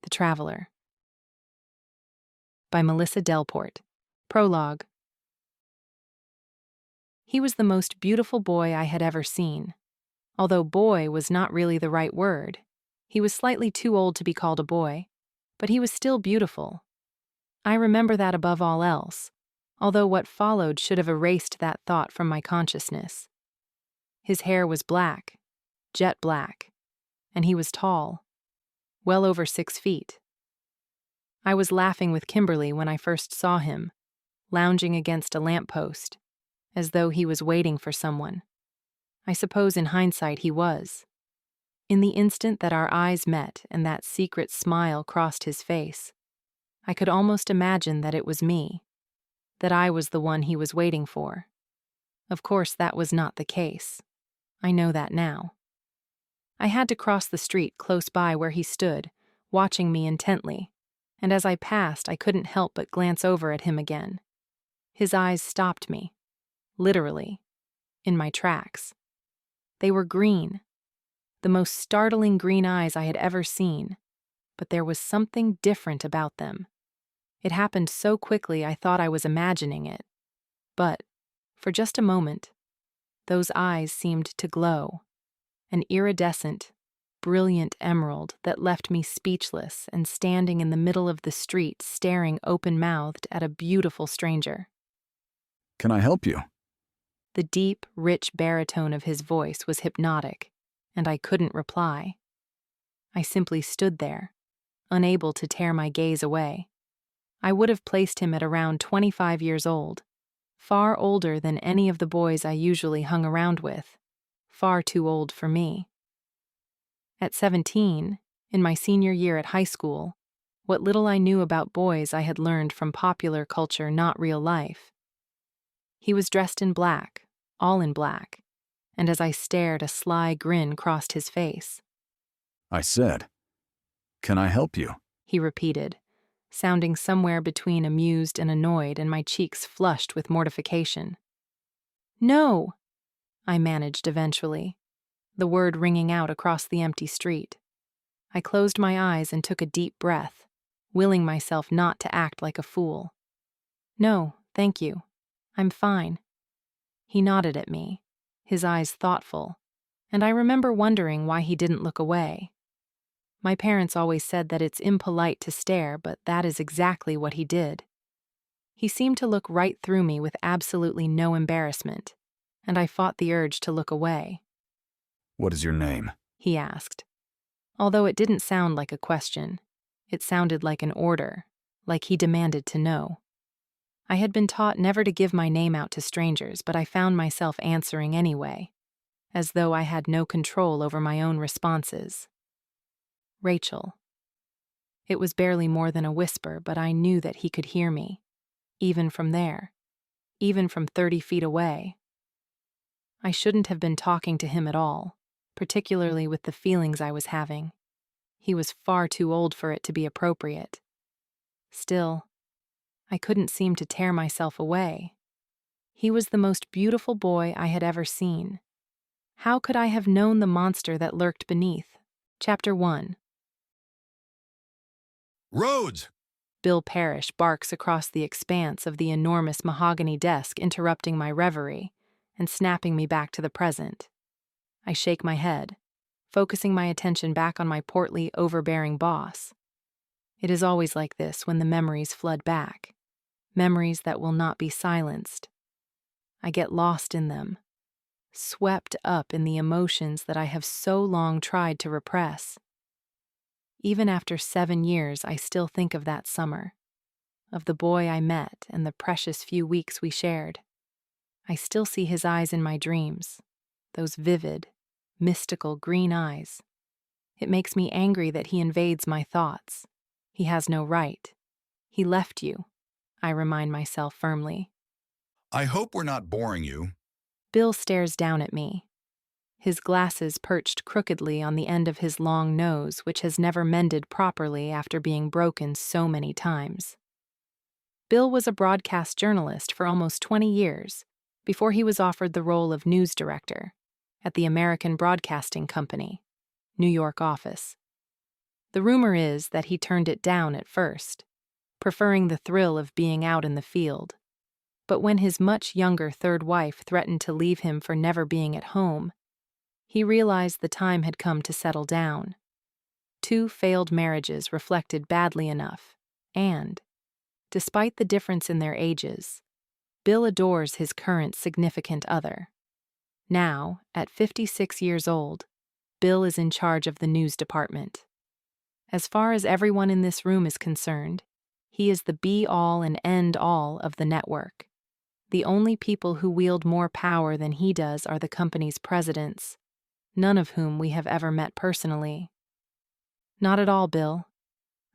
The Traveler. By Melissa Delport. Prologue. He was the most beautiful boy I had ever seen. Although boy was not really the right word. He was slightly too old to be called a boy, but he was still beautiful. I remember that above all else, although what followed should have erased that thought from my consciousness. His hair was black, jet black, and he was tall, well over 6 feet. I was laughing with Kimberly when I first saw him, lounging against a lamppost, as though he was waiting for someone. I suppose in hindsight he was. In the instant that our eyes met and that secret smile crossed his face, I could almost imagine that it was me, that I was the one he was waiting for. Of course, that was not the case. I know that now. I had to cross the street close by where he stood, watching me intently, and as I passed, I couldn't help but glance over at him again. His eyes stopped me, literally, in my tracks. They were green, the most startling green eyes I had ever seen, but there was something different about them. It happened so quickly I thought I was imagining it. But, for just a moment, those eyes seemed to glow, an iridescent, brilliant emerald that left me speechless and standing in the middle of the street staring open-mouthed at a beautiful stranger. Can I help you? The deep, rich baritone of his voice was hypnotic, and I couldn't reply. I simply stood there, unable to tear my gaze away. I would have placed him at around 25 years old, far older than any of the boys I usually hung around with, far too old for me. At 17, in my senior year at high school, what little I knew about boys I had learned from popular culture, not real life. He was dressed in black, all in black, and as I stared, a sly grin crossed his face. I said, "Can I help you?" He repeated, sounding somewhere between amused and annoyed, and my cheeks flushed with mortification. "No," I managed eventually, the word ringing out across the empty street. I closed my eyes and took a deep breath, willing myself not to act like a fool. "No, thank you. I'm fine." He nodded at me, his eyes thoughtful, and I remember wondering why he didn't look away. My parents always said that it's impolite to stare, but that is exactly what he did. He seemed to look right through me with absolutely no embarrassment, and I fought the urge to look away. "What is your name?" he asked. Although it didn't sound like a question, it sounded like an order, like he demanded to know. I had been taught never to give my name out to strangers, but I found myself answering anyway, as though I had no control over my own responses. Rachel. It was barely more than a whisper, but I knew that he could hear me, even from there, even from 30 feet away. I shouldn't have been talking to him at all, particularly with the feelings I was having. He was far too old for it to be appropriate. Still, I couldn't seem to tear myself away. He was the most beautiful boy I had ever seen. How could I have known the monster that lurked beneath? Chapter 1. Roads! Bill Parrish barks across the expanse of the enormous mahogany desk, interrupting my reverie and snapping me back to the present. I shake my head, focusing my attention back on my portly, overbearing boss. It is always like this when the memories flood back, memories that will not be silenced. I get lost in them, swept up in the emotions that I have so long tried to repress. Even after 7 years, I still think of that summer, of the boy I met and the precious few weeks we shared. I still see his eyes in my dreams, those vivid, mystical green eyes. It makes me angry that he invades my thoughts. He has no right. He left you, I remind myself firmly. I hope we're not boring you. Bill stares down at me, his glasses perched crookedly on the end of his long nose, which has never mended properly after being broken so many times. Bill was a broadcast journalist for almost 20 years, before he was offered the role of news director at the American Broadcasting Company, New York office. The rumor is that he turned it down at first, preferring the thrill of being out in the field. But when his much younger third wife threatened to leave him for never being at home, he realized the time had come to settle down. 2 failed marriages reflected badly enough, and, despite the difference in their ages, Bill adores his current significant other. Now, at 56 years old, Bill is in charge of the news department. As far as everyone in this room is concerned, he is the be-all and end-all of the network. The only people who wield more power than he does are the company's presidents, none of whom we have ever met personally. Not at all, Bill.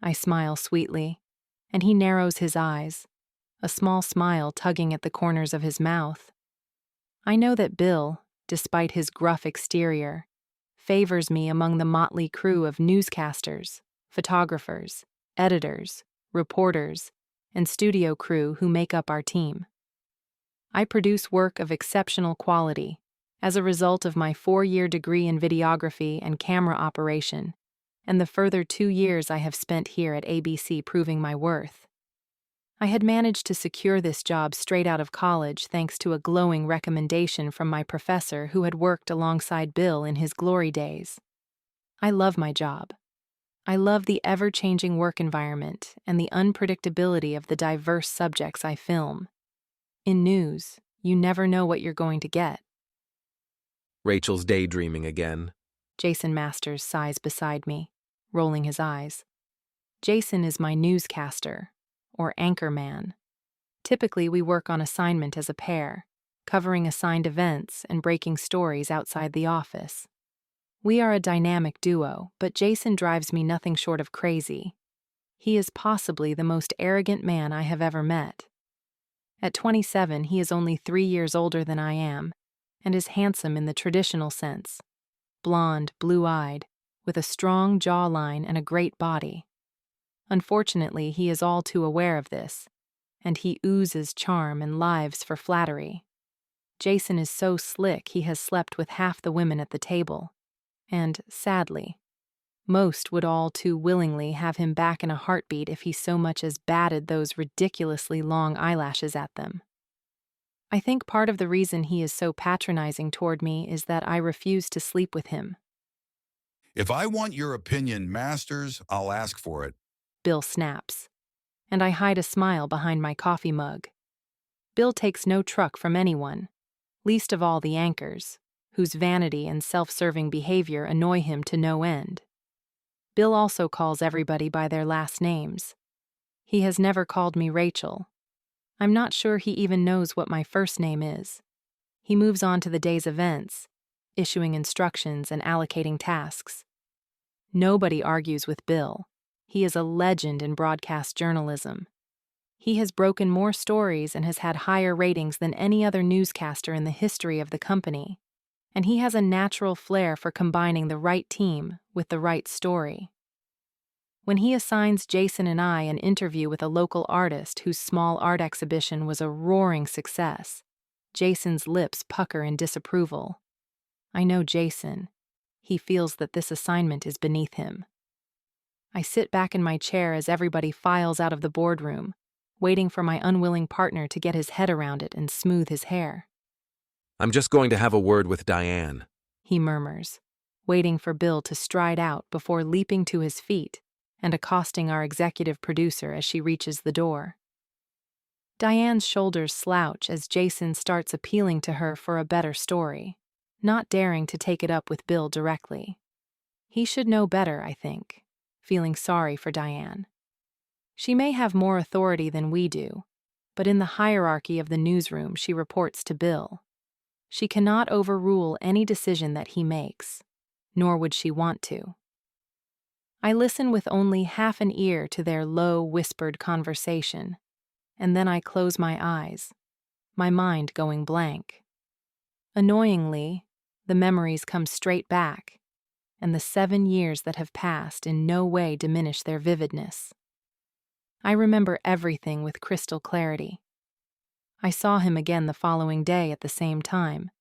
I smile sweetly, and he narrows his eyes, a small smile tugging at the corners of his mouth. I know that Bill, despite his gruff exterior, favors me among the motley crew of newscasters, photographers, editors, reporters, and studio crew who make up our team. I produce work of exceptional quality as a result of my 4-year degree in videography and camera operation, and the further 2 years I have spent here at ABC proving my worth. I had managed to secure this job straight out of college thanks to a glowing recommendation from my professor who had worked alongside Bill in his glory days. I love my job. I love the ever-changing work environment and the unpredictability of the diverse subjects I film. In news, you never know what you're going to get. Rachel's daydreaming again. Jason Masters sighs beside me, rolling his eyes. Jason is my newscaster, or anchor man. Typically, we work on assignment as a pair, covering assigned events and breaking stories outside the office. We are a dynamic duo, but Jason drives me nothing short of crazy. He is possibly the most arrogant man I have ever met. At 27, he is only 3 years older than I am, and is handsome in the traditional sense. Blonde, blue-eyed, with a strong jawline and a great body. Unfortunately, he is all too aware of this, and he oozes charm and lives for flattery. Jason is so slick he has slept with half the women at the table, and, sadly, most would all too willingly have him back in a heartbeat if he so much as batted those ridiculously long eyelashes at them. I think part of the reason he is so patronizing toward me is that I refuse to sleep with him. If I want your opinion, Masters, I'll ask for it. Bill snaps, and I hide a smile behind my coffee mug. Bill takes no truck from anyone, least of all the anchors, whose vanity and self-serving behavior annoy him to no end. Bill also calls everybody by their last names. He has never called me Rachel. I'm not sure he even knows what my first name is. He moves on to the day's events, issuing instructions and allocating tasks. Nobody argues with Bill. He is a legend in broadcast journalism. He has broken more stories and has had higher ratings than any other newscaster in the history of the company, and he has a natural flair for combining the right team with the right story. When he assigns Jason and I an interview with a local artist whose small art exhibition was a roaring success, Jason's lips pucker in disapproval. I know Jason. He feels that this assignment is beneath him. I sit back in my chair as everybody files out of the boardroom, waiting for my unwilling partner to get his head around it and smooth his hair. I'm just going to have a word with Diane, he murmurs, waiting for Bill to stride out before leaping to his feet and accosting our executive producer as she reaches the door. Diane's shoulders slouch as Jason starts appealing to her for a better story, not daring to take it up with Bill directly. He should know better, I think, feeling sorry for Diane. She may have more authority than we do, but in the hierarchy of the newsroom she reports to Bill. She cannot overrule any decision that he makes, nor would she want to. I listen with only half an ear to their low, whispered conversation, and then I close my eyes, my mind going blank. Annoyingly, the memories come straight back, and the 7 years that have passed in no way diminish their vividness. I remember everything with crystal clarity. I saw him again the following day at the same time,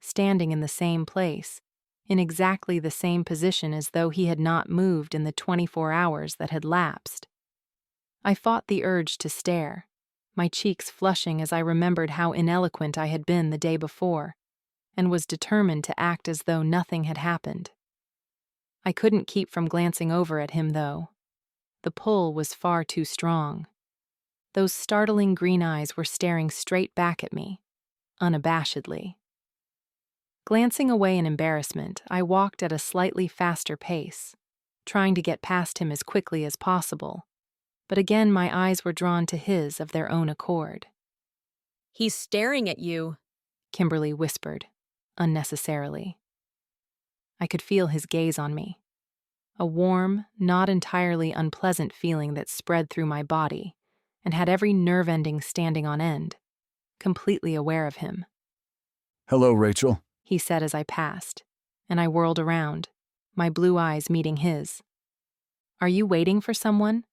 standing in the same place, in exactly the same position as though he had not moved in the 24 hours that had lapsed. I fought the urge to stare, my cheeks flushing as I remembered how ineloquent I had been the day before, and was determined to act as though nothing had happened. I couldn't keep from glancing over at him, though. The pull was far too strong. Those startling green eyes were staring straight back at me, unabashedly. Glancing away in embarrassment, I walked at a slightly faster pace, trying to get past him as quickly as possible, but again my eyes were drawn to his of their own accord. "He's staring at you," Kimberly whispered, unnecessarily. I could feel his gaze on me, a warm, not entirely unpleasant feeling that spread through my body and had every nerve ending standing on end, completely aware of him. Hello, Rachel. He said as I passed, and I whirled around, my blue eyes meeting his. "Are you waiting for someone?"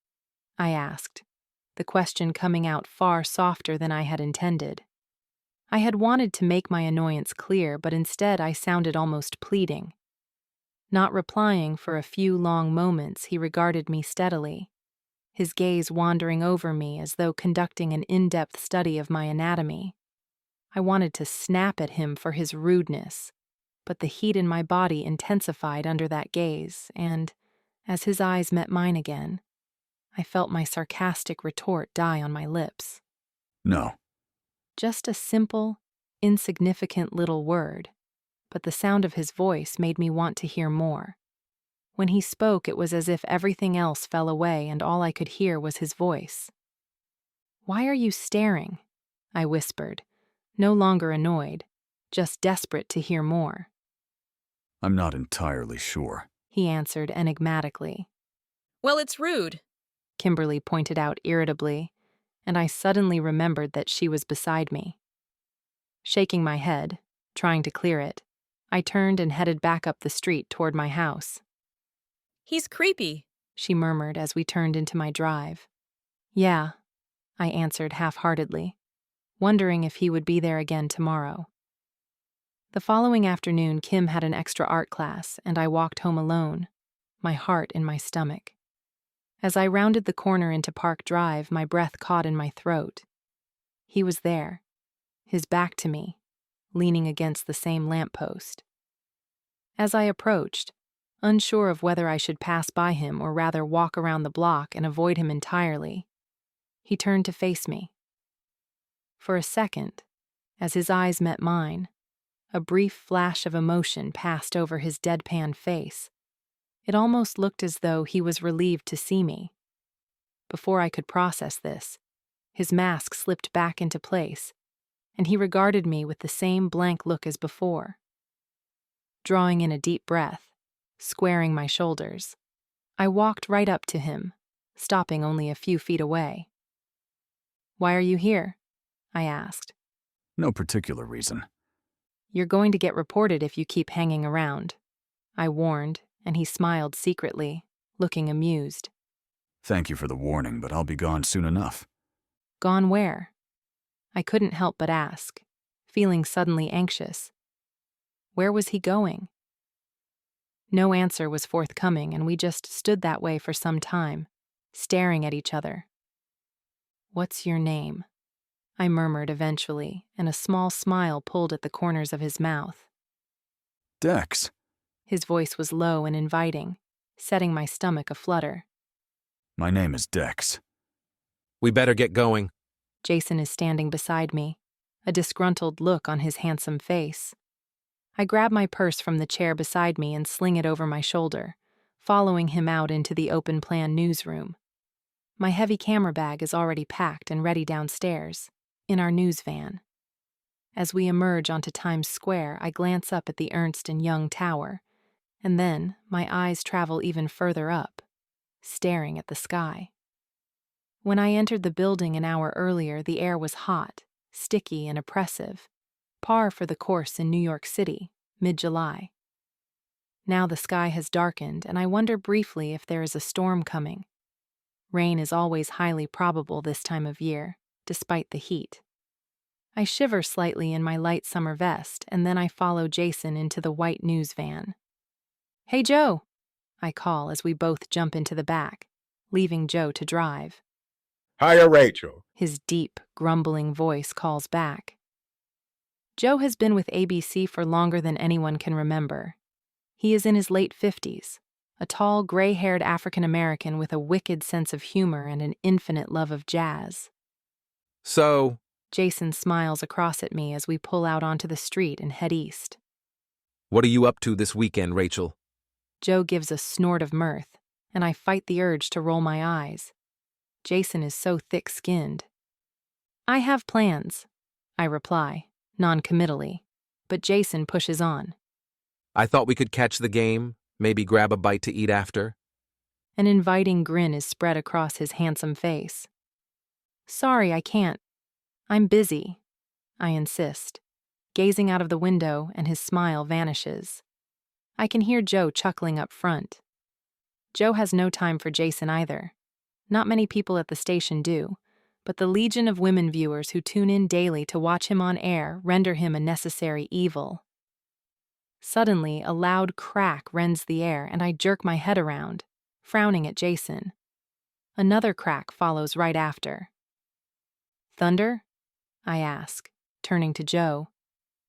I asked, the question coming out far softer than I had intended. I had wanted to make my annoyance clear, but instead I sounded almost pleading. Not replying for a few long moments, he regarded me steadily, his gaze wandering over me as though conducting an in-depth study of my anatomy. I wanted to snap at him for his rudeness, but the heat in my body intensified under that gaze, and, as his eyes met mine again, I felt my sarcastic retort die on my lips. No. Just a simple, insignificant little word, but the sound of his voice made me want to hear more. When he spoke, it was as if everything else fell away and all I could hear was his voice. "Why are you staring?" I whispered, no longer annoyed, just desperate to hear more. I'm not entirely sure, He answered enigmatically. "Well, it's rude." Kimberly pointed out irritably, and I suddenly remembered that she was beside me. Shaking my head, trying to clear it, I turned and headed back up the street toward my house. "He's creepy." She murmured as we turned into my drive. "Yeah," I answered half-heartedly, wondering if he would be there again tomorrow. The following afternoon, Kim had an extra art class, and I walked home alone, my heart in my stomach. As I rounded the corner into Park Drive, my breath caught in my throat. He was there, his back to me, leaning against the same lamppost. As I approached, unsure of whether I should pass by him or rather walk around the block and avoid him entirely, he turned to face me. For a second, as his eyes met mine, a brief flash of emotion passed over his deadpan face. It almost looked as though he was relieved to see me. Before I could process this, his mask slipped back into place, and he regarded me with the same blank look as before. Drawing in a deep breath, squaring my shoulders, I walked right up to him, stopping only a few feet away. "Why are you here?" I asked. No particular reason. "You're going to get reported if you keep hanging around," I warned, and he smiled secretly, looking amused. Thank you for the warning, but I'll be gone soon enough. "Gone where?" I couldn't help but ask, feeling suddenly anxious. Where was he going? No answer was forthcoming, and we just stood that way for some time, staring at each other. "What's your name?" I murmured eventually, and a small smile pulled at the corners of his mouth. Dex. His voice was low and inviting, setting my stomach aflutter. My name is Dex. We better get going. Jason is standing beside me, a disgruntled look on his handsome face. I grab my purse from the chair beside me and sling it over my shoulder, following him out into the open-plan newsroom. My heavy camera bag is already packed and ready downstairs, in our news van. As we emerge onto Times Square, I glance up at the Ernst & Young Tower, and then my eyes travel even further up, staring at the sky. When I entered the building an hour earlier, the air was hot, sticky, and oppressive, par for the course in New York City, mid-July. Now the sky has darkened, and I wonder briefly if there is a storm coming. Rain is always highly probable this time of year, despite the heat. I shiver slightly in my light summer vest, and then I follow Jason into the white news van. Hey, Joe, I call as we both jump into the back, leaving Joe to drive. Hiya, Rachel. His deep, grumbling voice calls back. Joe has been with ABC for longer than anyone can remember. He is in his late 50s, a tall, gray-haired African-American with a wicked sense of humor and an infinite love of jazz. So, Jason smiles across at me as we pull out onto the street and head east. what are you up to this weekend, Rachel? Joe gives a snort of mirth, and I fight the urge to roll my eyes. Jason is so thick-skinned. I have plans, I reply, non-committally, but Jason pushes on. I thought we could catch the game, maybe grab a bite to eat after. An inviting grin is spread across his handsome face. Sorry, I can't. I'm busy, I insist, gazing out of the window, and his smile vanishes. I can hear Joe chuckling up front. Joe has no time for Jason either. Not many people at the station do, but the legion of women viewers who tune in daily to watch him on air render him a necessary evil. Suddenly, a loud crack rends the air, and I jerk my head around, frowning at Jason. Another crack follows right after. Thunder? I ask, turning to Joe.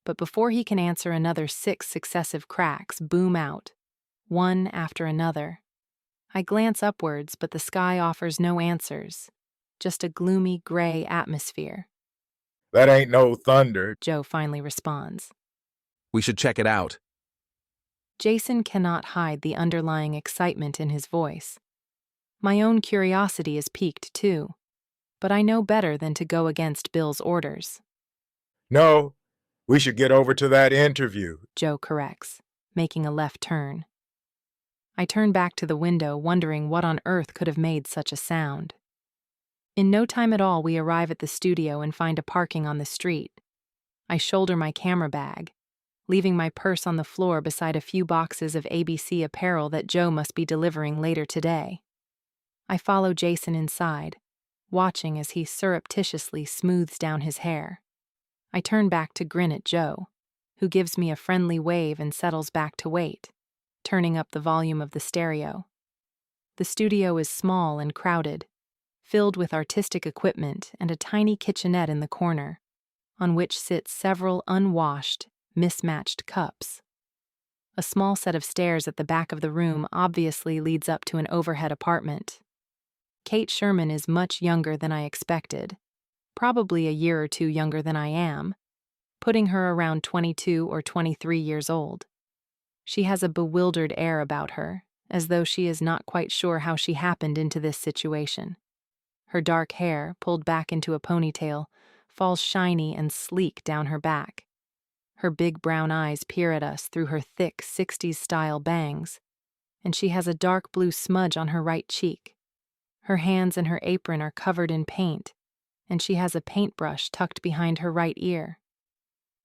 But before he can answer, another 6 successive cracks boom out, one after another. I glance upwards, but the sky offers no answers, just a gloomy gray atmosphere. That ain't no thunder. Joe finally responds. We should check it out. Jason cannot hide the underlying excitement in his voice. My own curiosity is piqued too, but I know better than to go against Bill's orders. No, we should get over to that interview. Joe corrects, making a left turn. I turn back to the window, wondering what on earth could have made such a sound. In no time at all, we arrive at the studio and find a parking on the street. I shoulder my camera bag, leaving my purse on the floor beside a few boxes of ABC apparel that Joe must be delivering later today. I follow Jason inside, watching as he surreptitiously smooths down his hair. I turn back to grin at Joe, who gives me a friendly wave and settles back to wait, turning up the volume of the stereo. The studio is small and crowded, filled with artistic equipment and a tiny kitchenette in the corner, on which sit several unwashed, mismatched cups. A small set of stairs at the back of the room obviously leads up to an overhead apartment. Kate Sherman is much younger than I expected, probably a year or two younger than I am, putting her around 22 or 23 years old. She has a bewildered air about her, as though she is not quite sure how she happened into this situation. Her dark hair, pulled back into a ponytail, falls shiny and sleek down her back. Her big brown eyes peer at us through her thick 60s-style bangs, and she has a dark blue smudge on her right cheek. Her hands and her apron are covered in paint, and she has a paintbrush tucked behind her right ear.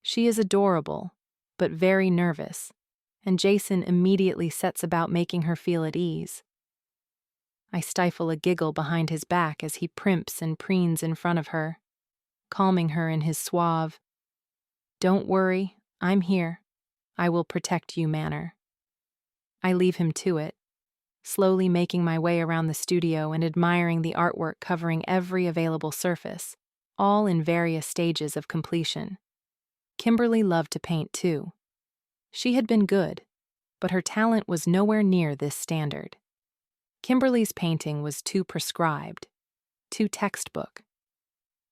She is adorable, but very nervous, and Jason immediately sets about making her feel at ease. I stifle a giggle behind his back as he primps and preens in front of her, calming her in his suave, "Don't worry, I'm here. I will protect you" manner. I leave him to it, slowly making my way around the studio and admiring the artwork covering every available surface, all in various stages of completion. Kimberly loved to paint too. She had been good, but her talent was nowhere near this standard. Kimberly's painting was too prescribed, too textbook.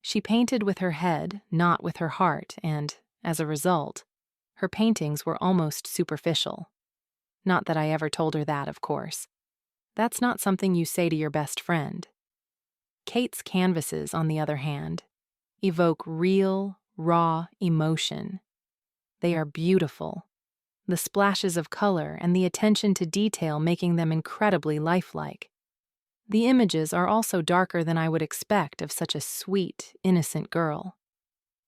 She painted with her head, not with her heart, and, as a result, her paintings were almost superficial. Not that I ever told her that, of course. That's not something you say to your best friend. Kate's canvases, on the other hand, evoke real, raw emotion. They are beautiful, the splashes of color and the attention to detail making them incredibly lifelike. The images are also darker than I would expect of such a sweet, innocent girl.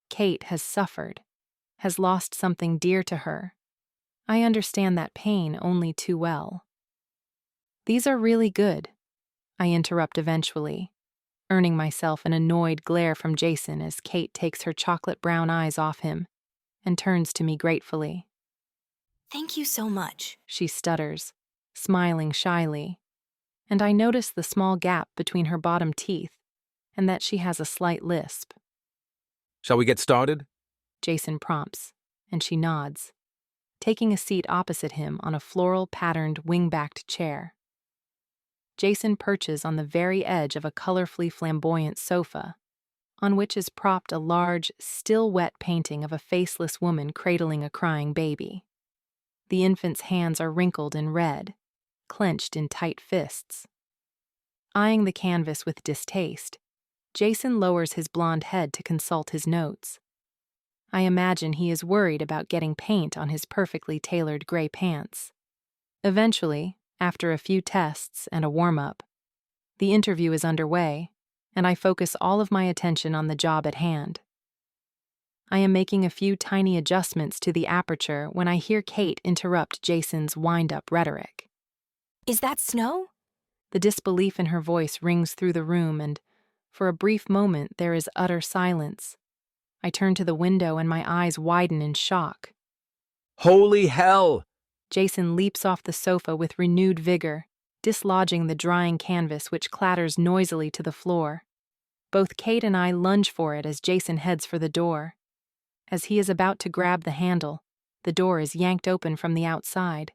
Kate has suffered, has lost something dear to her. I understand that pain only too well. "These are really good," I interrupt eventually, earning myself an annoyed glare from Jason as Kate takes her chocolate brown eyes off him and turns to me gratefully. Thank you so much. she stutters, smiling shyly, and I notice the small gap between her bottom teeth and that she has a slight lisp. Shall we get started? Jason prompts, and she nods, taking a seat opposite him on a floral-patterned wing-backed chair. Jason perches on the very edge of a colorfully flamboyant sofa, on which is propped a large, still-wet painting of a faceless woman cradling a crying baby. The infant's hands are wrinkled in red, clenched in tight fists. Eyeing the canvas with distaste, Jason lowers his blonde head to consult his notes. I imagine he is worried about getting paint on his perfectly tailored gray pants. Eventually, after a few tests and a warm-up, the interview is underway, and I focus all of my attention on the job at hand. I am making a few tiny adjustments to the aperture when I hear Kate interrupt Jason's wind-up rhetoric. Is that snow? The disbelief in her voice rings through the room, and for a brief moment there is utter silence. I turn to the window and my eyes widen in shock. Holy hell! Jason leaps off the sofa with renewed vigor, dislodging the drying canvas which clatters noisily to the floor. Both Kate and I lunge for it as Jason heads for the door. As he is about to grab the handle, the door is yanked open from the outside.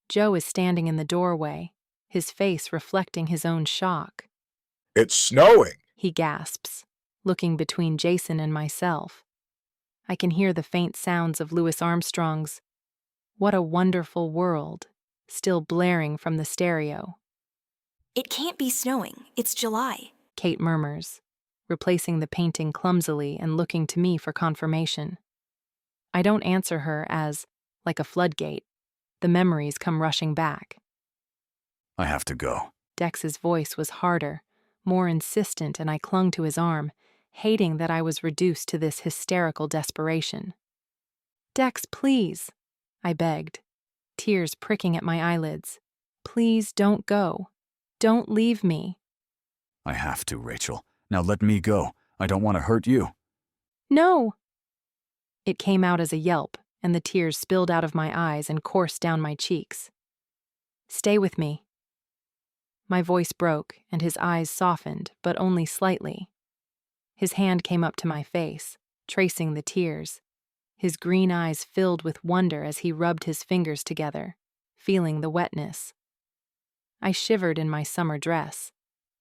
Joe is standing in the doorway, his face reflecting his own shock. It's snowing. He gasps, looking between Jason and myself. I can hear the faint sounds of Louis Armstrong's "What a Wonderful World" still blaring from the stereo. It can't be snowing. It's July. Kate murmurs, replacing the painting clumsily and looking to me for confirmation. I don't answer her as, like a floodgate, the memories come rushing back. I have to go. Dex's voice was harder, more insistent, and I clung to his arm, hating that I was reduced to this hysterical desperation. "Dex, please," I begged, tears pricking at my eyelids. "Please don't go. Don't leave me." I have to, Rachel. Now let me go. I don't want to hurt you. "No!" It came out as a yelp, and the tears spilled out of my eyes and coursed down my cheeks. "Stay with me." My voice broke, and his eyes softened, but only slightly. His hand came up to my face, tracing the tears. His green eyes filled with wonder as he rubbed his fingers together, feeling the wetness. I shivered in my summer dress,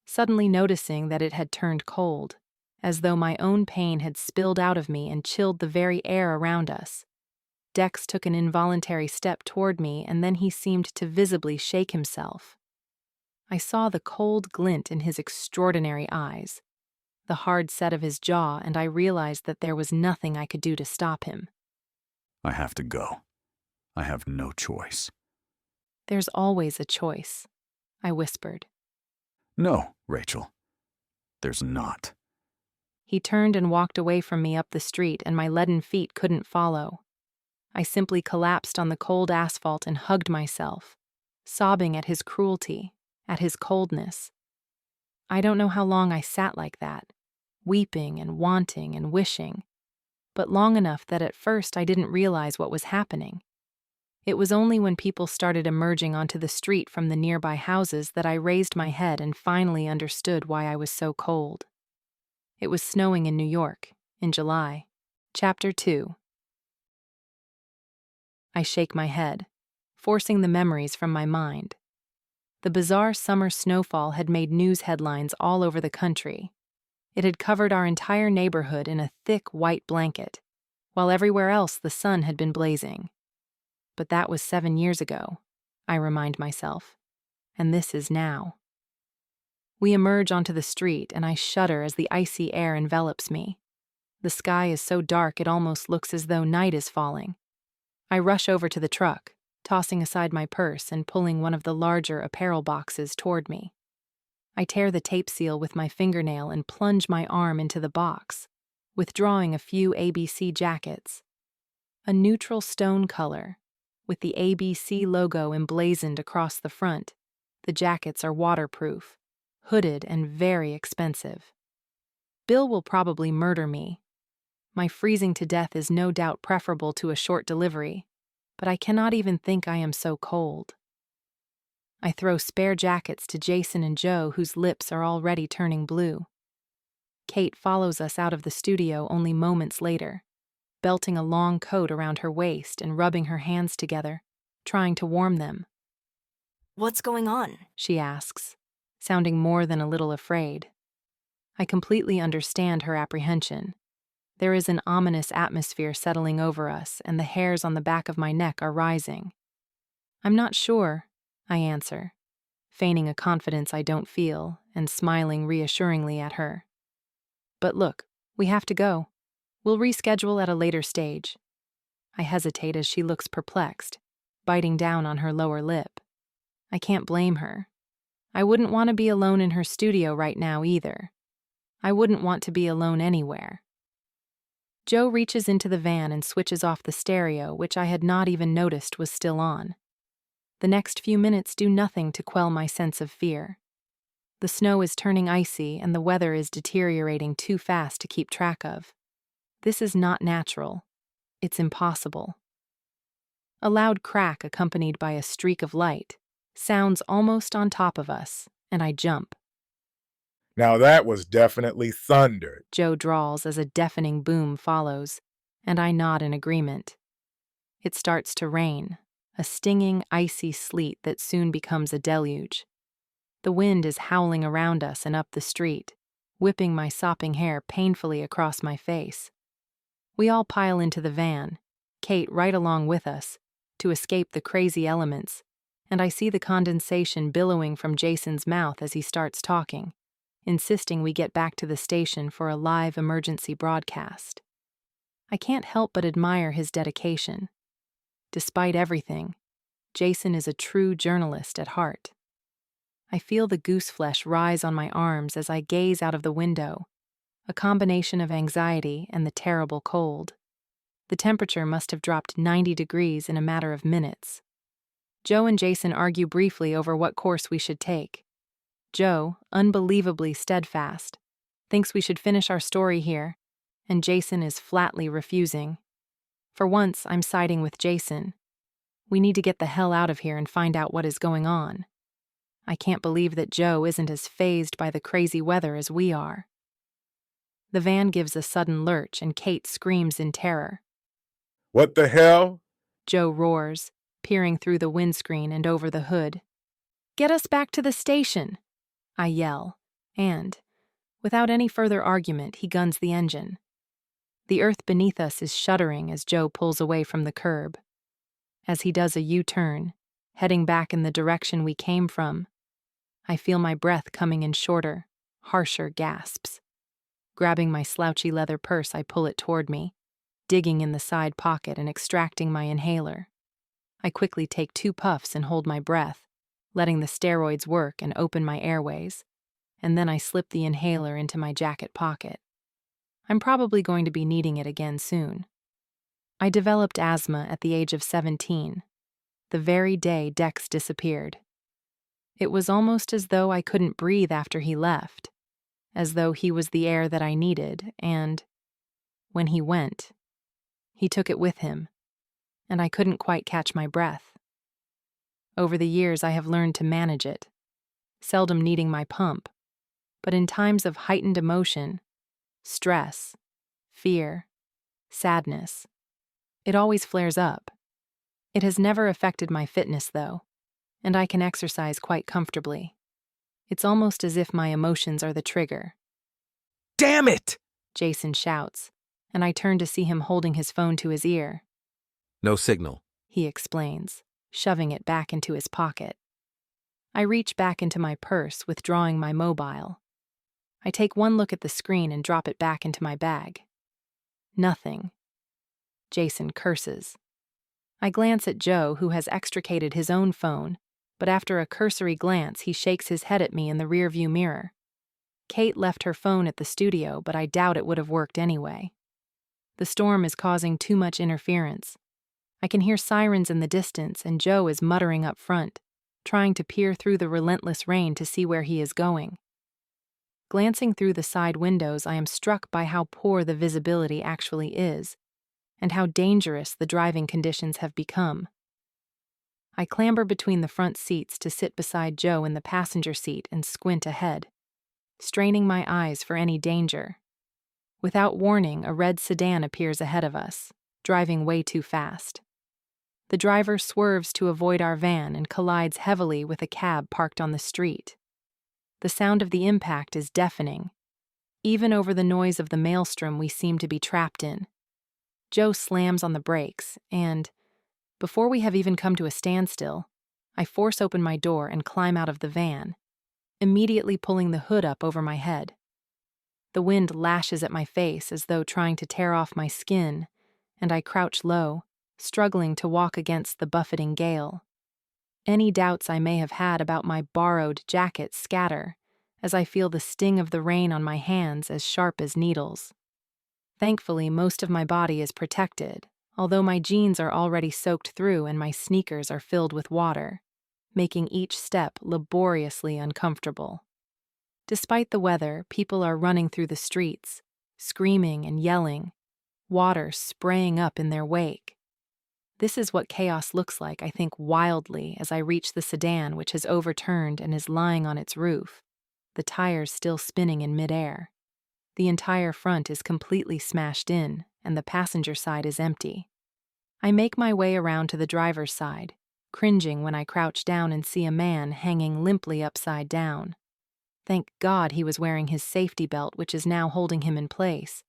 suddenly noticing that it had turned cold, as though my own pain had spilled out of me and chilled the very air around us. Dex took an involuntary step toward me, and then he seemed to visibly shake himself. I saw the cold glint in his extraordinary eyes, the hard set of his jaw, and I realized that there was nothing I could do to stop him. I have to go. I have no choice. "There's always a choice," I whispered. No, Rachel. There's not. He turned and walked away from me up the street, and my leaden feet couldn't follow. I simply collapsed on the cold asphalt and hugged myself, sobbing at his cruelty, at his coldness. I don't know how long I sat like that, weeping and wanting and wishing, but long enough that at first I didn't realize what was happening. It was only when people started emerging onto the street from the nearby houses that I raised my head and finally understood why I was so cold. It was snowing in New York, in July. Chapter 2. I shake my head, forcing the memories from my mind. The bizarre summer snowfall had made news headlines all over the country. It had covered our entire neighborhood in a thick white blanket, while everywhere else the sun had been blazing. But that was 7 years ago, I remind myself, and this is now. We emerge onto the street, and I shudder as the icy air envelops me. The sky is so dark it almost looks as though night is falling. I rush over to the truck, tossing aside my purse and pulling one of the larger apparel boxes toward me. I tear the tape seal with my fingernail and plunge my arm into the box, withdrawing a few ABC jackets. A neutral stone color, with the ABC logo emblazoned across the front. The jackets are waterproof, hooded, and very expensive. Bill will probably murder me. My freezing to death is no doubt preferable to a short delivery, but I cannot even think I am so cold. I throw spare jackets to Jason and Joe, whose lips are already turning blue. Kate follows us out of the studio only moments later, belting a long coat around her waist and rubbing her hands together, trying to warm them. What's going on? She asks, sounding more than a little afraid. I completely understand her apprehension. There is an ominous atmosphere settling over us, and the hairs on the back of my neck are rising. I'm not sure, I answer, feigning a confidence I don't feel and smiling reassuringly at her. But look, we have to go. We'll reschedule at a later stage. I hesitate as she looks perplexed, biting down on her lower lip. I can't blame her. I wouldn't want to be alone in her studio right now either. I wouldn't want to be alone anywhere. Joe reaches into the van and switches off the stereo, which I had not even noticed was still on. The next few minutes do nothing to quell my sense of fear. The snow is turning icy and the weather is deteriorating too fast to keep track of. This is not natural. It's impossible. A loud crack accompanied by a streak of light sounds almost on top of us, and I jump. Now that was definitely thunder. Joe drawls as a deafening boom follows, and I nod in agreement. It starts to rain, a stinging, icy sleet that soon becomes a deluge. The wind is howling around us and up the street, whipping my sopping hair painfully across my face. We all pile into the van, Kate right along with us, to escape the crazy elements, and I see the condensation billowing from Jason's mouth as he starts talking, insisting we get back to the station for a live emergency broadcast. I can't help but admire his dedication. Despite everything, Jason is a true journalist at heart. I feel the gooseflesh rise on my arms as I gaze out of the window, a combination of anxiety and the terrible cold. The temperature must have dropped 90 degrees in a matter of minutes. Joe and Jason argue briefly over what course we should take. Joe, unbelievably steadfast, thinks we should finish our story here, and Jason is flatly refusing. For once, I'm siding with Jason. We need to get the hell out of here and find out what is going on. I can't believe that Joe isn't as fazed by the crazy weather as we are. The van gives a sudden lurch and Kate screams in terror. What the hell? Joe roars, peering through the windscreen and over the hood. Get us back to the station, I yell, and, without any further argument, he guns the engine. The earth beneath us is shuddering as Joe pulls away from the curb. As he does a U-turn, heading back in the direction we came from, I feel my breath coming in shorter, harsher gasps. Grabbing my slouchy leather purse, I pull it toward me, digging in the side pocket and extracting my inhaler. I quickly take 2 puffs and hold my breath, letting the steroids work and open my airways, and then I slip the inhaler into my jacket pocket. I'm probably going to be needing it again soon. I developed asthma at the age of 17, the very day Dex disappeared. It was almost as though I couldn't breathe after he left, as though he was the air that I needed, and when he went, he took it with him, and I couldn't quite catch my breath. Over the years, I have learned to manage it, seldom needing my pump, but in times of heightened emotion, stress, fear, sadness, it always flares up. It has never affected my fitness, though, and I can exercise quite comfortably. It's almost as if my emotions are the trigger. Damn it! Jason shouts, and I turn to see him holding his phone to his ear. No signal. He explains, shoving it back into his pocket. I reach back into my purse, withdrawing my mobile. I take one look at the screen and drop it back into my bag. Nothing. Jason curses. I glance at Joe, who has extricated his own phone, but after a cursory glance, he shakes his head at me in the rearview mirror. Kate left her phone at the studio, but I doubt it would have worked anyway. The storm is causing too much interference. I can hear sirens in the distance, and Joe is muttering up front, trying to peer through the relentless rain to see where he is going. Glancing through the side windows, I am struck by how poor the visibility actually is. and how dangerous the driving conditions have become. I clamber between the front seats to sit beside Joe in the passenger seat and squint ahead, straining my eyes for any danger. Without warning, a red sedan appears ahead of us, driving way too fast. The driver swerves to avoid our van and collides heavily with a cab parked on the street. The sound of the impact is deafening, even over the noise of the maelstrom we seem to be trapped in. Joe slams on the brakes, and, before we have even come to a standstill, I force open my door and climb out of the van, immediately pulling the hood up over my head. The wind lashes at my face as though trying to tear off my skin, and I crouch low, struggling to walk against the buffeting gale. Any doubts I may have had about my borrowed jacket scatter as I feel the sting of the rain on my hands as sharp as needles. Thankfully, most of my body is protected, although my jeans are already soaked through and my sneakers are filled with water, making each step laboriously uncomfortable. Despite the weather, people are running through the streets, screaming and yelling, water spraying up in their wake. This is what chaos looks like, I think wildly, as I reach the sedan, which has overturned and is lying on its roof, the tires still spinning in midair. The entire front is completely smashed in, and the passenger side is empty. I make my way around to the driver's side, cringing when I crouch down and see a man hanging limply upside down. Thank God he was wearing his safety belt, which is now holding him in place.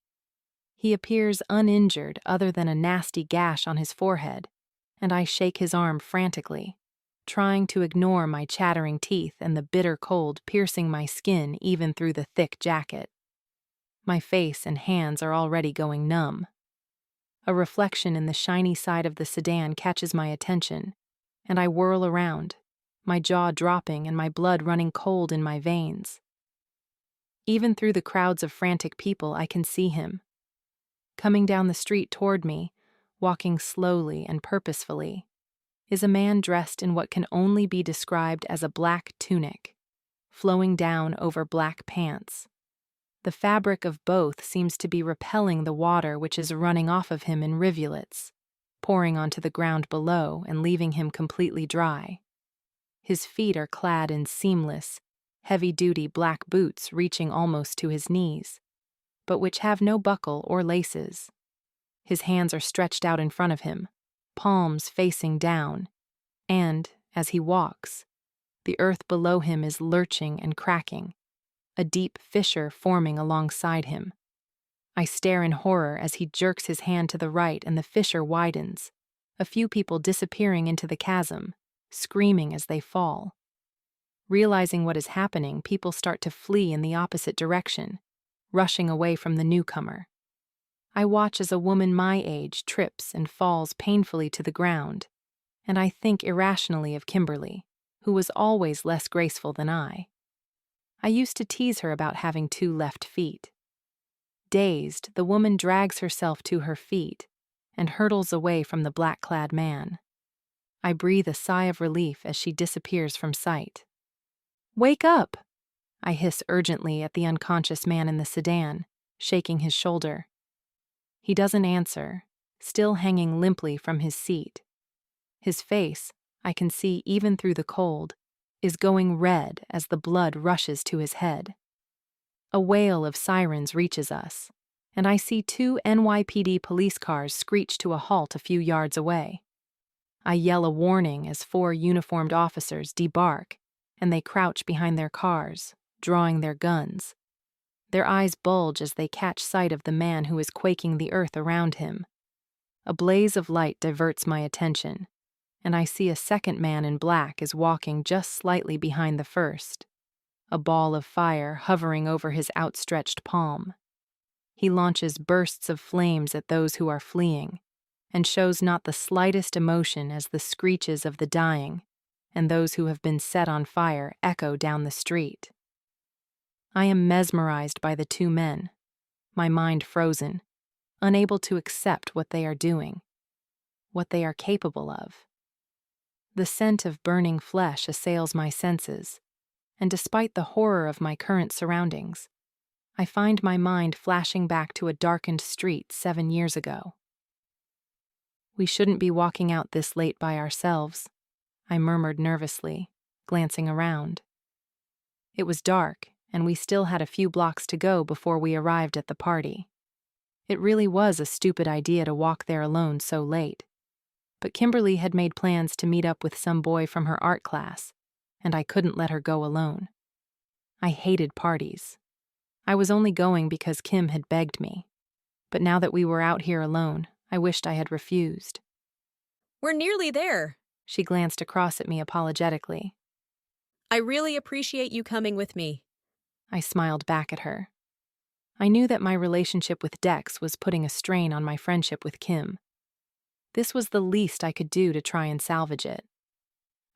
He appears uninjured other than a nasty gash on his forehead, and I shake his arm frantically, trying to ignore my chattering teeth and the bitter cold piercing my skin even through the thick jacket. My face and hands are already going numb. A reflection in the shiny side of the sedan catches my attention, and I whirl around, my jaw dropping and my blood running cold in my veins. Even through the crowds of frantic people, I can see him. Coming down the street toward me, walking slowly and purposefully, is a man dressed in what can only be described as a black tunic, flowing down over black pants. The fabric of both seems to be repelling the water which is running off of him in rivulets, pouring onto the ground below and leaving him completely dry. His feet are clad in seamless, heavy-duty black boots reaching almost to his knees, but which have no buckle or laces. His hands are stretched out in front of him, palms facing down, and, as he walks, the earth below him is lurching and cracking, a deep fissure forming alongside him. I stare in horror as he jerks his hand to the right and the fissure widens, a few people disappearing into the chasm, screaming as they fall. Realizing what is happening, people start to flee in the opposite direction, rushing away from the newcomer. I watch as a woman my age trips and falls painfully to the ground, and I think irrationally of Kimberly, who was always less graceful than I. I used to tease her about having 2 left feet. Dazed, the woman drags herself to her feet and hurtles away from the black-clad man. I breathe a sigh of relief as she disappears from sight. "Wake up!" I hiss urgently at the unconscious man in the sedan, shaking his shoulder. He doesn't answer, still hanging limply from his seat. His face, I can see even through the cold, is going red as the blood rushes to his head. A wail of sirens reaches us, and I see 2 NYPD police cars screech to a halt a few yards away. I yell a warning as 4 uniformed officers debark, and they crouch behind their cars, drawing their guns. Their eyes bulge as they catch sight of the man who is quaking the earth around him. A blaze of light diverts my attention, and I see a second man in black is walking just slightly behind the first, a ball of fire hovering over his outstretched palm. He launches bursts of flames at those who are fleeing, and shows not the slightest emotion as the screeches of the dying and those who have been set on fire echo down the street. I am mesmerized by the 2 men, my mind frozen, unable to accept what they are doing, what they are capable of. The scent of burning flesh assails my senses, and despite the horror of my current surroundings, I find my mind flashing back to a darkened street 7 years ago. We shouldn't be walking out this late by ourselves, I murmured nervously, glancing around. It was dark, and we still had a few blocks to go before we arrived at the party. It really was a stupid idea to walk there alone so late. But Kimberly had made plans to meet up with some boy from her art class, and I couldn't let her go alone. I hated parties. I was only going because Kim had begged me. But now that we were out here alone, I wished I had refused. We're nearly there. She glanced across at me apologetically. I really appreciate you coming with me. I smiled back at her. I knew that my relationship with Dex was putting a strain on my friendship with Kim. This was the least I could do to try and salvage it.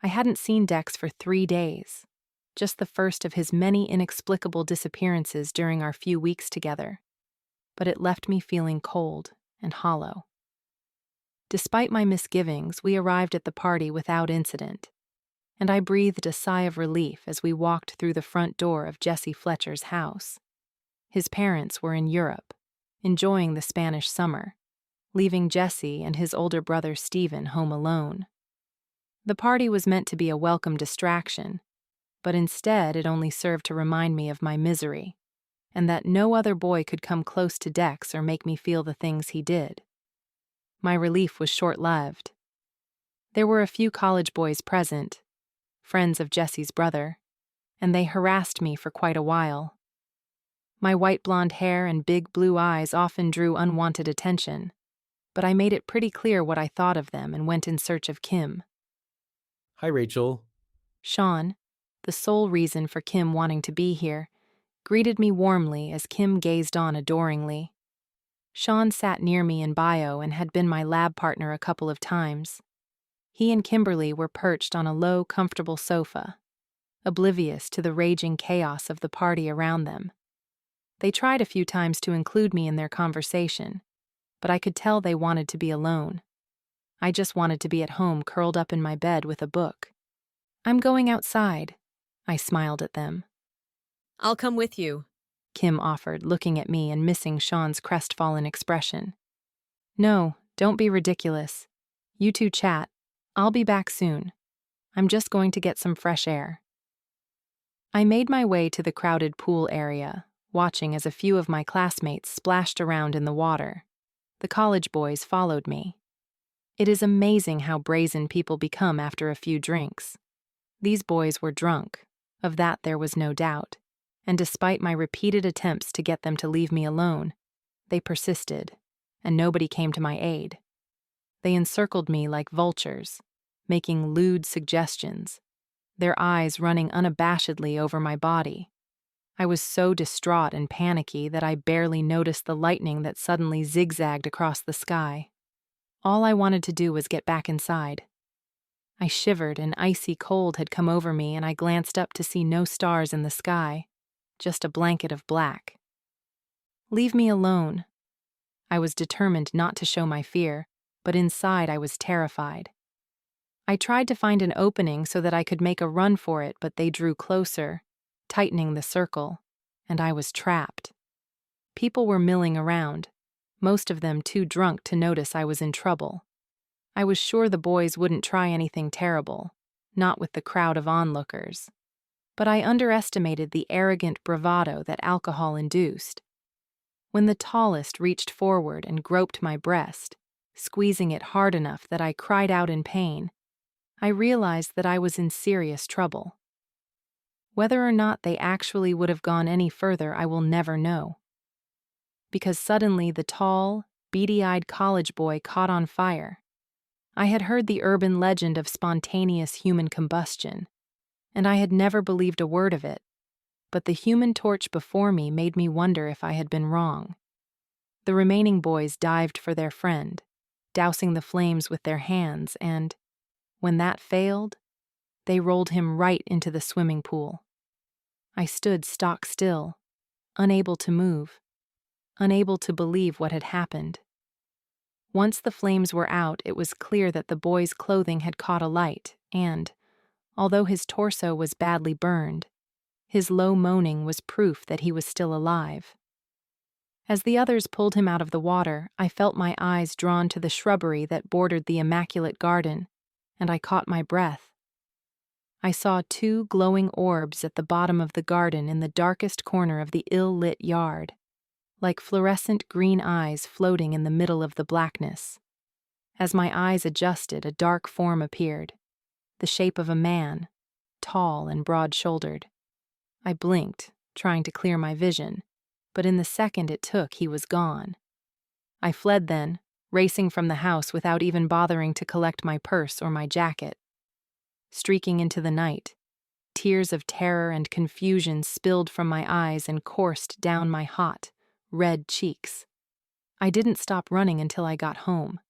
I hadn't seen Dex for 3 days, just the first of his many inexplicable disappearances during our few weeks together. But it left me feeling cold and hollow. Despite my misgivings, we arrived at the party without incident, and I breathed a sigh of relief as we walked through the front door of Jesse Fletcher's house. His parents were in Europe, enjoying the Spanish summer, leaving Jesse and his older brother Stephen home alone. The party was meant to be a welcome distraction, but instead it only served to remind me of my misery, and that no other boy could come close to Dex or make me feel the things he did. My relief was short-lived. There were a few college boys present, friends of Jesse's brother, and they harassed me for quite a while. My white blonde hair and big blue eyes often drew unwanted attention, but I made it pretty clear what I thought of them and went in search of Kim. Hi, Rachel. Sean, the sole reason for Kim wanting to be here, greeted me warmly as Kim gazed on adoringly. Sean sat near me in bio and had been my lab partner a couple of times. He and Kimberly were perched on a low, comfortable sofa, oblivious to the raging chaos of the party around them. They tried a few times to include me in their conversation, but I could tell they wanted to be alone. I just wanted to be at home curled up in my bed with a book. I'm going outside, I smiled at them. I'll come with you. Kim offered, looking at me and missing Sean's crestfallen expression. No, don't be ridiculous. You two chat. I'll be back soon. I'm just going to get some fresh air. I made my way to the crowded pool area, watching as a few of my classmates splashed around in the water. The college boys followed me. It is amazing how brazen people become after a few drinks. These boys were drunk, of that there was no doubt, and despite my repeated attempts to get them to leave me alone, they persisted, and nobody came to my aid. They encircled me like vultures, making lewd suggestions, their eyes running unabashedly over my body. I was so distraught and panicky that I barely noticed the lightning that suddenly zigzagged across the sky. All I wanted to do was get back inside. I shivered, and icy cold had come over me, and I glanced up to see no stars in the sky, just a blanket of black. Leave me alone. I was determined not to show my fear, but inside I was terrified. I tried to find an opening so that I could make a run for it, but they drew closer, tightening the circle, and I was trapped. People were milling around, most of them too drunk to notice I was in trouble. I was sure the boys wouldn't try anything terrible, not with the crowd of onlookers. But I underestimated the arrogant bravado that alcohol induced. When the tallest reached forward and groped my breast, squeezing it hard enough that I cried out in pain, I realized that I was in serious trouble. Whether or not they actually would have gone any further, I will never know. Because suddenly the tall, beady-eyed college boy caught on fire. I had heard the urban legend of spontaneous human combustion, and I had never believed a word of it, but the human torch before me made me wonder if I had been wrong. The remaining boys dived for their friend, dousing the flames with their hands, and, when that failed, they rolled him right into the swimming pool. I stood stock still, unable to move, unable to believe what had happened. Once the flames were out, it was clear that the boy's clothing had caught alight, and, although his torso was badly burned, his low moaning was proof that he was still alive. As the others pulled him out of the water, I felt my eyes drawn to the shrubbery that bordered the immaculate garden, and I caught my breath. I saw 2 glowing orbs at the bottom of the garden in the darkest corner of the ill-lit yard, like fluorescent green eyes floating in the middle of the blackness. As my eyes adjusted, a dark form appeared, the shape of a man, tall and broad-shouldered. I blinked, trying to clear my vision, but in the second it took, he was gone. I fled then, racing from the house without even bothering to collect my purse or my jacket. Streaking into the night, tears of terror and confusion spilled from my eyes and coursed down my hot, red cheeks. I didn't stop running until I got home.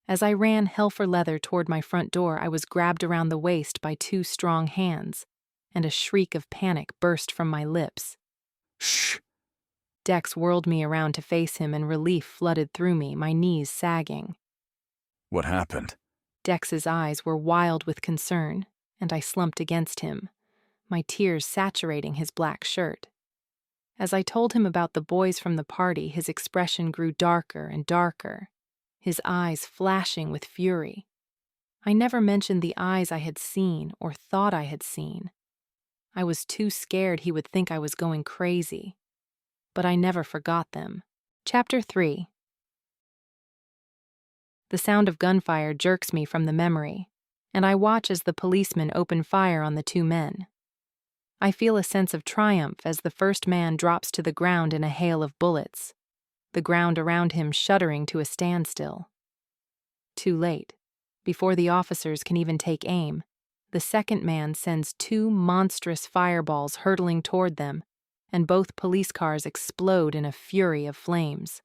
As I ran hell for leather toward my front door, I was grabbed around the waist by 2 strong hands, and a shriek of panic burst from my lips. Shh! Dex whirled me around to face him, and relief flooded through me, my knees sagging. What happened? Dex's eyes were wild with concern, and I slumped against him, my tears saturating his black shirt. As I told him about the boys from the party, his expression grew darker and darker, his eyes flashing with fury. I never mentioned the eyes I had seen or thought I had seen. I was too scared he would think I was going crazy. But I never forgot them. Chapter 3. The sound of gunfire jerks me from the memory, and I watch as the policemen open fire on the 2 men. I feel a sense of triumph as the first man drops to the ground in a hail of bullets, the ground around him shuddering to a standstill. Too late. Before the officers can even take aim, the second man sends 2 monstrous fireballs hurtling toward them, and both police cars explode in a fury of flames.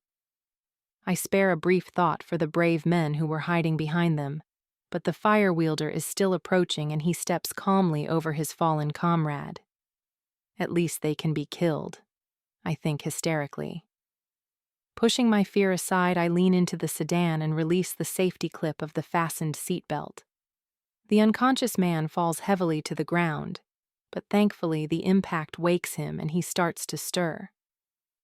I spare a brief thought for the brave men who were hiding behind them, but the fire wielder is still approaching, and he steps calmly over his fallen comrade. At least they can be killed, I think hysterically. Pushing my fear aside, I lean into the sedan and release the safety clip of the fastened seatbelt. The unconscious man falls heavily to the ground, but thankfully the impact wakes him and he starts to stir.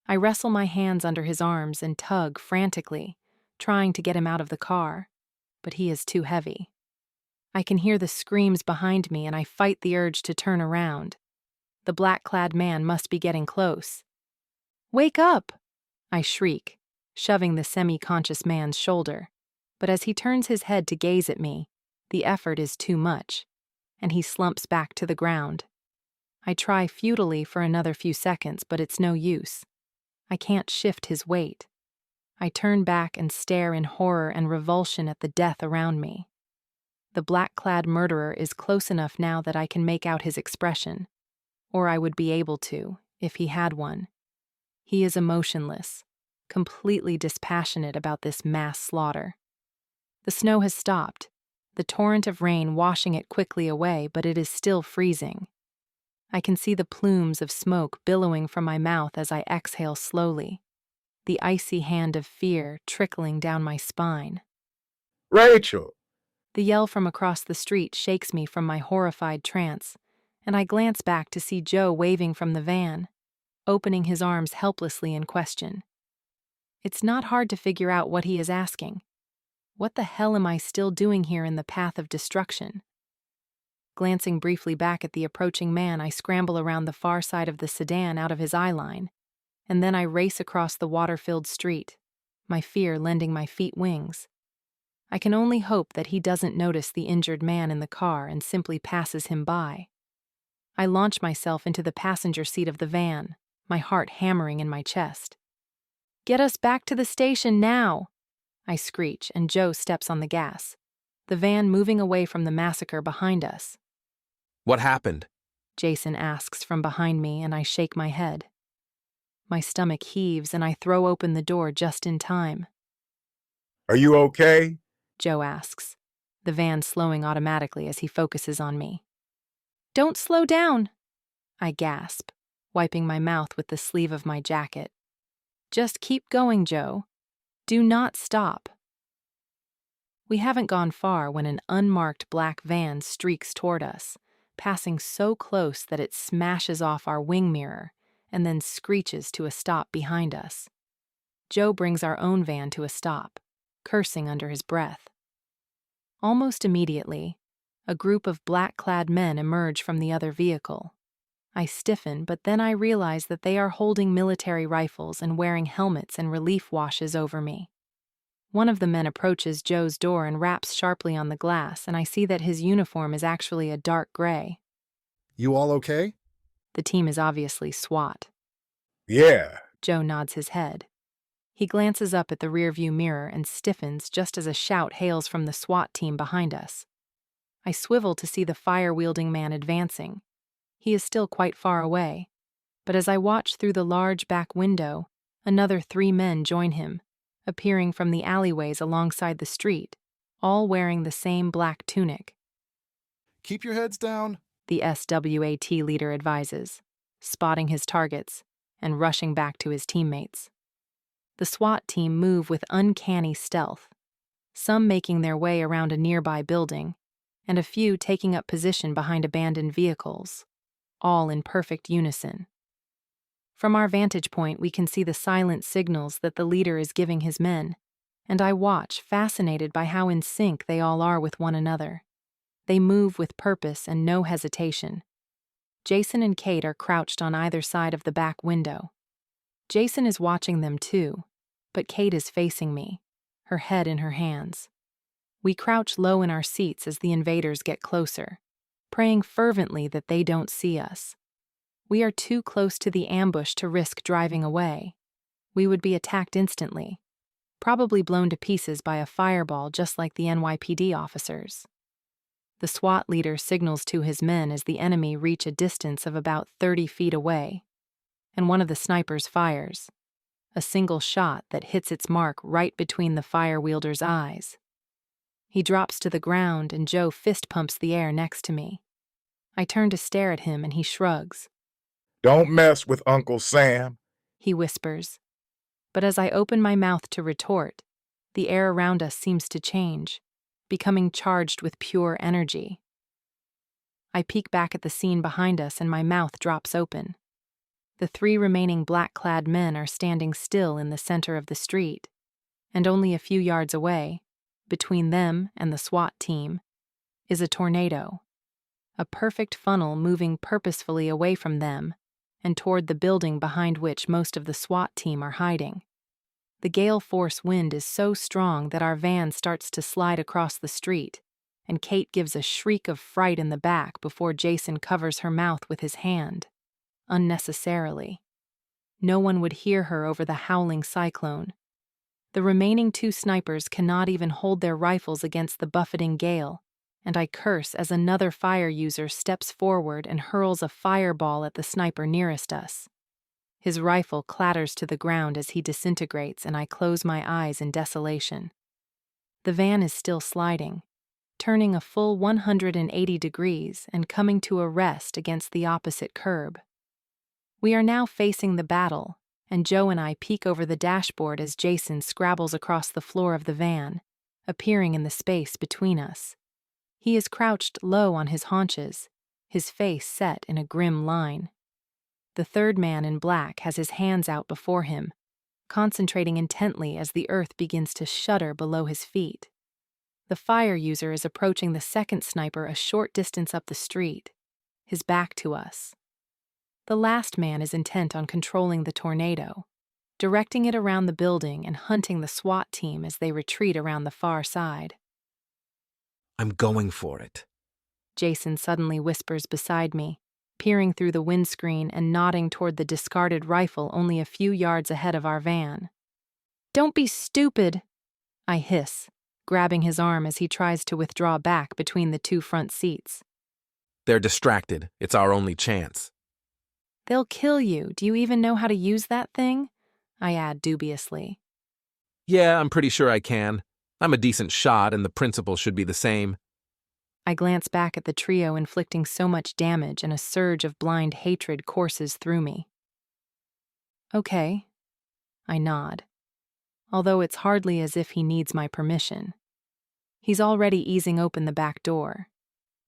I wrestle my hands under his arms and tug frantically, trying to get him out of the car, but he is too heavy. I can hear the screams behind me, and I fight the urge to turn around. The black-clad man must be getting close. "Wake up!" I shriek, shoving the semi-conscious man's shoulder, but as he turns his head to gaze at me, the effort is too much, and he slumps back to the ground. I try futilely for another few seconds, but it's no use. I can't shift his weight. I turn back and stare in horror and revulsion at the death around me. The black-clad murderer is close enough now that I can make out his expression, or I would be able to, if he had one. He is emotionless, completely dispassionate about this mass slaughter. The snow has stopped, the torrent of rain washing it quickly away, but it is still freezing. I can see the plumes of smoke billowing from my mouth as I exhale slowly, the icy hand of fear trickling down my spine. Rachel! The yell from across the street shakes me from my horrified trance, and I glance back to see Joe waving from the van, opening his arms helplessly in question. It's not hard to figure out what he is asking. What the hell am I still doing here in the path of destruction? Glancing briefly back at the approaching man, I scramble around the far side of the sedan out of his eye line, and then I race across the water-filled street, my fear lending my feet wings. I can only hope that he doesn't notice the injured man in the car and simply passes him by. I launch myself into the passenger seat of the van, my heart hammering in my chest. "Get us back to the station now!" I screech, and Joe steps on the gas, the van moving away from the massacre behind us. What happened? Jason asks from behind me, and I shake my head. My stomach heaves, and I throw open the door just in time. Are you okay? Joe asks, the van slowing automatically as he focuses on me. "Don't slow down," I gasp, wiping my mouth with the sleeve of my jacket. "Just keep going, Joe. Do not stop." We haven't gone far when an unmarked black van streaks toward us, passing so close that it smashes off our wing mirror, and then screeches to a stop behind us. Joe brings our own van to a stop, cursing under his breath. Almost immediately, a group of black-clad men emerge from the other vehicle. I stiffen, but then I realize that they are holding military rifles and wearing helmets and relief washes over me. One of the men approaches Joe's door and raps sharply on the glass, and I see that his uniform is actually a dark gray. You all okay? The team is obviously SWAT. Yeah. Joe nods his head. He glances up at the rearview mirror and stiffens just as a shout hails from the SWAT team behind us. I swivel to see the fire-wielding man advancing. He is still quite far away, but as I watch through the large back window, another 3 men join him, appearing from the alleyways alongside the street, all wearing the same black tunic. Keep your heads down, The SWAT leader advises, spotting his targets and rushing back to his teammates. The SWAT team move with uncanny stealth, some making their way around a nearby building, and a few taking up position behind abandoned vehicles, all in perfect unison. From our vantage point, we can see the silent signals that the leader is giving his men, and I watch, fascinated by how in sync they all are with one another. They move with purpose and no hesitation. Jason and Kate are crouched on either side of the back window. Jason is watching them too, but Kate is facing me, her head in her hands. We crouch low in our seats as the invaders get closer, praying fervently that they don't see us. We are too close to the ambush to risk driving away. We would be attacked instantly, probably blown to pieces by a fireball just like the NYPD officers. The SWAT leader signals to his men as the enemy reach a distance of about 30 feet away, and one of the snipers fires, a single shot that hits its mark right between the fire wielder's eyes. He drops to the ground and Joe fist pumps the air next to me. I turn to stare at him and he shrugs. Don't mess with Uncle Sam, He whispers. But as I open my mouth to retort, the air around us seems to change, becoming charged with pure energy. I peek back at the scene behind us and my mouth drops open. The 3 remaining black-clad men are standing still in the center of the street, and only a few yards away, between them and the SWAT team, is a tornado, a perfect funnel moving purposefully away from them and toward the building behind which most of the SWAT team are hiding. The gale force wind is so strong that our van starts to slide across the street, and Kate gives a shriek of fright in the back before Jason covers her mouth with his hand, unnecessarily. No one would hear her over the howling cyclone. The remaining 2 snipers cannot even hold their rifles against the buffeting gale, and I curse as another fire user steps forward and hurls a fireball at the sniper nearest us. His rifle clatters to the ground as he disintegrates, and I close my eyes in desolation. The van is still sliding, turning a full 180 degrees and coming to a rest against the opposite curb. We are now facing the battle, and Joe and I peek over the dashboard as Jason scrabbles across the floor of the van, appearing in the space between us. He is crouched low on his haunches, his face set in a grim line. The 3rd man in black has his hands out before him, concentrating intently as the earth begins to shudder below his feet. The fire user is approaching the 2nd sniper a short distance up the street, his back to us. The last man is intent on controlling the tornado, directing it around the building and hunting the SWAT team as they retreat around the far side. I'm going for it. Jason suddenly whispers beside me, peering through the windscreen and nodding toward the discarded rifle only a few yards ahead of our van. "Don't be stupid," I hiss, grabbing his arm as he tries to withdraw back between the 2 front seats. They're distracted. It's our only chance. "They'll kill you. Do you even know how to use that thing?" I add dubiously. Yeah, I'm pretty sure I can. I'm a decent shot, and the principle should be the same. I glance back at the trio inflicting so much damage, and a surge of blind hatred courses through me. "Okay," I nod, although it's hardly as if he needs my permission. He's already easing open the back door.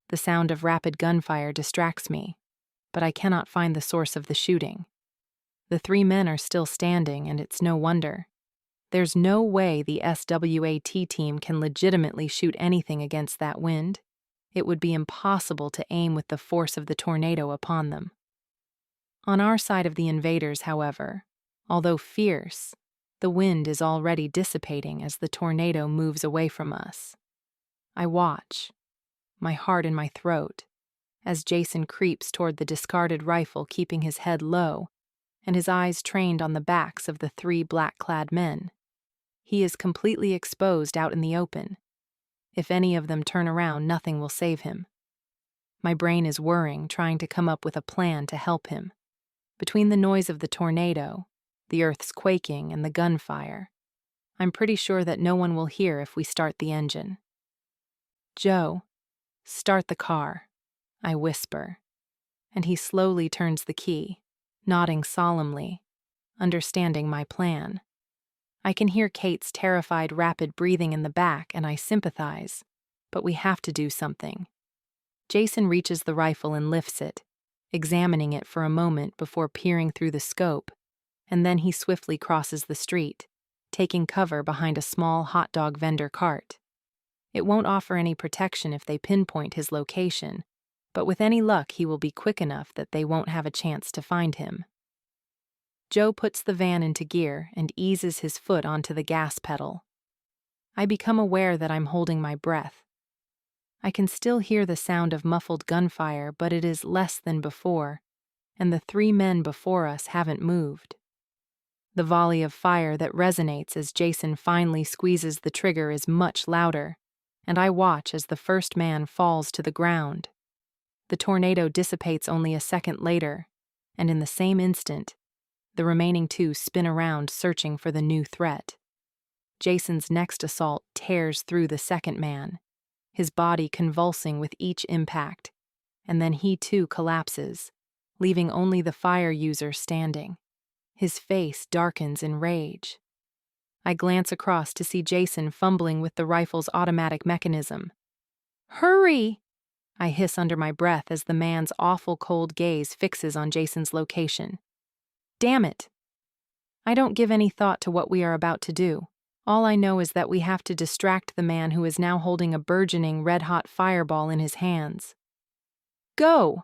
The sound of rapid gunfire distracts me, but I cannot find the source of the shooting. The 3 men are still standing, and it's no wonder. There's no way the SWAT team can legitimately shoot anything against that wind. It would be impossible to aim with the force of the tornado upon them. On our side of the invaders, however, although fierce, the wind is already dissipating as the tornado moves away from us. I watch, my heart in my throat, as Jason creeps toward the discarded rifle, keeping his head low and his eyes trained on the backs of the 3 black-clad men. He is completely exposed out in the open. If any of them turn around, nothing will save him. My brain is whirring, trying to come up with a plan to help him. Between the noise of the tornado, the earth's quaking, and the gunfire, I'm pretty sure that no one will hear if we start the engine. "Joe, start the car," I whisper, and he slowly turns the key, nodding solemnly, understanding my plan. I can hear Kate's terrified, rapid breathing in the back, and I sympathize, but we have to do something. Jason reaches the rifle and lifts it, examining it for a moment before peering through the scope, and then he swiftly crosses the street, taking cover behind a small hot dog vendor cart. It won't offer any protection if they pinpoint his location, but with any luck he will be quick enough that they won't have a chance to find him. Joe puts the van into gear and eases his foot onto the gas pedal. I become aware that I'm holding my breath. I can still hear the sound of muffled gunfire, but it is less than before, and the 3 men before us haven't moved. The volley of fire that resonates as Jason finally squeezes the trigger is much louder, and I watch as the first man falls to the ground. The tornado dissipates only a second later, and in the same instant, the remaining 2 spin around searching for the new threat. Jason's next assault tears through the second man, his body convulsing with each impact, and then he too collapses, leaving only the fire user standing. His face darkens in rage. I glance across to see Jason fumbling with the rifle's automatic mechanism. "Hurry!" I hiss under my breath as the man's awful cold gaze fixes on Jason's location. Damn it! I don't give any thought to what we are about to do. All I know is that we have to distract the man who is now holding a burgeoning red-hot fireball in his hands. "Go!"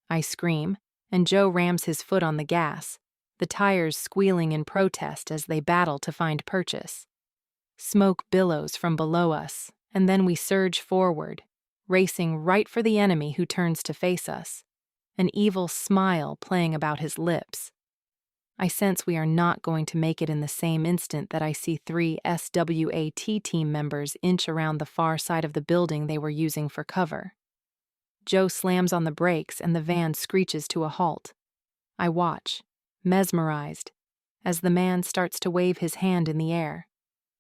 I scream, and Joe rams his foot on the gas, the tires squealing in protest as they battle to find purchase. Smoke billows from below us, and then we surge forward, racing right for the enemy who turns to face us, an evil smile playing about his lips. I sense we are not going to make it in the same instant that I see 3 SWAT team members inch around the far side of the building they were using for cover. Joe slams on the brakes and the van screeches to a halt. I watch, mesmerized, as the man starts to wave his hand in the air,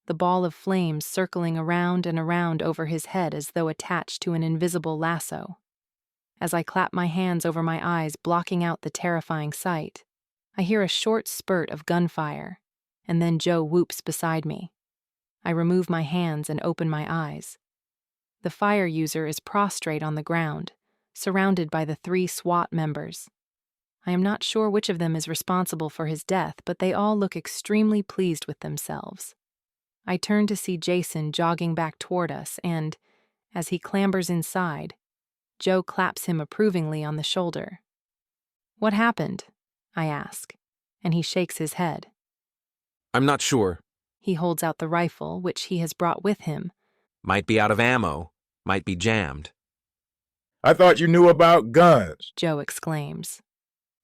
the ball of flames circling around and around over his head as though attached to an invisible lasso. As I clap my hands over my eyes, blocking out the terrifying sight, I hear a short spurt of gunfire, and then Joe whoops beside me. I remove my hands and open my eyes. The fire user is prostrate on the ground, surrounded by the 3 SWAT members. I am not sure which of them is responsible for his death, but they all look extremely pleased with themselves. I turn to see Jason jogging back toward us, and, as he clambers inside, Joe claps him approvingly on the shoulder. "What happened?" I ask, and he shakes his head. I'm not sure. He holds out the rifle, which he has brought with him. Might be out of ammo. Might be jammed. I thought you knew about guns. Joe exclaims.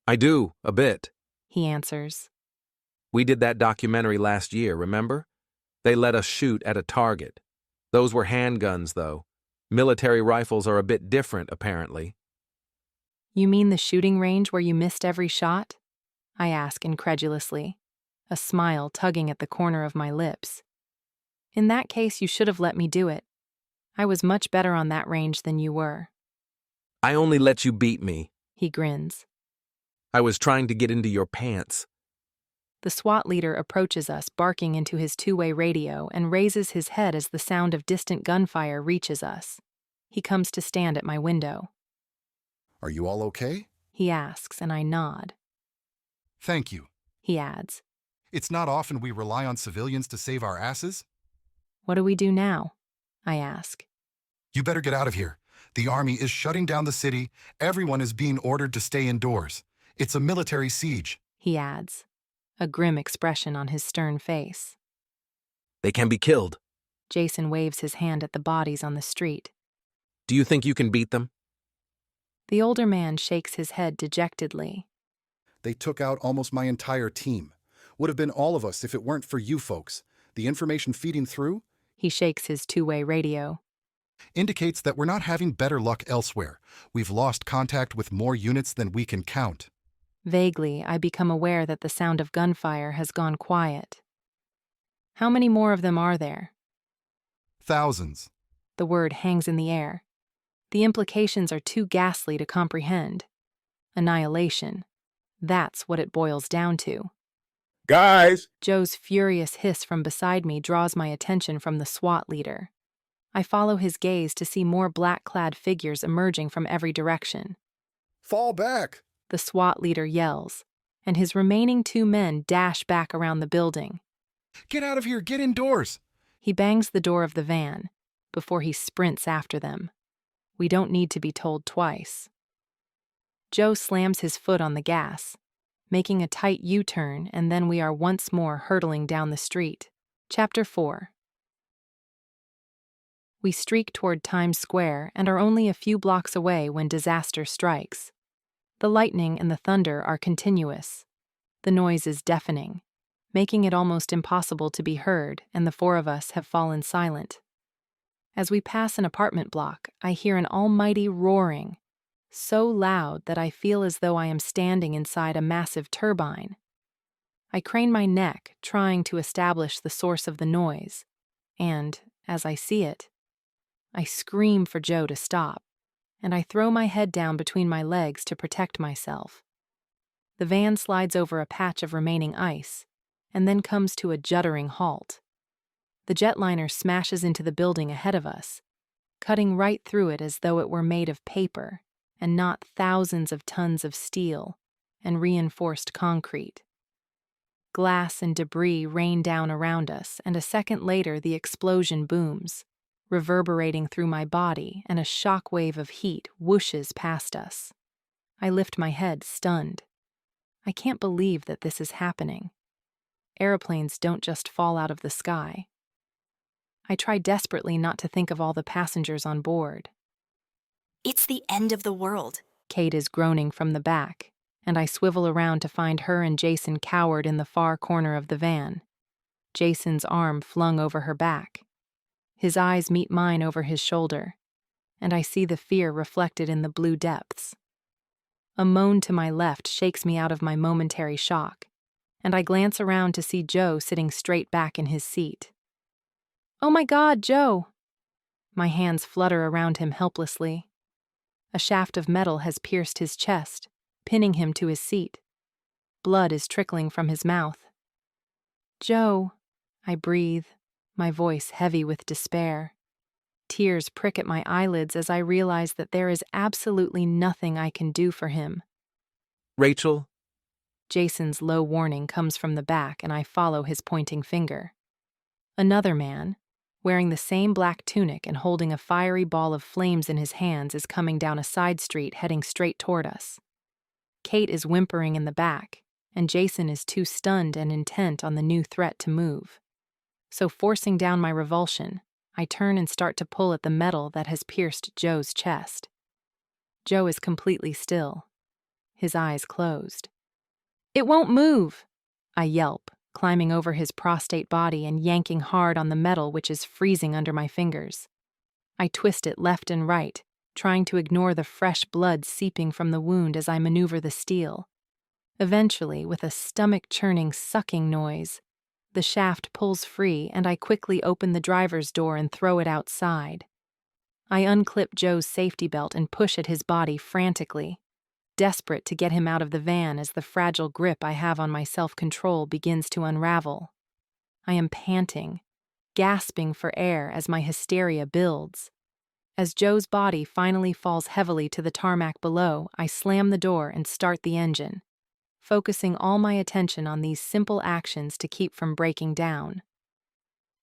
I do, a bit. He answers. We did that documentary last year, remember? They let us shoot at a target. Those were handguns, though. Military rifles are a bit different, apparently. You mean the shooting range where you missed every shot? I ask incredulously, a smile tugging at the corner of my lips. In that case, you should have let me do it. I was much better on that range than you were. I only let you beat me. He grins. I was trying to get into your pants. The SWAT leader approaches us, barking into his two-way radio, and raises his head as the sound of distant gunfire reaches us. He comes to stand at my window. Are you all okay? He asks, and I nod. Thank you. he adds. It's not often we rely on civilians to save our asses. What do we do now? I ask. You better get out of here. The army is shutting down the city. Everyone is being ordered to stay indoors. It's a military siege, He adds, a grim expression on his stern face. They can be killed. Jason waves his hand at the bodies on the street. Do you think you can beat them? The older man shakes his head dejectedly. They took out almost my entire team. Would have been all of us if it weren't for you folks. The information feeding through He shakes his two-way radio. indicates that we're not having better luck elsewhere. We've lost contact with more units than we can count. Vaguely, I become aware that the sound of gunfire has gone quiet. How many more of them are there? Thousands. The word hangs in the air. The implications are too ghastly to comprehend. Annihilation. That's what it boils down to. Guys, Joe's furious hiss from beside me draws my attention from the SWAT leader. I follow his gaze to see more black-clad figures emerging from every direction. Fall back! The SWAT leader yells, and his remaining 2 men dash back around the building. Get out of here! Get indoors! He bangs the door of the van before he sprints after them. We don't need to be told twice. Joe slams his foot on the gas, making a tight U-turn, and then we are once more hurtling down the street. Chapter 4. We streak toward Times Square and are only a few blocks away when disaster strikes. The lightning and the thunder are continuous. The noise is deafening, making it almost impossible to be heard, and the 4 of us have fallen silent. As we pass an apartment block, I hear an almighty roaring, so loud that I feel as though I am standing inside a massive turbine. I crane my neck, trying to establish the source of the noise, and, as I see it, I scream for Joe to stop, and I throw my head down between my legs to protect myself. The van slides over a patch of remaining ice, and then comes to a juddering halt. The jetliner smashes into the building ahead of us, cutting right through it as though it were made of paper and not thousands of tons of steel and reinforced concrete. Glass and debris rain down around us, and a second later the explosion booms, reverberating through my body, and a shockwave of heat whooshes past us. I lift my head, stunned. I can't believe that this is happening. Airplanes don't just fall out of the sky. I try desperately not to think of all the passengers on board. It's the end of the world. Kate is groaning from the back, and I swivel around to find her and Jason cowered in the far corner of the van. Jason's arm flung over her back. His eyes meet mine over his shoulder, and I see the fear reflected in the blue depths. A moan to my left shakes me out of my momentary shock, and I glance around to see Joe sitting straight back in his seat. "Oh my God, Joe!" My hands flutter around him helplessly. A shaft of metal has pierced his chest, pinning him to his seat. Blood is trickling from his mouth. "Joe," I breathe, my voice heavy with despair. Tears prick at my eyelids as I realize that there is absolutely nothing I can do for him. Rachel? Jason's low warning comes from the back, and I follow his pointing finger. Another man, wearing the same black tunic and holding a fiery ball of flames in his hands, is coming down a side street heading straight toward us. Kate is whimpering in the back, and Jason is too stunned and intent on the new threat to move. So forcing down my revulsion, I turn and start to pull at the metal that has pierced Joe's chest. Joe is completely still, his eyes closed. "It won't move!" I yelp, climbing over his prostrate body and yanking hard on the metal which is freezing under my fingers. I twist it left and right, trying to ignore the fresh blood seeping from the wound as I maneuver the steel. Eventually, with a stomach-churning sucking noise, the shaft pulls free, and I quickly open the driver's door and throw it outside. I unclip Joe's safety belt and push at his body frantically, desperate to get him out of the van as the fragile grip I have on my self-control begins to unravel. I am panting, gasping for air as my hysteria builds. As Joe's body finally falls heavily to the tarmac below, I slam the door and start the engine. focusing all my attention on these simple actions to keep from breaking down.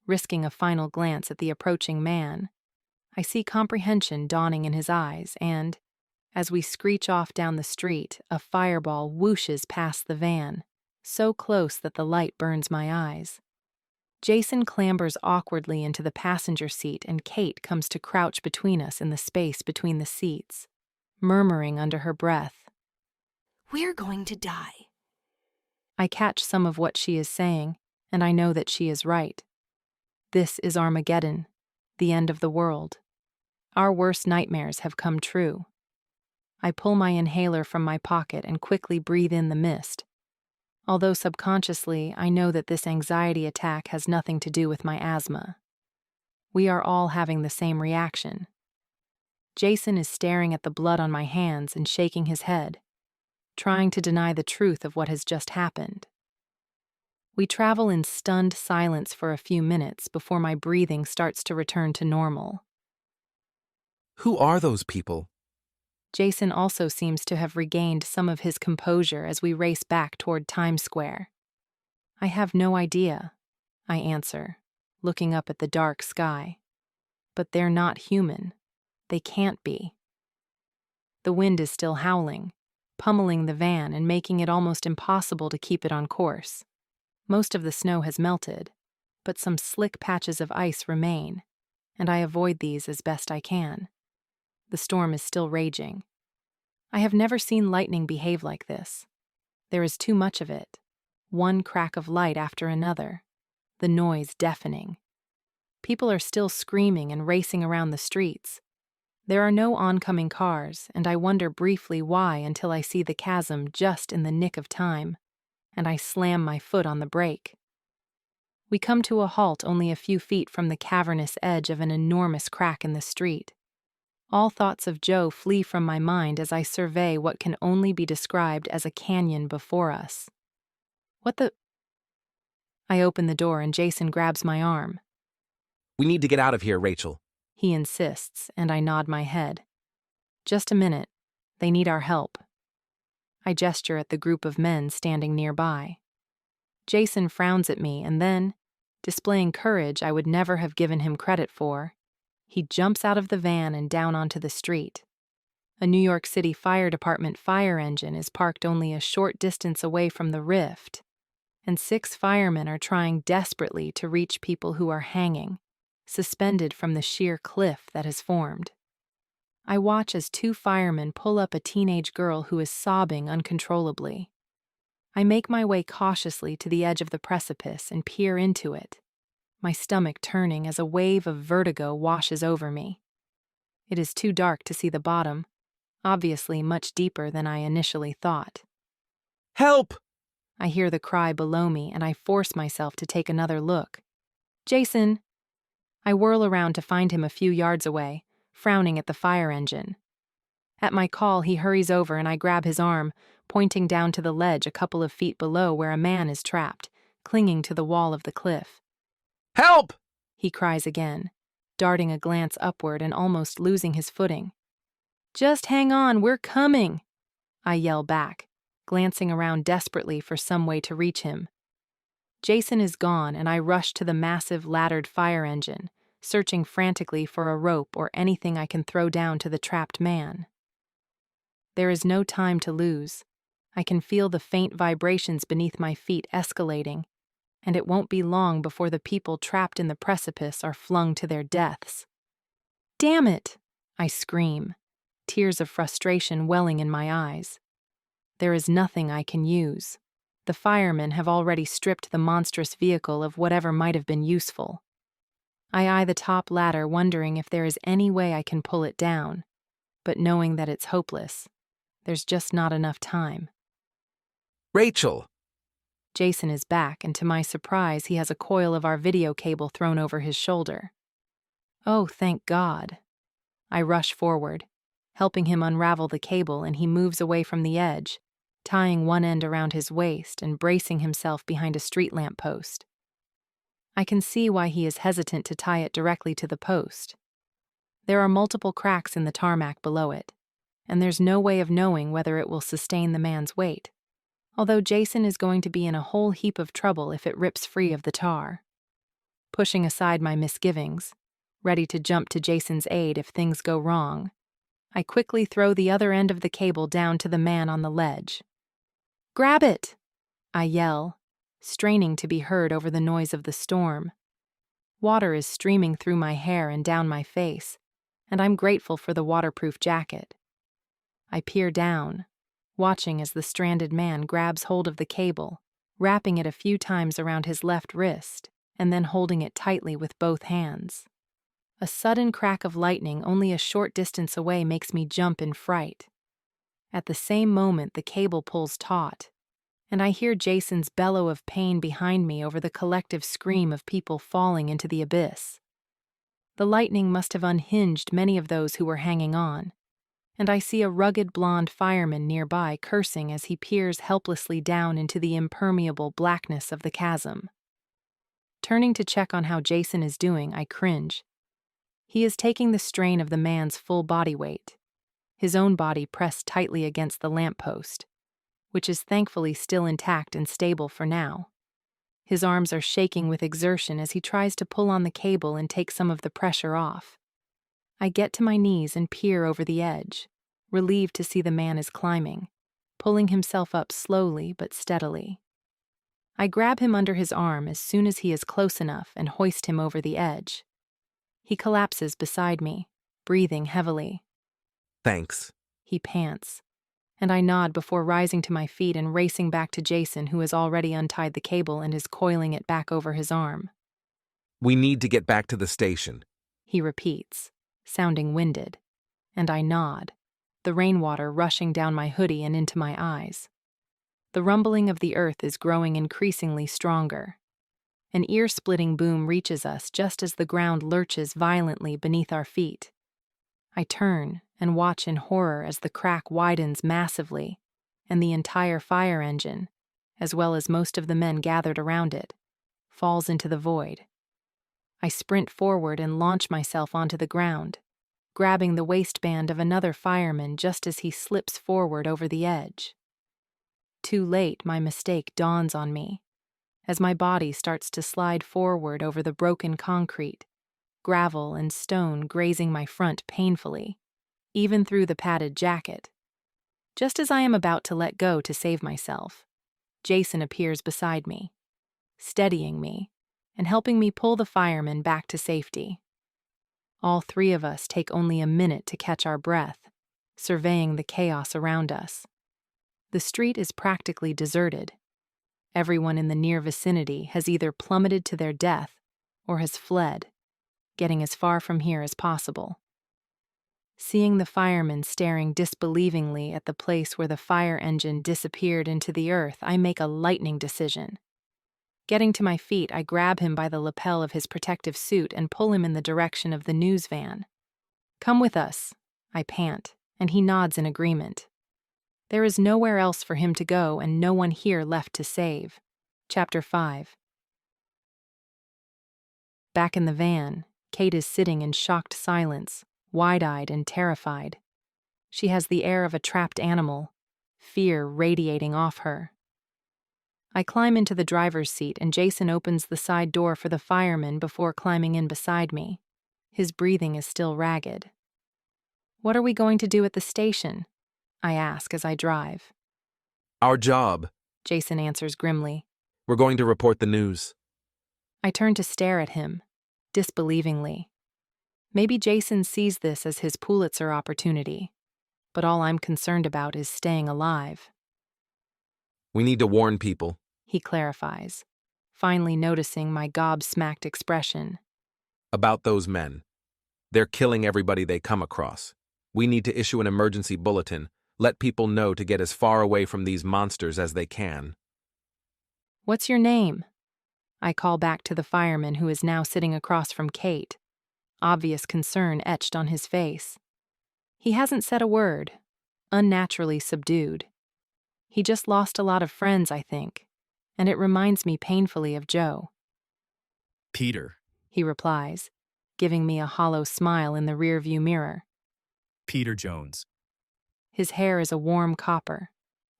Risking a final glance at the approaching man, I see comprehension dawning in his eyes, and, as we screech off down the street, a fireball whooshes past the van, so close that the light burns my eyes. Jason clambers awkwardly into the passenger seat, and Kate comes to crouch between us in the space between the seats, murmuring under her breath, We're going to die. I catch some of what she is saying, and I know that she is right. This is Armageddon, the end of the world. Our worst nightmares have come true. I pull my inhaler from my pocket and quickly breathe in the mist. Although subconsciously, I know that this anxiety attack has nothing to do with my asthma. We are all having the same reaction. Jason is staring at the blood on my hands and shaking his head, trying to deny the truth of what has just happened. We travel in stunned silence for a few minutes before my breathing starts to return to normal. Who are those people? Jason also seems to have regained some of his composure as we race back toward Times Square. I have no idea, I answer, looking up at the dark sky. But they're not human. They can't be. The wind is still howling, pummeling the van and making it almost impossible to keep it on course. Most of the snow has melted, but some slick patches of ice remain, and I avoid these as best I can. The storm is still raging. I have never seen lightning behave like this. There is too much of it, one crack of light after another, the noise deafening. People are still screaming and racing around the streets. There are no oncoming cars, and I wonder briefly why until I see the chasm just in the nick of time, and I slam my foot on the brake. We come to a halt only a few feet from the cavernous edge of an enormous crack in the street. All thoughts of Joe flee from my mind as I survey what can only be described as a canyon before us. What the... I open the door and Jason grabs my arm. We need to get out of here, Rachel. He insists, and I nod my head. Just a minute. They need our help. I gesture at the group of men standing nearby. Jason frowns at me and then, displaying courage I would never have given him credit for, he jumps out of the van and down onto the street. A New York City Fire Department fire engine is parked only a short distance away from the rift, and 6 firemen are trying desperately to reach people who are hanging, suspended from the sheer cliff that has formed. I watch as 2 firemen pull up a teenage girl who is sobbing uncontrollably. I make my way cautiously to the edge of the precipice and peer into it, my stomach turning as a wave of vertigo washes over me. It is too dark to see the bottom, obviously much deeper than I initially thought. Help! I hear the cry below me and I force myself to take another look. Jason! I whirl around to find him a few yards away, frowning at the fire engine. At my call, he hurries over and I grab his arm, pointing down to the ledge a couple of feet below where a man is trapped, clinging to the wall of the cliff. Help! He cries again, darting a glance upward and almost losing his footing. Just hang on, we're coming! I yell back, glancing around desperately for some way to reach him. Jason is gone and I rush to the massive laddered fire engine, searching frantically for a rope or anything I can throw down to the trapped man. There is no time to lose. I can feel the faint vibrations beneath my feet escalating, and it won't be long before the people trapped in the precipice are flung to their deaths. Damn it! I scream, tears of frustration welling in my eyes. There is nothing I can use. The firemen have already stripped the monstrous vehicle of whatever might have been useful. I eye the top ladder, wondering if there is any way I can pull it down, but knowing that it's hopeless. There's just not enough time. Rachel! Jason is back, and to my surprise, he has a coil of our video cable thrown over his shoulder. Oh, thank God. I rush forward, helping him unravel the cable, and he moves away from the edge, tying one end around his waist and bracing himself behind a street lamp post. I can see why he is hesitant to tie it directly to the post. There are multiple cracks in the tarmac below it, and there's no way of knowing whether it will sustain the man's weight. although Jason is going to be in a whole heap of trouble if it rips free of the tar. Pushing aside my misgivings, ready to jump to Jason's aid if things go wrong, I quickly throw the other end of the cable down to the man on the ledge. "Grab it!" I yell, straining to be heard over the noise of the storm. Water is streaming through my hair and down my face, and I'm grateful for the waterproof jacket. I peer down, watching as the stranded man grabs hold of the cable, wrapping it a few times around his left wrist, and then holding it tightly with both hands. A sudden crack of lightning only a short distance away makes me jump in fright. At the same moment, the cable pulls taut, and I hear Jason's bellow of pain behind me over the collective scream of people falling into the abyss. The lightning must have unhinged many of those who were hanging on, and I see a rugged blonde fireman nearby cursing as he peers helplessly down into the impermeable blackness of the chasm. Turning to check on how Jason is doing, I cringe. He is taking the strain of the man's full body weight, his own body pressed tightly against the lamppost, which is thankfully still intact and stable for now. His arms are shaking with exertion as he tries to pull on the cable and take some of the pressure off. I get to my knees and peer over the edge, relieved to see the man is climbing, pulling himself up slowly but steadily. I grab him under his arm as soon as he is close enough and hoist him over the edge. He collapses beside me, breathing heavily. Thanks. He pants, and I nod before rising to my feet and racing back to Jason, who has already untied the cable and is coiling it back over his arm. We need to get back to the station, he repeats, sounding winded, and I nod, the rainwater rushing down my hoodie and into my eyes. The rumbling of the earth is growing increasingly stronger. An ear-splitting boom reaches us just as the ground lurches violently beneath our feet. I turn and watch in horror as the crack widens massively, and the entire fire engine, as well as most of the men gathered around it, falls into the void. I sprint forward and launch myself onto the ground, grabbing the waistband of another fireman just as he slips forward over the edge. Too late, my mistake dawns on me, as my body starts to slide forward over the broken concrete, gravel and stone grazing my front painfully, even through the padded jacket. Just as I am about to let go to save myself, Jason appears beside me, steadying me and helping me pull the fireman back to safety. All three of us take only a minute to catch our breath, surveying the chaos around us. The street is practically deserted. Everyone in the near vicinity has either plummeted to their death or has fled, getting as far from here as possible. Seeing the firemen staring disbelievingly at the place where the fire engine disappeared into the earth, I make a lightning decision. Getting to my feet, I grab him by the lapel of his protective suit and pull him in the direction of the news van. "Come with us," I pant, and he nods in agreement. There is nowhere else for him to go and no one here left to save. Chapter 5. Back in the van, Kate is sitting in shocked silence, wide-eyed and terrified. She has the air of a trapped animal, fear radiating off her. I climb into the driver's seat and Jason opens the side door for the fireman before climbing in beside me. His breathing is still ragged. "What are we going to do at the station?" I ask as I drive. Our job, Jason answers grimly. We're going to report the news. I turn to stare at him, disbelievingly. Maybe Jason sees this as his Pulitzer opportunity, but all I'm concerned about is staying alive. We need to warn people. He clarifies, finally noticing my gobsmacked expression. About those men. They're killing everybody they come across. We need to issue an emergency bulletin, let people know to get as far away from these monsters as they can. "What's your name?" I call back to the fireman who is now sitting across from Kate, obvious concern etched on his face. He hasn't said a word, unnaturally subdued. He just lost a lot of friends, I think, and it reminds me painfully of Joe. "Peter," he replies, giving me a hollow smile in the rearview mirror. "Peter Jones." His hair is a warm copper,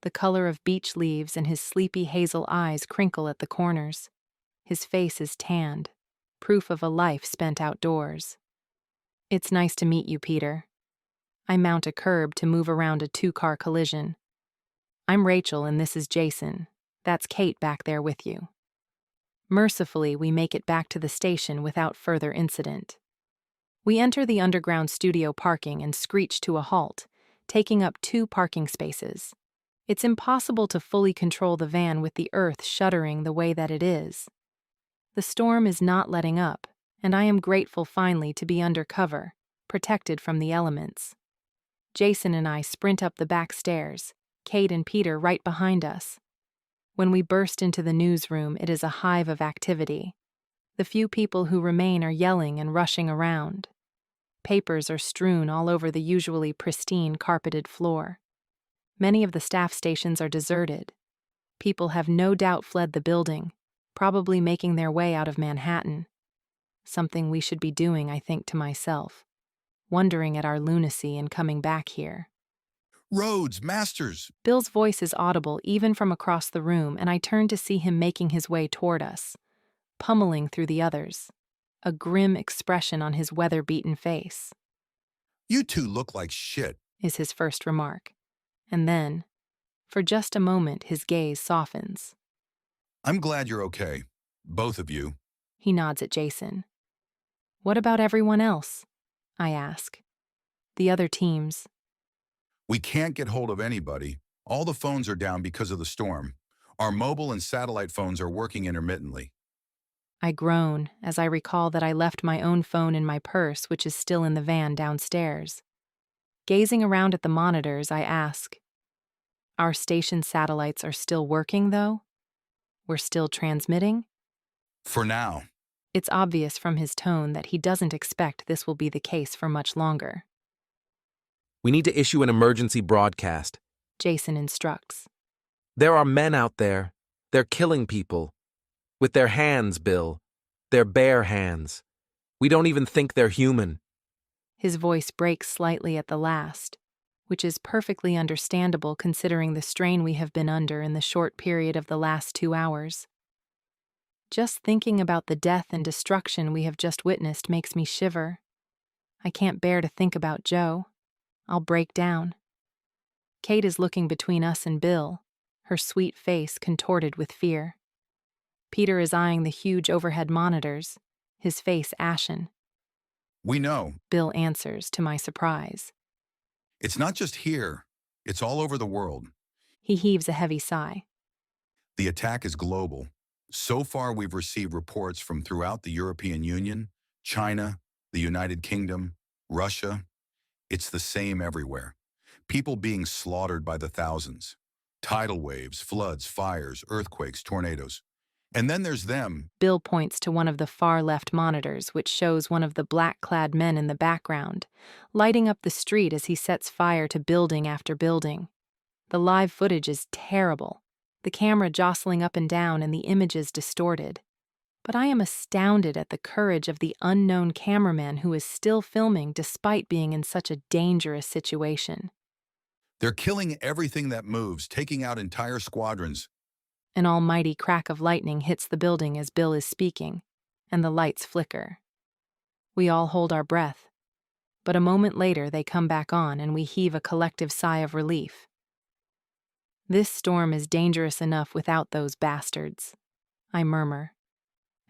the color of beach leaves, and his sleepy hazel eyes crinkle at the corners. His face is tanned, proof of a life spent outdoors. "It's nice to meet you, Peter." I mount a curb to move around a two-car collision. "I'm Rachel and this is Jason. That's Kate back there with you." Mercifully, we make it back to the station without further incident. We enter the underground studio parking and screech to a halt, taking up 2 parking spaces. It's impossible to fully control the van with the earth shuddering the way that it is. The storm is not letting up, and I am grateful finally to be under cover, protected from the elements. Jason and I sprint up the back stairs, Kate and Peter right behind us. When we burst into the newsroom, it is a hive of activity. The few people who remain are yelling and rushing around. Papers are strewn all over the usually pristine carpeted floor. Many of the staff stations are deserted. People have no doubt fled the building, probably making their way out of Manhattan. Something we should be doing, I think to myself, wondering at our lunacy in coming back here. Rhodes, Masters! Bill's voice is audible even from across the room, and I turn to see him making his way toward us, pummeling through the others, a grim expression on his weather-beaten face. "You two look like shit," is his first remark. And then, for just a moment, his gaze softens. "I'm glad you're okay. Both of you." He nods at Jason. "What about everyone else?" I ask. "The other teams?" "We can't get hold of anybody. All the phones are down because of the storm. Our mobile and satellite phones are working intermittently." I groan as I recall that I left my own phone in my purse, which is still in the van downstairs. Gazing around at the monitors, I ask, "Our station satellites are still working, though? We're still transmitting?" "For now." It's obvious from his tone that he doesn't expect this will be the case for much longer. We need to issue an emergency broadcast. Jason instructs. There are men out there. They're killing people. With their hands, Bill. Their bare hands. We don't even think they're human. His voice breaks slightly at the last, which is perfectly understandable considering the strain we have been under in the short period of the last 2 hours. Just thinking about the death and destruction we have just witnessed makes me shiver. I can't bear to think about Joe. I'll break down. Kate is looking between us and Bill, her sweet face contorted with fear. Peter is eyeing the huge overhead monitors, his face ashen. "We know." Bill answers, to my surprise. "It's not just here. It's all over the world. He heaves a heavy sigh. The attack is global. So far, we've received reports from throughout the European Union, China, the United Kingdom, Russia. It's the same everywhere. People being slaughtered by the thousands. Tidal waves, floods, fires, earthquakes, tornadoes. And then there's them." Bill points to one of the far left monitors, which shows one of the black-clad men in the background, lighting up the street as he sets fire to building after building. The live footage is terrible, the camera jostling up and down and the images distorted. But I am astounded at the courage of the unknown cameraman who is still filming despite being in such a dangerous situation. "They're killing everything that moves, taking out entire squadrons." An almighty crack of lightning hits the building as Bill is speaking, and the lights flicker. We all hold our breath, but a moment later they come back on and we heave a collective sigh of relief. This storm is dangerous enough without those bastards, I murmur,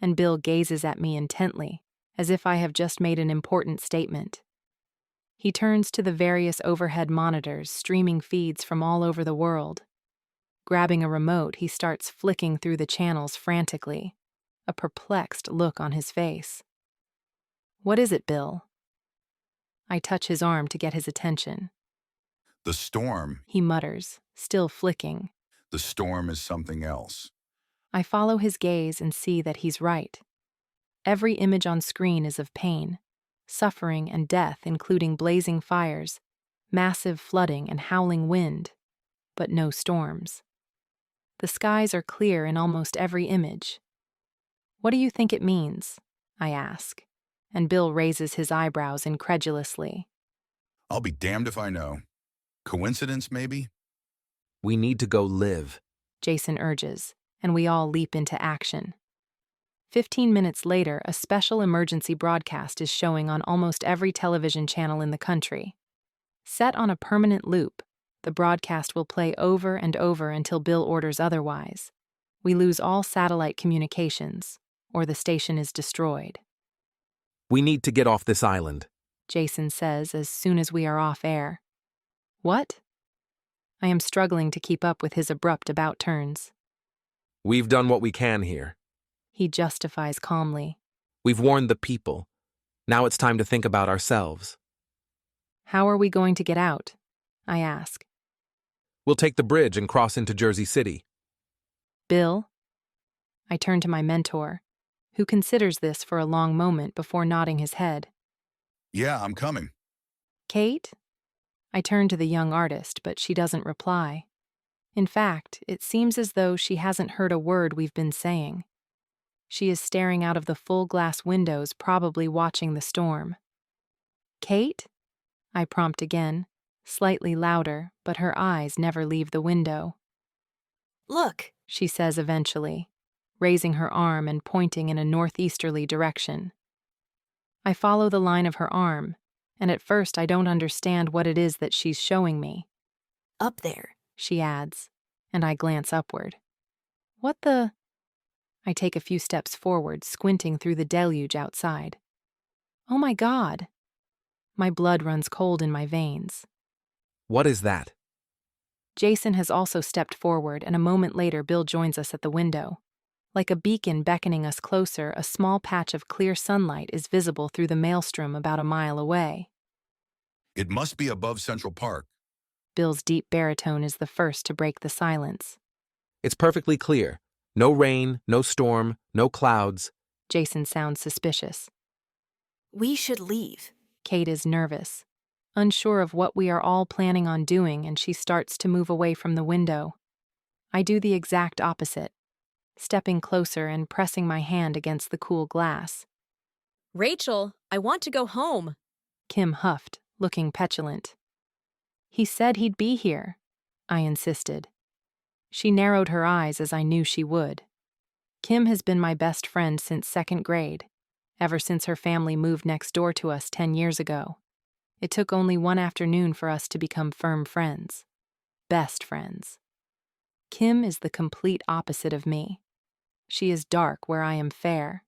and Bill gazes at me intently, as if I have just made an important statement. He turns to the various overhead monitors streaming feeds from all over the world. Grabbing a remote, he starts flicking through the channels frantically, a perplexed look on his face. "What is it, Bill?" I touch his arm to get his attention. "The storm." He mutters, still flicking. "The storm is something else." I follow his gaze and see that he's right. Every image on screen is of pain, suffering and death, including blazing fires, massive flooding and howling wind, but no storms. The skies are clear in almost every image. "What do you think it means?" I ask, and Bill raises his eyebrows incredulously. "I'll be damned if I know. Coincidence, maybe?" We need to go live. Jason urges, and we all leap into action. 15 minutes later, a special emergency broadcast is showing on almost every television channel in the country. Set on a permanent loop, the broadcast will play over and over until Bill orders otherwise. We lose all satellite communications, or the station is destroyed. We need to get off this island. Jason says as soon as we are off air. What? I am struggling to keep up with his abrupt about-turns. We've done what we can here. He justifies calmly. We've warned the people. Now it's time to think about ourselves. How are we going to get out? I ask. We'll take the bridge and cross into Jersey City. Bill? I turn to my mentor, who considers this for a long moment before nodding his head. Yeah, I'm coming. Kate? I turn to the young artist, but she doesn't reply. In fact, it seems as though she hasn't heard a word we've been saying. She is staring out of the full glass windows, probably watching the storm. Kate? I prompt again, slightly louder, but her eyes never leave the window. Look, She says eventually, raising her arm and pointing in a northeasterly direction. I follow the line of her arm, and at first I don't understand what it is that she's showing me. up there. She adds, and I glance upward. What the? I take a few steps forward, squinting through the deluge outside. Oh my God! My blood runs cold in my veins. What is that? Jason has also stepped forward, and a moment later Bill joins us at the window. Like a beacon beckoning us closer, a small patch of clear sunlight is visible through the maelstrom about a mile away. It must be above Central Park. Bill's deep baritone is the first to break the silence. It's perfectly clear. No rain, no storm, no clouds. Jason sounds suspicious. We should leave. Kate is nervous, unsure of what we are all planning on doing, and she starts to move away from the window. I do the exact opposite, stepping closer and pressing my hand against the cool glass. Rachel, I want to go home. Kim huffed, looking petulant. He said he'd be here, I insisted. She narrowed her eyes as I knew she would. Kim has been my best friend since second grade, ever since her family moved next door to us 10 years ago. It took only one afternoon for us to become firm friends. Best friends. Kim is the complete opposite of me. She is dark where I am fair.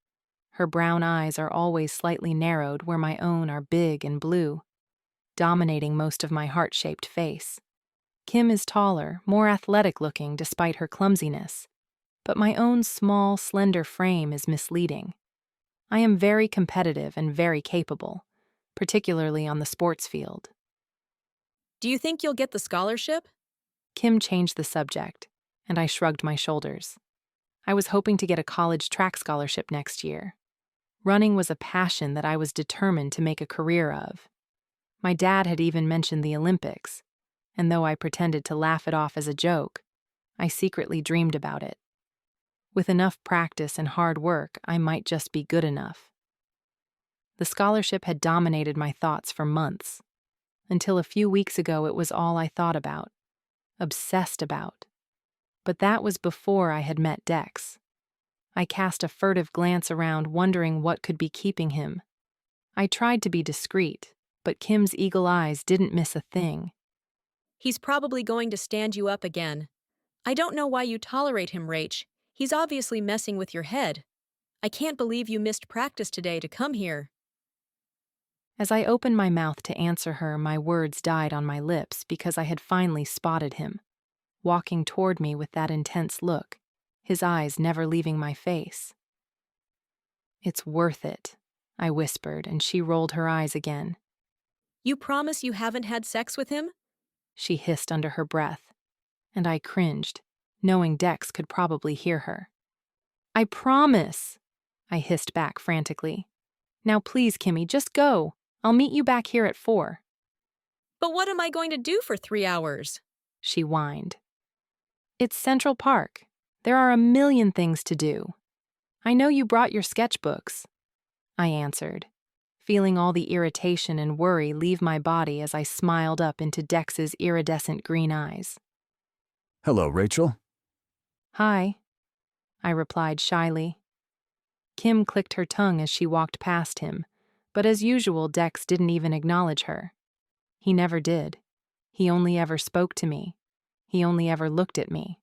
Her brown eyes are always slightly narrowed where my own are big and blue, dominating most of my heart-shaped face. Kim is taller, more athletic-looking despite her clumsiness, but my own small, slender frame is misleading. I am very competitive and very capable, particularly on the sports field. Do you think you'll get the scholarship? Kim changed the subject, and I shrugged my shoulders. I was hoping to get a college track scholarship next year. Running was a passion that I was determined to make a career of. My dad had even mentioned the Olympics, and though I pretended to laugh it off as a joke, I secretly dreamed about it. With enough practice and hard work, I might just be good enough. The scholarship had dominated my thoughts for months. Until a few weeks ago, it was all I thought about, obsessed about. But that was before I had met Dex. I cast a furtive glance around, wondering what could be keeping him. I tried to be discreet, but Kim's eagle eyes didn't miss a thing. He's probably going to stand you up again. I don't know why you tolerate him, Rach. He's obviously messing with your head. I can't believe you missed practice today to come here. As I opened my mouth to answer her, my words died on my lips because I had finally spotted him, walking toward me with that intense look, his eyes never leaving my face. It's worth it, I whispered, and she rolled her eyes again. You promise you haven't had sex with him? She hissed under her breath, and I cringed, knowing Dex could probably hear her. I promise, I hissed back frantically. Now please, Kimmy, just go. I'll meet you back here at 4. But what am I going to do for 3 hours? She whined. It's Central Park. There are a million things to do. I know you brought your sketchbooks, I answered, feeling all the irritation and worry leave my body as I smiled up into Dex's iridescent green eyes. Hello, Rachel. Hi, I replied shyly. Kim clicked her tongue as she walked past him, but as usual, Dex didn't even acknowledge her. He never did. He only ever spoke to me. He only ever looked at me.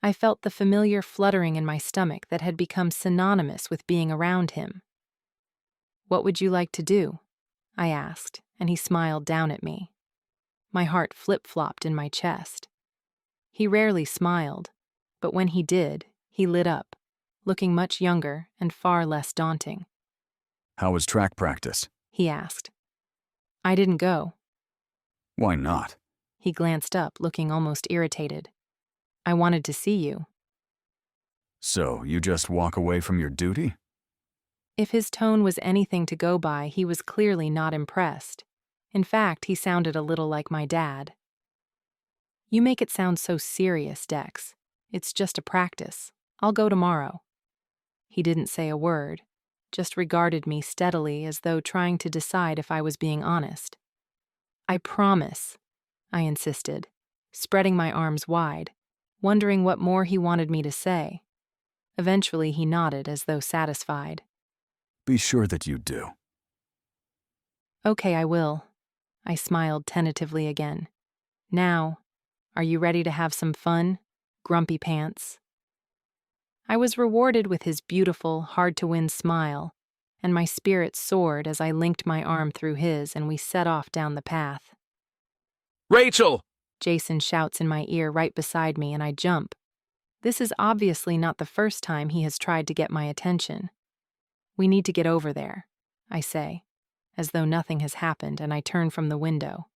I felt the familiar fluttering in my stomach that had become synonymous with being around him. "What would you like to do?" I asked, and he smiled down at me. My heart flip-flopped in my chest. He rarely smiled, but when he did, he lit up, looking much younger and far less daunting. How was track practice? He asked. I didn't go. Why not? He glanced up, looking almost irritated. I wanted to see you. So, you just walk away from your duty? If his tone was anything to go by, he was clearly not impressed. In fact, he sounded a little like my dad. You make it sound so serious, Dex. It's just a practice. I'll go tomorrow. He didn't say a word, just regarded me steadily as though trying to decide if I was being honest. I promise, I insisted, spreading my arms wide, wondering what more he wanted me to say. Eventually he nodded as though satisfied. Be sure that you do. Okay, I will. I smiled tentatively again. Now, are you ready to have some fun, grumpy pants? I was rewarded with his beautiful, hard-to-win smile, and my spirits soared as I linked my arm through his and we set off down the path. Rachel! Jason shouts in my ear right beside me, and I jump. This is obviously not the first time he has tried to get my attention. We need to get over there, I say, as though nothing has happened, and I turn from the window.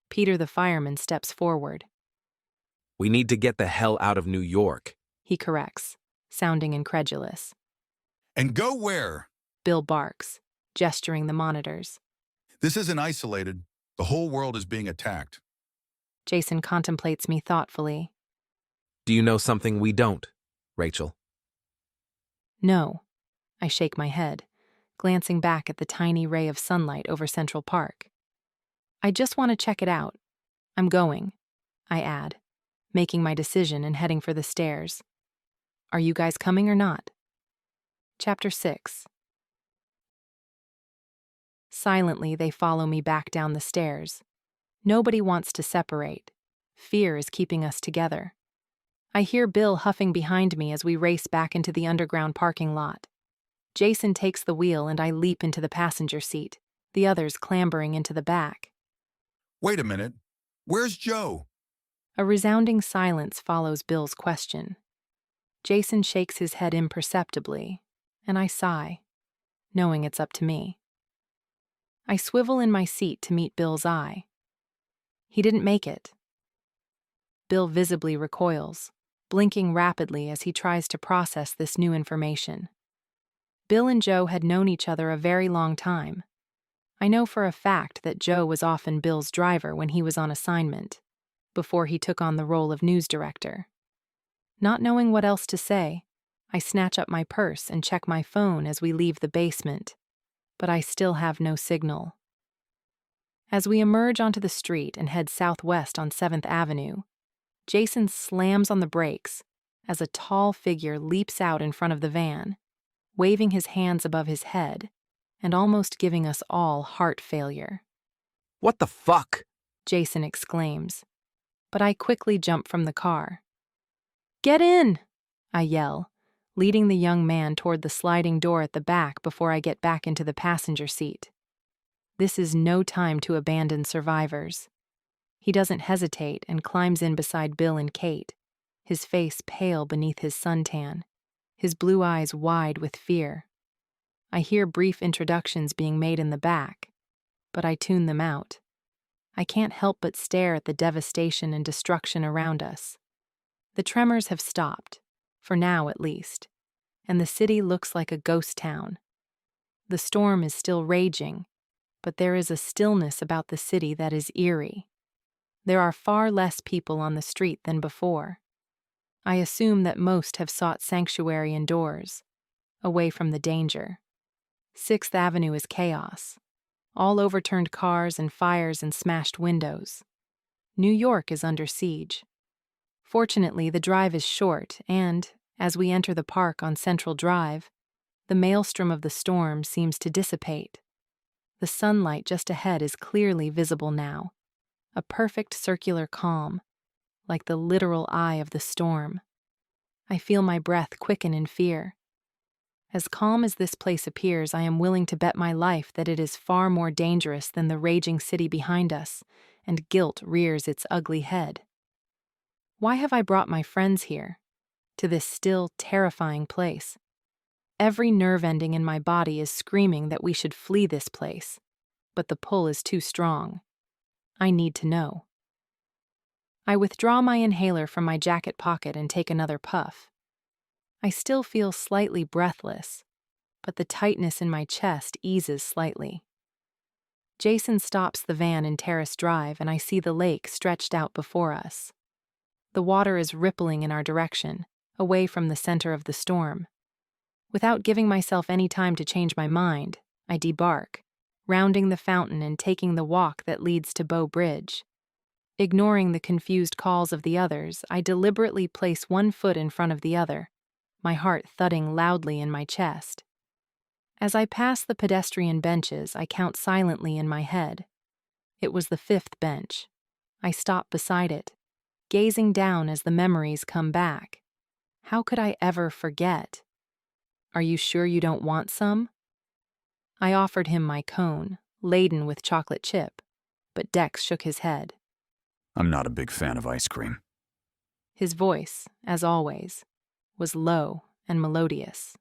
Peter the fireman steps forward. We need to get the hell out of New York. He corrects, sounding incredulous. And go where? Bill barks, gesturing the monitors. This isn't isolated. The whole world is being attacked. Jason contemplates me thoughtfully. Do you know something we don't, Rachel? No. I shake my head, glancing back at the tiny ray of sunlight over Central Park. I just want to check it out. I'm going, I add, making my decision and heading for the stairs. Are you guys coming or not? Chapter 6. Silently, they follow me back down the stairs. Nobody wants to separate. Fear is keeping us together. I hear Bill huffing behind me as we race back into the underground parking lot. Jason takes the wheel and I leap into the passenger seat, the others clambering into the back. Wait a minute. Where's Joe? A resounding silence follows Bill's question. Jason shakes his head imperceptibly, and I sigh, knowing it's up to me. I swivel in my seat to meet Bill's eye. He didn't make it. Bill visibly recoils, blinking rapidly as he tries to process this new information. Bill and Joe had known each other a very long time. I know for a fact that Joe was often Bill's driver when he was on assignment, before he took on the role of news director. Not knowing what else to say, I snatch up my purse and check my phone as we leave the basement, but I still have no signal. As we emerge onto the street and head southwest on 7th Avenue, Jason slams on the brakes as a tall figure leaps out in front of the van, waving his hands above his head and almost giving us all heart failure. What the fuck? Jason exclaims, but I quickly jump from the car. Get in! I yell, leading the young man toward the sliding door at the back before I get back into the passenger seat. This is no time to abandon survivors. He doesn't hesitate and climbs in beside Bill and Kate, his face pale beneath his suntan, his blue eyes wide with fear. I hear brief introductions being made in the back, but I tune them out. I can't help but stare at the devastation and destruction around us. The tremors have stopped, for now at least, and the city looks like a ghost town. The storm is still raging, but there is a stillness about the city that is eerie. There are far less people on the street than before. I assume that most have sought sanctuary indoors, away from the danger. 6th Avenue is chaos. All overturned cars and fires and smashed windows. New York is under siege. Fortunately, the drive is short, and, as we enter the park on Central Drive, the maelstrom of the storm seems to dissipate. The sunlight just ahead is clearly visible now, a perfect circular calm, like the literal eye of the storm. I feel my breath quicken in fear. As calm as this place appears, I am willing to bet my life that it is far more dangerous than the raging city behind us, and guilt rears its ugly head. Why have I brought my friends here, to this still, terrifying place? Every nerve ending in my body is screaming that we should flee this place, but the pull is too strong. I need to know. I withdraw my inhaler from my jacket pocket and take another puff. I still feel slightly breathless, but the tightness in my chest eases slightly. Jason stops the van in Terrace Drive, and I see the lake stretched out before us. The water is rippling in our direction, away from the center of the storm. Without giving myself any time to change my mind, I debark, rounding the fountain and taking the walk that leads to Bow Bridge. Ignoring the confused calls of the others, I deliberately place one foot in front of the other, my heart thudding loudly in my chest. As I pass the pedestrian benches, I count silently in my head. It was the 5th bench. I stop beside it, gazing down as the memories come back. How could I ever forget? Are you sure you don't want some? I offered him my cone, laden with chocolate chip, but Dex shook his head. I'm not a big fan of ice cream. His voice, as always, was low and melodious.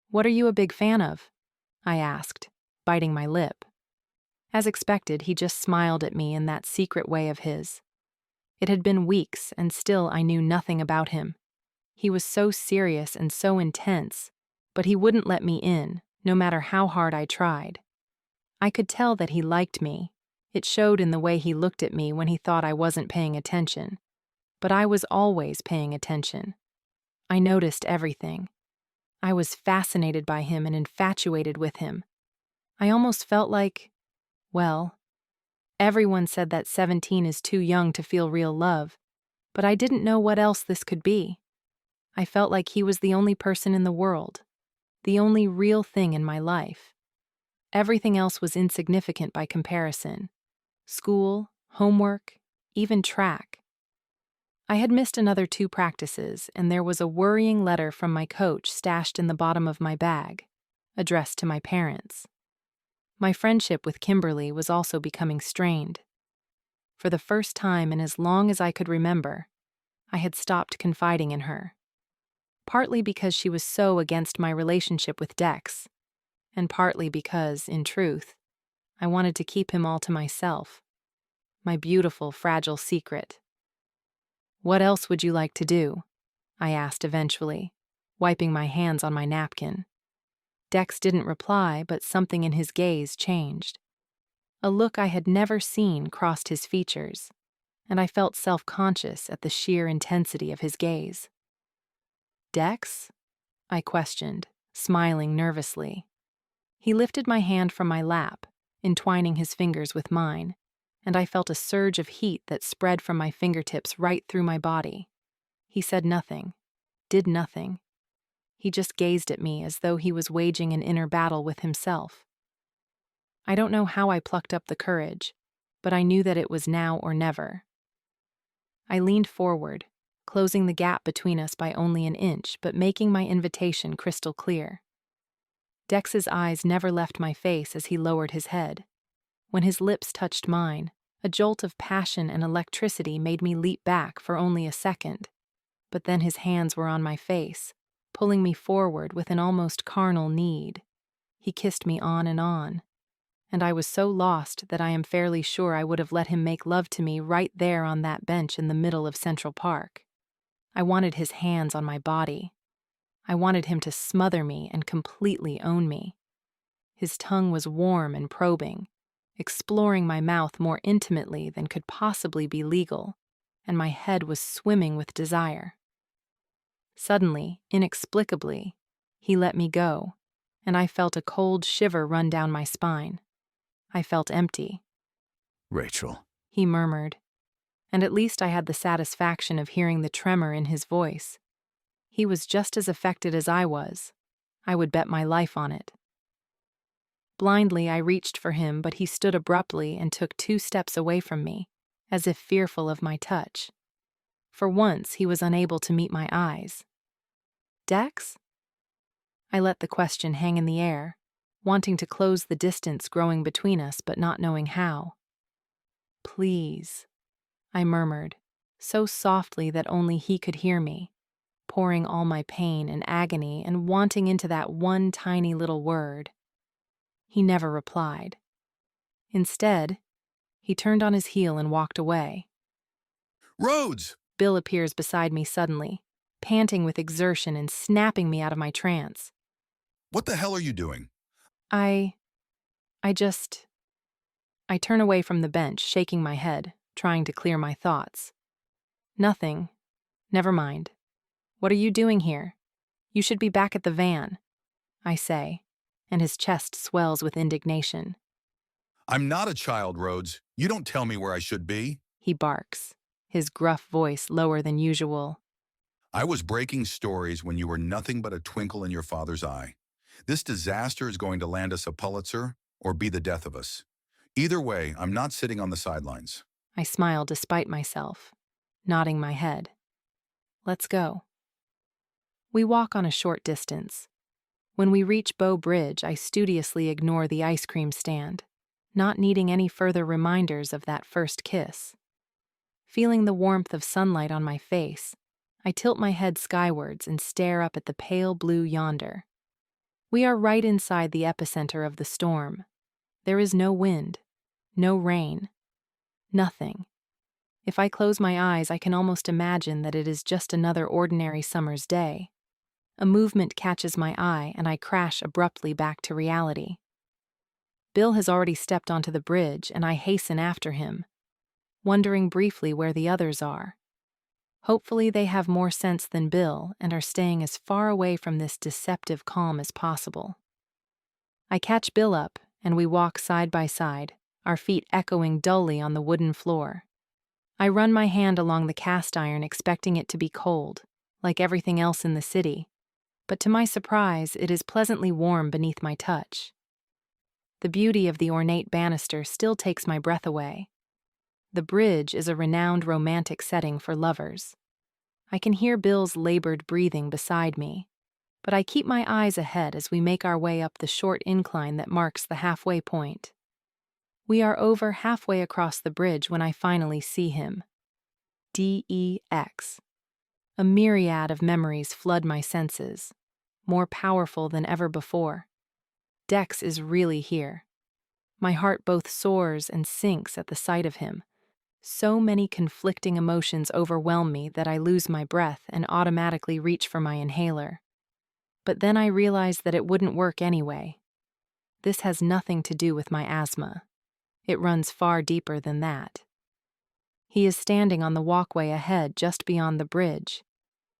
What are you a big fan of? I asked, biting my lip. As expected, he just smiled at me in that secret way of his. It had been weeks, and still I knew nothing about him. He was so serious and so intense, but he wouldn't let me in, no matter how hard I tried. I could tell that he liked me. It showed in the way he looked at me when he thought I wasn't paying attention. But I was always paying attention. I noticed everything. I was fascinated by him and infatuated with him. I almost felt like, well, everyone said that 17 is too young to feel real love, but I didn't know what else this could be. I felt like he was the only person in the world, the only real thing in my life. Everything else was insignificant by comparison. School, homework, even track. I had missed another 2 practices, and there was a worrying letter from my coach stashed in the bottom of my bag, addressed to my parents. My friendship with Kimberly was also becoming strained. For the first time in as long as I could remember, I had stopped confiding in her. Partly because she was so against my relationship with Dex, and partly because, in truth, I wanted to keep him all to myself, my beautiful, fragile secret. What else would you like to do? I asked eventually, wiping my hands on my napkin. Dex didn't reply, but something in his gaze changed. A look I had never seen crossed his features, and I felt self-conscious at the sheer intensity of his gaze. Dex? I questioned, smiling nervously. He lifted my hand from my lap, entwining his fingers with mine, and I felt a surge of heat that spread from my fingertips right through my body. He said nothing, did nothing. He just gazed at me as though he was waging an inner battle with himself. I don't know how I plucked up the courage, but I knew that it was now or never. I leaned forward, closing the gap between us by only an inch, but making my invitation crystal clear. Dex's eyes never left my face as he lowered his head. When his lips touched mine, a jolt of passion and electricity made me leap back for only a second. But then his hands were on my face, pulling me forward with an almost carnal need. He kissed me on, and I was so lost that I am fairly sure I would have let him make love to me right there on that bench in the middle of Central Park. I wanted his hands on my body. I wanted him to smother me and completely own me. His tongue was warm and probing, exploring my mouth more intimately than could possibly be legal, and my head was swimming with desire. Suddenly, inexplicably, he let me go, and I felt a cold shiver run down my spine. I felt empty. Rachel. He murmured. And at least I had the satisfaction of hearing the tremor in his voice. He was just as affected as I was. I would bet my life on it. Blindly, I reached for him, but he stood abruptly and took 2 steps away from me, as if fearful of my touch. For once, he was unable to meet my eyes. Dex? I let the question hang in the air, wanting to close the distance growing between us but not knowing how. Please, I murmured, so softly that only he could hear me, pouring all my pain and agony and wanting into that one tiny little word. He never replied. Instead, he turned on his heel and walked away. Rhodes! Bill appears beside me suddenly, panting with exertion and snapping me out of my trance. What the hell are you doing? I turn away from the bench, shaking my head, trying to clear my thoughts. Nothing. Never mind. What are you doing here? You should be back at the van, I say, and his chest swells with indignation. I'm not a child, Rhodes. You don't tell me where I should be. He barks, his gruff voice lower than usual. I was breaking stories when you were nothing but a twinkle in your father's eye. This disaster is going to land us a Pulitzer or be the death of us. Either way, I'm not sitting on the sidelines. I smile despite myself, nodding my head. Let's go. We walk on a short distance. When we reach Bow Bridge, I studiously ignore the ice cream stand, not needing any further reminders of that first kiss. Feeling the warmth of sunlight on my face, I tilt my head skywards and stare up at the pale blue yonder. We are right inside the epicenter of the storm. There is no wind, no rain, nothing. If I close my eyes, I can almost imagine that it is just another ordinary summer's day. A movement catches my eye, and I crash abruptly back to reality. Bill has already stepped onto the bridge, and I hasten after him, wondering briefly where the others are. Hopefully they have more sense than Bill and are staying as far away from this deceptive calm as possible. I catch Bill up, and we walk side by side, our feet echoing dully on the wooden floor. I run my hand along the cast iron, expecting it to be cold, like everything else in the city, but to my surprise, it is pleasantly warm beneath my touch. The beauty of the ornate banister still takes my breath away. The bridge is a renowned romantic setting for lovers. I can hear Bill's labored breathing beside me, but I keep my eyes ahead as we make our way up the short incline that marks the halfway point. We are over halfway across the bridge when I finally see him. Dex. A myriad of memories flood my senses, more powerful than ever before. Dex is really here. My heart both soars and sinks at the sight of him. So many conflicting emotions overwhelm me that I lose my breath and automatically reach for my inhaler. But then I realize that it wouldn't work anyway. This has nothing to do with my asthma. It runs far deeper than that. He is standing on the walkway ahead just beyond the bridge.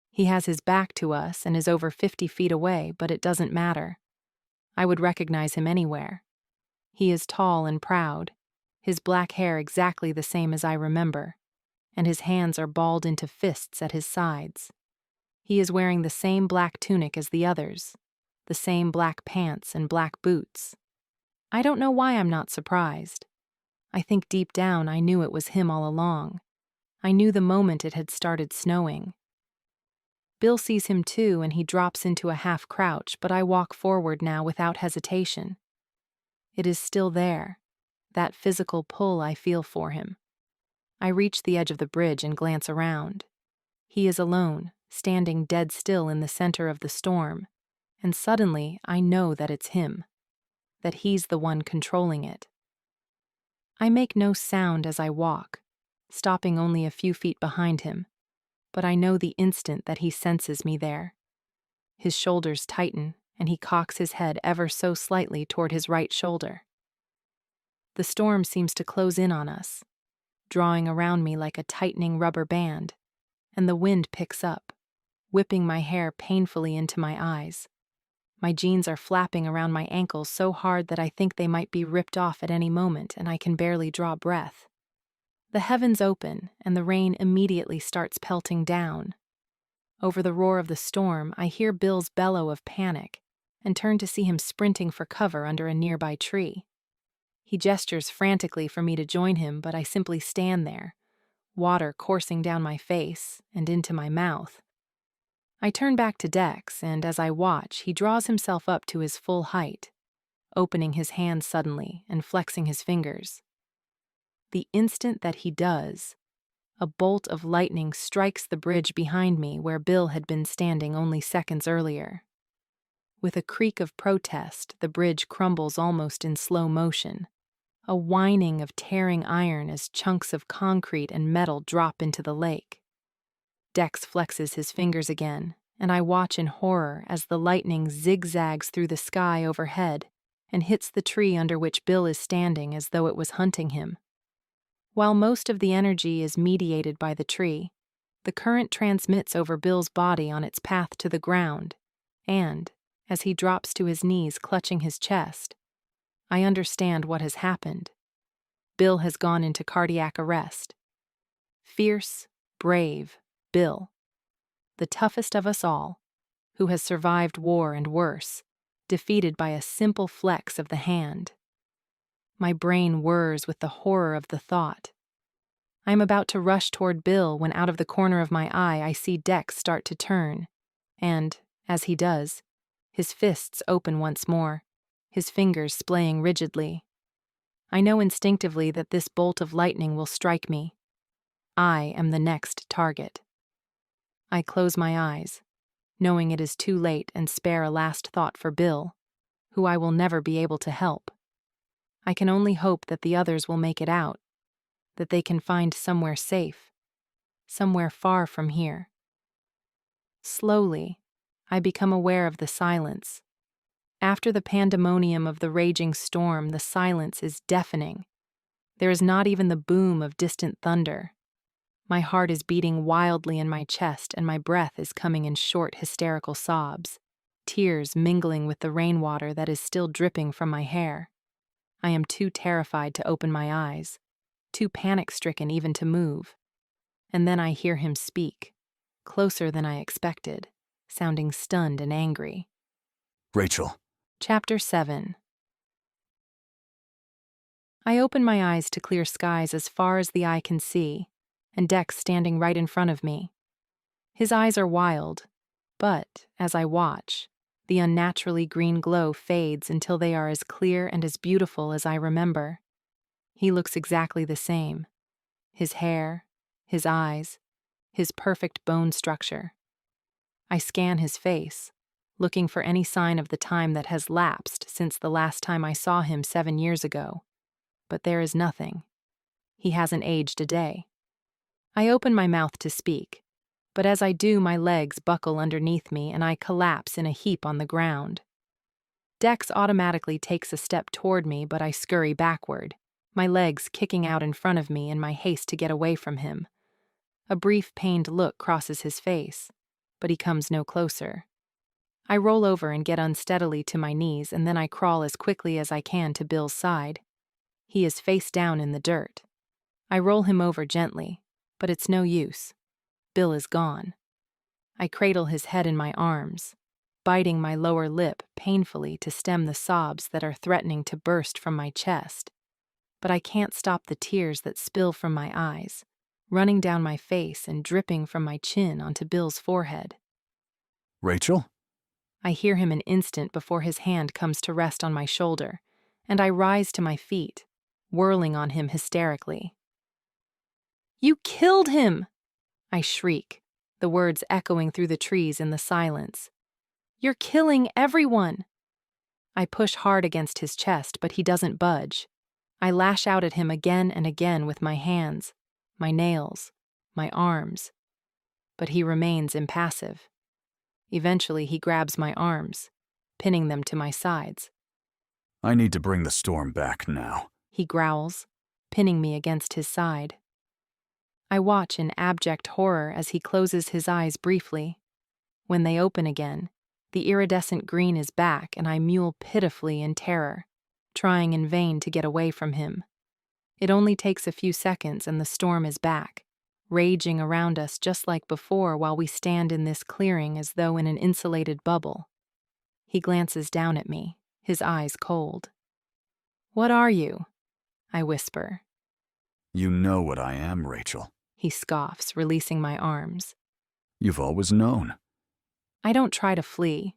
He has his back to us and is over 50 feet away, but it doesn't matter. I would recognize him anywhere. He is tall and proud, his black hair exactly the same as I remember, and his hands are balled into fists at his sides. He is wearing the same black tunic as the others, the same black pants and black boots. I don't know why I'm not surprised. I think deep down I knew it was him all along. I knew the moment it had started snowing. Bill sees him too, and he drops into a half crouch, but I walk forward now without hesitation. It is still there, that physical pull I feel for him. I reach the edge of the bridge and glance around. He is alone, standing dead still in the center of the storm, and suddenly I know that it's him, that he's the one controlling it. I make no sound as I walk, stopping only a few feet behind him, but I know the instant that he senses me there. His shoulders tighten, and he cocks his head ever so slightly toward his right shoulder. The storm seems to close in on us, drawing around me like a tightening rubber band, and the wind picks up, whipping my hair painfully into my eyes. My jeans are flapping around my ankles so hard that I think they might be ripped off at any moment, and I can barely draw breath. The heavens open, and the rain immediately starts pelting down. Over the roar of the storm, I hear Bill's bellow of panic and turn to see him sprinting for cover under a nearby tree. He gestures frantically for me to join him, but I simply stand there, water coursing down my face and into my mouth. I turn back to Dex, and as I watch, he draws himself up to his full height, opening his hands suddenly and flexing his fingers. The instant that he does, a bolt of lightning strikes the bridge behind me where Bill had been standing only seconds earlier. With a creak of protest, the bridge crumbles almost in slow motion, a whining of tearing iron as chunks of concrete and metal drop into the lake. Dex flexes his fingers again, and I watch in horror as the lightning zigzags through the sky overhead and hits the tree under which Bill is standing as though it was hunting him. While most of the energy is mediated by the tree, the current transmits over Bill's body on its path to the ground, and, as he drops to his knees clutching his chest, I understand what has happened. Bill has gone into cardiac arrest. Fierce, brave Bill, the toughest of us all, who has survived war and worse, defeated by a simple flex of the hand. My brain whirs with the horror of the thought. I am about to rush toward Bill when out of the corner of my eye I see Dex start to turn, and, as he does, his fists open once more, his fingers splaying rigidly. I know instinctively that this bolt of lightning will strike me. I am the next target. I close my eyes, knowing it is too late, and spare a last thought for Bill, who I will never be able to help. I can only hope that the others will make it out, that they can find somewhere safe, somewhere far from here. Slowly, I become aware of the silence. After the pandemonium of the raging storm, the silence is deafening. There is not even the boom of distant thunder. My heart is beating wildly in my chest, and my breath is coming in short, hysterical sobs, tears mingling with the rainwater that is still dripping from my hair. I am too terrified to open my eyes, too panic-stricken even to move. And then I hear him speak, closer than I expected, sounding stunned and angry. Rachel. Chapter 7. I open my eyes to clear skies as far as the eye can see, and Dex standing right in front of me. His eyes are wild, but, as I watch, the unnaturally green glow fades until they are as clear and as beautiful as I remember. He looks exactly the same. His hair, his eyes, his perfect bone structure. I scan his face, looking for any sign of the time that has lapsed since the last time I saw him 7 years ago. But there is nothing. He hasn't aged a day. I open my mouth to speak, but as I do, my legs buckle underneath me and I collapse in a heap on the ground. Dex automatically takes a step toward me, but I scurry backward, my legs kicking out in front of me in my haste to get away from him. A brief, pained look crosses his face, but he comes no closer. I roll over and get unsteadily to my knees, and then I crawl as quickly as I can to Bill's side. He is face down in the dirt. I roll him over gently, but it's no use. Bill is gone. I cradle his head in my arms, biting my lower lip painfully to stem the sobs that are threatening to burst from my chest. But I can't stop the tears that spill from my eyes, running down my face and dripping from my chin onto Bill's forehead. Rachel? I hear him an instant before his hand comes to rest on my shoulder, and I rise to my feet, whirling on him hysterically. "You killed him!" I shriek, the words echoing through the trees in the silence. "You're killing everyone!" I push hard against his chest, but he doesn't budge. I lash out at him again and again with my hands, my nails, my arms. But he remains impassive. Eventually, he grabs my arms, pinning them to my sides. I need to bring the storm back now, he growls, pinning me against his side. I watch in abject horror as he closes his eyes briefly. When they open again, the iridescent green is back and I mewl pitifully in terror, trying in vain to get away from him. It only takes a few seconds and the storm is back, raging around us just like before while we stand in this clearing as though in an insulated bubble. He glances down at me, his eyes cold. "What are you?" I whisper. You know what I am, Rachel. He scoffs, releasing my arms. You've always known. I don't try to flee.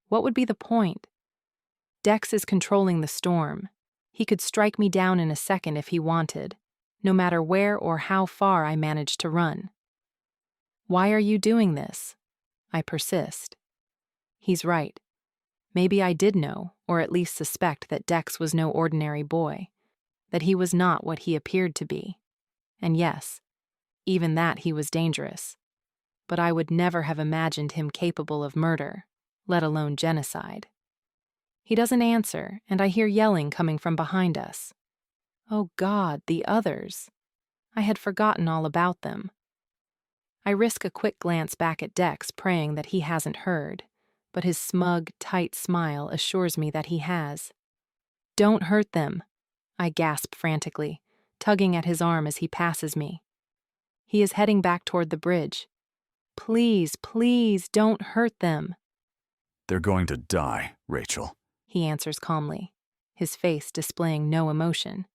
What would be the point? Dex is controlling the storm. He could strike me down in a second if he wanted, no matter where or how far I managed to run. Why are you doing this? I persist. He's right. Maybe I did know, or at least suspect, that Dex was no ordinary boy, that he was not what he appeared to be. And yes, even that he was dangerous. But I would never have imagined him capable of murder, let alone genocide. He doesn't answer, and I hear yelling coming from behind us. Oh God, the others. I had forgotten all about them. I risk a quick glance back at Dex, praying that he hasn't heard, but his smug, tight smile assures me that he has. "Don't hurt them," I gasp frantically, tugging at his arm as he passes me. He is heading back toward the bridge. "Please, please, don't hurt them." They're going to die, Rachel. He answers calmly, his face displaying no emotion.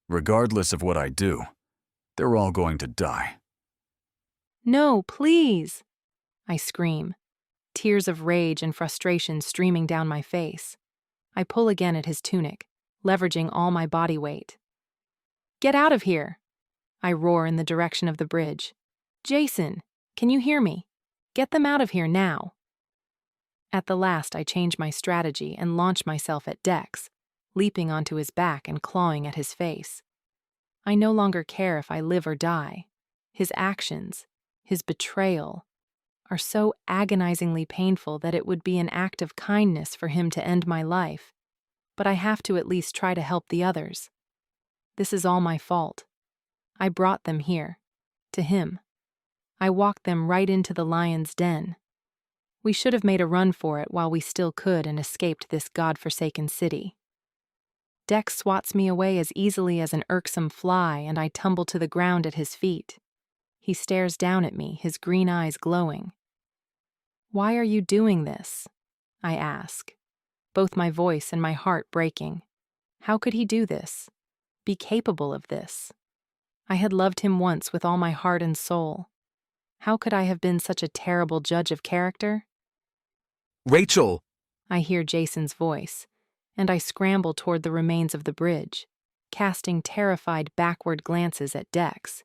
Regardless of what I do, they're all going to die. "No, please!" I scream, tears of rage and frustration streaming down my face. I pull again at his tunic, leveraging all my body weight. "Get out of here!" I roar in the direction of the bridge. "Jason, can you hear me? Get them out of here now." At the last, I change my strategy and launch myself at Dex, leaping onto his back and clawing at his face. I no longer care if I live or die. His actions, his betrayal, are so agonizingly painful that it would be an act of kindness for him to end my life, but I have to at least try to help the others. This is all my fault. I brought them here, to him. I walked them right into the lion's den. We should have made a run for it while we still could and escaped this godforsaken city. Dex swats me away as easily as an irksome fly, and I tumble to the ground at his feet. He stares down at me, his green eyes glowing. "Why are you doing this?" I ask, both my voice and my heart breaking. How could he do this? Be capable of this? I had loved him once with all my heart and soul. How could I have been such a terrible judge of character? Rachel! I hear Jason's voice, and I scramble toward the remains of the bridge, casting terrified backward glances at Dex.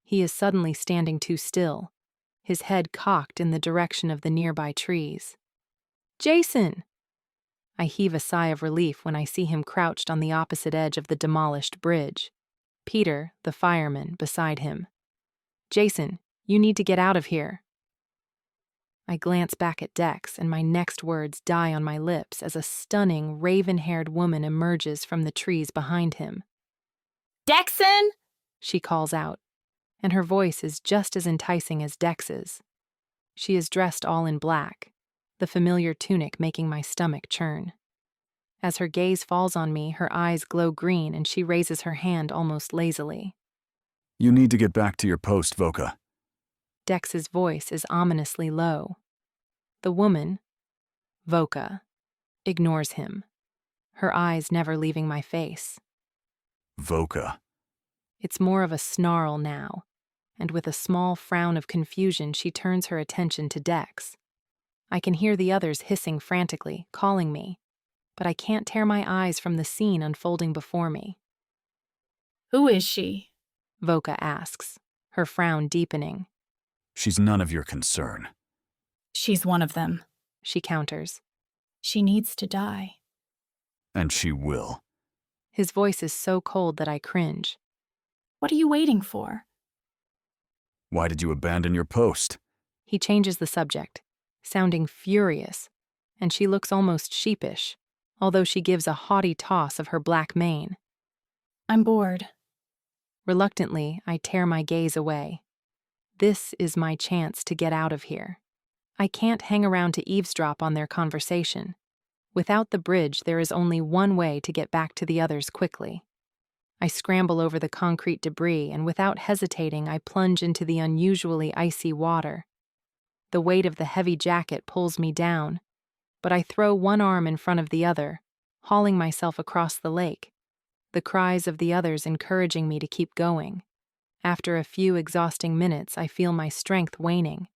He is suddenly standing too still, his head cocked in the direction of the nearby trees. "Jason!" I heave a sigh of relief when I see him crouched on the opposite edge of the demolished bridge, Peter, the fireman, beside him. "Jason, you need to get out of here." I glance back at Dex, and my next words die on my lips as a stunning, raven-haired woman emerges from the trees behind him. "Dexon!" she calls out, and her voice is just as enticing as Dex's. She is dressed all in black, the familiar tunic making my stomach churn. As her gaze falls on me, her eyes glow green and she raises her hand almost lazily. You need to get back to your post, Voka. Dex's voice is ominously low. The woman, Voka, ignores him, her eyes never leaving my face. Voka. It's more of a snarl now, and with a small frown of confusion she turns her attention to Dex. I can hear the others hissing frantically, calling me, but I can't tear my eyes from the scene unfolding before me. "Who is she?" Voka asks, her frown deepening. She's none of your concern. "She's one of them," she counters. "She needs to die." And she will. His voice is so cold that I cringe. "What are you waiting for?" Why did you abandon your post? He changes the subject, sounding furious, and she looks almost sheepish, although she gives a haughty toss of her black mane. "I'm bored." Reluctantly, I tear my gaze away. This is my chance to get out of here. I can't hang around to eavesdrop on their conversation. Without the bridge, there is only one way to get back to the others quickly. I scramble over the concrete debris, and without hesitating, I plunge into the unusually icy water. The weight of the heavy jacket pulls me down, but I throw one arm in front of the other, hauling myself across the lake, the cries of the others encouraging me to keep going. After a few exhausting minutes, I feel my strength waning,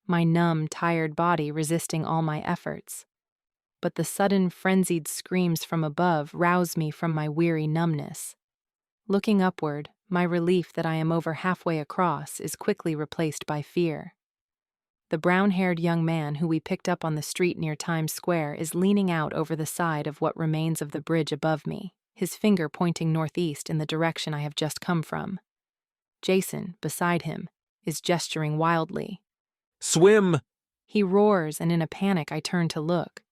my numb, tired body resisting all my efforts. But the sudden, frenzied screams from above rouse me from my weary numbness. Looking upward, my relief that I am over halfway across is quickly replaced by fear. The brown-haired young man who we picked up on the street near Times Square is leaning out over the side of what remains of the bridge above me, his finger pointing northeast in the direction I have just come from. Jason, beside him, is gesturing wildly. Swim! He roars, and in a panic I turn to look.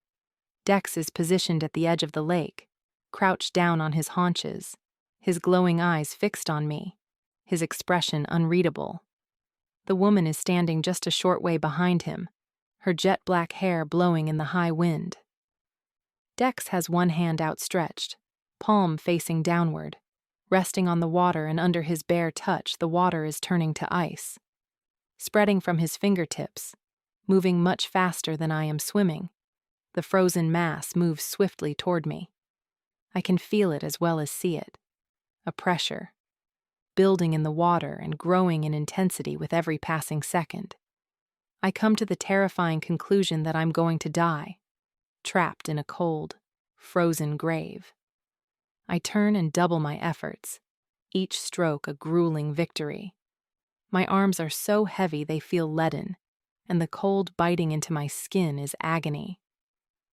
Dex is positioned at the edge of the lake, crouched down on his haunches, his glowing eyes fixed on me, his expression unreadable. The woman is standing just a short way behind him, her jet-black hair blowing in the high wind. Dex has one hand outstretched, palm facing downward. Resting on the water, and under his bare touch, the water is turning to ice. Spreading from his fingertips, moving much faster than I am swimming, the frozen mass moves swiftly toward me. I can feel it as well as see it. A pressure, building in the water and growing in intensity with every passing second. I come to the terrifying conclusion that I'm going to die, trapped in a cold, frozen grave. I turn and double my efforts, each stroke a grueling victory. My arms are so heavy they feel leaden, and the cold biting into my skin is agony.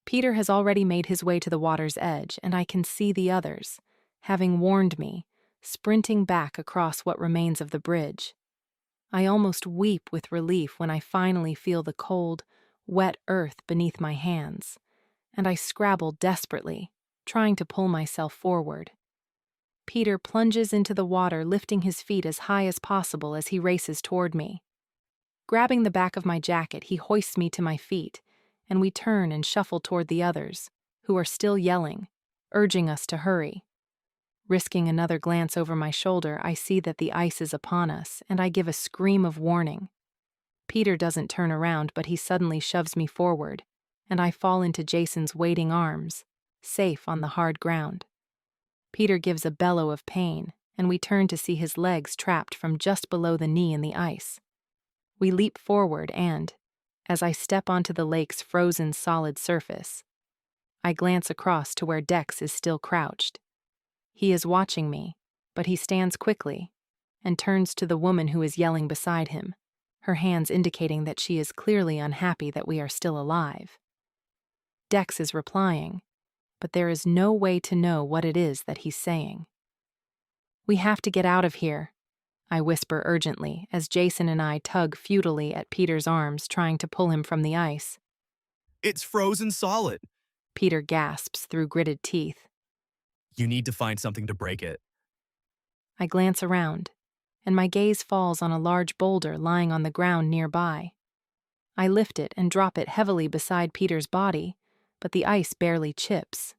Peter has already made his way to the water's edge, and I can see the others, having warned me, sprinting back across what remains of the bridge. I almost weep with relief when I finally feel the cold, wet earth beneath my hands, and I scrabble desperately, trying to pull myself forward. Peter plunges into the water, lifting his feet as high as possible as he races toward me. Grabbing the back of my jacket, he hoists me to my feet, and we turn and shuffle toward the others, who are still yelling, urging us to hurry. Risking another glance over my shoulder, I see that the ice is upon us, and I give a scream of warning. Peter doesn't turn around, but he suddenly shoves me forward, and I fall into Jason's waiting arms, safe on the hard ground. Peter gives a bellow of pain, and we turn to see his legs trapped from just below the knee in the ice. We leap forward and, as I step onto the lake's frozen solid surface, I glance across to where Dex is still crouched. He is watching me, but he stands quickly and turns to the woman who is yelling beside him, her hands indicating that she is clearly unhappy that we are still alive. Dex is replying, but there is no way to know what it is that he's saying. "We have to get out of here," I whisper urgently as Jason and I tug futilely at Peter's arms, trying to pull him from the ice. It's frozen solid. Peter gasps through gritted teeth. You need to find something to break it. I glance around, and my gaze falls on a large boulder lying on the ground nearby. I lift it and drop it heavily beside Peter's body, but the ice barely chips.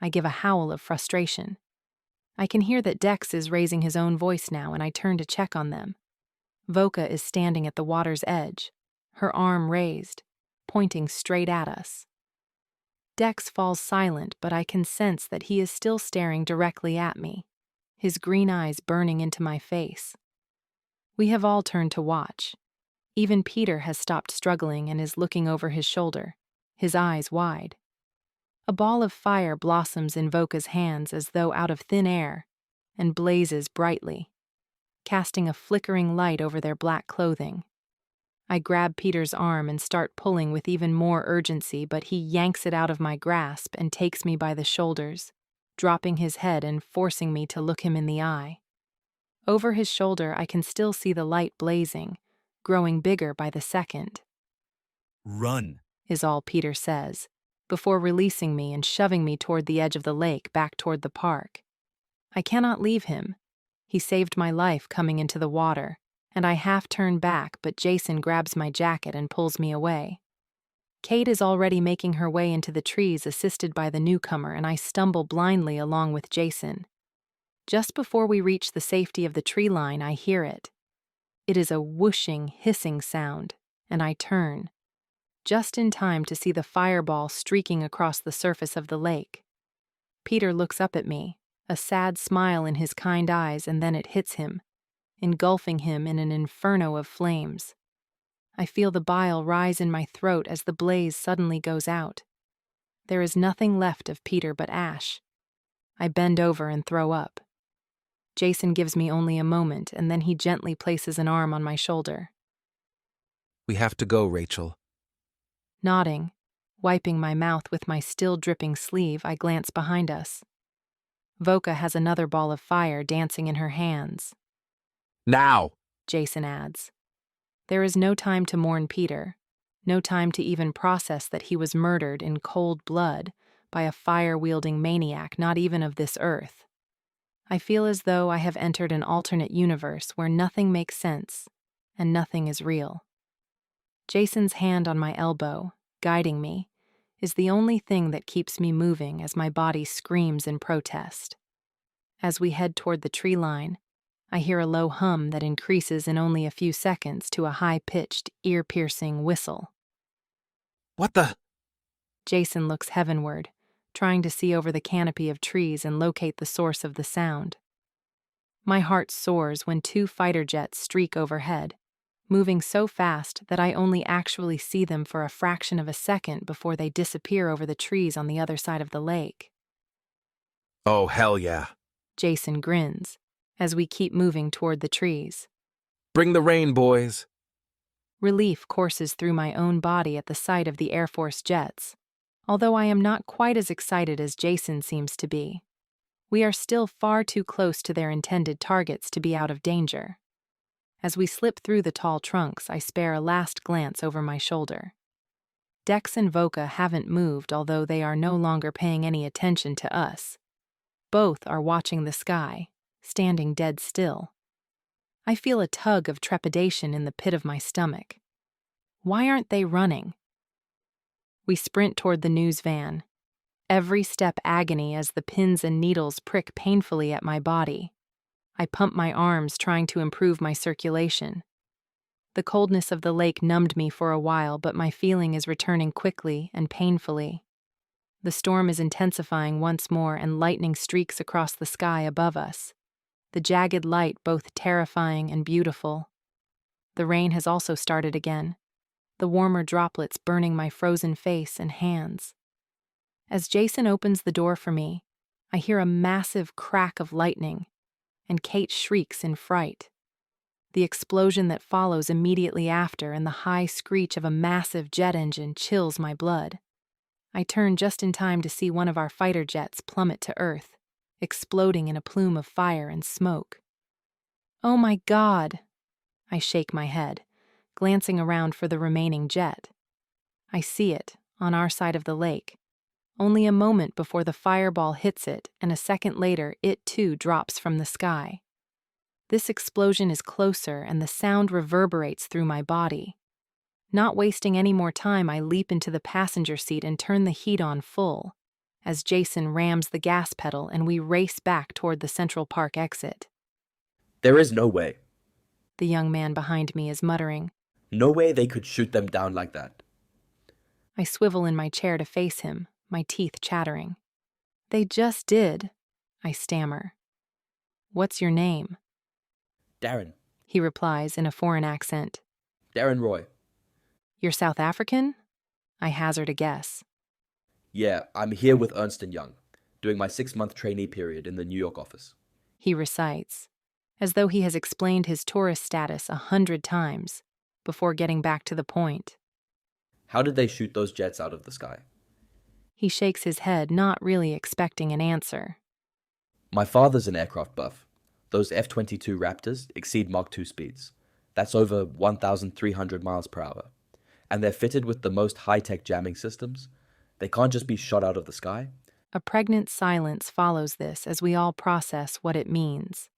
I give a howl of frustration. I can hear that Dex is raising his own voice now, and I turn to check on them. Voka is standing at the water's edge, her arm raised, pointing straight at us. Dex falls silent, but I can sense that he is still staring directly at me, his green eyes burning into my face. We have all turned to watch. Even Peter has stopped struggling and is looking over his shoulder, his eyes wide. A ball of fire blossoms in Voka's hands as though out of thin air, and blazes brightly, casting a flickering light over their black clothing. I grab Peter's arm and start pulling with even more urgency, but he yanks it out of my grasp and takes me by the shoulders, dropping his head and forcing me to look him in the eye. Over his shoulder, I can still see the light blazing, growing bigger by the second. Run, is all Peter says, before releasing me and shoving me toward the edge of the lake back toward the park. I cannot leave him. He saved my life coming into the water, and I half turn back, but Jason grabs my jacket and pulls me away. Kate is already making her way into the trees assisted by the newcomer, and I stumble blindly along with Jason. Just before we reach the safety of the tree line, I hear it. It is a whooshing, hissing sound, and I turn, just in time to see the fireball streaking across the surface of the lake. Peter looks up at me, a sad smile in his kind eyes, and then it hits him, engulfing him in an inferno of flames. I feel the bile rise in my throat as the blaze suddenly goes out. There is nothing left of Peter but ash. I bend over and throw up. Jason gives me only a moment, and then he gently places an arm on my shoulder. We have to go, Rachel. Nodding, wiping my mouth with my still dripping sleeve, I glance behind us. Voka has another ball of fire dancing in her hands. Now! Jason adds. There is no time to mourn Peter, no time to even process that he was murdered in cold blood by a fire-wielding maniac not even of this earth. I feel as though I have entered an alternate universe where nothing makes sense and nothing is real. Jason's hand on my elbow, guiding me, is the only thing that keeps me moving as my body screams in protest. As we head toward the tree line, I hear a low hum that increases in only a few seconds to a high-pitched, ear-piercing whistle. What the? Jason looks heavenward, trying to see over the canopy of trees and locate the source of the sound. My heart soars when two fighter jets streak overhead, moving so fast that I only actually see them for a fraction of a second before they disappear over the trees on the other side of the lake. Oh, hell yeah. Jason grins as we keep moving toward the trees. Bring the rain, boys. Relief courses through my own body at the sight of the Air Force jets, although I am not quite as excited as Jason seems to be. We are still far too close to their intended targets to be out of danger. As we slip through the tall trunks, I spare a last glance over my shoulder. Dex and Voka haven't moved, although they are no longer paying any attention to us. Both are watching the sky, standing dead still. I feel a tug of trepidation in the pit of my stomach. Why aren't they running? We sprint toward the news van, every step agony as the pins and needles prick painfully at my body. I pump my arms, trying to improve my circulation. The coldness of the lake numbed me for a while, but my feeling is returning quickly and painfully. The storm is intensifying once more, and lightning streaks across the sky above us, the jagged light both terrifying and beautiful. The rain has also started again, the warmer droplets burning my frozen face and hands. As Jason opens the door for me, I hear a massive crack of lightning, and Kate shrieks in fright. The explosion that follows immediately after and the high screech of a massive jet engine chills my blood. I turn just in time to see one of our fighter jets plummet to earth, exploding in a plume of fire and smoke. Oh my God! I shake my head, glancing around for the remaining jet. I see it, on our side of the lake, only a moment before the fireball hits it, and a second later it too drops from the sky. This explosion is closer, and the sound reverberates through my body. Not wasting any more time, I leap into the passenger seat and turn the heat on full, as Jason rams the gas pedal and we race back toward the Central Park exit. There is no way. The young man behind me is muttering. No way they could shoot them down like that. I swivel in my chair to face him, my teeth chattering. They just did, I stammer. What's your name? Darren. He replies in a foreign accent. Darren Roy. You're South African? I hazard a guess. Yeah, I'm here with Ernst & Young, doing my 6-month trainee period in the New York office. He recites, as though he has explained his tourist status 100 times, before getting back to the point. How did they shoot those jets out of the sky? He shakes his head, not really expecting an answer. My father's an aircraft buff. Those F-22 Raptors exceed Mach 2 speeds. That's over 1,300 miles per hour. And they're fitted with the most high-tech jamming systems. They can't just be shot out of the sky. A pregnant silence follows this as we all process what it means.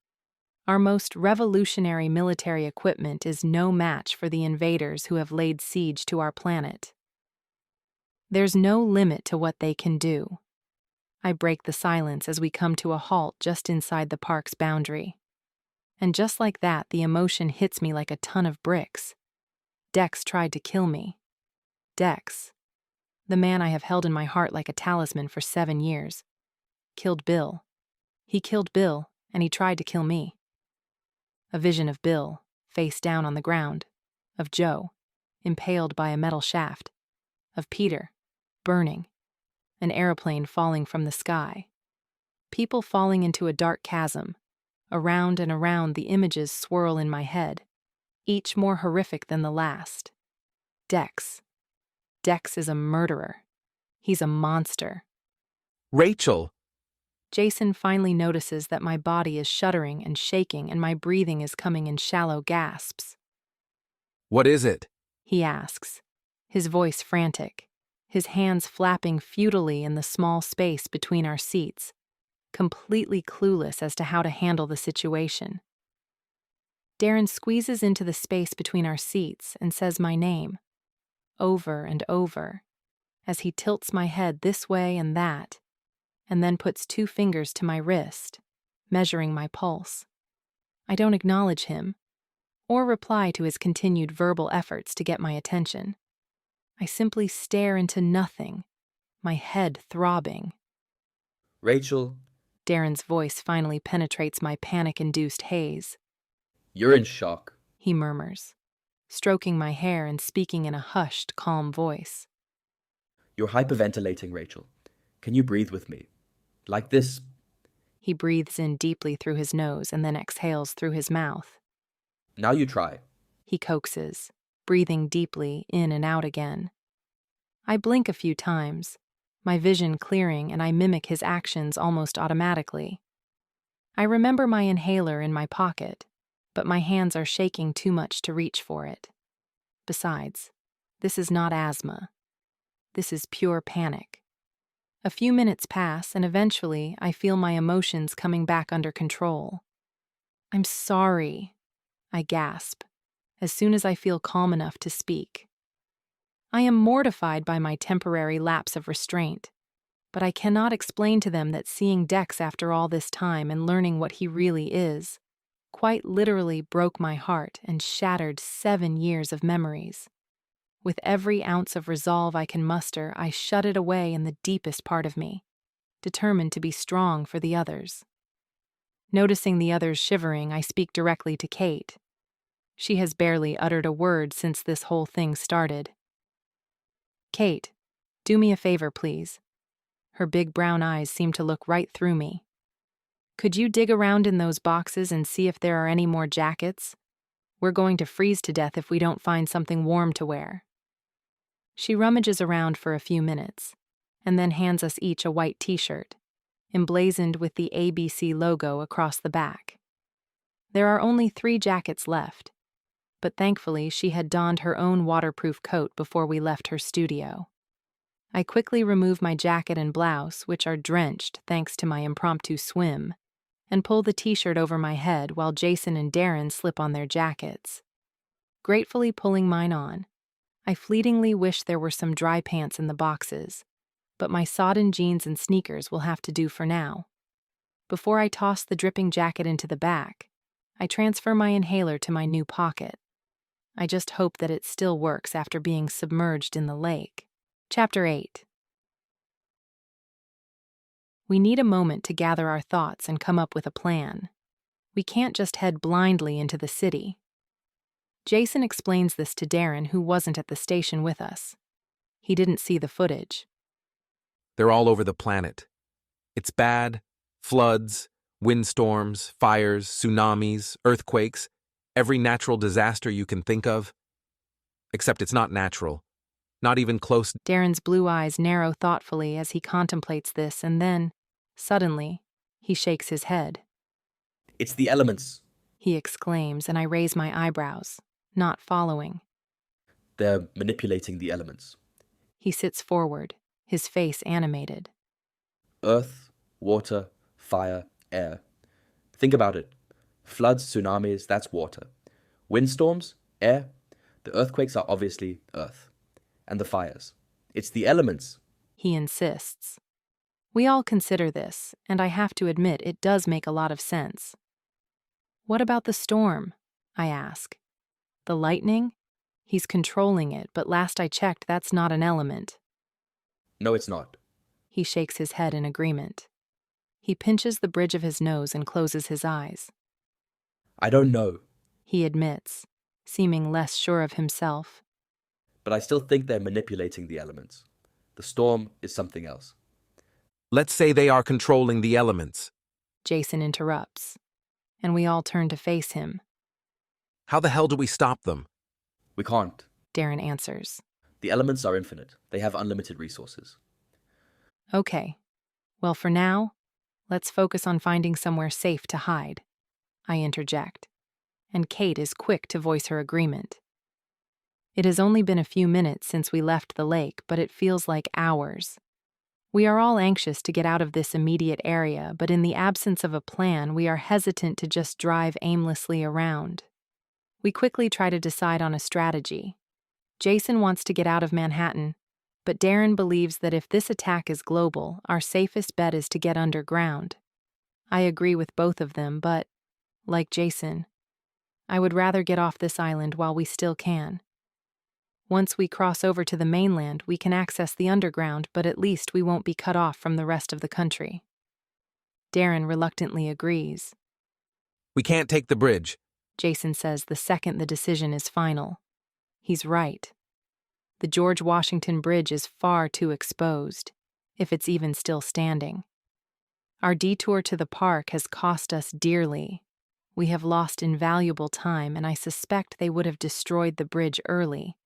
Our most revolutionary military equipment is no match for the invaders who have laid siege to our planet. There's no limit to what they can do. I break the silence as we come to a halt just inside the park's boundary. And just like that, the emotion hits me like a ton of bricks. Dex tried to kill me. Dex, the man I have held in my heart like a talisman for 7 years, killed Bill. He killed Bill, and he tried to kill me. A vision of Bill, face down on the ground, of Joe, impaled by a metal shaft, of Peter, burning, an airplane falling from the sky, people falling into a dark chasm. Around and around the images swirl in my head, each more horrific than the last. Dex. Dex is a murderer. He's a monster. Rachel! Jason finally notices that my body is shuddering and shaking and my breathing is coming in shallow gasps. What is it? He asks, his voice frantic, his hands flapping futilely in the small space between our seats, completely clueless as to how to handle the situation. Darren squeezes into the space between our seats and says my name, over and over, as he tilts my head this way and that, and then puts 2 fingers to my wrist, measuring my pulse. I don't acknowledge him, or reply to his continued verbal efforts to get my attention. I simply stare into nothing, my head throbbing. Rachel, Darren's voice finally penetrates my panic-induced haze. You're in shock, he murmurs, stroking my hair and speaking in a hushed, calm voice. You're hyperventilating, Rachel. Can you breathe with me? Like this. He breathes in deeply through his nose and then exhales through his mouth. Now you try. He coaxes, breathing deeply in and out again. I blink a few times, my vision clearing, and I mimic his actions almost automatically. I remember my inhaler in my pocket, but my hands are shaking too much to reach for it. Besides, this is not asthma. This is pure panic. A few minutes pass, and eventually I feel my emotions coming back under control. I'm sorry, I gasp, as soon as I feel calm enough to speak. I am mortified by my temporary lapse of restraint, but I cannot explain to them that seeing Dex after all this time and learning what he really is quite literally broke my heart and shattered 7 years of memories. With every ounce of resolve I can muster, I shut it away in the deepest part of me, determined to be strong for the others. Noticing the others shivering, I speak directly to Kate. She has barely uttered a word since this whole thing started. Kate, do me a favor, please. Her big brown eyes seem to look right through me. Could you dig around in those boxes and see if there are any more jackets? We're going to freeze to death if we don't find something warm to wear. She rummages around for a few minutes, and then hands us each a white t-shirt, emblazoned with the ABC logo across the back. There are only 3 jackets left, but thankfully she had donned her own waterproof coat before we left her studio. I quickly remove my jacket and blouse, which are drenched thanks to my impromptu swim, and pull the t-shirt over my head while Jason and Darren slip on their jackets. Gratefully pulling mine on, I fleetingly wish there were some dry pants in the boxes, but my sodden jeans and sneakers will have to do for now. Before I toss the dripping jacket into the back, I transfer my inhaler to my new pocket. I just hope that it still works after being submerged in the lake. Chapter 8. We need a moment to gather our thoughts and come up with a plan. We can't just head blindly into the city. Jason explains this to Darren, who wasn't at the station with us. He didn't see the footage. They're all over the planet. It's bad. Floods, windstorms, fires, tsunamis, earthquakes, every natural disaster you can think of. Except it's not natural. Not even close. Darren's blue eyes narrow thoughtfully as he contemplates this, and then, suddenly, he shakes his head. It's the elements, he exclaims, and I raise my eyebrows, not following. They're manipulating the elements. He sits forward, his face animated. Earth, water, fire, air. Think about it. Floods, tsunamis, that's water. Windstorms, air. The earthquakes are obviously earth. And the fires. It's the elements. He insists. We all consider this, and I have to admit it does make a lot of sense. What about the storm? I ask. The lightning? He's controlling it, but last I checked, that's not an element. No, it's not. He shakes his head in agreement. He pinches the bridge of his nose and closes his eyes. I don't know. He admits, seeming less sure of himself. But I still think they're manipulating the elements. The storm is something else. Let's say they are controlling the elements. Jason interrupts, and we all turn to face him. How the hell do we stop them? We can't. Darren answers. The elements are infinite. They have unlimited resources. Okay. Well, for now, let's focus on finding somewhere safe to hide. I interject, and Kate is quick to voice her agreement. It has only been a few minutes since we left the lake, but it feels like hours. We are all anxious to get out of this immediate area, but in the absence of a plan, we are hesitant to just drive aimlessly around. We quickly try to decide on a strategy. Jason wants to get out of Manhattan, but Darren believes that if this attack is global, our safest bet is to get underground. I agree with both of them, but, like Jason, I would rather get off this island while we still can. Once we cross over to the mainland, we can access the underground, but at least we won't be cut off from the rest of the country. Darren reluctantly agrees. We can't take the bridge. Jason says the second the decision is final. He's right. The George Washington Bridge is far too exposed, if it's even still standing. Our detour to the park has cost us dearly. We have lost invaluable time, and I suspect they would have destroyed the bridge early,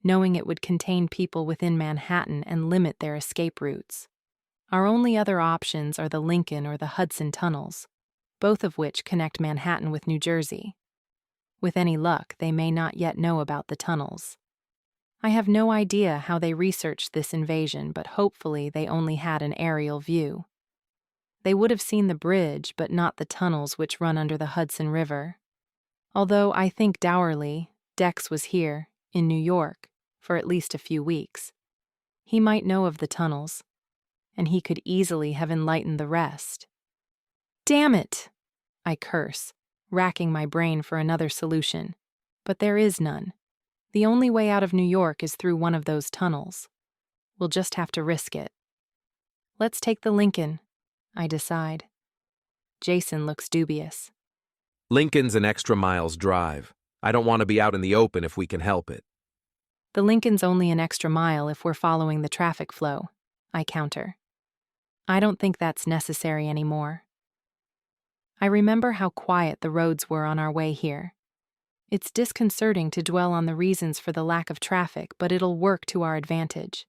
knowing it would contain people within Manhattan and limit their escape routes. Our only other options are the Lincoln or the Hudson tunnels, both of which connect Manhattan with New Jersey. With any luck, they may not yet know about the tunnels. I have no idea how they researched this invasion, but hopefully they only had an aerial view. They would have seen the bridge, but not the tunnels which run under the Hudson River. Although I think dourly, Dex was here, in New York, for at least a few weeks. He might know of the tunnels, and he could easily have enlightened the rest. Damn it! I curse, racking my brain for another solution. But there is none. The only way out of New York is through one of those tunnels. We'll just have to risk it. Let's take the Lincoln, I decide. Jason looks dubious. Lincoln's an extra mile's drive. I don't want to be out in the open if we can help it. The Lincoln's only an extra mile if we're following the traffic flow, I counter. I don't think that's necessary anymore. I remember how quiet the roads were on our way here. It's disconcerting to dwell on the reasons for the lack of traffic, but it'll work to our advantage.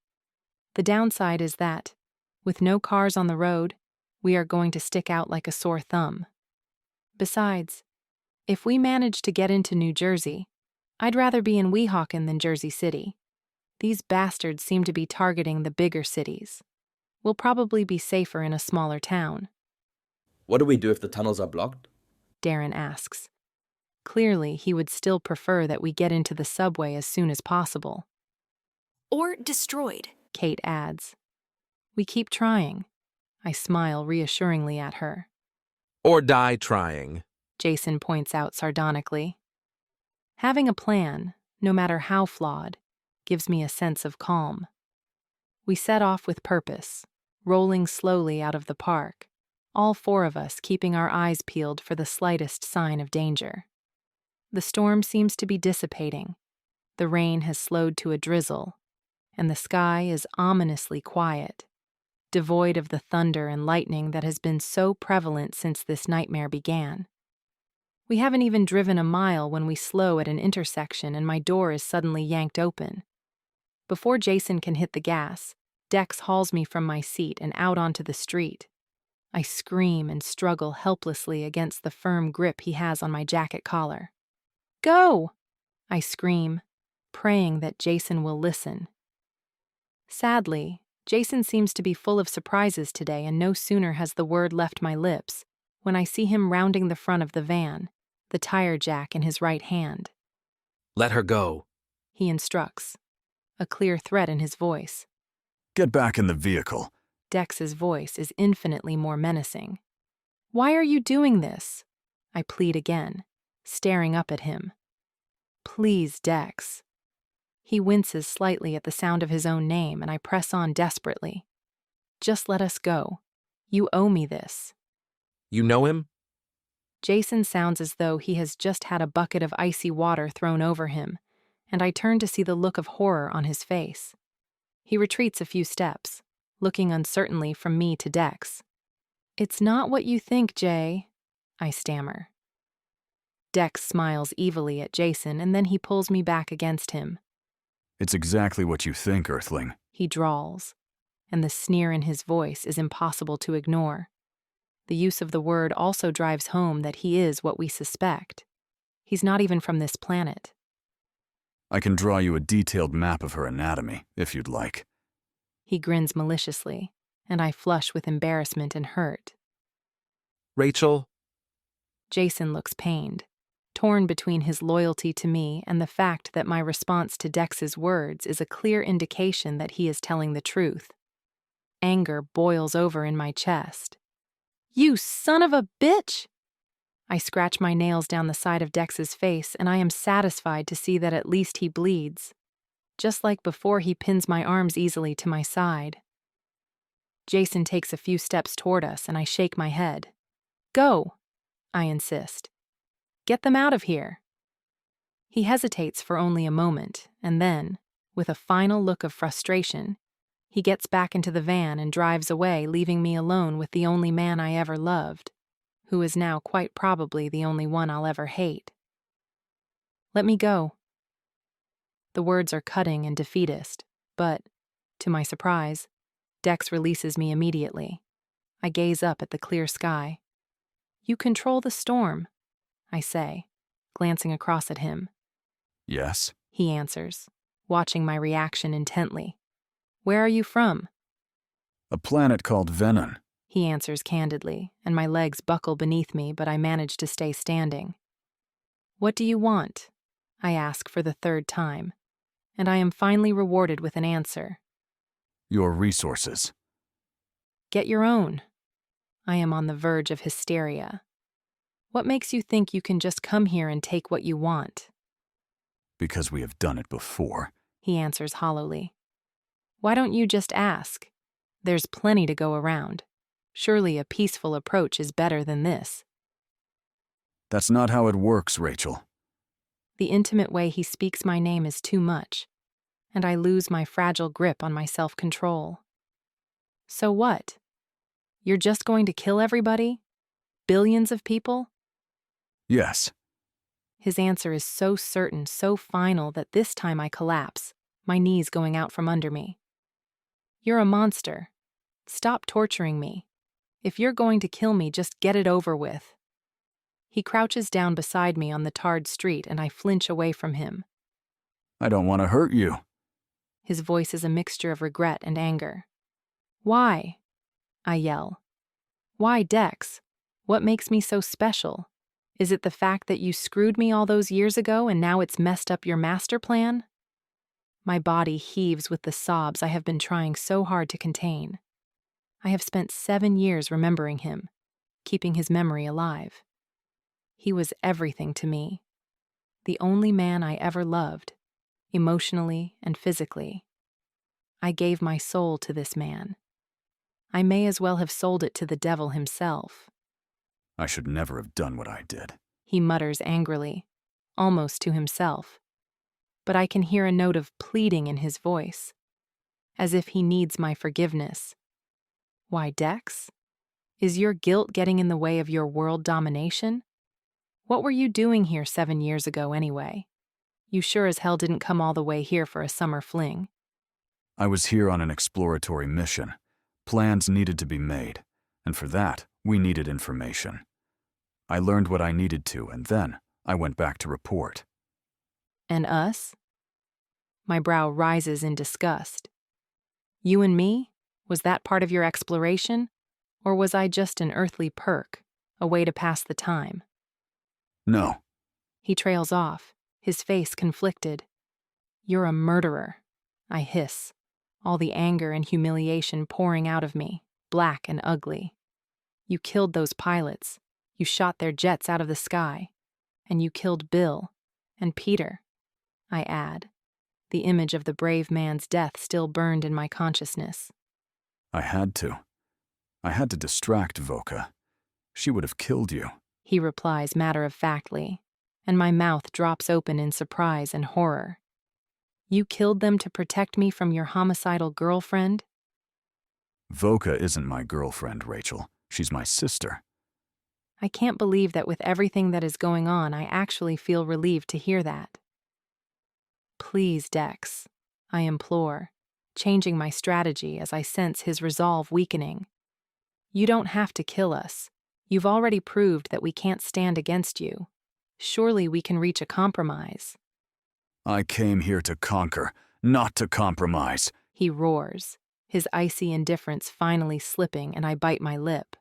The downside is that, with no cars on the road, we are going to stick out like a sore thumb. Besides, if we manage to get into New Jersey, I'd rather be in Weehawken than Jersey City. These bastards seem to be targeting the bigger cities. We'll probably be safer in a smaller town. What do we do if the tunnels are blocked? Darren asks. Clearly, he would still prefer that we get into the subway as soon as possible. Or destroyed, Kate adds. We keep trying. I smile reassuringly at her. Or die trying. Jason points out sardonically. Having a plan, no matter how flawed, gives me a sense of calm. We set off with purpose, rolling slowly out of the park, all four of us keeping our eyes peeled for the slightest sign of danger. The storm seems to be dissipating. The rain has slowed to a drizzle, and the sky is ominously quiet, devoid of the thunder and lightning that has been so prevalent since this nightmare began. We haven't even driven a mile when we slow at an intersection and my door is suddenly yanked open. Before Jason can hit the gas, Dex hauls me from my seat and out onto the street. I scream and struggle helplessly against the firm grip he has on my jacket collar. Go! I scream, praying that Jason will listen. Sadly, Jason seems to be full of surprises today, and no sooner has the word left my lips when I see him rounding the front of the van, the tire jack in his right hand. Let her go, he instructs, a clear threat in his voice. Get back in the vehicle. Dex's voice is infinitely more menacing. Why are you doing this? I plead again, staring up at him. Please, Dex. He winces slightly at the sound of his own name, and I press on desperately. Just let us go. You owe me this. You know him? Jason sounds as though he has just had a bucket of icy water thrown over him, and I turn to see the look of horror on his face. He retreats a few steps, looking uncertainly from me to Dex. It's not what you think, Jay, I stammer. Dex smiles evilly at Jason, and then he pulls me back against him. It's exactly what you think, Earthling, He drawls, and the sneer in his voice is impossible to ignore. The use of the word also drives home that he is what we suspect. He's not even from this planet. I can draw you a detailed map of her anatomy, if you'd like. He grins maliciously, and I flush with embarrassment and hurt. Rachel? Jason looks pained, torn between his loyalty to me and the fact that my response to Dex's words is a clear indication that he is telling the truth. Anger boils over in my chest. You son of a bitch! I scratch my nails down the side of Dex's face, and I am satisfied to see that at least he bleeds. Just like before, he pins my arms easily to my side. Jason takes a few steps toward us, and I shake my head. Go, I insist. Get them out of here. He hesitates for only a moment, and then, with a final look of frustration, he gets back into the van and drives away, leaving me alone with the only man I ever loved, who is now quite probably the only one I'll ever hate. Let me go. The words are cutting and defeatist, but, to my surprise, Dex releases me immediately. I gaze up at the clear sky. You control the storm, I say, glancing across at him. Yes? He answers, watching my reaction intently. Where are you from? A planet called Venon. He answers candidly, and my legs buckle beneath me, but I manage to stay standing. What do you want? I ask for the third time, and I am finally rewarded with an answer. Your resources. Get your own. I am on the verge of hysteria. What makes you think you can just come here and take what you want? Because we have done it before. He answers hollowly. Why don't you just ask? There's plenty to go around. Surely a peaceful approach is better than this. That's not how it works, Rachel. The intimate way he speaks my name is too much, and I lose my fragile grip on my self-control. So what? You're just going to kill everybody? Billions of people? Yes. His answer is so certain, so final, that this time I collapse, my knees going out from under me. You're a monster. Stop torturing me. If you're going to kill me, just get it over with. He crouches down beside me on the tarred street, and I flinch away from him. I don't want to hurt you. His voice is a mixture of regret and anger. Why? I yell. Why, Dex? What makes me so special? Is it the fact that you screwed me all those years ago and now it's messed up your master plan? My body heaves with the sobs I have been trying so hard to contain. I have spent 7 years remembering him, keeping his memory alive. He was everything to me, the only man I ever loved, emotionally and physically. I gave my soul to this man. I may as well have sold it to the devil himself. I should never have done what I did. He mutters angrily, almost to himself. But I can hear a note of pleading in his voice, as if he needs my forgiveness. Why, Dex? Is your guilt getting in the way of your world domination? What were you doing here 7 years ago anyway? You sure as hell didn't come all the way here for a summer fling. I was here on an exploratory mission. Plans needed to be made, and for that, we needed information. I learned what I needed to, and then I went back to report. And us? My brow rises in disgust. You and me? Was that part of your exploration? Or was I just an earthly perk, a way to pass the time? No. He trails off, his face conflicted. You're a murderer, I hiss, all the anger and humiliation pouring out of me. black and ugly. You killed those pilots. You shot their jets out of the sky. And you killed Bill and Peter, I add. The image of the brave man's death still burned in my consciousness. I had to. I had to distract Voka. She would have killed you, he replies matter-of-factly, and my mouth drops open in surprise and horror. You killed them to protect me from your homicidal girlfriend? Voka isn't my girlfriend, Rachel. She's my sister. I can't believe that with everything that is going on, I actually feel relieved to hear that. Please, Dex, I implore, changing my strategy as I sense his resolve weakening. You don't have to kill us. You've already proved that we can't stand against you. Surely we can reach a compromise. I came here to conquer, not to compromise, he roars, his icy indifference finally slipping, and I bite my lip.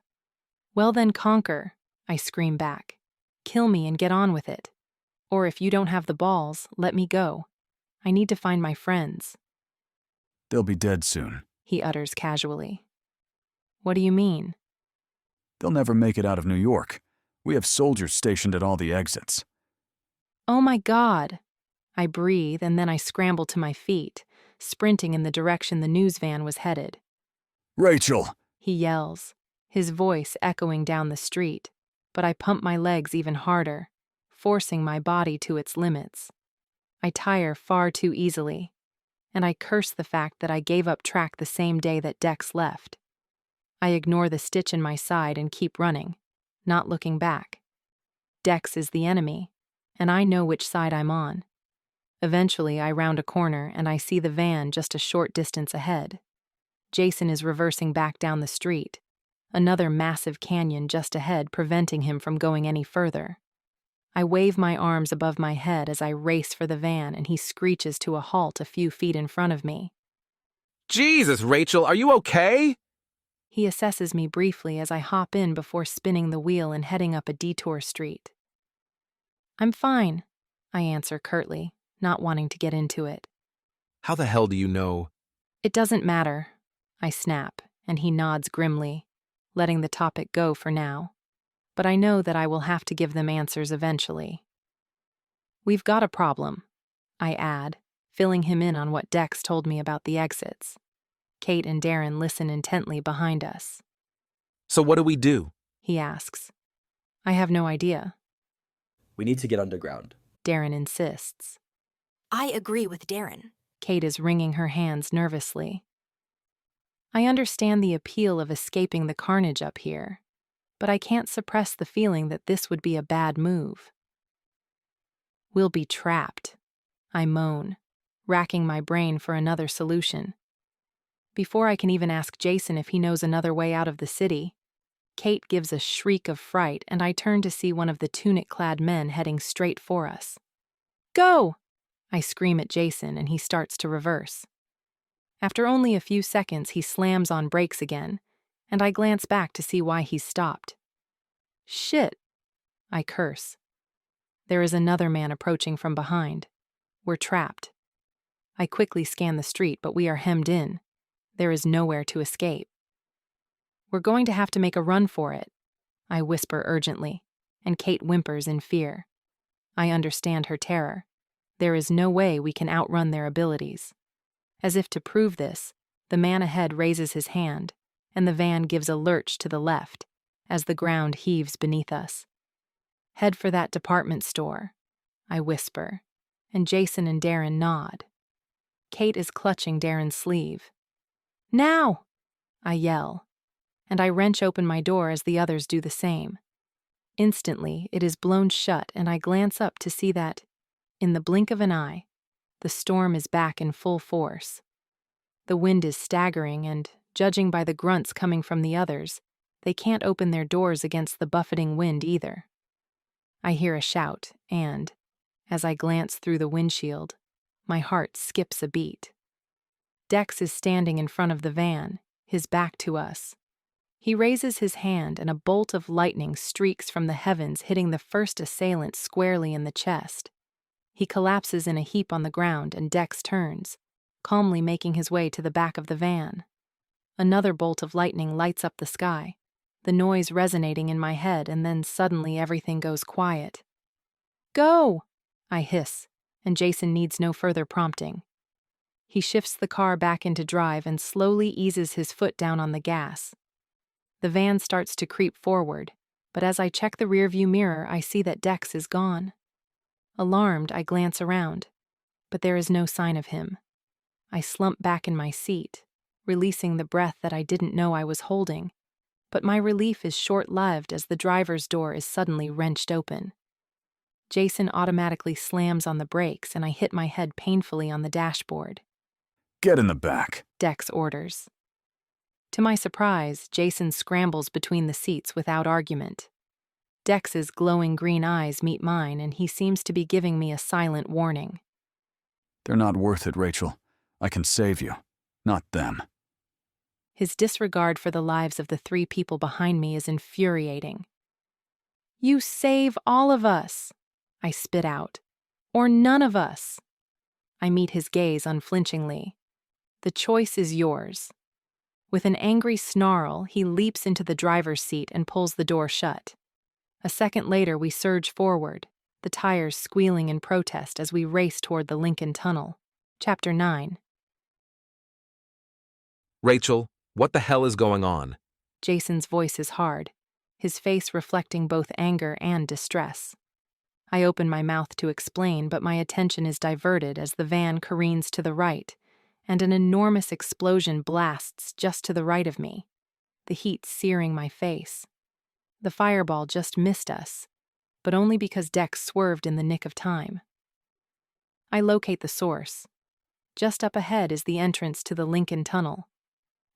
Well then, conquer, I scream back. Kill me and get on with it. Or if you don't have the balls, let me go. I need to find my friends. They'll be dead soon, he utters casually. What do you mean? They'll never make it out of New York. We have soldiers stationed at all the exits. Oh my God! I breathe, and then I scramble to my feet, sprinting in the direction the news van was headed. Rachel! He yells, his voice echoing down the street, but I pump my legs even harder, forcing my body to its limits. I tire far too easily, and I curse the fact that I gave up track the same day that Dex left. I ignore the stitch in my side and keep running, not looking back. Dex is the enemy, and I know which side I'm on. Eventually, I round a corner and I see the van just a short distance ahead. Jason is reversing back down the street, another massive canyon just ahead preventing him from going any further. I wave my arms above my head as I race for the van, and he screeches to a halt a few feet in front of me. Jesus, Rachel, are you okay? He assesses me briefly as I hop in before spinning the wheel and heading up a detour street. I'm fine, I answer curtly, not wanting to get into it. How the hell do you know? It doesn't matter, I snap, and he nods grimly, letting the topic go for now. But I know that I will have to give them answers eventually. We've got a problem, I add, filling him in on what Dex told me about the exits. Kate and Darren listen intently behind us. So what do we do? He asks. I have no idea. We need to get underground, Darren insists. I agree with Darren. Kate is wringing her hands nervously. I understand the appeal of escaping the carnage up here, but I can't suppress the feeling that this would be a bad move. We'll be trapped, I moan, racking my brain for another solution. Before I can even ask Jason if he knows another way out of the city, Kate gives a shriek of fright, and I turn to see one of the tunic-clad men heading straight for us. Go! I scream at Jason, and he starts to reverse. After only a few seconds, he slams on brakes again, and I glance back to see why he's stopped. Shit! I curse. There is another man approaching from behind. We're trapped. I quickly scan the street, but we are hemmed in. There is nowhere to escape. We're going to have to make a run for it, I whisper urgently, and Kate whimpers in fear. I understand her terror. There is no way we can outrun their abilities. As if to prove this, the man ahead raises his hand, and the van gives a lurch to the left, as the ground heaves beneath us. Head for that department store, I whisper, and Jason and Darren nod. Kate is clutching Darren's sleeve. Now! I yell, and I wrench open my door as the others do the same. Instantly, it is blown shut, and I glance up to see that, in the blink of an eye, the storm is back in full force. The wind is staggering, and, judging by the grunts coming from the others, they can't open their doors against the buffeting wind either. I hear a shout, and, as I glance through the windshield, my heart skips a beat. Dex is standing in front of the van, his back to us. He raises his hand, and a bolt of lightning streaks from the heavens, hitting the first assailant squarely in the chest. He collapses in a heap on the ground, and Dex turns, calmly making his way to the back of the van. Another bolt of lightning lights up the sky, the noise resonating in my head, and then suddenly everything goes quiet. "Go!" I hiss, and Jason needs no further prompting. He shifts the car back into drive and slowly eases his foot down on the gas. The van starts to creep forward, but as I check the rearview mirror, I see that Dex is gone. Alarmed, I glance around, but there is no sign of him. I slump back in my seat, releasing the breath that I didn't know I was holding, but my relief is short-lived as the driver's door is suddenly wrenched open. Jason automatically slams on the brakes and I hit my head painfully on the dashboard. Get in the back, Dex orders. To my surprise, Jason scrambles between the seats without argument. Dex's glowing green eyes meet mine and he seems to be giving me a silent warning. They're not worth it, Rachel. I can save you, not them. His disregard for the lives of the 3 people behind me is infuriating. You save all of us, I spit out. Or none of us. I meet his gaze unflinchingly. The choice is yours. With an angry snarl, he leaps into the driver's seat and pulls the door shut. A second later, we surge forward, the tires squealing in protest as we race toward the Lincoln Tunnel. Chapter 9. Rachel, what the hell is going on? Jason's voice is hard, his face reflecting both anger and distress. I open my mouth to explain, but my attention is diverted as the van careens to the right, and an enormous explosion blasts just to the right of me, the heat searing my face. The fireball just missed us, but only because Dex swerved in the nick of time. I locate the source. Just up ahead is the entrance to the Lincoln Tunnel,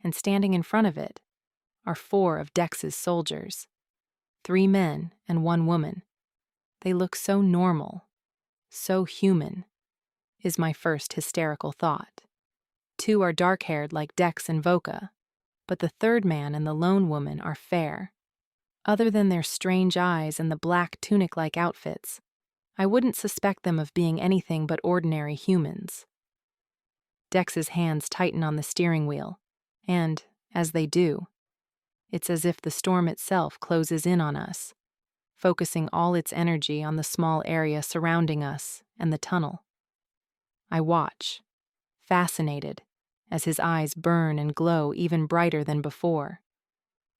and standing in front of it are 4 of Dex's soldiers, 3 men and 1 woman. They look so normal, so human, is my first hysterical thought. 2 are dark-haired like Dex and Voka, but the 3rd man and the lone woman are fair. Other than their strange eyes and the black tunic-like outfits, I wouldn't suspect them of being anything but ordinary humans. Dex's hands tighten on the steering wheel, and, as they do, it's as if the storm itself closes in on us, focusing all its energy on the small area surrounding us and the tunnel. I watch, fascinated, as his eyes burn and glow even brighter than before.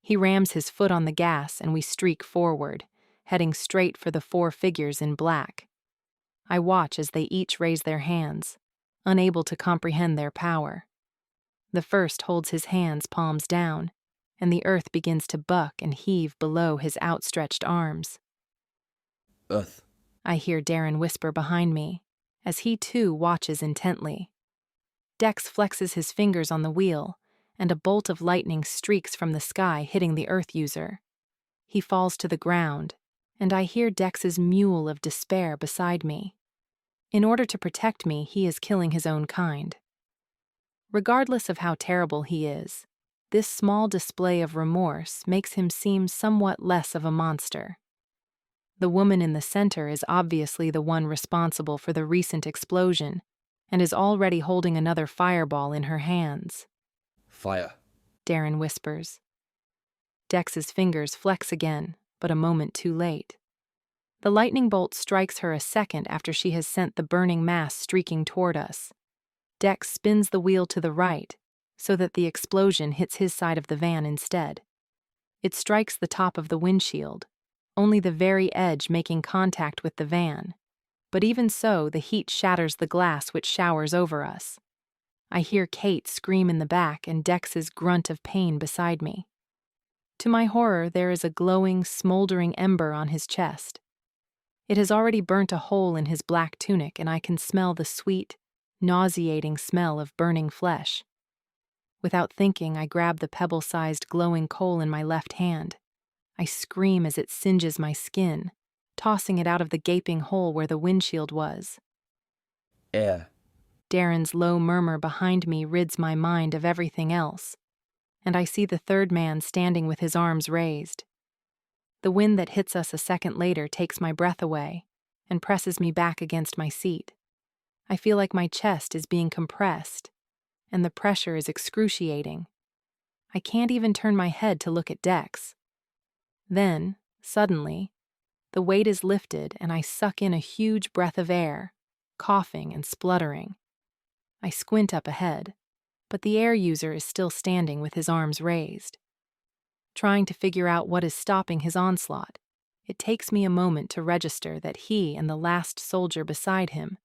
He rams his foot on the gas and we streak forward, heading straight for the 4 figures in black. I watch as they each raise their hands, unable to comprehend their power. The first holds his hands palms down, and the earth begins to buck and heave below his outstretched arms. Earth, I hear Darren whisper behind me, as he too watches intently. Dex flexes his fingers on the wheel, and a bolt of lightning streaks from the sky, hitting the Earth user. He falls to the ground, and I hear Dex's mewl of despair beside me. In order to protect me, he is killing his own kind. Regardless of how terrible he is, this small display of remorse makes him seem somewhat less of a monster. The woman in the center is obviously the one responsible for the recent explosion, and is already holding another fireball in her hands. fire, Darren whispers. Dex's fingers flex again, but a moment too late. The lightning bolt strikes her a second after she has sent the burning mass streaking toward us. Dex spins the wheel to the right, so that the explosion hits his side of the van instead. It strikes the top of the windshield, only the very edge making contact with the van. But even so, the heat shatters the glass which showers over us. I hear Kate scream in the back and Dex's grunt of pain beside me. To my horror, there is a glowing, smoldering ember on his chest. It has already burnt a hole in his black tunic, and I can smell the sweet, nauseating smell of burning flesh. Without thinking, I grab the pebble-sized glowing coal in my left hand. I scream as it singes my skin, tossing it out of the gaping hole where the windshield was. air, Darren's low murmur behind me rids my mind of everything else, and I see the 3rd man standing with his arms raised. The wind that hits us a second later takes my breath away and presses me back against my seat. I feel like my chest is being compressed, and the pressure is excruciating. I can't even turn my head to look at Dex. Then, suddenly, the weight is lifted and I suck in a huge breath of air, coughing and spluttering. I squint up ahead, but the air user is still standing with his arms raised. Trying to figure out what is stopping his onslaught, it takes me a moment to register that he and the last soldier beside him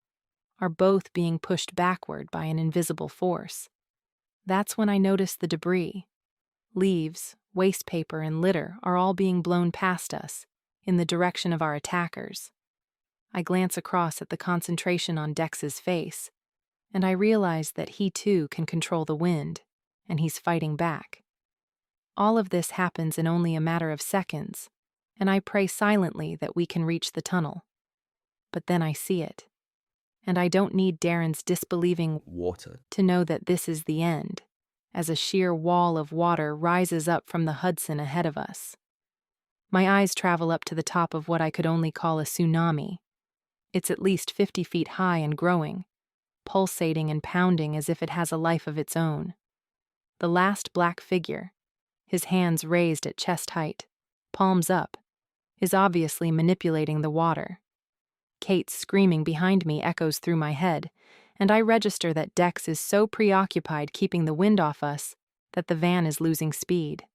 are both being pushed backward by an invisible force. That's when I notice the debris. Leaves, waste paper, and litter are all being blown past us, in the direction of our attackers. I glance across at the concentration on Dex's face, and I realize that he too can control the wind, and he's fighting back. All of this happens in only a matter of seconds, and I pray silently that we can reach the tunnel. But then I see it, and I don't need Darren's disbelieving Water. to know that this is the end, as a sheer wall of water rises up from the Hudson ahead of us. My eyes travel up to the top of what I could only call a tsunami. It's at least 50 feet high and growing, pulsating and pounding as if it has a life of its own. The last black figure, his hands raised at chest height, palms up, is obviously manipulating the water. Kate's screaming behind me echoes through my head, and I register that Dex is so preoccupied keeping the wind off us that the van is losing speed.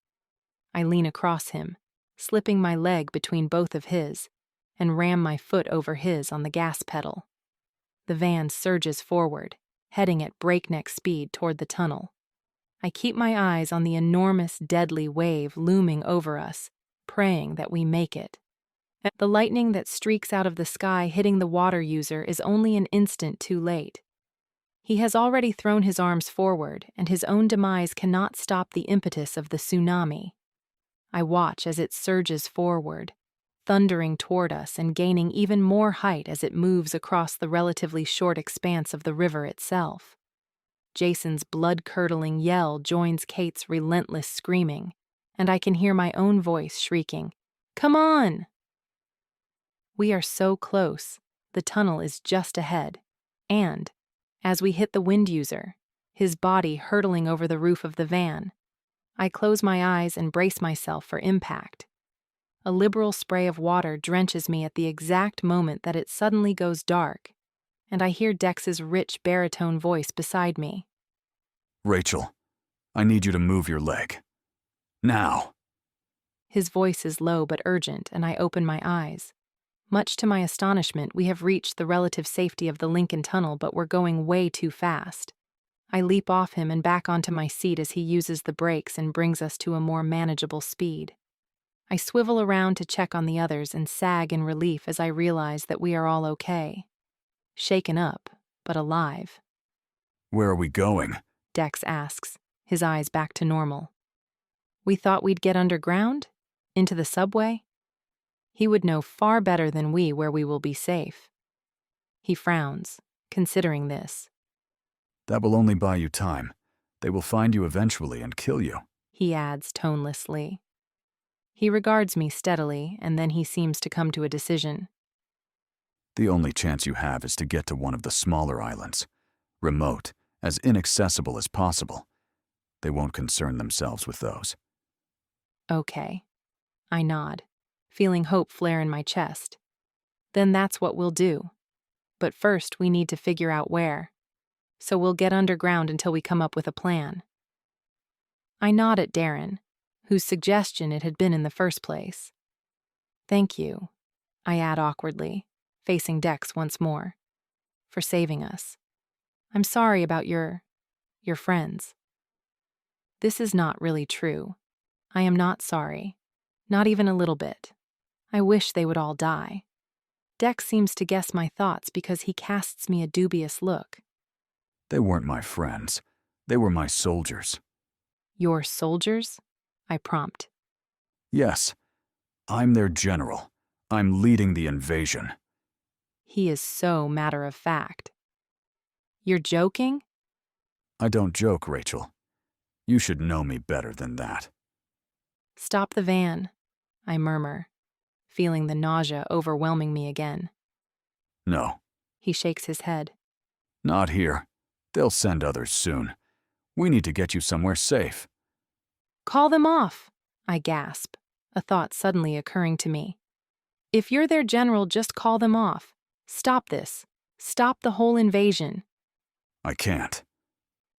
I lean across him, slipping my leg between both of his, and ram my foot over his on the gas pedal. The van surges forward, heading at breakneck speed toward the tunnel. I keep my eyes on the enormous, deadly wave looming over us, praying that we make it. The lightning that streaks out of the sky hitting the water user is only an instant too late. He has already thrown his arms forward, and his own demise cannot stop the impetus of the tsunami. I watch as it surges forward, thundering toward us and gaining even more height as it moves across the relatively short expanse of the river itself. Jason's blood-curdling yell joins Kate's relentless screaming, and I can hear my own voice shrieking, "Come on!" We are so close, the tunnel is just ahead, and, as we hit the wind user, his body hurtling over the roof of the van, I close my eyes and brace myself for impact. A liberal spray of water drenches me at the exact moment that it suddenly goes dark, and I hear Dex's rich baritone voice beside me. Rachel, I need you to move your leg. Now. His voice is low but urgent, and I open my eyes. Much to my astonishment, we have reached the relative safety of the Lincoln Tunnel, but we're going way too fast. I leap off him and back onto my seat as he uses the brakes and brings us to a more manageable speed. I swivel around to check on the others and sag in relief as I realize that we are all okay. Shaken up, but alive. Where are we going? Dex asks, his eyes back to normal. We thought we'd get underground? Into the subway? He would know far better than we where we will be safe. He frowns, considering this. That will only buy you time. They will find you eventually and kill you, he adds tonelessly. He regards me steadily, and then he seems to come to a decision. The only chance you have is to get to one of the smaller islands. Remote, as inaccessible as possible. They won't concern themselves with those. Okay. I nod, feeling hope flare in my chest. Then that's what we'll do. But first we need to figure out where. So we'll get underground until we come up with a plan. I nod at Darren, whose suggestion it had been in the first place. Thank you, I add awkwardly, facing Dex once more, for saving us. I'm sorry about your friends. This is not really true. I am not sorry, not even a little bit. I wish they would all die. Dex seems to guess my thoughts because he casts me a dubious look. They weren't my friends. They were my soldiers. Your soldiers? I prompt. Yes. I'm their general. I'm leading the invasion. He is so matter-of-fact. You're joking? I don't joke, Rachel. You should know me better than that. Stop the van, I murmur, feeling the nausea overwhelming me again. No. He shakes his head. Not here. They'll send others soon. We need to get you somewhere safe. Call them off, I gasp, a thought suddenly occurring to me. If you're their general, just call them off. Stop this. Stop the whole invasion. I can't.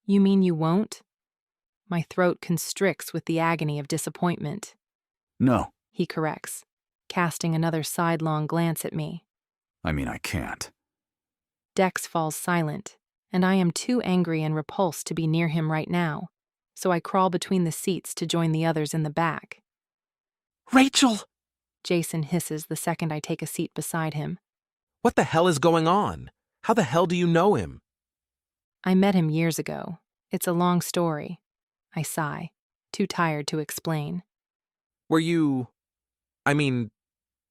You mean you won't? My throat constricts with the agony of disappointment. No, He corrects, casting another sidelong glance at me. I mean I can't. Dex falls silent, and I am too angry and repulsed to be near him right now, so I crawl between the seats to join the others in the back. Rachel! Jason hisses the second I take a seat beside him. What the hell is going on? How the hell do you know him? I met him years ago. It's a long story. I sigh, too tired to explain.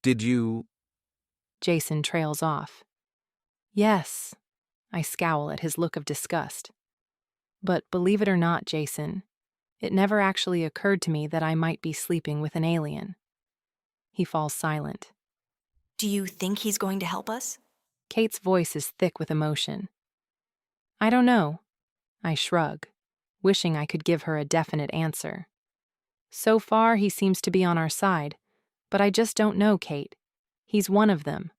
Did you? Jason trails off. Yes, I scowl at his look of disgust. But believe it or not, Jason, it never actually occurred to me that I might be sleeping with an alien. He falls silent. Do you think he's going to help us? Kate's voice is thick with emotion. I don't know. I shrug, wishing I could give her a definite answer. So far, he seems to be on our side, but I just don't know, Kate. He's one of them.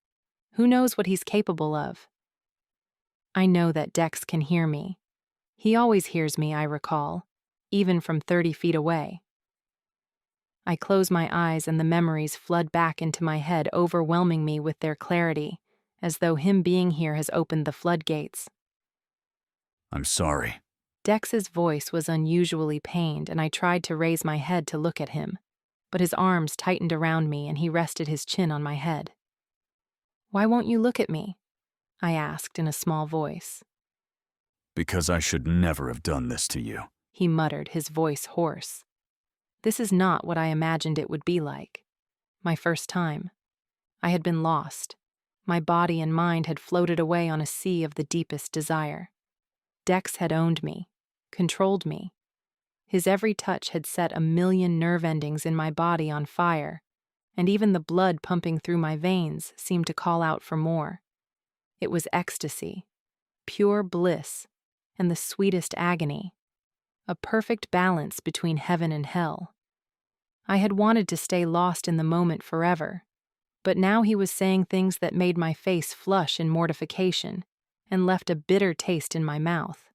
Who knows what he's capable of? I know that Dex can hear me. He always hears me, I recall, even from 30 feet away. I close my eyes and the memories flood back into my head, overwhelming me with their clarity, as though him being here has opened the floodgates. I'm sorry. Dex's voice was unusually pained, and I tried to raise my head to look at him, but his arms tightened around me and he rested his chin on my head. Why won't you look at me? I asked in a small voice. Because I should never have done this to you. He muttered, his voice hoarse. This is not what I imagined it would be like. My first time. I had been lost. My body and mind had floated away on a sea of the deepest desire. Dex had owned me, controlled me. His every touch had set a million nerve endings in my body on fire, and even the blood pumping through my veins seemed to call out for more. It was ecstasy, pure bliss, and the sweetest agony. A perfect balance between heaven and hell. I had wanted to stay lost in the moment forever, but now he was saying things that made my face flush in mortification and left a bitter taste in my mouth.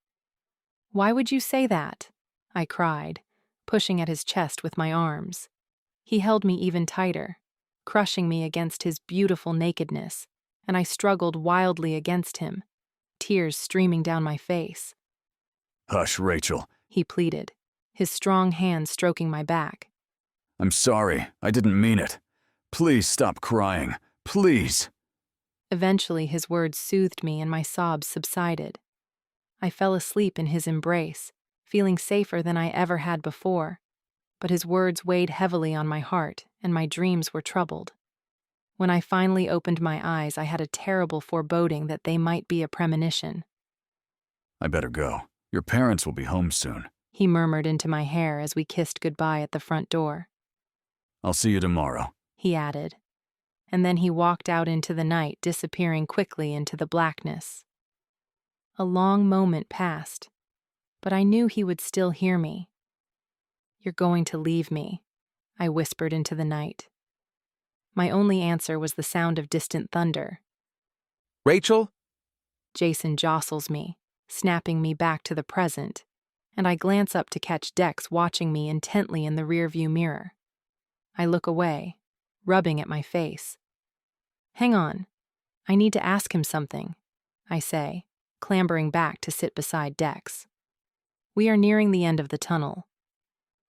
Why would you say that? I cried, pushing at his chest with my arms. He held me even tighter, crushing me against his beautiful nakedness, and I struggled wildly against him, tears streaming down my face. Hush, Rachel. He pleaded, his strong hand stroking my back. I'm sorry. I didn't mean it. Please stop crying. Please. Eventually, his words soothed me and my sobs subsided. I fell asleep in his embrace, feeling safer than I ever had before, but his words weighed heavily on my heart and my dreams were troubled. When I finally opened my eyes, I had a terrible foreboding that they might be a premonition. I better go. Your parents will be home soon. He murmured into my hair as we kissed goodbye at the front door. I'll see you tomorrow, he added, and then he walked out into the night, disappearing quickly into the blackness. A long moment passed, but I knew he would still hear me. You're going to leave me, I whispered into the night. My only answer was the sound of distant thunder. Rachel? Jason jostles me, snapping me back to the present, and I glance up to catch Dex watching me intently in the rearview mirror. I look away, rubbing at my face. Hang on, I need to ask him something, I say, clambering back to sit beside Dex. We are nearing the end of the tunnel.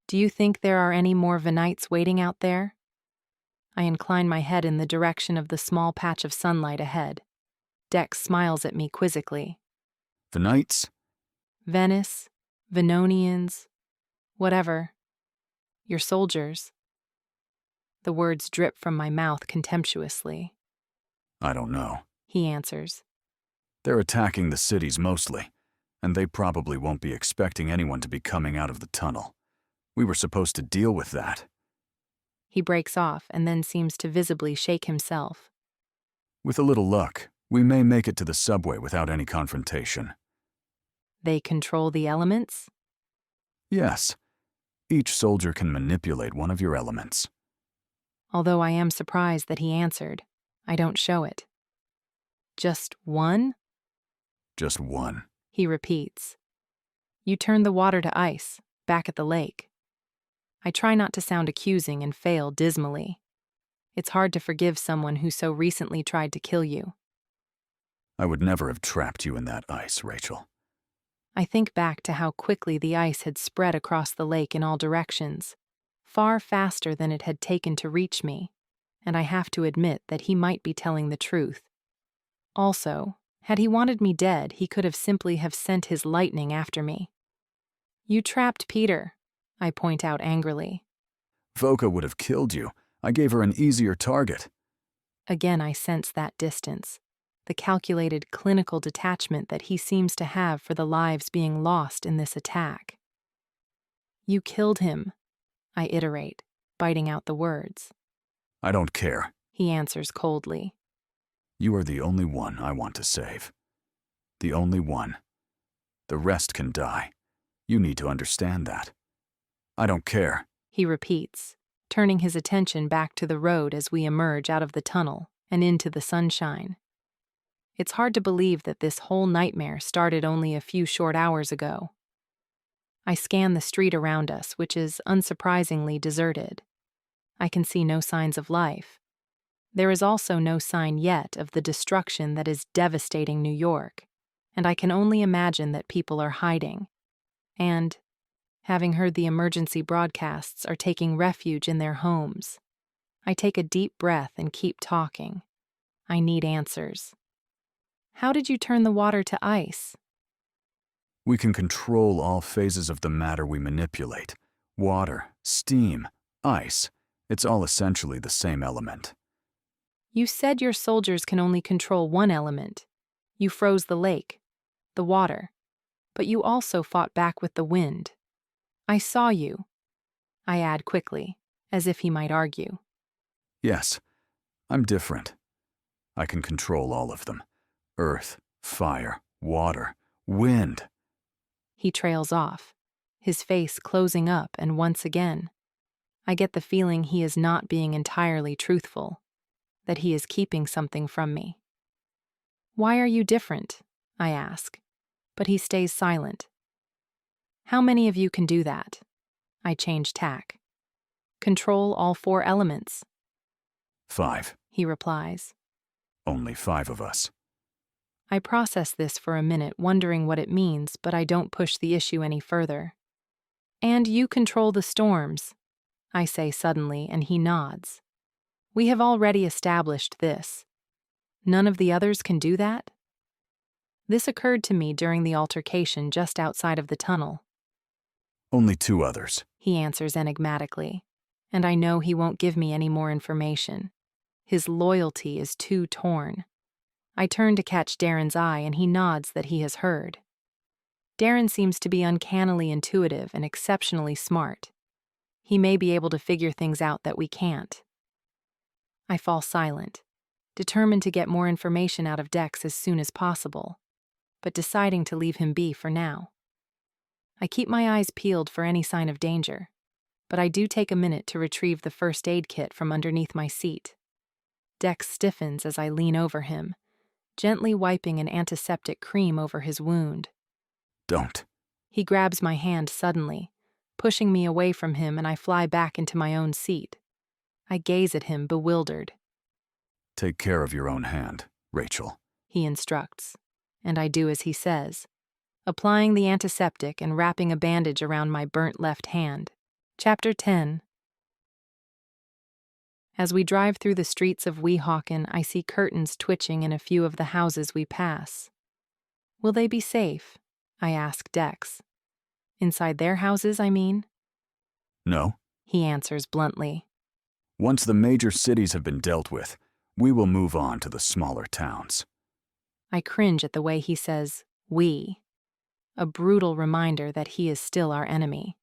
Do you think there are any more Venites waiting out there? I incline my head in the direction of the small patch of sunlight ahead. Dex smiles at me quizzically. The Knights? Venice, Venonians, whatever. Your soldiers. The words drip from my mouth contemptuously. I don't know, he answers. They're attacking the cities mostly, and they probably won't be expecting anyone to be coming out of the tunnel. We were supposed to deal with that. He breaks off and then seems to visibly shake himself. With a little luck, we may make it to the subway without any confrontation. They control the elements? Yes. Each soldier can manipulate one of your elements. Although I am surprised that he answered, I don't show it. Just one? Just one. He repeats. You turned the water to ice, back at the lake. I try not to sound accusing and fail dismally. It's hard to forgive someone who so recently tried to kill you. I would never have trapped you in that ice, Rachel. I think back to how quickly the ice had spread across the lake in all directions, far faster than it had taken to reach me, and I have to admit that he might be telling the truth. Also, had he wanted me dead, he could have simply sent his lightning after me. You trapped Peter, I point out angrily. Voka would have killed you. I gave her an easier target. Again, I sense that distance, the calculated clinical detachment that he seems to have for the lives being lost in this attack. You killed him, I iterate, biting out the words. I don't care. He answers coldly. You are the only one I want to save. The only one. The rest can die. You need to understand that. I don't care. He repeats, turning his attention back to the road as we emerge out of the tunnel and into the sunshine. It's hard to believe that this whole nightmare started only a few short hours ago. I scan the street around us, which is unsurprisingly deserted. I can see no signs of life. There is also no sign yet of the destruction that is devastating New York, and I can only imagine that people are hiding. And, having heard the emergency broadcasts, are taking refuge in their homes. I take a deep breath and keep talking. I need answers. How did you turn the water to ice? We can control all phases of the matter we manipulate. Water, steam, ice. It's all essentially the same element. You said your soldiers can only control one element. You froze the lake, the water, but you also fought back with the wind. I saw you, I add quickly, as if he might argue. Yes, I'm different. I can control all of them. Earth, fire, water, wind. He trails off, his face closing up, and once again, I get the feeling he is not being entirely truthful, that he is keeping something from me. Why are you different? I ask, but he stays silent. How many of you can do that? I change tack. Control all 4 elements. 5. He replies. Only 5 of us. I process this for a minute, wondering what it means, but I don't push the issue any further. And you control the storms, I say suddenly, and he nods. We have already established this. None of the others can do that? This occurred to me during the altercation just outside of the tunnel. Only 2 others, he answers enigmatically, and I know he won't give me any more information. His loyalty is too torn. I turn to catch Darren's eye, and he nods that he has heard. Darren seems to be uncannily intuitive and exceptionally smart. He may be able to figure things out that we can't. I fall silent, determined to get more information out of Dex as soon as possible, but deciding to leave him be for now. I keep my eyes peeled for any sign of danger, but I do take a minute to retrieve the first aid kit from underneath my seat. Dex stiffens as I lean over him, gently wiping an antiseptic cream over his wound. Don't. He grabs my hand suddenly, pushing me away from him, and I fly back into my own seat. I gaze at him, bewildered. Take care of your own hand, Rachel, he instructs, and I do as he says, applying the antiseptic and wrapping a bandage around my burnt left hand. Chapter 10. As we drive through the streets of Weehawken, I see curtains twitching in a few of the houses we pass. Will they be safe? I ask Dex. Inside their houses, I mean? No, he answers bluntly. Once the major cities have been dealt with, we will move on to the smaller towns. I cringe at the way he says, we. A brutal reminder that he is still our enemy.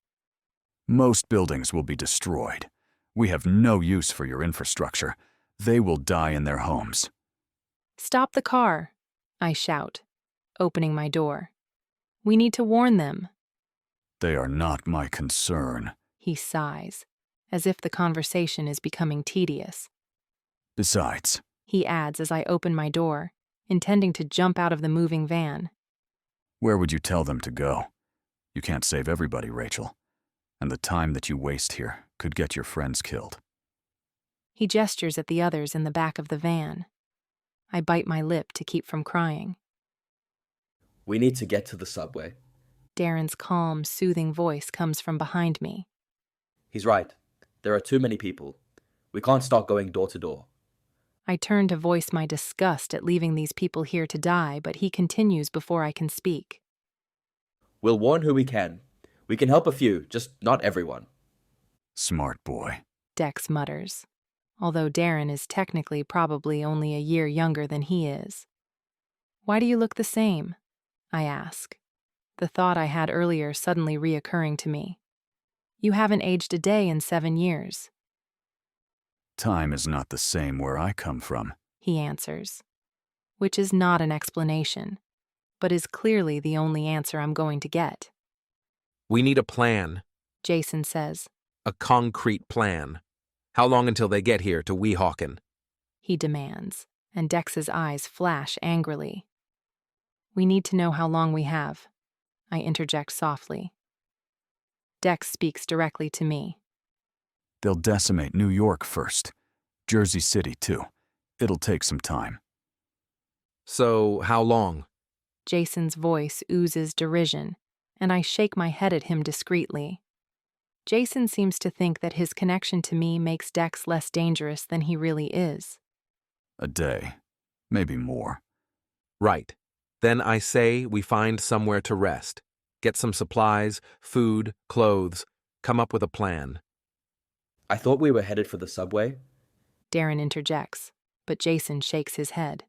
Most buildings will be destroyed. We have no use for your infrastructure. They will die in their homes. Stop the car, I shout, opening my door. We need to warn them. They are not my concern, He sighs, as if the conversation is becoming tedious. Besides, He adds as I open my door, intending to jump out of the moving van. where would you tell them to go? You can't save everybody, Rachel. And the time that you waste here could get your friends killed. He gestures at the others in the back of the van. I bite my lip to keep from crying. We need to get to the subway. Darren's calm, soothing voice comes from behind me. He's right. There are too many people. We can't start going door to door. I turn to voice my disgust at leaving these people here to die, but he continues before I can speak. We'll warn who we can. We can help a few, just not everyone. Smart boy. Dex mutters, although Darren is technically probably only a year younger than he is. Why do you look the same? I ask, the thought I had earlier suddenly reoccurring to me. You haven't aged a day in 7 years. Time is not the same where I come from, He answers, which is not an explanation, but is clearly the only answer I'm going to get. We need a plan, Jason says. a concrete plan. How long until they get here to Weehawken? He demands, and Dex's eyes flash angrily. We need to know how long we have, I interject softly. Dex speaks directly to me. They'll decimate New York first. Jersey City, too. It'll take some time. So, how long? Jason's voice oozes derision, and I shake my head at him discreetly. Jason seems to think that his connection to me makes Dex less dangerous than he really is. A day. Maybe more. Right. Then I say we find somewhere to rest. Get some supplies, food, clothes. Come up with a plan. I thought we were headed for the subway. Darren interjects, but Jason shakes his head.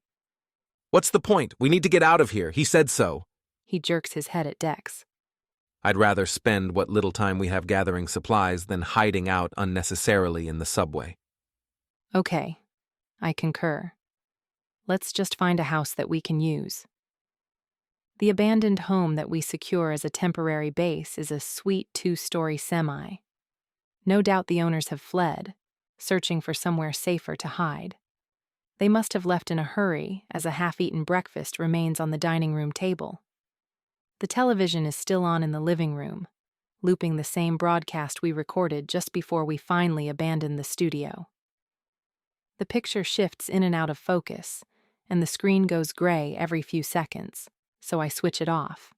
What's the point? We need to get out of here. He said so. He jerks his head at Dex. I'd rather spend what little time we have gathering supplies than hiding out unnecessarily in the subway. Okay, I concur. Let's just find a house that we can use. The abandoned home that we secure as a temporary base is a sweet 2-story semi. No doubt the owners have fled, searching for somewhere safer to hide. They must have left in a hurry, as a half-eaten breakfast remains on the dining room table. The television is still on in the living room, looping the same broadcast we recorded just before we finally abandoned the studio. The picture shifts in and out of focus, and the screen goes gray every few seconds, so I switch it off.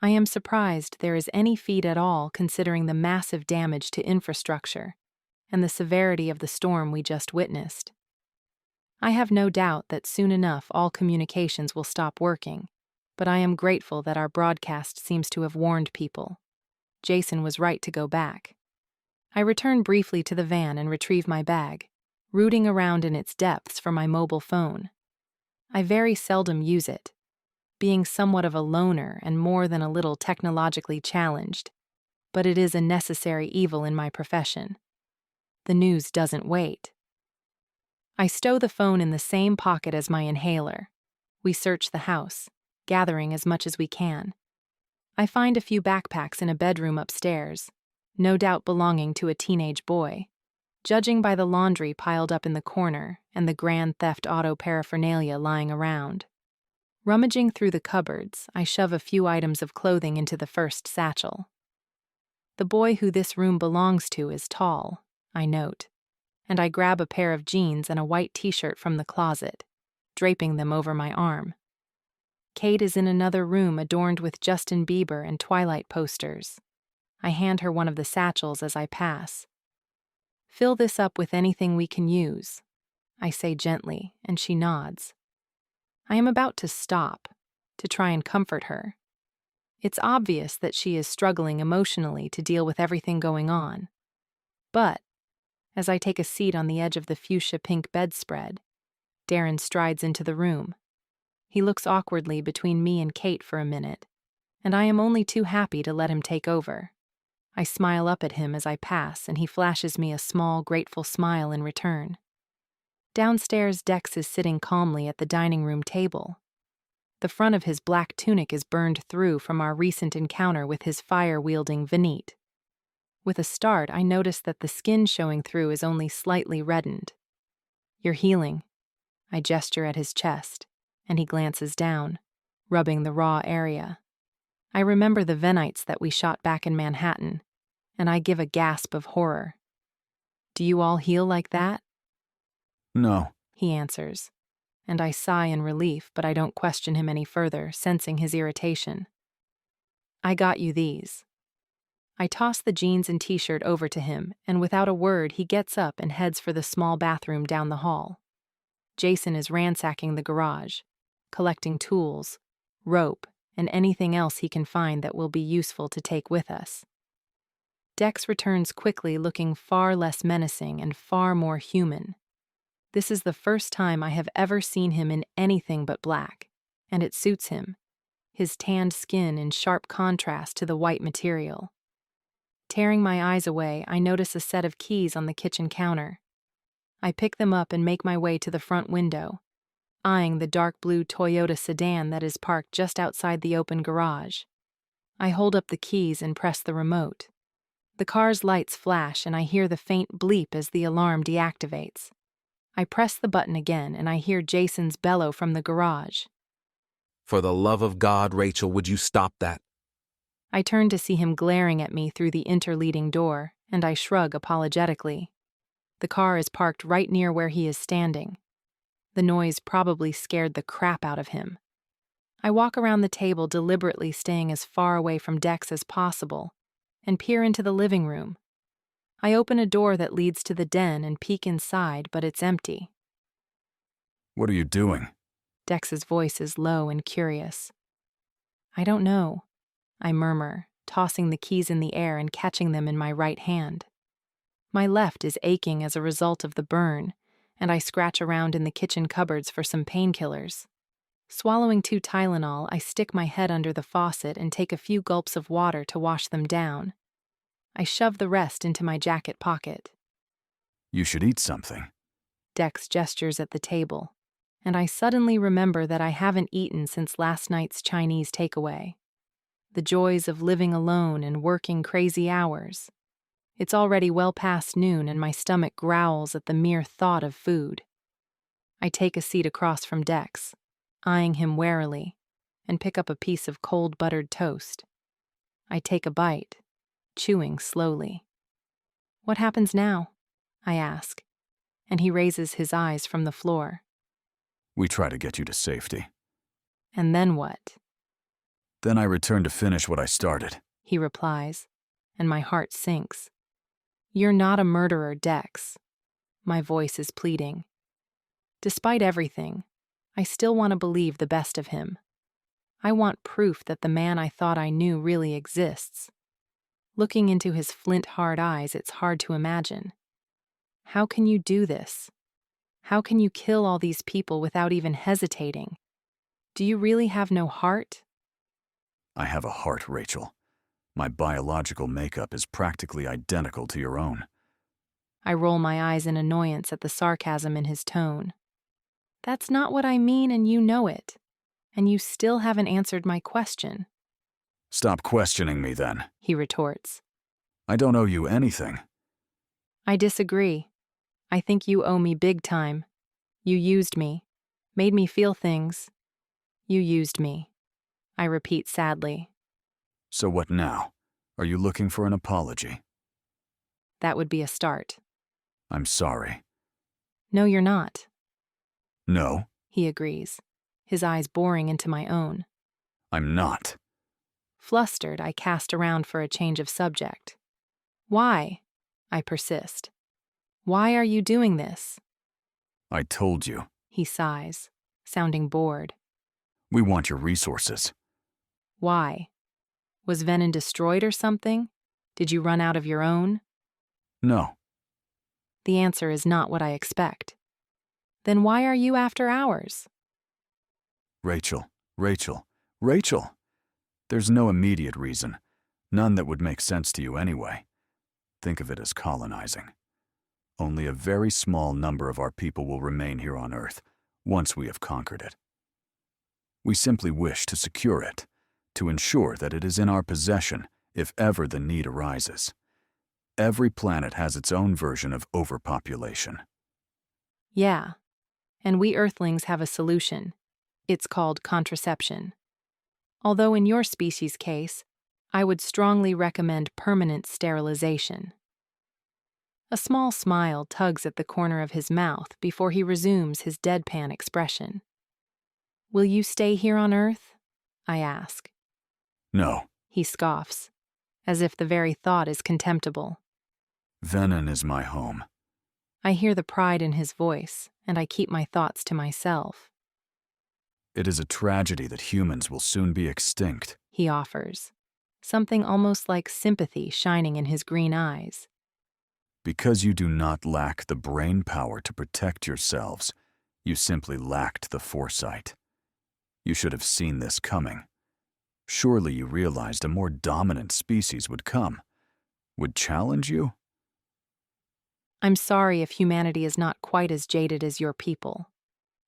I am surprised there is any feed at all considering the massive damage to infrastructure and the severity of the storm we just witnessed. I have no doubt that soon enough all communications will stop working, but I am grateful that our broadcast seems to have warned people. Jason was right to go back. I return briefly to the van and retrieve my bag, rooting around in its depths for my mobile phone. I very seldom use it, being somewhat of a loner and more than a little technologically challenged, but it is a necessary evil in my profession. The news doesn't wait. I stow the phone in the same pocket as my inhaler. We search the house, gathering as much as we can. I find a few backpacks in a bedroom upstairs, no doubt belonging to a teenage boy, judging by the laundry piled up in the corner and the Grand Theft Auto paraphernalia lying around. Rummaging through the cupboards, I shove a few items of clothing into the first satchel. The boy who this room belongs to is tall, I note, and I grab a pair of jeans and a white t-shirt from the closet, draping them over my arm. Kate is in another room adorned with Justin Bieber and Twilight posters. I hand her one of the satchels as I pass. Fill this up with anything we can use, I say gently, and she nods. I am about to stop, to try and comfort her. It's obvious that she is struggling emotionally to deal with everything going on. But, as I take a seat on the edge of the fuchsia pink bedspread, Darren strides into the room. He looks awkwardly between me and Kate for a minute, and I am only too happy to let him take over. I smile up at him as I pass, and he flashes me a small, grateful smile in return. Downstairs, Dex is sitting calmly at the dining room table. The front of his black tunic is burned through from our recent encounter with his fire-wielding Venite. With a start, I notice that the skin showing through is only slightly reddened. "You're healing." I gesture at his chest, and he glances down, rubbing the raw area. I remember the Venites that we shot back in Manhattan, and I give a gasp of horror. "Do you all heal like that?" No. He answers, and I sigh in relief, but I don't question him any further, sensing his irritation. "I got you these." I toss the jeans and t-shirt over to him, and without a word, he gets up and heads for the small bathroom down the hall. Jason is ransacking the garage, collecting tools, rope, and anything else he can find that will be useful to take with us. Dex returns quickly, looking far less menacing and far more human. This is the first time I have ever seen him in anything but black, and it suits him, his tanned skin in sharp contrast to the white material. Tearing my eyes away, I notice a set of keys on the kitchen counter. I pick them up and make my way to the front window, eyeing the dark blue Toyota sedan that is parked just outside the open garage. I hold up the keys and press the remote. The car's lights flash and I hear the faint bleep as the alarm deactivates. I press the button again and I hear Jason's bellow from the garage. For the love of God, Rachel, would you stop that? I turn to see him glaring at me through the interleading door, and I shrug apologetically. The car is parked right near where he is standing. The noise probably scared the crap out of him. I walk around the table, deliberately staying as far away from Dex as possible, and peer into the living room. I open a door that leads to the den and peek inside, but it's empty. What are you doing? Dex's voice is low and curious. "I don't know," I murmur, tossing the keys in the air and catching them in my right hand. My left is aching as a result of the burn, and I scratch around in the kitchen cupboards for some painkillers. Swallowing 2 Tylenol, I stick my head under the faucet and take a few gulps of water to wash them down. I shove the rest into my jacket pocket. You should eat something. Dex gestures at the table, and I suddenly remember that I haven't eaten since last night's Chinese takeaway. The joys of living alone and working crazy hours. It's already well past noon and my stomach growls at the mere thought of food. I take a seat across from Dex, eyeing him warily, and pick up a piece of cold buttered toast. I take a bite, chewing slowly. "What happens now?" I ask, and he raises his eyes from the floor. We try to get you to safety. "And then what?" Then I return to finish what I started. He replies, and my heart sinks. "You're not a murderer, Dex." My voice is pleading. Despite everything, I still want to believe the best of him. I want proof that the man I thought I knew really exists. Looking into his flint-hard eyes, it's hard to imagine. How can you do this? How can you kill all these people without even hesitating? Do you really have no heart? I have a heart, Rachel. My biological makeup is practically identical to your own. I roll my eyes in annoyance at the sarcasm in his tone. That's not what I mean, and you know it. And you still haven't answered my question. Stop questioning me then, he retorts. I don't owe you anything. I disagree. I think you owe me big time. You used me, made me feel things. You used me. I repeat sadly. So what now? Are you looking for an apology? That would be a start. I'm sorry. No, you're not. No, he agrees, his eyes boring into my own. I'm not. Flustered, I cast around for a change of subject. Why? I persist. Why are you doing this? I told you. He sighs, sounding bored. We want your resources. Why? Was Venom destroyed or something? Did you run out of your own? No. The answer is not what I expect. Then why are you after ours? Rachel. There's no immediate reason, none that would make sense to you anyway. Think of it as colonizing. Only a very small number of our people will remain here on Earth once we have conquered it. We simply wish to secure it, to ensure that it is in our possession if ever the need arises. Every planet has its own version of overpopulation. Yeah, and we Earthlings have a solution. It's called contraception. Although in your species' case, I would strongly recommend permanent sterilization. A small smile tugs at the corner of his mouth before he resumes his deadpan expression. Will you stay here on Earth? I ask. No, He scoffs, as if the very thought is contemptible. Venin is my home. I hear the pride in his voice, and I keep my thoughts to myself. It is a tragedy that humans will soon be extinct. He offers, something almost like sympathy shining in his green eyes. Because you do not lack the brain power to protect yourselves, you simply lacked the foresight. You should have seen this coming. Surely you realized a more dominant species would come, would challenge you? I'm sorry if humanity is not quite as jaded as your people.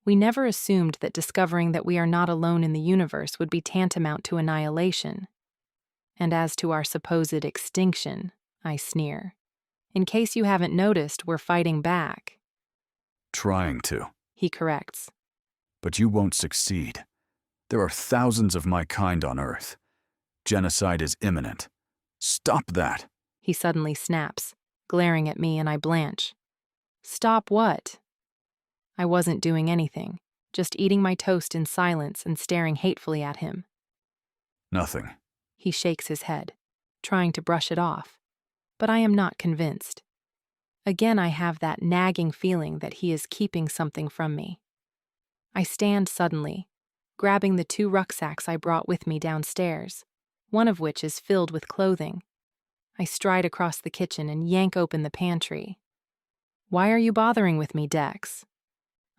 We never assumed that discovering that we are not alone in the universe would be tantamount to annihilation. And as to our supposed extinction, I sneer. In case you haven't noticed, we're fighting back. Trying to. He corrects. But you won't succeed. There are thousands of my kind on Earth. Genocide is imminent. Stop that. He suddenly snaps, glaring at me, and I blanch. Stop what? I wasn't doing anything, just eating my toast in silence and staring hatefully at him. Nothing. He shakes his head, trying to brush it off, but I am not convinced. Again, I have that nagging feeling that he is keeping something from me. I stand suddenly, grabbing the 2 rucksacks I brought with me downstairs, one of which is filled with clothing. I stride across the kitchen and yank open the pantry. Why are you bothering with me, Dex?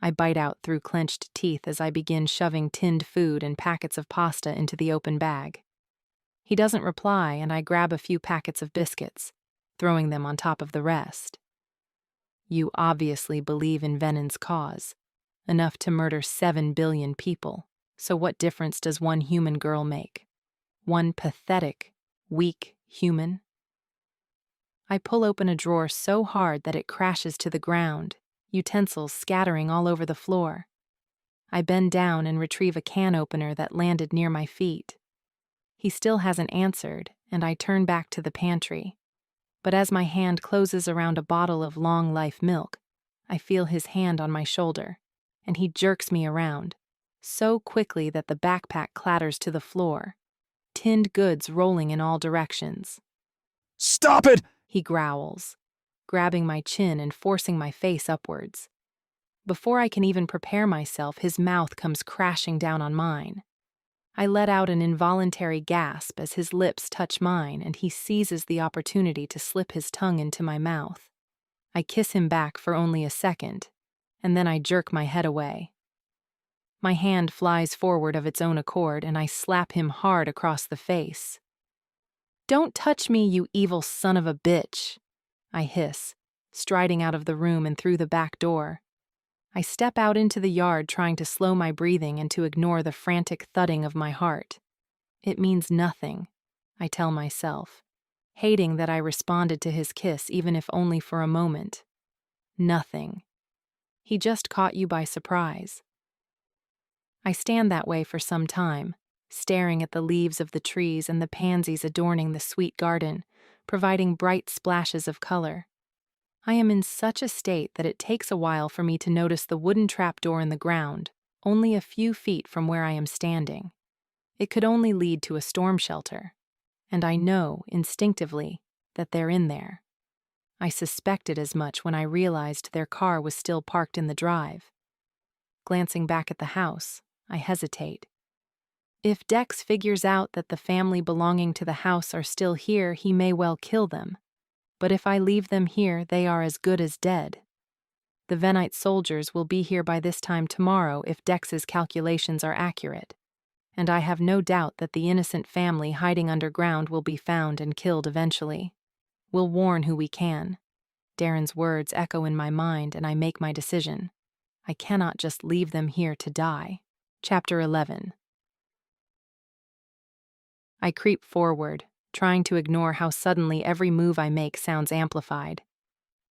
I bite out through clenched teeth as I begin shoving tinned food and packets of pasta into the open bag. He doesn't reply, and I grab a few packets of biscuits, throwing them on top of the rest. You obviously believe in Venin's cause, enough to murder 7 billion people, so what difference does one human girl make? One pathetic, weak human? I pull open a drawer so hard that it crashes to the ground, utensils scattering all over the floor. I bend down and retrieve a can opener that landed near my feet. He still hasn't answered, and I turn back to the pantry. But as my hand closes around a bottle of long life milk, I feel his hand on my shoulder, and he jerks me around, so quickly that the backpack clatters to the floor, tinned goods rolling in all directions. Stop it! He growls, grabbing my chin and forcing my face upwards. Before I can even prepare myself, his mouth comes crashing down on mine. I let out an involuntary gasp as his lips touch mine, and he seizes the opportunity to slip his tongue into my mouth. I kiss him back for only a second, and then I jerk my head away. My hand flies forward of its own accord, and I slap him hard across the face. Don't touch me, you evil son of a bitch, I hiss, striding out of the room and through the back door. I step out into the yard trying to slow my breathing and to ignore the frantic thudding of my heart. It means nothing, I tell myself, hating that I responded to his kiss even if only for a moment. Nothing. He just caught you by surprise. I stand that way for some time, staring at the leaves of the trees and the pansies adorning the sweet garden, providing bright splashes of color. I am in such a state that it takes a while for me to notice the wooden trapdoor in the ground, only a few feet from where I am standing. It could only lead to a storm shelter, and I know, instinctively, that they're in there. I suspected as much when I realized their car was still parked in the drive. Glancing back at the house, I hesitate. If Dex figures out that the family belonging to the house are still here, he may well kill them. But if I leave them here, they are as good as dead. The Venite soldiers will be here by this time tomorrow if Dex's calculations are accurate, and I have no doubt that the innocent family hiding underground will be found and killed eventually. We'll warn who we can. Darren's words echo in my mind, and I make my decision. I cannot just leave them here to die. Chapter 11. I creep forward, trying to ignore how suddenly every move I make sounds amplified.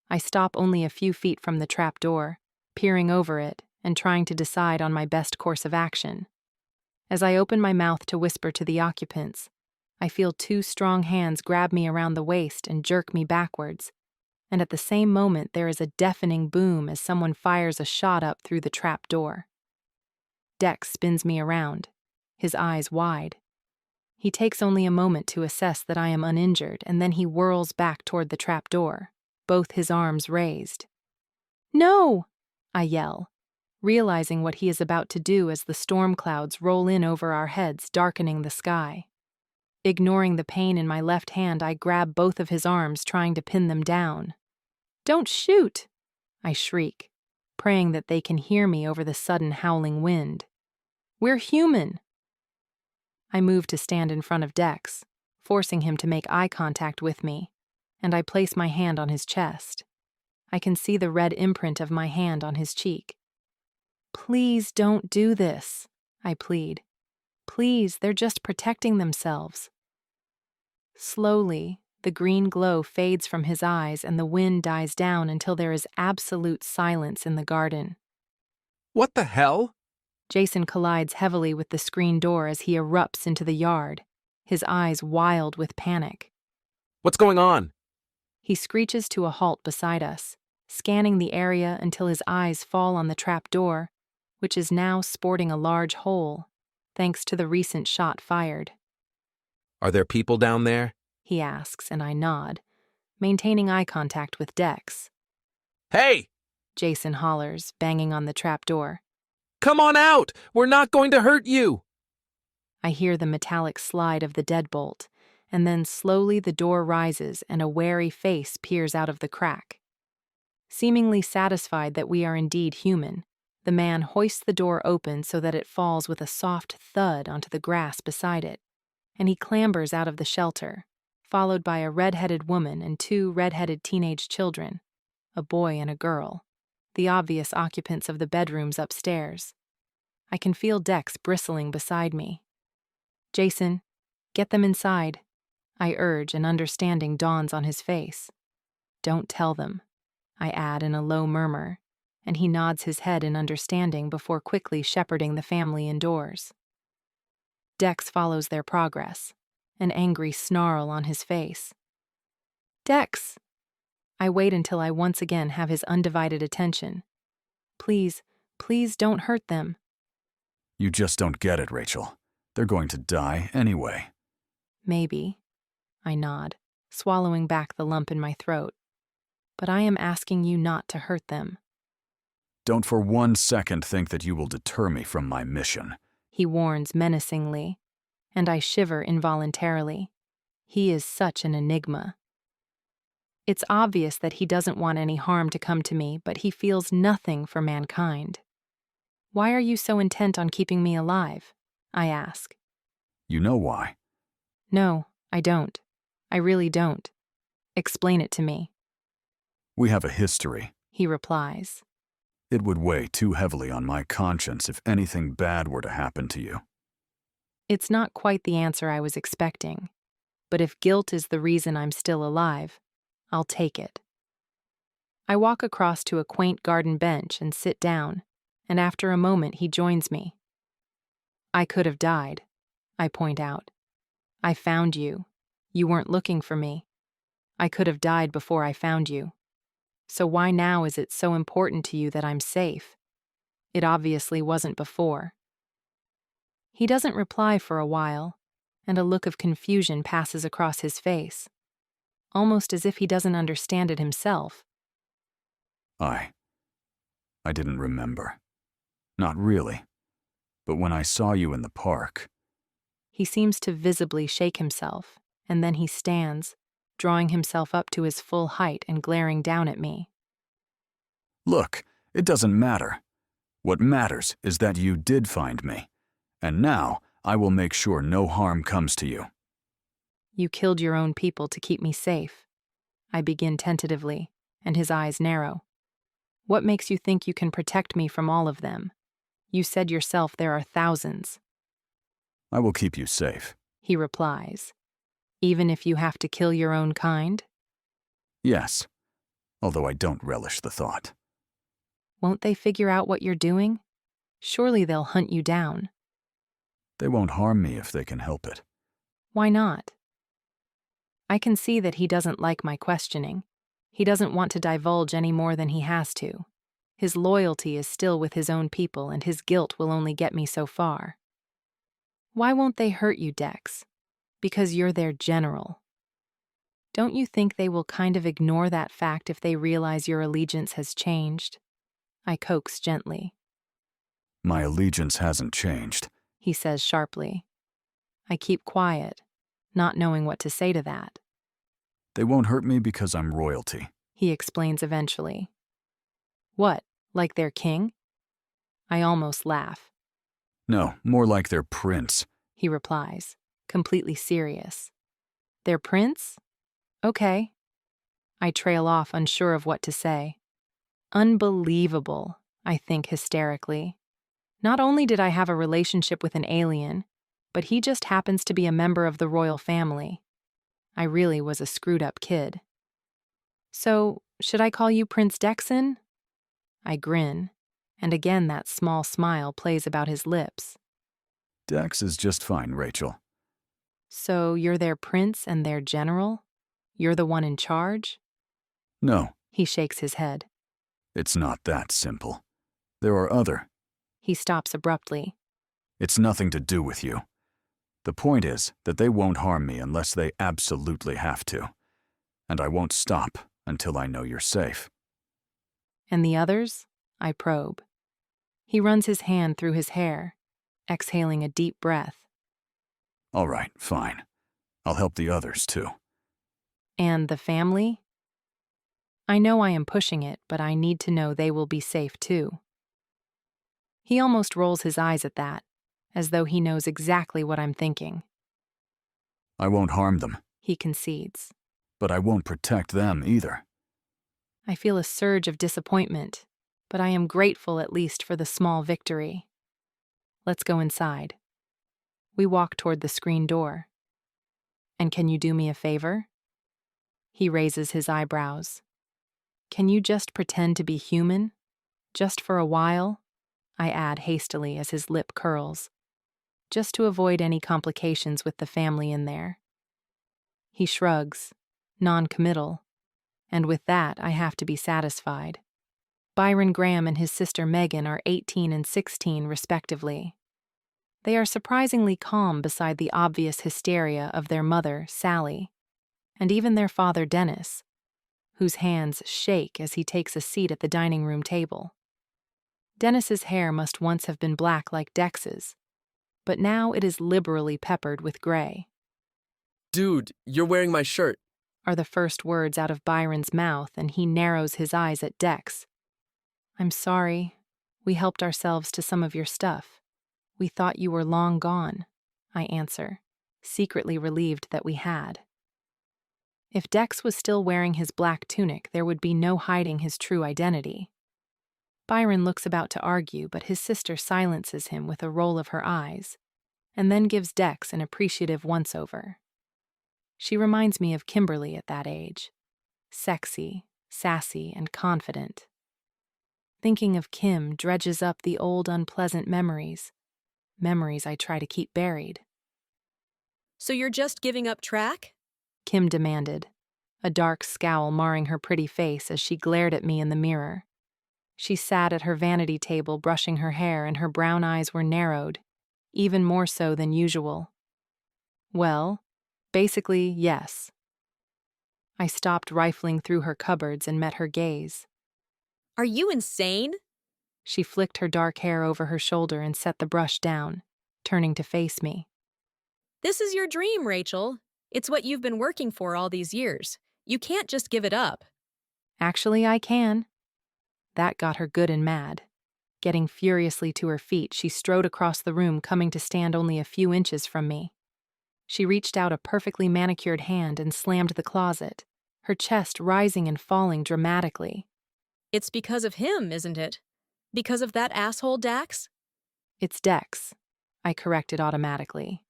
I stop only a few feet from the trap door, peering over it and trying to decide on my best course of action. As I open my mouth to whisper to the occupants, I feel two strong hands grab me around the waist and jerk me backwards, and at the same moment there is a deafening boom as someone fires a shot up through the trap door. Dex spins me around, his eyes wide. He takes only a moment to assess that I am uninjured, and then he whirls back toward the trap door, both his arms raised. "No!" I yell, realizing what he is about to do as the storm clouds roll in over our heads, darkening the sky. Ignoring the pain in my left hand, I grab both of his arms, trying to pin them down. "Don't shoot!" I shriek, praying that they can hear me over the sudden howling wind. "We're human!" I move to stand in front of Dex, forcing him to make eye contact with me, and I place my hand on his chest. I can see the red imprint of my hand on his cheek. "Please don't do this," I plead. "Please, they're just protecting themselves." Slowly, the green glow fades from his eyes and the wind dies down until there is absolute silence in the garden. What the hell? Jason collides heavily with the screen door as he erupts into the yard, his eyes wild with panic. What's going on? He screeches to a halt beside us, scanning the area until his eyes fall on the trap door, which is now sporting a large hole, thanks to the recent shot fired. Are there people down there? He asks, and I nod, maintaining eye contact with Dex. Hey! Jason hollers, banging on the trap door. Come on out! We're not going to hurt you! I hear the metallic slide of the deadbolt, and then slowly the door rises and a wary face peers out of the crack. Seemingly satisfied that we are indeed human, the man hoists the door open so that it falls with a soft thud onto the grass beside it, and he clambers out of the shelter, followed by a red-headed woman and two red-headed teenage children, a boy and a girl, the obvious occupants of the bedrooms upstairs. I can feel Dex bristling beside me. "Jason, get them inside," I urge, and understanding dawns on his face. "Don't tell them," I add in a low murmur, and he nods his head in understanding before quickly shepherding the family indoors. Dex follows their progress, an angry snarl on his face. "Dex!" I wait until I once again have his undivided attention. "Please, please don't hurt them." You just don't get it, Rachel. They're going to die anyway. "Maybe," I nod, swallowing back the lump in my throat. "But I am asking you not to hurt them." Don't for 1 second think that you will deter me from my mission. He warns menacingly, and I shiver involuntarily. He is such an enigma. It's obvious that he doesn't want any harm to come to me, but he feels nothing for mankind. "Why are you so intent on keeping me alive?" I ask. You know why? "No, I don't. I really don't. Explain it to me." We have a history. He replies. It would weigh too heavily on my conscience if anything bad were to happen to you. It's not quite the answer I was expecting, but if guilt is the reason I'm still alive, I'll take it. I walk across to a quaint garden bench and sit down, and after a moment he joins me. "I could have died," I point out. "I found you. You weren't looking for me. I could have died before I found you. So why now is it so important to you that I'm safe? It obviously wasn't before." He doesn't reply for a while, and a look of confusion passes across his face, almost as if he doesn't understand it himself. I didn't remember. Not really. But when I saw you in the park... He seems to visibly shake himself, and then he stands, drawing himself up to his full height and glaring down at me. Look, it doesn't matter. What matters is that you did find me. And now, I will make sure no harm comes to you. "You killed your own people to keep me safe." I begin tentatively, and his eyes narrow. "What makes you think you can protect me from all of them? You said yourself there are thousands." I will keep you safe. He replies. Even if you have to kill your own kind? Yes, although I don't relish the thought. Won't they figure out what you're doing? Surely they'll hunt you down. They won't harm me if they can help it. Why not? I can see that he doesn't like my questioning. He doesn't want to divulge any more than he has to. His loyalty is still with his own people, and his guilt will only get me so far. Why won't they hurt you, Dex? Because you're their general. Don't you think they will kind of ignore that fact if they realize your allegiance has changed? I coax gently. My allegiance hasn't changed, He says sharply. I keep quiet, not knowing what to say to that. They won't hurt me because I'm royalty. He explains eventually. What, like their king? I almost laugh. No, more like their prince. He replies, completely serious. Their prince? Okay. I trail off, unsure of what to say. Unbelievable, I think hysterically. Not only did I have a relationship with an alien, but he just happens to be a member of the royal family. I really was a screwed-up kid. So, should I call you Prince Dexon? I grin, and again that small smile plays about his lips. Dex is just fine, Rachel. So you're their prince and their general? You're the one in charge? No, He shakes his head. it's not that simple. There are other. He stops abruptly. It's nothing to do with you. The point is that they won't harm me unless they absolutely have to. And I won't stop until I know you're safe. And the others? I probe. He runs his hand through his hair, exhaling a deep breath. All right, fine. I'll help the others too. And the family? I know I am pushing it, but I need to know they will be safe too. He almost rolls his eyes at that, as though he knows exactly what I'm thinking. I won't harm them, He concedes. but I won't protect them either. I feel a surge of disappointment, but I am grateful at least for the small victory. Let's go inside. We walk toward the screen door. And can you do me a favor? He raises his eyebrows. Can you just pretend to be human? Just for a while? I add hastily as his lip curls. Just to avoid any complications with the family in there. He shrugs, non-committal, and with that I have to be satisfied. Byron Graham and his sister Megan are 18 and 16 respectively. They are surprisingly calm beside the obvious hysteria of their mother, Sally, and even their father, Dennis, whose hands shake as he takes a seat at the dining room table. Dennis's hair must once have been black like Dex's, but now it is liberally peppered with gray. Dude, you're wearing my shirt, are the first words out of Byron's mouth, and he narrows his eyes at Dex. I'm sorry. We helped ourselves to some of your stuff. We thought you were long gone, I answer, secretly relieved that we had. If Dex was still wearing his black tunic, there would be no hiding his true identity. Byron looks about to argue, but his sister silences him with a roll of her eyes, and then gives Dex an appreciative once-over. She reminds me of Kimberly at that age. Sexy, sassy, and confident. Thinking of Kim dredges up the old unpleasant memories I try to keep buried. So you're just giving up track? Kim demanded, a dark scowl marring her pretty face as she glared at me in the mirror. She sat at her vanity table brushing her hair, and her brown eyes were narrowed, even more so than usual. Well, basically, yes. I stopped rifling through her cupboards and met her gaze. Are you insane? She flicked her dark hair over her shoulder and set the brush down, turning to face me. This is your dream, Rachel. It's what you've been working for all these years. You can't just give it up. Actually, I can. That got her good and mad. Getting furiously to her feet, she strode across the room, coming to stand only a few inches from me. She reached out a perfectly manicured hand and slammed the closet, her chest rising and falling dramatically. It's because of him, isn't it? Because of that asshole Dax? It's Dex, I corrected automatically.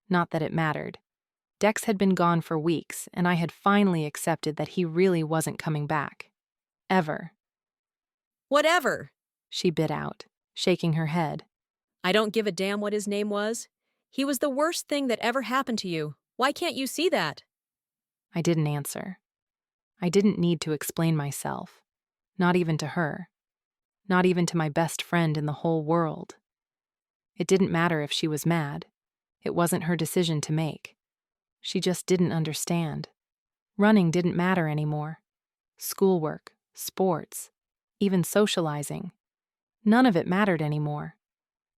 Not that it mattered. Dex had been gone for weeks, and I had finally accepted that he really wasn't coming back. Ever. Whatever. She bit out, shaking her head. I don't give a damn what his name was. He was the worst thing that ever happened to you. Why can't you see that? I didn't answer. I didn't need to explain myself. Not even to her. Not even to my best friend in the whole world. It didn't matter if she was mad. It wasn't her decision to make. She just didn't understand. Running didn't matter anymore. Schoolwork, sports, even socializing. None of it mattered anymore.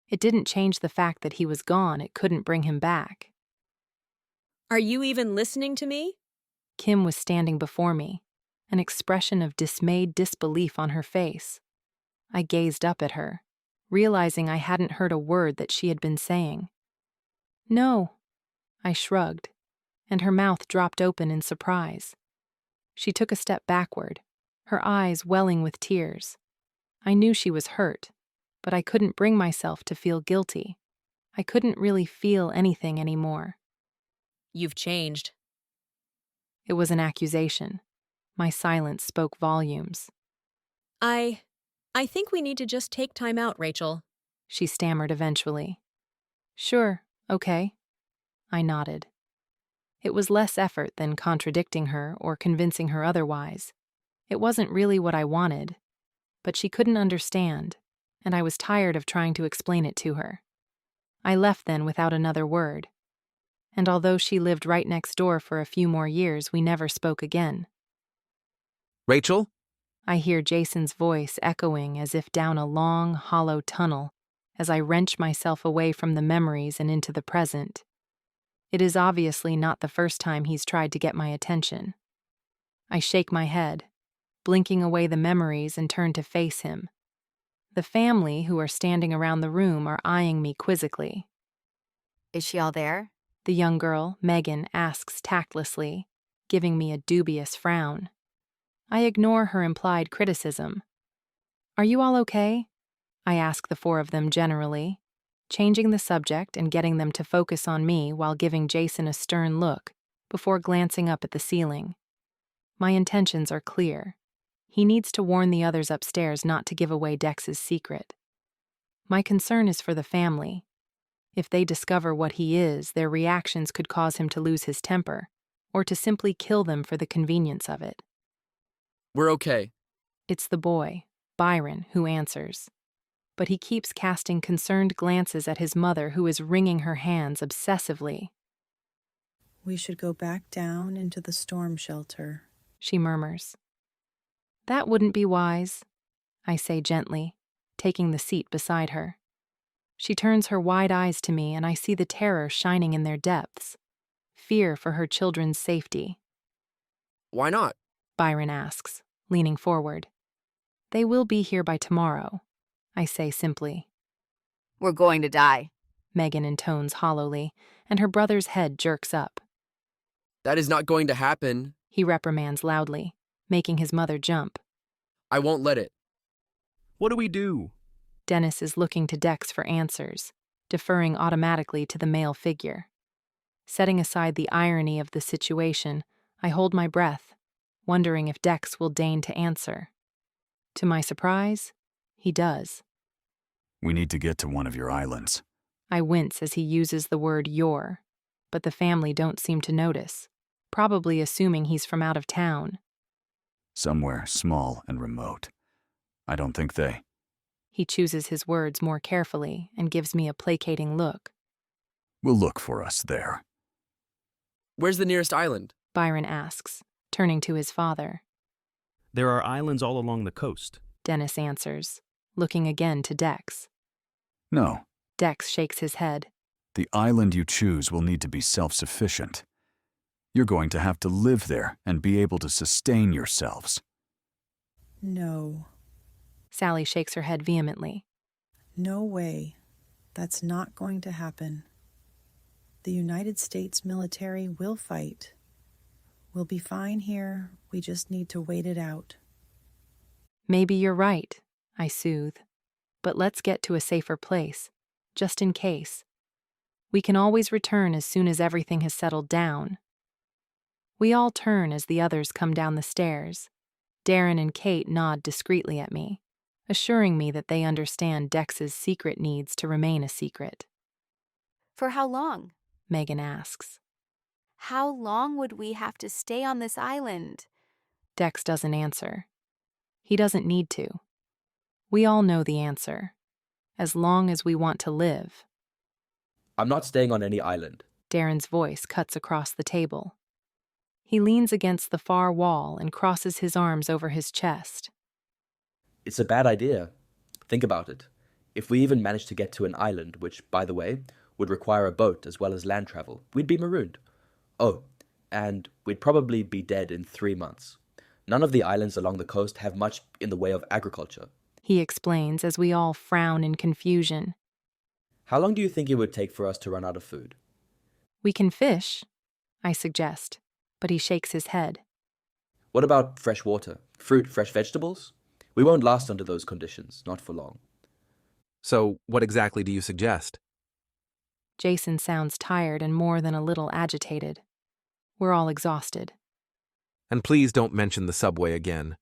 It didn't change the fact that he was gone. It couldn't bring him back. Are you even listening to me? Kim was standing before me, an expression of dismayed disbelief on her face. I gazed up at her, realizing I hadn't heard a word that she had been saying. No, I shrugged, and her mouth dropped open in surprise. She took a step backward, her eyes welling with tears. I knew she was hurt, but I couldn't bring myself to feel guilty. I couldn't really feel anything anymore. You've changed. It was an accusation. My silence spoke volumes. I think we need to just take time out, Rachel. She stammered eventually. Sure, okay. I nodded. It was less effort than contradicting her or convincing her otherwise. It wasn't really what I wanted, but she couldn't understand, and I was tired of trying to explain it to her. I left then without another word. And although she lived right next door for a few more years, we never spoke again. Rachel? I hear Jason's voice echoing as if down a long, hollow tunnel as I wrench myself away from the memories and into the present. It is obviously not the first time he's tried to get my attention. I shake my head, blinking away the memories, and turn to face him. The family who are standing around the room are eyeing me quizzically. Is she all there? The young girl, Megan, asks tactlessly, giving me a dubious frown. I ignore her implied criticism. Are you all okay? I ask the four of them generally, changing the subject and getting them to focus on me while giving Jason a stern look before glancing up at the ceiling. My intentions are clear. He needs to warn the others upstairs not to give away Dex's secret. My concern is for the family. If they discover what he is, their reactions could cause him to lose his temper, or to simply kill them for the convenience of it. We're okay. It's the boy, Byron, who answers. But he keeps casting concerned glances at his mother, who is wringing her hands obsessively. We should go back down into the storm shelter, she murmurs. That wouldn't be wise, I say gently, taking the seat beside her. She turns her wide eyes to me, and I see the terror shining in their depths. Fear for her children's safety. Why not? Byron asks, leaning forward. They will be here by tomorrow, I say simply. We're going to die, Megan intones hollowly, and her brother's head jerks up. That is not going to happen, he reprimands loudly, making his mother jump. I won't let it. What do we do? Dennis is looking to Dex for answers, deferring automatically to the male figure. Setting aside the irony of the situation, I hold my breath, wondering if Dex will deign to answer. To my surprise, he does. We need to get to one of your islands. I wince as he uses the word your, but the family don't seem to notice, probably assuming he's from out of town. Somewhere small and remote. I don't think they... He chooses his words more carefully and gives me a placating look. Will look for us there. Where's the nearest island? Byron asks, turning to his father. There are islands all along the coast, Dennis answers, looking again to Dex. No. Dex shakes his head. The island you choose will need to be self-sufficient. You're going to have to live there and be able to sustain yourselves. No. Sally shakes her head vehemently. No way. That's not going to happen. The United States military will fight. We'll be fine here. We just need to wait it out. Maybe you're right, I soothe. But let's get to a safer place, just in case. We can always return as soon as everything has settled down. We all turn as the others come down the stairs. Darren and Kate nod discreetly at me, assuring me that they understand Dex's secret needs to remain a secret. For how long? Megan asks. How long would we have to stay on this island? Dex doesn't answer. He doesn't need to. We all know the answer. As long as we want to live. I'm not staying on any island. Darren's voice cuts across the table. He leans against the far wall and crosses his arms over his chest. It's a bad idea. Think about it. If we even managed to get to an island, which, by the way, would require a boat as well as land travel, we'd be marooned. Oh, and we'd probably be dead in 3 months. None of the islands along the coast have much in the way of agriculture. He explains as we all frown in confusion. How long do you think it would take for us to run out of food? We can fish, I suggest, but he shakes his head. What about fresh water? Fruit, fresh vegetables? We won't last under those conditions, not for long. So, what exactly do you suggest? Jason sounds tired and more than a little agitated. We're all exhausted. And please don't mention the subway again.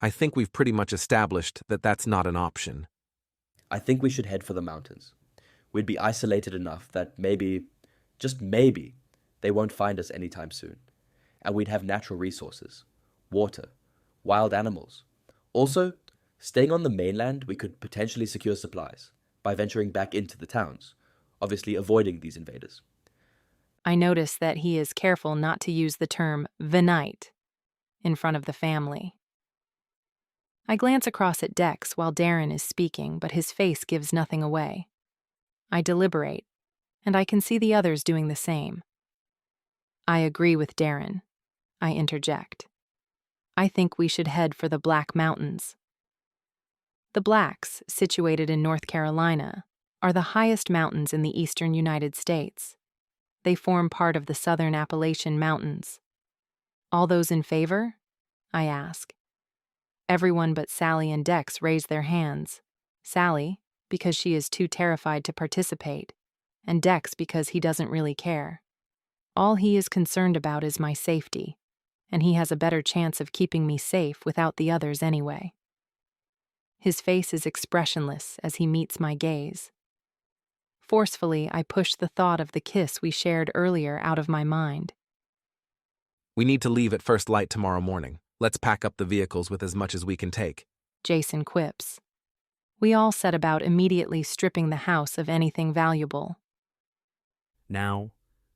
I think we've pretty much established that that's not an option. I think we should head for the mountains. We'd be isolated enough that maybe, just maybe, they won't find us anytime soon. And we'd have natural resources, water, wild animals. Also, staying on the mainland, we could potentially secure supplies by venturing back into the towns, obviously avoiding these invaders. I notice that he is careful not to use the term Venite in front of the family. I glance across at Dex while Darren is speaking, but his face gives nothing away. I deliberate, and I can see the others doing the same. I agree with Darren. I interject. I think we should head for the Black Mountains. The Blacks, situated in North Carolina, are the highest mountains in the eastern United States. They form part of the Southern Appalachian Mountains. All those in favor? I ask. Everyone but Sally and Dex raise their hands. Sally, because she is too terrified to participate, and Dex because he doesn't really care. All he is concerned about is my safety, and he has a better chance of keeping me safe without the others anyway. His face is expressionless as he meets my gaze. Forcefully, I push the thought of the kiss we shared earlier out of my mind. We need to leave at first light tomorrow morning. Let's pack up the vehicles with as much as we can take. Jason quips. We all set about immediately stripping the house of anything valuable. Now,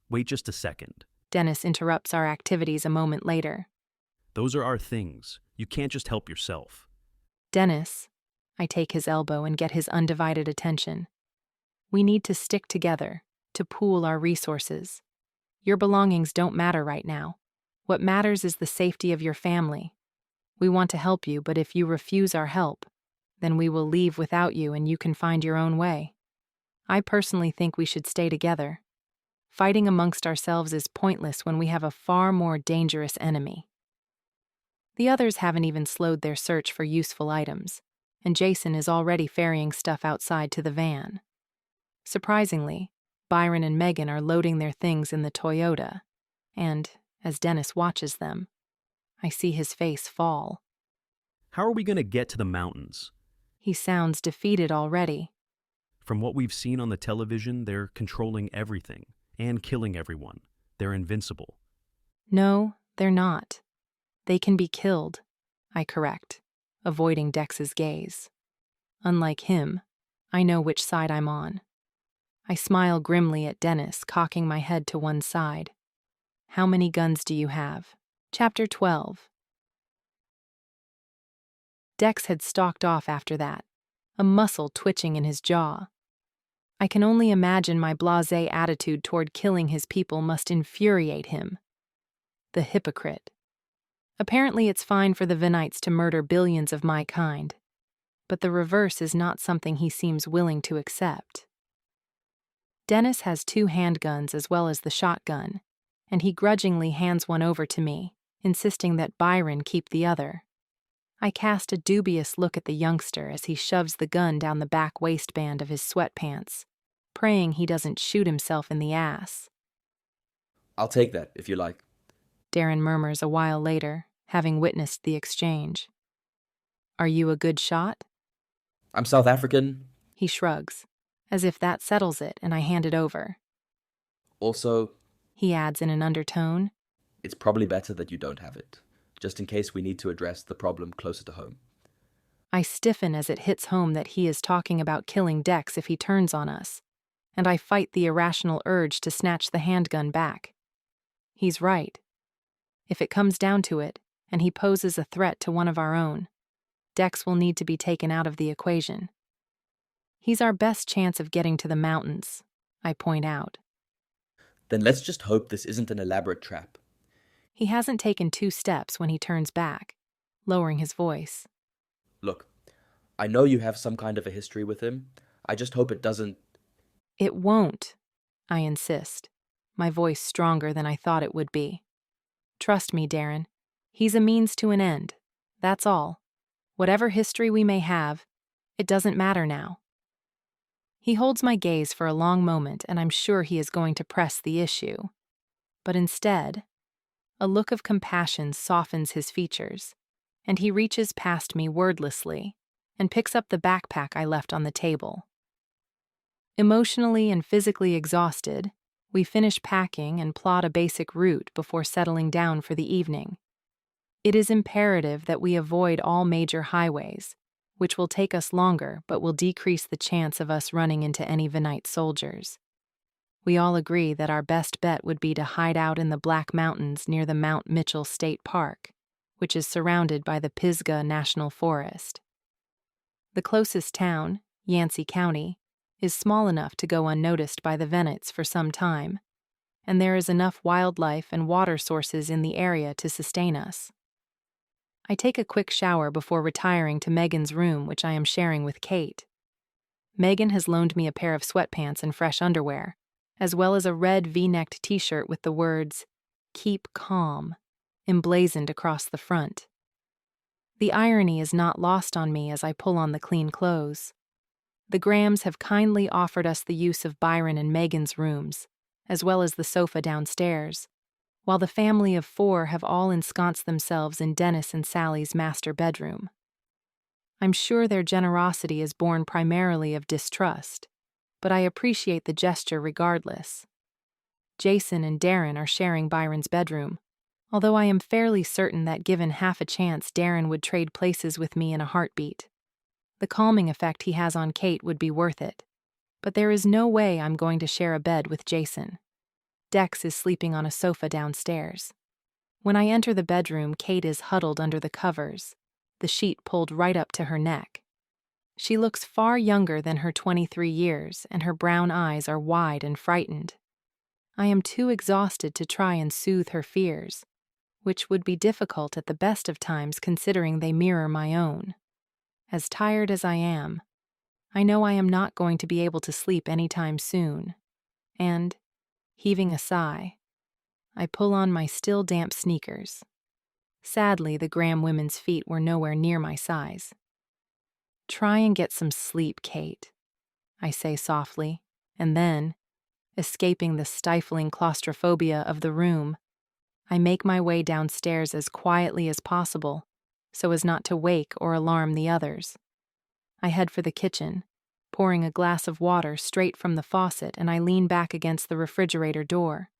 wait just a second. Dennis interrupts our activities a moment later. Those are our things. You can't just help yourself. Dennis, I take his elbow and get his undivided attention. We need to stick together, to pool our resources. Your belongings don't matter right now. What matters is the safety of your family. We want to help you, but if you refuse our help, then we will leave without you and you can find your own way. I personally think we should stay together. Fighting amongst ourselves is pointless when we have a far more dangerous enemy. The others haven't even slowed their search for useful items, and Jason is already ferrying stuff outside to the van. Surprisingly, Byron and Megan are loading their things in the Toyota, and, as Dennis watches them, I see his face fall. How are we going to get to the mountains? He sounds defeated already. From what we've seen on the television, they're controlling everything and killing everyone. They're invincible. No, they're not. They can be killed, I correct, avoiding Dex's gaze. Unlike him, I know which side I'm on. I smile grimly at Dennis, cocking my head to one side. How many guns do you have? Chapter 12. Dex had stalked off after that, a muscle twitching in his jaw. I can only imagine my blasé attitude toward killing his people must infuriate him. The hypocrite. Apparently it's fine for the Venites to murder billions of my kind, but the reverse is not something he seems willing to accept. Dennis has 2 handguns as well as the shotgun, and he grudgingly hands one over to me, insisting that Byron keep the other. I cast a dubious look at the youngster as he shoves the gun down the back waistband of his sweatpants, praying he doesn't shoot himself in the ass. I'll take that, if you like. Darren murmurs a while later, having witnessed the exchange. Are you a good shot? I'm South African. He shrugs, as if that settles it, and I hand it over. Also, he adds in an undertone, it's probably better that you don't have it, just in case we need to address the problem closer to home. I stiffen as it hits home that he is talking about killing Dex if he turns on us, and I fight the irrational urge to snatch the handgun back. He's right. If it comes down to it, and he poses a threat to one of our own, Dex will need to be taken out of the equation. He's our best chance of getting to the mountains, I point out. Then let's just hope this isn't an elaborate trap. He hasn't taken 2 steps when he turns back, lowering his voice. Look, I know you have some kind of a history with him. I just hope it doesn't... It won't, I insist, my voice stronger than I thought it would be. Trust me, Darren. He's a means to an end. That's all. Whatever history we may have, it doesn't matter now. He holds my gaze for a long moment, and I'm sure he is going to press the issue. But instead, a look of compassion softens his features, and he reaches past me wordlessly and picks up the backpack I left on the table. Emotionally and physically exhausted, we finish packing and plot a basic route before settling down for the evening. It is imperative that we avoid all major highways, which will take us longer but will decrease the chance of us running into any Venite soldiers. We all agree that our best bet would be to hide out in the Black Mountains near the Mount Mitchell State Park, which is surrounded by the Pisgah National Forest. The closest town, Yancey County, is small enough to go unnoticed by the Venites for some time, and there is enough wildlife and water sources in the area to sustain us. I take a quick shower before retiring to Megan's room, which I am sharing with Kate. Megan has loaned me a pair of sweatpants and fresh underwear, as well as a red V-necked t-shirt with the words, "Keep calm," emblazoned across the front. The irony is not lost on me as I pull on the clean clothes. The Grahams have kindly offered us the use of Byron and Megan's rooms, as well as the sofa downstairs, while the family of 4 have all ensconced themselves in Dennis and Sally's master bedroom. I'm sure their generosity is born primarily of distrust, but I appreciate the gesture regardless. Jason and Darren are sharing Byron's bedroom, although I am fairly certain that given half a chance Darren would trade places with me in a heartbeat. The calming effect he has on Kate would be worth it, but there is no way I'm going to share a bed with Jason. Dex is sleeping on a sofa downstairs. When I enter the bedroom, Kate is huddled under the covers, the sheet pulled right up to her neck. She looks far younger than her 23 years, and her brown eyes are wide and frightened. I am too exhausted to try and soothe her fears, which would be difficult at the best of times considering they mirror my own. As tired as I am, I know I am not going to be able to sleep anytime soon, and, heaving a sigh, I pull on my still damp sneakers. Sadly, the Graham women's feet were nowhere near my size. Try and get some sleep, Kate, I say softly, and then, escaping the stifling claustrophobia of the room, I make my way downstairs as quietly as possible, so as not to wake or alarm the others. I head for the kitchen, pouring a glass of water straight from the faucet, and I lean back against the refrigerator door.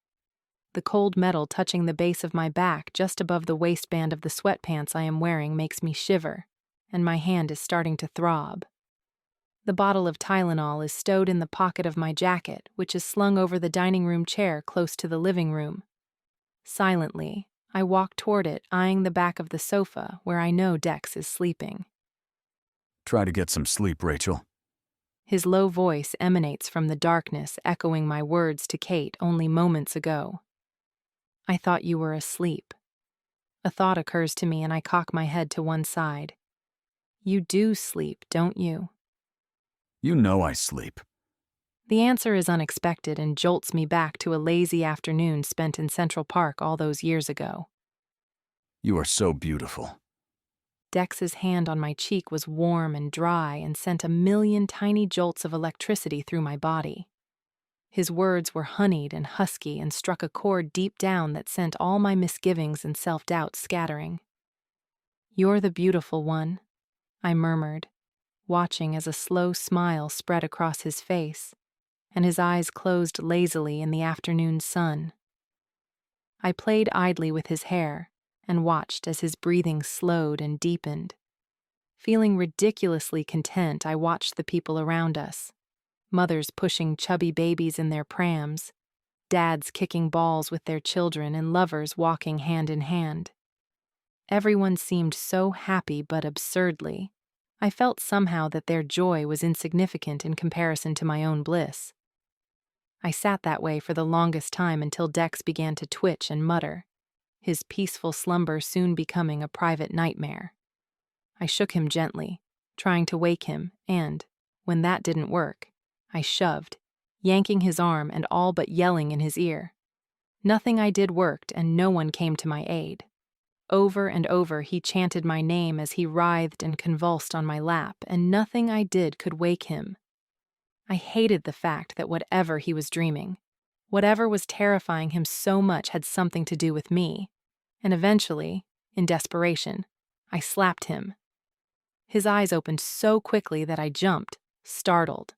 The cold metal touching the base of my back just above the waistband of the sweatpants I am wearing makes me shiver, and my hand is starting to throb. The bottle of Tylenol is stowed in the pocket of my jacket, which is slung over the dining room chair close to the living room. Silently, I walk toward it, eyeing the back of the sofa where I know Dex is sleeping. Try to get some sleep, Rachel. His low voice emanates from the darkness, echoing my words to Kate only moments ago. I thought you were asleep. A thought occurs to me and I cock my head to one side. You do sleep, don't you? You know I sleep. The answer is unexpected and jolts me back to a lazy afternoon spent in Central Park all those years ago. You are so beautiful. Dex's hand on my cheek was warm and dry and sent a million tiny jolts of electricity through my body. His words were honeyed and husky and struck a chord deep down that sent all my misgivings and self-doubt scattering. "You're the beautiful one," I murmured, watching as a slow smile spread across his face, and his eyes closed lazily in the afternoon sun. I played idly with his hair and watched as his breathing slowed and deepened. Feeling ridiculously content, I watched the people around us. Mothers pushing chubby babies in their prams, dads kicking balls with their children, and lovers walking hand in hand. Everyone seemed so happy but absurdly. I felt somehow that their joy was insignificant in comparison to my own bliss. I sat that way for the longest time until Dex began to twitch and mutter, his peaceful slumber soon becoming a private nightmare. I shook him gently, trying to wake him, and, when that didn't work, I shoved, yanking his arm and all but yelling in his ear. Nothing I did worked, and no one came to my aid. Over and over he chanted my name as he writhed and convulsed on my lap, and nothing I did could wake him. I hated the fact that whatever he was dreaming, whatever was terrifying him so much, had something to do with me, and eventually, in desperation, I slapped him. His eyes opened so quickly that I jumped, startled.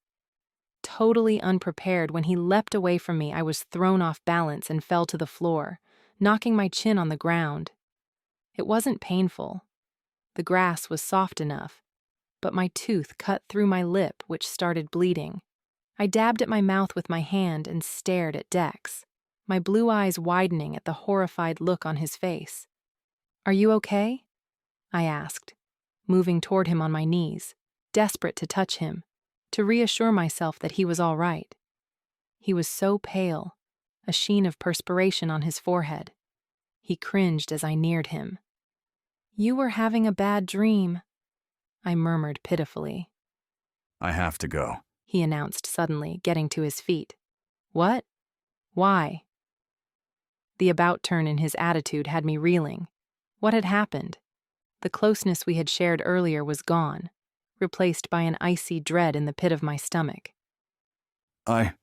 Totally unprepared, when he leapt away from me, I was thrown off balance and fell to the floor, knocking my chin on the ground. It wasn't painful. The grass was soft enough, but my tooth cut through my lip, which started bleeding. I dabbed at my mouth with my hand and stared at Dex, my blue eyes widening at the horrified look on his face. "Are you okay?" I asked, moving toward him on my knees, desperate to touch him, to reassure myself that he was all right. He was so pale, a sheen of perspiration on his forehead. He cringed as I neared him. "You were having a bad dream," I murmured pitifully. "I have to go," he announced suddenly, getting to his feet. "What? Why?" The about-turn in his attitude had me reeling. What had happened? The closeness we had shared earlier was gone, replaced by an icy dread in the pit of my stomach. I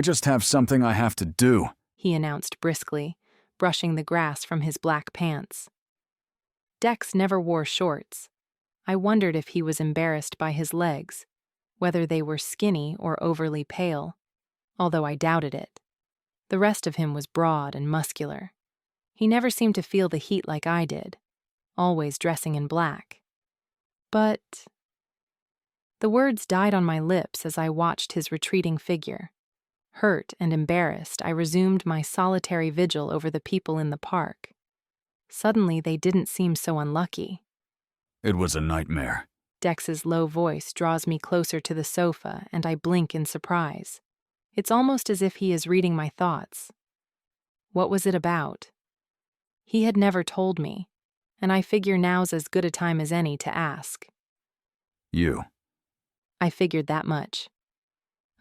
just have something I have to do," he announced briskly, brushing the grass from his black pants. Dex never wore shorts. I wondered if he was embarrassed by his legs, whether they were skinny or overly pale, although I doubted it. The rest of him was broad and muscular. He never seemed to feel the heat like I did, always dressing in black. But the words died on my lips as I watched his retreating figure. Hurt and embarrassed, I resumed my solitary vigil over the people in the park. Suddenly, they didn't seem so unlucky. "It was a nightmare." Dex's low voice draws me closer to the sofa, and I blink in surprise. It's almost as if he is reading my thoughts. What was it about? He had never told me, and I figure now's as good a time as any to ask. "You." I figured that much.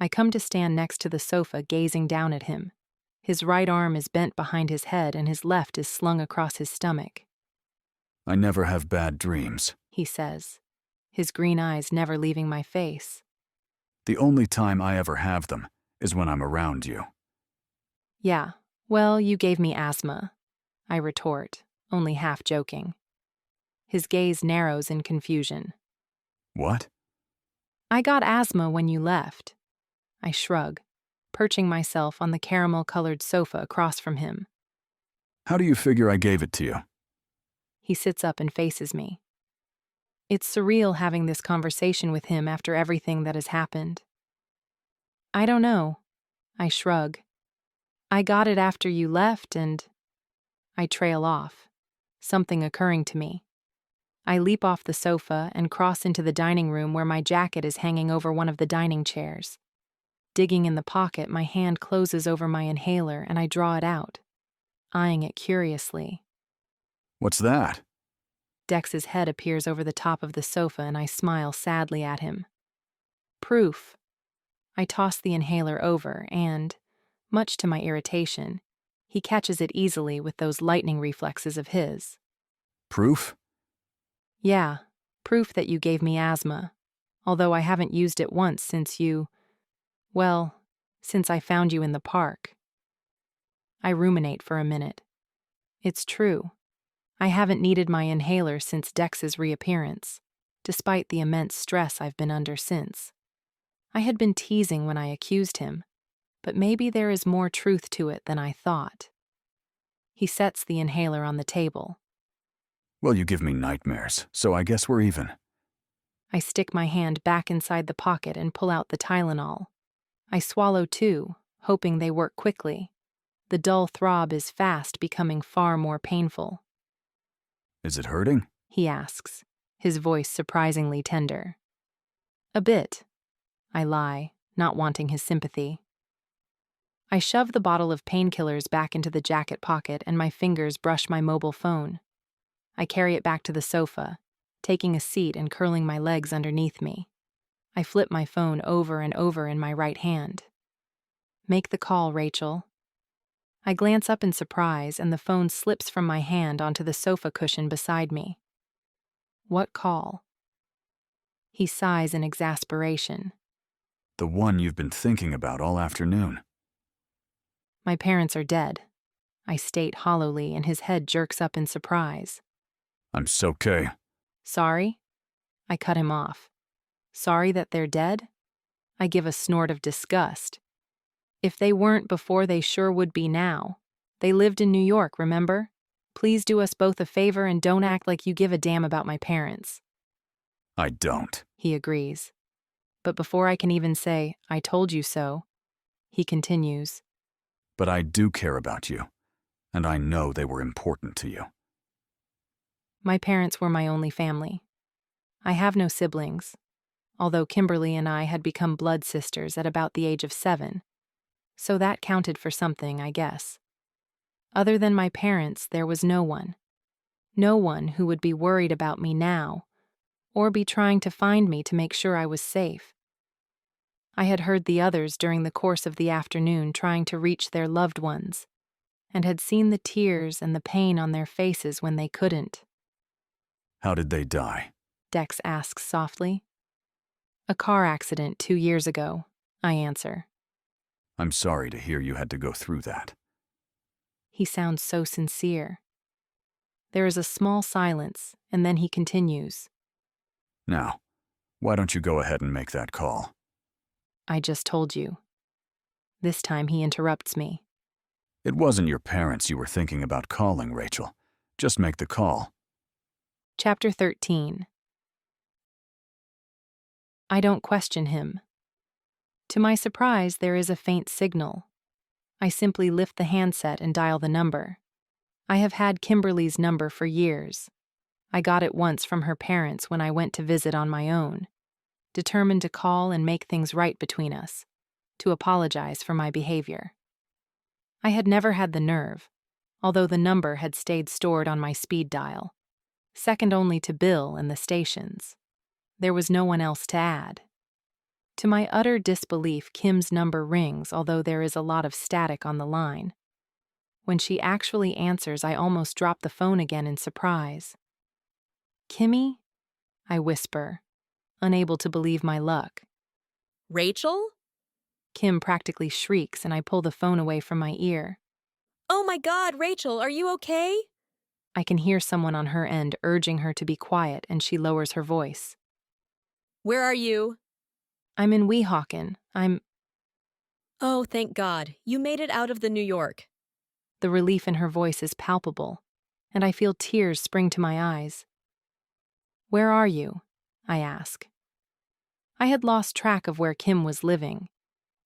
I come to stand next to the sofa, gazing down at him. His right arm is bent behind his head and his left is slung across his stomach. "I never have bad dreams," he says, his green eyes never leaving my face. "The only time I ever have them is when I'm around you." "Yeah, well, you gave me asthma," I retort, only half joking. His gaze narrows in confusion. "What?" "I got asthma when you left." I shrug, perching myself on the caramel-colored sofa across from him. "How do you figure I gave it to you?" He sits up and faces me. It's surreal having this conversation with him after everything that has happened. "I don't know." I shrug. "I got it after you left and—" I trail off, something occurring to me. I leap off the sofa and cross into the dining room where my jacket is hanging over one of the dining chairs. Digging in the pocket, my hand closes over my inhaler and I draw it out, eyeing it curiously. "What's that?" Dex's head appears over the top of the sofa and I smile sadly at him. "Proof." I toss the inhaler over and, much to my irritation, he catches it easily with those lightning reflexes of his. "Proof?" "Yeah, proof that you gave me asthma, although I haven't used it once since you, well, Since I found you in the park. I ruminate for a minute. It's true. I haven't needed my inhaler since Dex's reappearance, despite the immense stress I've been under since. I had been teasing when I accused him, but maybe there is more truth to it than I thought. He sets the inhaler on the table. Well, you give me nightmares, so I guess we're even. I stick my hand back inside the pocket and pull out the Tylenol. I swallow too, hoping they work quickly. The dull throb is fast becoming far more painful. Is it hurting? He asks, his voice surprisingly tender. A bit. I lie, not wanting his sympathy. I shove the bottle of painkillers back into the jacket pocket and my fingers brush my mobile phone. I carry it back to the sofa, taking a seat and curling my legs underneath me. I flip my phone over and over in my right hand. Make the call, Rachel. I glance up in surprise and the phone slips from my hand onto the sofa cushion beside me. What call? He sighs in exasperation. The one you've been thinking about all afternoon. My parents are dead, I state hollowly, and his head jerks up in surprise. I'm so okay. Sorry? I cut him off. Sorry that they're dead? I give a snort of disgust. If they weren't before, they sure would be now. They lived in New York, remember? Please do us both a favor and don't act like you give a damn about my parents. I don't. He agrees. But before I can even say, I told you so, he continues. But I do care about you, and I know they were important to you. My parents were my only family. I have no siblings, although Kimberly and I had become blood sisters at about the age of 7, so that counted for something, I guess. Other than my parents, there was no one. No one who would be worried about me now, or be trying to find me to make sure I was safe. I had heard the others during the course of the afternoon trying to reach their loved ones, and had seen the tears and the pain on their faces when they couldn't. How did they die? Dex asks softly. A car accident 2 years ago, I answer. I'm sorry to hear you had to go through that. He sounds so sincere. There is a small silence, and then he continues. Now, why don't you go ahead and make that call? I just told you. This time he interrupts me. It wasn't your parents you were thinking about calling, Rachel. Just make the call. Chapter 13. I don't question him. To my surprise, there is a faint signal. I simply lift the handset and dial the number. I have had Kimberly's number for years. I got it once from her parents when I went to visit on my own, determined to call and make things right between us, to apologize for my behavior. I had never had the nerve, although the number had stayed stored on my speed dial, second only to Bill and the stations. There was no one else to add. To my utter disbelief, Kim's number rings, although there is a lot of static on the line. When she actually answers, I almost drop the phone again in surprise. Kimmy? I whisper, unable to believe my luck. Rachel? Kim practically shrieks, and I pull the phone away from my ear. Oh my God, Rachel, are you okay? I can hear someone on her end urging her to be quiet, and she lowers her voice. Where are you? I'm in Weehawken. Oh, thank God. You made it out of the New York. The relief in her voice is palpable, and I feel tears spring to my eyes. Where are you? I ask. I had lost track of where Kim was living.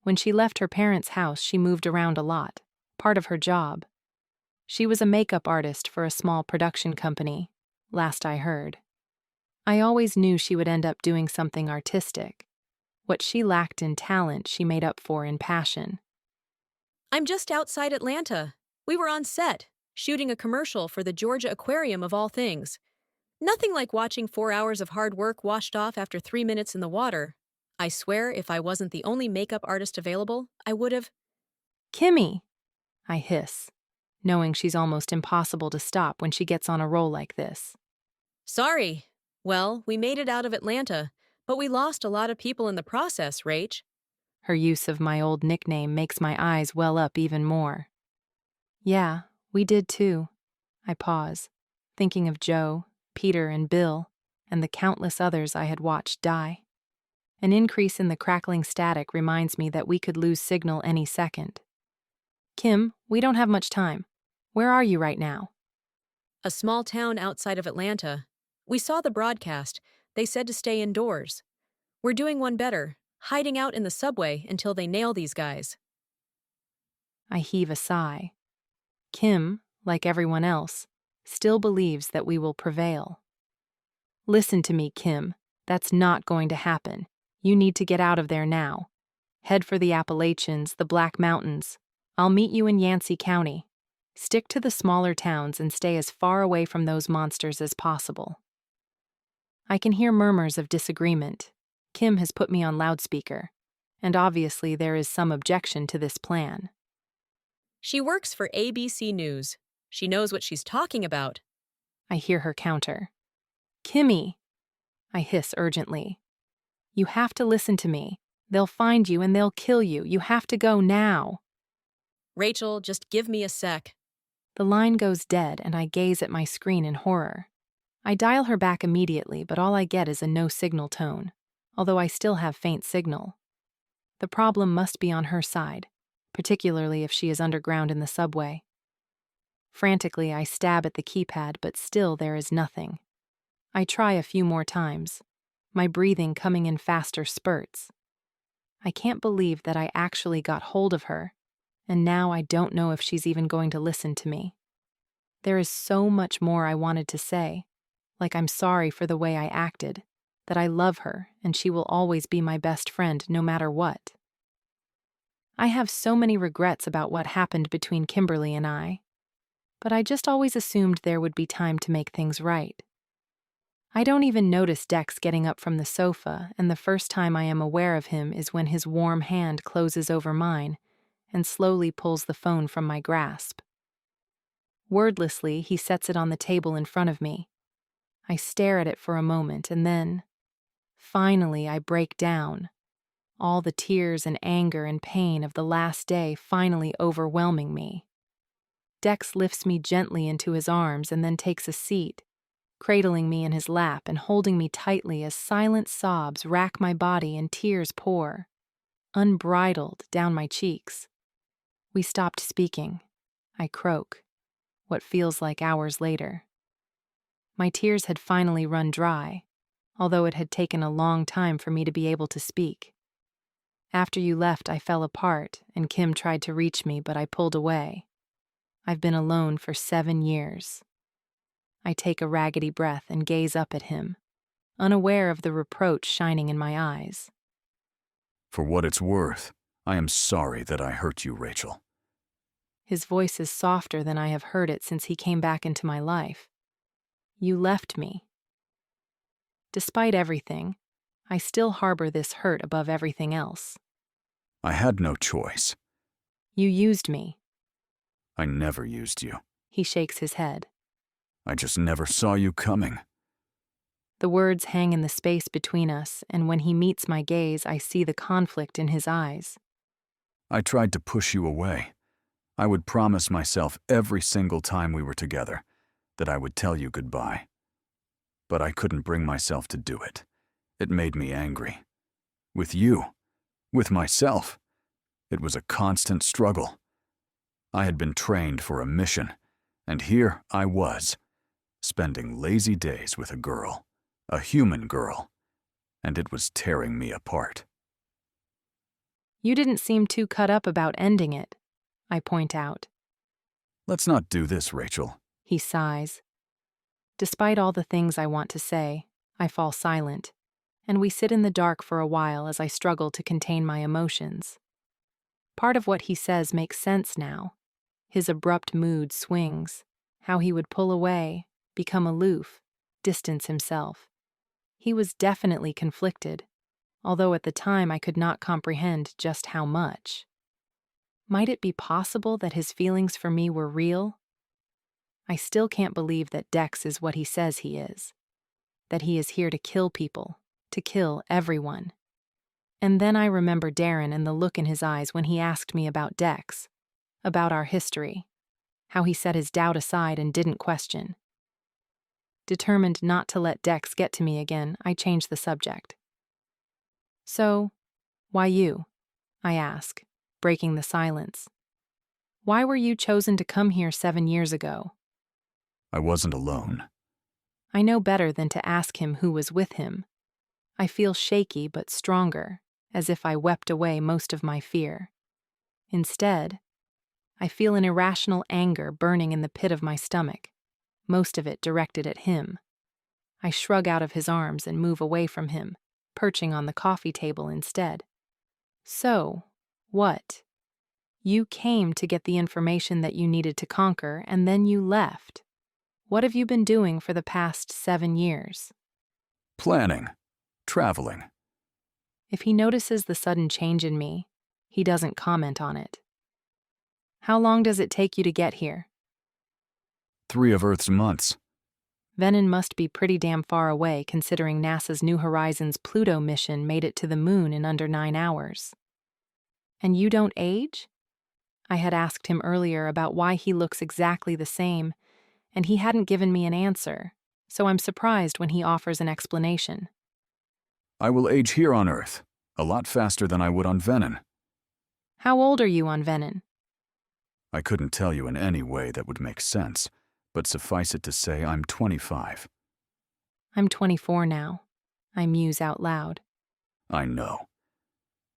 When she left her parents' house, she moved around a lot, part of her job. She was a makeup artist for a small production company, last I heard. I always knew she would end up doing something artistic. What she lacked in talent, she made up for in passion. I'm just outside Atlanta. We were on set, shooting a commercial for the Georgia Aquarium of all things. Nothing like watching 4 hours of hard work washed off after 3 minutes in the water. I swear if I wasn't the only makeup artist available, I would have... Kimmy! I hiss, knowing she's almost impossible to stop when she gets on a roll like this. Sorry. Well, we made it out of Atlanta, but we lost a lot of people in the process, Rach. Her use of my old nickname makes my eyes well up even more. Yeah, we did too. I pause, thinking of Joe, Peter, and Bill, and the countless others I had watched die. An increase in the crackling static reminds me that we could lose signal any second. Kim, we don't have much time. Where are you right now? A small town outside of Atlanta. We saw the broadcast. They said to stay indoors. We're doing one better, hiding out in the subway until they nail these guys. I heave a sigh. Kim, like everyone else, still believes that we will prevail. Listen to me, Kim. That's not going to happen. You need to get out of there now. Head for the Appalachians, the Black Mountains. I'll meet you in Yancey County. Stick to the smaller towns and stay as far away from those monsters as possible. I can hear murmurs of disagreement. Kim has put me on loudspeaker, and obviously there is some objection to this plan. She works for ABC News. She knows what she's talking about. I hear her counter. Kimmy, I hiss urgently. You have to listen to me. They'll find you and they'll kill you. You have to go now. Rachel, just give me a sec. The line goes dead and I gaze at my screen in horror. I dial her back immediately, but all I get is a no-signal tone, although I still have faint signal. The problem must be on her side, particularly if she is underground in the subway. Frantically, I stab at the keypad, but still there is nothing. I try a few more times, my breathing coming in faster spurts. I can't believe that I actually got hold of her, and now I don't know if she's even going to listen to me. There is so much more I wanted to say, like I'm sorry for the way I acted, that I love her and she will always be my best friend no matter what. I have so many regrets about what happened between Kimberly and I, but I just always assumed there would be time to make things right. I don't even notice Dex getting up from the sofa, and the first time I am aware of him is when his warm hand closes over mine and slowly pulls the phone from my grasp. Wordlessly, he sets it on the table in front of me. I stare at it for a moment, and then, finally, I break down, all the tears and anger and pain of the last day finally overwhelming me. Dex lifts me gently into his arms and then takes a seat, cradling me in his lap and holding me tightly as silent sobs rack my body and tears pour, unbridled, down my cheeks. We stopped speaking. I croak, what feels like hours later. My tears had finally run dry, although it had taken a long time for me to be able to speak. After you left, I fell apart, and Kim tried to reach me, but I pulled away. I've been alone for 7 years. I take a raggedy breath and gaze up at him, unaware of the reproach shining in my eyes. For what it's worth, I am sorry that I hurt you, Rachel. His voice is softer than I have heard it since he came back into my life. You left me. Despite everything, I still harbor this hurt above everything else. I had no choice. You used me. I never used you. He shakes his head. I just never saw you coming. The words hang in the space between us, and when he meets my gaze, I see the conflict in his eyes. I tried to push you away. I would promise myself every single time we were together that I would tell you goodbye. But I couldn't bring myself to do it. It made me angry. With you. With myself. It was a constant struggle. I had been trained for a mission, and here I was, spending lazy days with a girl, a human girl, and it was tearing me apart. You didn't seem too cut up about ending it, I point out. Let's not do this, Rachel. He sighs. Despite all the things I want to say, I fall silent, and we sit in the dark for a while as I struggle to contain my emotions. Part of what he says makes sense now. His abrupt mood swings, how he would pull away, become aloof, distance himself. He was definitely conflicted, although at the time I could not comprehend just how much. Might it be possible that his feelings for me were real? I still can't believe that Dex is what he says he is, that he is here to kill people, to kill everyone. And then I remember Darren and the look in his eyes when he asked me about Dex, about our history, how he set his doubt aside and didn't question. Determined not to let Dex get to me again, I changed the subject. So, why you? I ask, breaking the silence. Why were you chosen to come here 7 years ago? I wasn't alone. I know better than to ask him who was with him. I feel shaky but stronger, as if I wept away most of my fear. Instead, I feel an irrational anger burning in the pit of my stomach, most of it directed at him. I shrug out of his arms and move away from him, perching on the coffee table instead. So, what? You came to get the information that you needed to conquer, and then you left. What have you been doing for the past 7 years? Planning. Traveling. If he notices the sudden change in me, he doesn't comment on it. How long does it take you to get here? 3 of Earth's months. Venin must be pretty damn far away considering NASA's New Horizons Pluto mission made it to the moon in under 9 hours. And you don't age? I had asked him earlier about why he looks exactly the same, and he hadn't given me an answer, so I'm surprised when he offers an explanation. I will age here on Earth, a lot faster than I would on Venin. How old are you on Venin? I couldn't tell you in any way that would make sense, but suffice it to say I'm 25. I'm 24 now. I muse out loud. I know.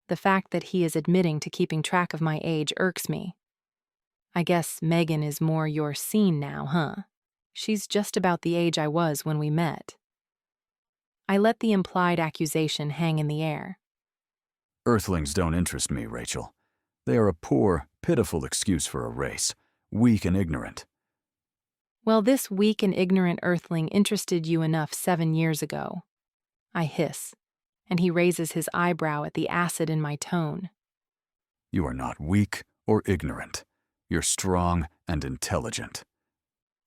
The fact that he is admitting to keeping track of my age irks me. I guess Megan is more your scene now, huh? She's just about the age I was when we met. I let the implied accusation hang in the air. Earthlings don't interest me, Rachel. They are a poor, pitiful excuse for a race, weak and ignorant. Well, this weak and ignorant earthling interested you enough 7 years ago. I hiss, and he raises his eyebrow at the acid in my tone. You are not weak or ignorant. You're strong and intelligent.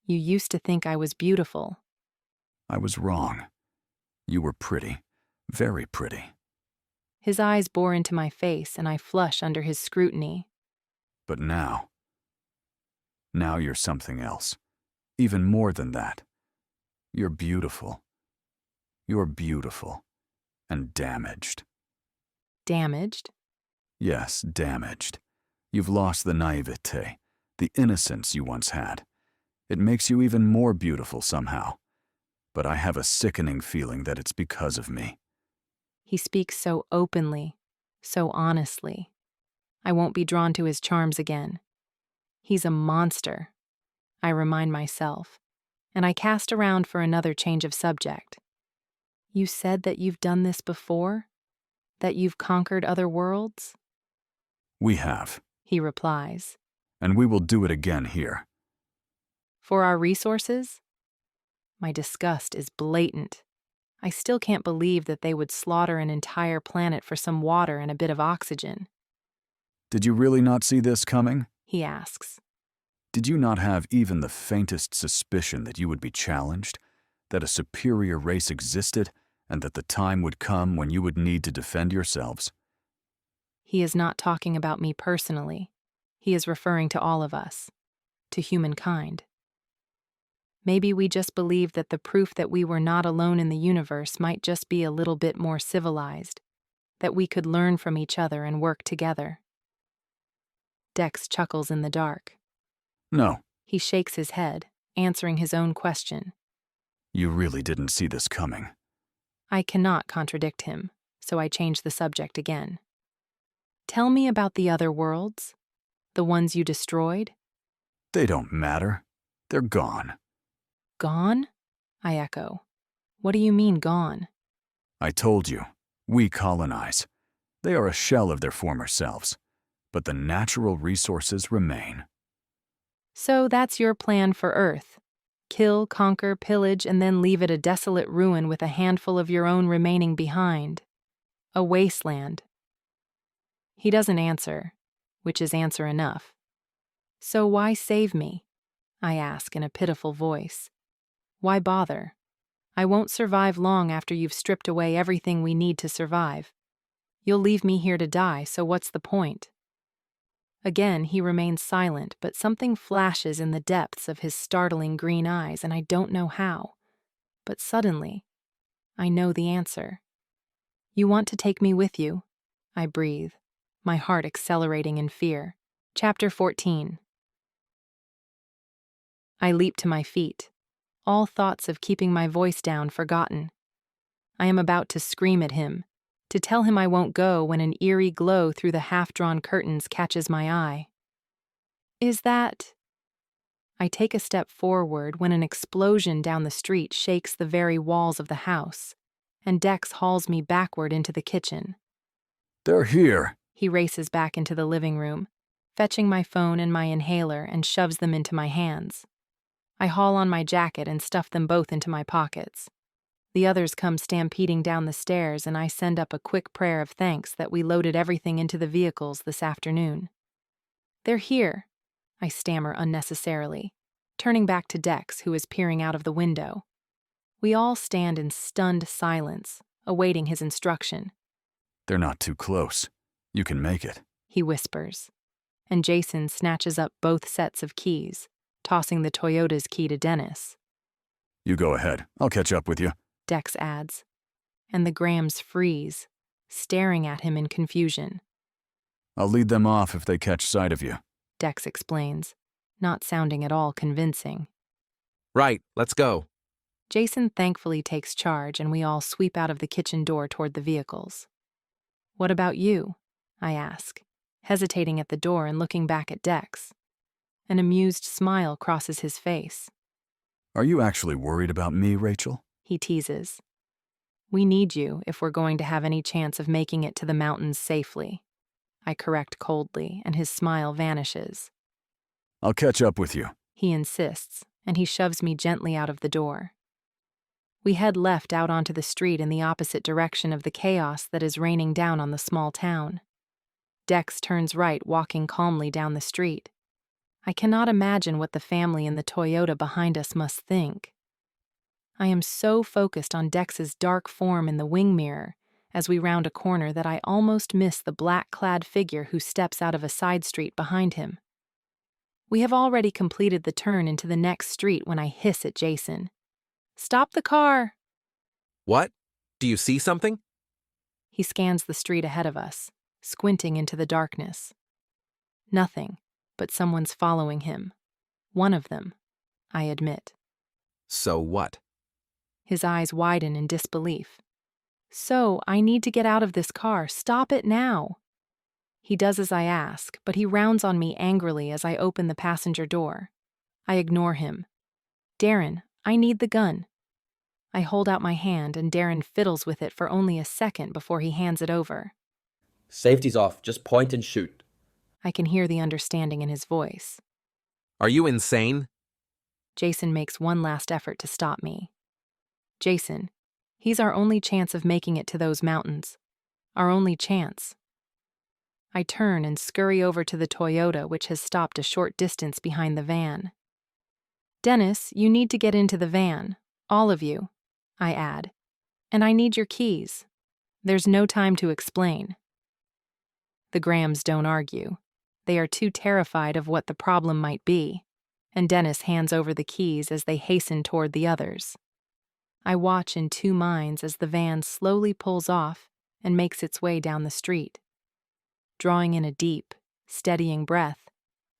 You used to think I was beautiful. I was wrong. You were pretty, very pretty. His eyes bore into my face, and I flush under his scrutiny. But now you're something else. Even more than that. You're beautiful. You're beautiful. And damaged. Damaged? Yes, damaged. You've lost the naivete, the innocence you once had. It makes you even more beautiful somehow. But I have a sickening feeling that it's because of me. He speaks so openly, so honestly. I won't be drawn to his charms again. He's a monster, I remind myself, and I cast around for another change of subject. You said that you've done this before? That you've conquered other worlds? We have, he replies. And we will do it again here. For our resources? My disgust is blatant. I still can't believe that they would slaughter an entire planet for some water and a bit of oxygen. Did you really not see this coming? He asks. Did you not have even the faintest suspicion that you would be challenged, that a superior race existed, and that the time would come when you would need to defend yourselves? He is not talking about me personally. He is referring to all of us, to humankind. Maybe we just believed that the proof that we were not alone in the universe might just be a little bit more civilized, that we could learn from each other and work together. Dex chuckles in the dark. No. He shakes his head, answering his own question. You really didn't see this coming. I cannot contradict him, so I change the subject again. Tell me about the other worlds, the ones you destroyed. They don't matter. They're gone. Gone? I echo. What do you mean gone? I told you, we colonize. They are a shell of their former selves, but the natural resources remain. So that's your plan for Earth. Kill, conquer, pillage, and then leave it a desolate ruin with a handful of your own remaining behind. A wasteland. He doesn't answer, which is answer enough. So why save me? I ask in a pitiful voice. Why bother? I won't survive long after you've stripped away everything we need to survive. You'll leave me here to die, so what's the point? Again, he remains silent, but something flashes in the depths of his startling green eyes, and I don't know how. But suddenly, I know the answer. You want to take me with you? I breathe, my heart accelerating in fear. Chapter 14. I leap to my feet, all thoughts of keeping my voice down forgotten. I am about to scream at him, to tell him I won't go when an eerie glow through the half-drawn curtains catches my eye. Is that... I take a step forward when an explosion down the street shakes the very walls of the house, and Dex hauls me backward into the kitchen. They're here. He races back into the living room, fetching my phone and my inhaler, and shoves them into my hands. I haul on my jacket and stuff them both into my pockets. The others come stampeding down the stairs, and I send up a quick prayer of thanks that we loaded everything into the vehicles this afternoon. They're here, I stammer unnecessarily, turning back to Dex, who is peering out of the window. We all stand in stunned silence, awaiting his instruction. They're not too close. You can make it, he whispers, and Jason snatches up both sets of keys, tossing the Toyota's key to Dennis. You go ahead. I'll catch up with you, Dex adds, and the Grahams freeze, staring at him in confusion. I'll lead them off if they catch sight of you, Dex explains, not sounding at all convincing. Right, let's go. Jason thankfully takes charge, and we all sweep out of the kitchen door toward the vehicles. What about you? I ask, hesitating at the door and looking back at Dex. An amused smile crosses his face. Are you actually worried about me, Rachel? He teases. We need you if we're going to have any chance of making it to the mountains safely. I correct coldly, and his smile vanishes. I'll catch up with you, he insists, and he shoves me gently out of the door. We head left out onto the street in the opposite direction of the chaos that is raining down on the small town. Dex turns right, walking calmly down the street. I cannot imagine what the family in the Toyota behind us must think. I am so focused on Dex's dark form in the wing mirror as we round a corner that I almost miss the black-clad figure who steps out of a side street behind him. We have already completed the turn into the next street when I hiss at Jason. Stop the car! What? Do you see something? He scans the street ahead of us, squinting into the darkness. Nothing, but someone's following him. One of them, I admit. So what? His eyes widen in disbelief. So, I need to get out of this car. Stop it now. He does as I ask, but he rounds on me angrily as I open the passenger door. I ignore him. Darren, I need the gun. I hold out my hand, and Darren fiddles with it for only a second before he hands it over. Safety's off. Just point and shoot. I can hear the understanding in his voice. Are you insane? Jason makes one last effort to stop me. Jason, he's our only chance of making it to those mountains. Our only chance. I turn and scurry over to the Toyota, which has stopped a short distance behind the van. Dennis, you need to get into the van. All of you, I add. And I need your keys. There's no time to explain. The Grahams don't argue. They are too terrified of what the problem might be, and Dennis hands over the keys as they hasten toward the others. I watch in two minds as the van slowly pulls off and makes its way down the street. Drawing in a deep, steadying breath,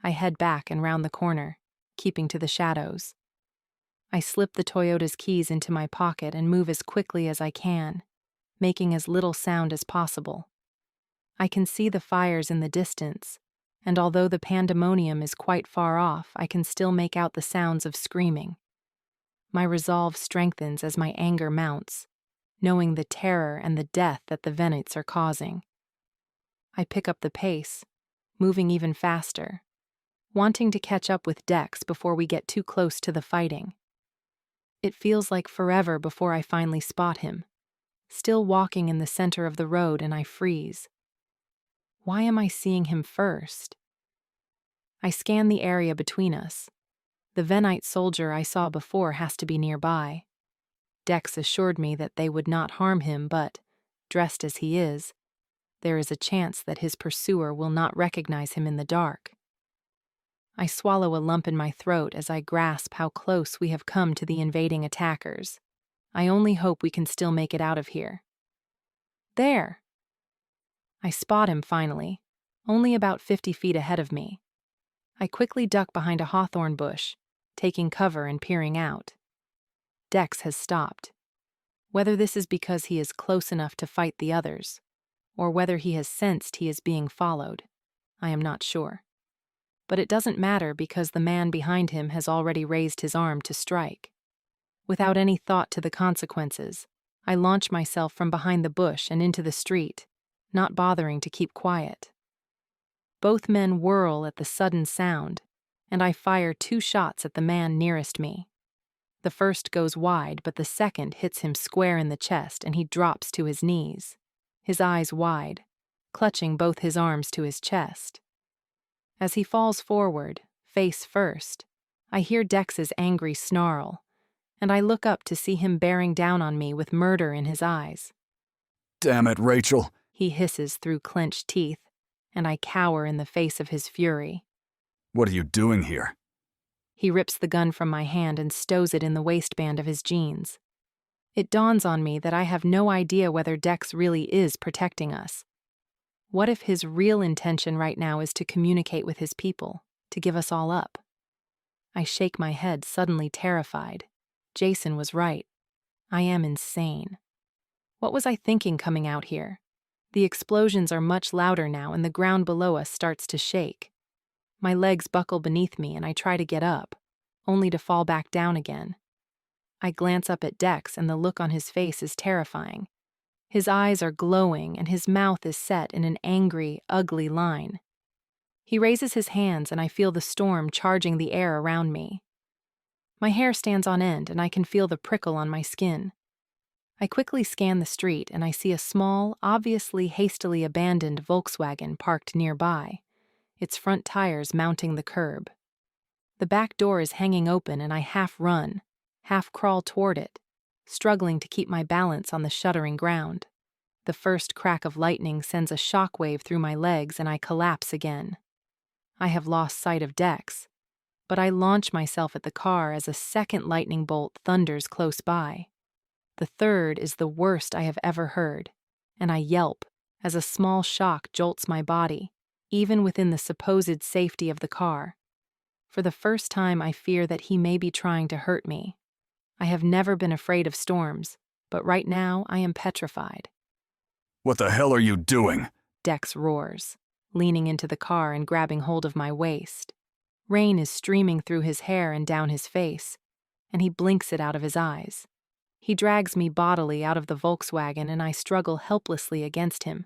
I head back and round the corner, keeping to the shadows. I slip the Toyota's keys into my pocket and move as quickly as I can, making as little sound as possible. I can see the fires in the distance, and although the pandemonium is quite far off, I can still make out the sounds of screaming. My resolve strengthens as my anger mounts, knowing the terror and the death that the Venites are causing. I pick up the pace, moving even faster, wanting to catch up with Dex before we get too close to the fighting. It feels like forever before I finally spot him, still walking in the center of the road, and I freeze. Why am I seeing him first? I scan the area between us. The Venite soldier I saw before has to be nearby. Dex assured me that they would not harm him, but, dressed as he is, there is a chance that his pursuer will not recognize him in the dark. I swallow a lump in my throat as I grasp how close we have come to the invading attackers. I only hope we can still make it out of here. There! I spot him finally, only about 50 feet ahead of me. I quickly duck behind a hawthorn bush, taking cover and peering out. Dex has stopped. Whether this is because he is close enough to fight the others, or whether he has sensed he is being followed, I am not sure. But it doesn't matter because the man behind him has already raised his arm to strike. Without any thought to the consequences, I launch myself from behind the bush and into the street, not bothering to keep quiet. Both men whirl at the sudden sound, and I fire 2 shots at the man nearest me. The first goes wide, but the second hits him square in the chest and he drops to his knees, his eyes wide, clutching both his arms to his chest. As he falls forward, face first, I hear Dex's angry snarl, and I look up to see him bearing down on me with murder in his eyes. Damn it, Rachel, he hisses through clenched teeth, and I cower in the face of his fury. What are you doing here? He rips the gun from my hand and stows it in the waistband of his jeans. It dawns on me that I have no idea whether Dex really is protecting us. What if his real intention right now is to communicate with his people, to give us all up? I shake my head, suddenly terrified. Jason was right. I am insane. What was I thinking coming out here? The explosions are much louder now and the ground below us starts to shake. My legs buckle beneath me and I try to get up, only to fall back down again. I glance up at Dex and the look on his face is terrifying. His eyes are glowing and his mouth is set in an angry, ugly line. He raises his hands and I feel the storm charging the air around me. My hair stands on end and I can feel the prickle on my skin. I quickly scan the street and I see a small, obviously hastily abandoned Volkswagen parked nearby, its front tires mounting the curb. The back door is hanging open and I half run, half crawl toward it, struggling to keep my balance on the shuddering ground. The first crack of lightning sends a shockwave through my legs and I collapse again. I have lost sight of Dex, but I launch myself at the car as a second lightning bolt thunders close by. The third is the worst I have ever heard, and I yelp as a small shock jolts my body, even within the supposed safety of the car. For the first time, I fear that he may be trying to hurt me. I have never been afraid of storms, but right now I am petrified. What the hell are you doing? Dex roars, leaning into the car and grabbing hold of my waist. Rain is streaming through his hair and down his face, and he blinks it out of his eyes. He drags me bodily out of the Volkswagen and I struggle helplessly against him,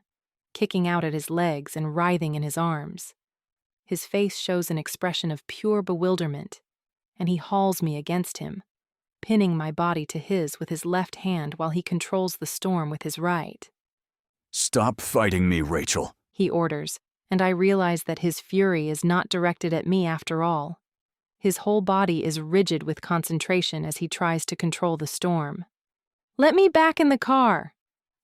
kicking out at his legs and writhing in his arms. His face shows an expression of pure bewilderment, and he hauls me against him, pinning my body to his with his left hand while he controls the storm with his right. Stop fighting me, Rachel, he orders, and I realize that his fury is not directed at me after all. His whole body is rigid with concentration as he tries to control the storm. Let me back in the car,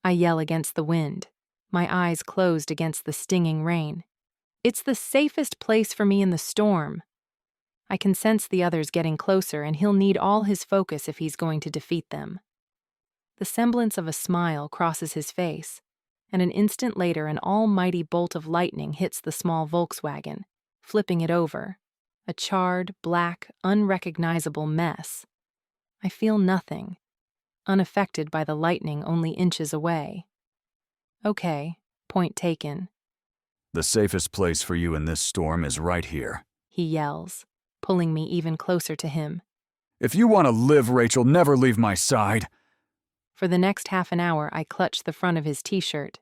I yell against the wind, my eyes closed against the stinging rain. It's the safest place for me in the storm. I can sense the others getting closer and he'll need all his focus if he's going to defeat them. The semblance of a smile crosses his face, and an instant later an almighty bolt of lightning hits the small Volkswagen, flipping it over, a charred, black, unrecognizable mess. I feel nothing, unaffected by the lightning only inches away. Okay, point taken. The safest place for you in this storm is right here, he yells, pulling me even closer to him. If you want to live, Rachel, never leave my side. For the next half an hour, I clutch the front of his t-shirt,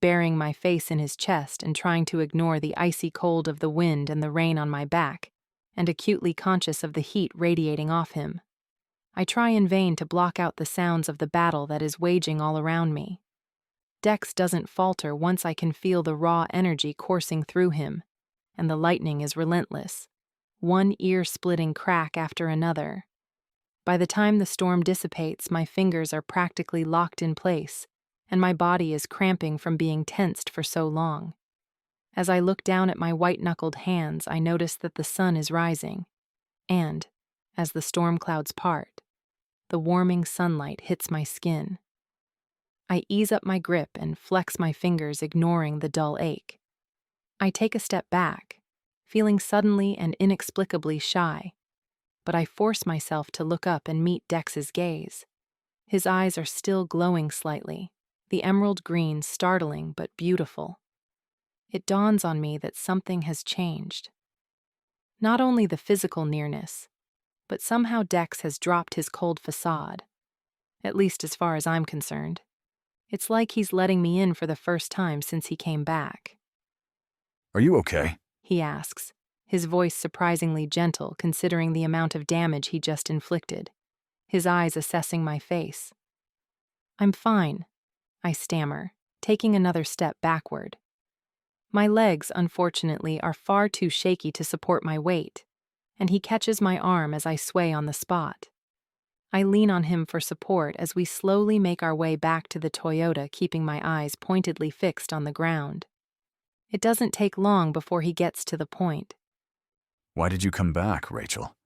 burying my face in his chest and trying to ignore the icy cold of the wind and the rain on my back, and acutely conscious of the heat radiating off him. I try in vain to block out the sounds of the battle that is waging all around me. Dex doesn't falter once I can feel the raw energy coursing through him, and the lightning is relentless, one ear-splitting crack after another. By the time the storm dissipates, my fingers are practically locked in place, and my body is cramping from being tensed for so long. As I look down at my white-knuckled hands, I notice that the sun is rising, and, as the storm clouds part, the warming sunlight hits my skin. I ease up my grip and flex my fingers, ignoring the dull ache. I take a step back, feeling suddenly and inexplicably shy, but I force myself to look up and meet Dex's gaze. His eyes are still glowing slightly, the emerald green startling but beautiful. It dawns on me that something has changed. Not only the physical nearness, but somehow Dex has dropped his cold facade, at least as far as I'm concerned. It's like he's letting me in for the first time since he came back. Are you okay? He asks, his voice surprisingly gentle considering the amount of damage he just inflicted, his eyes assessing my face. I'm fine, I stammer, taking another step backward. My legs, unfortunately, are far too shaky to support my weight, and he catches my arm as I sway on the spot. I lean on him for support as we slowly make our way back to the Toyota, keeping my eyes pointedly fixed on the ground. It doesn't take long before he gets to the point. Why did you come back, Rachel?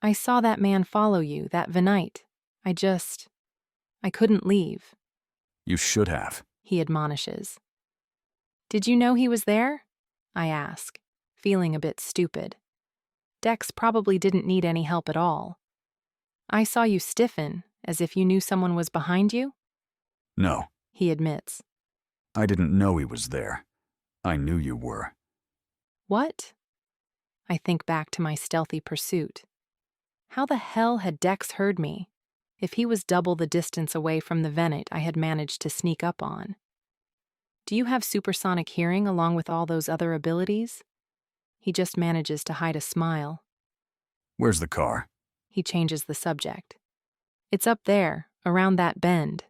I saw that man follow you, that Venite. I couldn't leave. You should have. He admonishes. Did you know he was there? I ask, feeling a bit stupid. Dex probably didn't need any help at all. I saw you stiffen, as if you knew someone was behind you? No. He admits. I didn't know he was there. I knew you were. What? I think back to my stealthy pursuit. How the hell had Dex heard me, if he was double the distance away from the Venite I had managed to sneak up on? Do you have supersonic hearing along with all those other abilities? He just manages to hide a smile. Where's the car? He changes the subject. It's up there, around that bend.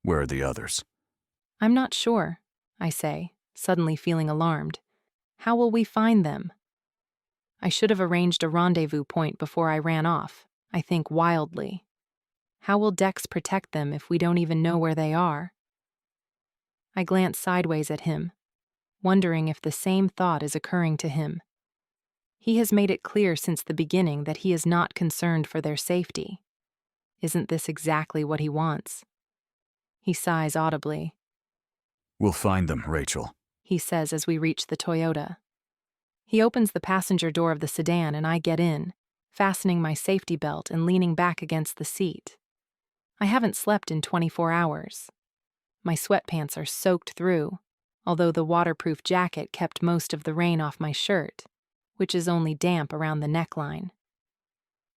Where are the others? I'm not sure, I say, suddenly feeling alarmed. How will we find them? I should have arranged a rendezvous point before I ran off, I think wildly. How will Dex protect them if we don't even know where they are? I glance sideways at him, wondering if the same thought is occurring to him. He has made it clear since the beginning that he is not concerned for their safety. Isn't this exactly what he wants? He sighs audibly. We'll find them, Rachel, he says as we reach the Toyota. He opens the passenger door of the sedan and I get in, fastening my safety belt and leaning back against the seat. I haven't slept in 24 hours. My sweatpants are soaked through, although the waterproof jacket kept most of the rain off my shirt, which is only damp around the neckline.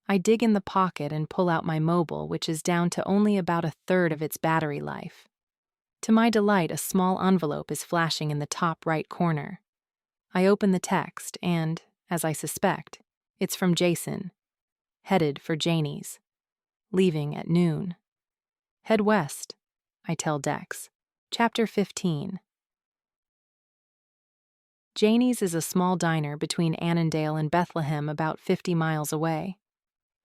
I dig in the pocket and pull out my mobile, which is down to only about a third of its battery life. To my delight, a small envelope is flashing in the top right corner. I open the text and, as I suspect, it's from Jason, headed for Janie's, leaving at noon. Head west, I tell Dex. Chapter 15. Janie's is a small diner between Annandale and Bethlehem, about 50 miles away.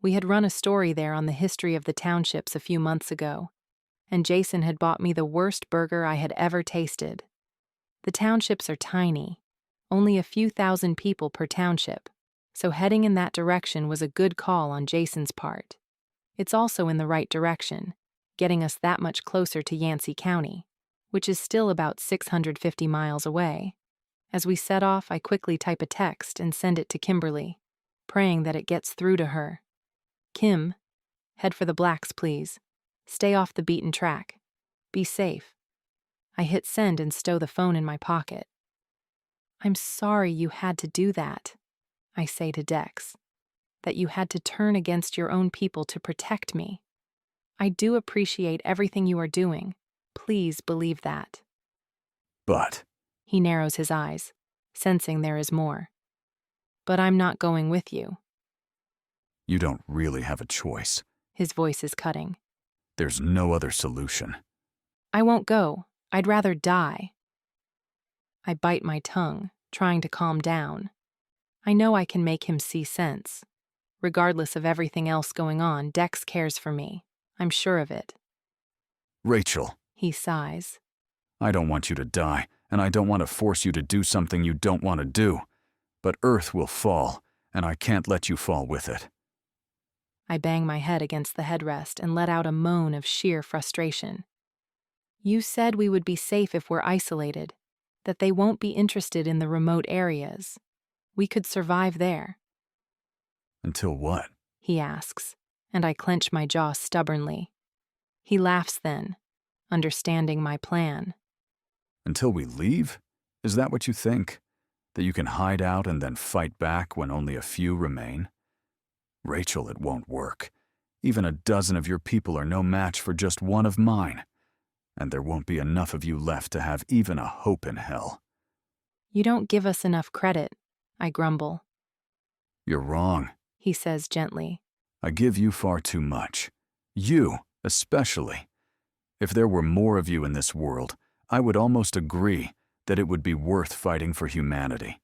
We had run a story there on the history of the townships a few months ago, and Jason had bought me the worst burger I had ever tasted. The townships are tiny, only a few thousand people per township, so heading in that direction was a good call on Jason's part. It's also in the right direction, getting us that much closer to Yancey County, which is still about 650 miles away. As we set off, I quickly type a text and send it to Kimberly, praying that it gets through to her. Kim, head for the Blacks, please. Stay off the beaten track. Be safe. I hit send and stow the phone in my pocket. I'm sorry you had to do that, I say to Dex, that you had to turn against your own people to protect me. I do appreciate everything you are doing. Please believe that. But... He narrows his eyes, sensing there is more. But I'm not going with you. You don't really have a choice. His voice is cutting. There's no other solution. I won't go. I'd rather die. I bite my tongue, trying to calm down. I know I can make him see sense. Regardless of everything else going on, Dex cares for me. I'm sure of it. Rachel, He sighs. I don't want you to die, and I don't want to force you to do something you don't want to do. But Earth will fall, and I can't let you fall with it. I bang my head against the headrest and let out a moan of sheer frustration. You said we would be safe if we're isolated, that they won't be interested in the remote areas. We could survive there. Until what? He asks, and I clench my jaw stubbornly. He laughs then, understanding my plan. Until we leave? Is that what you think? That you can hide out and then fight back when only a few remain? Rachel, it won't work. Even a dozen of your people are no match for just one of mine. And there won't be enough of you left to have even a hope in hell. You don't give us enough credit, I grumble. You're wrong, he says gently. I give you far too much. You, especially. If there were more of you in this world, I would almost agree that it would be worth fighting for humanity.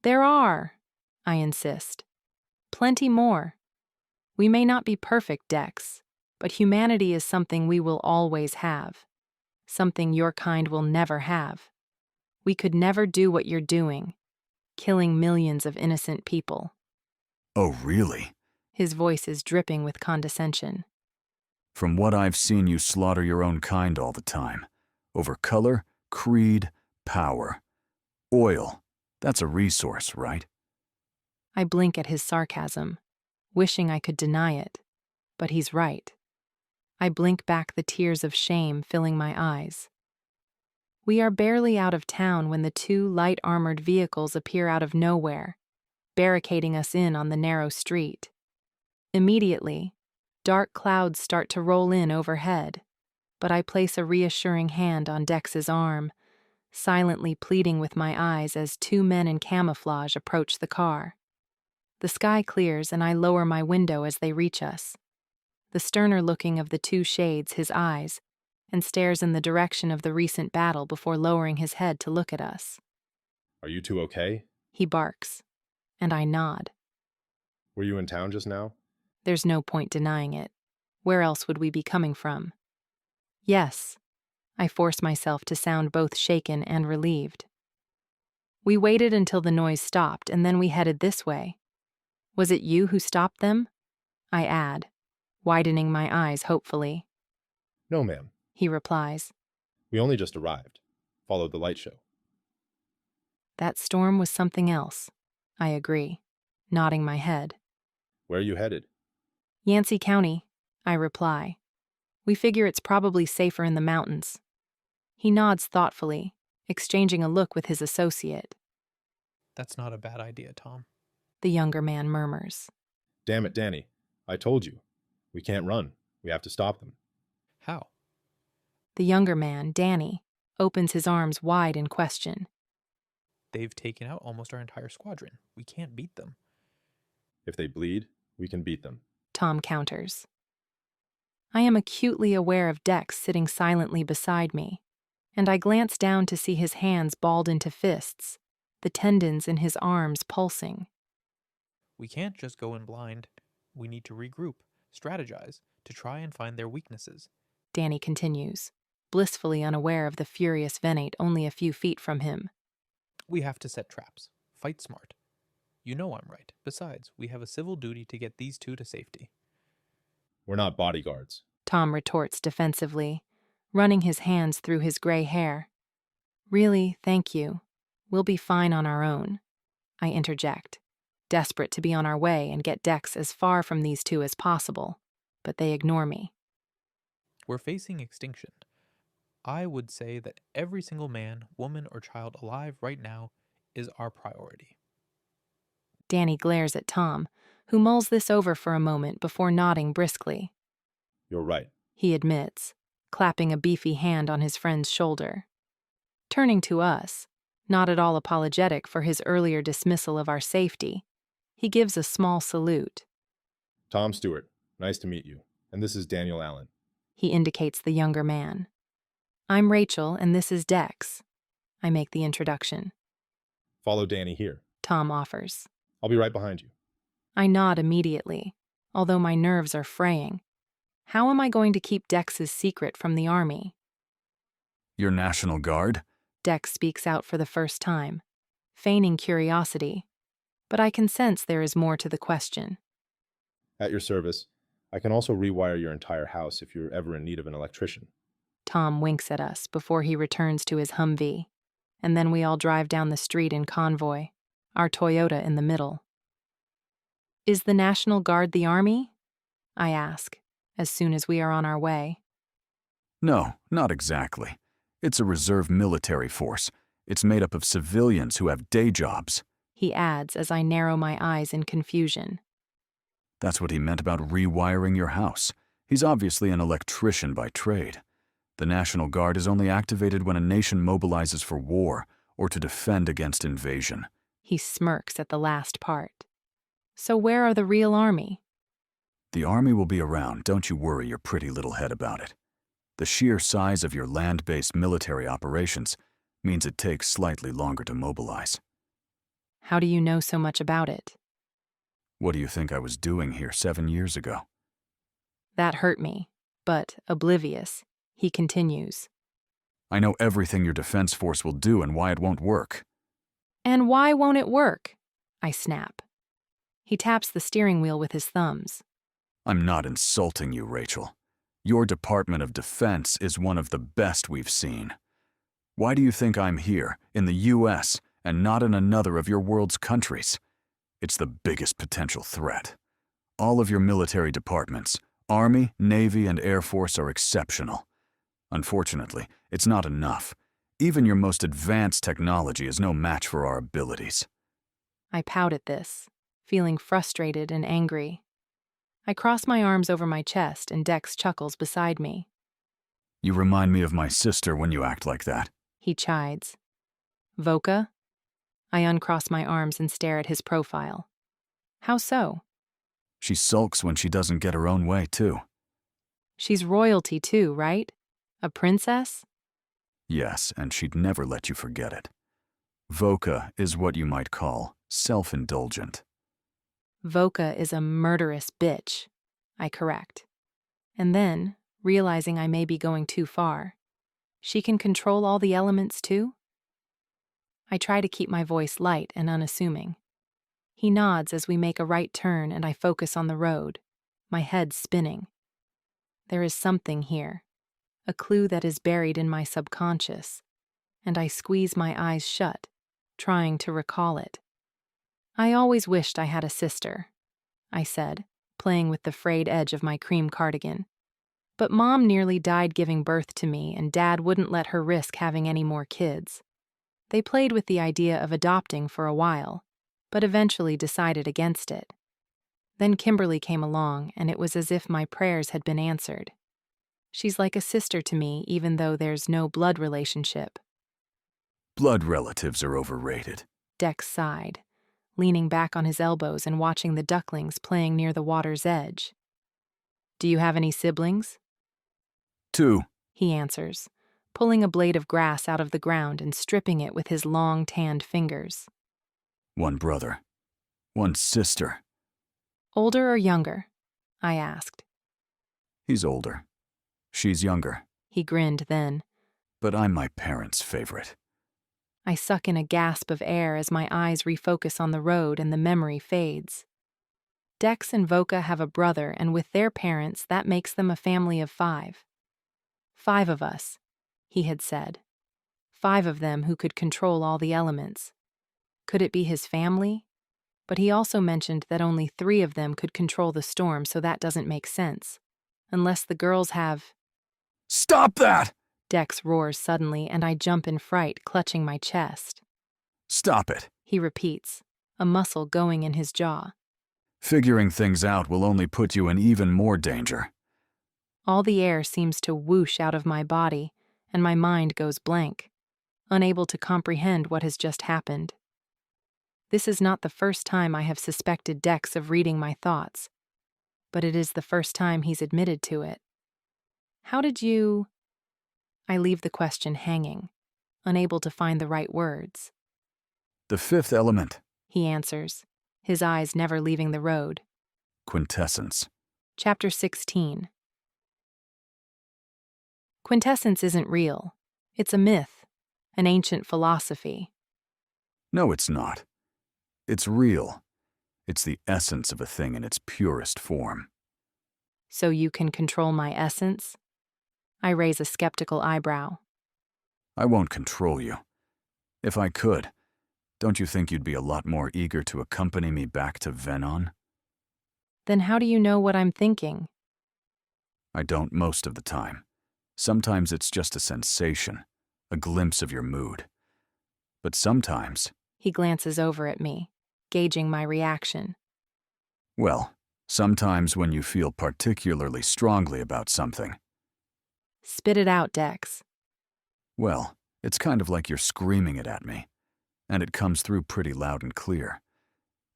There are, I insist. Plenty more. We may not be perfect, Dex, but humanity is something we will always have. Something your kind will never have. We could never do what you're doing, killing millions of innocent people. Oh, really? His voice is dripping with condescension. From what I've seen, you slaughter your own kind all the time. Over color, creed, power. Oil, that's a resource, right? I blink at his sarcasm, wishing I could deny it, but he's right. I blink back the tears of shame filling my eyes. We are barely out of town when the two light-armored vehicles appear out of nowhere, barricading us in on the narrow street. Immediately, dark clouds start to roll in overhead, but I place a reassuring hand on Dex's arm, silently pleading with my eyes as two men in camouflage approach the car. The sky clears and I lower my window as they reach us. The sterner looking of the two shades his eyes, and stares in the direction of the recent battle before lowering his head to look at us. Are you two okay? He barks, and I nod. Were you in town just now? There's no point denying it. Where else would we be coming from? Yes. I force myself to sound both shaken and relieved. We waited until the noise stopped, and then we headed this way. Was it you who stopped them? I add, widening my eyes hopefully. No, ma'am. He replies. We only just arrived. Followed the light show. That storm was something else. I agree, nodding my head. Where are you headed? Yancey County, I reply. We figure it's probably safer in the mountains. He nods thoughtfully, exchanging a look with his associate. That's not a bad idea, Tom. The younger man murmurs. Damn it, Danny. I told you. We can't run. We have to stop them. How? The younger man, Danny, opens his arms wide in question. They've taken out almost our entire squadron. We can't beat them. If they bleed, we can beat them. Tom counters. I am acutely aware of Dex sitting silently beside me, and I glance down to see his hands balled into fists, the tendons in his arms pulsing. We can't just go in blind. We need to regroup, strategize, to try and find their weaknesses. Danny continues, blissfully unaware of the furious Venate only a few feet from him. We have to set traps. Fight smart. You know I'm right. Besides, we have a civil duty to get these two to safety. We're not bodyguards. Tom retorts defensively, running his hands through his gray hair. Really, thank you. We'll be fine on our own. I interject, desperate to be on our way and get Dex as far from these two as possible, but they ignore me. We're facing extinction. I would say that every single man, woman, or child alive right now is our priority. Danny glares at Tom, who mulls this over for a moment before nodding briskly. You're right, he admits, clapping a beefy hand on his friend's shoulder. Turning to us, not at all apologetic for his earlier dismissal of our safety, he gives a small salute. Tom Stewart, nice to meet you. And this is Daniel Allen. He indicates the younger man. I'm Rachel, and this is Dex. I make the introduction. Follow Danny here. Tom offers. I'll be right behind you. I nod immediately, although my nerves are fraying. How am I going to keep Dex's secret from the army? Your National Guard? Dex speaks out for the first time, feigning curiosity, but I can sense there is more to the question. At your service. I can also rewire your entire house if you're ever in need of an electrician. Tom winks at us before he returns to his Humvee, and then we all drive down the street in convoy, our Toyota in the middle. Is the National Guard the Army? I ask, as soon as we are on our way. No, not exactly. It's a reserve military force. It's made up of civilians who have day jobs. He adds as I narrow my eyes in confusion. That's what he meant about rewiring your house. He's obviously an electrician by trade. The National Guard is only activated when a nation mobilizes for war or to defend against invasion. He smirks at the last part. So where are the real army? The army will be around, don't you worry your pretty little head about it. The sheer size of your land-based military operations means it takes slightly longer to mobilize. How do you know so much about it? What do you think I was doing here 7 years ago? That hurt me, but oblivious, he continues. I know everything your defense force will do and why it won't work. And why won't it work? I snap. He taps the steering wheel with his thumbs. I'm not insulting you, Rachel. Your Department of Defense is one of the best we've seen. Why do you think I'm here, in the U.S., and not in another of your world's countries? It's the biggest potential threat. All of your military departments, Army, Navy, and Air Force are exceptional. Unfortunately, it's not enough. Even your most advanced technology is no match for our abilities. I pout at this, feeling frustrated and angry. I cross my arms over my chest and Dex chuckles beside me. You remind me of my sister when you act like that. He chides. Voka? I uncross my arms and stare at his profile. How so? She sulks when she doesn't get her own way, too. She's royalty too, right? A princess? Yes, and she'd never let you forget it. Voka is what you might call self-indulgent. Voka is a murderous bitch, I correct. And then, realizing I may be going too far, she can control all the elements too? I try to keep my voice light and unassuming. He nods as we make a right turn and I focus on the road, my head spinning. There is something here, a clue that is buried in my subconscious, and I squeeze my eyes shut, trying to recall it. I always wished I had a sister, I said, playing with the frayed edge of my cream cardigan. But Mom nearly died giving birth to me, and Dad wouldn't let her risk having any more kids. They played with the idea of adopting for a while, but eventually decided against it. Then Kimberly came along, and it was as if my prayers had been answered. She's like a sister to me, even though there's no blood relationship. Blood relatives are overrated. Dex sighed, leaning back on his elbows and watching the ducklings playing near the water's edge. Do you have any siblings? 2. He answers, pulling a blade of grass out of the ground and stripping it with his long, tanned fingers. 1 brother. 1 sister. Older or younger? I asked. He's older. She's younger. He grinned then. But I'm my parents' favorite. I suck in a gasp of air as my eyes refocus on the road and the memory fades. Dex and Voka have a brother, and with their parents, that makes them a family of 5. 5 of us, he had said. 5 of them who could control all the elements. Could it be his family? But he also mentioned that only 3 of them could control the storm, so that doesn't make sense. Unless the girls have... Stop that! Dex roars suddenly, and I jump in fright, clutching my chest. Stop it, he repeats, a muscle going in his jaw. Figuring things out will only put you in even more danger. All the air seems to whoosh out of my body, and my mind goes blank, unable to comprehend what has just happened. This is not the first time I have suspected Dex of reading my thoughts, but it is the first time he's admitted to it. How did you... I leave the question hanging, unable to find the right words. The 5th element, he answers, his eyes never leaving the road. Quintessence. Chapter 16. Quintessence isn't real. It's a myth, an ancient philosophy. No, it's not. It's real. It's the essence of a thing in its purest form. So you can control my essence? I raise a skeptical eyebrow. I won't control you. If I could, don't you think you'd be a lot more eager to accompany me back to Venon? Then how do you know what I'm thinking? I don't most of the time. Sometimes it's just a sensation, a glimpse of your mood. But sometimes... He glances over at me, gauging my reaction. Well, sometimes when you feel particularly strongly about something. Spit it out, Dex. Well, it's kind of like you're screaming it at me, and it comes through pretty loud and clear.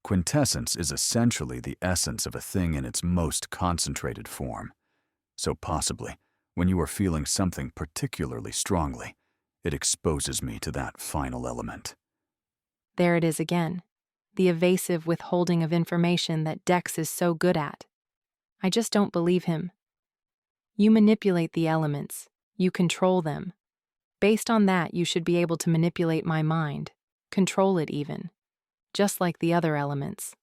Quintessence is essentially the essence of a thing in its most concentrated form. So possibly, when you are feeling something particularly strongly, it exposes me to that final element. There it is again, the evasive withholding of information that Dex is so good at. I just don't believe him. You manipulate the elements, you control them. Based on that, you should be able to manipulate my mind, control it even, just like the other elements.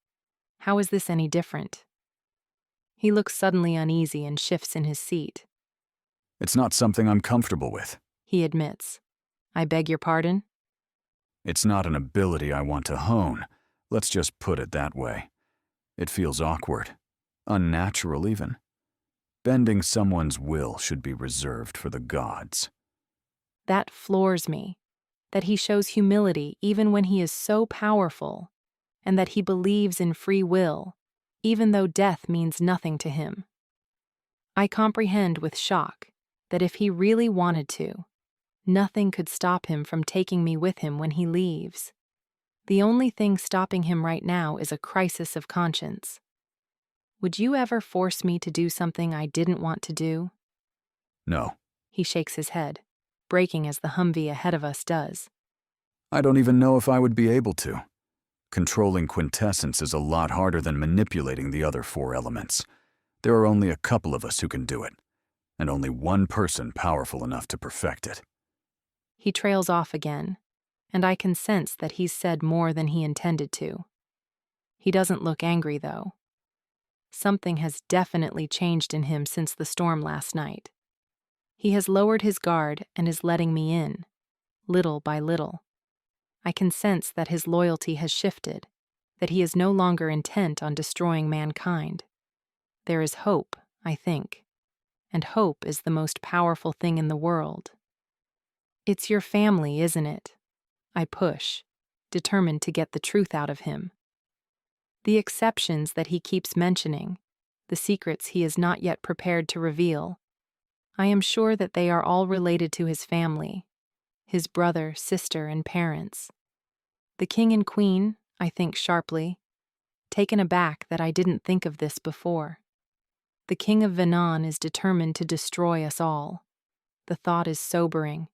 How is this any different? He looks suddenly uneasy and shifts in his seat. It's not something I'm comfortable with, he admits. I beg your pardon? It's not an ability I want to hone. Let's just put it that way. It feels awkward, unnatural even. Bending someone's will should be reserved for the gods. That floors me, that he shows humility even when he is so powerful, and that he believes in free will, even though death means nothing to him. I comprehend with shock that if he really wanted to, nothing could stop him from taking me with him when he leaves. The only thing stopping him right now is a crisis of conscience. Would you ever force me to do something I didn't want to do? No. He shakes his head, braking as the Humvee ahead of us does. I don't even know if I would be able to. Controlling quintessence is a lot harder than manipulating the other four elements. There are only a couple of us who can do it, and only one person powerful enough to perfect it. He trails off again, and I can sense that he's said more than he intended to. He doesn't look angry, though. Something has definitely changed in him since the storm last night. He has lowered his guard and is letting me in, little by little. I can sense that his loyalty has shifted, that he is no longer intent on destroying mankind. There is hope, I think, and hope is the most powerful thing in the world. It's your family, isn't it? I push, determined to get the truth out of him. The exceptions that he keeps mentioning, the secrets he is not yet prepared to reveal, I am sure that they are all related to his family, his brother, sister, and parents. The king and queen, I think sharply, taken aback that I didn't think of this before. The king of Venon is determined to destroy us all. The thought is sobering.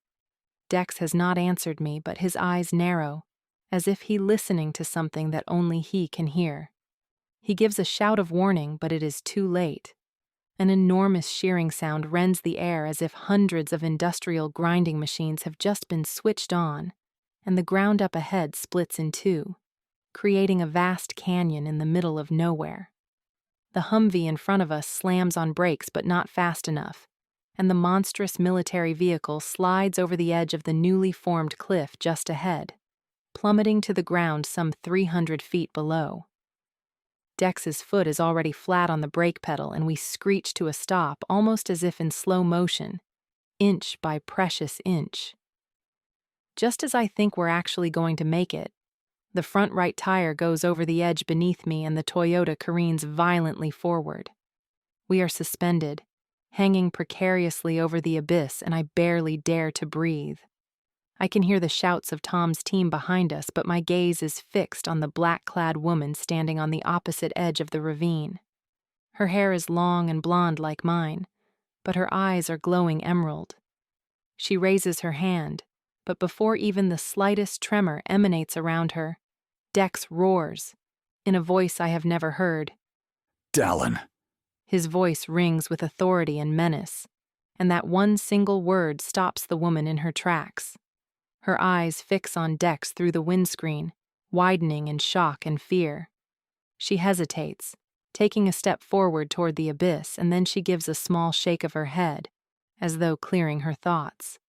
Dex has not answered me, but his eyes narrow, as if he listening to something that only he can hear. He gives a shout of warning, but it is too late. An enormous shearing sound rends the air as if hundreds of industrial grinding machines have just been switched on, and the ground up ahead splits in two, creating a vast canyon in the middle of nowhere. The Humvee in front of us slams on brakes but not fast enough, and the monstrous military vehicle slides over the edge of the newly formed cliff just ahead, plummeting to the ground some 300 feet below. Dex's foot is already flat on the brake pedal, and we screech to a stop almost as if in slow motion, inch by precious inch. Just as I think we're actually going to make it, the front right tire goes over the edge beneath me and the Toyota careens violently forward. We are suspended, hanging precariously over the abyss, and I barely dare to breathe. I can hear the shouts of Tom's team behind us, but my gaze is fixed on the black-clad woman standing on the opposite edge of the ravine. Her hair is long and blonde like mine, but her eyes are glowing emerald. She raises her hand, but before even the slightest tremor emanates around her, Dex roars, in a voice I have never heard. Dallin. His voice rings with authority and menace. and that one single word stops the woman in her tracks. Her eyes fix on Dex through the windscreen, widening in shock and fear. She hesitates, taking a step forward toward the abyss, and then she gives a small shake of her head, as though clearing her thoughts.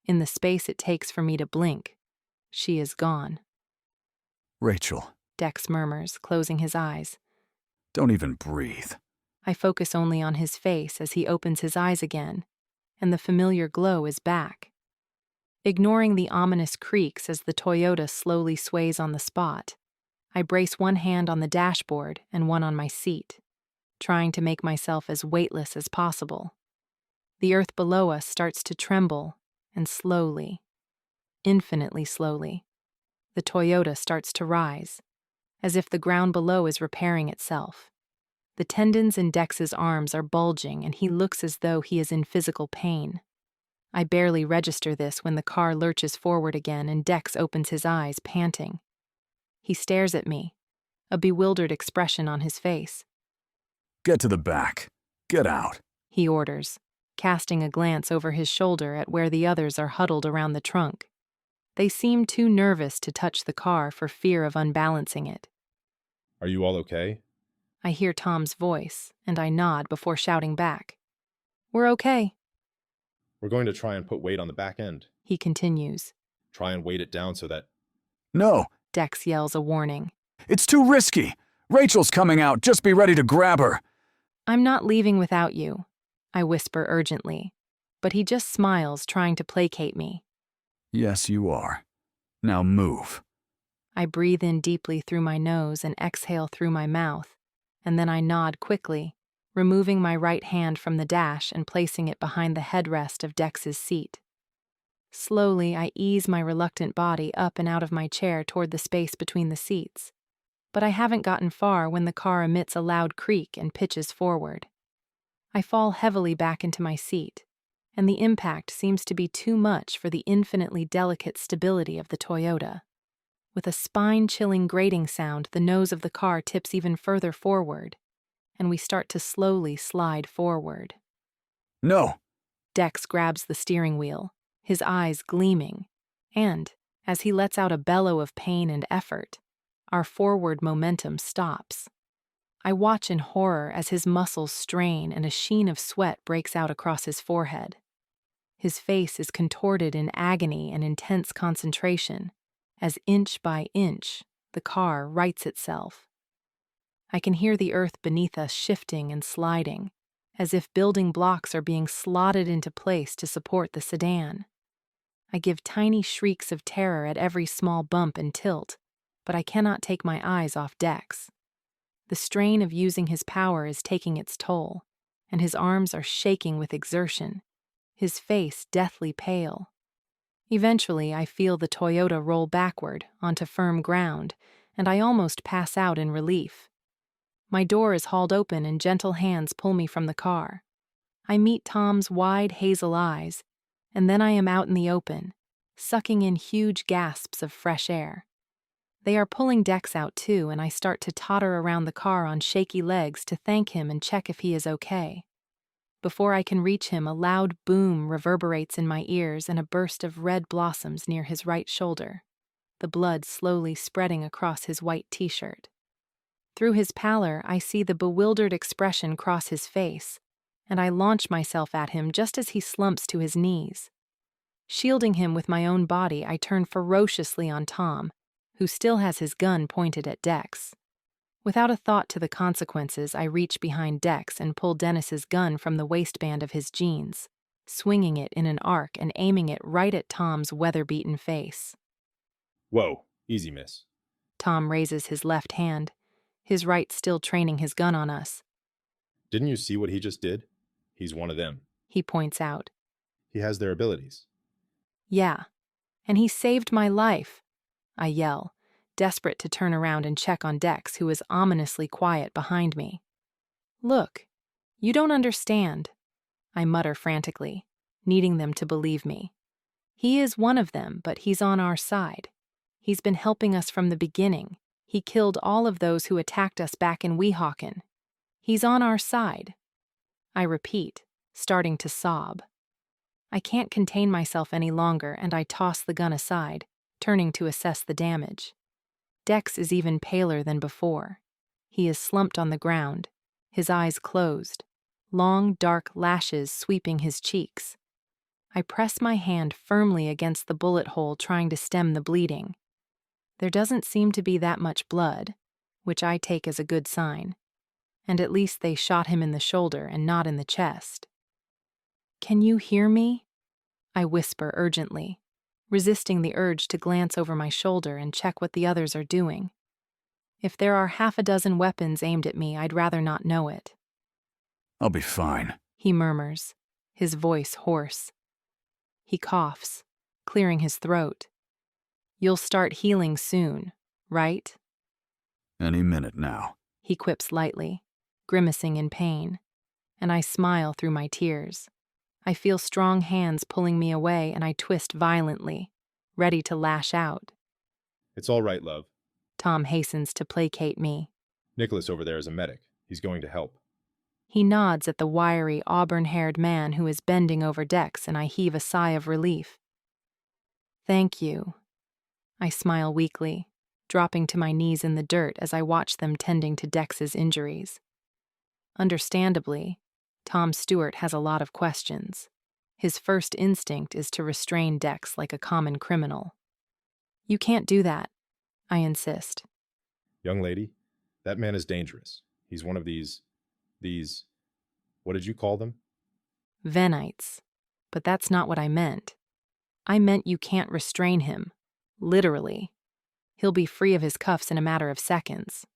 In the space it takes for me to blink, she is gone. Rachel. Dex murmurs, closing his eyes. Don't even breathe. I focus only on his face as he opens his eyes again, and the familiar glow is back. Ignoring the ominous creaks as the Toyota slowly sways on the spot, I brace one hand on the dashboard and one on my seat, trying to make myself as weightless as possible. The earth below us starts to tremble, and slowly, infinitely slowly, the Toyota starts to rise, as if the ground below is repairing itself. The tendons in Dex's arms are bulging, and he looks as though he is in physical pain. I barely register this when the car lurches forward again and Dex opens his eyes, panting. He stares at me, a bewildered expression on his face. Get to the back. Get out, he orders, casting a glance over his shoulder at where the others are huddled around the trunk. They seem too nervous to touch the car for fear of unbalancing it. Are you all okay? I hear Tom's voice, and I nod before shouting back. We're okay. We're going to try and put weight on the back end. He continues. Try and weight it down so that... No, Dex yells a warning. It's too risky. Rachel's coming out. Just be ready to grab her. I'm not leaving without you, I whisper urgently, but he just smiles, trying to placate me. Yes, you are. Now move. I breathe in deeply through my nose and exhale through my mouth, and then I nod quickly, removing my right hand from the dash and placing it behind the headrest of Dex's seat. Slowly, I ease my reluctant body up and out of my chair toward the space between the seats, but I haven't gotten far when the car emits a loud creak and pitches forward. I fall heavily back into my seat, and the impact seems to be too much for the infinitely delicate stability of the Toyota. With a spine-chilling grating sound, the nose of the car tips even further forward, and we start to slowly slide forward. No! Dex grabs the steering wheel, his eyes gleaming, and, as he lets out a bellow of pain and effort, our forward momentum stops. I watch in horror as his muscles strain and a sheen of sweat breaks out across his forehead. His face is contorted in agony and intense concentration, as inch by inch the car rights itself. I can hear the earth beneath us shifting and sliding, as if building blocks are being slotted into place to support the sedan. I give tiny shrieks of terror at every small bump and tilt, but I cannot take my eyes off Dex. The strain of using his power is taking its toll, and his arms are shaking with exertion, his face deathly pale. Eventually, I feel the Toyota roll backward onto firm ground, and I almost pass out in relief. My door is hauled open and gentle hands pull me from the car. I meet Tom's wide hazel eyes, and then I am out in the open, sucking in huge gasps of fresh air. They are pulling Dex out too, and I start to totter around the car on shaky legs to thank him and check if he is okay. Before I can reach him, a loud boom reverberates in my ears and a burst of red blossoms near his right shoulder, the blood slowly spreading across his white t-shirt. Through his pallor, I see the bewildered expression cross his face, and I launch myself at him just as he slumps to his knees. Shielding him with my own body, I turn ferociously on Tom, who still has his gun pointed at Dex. Without a thought to the consequences, I reach behind Dex and pull Dennis's gun from the waistband of his jeans, swinging it in an arc and aiming it right at Tom's weather-beaten face. Whoa, easy, miss. Tom raises his left hand, his right still training his gun on us. Didn't you see what he just did? He's one of them. He points out. He has their abilities. Yeah, and he saved my life, I yell, desperate to turn around and check on Dex, who is ominously quiet behind me. Look, you don't understand, I mutter frantically, needing them to believe me. He is one of them, but he's on our side. He's been helping us from the beginning. He killed all of those who attacked us back in Weehawken. He's on our side. I repeat, starting to sob. I can't contain myself any longer, and I toss the gun aside, turning to assess the damage. Dex is even paler than before. He is slumped on the ground, his eyes closed, long, dark lashes sweeping his cheeks. I press my hand firmly against the bullet hole, trying to stem the bleeding. There doesn't seem to be that much blood, which I take as a good sign, and at least they shot him in the shoulder and not in the chest. "Can you hear me?" I whisper urgently, resisting the urge to glance over my shoulder and check what the others are doing. If there are half a dozen weapons aimed at me, I'd rather not know it. "I'll be fine," he murmurs, his voice hoarse. He coughs, clearing his throat. "You'll start healing soon, right?" "Any minute now," he quips lightly, grimacing in pain, and I smile through my tears. I feel strong hands pulling me away, and I twist violently, ready to lash out. "It's all right, love." Tom hastens to placate me. "Nicholas over there is a medic. He's going to help." He nods at the wiry, auburn-haired man who is bending over Dex, and I heave a sigh of relief. "Thank you." I smile weakly, dropping to my knees in the dirt as I watch them tending to Dex's injuries. Understandably, Tom Stewart has a lot of questions. His first instinct is to restrain Dex like a common criminal. "You can't do that," I insist. "Young lady, that man is dangerous. He's one of these, what did you call them?" "Venites. But that's not what I meant. I meant you can't restrain him. Literally. He'll be free of his cuffs in a matter of seconds."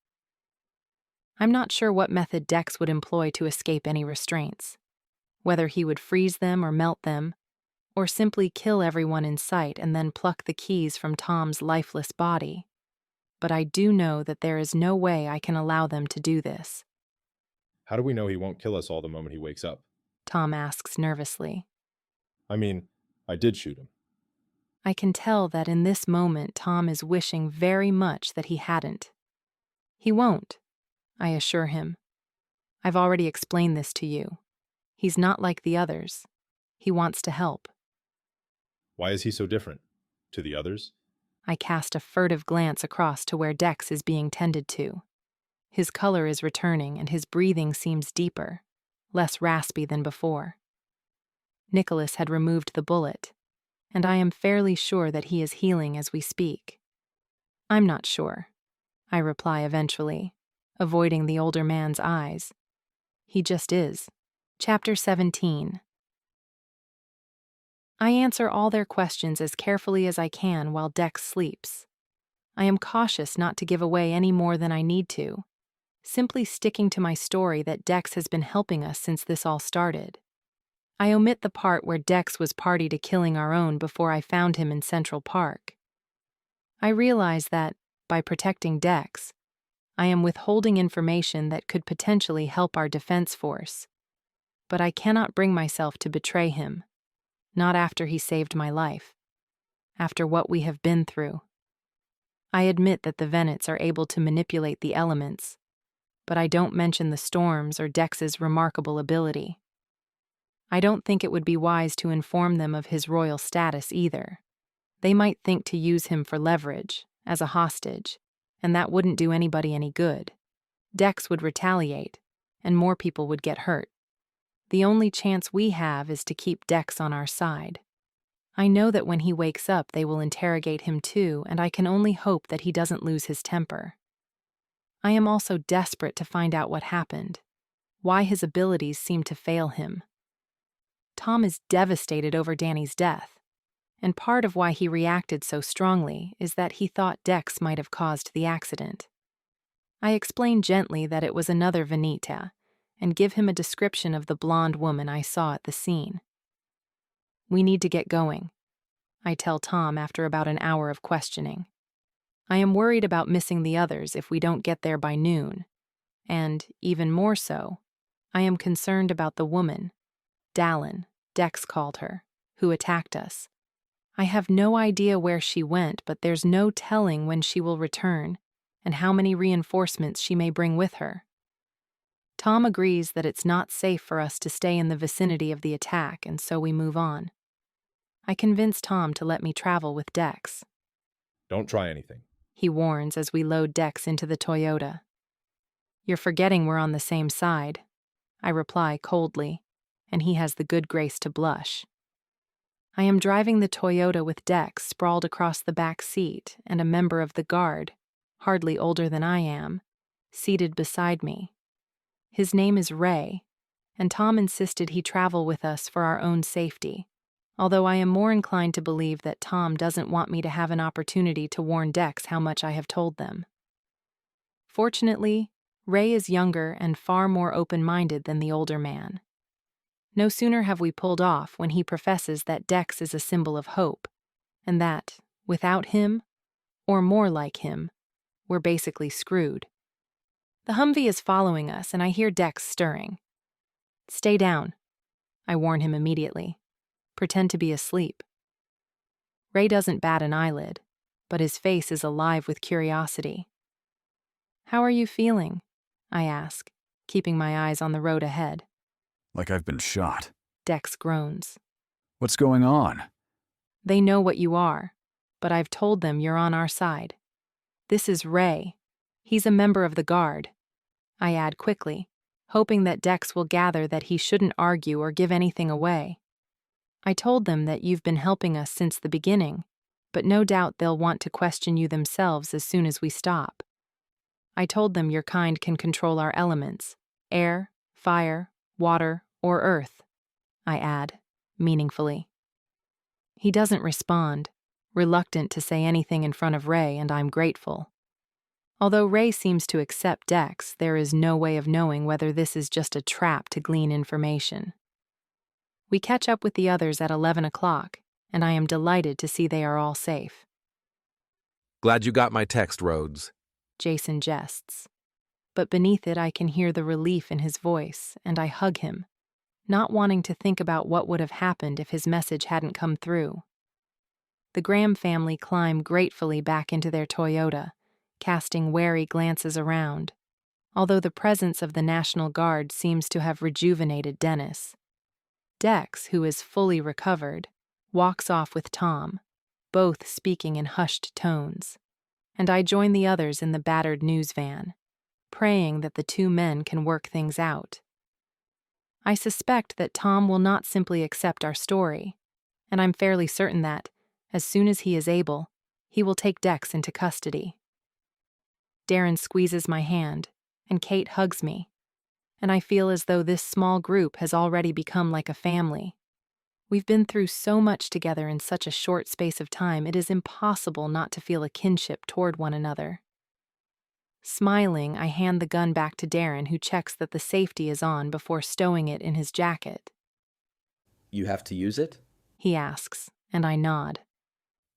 I'm not sure what method Dex would employ to escape any restraints. Whether he would freeze them or melt them, or simply kill everyone in sight and then pluck the keys from Tom's lifeless body. But I do know that there is no way I can allow them to do this. "How do we know he won't kill us all the moment he wakes up?" Tom asks nervously. "I mean, I did shoot him." I can tell that in this moment Tom is wishing very much that he hadn't. "He won't," I assure him. "I've already explained this to you. He's not like the others. He wants to help." "Why is he so different? To the others?" I cast a furtive glance across to where Dex is being tended to. His color is returning, and his breathing seems deeper, less raspy than before. Nicholas had removed the bullet, and I am fairly sure that he is healing as we speak. "I'm not sure," I reply eventually, avoiding the older man's eyes. He just is. Chapter 17. I answer all their questions as carefully as I can while Dex sleeps. I am cautious not to give away any more than I need to, simply sticking to my story that Dex has been helping us since this all started. I omit the part where Dex was party to killing our own before I found him in Central Park. I realize that, by protecting Dex, I am withholding information that could potentially help our defense force. But I cannot bring myself to betray him, not after he saved my life, after what we have been through. I admit that the Venites are able to manipulate the elements, but I don't mention the storms or Dex's remarkable ability. I don't think it would be wise to inform them of his royal status either. They might think to use him for leverage, as a hostage, and that wouldn't do anybody any good. Dex would retaliate, and more people would get hurt. The only chance we have is to keep Dex on our side. I know that when he wakes up they will interrogate him too, and I can only hope that he doesn't lose his temper. I am also desperate to find out what happened, why his abilities seem to fail him. Tom is devastated over Danny's death, and part of why he reacted so strongly is that he thought Dex might have caused the accident. I explain gently that it was another Veneta, and give him a description of the blonde woman I saw at the scene. "We need to get going," I tell Tom after about an hour of questioning. I am worried about missing the others if we don't get there by noon, and, even more so, I am concerned about the woman, Dallin, Dex called her, who attacked us. I have no idea where she went, but there's no telling when she will return and how many reinforcements she may bring with her. Tom agrees that it's not safe for us to stay in the vicinity of the attack, and so we move on. I convince Tom to let me travel with Dex. Don't try anything. He warns as we load Dex into the Toyota. You're forgetting we're on the same side, I reply coldly, and he has the good grace to blush. I am driving the Toyota with Dex sprawled across the back seat and a member of the guard, hardly older than I am, seated beside me. His name is Ray, and Tom insisted he travel with us for our own safety, although I am more inclined to believe that Tom doesn't want me to have an opportunity to warn Dex how much I have told them. Fortunately, Ray is younger and far more open-minded than the older man. No sooner have we pulled off when he professes that Dex is a symbol of hope, and that, without him, or more like him, we're basically screwed. The Humvee is following us, and I hear Dex stirring. Stay down, I warn him immediately. Pretend to be asleep. Ray doesn't bat an eyelid, but his face is alive with curiosity. How are you feeling? I ask, keeping my eyes on the road ahead. Like I've been shot. Dex groans. What's going on? They know what you are, but I've told them you're on our side. This is Ray. He's a member of the guard. I add quickly, hoping that Dex will gather that he shouldn't argue or give anything away. I told them that you've been helping us since the beginning, but no doubt they'll want to question you themselves as soon as we stop. I told them your kind can control our elements, air, fire, water, or earth, I add, meaningfully. He doesn't respond, reluctant to say anything in front of Ray, and I'm grateful. Although Ray seems to accept Dex, there is no way of knowing whether this is just a trap to glean information. We catch up with the others at 11 o'clock, and I am delighted to see they are all safe. Glad you got my text, Rhodes. Jason jests. But beneath it I can hear the relief in his voice, and I hug him, not wanting to think about what would have happened if his message hadn't come through. The Graham family climb gratefully back into their Toyota, casting wary glances around, although the presence of the National Guard seems to have rejuvenated Dennis. Dex, who is fully recovered, walks off with Tom, both speaking in hushed tones, and I join the others in the battered news van, praying that the two men can work things out. I suspect that Tom will not simply accept our story, and I'm fairly certain that, as soon as he is able, he will take Dex into custody. Darren squeezes my hand, and Kate hugs me, and I feel as though this small group has already become like a family. We've been through so much together in such a short space of time, it is impossible not to feel a kinship toward one another. Smiling, I hand the gun back to Darren, who checks that the safety is on before stowing it in his jacket. You have to use it? He asks, and I nod.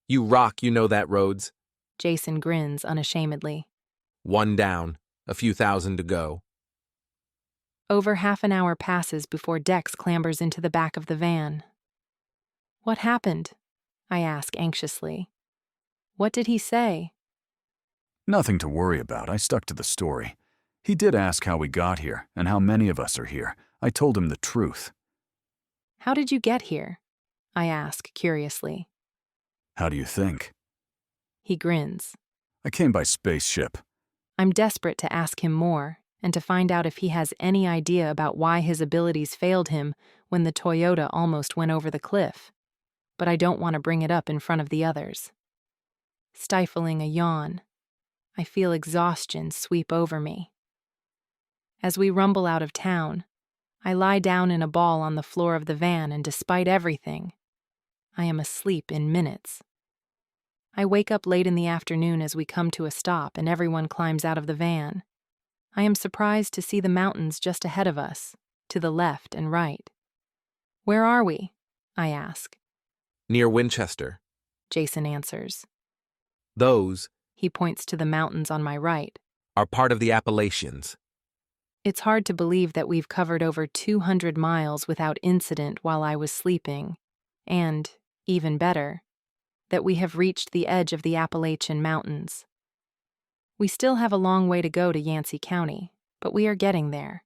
You rock, you know that, Rhodes. Jason grins unashamedly. 1 down, a few thousand to go. Over half an hour passes before Dex clambers into the back of the van. What happened? I ask anxiously. What did he say? Nothing to worry about. I stuck to the story. He did ask how we got here and how many of us are here. I told him the truth. How did you get here? I ask curiously. How do you think? He grins. I came by spaceship. I'm desperate to ask him more and to find out if he has any idea about why his abilities failed him when the Toyota almost went over the cliff. But I don't want to bring it up in front of the others. Stifling a yawn, I feel exhaustion sweep over me. As we rumble out of town, I lie down in a ball on the floor of the van, and despite everything, I am asleep in minutes. I wake up late in the afternoon as we come to a stop and everyone climbs out of the van. I am surprised to see the mountains just ahead of us, to the left and right. Where are we? I ask. Near Winchester. Jason answers. Those, he points to the mountains on my right, are part of the Appalachians. It's hard to believe that we've covered over 200 miles without incident while I was sleeping, and, even better, that we have reached the edge of the Appalachian Mountains. We still have a long way to go to Yancey County, but we are getting there.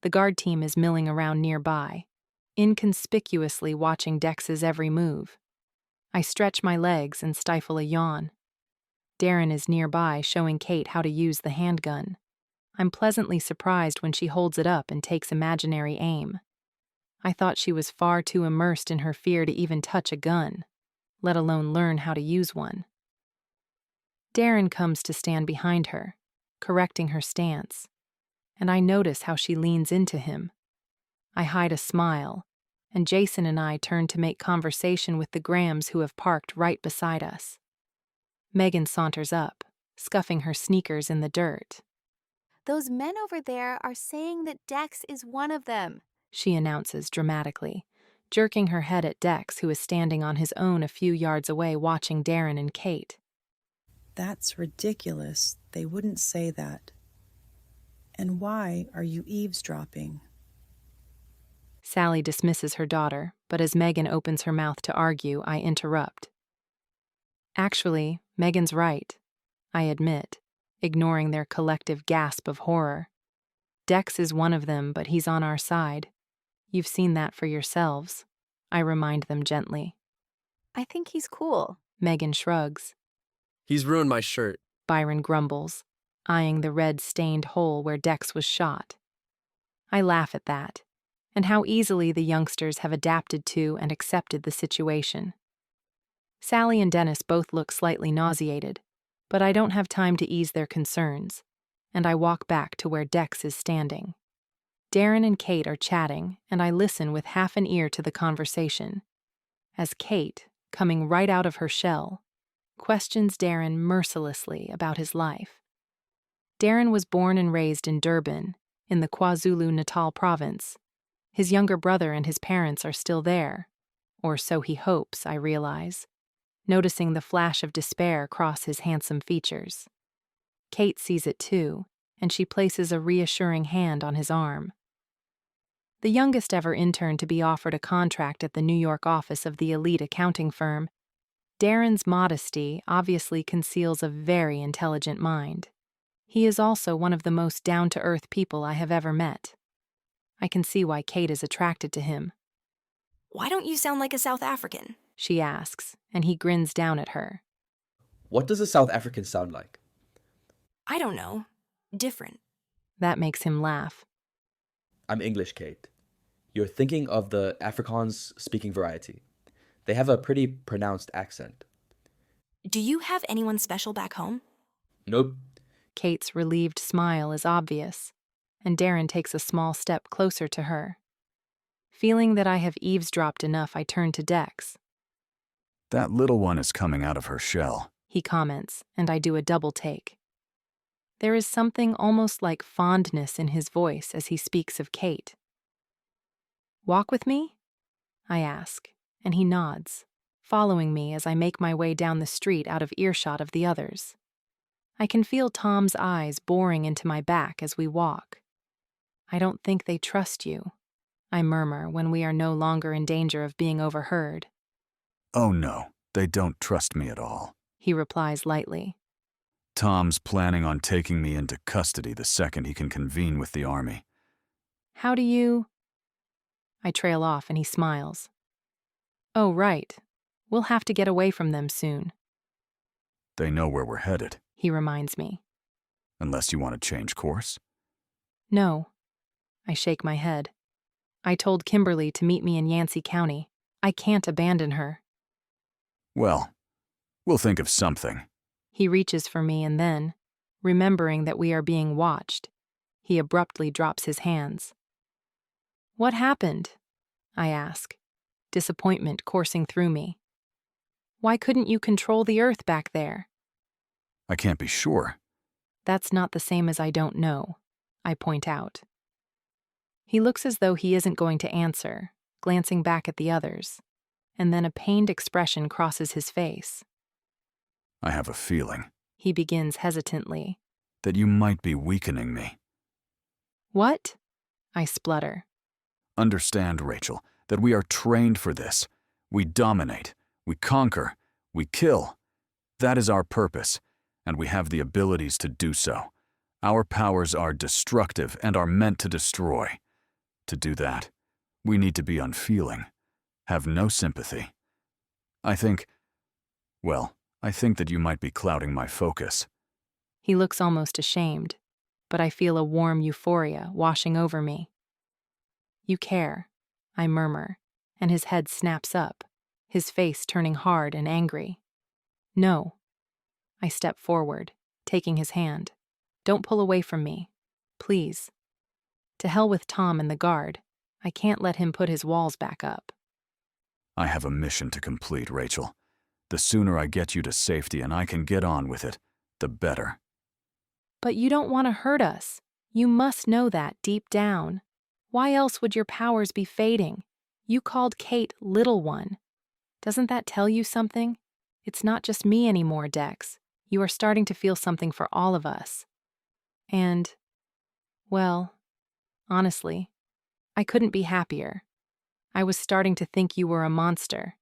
The guard team is milling around nearby, inconspicuously watching Dex's every move. I stretch my legs and stifle a yawn. Darren is nearby, showing Kate how to use the handgun. I'm pleasantly surprised when she holds it up and takes imaginary aim. I thought she was far too immersed in her fear to even touch a gun, let alone learn how to use one. Darren comes to stand behind her, correcting her stance, and I notice how she leans into him. I hide a smile, and Jason and I turn to make conversation with the Grahams who have parked right beside us. Megan saunters up, scuffing her sneakers in the dirt. Those men over there are saying that Dex is one of them, she announces dramatically, jerking her head at Dex, who is standing on his own a few yards away watching Darren and Kate. That's ridiculous. They wouldn't say that. And why are you eavesdropping? Sally dismisses her daughter, but as Megan opens her mouth to argue, I interrupt. Actually, Megan's right, I admit, ignoring their collective gasp of horror. Dex is one of them, but he's on our side. You've seen that for yourselves, I remind them gently. I think he's cool, Megan shrugs. He's ruined my shirt, Byron grumbles, eyeing the red-stained hole where Dex was shot. I laugh at that, and how easily the youngsters have adapted to and accepted the situation. Sally and Dennis both look slightly nauseated, but I don't have time to ease their concerns, and I walk back to where Dex is standing. Darren and Kate are chatting, and I listen with half an ear to the conversation, as Kate, coming right out of her shell, questions Darren mercilessly about his life. Darren was born and raised in Durban, in the KwaZulu-Natal province. His younger brother and his parents are still there, or so he hopes, I realize, noticing the flash of despair cross his handsome features. Kate sees it too, and she places a reassuring hand on his arm. The youngest ever intern to be offered a contract at the New York office of the elite accounting firm, Darren's modesty obviously conceals a very intelligent mind. He is also one of the most down-to-earth people I have ever met. I can see why Kate is attracted to him. Why don't you sound like a South African? She asks, and he grins down at her. What does a South African sound like? I don't know. Different. That makes him laugh. I'm English, Kate. You're thinking of the Afrikaans-speaking variety. They have a pretty pronounced accent. Do you have anyone special back home? Nope. Kate's relieved smile is obvious, and Darren takes a small step closer to her. Feeling that I have eavesdropped enough, I turn to Dex. That little one is coming out of her shell, he comments, and I do a double take. There is something almost like fondness in his voice as he speaks of Kate. Walk with me? I ask, and he nods, following me as I make my way down the street out of earshot of the others. I can feel Tom's eyes boring into my back as we walk. I don't think they trust you, I murmur when we are no longer in danger of being overheard. Oh no, they don't trust me at all, he replies lightly. Tom's planning on taking me into custody the second he can convene with the army. How do you... I trail off and he smiles. Oh, right. We'll have to get away from them soon. They know where we're headed, he reminds me. Unless you want to change course? No. I shake my head. I told Kimberly to meet me in Yancey County. I can't abandon her. Well, we'll think of something. He reaches for me and then, remembering that we are being watched, he abruptly drops his hands. What happened? I ask, disappointment coursing through me. Why couldn't you control the earth back there? I can't be sure. That's not the same as I don't know, I point out. He looks as though he isn't going to answer, glancing back at the others, and then a pained expression crosses his face. I have a feeling, he begins hesitantly, that you might be weakening me. What? I splutter. Understand, Rachel, that we are trained for this. We dominate, we conquer, we kill. That is our purpose, and we have the abilities to do so. Our powers are destructive and are meant to destroy. To do that, we need to be unfeeling, have no sympathy. I think that you might be clouding my focus. He looks almost ashamed, but I feel a warm euphoria washing over me. You care, I murmur, and his head snaps up, his face turning hard and angry. No. I step forward, taking his hand. Don't pull away from me. Please. To hell with Tom and the guard. I can't let him put his walls back up. I have a mission to complete, Rachel. The sooner I get you to safety and I can get on with it, the better. But you don't want to hurt us. You must know that deep down. Why else would your powers be fading? You called Kate Little One. Doesn't that tell you something? It's not just me anymore, Dex. You are starting to feel something for all of us. And, well, honestly, I couldn't be happier. I was starting to think you were a monster,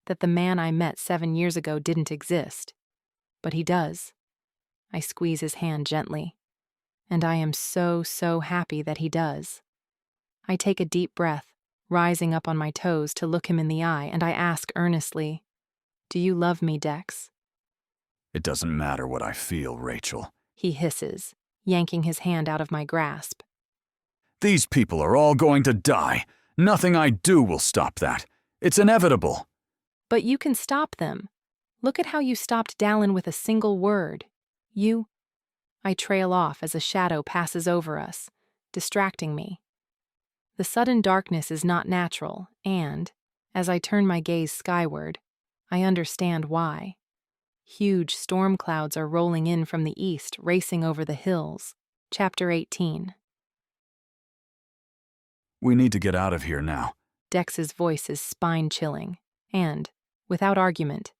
that the man I met 7 years ago didn't exist. But he does. I squeeze his hand gently, and I am so happy that he does. I take a deep breath, rising up on my toes to look him in the eye, and I ask earnestly, "Do you love me, Dex?" It doesn't matter what I feel, Rachel. He hisses, yanking his hand out of my grasp. These people are all going to die. Nothing I do will stop that. It's inevitable. But you can stop them. Look at how you stopped Dallin with a single word. I trail off as a shadow passes over us, distracting me. The sudden darkness is not natural, and, as I turn my gaze skyward, I understand why. Huge storm clouds are rolling in from the east, racing over the hills. Chapter 18. We need to get out of here now. Dex's voice is spine-chilling, and, without argument,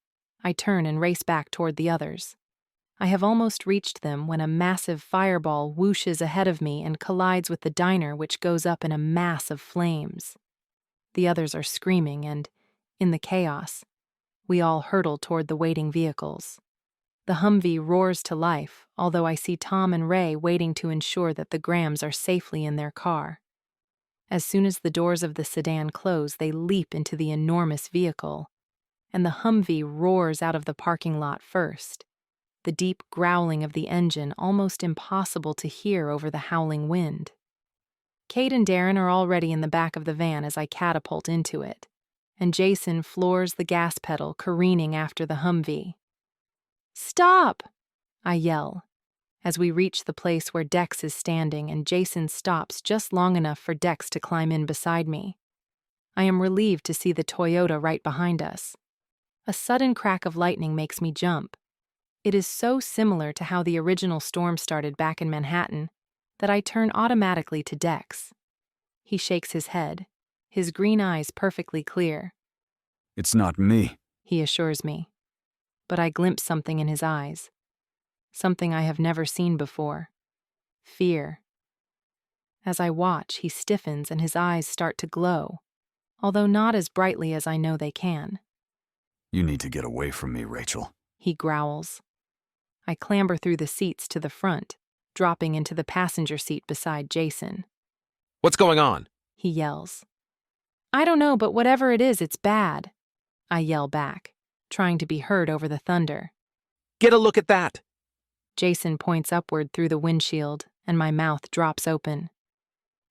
I turn and race back toward the others. I have almost reached them when a massive fireball whooshes ahead of me and collides with the diner, which goes up in a mass of flames. The others are screaming, and, in the chaos, we all hurtle toward the waiting vehicles. The Humvee roars to life, although I see Tom and Ray waiting to ensure that the Grahams are safely in their car. As soon as the doors of the sedan close, they leap into the enormous vehicle, and the Humvee roars out of the parking lot first, the deep growling of the engine almost impossible to hear over the howling wind. Kate and Darren are already in the back of the van as I catapult into it, and Jason floors the gas pedal, careening after the Humvee. "Stop!" I yell, as we reach the place where Dex is standing and Jason stops just long enough for Dex to climb in beside me. I am relieved to see the Toyota right behind us. A sudden crack of lightning makes me jump. It is so similar to how the original storm started back in Manhattan that I turn automatically to Dex. He shakes his head, his green eyes perfectly clear. It's not me, he assures me. But I glimpse something in his eyes. Something I have never seen before. Fear. As I watch, he stiffens and his eyes start to glow, although not as brightly as I know they can. You need to get away from me, Rachel, he growls. I clamber through the seats to the front, dropping into the passenger seat beside Jason. What's going on? He yells. I don't know, but whatever it is, it's bad. I yell back, trying to be heard over the thunder. Get a look at that! Jason points upward through the windshield, and my mouth drops open.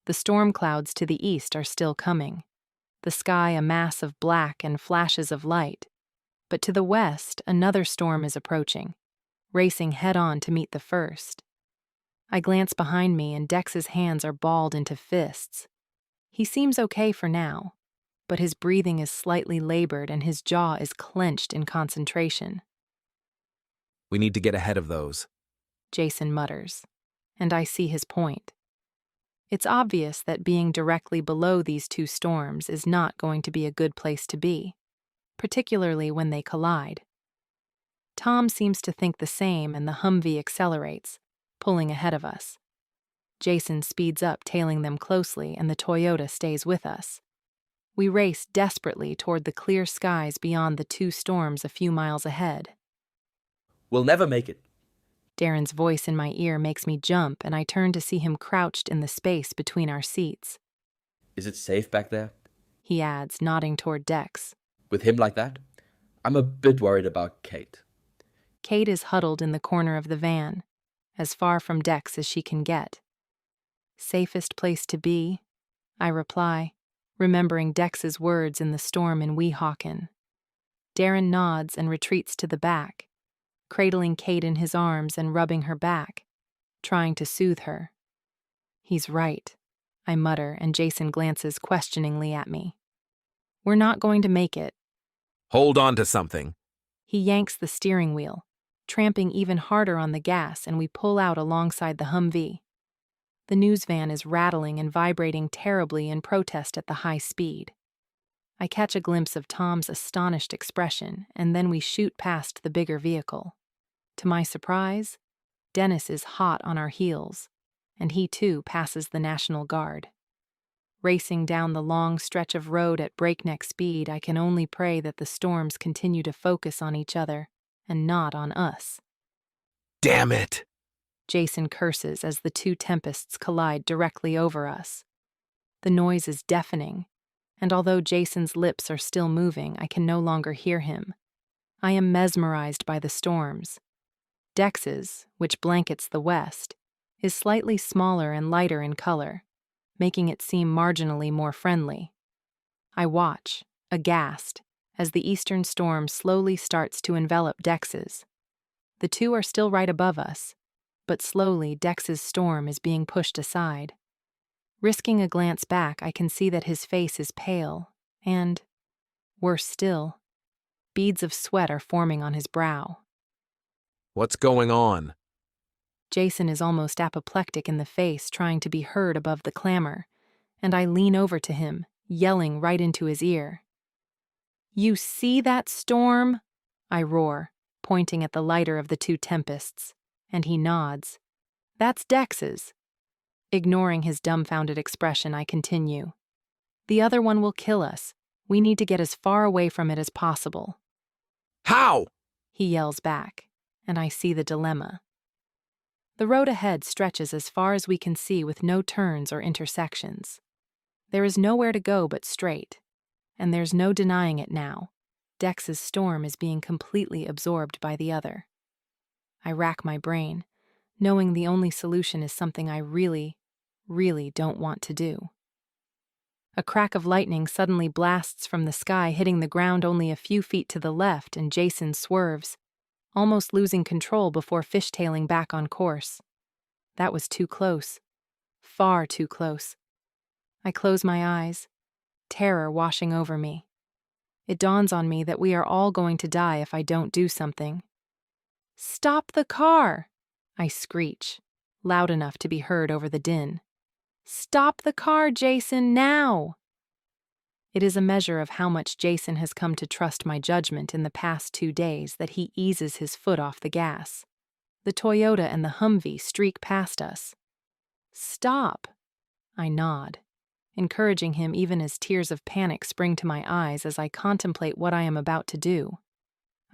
The storm clouds to the east are still coming, the sky a mass of black and flashes of light. But to the west, another storm is approaching, racing head-on to meet the first. I glance behind me, and Dex's hands are balled into fists. He seems okay for now, but his breathing is slightly labored and his jaw is clenched in concentration. We need to get ahead of those, Jason mutters, and I see his point. It's obvious that being directly below these two storms is not going to be a good place to be, particularly when they collide. Tom seems to think the same, and the Humvee accelerates, pulling ahead of us. Jason speeds up, tailing them closely, and the Toyota stays with us. We race desperately toward the clear skies beyond the two storms a few miles ahead. We'll never make it. Darren's voice in my ear makes me jump, and I turn to see him crouched in the space between our seats. Is it safe back there? He adds, nodding toward Dex. With him like that? I'm a bit worried about Kate. Kate is huddled in the corner of the van, as far from Dex as she can get. Safest place to be, I reply, remembering Dex's words in the storm in Weehawken. Darren nods and retreats to the back, cradling Kate in his arms and rubbing her back, trying to soothe her. He's right, I mutter, and Jason glances questioningly at me. We're not going to make it. Hold on to something. He yanks the steering wheel, tramping even harder on the gas, and we pull out alongside the Humvee. The news van is rattling and vibrating terribly in protest at the high speed. I catch a glimpse of Tom's astonished expression, and then we shoot past the bigger vehicle. To my surprise, Dennis is hot on our heels, and he too passes the National Guard. Racing down the long stretch of road at breakneck speed, I can only pray that the storms continue to focus on each other and not on us. Damn it! Jason curses as the two tempests collide directly over us. The noise is deafening, and although Jason's lips are still moving, I can no longer hear him. I am mesmerized by the storms. Dex's, which blankets the west, is slightly smaller and lighter in color, making it seem marginally more friendly. I watch, aghast, as the eastern storm slowly starts to envelop Dex's. The two are still right above us, but slowly Dex's storm is being pushed aside. Risking a glance back, I can see that his face is pale, and, worse still, beads of sweat are forming on his brow. What's going on? Jason is almost apoplectic in the face, trying to be heard above the clamor, and I lean over to him, yelling right into his ear. "You see that storm?" I roar, pointing at the lighter of the two tempests, and he nods. "That's Dex's." Ignoring his dumbfounded expression, I continue. "The other one will kill us. We need to get as far away from it as possible." How? He yells back, and I see the dilemma. The road ahead stretches as far as we can see with no turns or intersections. There is nowhere to go but straight, and there's no denying it now. Dex's storm is being completely absorbed by the other. I rack my brain, knowing the only solution is something I really don't want to do. A crack of lightning suddenly blasts from the sky, hitting the ground only a few feet to the left, and Jason swerves, almost losing control before fishtailing back on course. That was too close. Far too close. I close my eyes, terror washing over me. It dawns on me that we are all going to die if I don't do something. "Stop the car!" I screech, loud enough to be heard over the din. "Stop the car, Jason, now!" It is a measure of how much Jason has come to trust my judgment in the past 2 days that he eases his foot off the gas. The Toyota and the Humvee streak past us. "Stop!" I nod, encouraging him even as tears of panic spring to my eyes as I contemplate what I am about to do.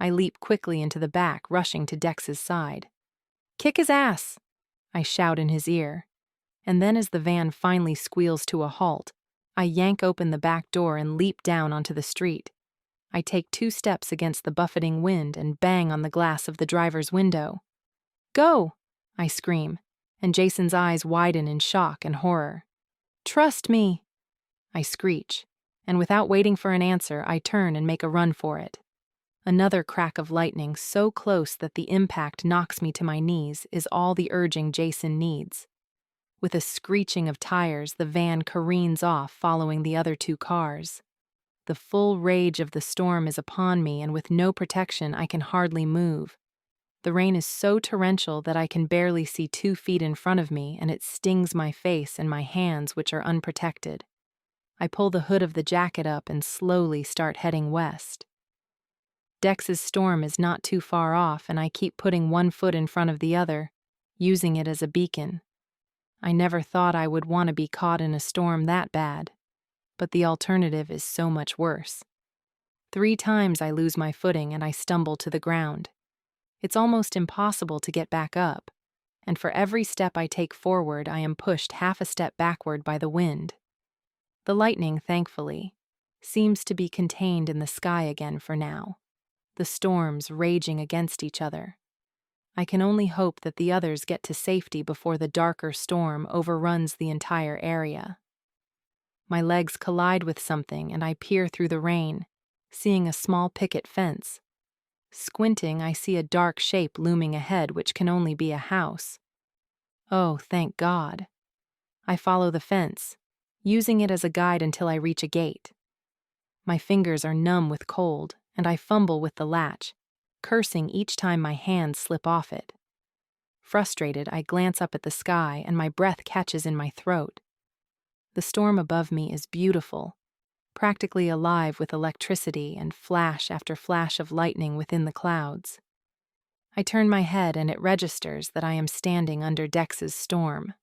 I leap quickly into the back, rushing to Dex's side. "Kick his ass!" I shout in his ear, and then as the van finally squeals to a halt, I yank open the back door and leap down onto the street. I take 2 steps against the buffeting wind and bang on the glass of the driver's window. "Go!" I scream, and Jason's eyes widen in shock and horror. "Trust me!" I screech, and without waiting for an answer, I turn and make a run for it. Another crack of lightning so close that the impact knocks me to my knees is all the urging Jason needs. With a screeching of tires, the van careens off, following the other 2 cars. The full rage of the storm is upon me, and with no protection, I can hardly move. The rain is so torrential that I can barely see 2 feet in front of me, and it stings my face and my hands, which are unprotected. I pull the hood of the jacket up and slowly start heading west. Dex's storm is not too far off, and I keep putting one foot in front of the other, using it as a beacon. I never thought I would want to be caught in a storm that bad, but the alternative is so much worse. 3 times I lose my footing and I stumble to the ground. It's almost impossible to get back up, and for every step I take forward, I am pushed half a step backward by the wind. The lightning, thankfully, seems to be contained in the sky again for now, the storms raging against each other. I can only hope that the others get to safety before the darker storm overruns the entire area. My legs collide with something and I peer through the rain, seeing a small picket fence. Squinting, I see a dark shape looming ahead, which can only be a house. Oh, thank God. I follow the fence, using it as a guide until I reach a gate. My fingers are numb with cold, and I fumble with the latch, cursing each time my hands slip off it. Frustrated, I glance up at the sky and my breath catches in my throat. The storm above me is beautiful, practically alive with electricity and flash after flash of lightning within the clouds. I turn my head and it registers that I am standing under Dex's storm.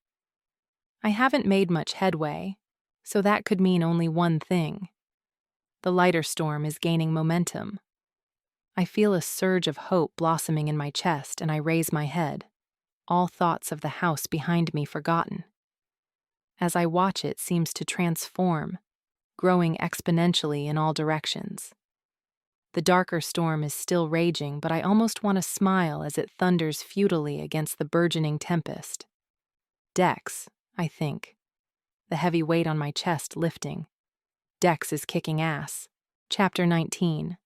I haven't made much headway, so that could mean only one thing. The lighter storm is gaining momentum. I feel a surge of hope blossoming in my chest and I raise my head, all thoughts of the house behind me forgotten. As I watch, it seems to transform, growing exponentially in all directions. The darker storm is still raging, but I almost want to smile as it thunders futilely against the burgeoning tempest. Dex, I think, the heavy weight on my chest lifting. Dex is kicking ass. Chapter 19.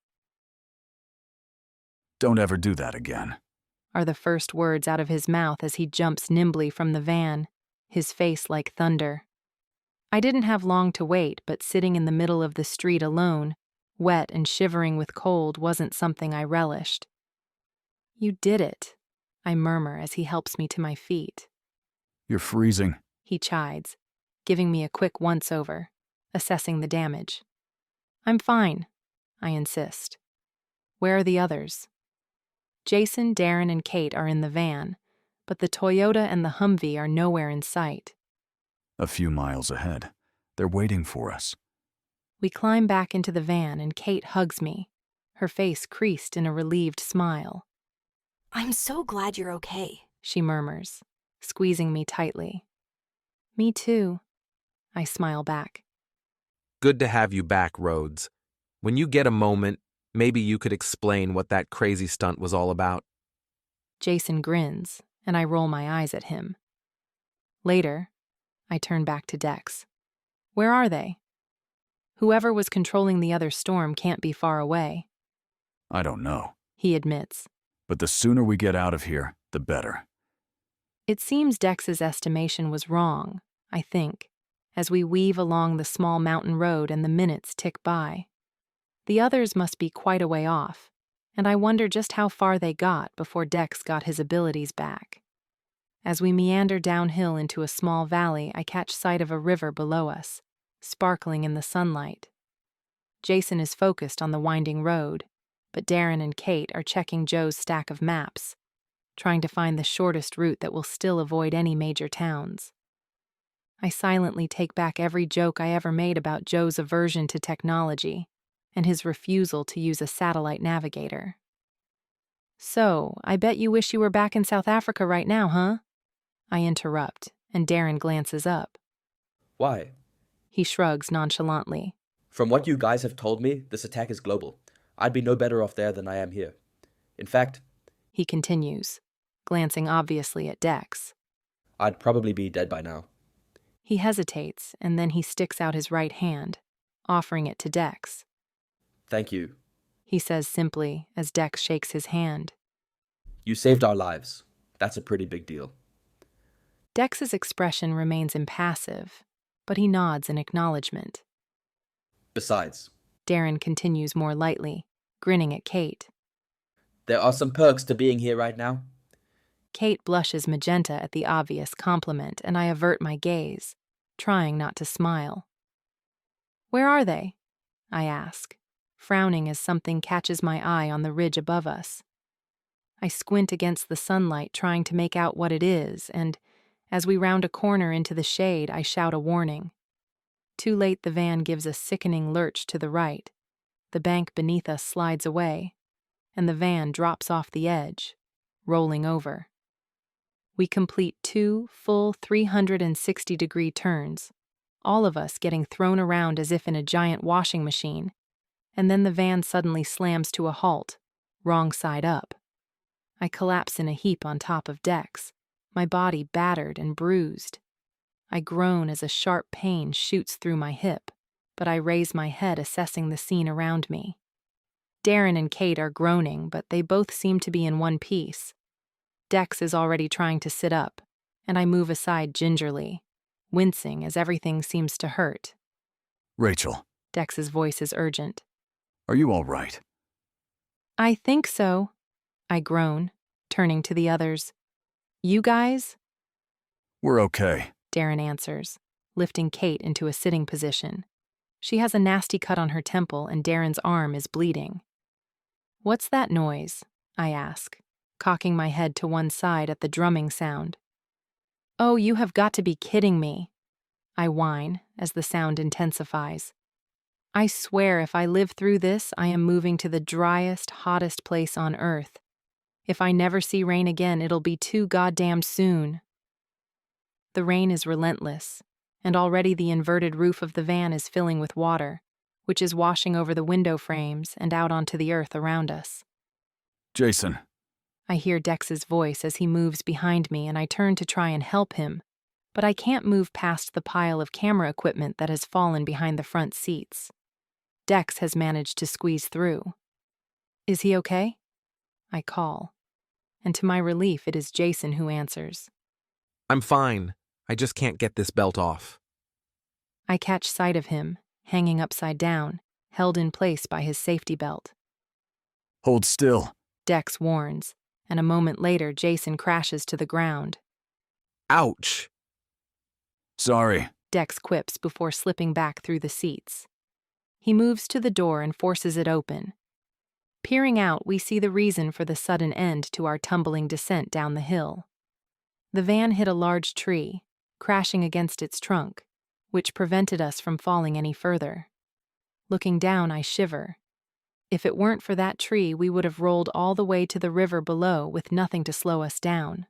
Don't ever do that again, are the first words out of his mouth as he jumps nimbly from the van, his face like thunder. I didn't have long to wait, but sitting in the middle of the street alone, wet and shivering with cold, wasn't something I relished. You did it, I murmur as he helps me to my feet. You're freezing, he chides, giving me a quick once-over, assessing the damage. I'm fine, I insist. Where are the others? Jason, Darren, and Kate are in the van, but the Toyota and the Humvee are nowhere in sight. a few miles ahead. They're waiting for us. We climb back into the van and Kate hugs me, her face creased in a relieved smile. I'm so glad you're okay, she murmurs, squeezing me tightly. Me too, I smile back. Good to have you back, Rhodes. When you get a moment, maybe you could explain what that crazy stunt was all about. Jason grins, and I roll my eyes at him. Later, I turn back to Dex. Where are they? Whoever was controlling the other storm can't be far away. I don't know, he admits. But the sooner we get out of here, the better. It seems Dex's estimation was wrong, I think, as we weave along the small mountain road and the minutes tick by. The others must be quite a way off, and I wonder just how far they got before Dex got his abilities back. As we meander downhill into a small valley, I catch sight of a river below us, sparkling in the sunlight. Jason is focused on the winding road, but Darren and Kate are checking Joe's stack of maps, trying to find the shortest route that will still avoid any major towns. I silently take back every joke I ever made about Joe's aversion to technology and his refusal to use a satellite navigator. So, I bet you wish you were back in South Africa right now, huh? I interrupt, and Darren glances up. Why? He shrugs nonchalantly. From what you guys have told me, this attack is global. I'd be no better off there than I am here. In fact, he continues, glancing obviously at Dex, I'd probably be dead by now. He hesitates, and then he sticks out his right hand, offering it to Dex. Thank you, he says simply as Dex shakes his hand. You saved our lives. That's a pretty big deal. Dex's expression remains impassive, but he nods in acknowledgement. Besides, Darren continues more lightly, grinning at Kate. There are some perks to being here right now. Kate blushes magenta at the obvious compliment, and I avert my gaze, trying not to smile. Where are they? I ask, frowning as something catches my eye on the ridge above us. I squint against the sunlight, trying to make out what it is, and as we round a corner into the shade, I shout a warning. Too late, the van gives a sickening lurch to the right. The bank beneath us slides away, and the van drops off the edge, rolling over. We complete 2 full 360-degree turns, all of us getting thrown around as if in a giant washing machine, and then the van suddenly slams to a halt, wrong side up. I collapse in a heap on top of Dex, my body battered and bruised. I groan as a sharp pain shoots through my hip, but I raise my head, assessing the scene around me. Darren and Kate are groaning, but they both seem to be in one piece. Dex is already trying to sit up, and I move aside gingerly, wincing as everything seems to hurt. Rachel. Dex's voice is urgent. Are you all right? I think so, I groan, turning to the others. You guys? We're okay, Darren answers, lifting Kate into a sitting position. She has a nasty cut on her temple and Darren's arm is bleeding. What's that noise? I ask, cocking my head to one side at the drumming sound. Oh, you have got to be kidding me, I whine as the sound intensifies. I swear if I live through this, I am moving to the driest, hottest place on earth. If I never see rain again, it'll be too goddamn soon. The rain is relentless, and already the inverted roof of the van is filling with water, which is washing over the window frames and out onto the earth around us. Jason. I hear Dex's voice as he moves behind me, and I turn to try and help him, but I can't move past the pile of camera equipment that has fallen behind the front seats. Dex has managed to squeeze through. Is he okay? I call, and to my relief, it is Jason who answers. I'm fine. I just can't get this belt off. I catch sight of him, hanging upside down, held in place by his safety belt. Hold still, Dex warns, and a moment later, Jason crashes to the ground. Ouch! Sorry, Dex quips before slipping back through the seats. He moves to the door and forces it open. Peering out, we see the reason for the sudden end to our tumbling descent down the hill. The van hit a large tree, crashing against its trunk, which prevented us from falling any further. Looking down, I shiver. If it weren't for that tree, we would have rolled all the way to the river below with nothing to slow us down.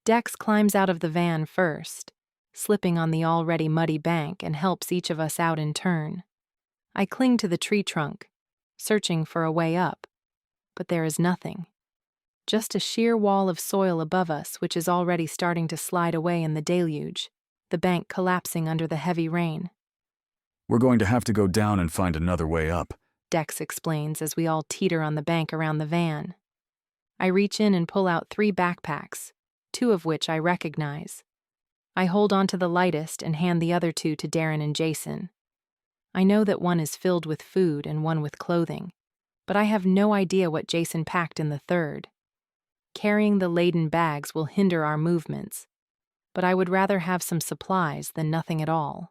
Dex climbs out of the van first, slipping on the already muddy bank, and helps each of us out in turn. I cling to the tree trunk, searching for a way up, but there is nothing. Just a sheer wall of soil above us, which is already starting to slide away in the deluge, the bank collapsing under the heavy rain. We're going to have to go down and find another way up, Dex explains as we all teeter on the bank around the van. I reach in and pull out 3 backpacks, 2 of which I recognize. I hold on to the lightest and hand the other 2 to Darren and Jason. I know that one is filled with food and one with clothing, but I have no idea what Jason packed in the third. Carrying the laden bags will hinder our movements, but I would rather have some supplies than nothing at all.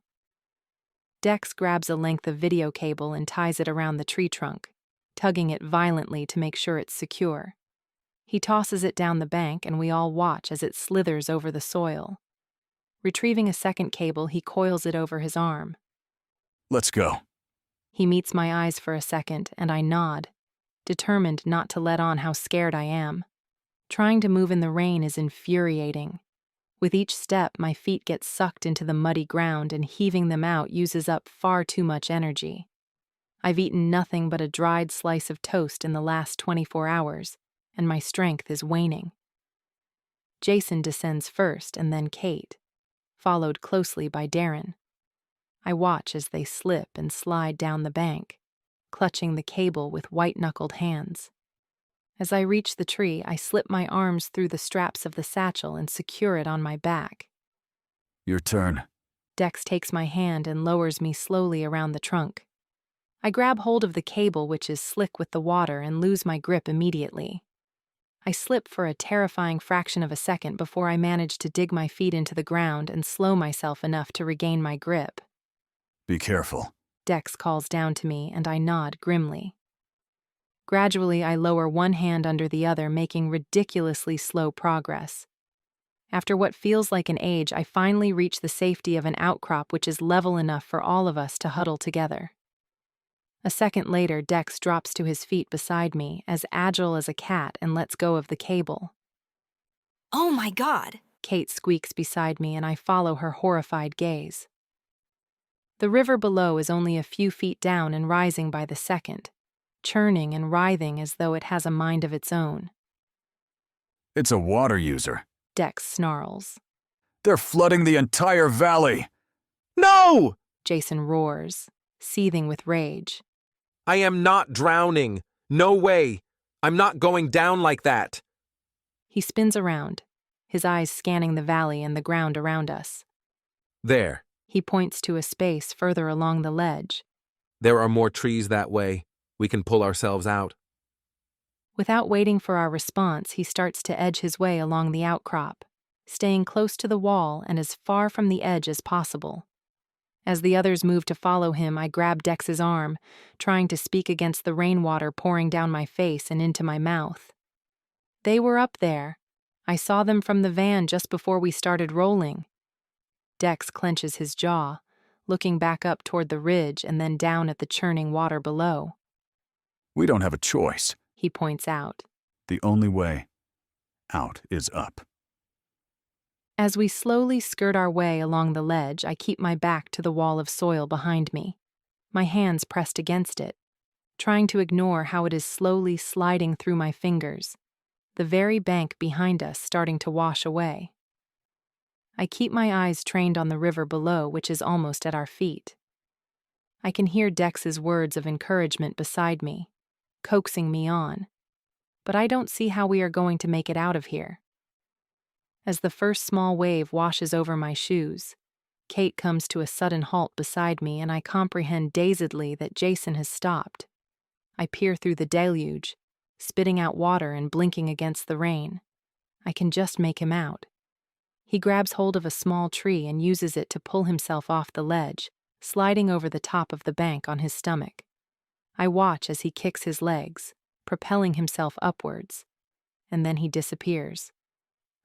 Dex grabs a length of video cable and ties it around the tree trunk, tugging it violently to make sure it's secure. He tosses it down the bank and we all watch as it slithers over the soil. Retrieving a second cable, he coils it over his arm. Let's go. He meets my eyes for a second and I nod, determined not to let on how scared I am. Trying to move in the rain is infuriating. With each step, my feet get sucked into the muddy ground and heaving them out uses up far too much energy. I've eaten nothing but a dried slice of toast in the last 24 hours, and my strength is waning. Jason descends first and then Kate, followed closely by Darren. I watch as they slip and slide down the bank, clutching the cable with white-knuckled hands. As I reach the tree, I slip my arms through the straps of the satchel and secure it on my back. Your turn. Dex takes my hand and lowers me slowly around the trunk. I grab hold of the cable, which is slick with the water, and lose my grip immediately. I slip for a terrifying fraction of a second before I manage to dig my feet into the ground and slow myself enough to regain my grip. Be careful, Dex calls down to me, and I nod grimly. Gradually, I lower one hand under the other, making ridiculously slow progress. After what feels like an age, I finally reach the safety of an outcrop which is level enough for all of us to huddle together. A second later, Dex drops to his feet beside me, as agile as a cat, and lets go of the cable. Oh my God! Kate squeaks beside me, and I follow her horrified gaze. The river below is only a few feet down and rising by the second, churning and writhing as though it has a mind of its own. It's a water user. Dex snarls. They're flooding the entire valley. No! Jason roars, seething with rage. I am not drowning. No way. I'm not going down like that. He spins around, his eyes scanning the valley and the ground around us. There. He points to a space further along the ledge. There are more trees that way. We can pull ourselves out. Without waiting for our response, he starts to edge his way along the outcrop, staying close to the wall and as far from the edge as possible. As the others move to follow him, I grab Dex's arm, trying to speak against the rainwater pouring down my face and into my mouth. They were up there. I saw them from the van just before we started rolling. Dex clenches his jaw, looking back up toward the ridge and then down at the churning water below. We don't have a choice, he points out. The only way out is up. As we slowly skirt our way along the ledge, I keep my back to the wall of soil behind me, my hands pressed against it, trying to ignore how it is slowly sliding through my fingers, the very bank behind us starting to wash away. I keep my eyes trained on the river below, which is almost at our feet. I can hear Dex's words of encouragement beside me, coaxing me on, but I don't see how we are going to make it out of here. As the first small wave washes over my shoes, Kate comes to a sudden halt beside me, and I comprehend dazedly that Jason has stopped. I peer through the deluge, spitting out water and blinking against the rain. I can just make him out. He grabs hold of a small tree and uses it to pull himself off the ledge, sliding over the top of the bank on his stomach. I watch as he kicks his legs, propelling himself upwards, and then he disappears.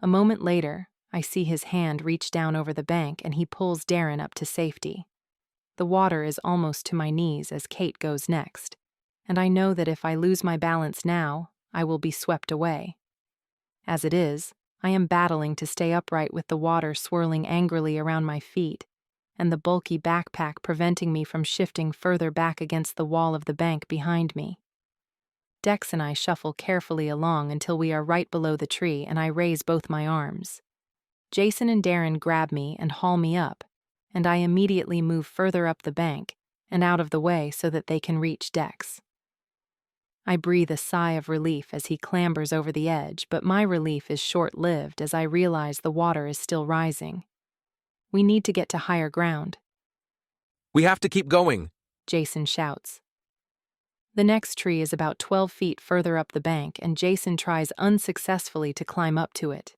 A moment later, I see his hand reach down over the bank and he pulls Darren up to safety. The water is almost to my knees as Kate goes next, and I know that if I lose my balance now, I will be swept away. As it is, I am battling to stay upright with the water swirling angrily around my feet and the bulky backpack preventing me from shifting further back against the wall of the bank behind me. Dex and I shuffle carefully along until we are right below the tree, and I raise both my arms. Jason and Darren grab me and haul me up, and I immediately move further up the bank and out of the way so that they can reach Dex. I breathe a sigh of relief as he clambers over the edge, but my relief is short-lived as I realize the water is still rising. We need to get to higher ground. We have to keep going, Jason shouts. The next tree is about 12 feet further up the bank, and Jason tries unsuccessfully to climb up to it.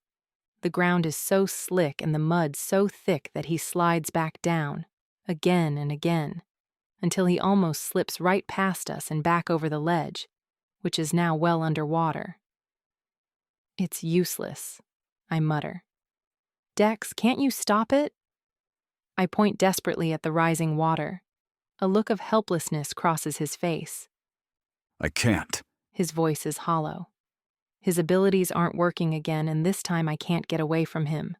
The ground is so slick and the mud so thick that he slides back down, again and again, until he almost slips right past us and back over the ledge, which is now well underwater. It's useless, I mutter. Dex, can't you stop it? I point desperately at the rising water. A look of helplessness crosses his face. I can't. His voice is hollow. His abilities aren't working again, and this time I can't get away from him.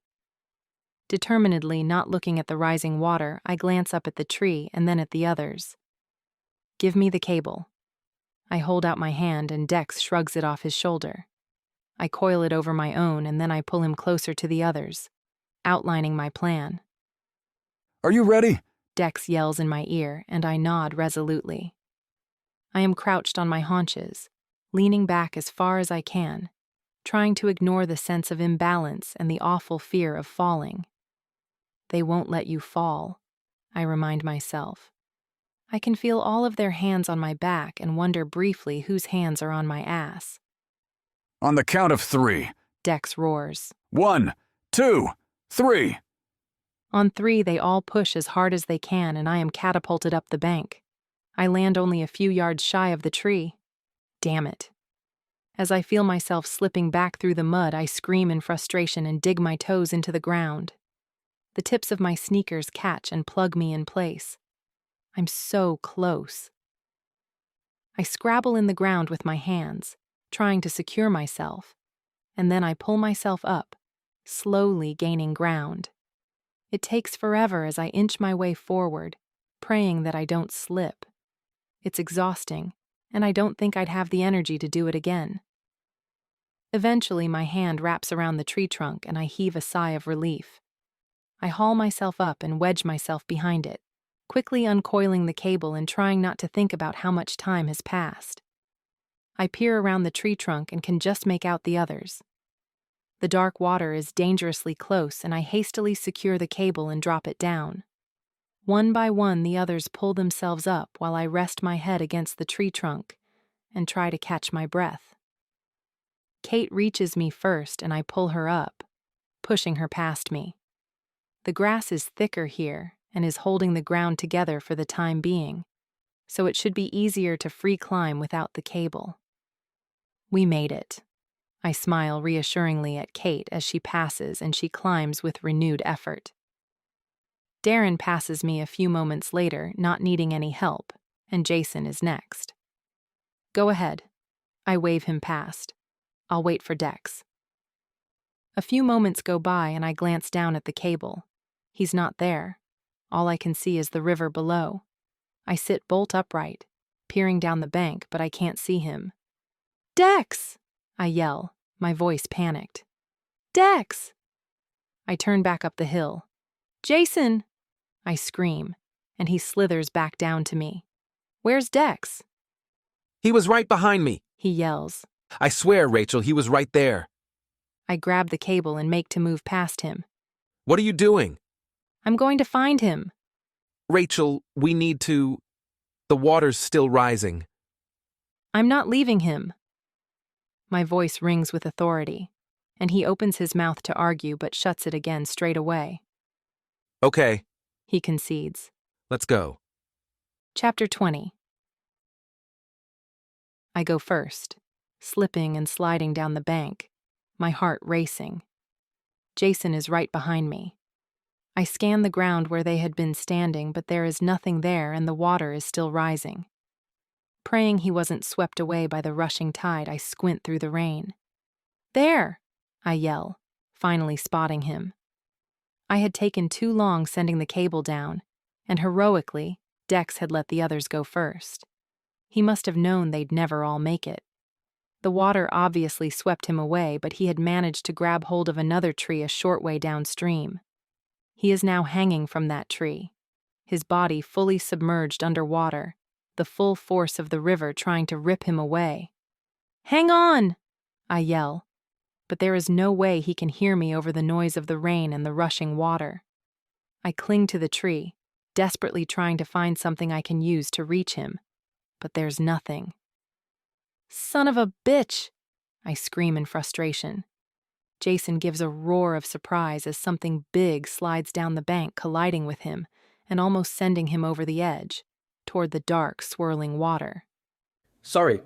Determinedly not looking at the rising water, I glance up at the tree and then at the others. Give me the cable. I hold out my hand and Dex shrugs it off his shoulder. I coil it over my own and then I pull him closer to the others, outlining my plan. Are you ready? Dex yells in my ear, and I nod resolutely. I am crouched on my haunches, leaning back as far as I can, trying to ignore the sense of imbalance and the awful fear of falling. They won't let you fall, I remind myself. I can feel all of their hands on my back and wonder briefly whose hands are on my ass. On the count of 3. Dex roars. 1, 2, 3. On 3, they all push as hard as they can, and I am catapulted up the bank. I land only a few yards shy of the tree. Damn it. As I feel myself slipping back through the mud, I scream in frustration and dig my toes into the ground. The tips of my sneakers catch and plug me in place. I'm so close. I scrabble in the ground with my hands, trying to secure myself, and then I pull myself up, slowly gaining ground. It takes forever as I inch my way forward, praying that I don't slip. It's exhausting, and I don't think I'd have the energy to do it again. Eventually, my hand wraps around the tree trunk and I heave a sigh of relief. I haul myself up and wedge myself behind it, quickly uncoiling the cable and trying not to think about how much time has passed. I peer around the tree trunk and can just make out the others. The dark water is dangerously close, and I hastily secure the cable and drop it down. One by one, the others pull themselves up while I rest my head against the tree trunk and try to catch my breath. Kate reaches me first and I pull her up, pushing her past me. The grass is thicker here and is holding the ground together for the time being, so it should be easier to free climb without the cable. We made it. I smile reassuringly at Kate as she passes and she climbs with renewed effort. Darren passes me a few moments later, not needing any help, and Jason is next. Go ahead. I wave him past. I'll wait for Dex. A few moments go by and I glance down at the cable. He's not there. All I can see is the river below. I sit bolt upright, peering down the bank, but I can't see him. Dex! I yell, my voice panicked. Dex! I turn back up the hill. Jason! I scream, and he slithers back down to me. Where's Dex? He was right behind me, he yells. I swear, Rachel, he was right there. I grab the cable and make to move past him. What are you doing? I'm going to find him. Rachel, we need to... The water's still rising. I'm not leaving him. My voice rings with authority, and he opens his mouth to argue but shuts it again straight away. Okay, he concedes. Let's go. Chapter 20. I go first, slipping and sliding down the bank, my heart racing. Jason is right behind me. I scan the ground where they had been standing, but there is nothing there and the water is still rising. Praying he wasn't swept away by the rushing tide, I squint through the rain. There! I yell, finally spotting him. I had taken too long sending the cable down, and heroically, Dex had let the others go first. He must have known they'd never all make it. The water obviously swept him away, but he had managed to grab hold of another tree a short way downstream. He is now hanging from that tree, his body fully submerged underwater, the full force of the river trying to rip him away. Hang on! I yell, but there is no way he can hear me over the noise of the rain and the rushing water. I cling to the tree, desperately trying to find something I can use to reach him, but there's nothing. Son of a bitch! I scream in frustration. Jason gives a roar of surprise as something big slides down the bank, colliding with him and almost sending him over the edge, toward the dark, swirling water. Sorry,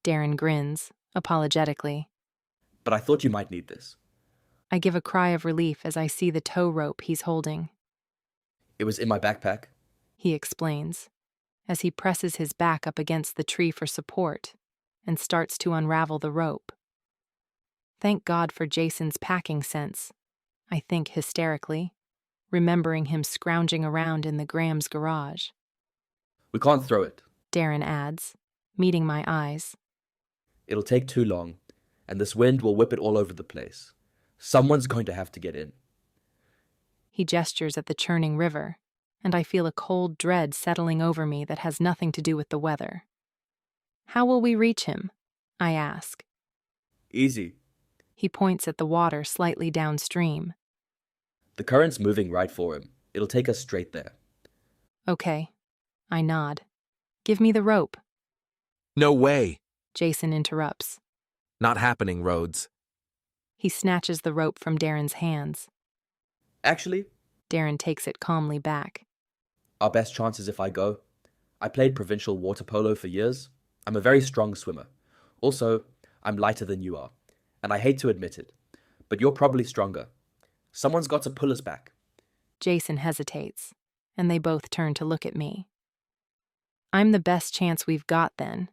Darren grins, apologetically. But I thought you might need this. I give a cry of relief as I see the tow rope he's holding. It was in my backpack, he explains, as he presses his back up against the tree for support and starts to unravel the rope. Thank God for Jason's packing sense, I think hysterically, remembering him scrounging around in the Graham's garage. We can't throw it, Darren adds, meeting my eyes. It'll take too long, and this wind will whip it all over the place. Someone's going to have to get in. He gestures at the churning river, and I feel a cold dread settling over me that has nothing to do with the weather. How will we reach him? I ask. Easy. He points at the water slightly downstream. The current's moving right for him. It'll take us straight there. Okay. I nod. Give me the rope. No way. Jason interrupts. Not happening, Rhodes. He snatches the rope from Darren's hands. Actually, Darren takes it calmly back. Our best chance is if I go. I played provincial water polo for years. I'm a very strong swimmer. Also, I'm lighter than you are, and I hate to admit it, but you're probably stronger. Someone's got to pull us back. Jason hesitates, and they both turn to look at me. I'm the best chance we've got then.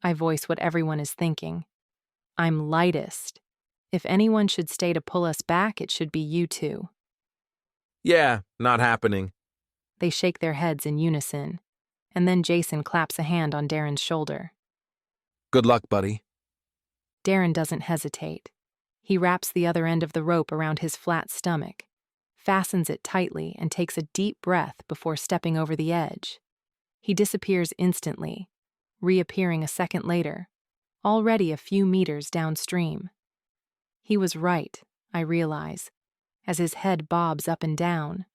I voice what everyone is thinking. I'm lightest. If anyone should stay to pull us back, it should be you two. Yeah, not happening. They shake their heads in unison, and then Jason claps a hand on Darren's shoulder. Good luck, buddy. Darren doesn't hesitate. He wraps the other end of the rope around his flat stomach, fastens it tightly, and takes a deep breath before stepping over the edge. He disappears instantly, reappearing a second later, already a few meters downstream. He was right, I realize, as his head bobs up and down.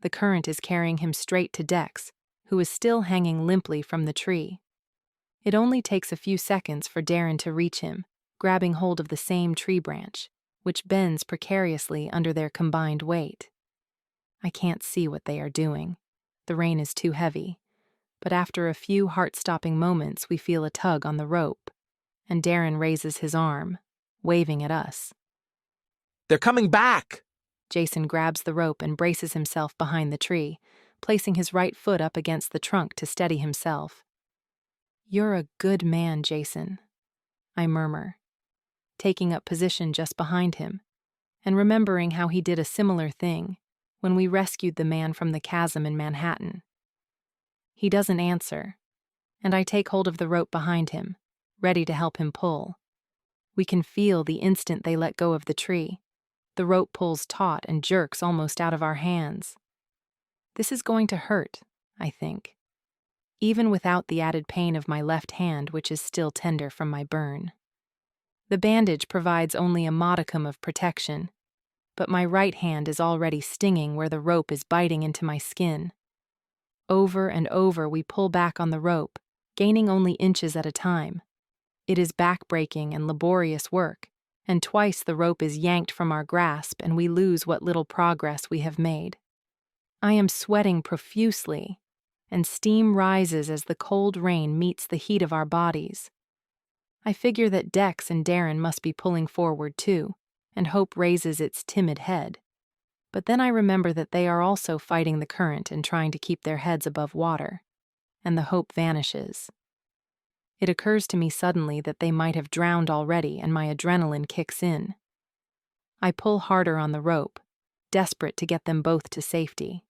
The current is carrying him straight to Dex, who is still hanging limply from the tree. It only takes a few seconds for Darren to reach him, grabbing hold of the same tree branch, which bends precariously under their combined weight. I can't see what they are doing. The rain is too heavy. But after a few heart-stopping moments, we feel a tug on the rope, and Darren raises his arm, waving at us. They're coming back! Jason grabs the rope and braces himself behind the tree, placing his right foot up against the trunk to steady himself. You're a good man, Jason, I murmur, taking up position just behind him, and remembering how he did a similar thing when we rescued the man from the chasm in Manhattan. He doesn't answer, and I take hold of the rope behind him, ready to help him pull. We can feel the instant they let go of the tree. The rope pulls taut and jerks almost out of our hands. This is going to hurt, I think, even without the added pain of my left hand, which is still tender from my burn. The bandage provides only a modicum of protection, but my right hand is already stinging where the rope is biting into my skin. Over and over we pull back on the rope, gaining only inches at a time. It is back-breaking and laborious work, and twice the rope is yanked from our grasp and we lose what little progress we have made. I am sweating profusely, and steam rises as the cold rain meets the heat of our bodies. I figure that Dex and Darren must be pulling forward too, and hope raises its timid head. But then I remember that they are also fighting the current and trying to keep their heads above water, and the hope vanishes. It occurs to me suddenly that they might have drowned already, and my adrenaline kicks in. I pull harder on the rope, desperate to get them both to safety.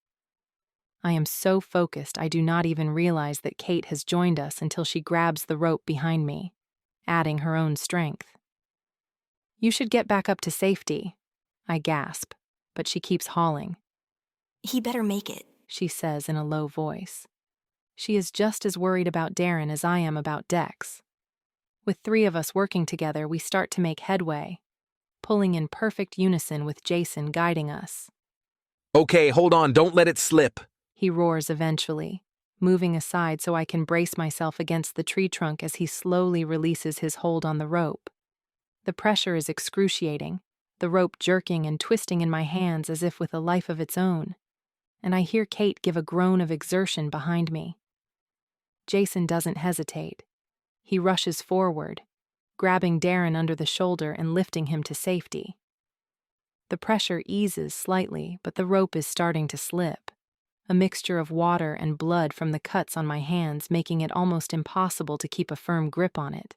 I am so focused I do not even realize that Kate has joined us until she grabs the rope behind me, adding her own strength. You should get back up to safety, I gasp, but she keeps hauling. He better make it, she says in a low voice. She is just as worried about Darren as I am about Dex. With three of us working together, we start to make headway, pulling in perfect unison with Jason guiding us. Okay, hold on, don't let it slip, he roars eventually, moving aside so I can brace myself against the tree trunk as he slowly releases his hold on the rope. The pressure is excruciating, the rope jerking and twisting in my hands as if with a life of its own, and I hear Kate give a groan of exertion behind me. Jason doesn't hesitate. He rushes forward, grabbing Darren under the shoulder and lifting him to safety. The pressure eases slightly, but the rope is starting to slip, a mixture of water and blood from the cuts on my hands making it almost impossible to keep a firm grip on it.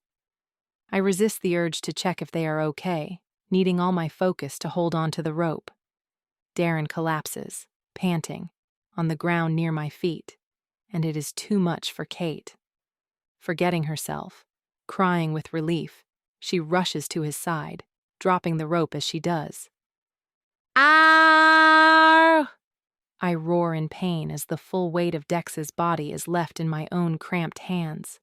I resist the urge to check if they are okay, needing all my focus to hold on to the rope. Darren collapses, panting, on the ground near my feet, and it is too much for Kate. Forgetting herself, crying with relief, she rushes to his side, dropping the rope as she does. Ow! I roar in pain as the full weight of Dex's body is left in my own cramped hands.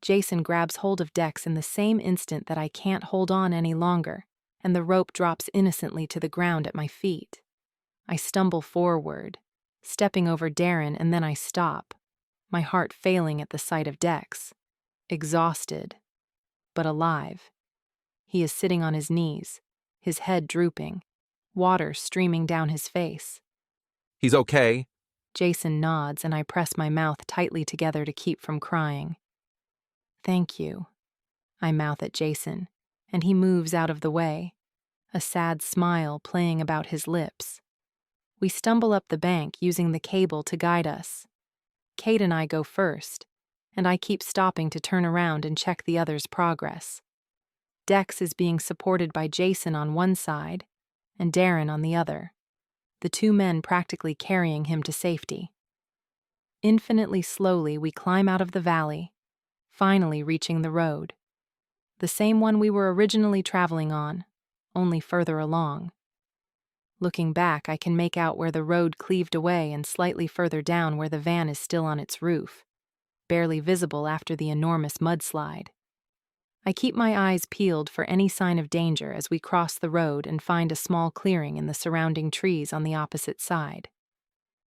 Jason grabs hold of Dex in the same instant that I can't hold on any longer, and the rope drops innocently to the ground at my feet. I stumble forward, stepping over Darren, and then I stop, my heart failing at the sight of Dex, exhausted, but alive. He is sitting on his knees, his head drooping, water streaming down his face. He's okay. Jason nods, and I press my mouth tightly together to keep from crying. Thank you, I mouth at Jason, and he moves out of the way, a sad smile playing about his lips. We stumble up the bank using the cable to guide us. Kate and I go first, and I keep stopping to turn around and check the others' progress. Dex is being supported by Jason on one side and Darren on the other, the two men practically carrying him to safety. Infinitely slowly, we climb out of the valley, finally reaching the road. The same one we were originally traveling on, only further along. Looking back, I can make out where the road cleaved away and slightly further down where the van is still on its roof, barely visible after the enormous mudslide. I keep my eyes peeled for any sign of danger as we cross the road and find a small clearing in the surrounding trees on the opposite side.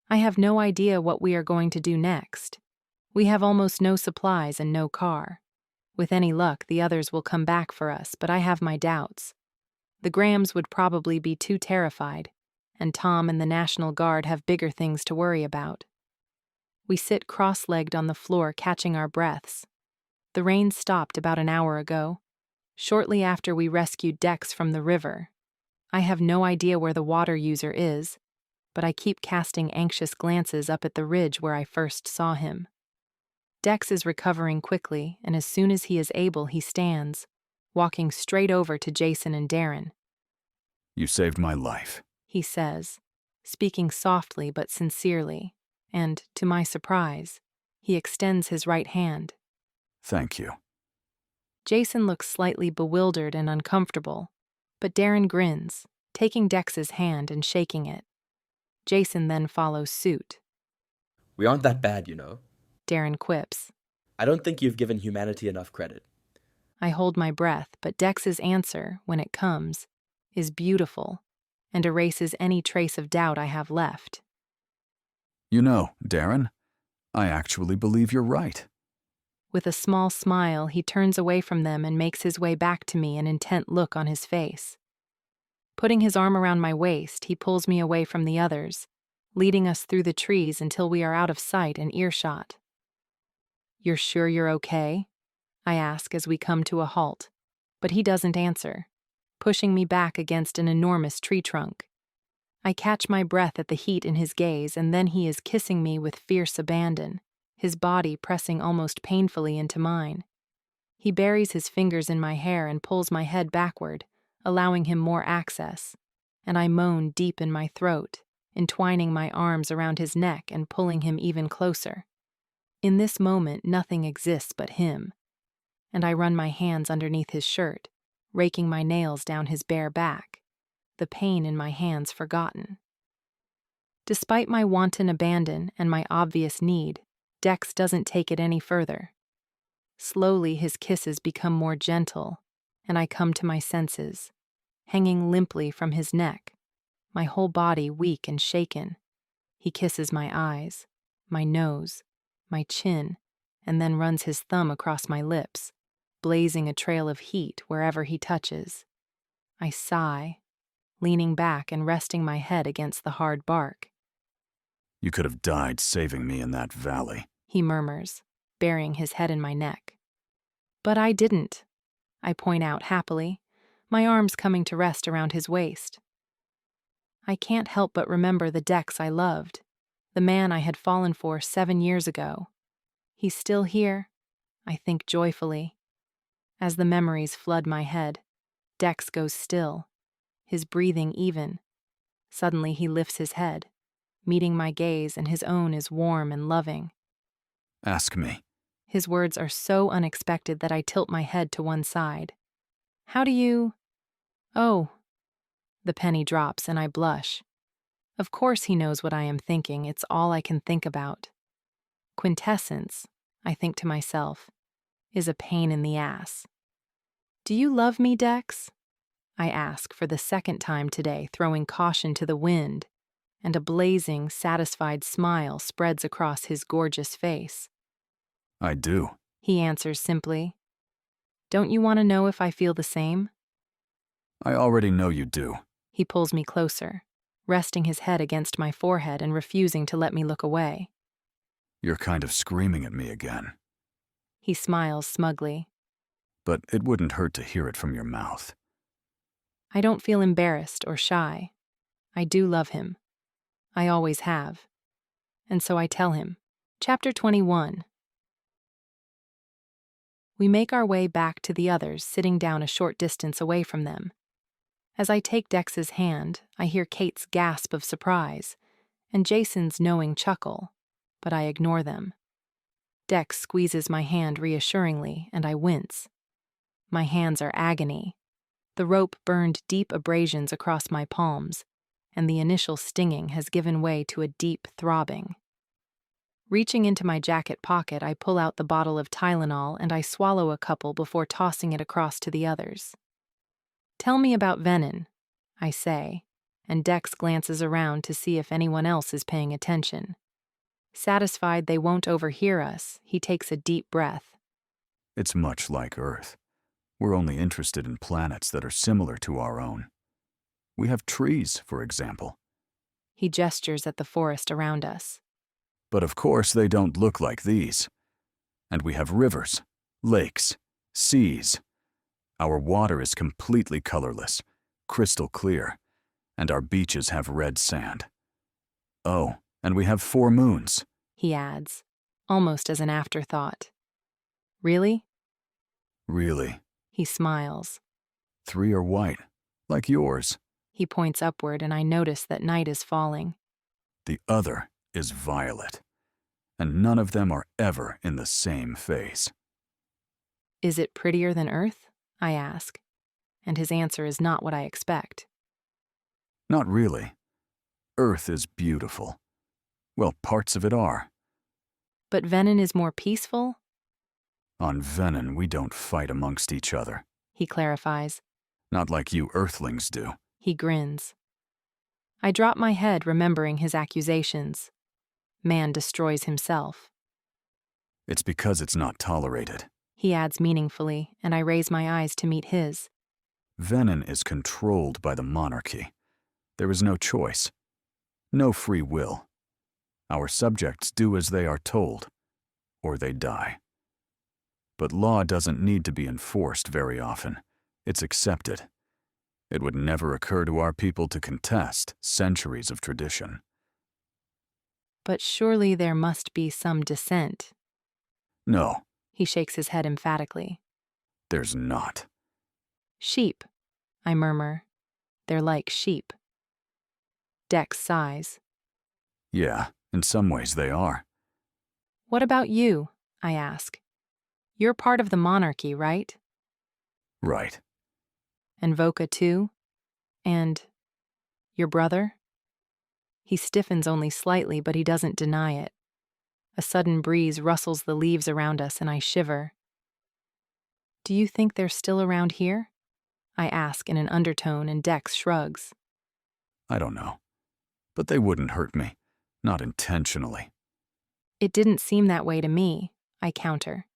I have no idea what we are going to do next. We have almost no supplies and no car. With any luck, the others will come back for us, but I have my doubts. The Grahams would probably be too terrified, and Tom and the National Guard have bigger things to worry about. We sit cross-legged on the floor, catching our breaths. The rain stopped about an hour ago, shortly after we rescued Dex from the river. I have no idea where the water user is, but I keep casting anxious glances up at the ridge where I first saw him. Dex is recovering quickly, and as soon as he is able, he stands, walking straight over to Jason and Darren. You saved my life, He says, speaking softly but sincerely, and, to my surprise, he extends his right hand. Thank you. Jason looks slightly bewildered and uncomfortable, but Darren grins, taking Dex's hand and shaking it. Jason then follows suit. We aren't that bad, you know. Darren quips. I don't think you've given humanity enough credit. I hold my breath, but Dex's answer, when it comes, is beautiful and erases any trace of doubt I have left. You know, Darren, I actually believe you're right. With a small smile, he turns away from them and makes his way back to me, an intent look on his face. Putting his arm around my waist, he pulls me away from the others, leading us through the trees until we are out of sight and earshot. You're sure you're okay? I ask as we come to a halt, but he doesn't answer, pushing me back against an enormous tree trunk. I catch my breath at the heat in his gaze, and then he is kissing me with fierce abandon, his body pressing almost painfully into mine. He buries his fingers in my hair and pulls my head backward, allowing him more access, and I moan deep in my throat, entwining my arms around his neck and pulling him even closer. In this moment, nothing exists but him, and I run my hands underneath his shirt, raking my nails down his bare back, the pain in my hands forgotten. Despite my wanton abandon and my obvious need, Dex doesn't take it any further. Slowly, his kisses become more gentle, and I come to my senses, hanging limply from his neck, my whole body weak and shaken. He kisses my eyes, my nose, my chin, and then runs his thumb across my lips, blazing a trail of heat wherever he touches. I sigh, leaning back and resting my head against the hard bark. You could have died saving me in that valley, he murmurs, burying his head in my neck. But I didn't, I point out happily, my arms coming to rest around his waist. I can't help but remember the Dex I loved, the man I had fallen for 7 years ago. He's still here, I think joyfully. As the memories flood my head, Dex goes still, his breathing even. Suddenly he lifts his head, meeting my gaze, and his own is warm and loving. Ask me. His words are so unexpected that I tilt my head to one side. How do you... Oh. The penny drops and I blush. Of course he knows what I am thinking, it's all I can think about. Quintessence, I think to myself, is a pain in the ass. Do you love me, Dex? I ask for the second time today, throwing caution to the wind, and a blazing, satisfied smile spreads across his gorgeous face. I do, he answers simply. Don't you want to know if I feel the same? I already know you do. He pulls me closer, resting his head against my forehead and refusing to let me look away. You're kind of screaming at me again. He smiles smugly. But it wouldn't hurt to hear it from your mouth. I don't feel embarrassed or shy. I do love him. I always have. And so I tell him. Chapter 21. We make our way back to the others, sitting down a short distance away from them. As I take Dex's hand, I hear Kate's gasp of surprise, and Jason's knowing chuckle, but I ignore them. Dex squeezes my hand reassuringly, and I wince. My hands are agony. The rope burned deep abrasions across my palms, and the initial stinging has given way to a deep throbbing. Reaching into my jacket pocket, I pull out the bottle of Tylenol and I swallow a couple before tossing it across to the others. "Tell me about venin," I say, and Dex glances around to see if anyone else is paying attention. Satisfied they won't overhear us, he takes a deep breath. It's much like Earth. We're only interested in planets that are similar to our own. We have trees, for example. He gestures at the forest around us. But of course they don't look like these. And we have rivers, lakes, seas. Our water is completely colorless, crystal clear, and our beaches have red sand. Oh, and we have 4 moons, he adds, almost as an afterthought. Really? Really. He smiles. 3 are white, like yours. He points upward and I notice that night is falling. The other is violet, and none of them are ever in the same phase. Is it prettier than Earth? I ask, and his answer is not what I expect. Not really. Earth is beautiful. Well, parts of it are. But venin is more peaceful? On venin, we don't fight amongst each other. He clarifies. Not like you Earthlings do. He grins. I drop my head, remembering his accusations. Man destroys himself. It's because it's not tolerated. He adds meaningfully, and I raise my eyes to meet his. Venin is controlled by the monarchy. There is no choice. No free will. Our subjects do as they are told, or they die. But law doesn't need to be enforced very often. It's accepted. It would never occur to our people to contest centuries of tradition. But surely there must be some dissent. No. He shakes his head emphatically. There's not. Sheep, I murmur. They're like sheep. Dex sighs. Yeah, in some ways they are. What about you? I ask. You're part of the monarchy, right? Right. And Voka too? And your brother? He stiffens only slightly, but he doesn't deny it. A sudden breeze rustles the leaves around us and I shiver. Do you think they're still around here? I ask in an undertone and Dex shrugs. I don't know. But they wouldn't hurt me. Not intentionally. It didn't seem that way to me, I counter.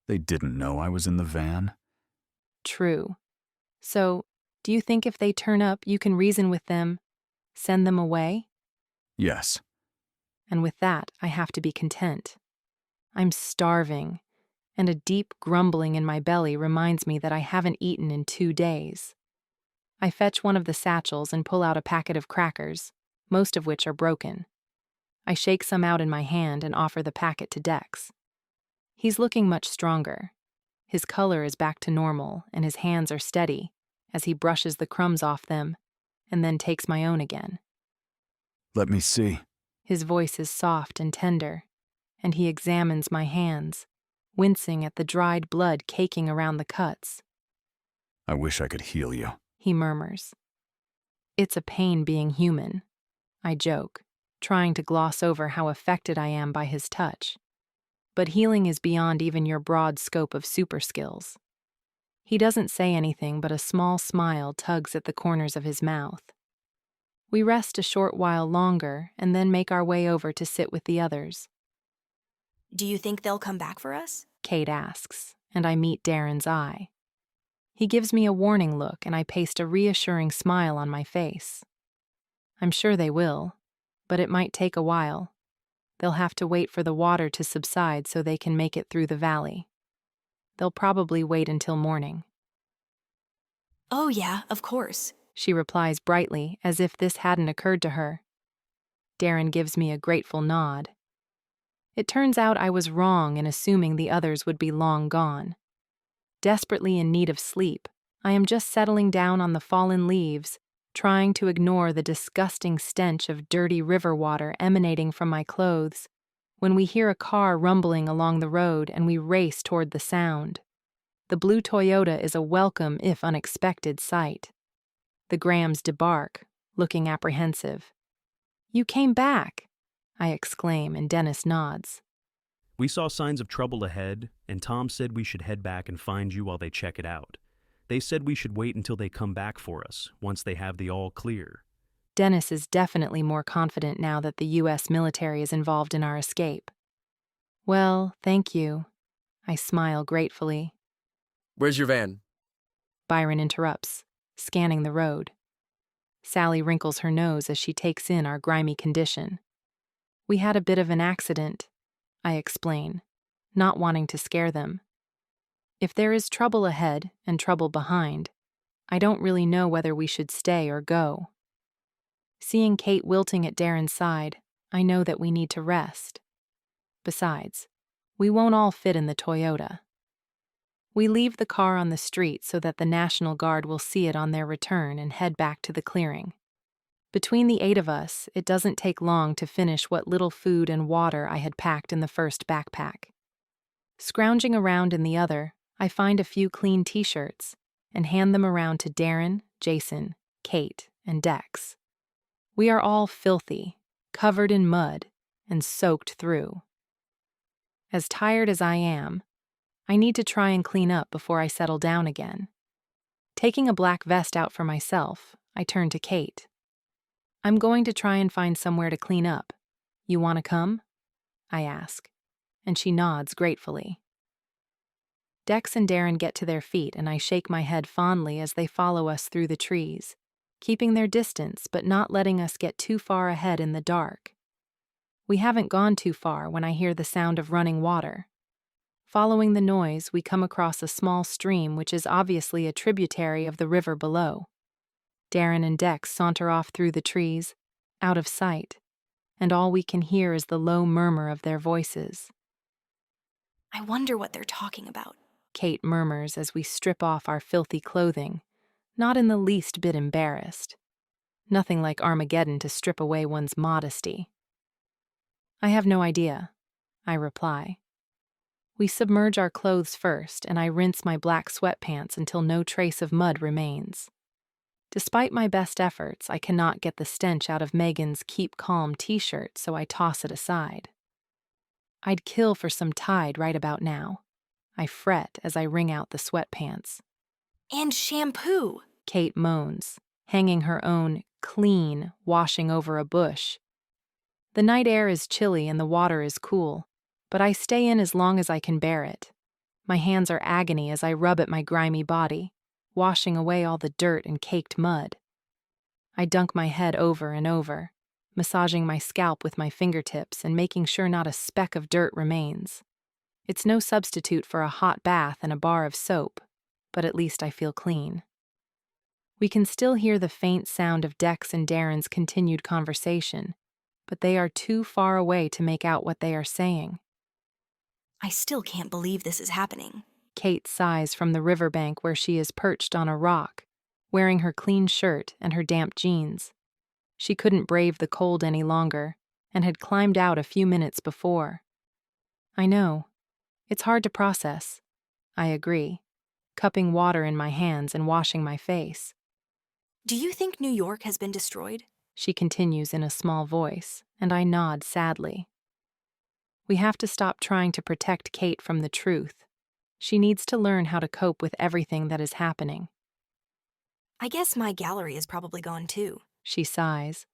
They didn't know I was in the van? True. So, do you think if they turn up, you can reason with them, send them away? Yes. And with that, I have to be content. I'm starving, and a deep grumbling in my belly reminds me that I haven't eaten in 2 days. I fetch one of the satchels and pull out a packet of crackers, most of which are broken. I shake some out in my hand and offer the packet to Dex. He's looking much stronger. His color is back to normal, and his hands are steady as he brushes the crumbs off them and then takes my own again. Let me see. His voice is soft and tender, and he examines my hands, wincing at the dried blood caking around the cuts. I wish I could heal you, he murmurs. It's a pain being human, I joke, trying to gloss over how affected I am by his touch. But healing is beyond even your broad scope of super skills. He doesn't say anything, but a small smile tugs at the corners of his mouth. We rest a short while longer and then make our way over to sit with the others. Do you think they'll come back for us? Kate asks, and I meet Darren's eye. He gives me a warning look and I paste a reassuring smile on my face. I'm sure they will, but it might take a while. They'll have to wait for the water to subside so they can make it through the valley. They'll probably wait until morning. Oh yeah, of course, she replies brightly, as if this hadn't occurred to her. Darren gives me a grateful nod. It turns out I was wrong in assuming the others would be long gone. Desperately in need of sleep, I am just settling down on the fallen leaves, trying to ignore the disgusting stench of dirty river water emanating from my clothes, when we hear a car rumbling along the road and we race toward the sound. The blue Toyota is a welcome if unexpected sight. The Grahams debark, looking apprehensive. "You came back," I exclaim, and Dennis nods. We saw signs of trouble ahead, and Tom said we should head back and find you while they check it out. They said we should wait until they come back for us, once they have the all clear. Dennis is definitely more confident now that the U.S. military is involved in our escape. "Well, thank you." I smile gratefully. Where's your van? Byron interrupts, scanning the road. Sally wrinkles her nose as she takes in our grimy condition. "We had a bit of an accident," I explain, not wanting to scare them. If there is trouble ahead and trouble behind, I don't really know whether we should stay or go. Seeing Kate wilting at Darren's side, I know that we need to rest. Besides, we won't all fit in the Toyota. We leave the car on the street so that the National Guard will see it on their return and head back to the clearing. Between the 8 of us, it doesn't take long to finish what little food and water I had packed in the first backpack. Scrounging around in the other, I find a few clean t-shirts and hand them around to Darren, Jason, Kate, and Dex. We are all filthy, covered in mud, and soaked through. As tired as I am, I need to try and clean up before I settle down again. Taking a black vest out for myself, I turn to Kate. "I'm going to try and find somewhere to clean up. You want to come?" I ask, and she nods gratefully. Dex and Darren get to their feet, and I shake my head fondly as they follow us through the trees, keeping their distance but not letting us get too far ahead in the dark. We haven't gone too far when I hear the sound of running water. Following the noise, we come across a small stream which is obviously a tributary of the river below. Darren and Dex saunter off through the trees, out of sight, and all we can hear is the low murmur of their voices. I wonder what they're talking about, Kate murmurs as we strip off our filthy clothing, not in the least bit embarrassed. Nothing like Armageddon to strip away one's modesty. "I have no idea," I reply. We submerge our clothes first, and I rinse my black sweatpants until no trace of mud remains. Despite my best efforts, I cannot get the stench out of Megan's Keep Calm t-shirt, so I toss it aside. I'd kill for some Tide right about now. I fret as I wring out the sweatpants. And shampoo, Kate moans, hanging her own clean washing over a bush. The night air is chilly and the water is cool, but I stay in as long as I can bear it. My hands are agony as I rub at my grimy body, washing away all the dirt and caked mud. I dunk my head over and over, massaging my scalp with my fingertips and making sure not a speck of dirt remains. It's no substitute for a hot bath and a bar of soap, but at least I feel clean. We can still hear the faint sound of Dex and Darren's continued conversation, but they are too far away to make out what they are saying. I still can't believe this is happening, Kate sighs from the riverbank where she is perched on a rock, wearing her clean shirt and her damp jeans. She couldn't brave the cold any longer and had climbed out a few minutes before. I know. It's hard to process. I agree, cupping water in my hands and washing my face. Do you think New York has been destroyed? She continues in a small voice, and I nod sadly. We have to stop trying to protect Kate from the truth. She needs to learn how to cope with everything that is happening. I guess my gallery is probably gone too, she sighs.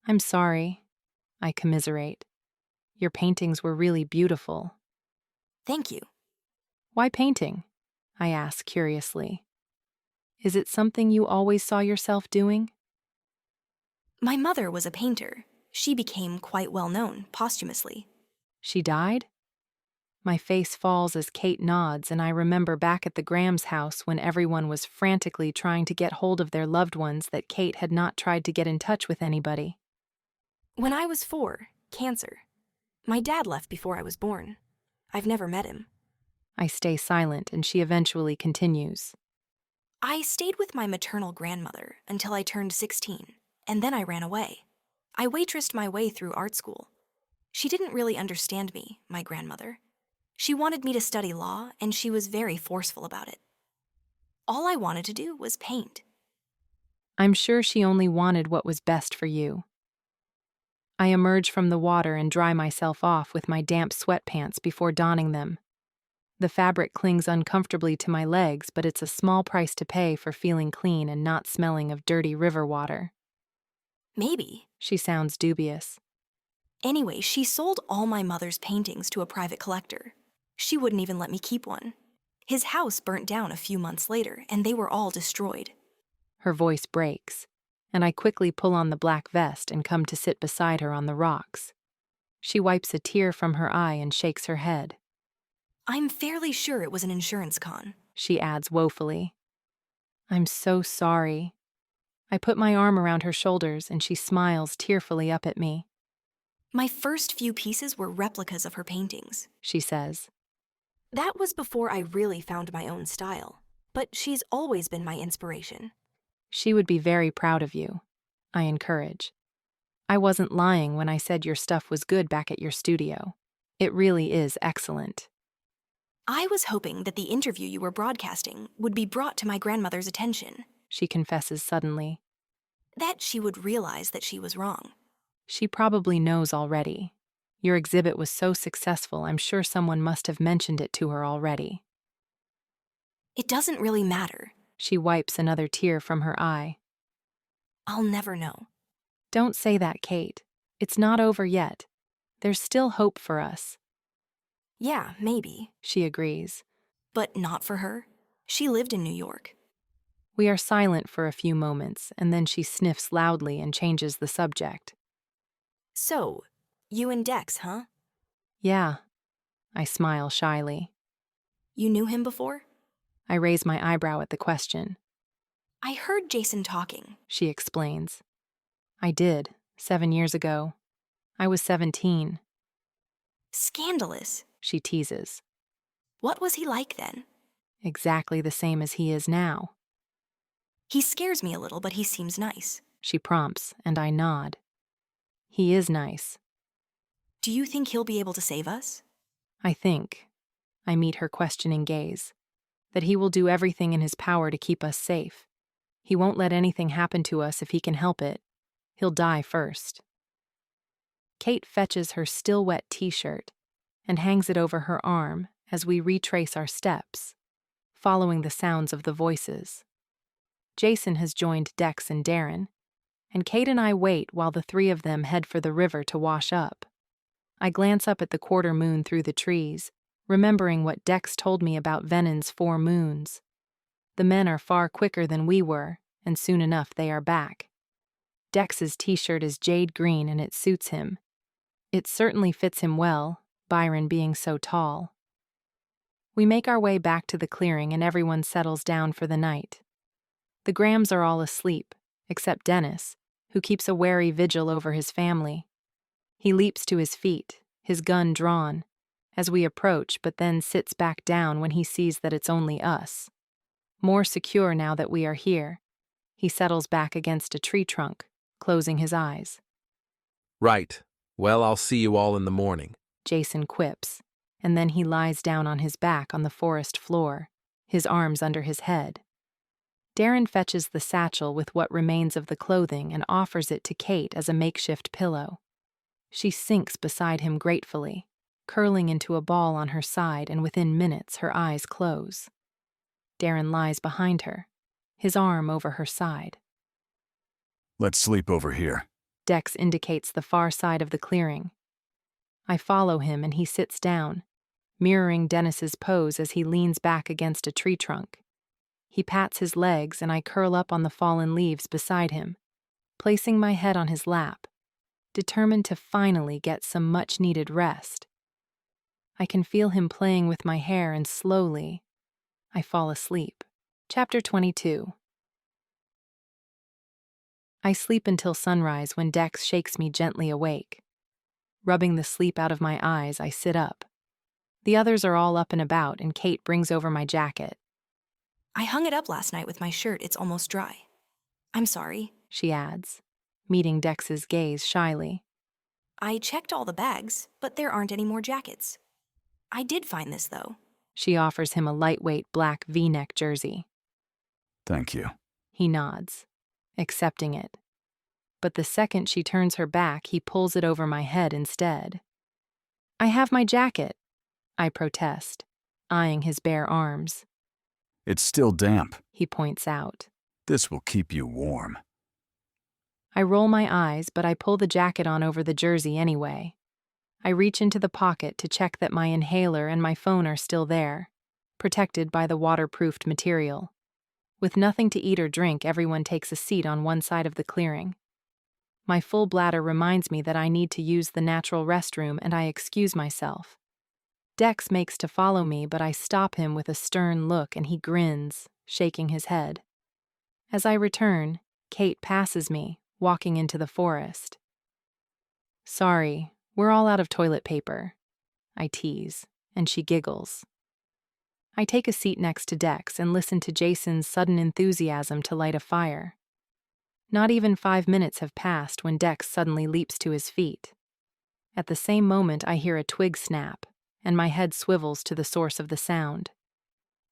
I'm sorry, I commiserate. Your paintings were really beautiful. Thank you. Why painting? I ask curiously. Is it something you always saw yourself doing? My mother was a painter. She became quite well known posthumously. She died? My face falls as Kate nods, and I remember back at the Grahams' house when everyone was frantically trying to get hold of their loved ones that Kate had not tried to get in touch with anybody. When I was 4, cancer. My dad left before I was born. I've never met him. I stay silent, and she eventually continues. I stayed with my maternal grandmother until I turned 16, and then I ran away. I waitressed my way through art school. She didn't really understand me, my grandmother. She wanted me to study law, and she was very forceful about it. All I wanted to do was paint. I'm sure she only wanted what was best for you. I emerge from the water and dry myself off with my damp sweatpants before donning them. The fabric clings uncomfortably to my legs, but it's a small price to pay for feeling clean and not smelling of dirty river water. Maybe. She sounds dubious. Anyway, she sold all my mother's paintings to a private collector. She wouldn't even let me keep one. His house burnt down a few months later, and they were all destroyed. Her voice breaks, and I quickly pull on the black vest and come to sit beside her on the rocks. She wipes a tear from her eye and shakes her head. I'm fairly sure it was an insurance con, she adds woefully. I'm so sorry. I put my arm around her shoulders and she smiles tearfully up at me. My first few pieces were replicas of her paintings, she says. That was before I really found my own style, but she's always been my inspiration. She would be very proud of you, I encourage. I wasn't lying when I said your stuff was good back at your studio. It really is excellent. I was hoping that the interview you were broadcasting would be brought to my grandmother's attention, she confesses suddenly. That she would realize that she was wrong. She probably knows already. Your exhibit was so successful, I'm sure someone must have mentioned it to her already. It doesn't really matter. She wipes another tear from her eye. I'll never know. Don't say that, Kate. It's not over yet. There's still hope for us. Yeah, maybe, she agrees. But not for her. She lived in New York. We are silent for a few moments, and then she sniffs loudly and changes the subject. So, you and Dex, huh? Yeah. I smile shyly. You knew him before? I raise my eyebrow at the question. I heard Jason talking, she explains. I did, 7 years ago. I was 17. Scandalous, she teases. What was he like then? Exactly the same as he is now. He scares me a little, but he seems nice, she prompts, and I nod. He is nice. Do you think he'll be able to save us? I think, I meet her questioning gaze, that he will do everything in his power to keep us safe. He won't let anything happen to us if he can help it. He'll die first. Kate fetches her still wet t-shirt and hangs it over her arm as we retrace our steps, following the sounds of the voices. Jason has joined Dex and Darren, and Kate and I wait while the three of them head for the river to wash up. I glance up at the quarter moon through the trees, remembering what Dex told me about Venon's 4 moons. The men are far quicker than we were, and soon enough they are back. Dex's t-shirt is jade green and it suits him. It certainly fits him well, Byron being so tall. We make our way back to the clearing and everyone settles down for the night. The Grahams are all asleep, except Dennis, who keeps a wary vigil over his family. He leaps to his feet, his gun drawn, as we approach, but then sits back down when he sees that it's only us. More secure now that we are here, he settles back against a tree trunk, closing his eyes. Right. Well, I'll see you all in the morning, Jason quips, and then he lies down on his back on the forest floor, his arms under his head. Darren fetches the satchel with what remains of the clothing and offers it to Kate as a makeshift pillow. She sinks beside him gratefully, curling into a ball on her side, and within minutes her eyes close. Darren lies behind her, his arm over her side. Let's sleep over here. Dex indicates the far side of the clearing. I follow him and he sits down, mirroring Dennis's pose as he leans back against a tree trunk. He pats his legs and I curl up on the fallen leaves beside him, placing my head on his lap, determined to finally get some much-needed rest. I can feel him playing with my hair and slowly, I fall asleep. Chapter 22. I sleep until sunrise when Dex shakes me gently awake. Rubbing the sleep out of my eyes, I sit up. The others are all up and about, and Kate brings over my jacket. I hung it up last night with my shirt. It's almost dry. I'm sorry, she adds, meeting Dex's gaze shyly. I checked all the bags, but there aren't any more jackets. I did find this, though. She offers him a lightweight black V-neck jersey. Thank you. He nods, accepting it. But the second she turns her back, he pulls it over my head instead. I have my jacket, I protest, eyeing his bare arms. It's still damp. He points out. This will keep you warm. I roll my eyes, but I pull the jacket on over the jersey anyway. I reach into the pocket to check that my inhaler and my phone are still there, protected by the waterproofed material. With nothing to eat or drink, everyone takes a seat on one side of the clearing. My full bladder reminds me that I need to use the natural restroom, and I excuse myself. Dex makes to follow me, but I stop him with a stern look, and he grins, shaking his head. As I return, Kate passes me, walking into the forest. Sorry, we're all out of toilet paper, I tease, and she giggles. I take a seat next to Dex and listen to Jason's sudden enthusiasm to light a fire. Not even 5 minutes have passed when Dex suddenly leaps to his feet. At the same moment, I hear a twig snap, and my head swivels to the source of the sound.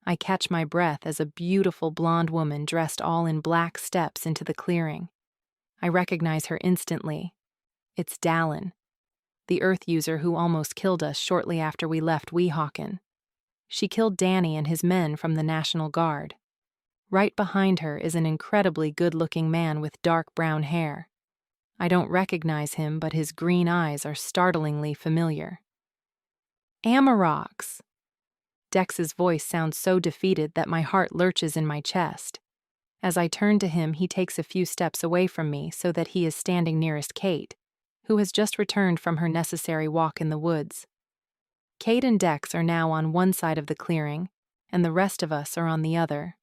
I catch my breath as a beautiful blonde woman dressed all in black steps into the clearing. I recognize her instantly. It's Dallin, the Earth user who almost killed us shortly after we left Weehawken. She killed Danny and his men from the National Guard. Right behind her is an incredibly good-looking man with dark brown hair. I don't recognize him, but his green eyes are startlingly familiar. Amarox! Dex's voice sounds so defeated that my heart lurches in my chest. As I turn to him, he takes a few steps away from me so that he is standing nearest Kate, who has just returned from her necessary walk in the woods. Kate and Dex are now on one side of the clearing, and the rest of us are on the other.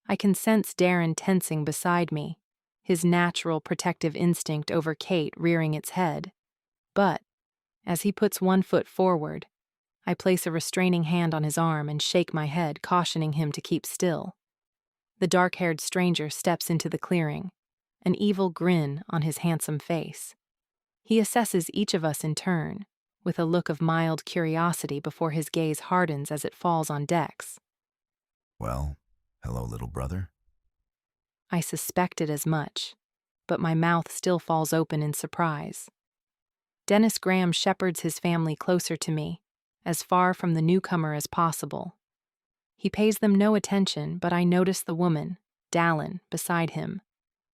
I can sense Darren tensing beside me, his natural protective instinct over Kate rearing its head. But, as he puts one foot forward, I place a restraining hand on his arm and shake my head, cautioning him to keep still. The dark-haired stranger steps into the clearing, an evil grin on his handsome face. He assesses each of us in turn, with a look of mild curiosity before his gaze hardens as it falls on Dex. Well, hello, little brother. I suspected as much, but my mouth still falls open in surprise. Dennis Graham shepherds his family closer to me, as far from the newcomer as possible. He pays them no attention, but I notice the woman, Dallin, beside him,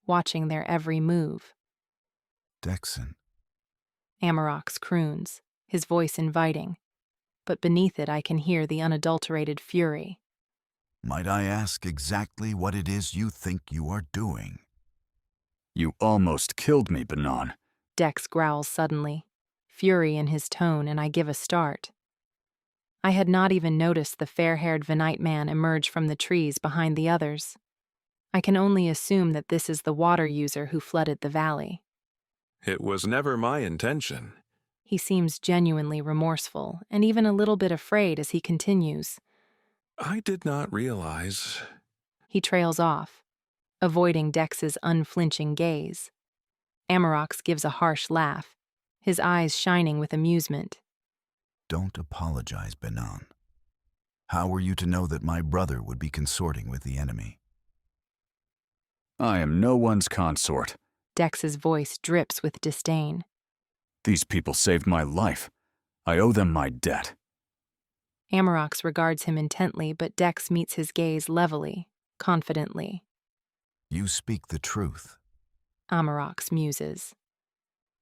watching their every move. Dexon. Amarox croons, his voice inviting, but beneath it I can hear the unadulterated fury. Might I ask exactly what it is you think you are doing? You almost killed me, Banan. Dex growls suddenly, fury in his tone, and I give a start. I had not even noticed the fair-haired Venite man emerge from the trees behind the others. I can only assume that this is the water user who flooded the valley. It was never my intention. He seems genuinely remorseful, and even a little bit afraid as he continues. I did not realize. He trails off, avoiding Dex's unflinching gaze. Amarox gives a harsh laugh, his eyes shining with amusement. Don't apologize, Banan. How were you to know that my brother would be consorting with the enemy? I am no one's consort. Dex's voice drips with disdain. These people saved my life. I owe them my debt. Amarox regards him intently, but Dex meets his gaze levelly, confidently. You speak the truth. Amarox muses.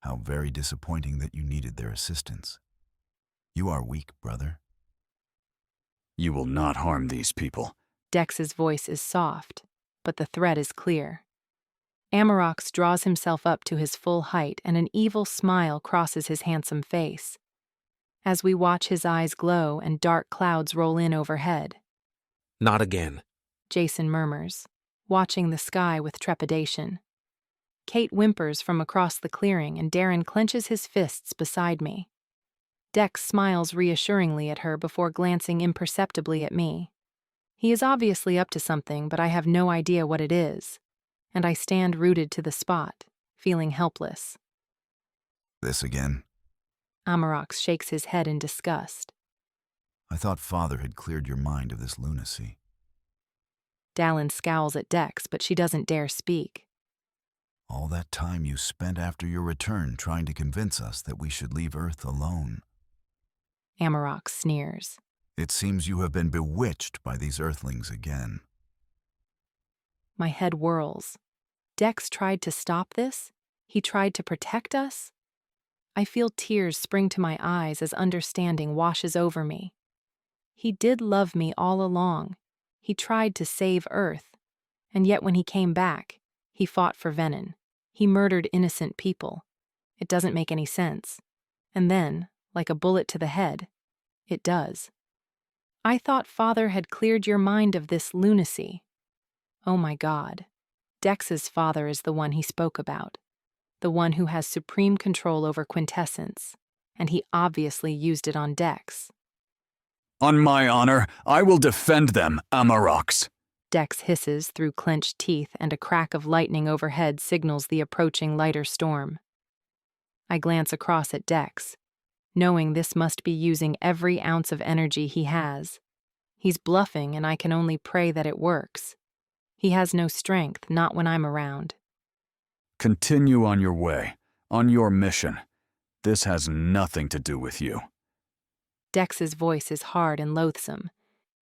How very disappointing that you needed their assistance. You are weak, brother. You will not harm these people. Dex's voice is soft, but the threat is clear. Amarox draws himself up to his full height, and an evil smile crosses his handsome face. As we watch his eyes glow and dark clouds roll in overhead. Not again, Jason murmurs, watching the sky with trepidation. Kate whimpers from across the clearing, and Darren clenches his fists beside me. Dex smiles reassuringly at her before glancing imperceptibly at me. He is obviously up to something, but I have no idea what it is, and I stand rooted to the spot, feeling helpless. This again? Amarox shakes his head in disgust. I thought Father had cleared your mind of this lunacy. Dallin scowls at Dex, but she doesn't dare speak. All that time you spent after your return trying to convince us that we should leave Earth alone. Amarox sneers. It seems you have been bewitched by these Earthlings again. My head whirls. Dex tried to stop this? He tried to protect us? I feel tears spring to my eyes as understanding washes over me. He did love me all along. He tried to save Earth. And yet when he came back, he fought for Venin. He murdered innocent people. It doesn't make any sense. And then, like a bullet to the head, it does. I thought Father had cleared your mind of this lunacy. Oh my God. Dex's father is the one he spoke about. The one who has supreme control over quintessence. And he obviously used it on Dex. On my honor, I will defend them, Amarox. Dex hisses through clenched teeth, and a crack of lightning overhead signals the approaching lighter storm. I glance across at Dex, knowing this must be using every ounce of energy he has. He's bluffing, and I can only pray that it works. He has no strength, not when I'm around. Continue on your way, on your mission. This has nothing to do with you. Dex's voice is hard and loathsome.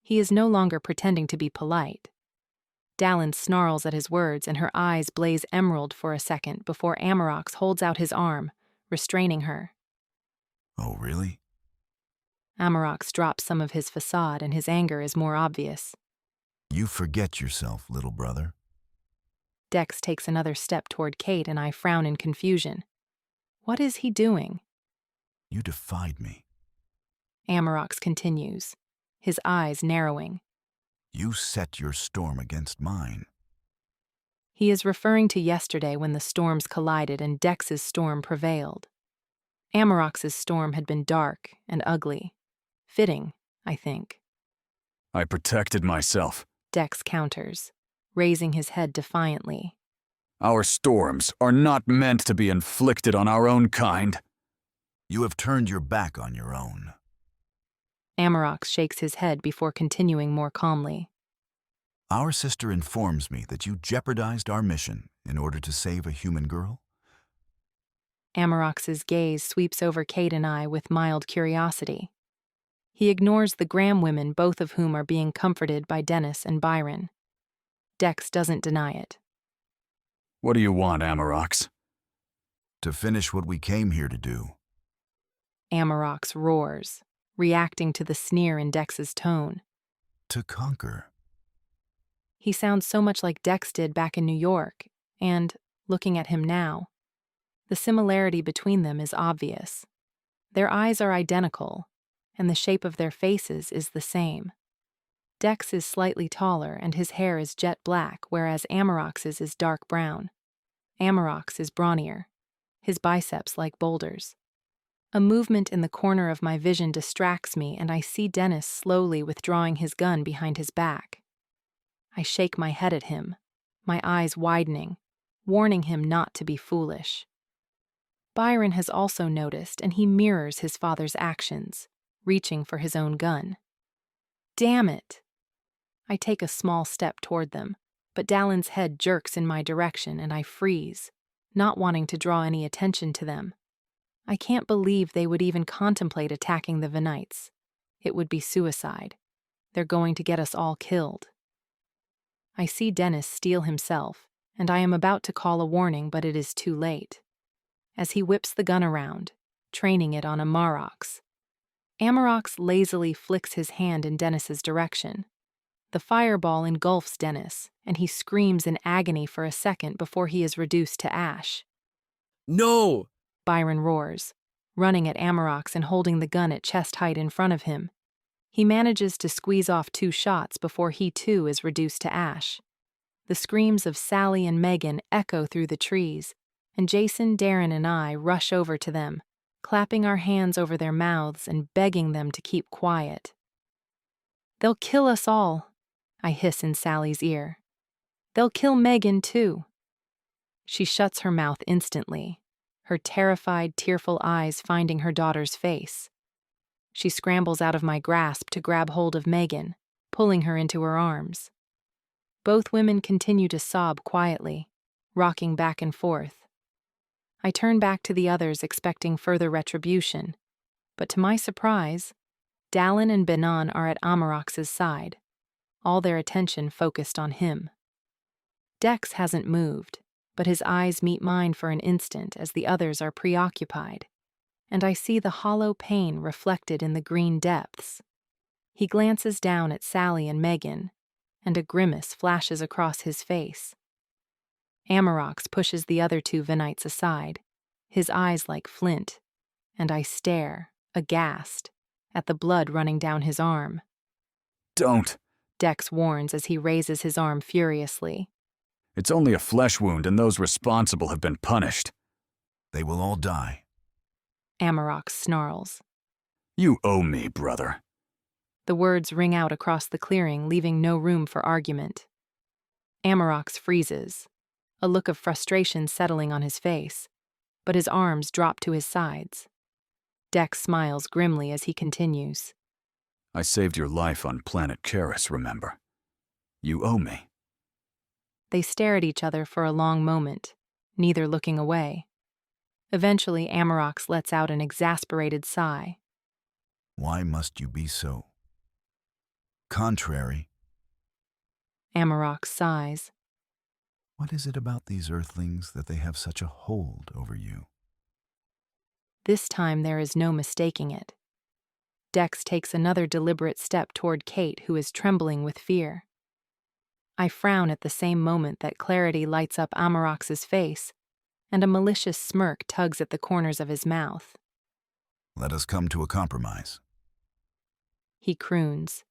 He is no longer pretending to be polite. Dallin snarls at his words, and her eyes blaze emerald for a second before Amarox holds out his arm, restraining her. Oh, really? Amarox drops some of his facade, and his anger is more obvious. You forget yourself, little brother. Dex takes another step toward Kate, and I frown in confusion. What is he doing? You defied me. Amarox continues, his eyes narrowing. You set your storm against mine. He is referring to yesterday when the storms collided and Dex's storm prevailed. Amarox's storm had been dark and ugly. Fitting, I think. I protected myself. Dex counters, raising his head defiantly. Our storms are not meant to be inflicted on our own kind. You have turned your back on your own. Amarox shakes his head before continuing more calmly. Our sister informs me that you jeopardized our mission in order to save a human girl. Amarox's gaze sweeps over Kate and I with mild curiosity. He ignores the Graham women, both of whom are being comforted by Dennis and Byron. Dex doesn't deny it. What do you want, Amarox? To finish what we came here to do. Amarox roars, reacting to the sneer in Dex's tone. To conquer. He sounds so much like Dex did back in New York, and, looking at him now, the similarity between them is obvious. Their eyes are identical, and the shape of their faces is the same. Dex is slightly taller, and his hair is jet black, whereas Amarox's is dark brown. Amarox is brawnier, his biceps like boulders. A movement in the corner of my vision distracts me, and I see Dennis slowly withdrawing his gun behind his back. I shake my head at him, my eyes widening, warning him not to be foolish. Byron has also noticed, and he mirrors his father's actions, reaching for his own gun. Damn it! I take a small step toward them, but Dallin's head jerks in my direction, and I freeze, not wanting to draw any attention to them. I can't believe they would even contemplate attacking the Venites. It would be suicide. They're going to get us all killed. I see Dennis steel himself, and I am about to call a warning, but it is too late. As he whips the gun around, training it on Amarox. Amarox lazily flicks his hand in Dennis's direction. The fireball engulfs Dennis, and he screams in agony for a second before he is reduced to ash. No! Byron roars, running at Amarox and holding the gun at chest height in front of him. He manages to squeeze off 2 shots before he too is reduced to ash. The screams of Sally and Megan echo through the trees, and Jason, Darren, and I rush over to them, clapping our hands over their mouths and begging them to keep quiet. They'll kill us all, I hiss in Sally's ear. They'll kill Megan too. She shuts her mouth instantly. her terrified, tearful eyes finding her daughter's face. She scrambles out of my grasp to grab hold of Megan, pulling her into her arms. Both women continue to sob quietly, rocking back and forth. I turn back to the others expecting further retribution, but to my surprise, Dallin and Benon are at Amarox's side, all their attention focused on him. Dex hasn't moved, but his eyes meet mine for an instant as the others are preoccupied, and I see the hollow pain reflected in the green depths. He glances down at Sally and Megan, and a grimace flashes across his face. Amarox pushes the other two Venites aside, his eyes like flint, and I stare, aghast, at the blood running down his arm. Don't, Dex warns as he raises his arm furiously. It's only a flesh wound and those responsible have been punished. They will all die. Amarox snarls. You owe me, brother. The words ring out across the clearing, leaving no room for argument. Amarox freezes, a look of frustration settling on his face, but his arms drop to his sides. Dex smiles grimly as he continues. I saved your life on planet Karis, remember? You owe me. They stare at each other for a long moment, neither looking away. Eventually, Amarox lets out an exasperated sigh. Why must you be so contrary? Amarox sighs. What is it about these Earthlings that they have such a hold over you? This time there is no mistaking it. Dex takes another deliberate step toward Kate, who is trembling with fear. I frown at the same moment that clarity lights up Amarox's face, and a malicious smirk tugs at the corners of his mouth. Let us come to a compromise. He croons.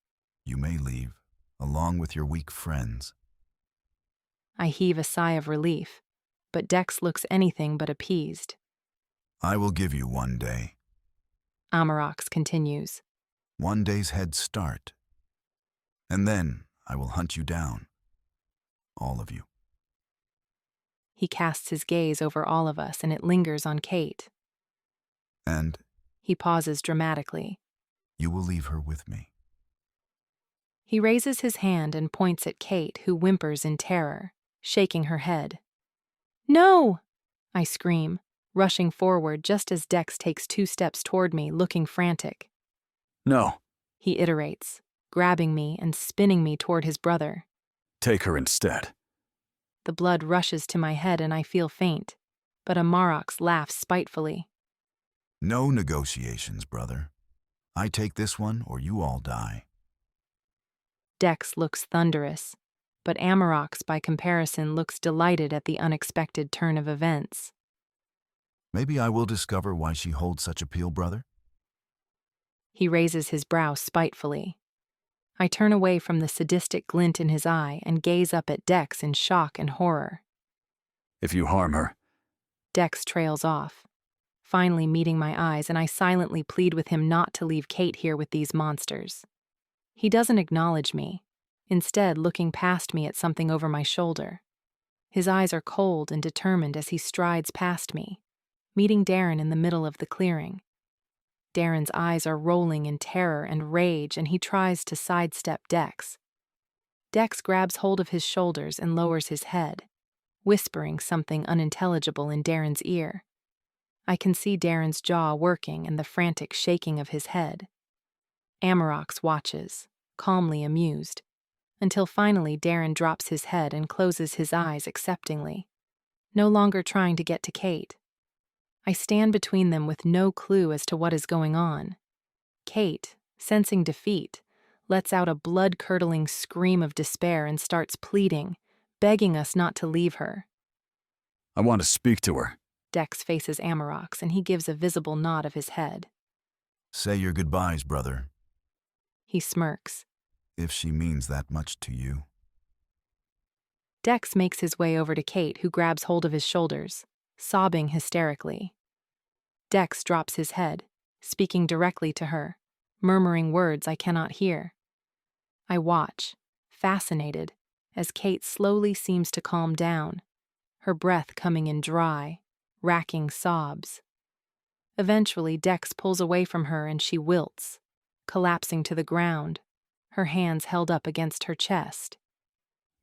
You may leave, along with your weak friends. I heave a sigh of relief, but Dex looks anything but appeased. I will give you 1 day. Amarox continues. 1 day's head start. And then I will hunt you down. All of you. He casts his gaze over all of us, and it lingers on Kate. And he pauses dramatically. You will leave her with me. He raises his hand and points at Kate, who whimpers in terror, shaking her head. No! I scream, rushing forward just as Dex takes 2 steps toward me, looking frantic. No. He iterates, grabbing me and spinning me toward his brother. Take her instead. The blood rushes to my head and I feel faint, but Amarox laughs spitefully. No negotiations, brother. I take this one or you all die. Dex looks thunderous, but Amarox, by comparison, looks delighted at the unexpected turn of events. Maybe I will discover why she holds such appeal, brother. He raises his brow spitefully. I turn away from the sadistic glint in his eye and gaze up at Dex in shock and horror. If you harm her. Dex trails off, finally meeting my eyes, and I silently plead with him not to leave Kate here with these monsters. He doesn't acknowledge me, instead looking past me at something over my shoulder. His eyes are cold and determined as he strides past me, meeting Darren in the middle of the clearing. Darren's eyes are rolling in terror and rage, and he tries to sidestep Dex. Dex grabs hold of his shoulders and lowers his head, whispering something unintelligible in Darren's ear. I can see Darren's jaw working and the frantic shaking of his head. Amarox watches, calmly amused, until finally Darren drops his head and closes his eyes acceptingly, no longer trying to get to Kate. I stand between them with no clue as to what is going on. Kate, sensing defeat, lets out a blood-curdling scream of despair and starts pleading, begging us not to leave her. I want to speak to her. Dex faces Amarox, and he gives a visible nod of his head. Say your goodbyes, brother. He smirks. If she means that much to you. Dex makes his way over to Kate, who grabs hold of his shoulders, sobbing hysterically. Dex drops his head, speaking directly to her, murmuring words I cannot hear. I watch, fascinated, as Kate slowly seems to calm down, her breath coming in dry, racking sobs. Eventually, Dex pulls away from her and she wilts, collapsing to the ground, her hands held up against her chest.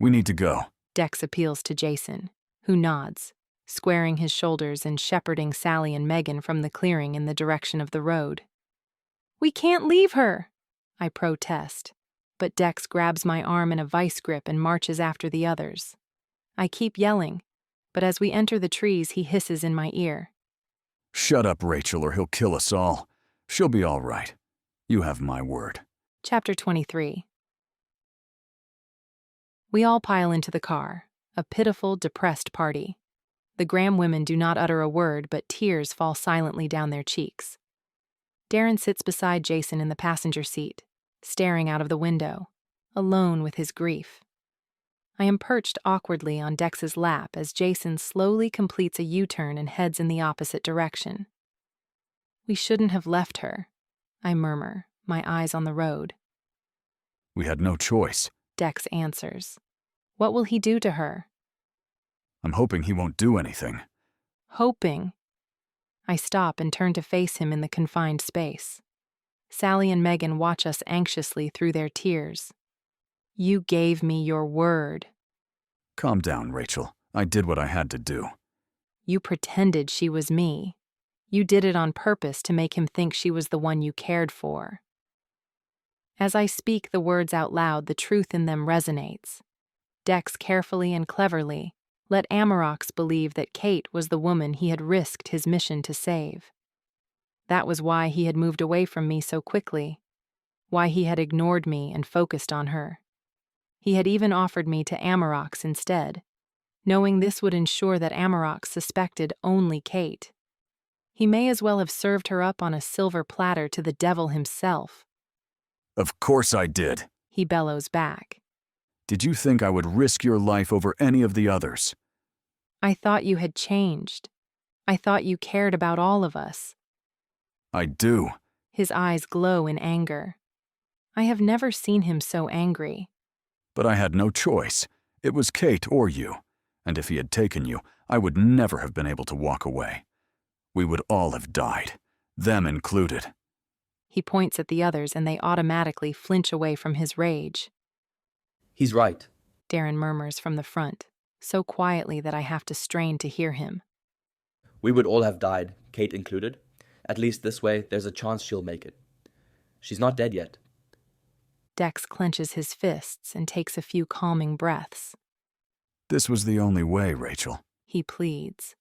We need to go. Dex appeals to Jason, who nods, squaring his shoulders and shepherding Sally and Megan from the clearing in the direction of the road. We can't leave her, I protest, but Dex grabs my arm in a vice grip and marches after the others. I keep yelling, but as we enter the trees, he hisses in my ear. Shut up, Rachel, or he'll kill us all. She'll be all right. You have my word. Chapter 23. We all pile into the car, a pitiful, depressed party. The Graham women do not utter a word, but tears fall silently down their cheeks. Darren sits beside Jason in the passenger seat, staring out of the window, alone with his grief. I am perched awkwardly on Dex's lap as Jason slowly completes a U-turn and heads in the opposite direction. We shouldn't have left her, I murmur, my eyes on the road. We had no choice. Dex answers. What will he do to her? I'm hoping he won't do anything. Hoping. I stop and turn to face him in the confined space. Sally and Megan watch us anxiously through their tears. You gave me your word. Calm down, Rachel. I did what I had to do. You pretended she was me. You did it on purpose to make him think she was the one you cared for. As I speak the words out loud, the truth in them resonates. Dex carefully and cleverly let Amarox believe that Kate was the woman he had risked his mission to save. That was why he had moved away from me so quickly, why he had ignored me and focused on her. He had even offered me to Amarox instead, knowing this would ensure that Amarox suspected only Kate. He may as well have served her up on a silver platter to the devil himself. Of course I did, he bellows back. Did you think I would risk your life over any of the others? I thought you had changed. I thought you cared about all of us. I do. His eyes glow in anger. I have never seen him so angry. But I had no choice. It was Kate or you. And if he had taken you, I would never have been able to walk away. We would all have died, them included. He points at the others and they automatically flinch away from his rage. He's right, Darren murmurs from the front, so quietly that I have to strain to hear him. We would all have died, Kate included. At least this way, there's a chance she'll make it. She's not dead yet. Dex clenches his fists and takes a few calming breaths. This was the only way, Rachel. He pleads.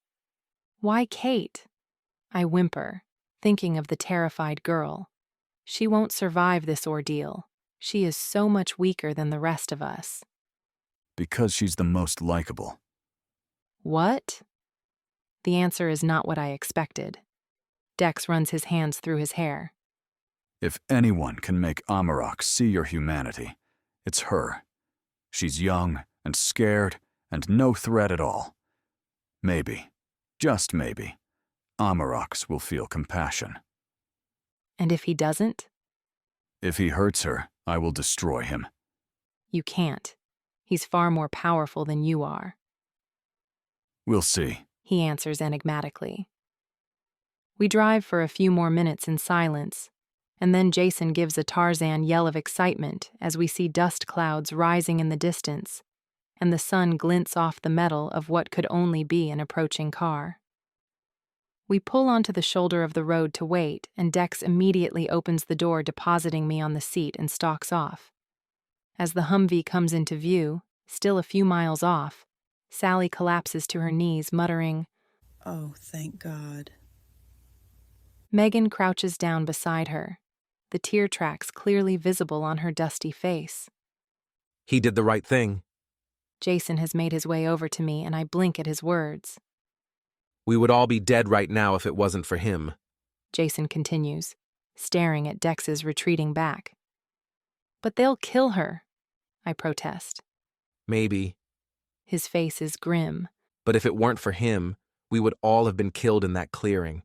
Why Kate? I whimper, thinking of the terrified girl. She won't survive this ordeal. She is so much weaker than the rest of us. Because she's the most likable. What? The answer is not what I expected. Dex runs his hands through his hair. If anyone can make Amarox see your humanity, it's her. She's young and scared and no threat at all. Maybe, just maybe, Amarox will feel compassion. And if he doesn't? If he hurts her, I will destroy him. You can't. He's far more powerful than you are. We'll see, he answers enigmatically. We drive for a few more minutes in silence, and then Jason gives a Tarzan yell of excitement as we see dust clouds rising in the distance, and the sun glints off the metal of what could only be an approaching car. We pull onto the shoulder of the road to wait, and Dex immediately opens the door, depositing me on the seat, and stalks off. As the Humvee comes into view, still a few miles off, Sally collapses to her knees, muttering, "Oh, thank God." Megan crouches down beside her, the tear tracks clearly visible on her dusty face. He did the right thing. Jason has made his way over to me, and I blink at his words. We would all be dead right now if it wasn't for him. Jason continues, staring at Dex's retreating back. But they'll kill her, I protest. Maybe. His face is grim. But if it weren't for him, we would all have been killed in that clearing.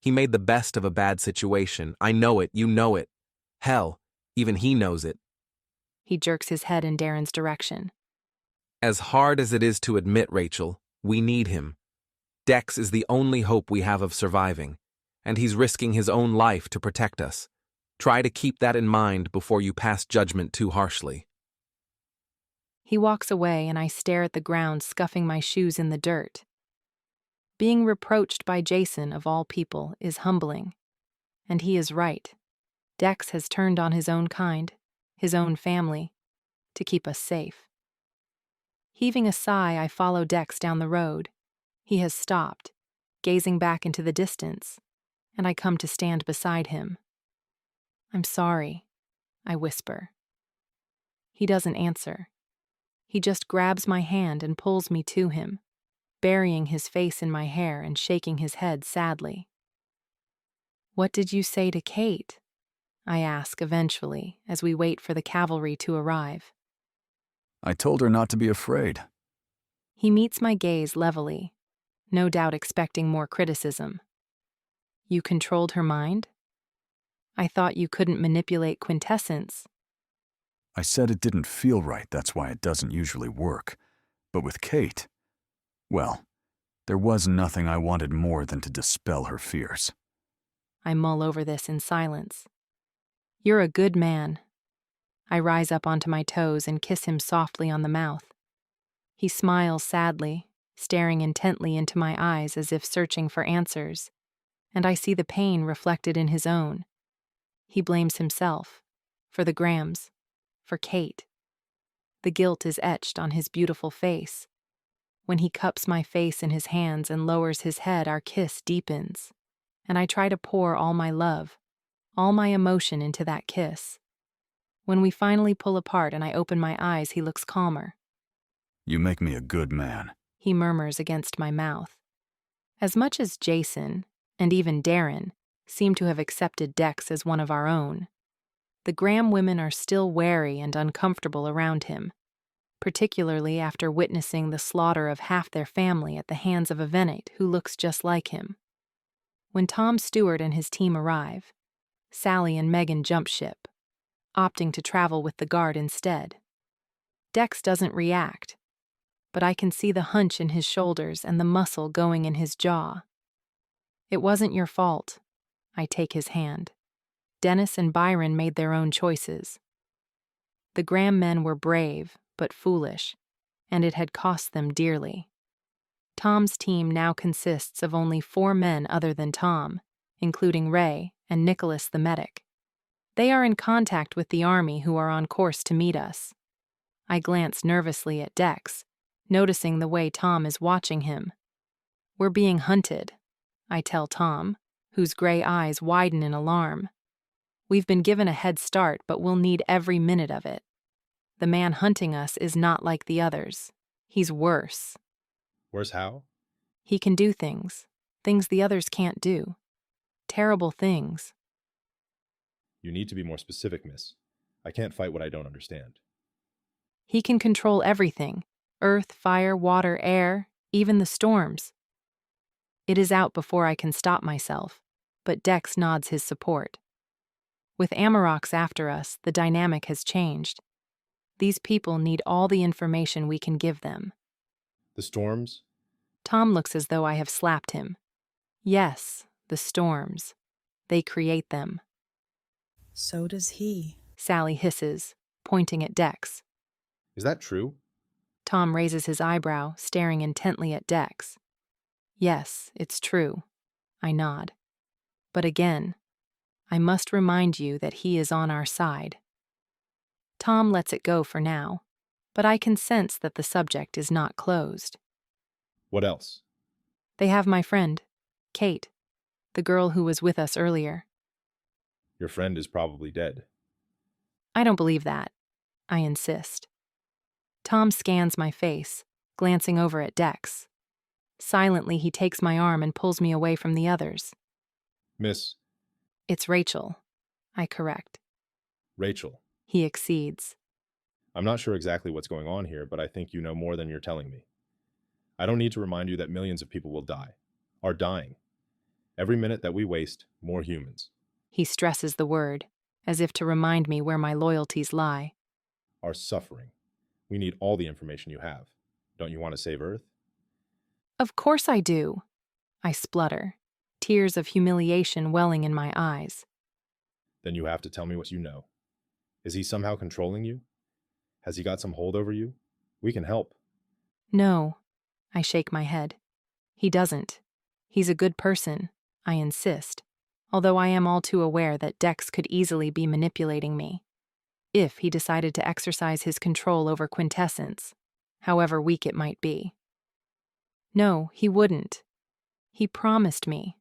He made the best of a bad situation. I know it, you know it. Hell, even he knows it. He jerks his head in Darren's direction. As hard as it is to admit, Rachel, we need him. Dex is the only hope we have of surviving, and he's risking his own life to protect us. Try to keep that in mind before you pass judgment too harshly. He walks away and I stare at the ground, scuffing my shoes in the dirt. Being reproached by Jason, of all people, is humbling. And he is right. Dex has turned on his own kind, his own family, to keep us safe. Heaving a sigh, I follow Dex down the road. He has stopped, gazing back into the distance, and I come to stand beside him. "I'm sorry," I whisper. He doesn't answer. He just grabs my hand and pulls me to him, burying his face in my hair and shaking his head sadly. "What did you say to Kate?" I ask eventually, as we wait for the cavalry to arrive. I told her not to be afraid. He meets my gaze levelly, no doubt expecting more criticism. "You controlled her mind? I thought you couldn't manipulate quintessence." I said it didn't feel right, that's why it doesn't usually work. But with Kate, well, there was nothing I wanted more than to dispel her fears. I mull over this in silence. "You're a good man." I rise up onto my toes and kiss him softly on the mouth. He smiles sadly, staring intently into my eyes as if searching for answers, and I see the pain reflected in his own. He blames himself, for the Grams, for Kate. The guilt is etched on his beautiful face. When he cups my face in his hands and lowers his head, our kiss deepens, and I try to pour all my love, all my emotion into that kiss. When we finally pull apart and I open my eyes, he looks calmer. You make me a good man, he murmurs against my mouth. As much as Jason, and even Darren, seem to have accepted Dex as one of our own, the Graham women are still wary and uncomfortable around him, particularly after witnessing the slaughter of half their family at the hands of a Venate who looks just like him. When Tom Stewart and his team arrive, Sally and Megan jump ship, opting to travel with the guard instead. Dex doesn't react, but I can see the hunch in his shoulders and the muscle going in his jaw. "It wasn't your fault." I take his hand. "Dennis and Byron made their own choices. The Graham men were brave, but foolish, and it had cost them dearly." Tom's team now consists of only 4 men other than Tom, including Ray and Nicholas the medic. They are in contact with the army who are on course to meet us. I glance nervously at Dex, noticing the way Tom is watching him. "We're being hunted," I tell Tom, whose gray eyes widen in alarm. "We've been given a head start, but we'll need every minute of it. The man hunting us is not like the others. He's worse. Worse how? He can do things the others can't do. Terrible things." You need to be more specific, miss. I can't fight what I don't understand. "He can control everything: earth, fire, water, air, even the storms." It is out before I can stop myself, but Dex nods his support. With Amaroks after us, the dynamic has changed. These people need all the information we can give them. The storms? Tom looks as though I have slapped him. "Yes, the storms. They create them." "So does he," Sally hisses, pointing at Dex. Is that true? Tom raises his eyebrow, staring intently at Dex. "Yes, it's true." I nod. "But again, I must remind you that he is on our side." Tom lets it go for now, but I can sense that the subject is not closed. What else? "They have my friend, Kate, the girl who was with us earlier." Your friend is probably dead. "I don't believe that," I insist. Tom scans my face, glancing over at Dex. Silently, he takes my arm and pulls me away from the others. Miss. "It's Rachel," I correct. Rachel. He exceeds. I'm not sure exactly what's going on here, but I think you know more than you're telling me. I don't need to remind you that millions of people will die, are dying. Every minute that we waste, more humans. He stresses the word, as if to remind me where my loyalties lie. Are suffering. We need all the information you have. Don't you want to save Earth? Of course I do. I splutter, tears of humiliation welling in my eyes. Then you have to tell me what you know. Is he somehow controlling you? Has he got some hold over you? We can help. No, I shake my head. He doesn't. He's a good person, I insist, although I am all too aware that Dex could easily be manipulating me, if he decided to exercise his control over quintessence, however weak it might be. No, he wouldn't. He promised me,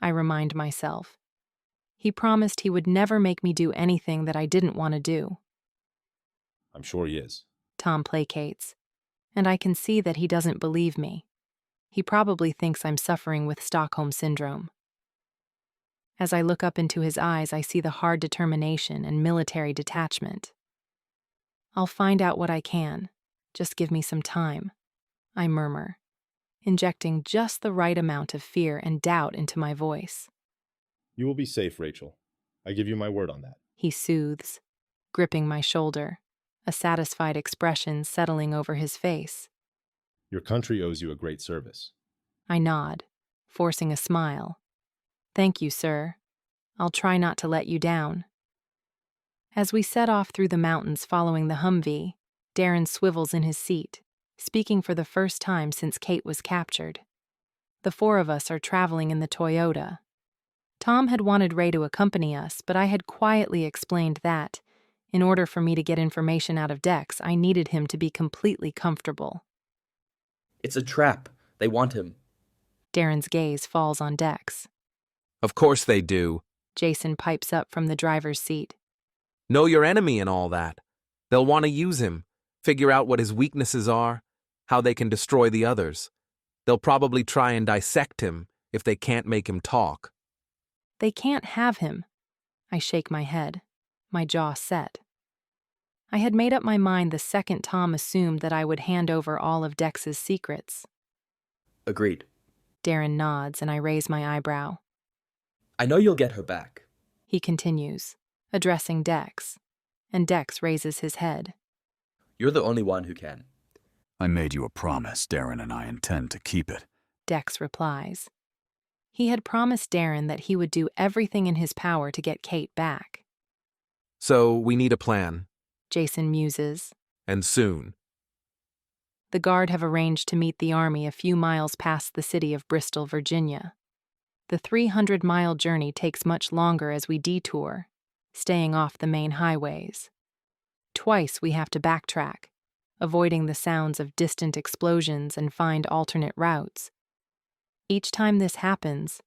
I remind myself. He promised he would never make me do anything that I didn't want to do. I'm sure he is. Tom placates, and I can see that he doesn't believe me. He probably thinks I'm suffering with Stockholm Syndrome. As I look up into his eyes, I see the hard determination and military detachment. I'll find out what I can. Just give me some time, I murmur, injecting just the right amount of fear and doubt into my voice. You will be safe, Rachel. I give you my word on that. He soothes, gripping my shoulder, a satisfied expression settling over his face. Your country owes you a great service. I nod, forcing a smile. Thank you, sir. I'll try not to let you down. As we set off through the mountains following the Humvee, Darren swivels in his seat, speaking for the first time since Kate was captured. The four of us are traveling in the Toyota. Tom had wanted Ray to accompany us, but I had quietly explained that, in order for me to get information out of Dex, I needed him to be completely comfortable. It's a trap. They want him. Darren's gaze falls on Dex. Of course they do. Jason pipes up from the driver's seat. Know your enemy and all that. They'll want to use him, figure out what his weaknesses are, how they can destroy the others. They'll probably try and dissect him if they can't make him talk. They can't have him. I shake my head, my jaw set. I had made up my mind the second Tom assumed that I would hand over all of Dex's secrets. Agreed. Darren nods and I raise my eyebrow. I know you'll get her back. He continues, addressing Dex, and Dex raises his head. You're the only one who can. I made you a promise, Darren, and I intend to keep it. Dex replies. He had promised Darren that he would do everything in his power to get Kate back. So we need a plan. Jason muses. And soon. The Guard have arranged to meet the Army a few miles past the city of Bristol, Virginia. The 300-mile journey takes much longer as we detour, staying off the main highways. Twice we have to backtrack, avoiding the sounds of distant explosions and find alternate routes. Each time this happens,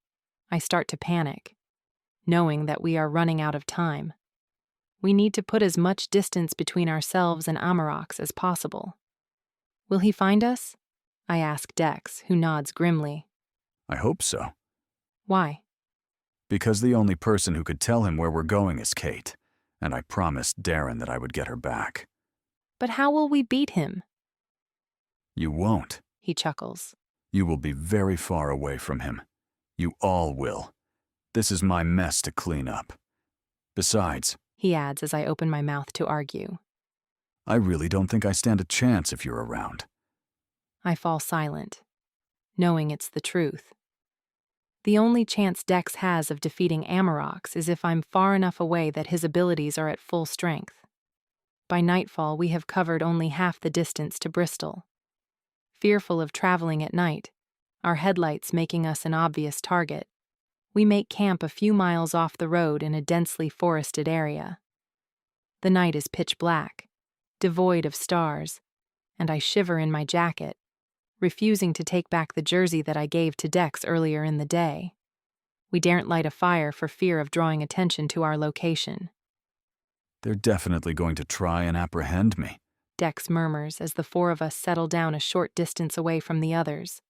I start to panic, knowing that we are running out of time. We need to put as much distance between ourselves and Amarox as possible. Will he find us? I ask Dex, who nods grimly. I hope so. Why? Because the only person who could tell him where we're going is Kate, and I promised Darren that I would get her back. But how will we beat him? You won't. He chuckles. You will be very far away from him. You all will. This is my mess to clean up. Besides, he adds as I open my mouth to argue, I really don't think I stand a chance if you're around. I fall silent, knowing it's the truth. The only chance Dex has of defeating Amarox is if I'm far enough away that his abilities are at full strength. By nightfall, we have covered only half the distance to Bristol. Fearful of traveling at night, our headlights making us an obvious target, we make camp a few miles off the road in a densely forested area. The night is pitch black, devoid of stars, and I shiver in my jacket, refusing to take back the jersey that I gave to Dex earlier in the day. We daren't light a fire for fear of drawing attention to our location. They're definitely going to try and apprehend me, Dex murmurs as the four of us settle down a short distance away from the others.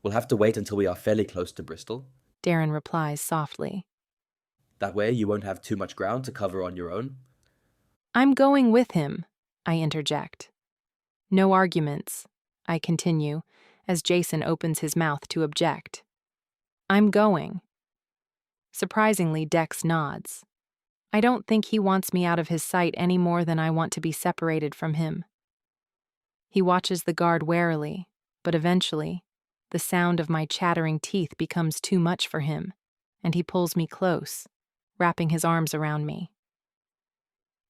We'll have to wait until we are fairly close to Bristol. Darren replies softly. That way you won't have too much ground to cover on your own. I'm going with him, I interject. No arguments, I continue, as Jason opens his mouth to object. I'm going. Surprisingly, Dex nods. I don't think he wants me out of his sight any more than I want to be separated from him. He watches the guard warily, but eventually, The sound of my chattering teeth becomes too much for him, and he pulls me close, wrapping his arms around me.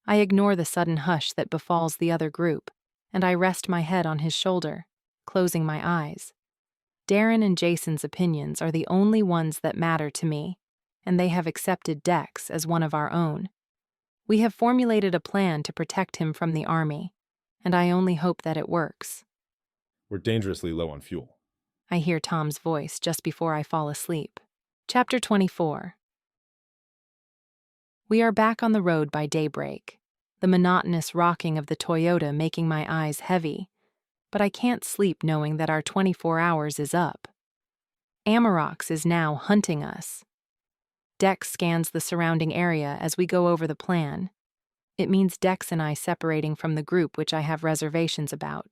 I ignore the sudden hush that befalls the other group, and I rest my head on his shoulder, closing my eyes. Darren and Jason's opinions are the only ones that matter to me, and they have accepted Dex as one of our own. We have formulated a plan to protect him from the army, and I only hope that it works. We're dangerously low on fuel. I hear Tom's voice just before I fall asleep. Chapter 24. We are back on the road by daybreak, the monotonous rocking of the Toyota making my eyes heavy, but I can't sleep knowing that our 24 hours is up. Amarox is now hunting us. Dex scans the surrounding area as we go over the plan. It means Dex and I separating from the group which I have reservations about.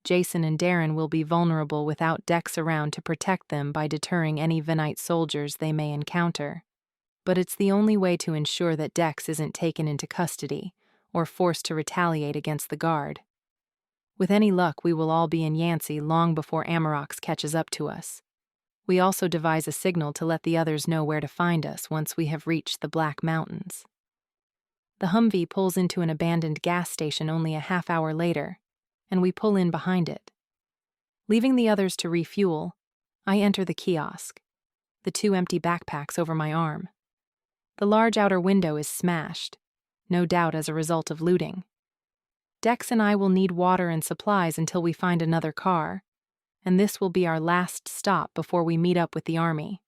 Jason and Darren will be vulnerable without Dex around to protect them by deterring any Venite soldiers they may encounter. But it's the only way to ensure that Dex isn't taken into custody or forced to retaliate against the guard. With any luck, we will all be in Yancey long before Amarox catches up to us. We also devise a signal to let the others know where to find us once we have reached the Black Mountains. The Humvee pulls into an abandoned gas station only a half-hour later, and we pull in behind it. Leaving the others to refuel, I enter the kiosk, the 2 empty backpacks over my arm. The large outer window is smashed, no doubt as a result of looting. Dex and I will need water and supplies until we find another car, and this will be our last stop before we meet up with the army.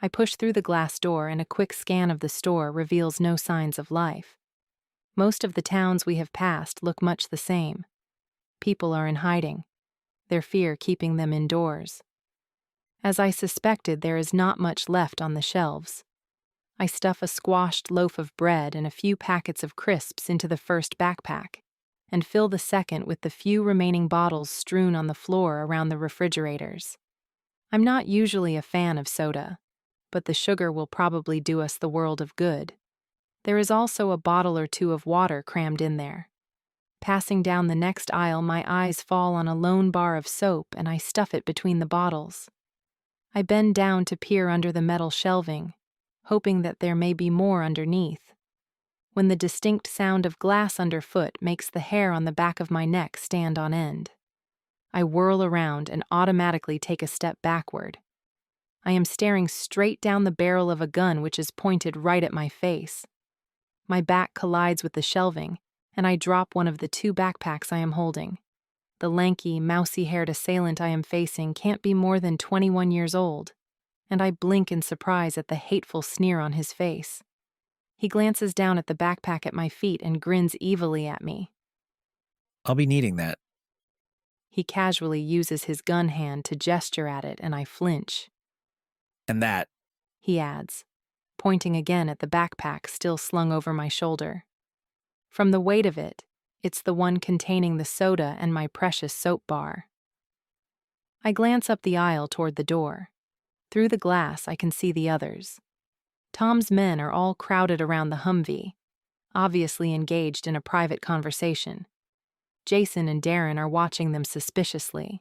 I push through the glass door, and a quick scan of the store reveals no signs of life. Most of the towns we have passed look much the same. People are in hiding, their fear keeping them indoors. As I suspected, there is not much left on the shelves. I stuff a squashed loaf of bread and a few packets of crisps into the first backpack, and fill the second with the few remaining bottles strewn on the floor around the refrigerators. I'm not usually a fan of soda, but the sugar will probably do us the world of good. There is also a bottle or two of water crammed in there. Passing down the next aisle, my eyes fall on a lone bar of soap, and I stuff it between the bottles. I bend down to peer under the metal shelving, hoping that there may be more underneath, when the distinct sound of glass underfoot makes the hair on the back of my neck stand on end. I whirl around and automatically take a step backward. I am staring straight down the barrel of a gun which is pointed right at my face. My back collides with the shelving, and I drop one of the 2 backpacks I am holding. The lanky, mousy-haired assailant I am facing can't be more than 21 years old, and I blink in surprise at the hateful sneer on his face. He glances down at the backpack at my feet and grins evilly at me. I'll be needing that. He casually uses his gun hand to gesture at it, and I flinch. And that, he adds, pointing again at the backpack still slung over my shoulder. From the weight of it, it's the one containing the soda and my precious soap bar. I glance up the aisle toward the door. Through the glass, I can see the others. Tom's men are all crowded around the Humvee, obviously engaged in a private conversation. Jason and Darren are watching them suspiciously.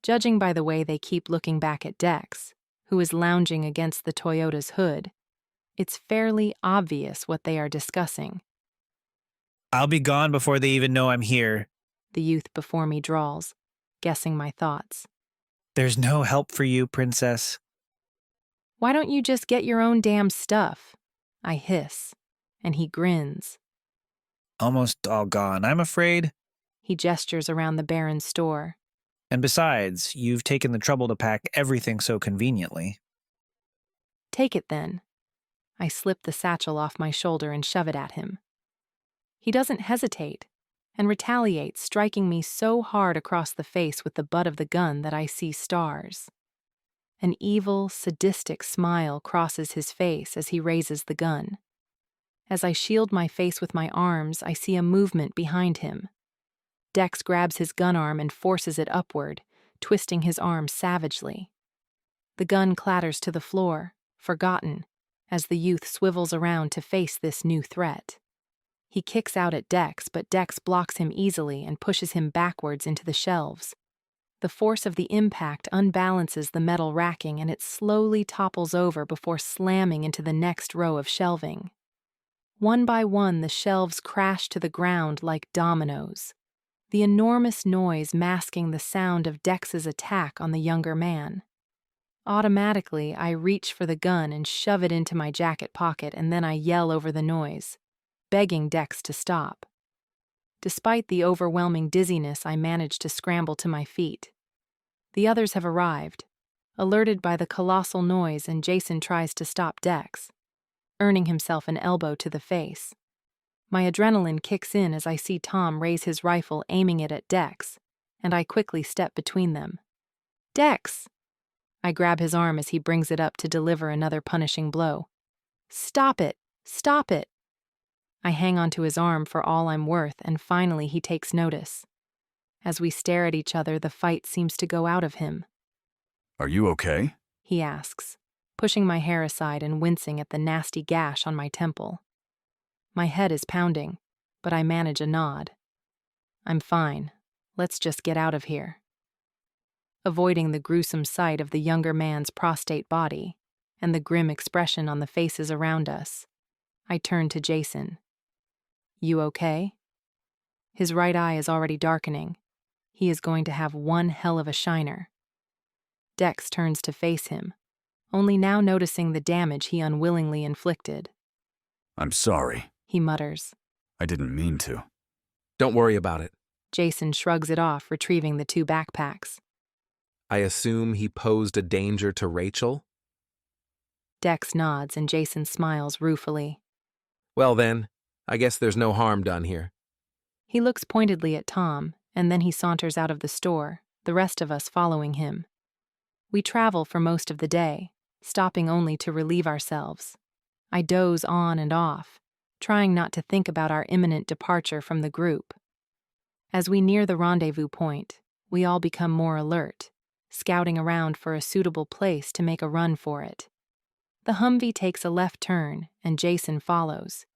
Judging by the way they keep looking back at Dex, who is lounging against the Toyota's hood, it's fairly obvious what they are discussing. I'll be gone before they even know I'm here, the youth before me drawls, guessing my thoughts. There's no help for you, Princess. Why don't you just get your own damn stuff? I hiss, and he grins. Almost all gone, I'm afraid. He gestures around the Baron's store. And besides, you've taken the trouble to pack everything so conveniently. Take it then. I slip the satchel off my shoulder and shove it at him. He doesn't hesitate, and retaliates, striking me so hard across the face with the butt of the gun that I see stars. An evil, sadistic smile crosses his face as he raises the gun. As I shield my face with my arms, I see a movement behind him. Dex grabs his gun arm and forces it upward, twisting his arm savagely. The gun clatters to the floor, forgotten, as the youth swivels around to face this new threat. He kicks out at Dex, but Dex blocks him easily and pushes him backwards into the shelves. The force of the impact unbalances the metal racking and it slowly topples over before slamming into the next row of shelving. One by one, the shelves crash to the ground like dominoes, the enormous noise masking the sound of Dex's attack on the younger man. Automatically, I reach for the gun and shove it into my jacket pocket, and then I yell over the noise, begging Dex to stop. Despite the overwhelming dizziness, I manage to scramble to my feet. The others have arrived, alerted by the colossal noise, and Jason tries to stop Dex, earning himself an elbow to the face. My adrenaline kicks in as I see Tom raise his rifle, aiming it at Dex, and I quickly step between them. "Dex!" I grab his arm as he brings it up to deliver another punishing blow. "Stop it! Stop it!" I hang onto his arm for all I'm worth, and finally he takes notice. As we stare at each other, the fight seems to go out of him. "Are you okay?" he asks, pushing my hair aside and wincing at the nasty gash on my temple. My head is pounding, but I manage a nod. "I'm fine. Let's just get out of here." Avoiding the gruesome sight of the younger man's prostrate body and the grim expression on the faces around us, I turn to Jason. "You okay?" His right eye is already darkening. He is going to have one hell of a shiner. Dex turns to face him, only now noticing the damage he unwillingly inflicted. "I'm sorry," he mutters. "I didn't mean to." Don't worry about it. Jason shrugs it off, retrieving the 2 backpacks. I assume he posed a danger to Rachel? Dex nods and Jason smiles ruefully. Well then, I guess there's no harm done here. He looks pointedly at Tom, and then he saunters out of the store, the rest of us following him. We travel for most of the day, stopping only to relieve ourselves. I doze on and off, trying not to think about our imminent departure from the group. As we near the rendezvous point, we all become more alert, scouting around for a suitable place to make a run for it. The Humvee takes a left turn, and Jason follows.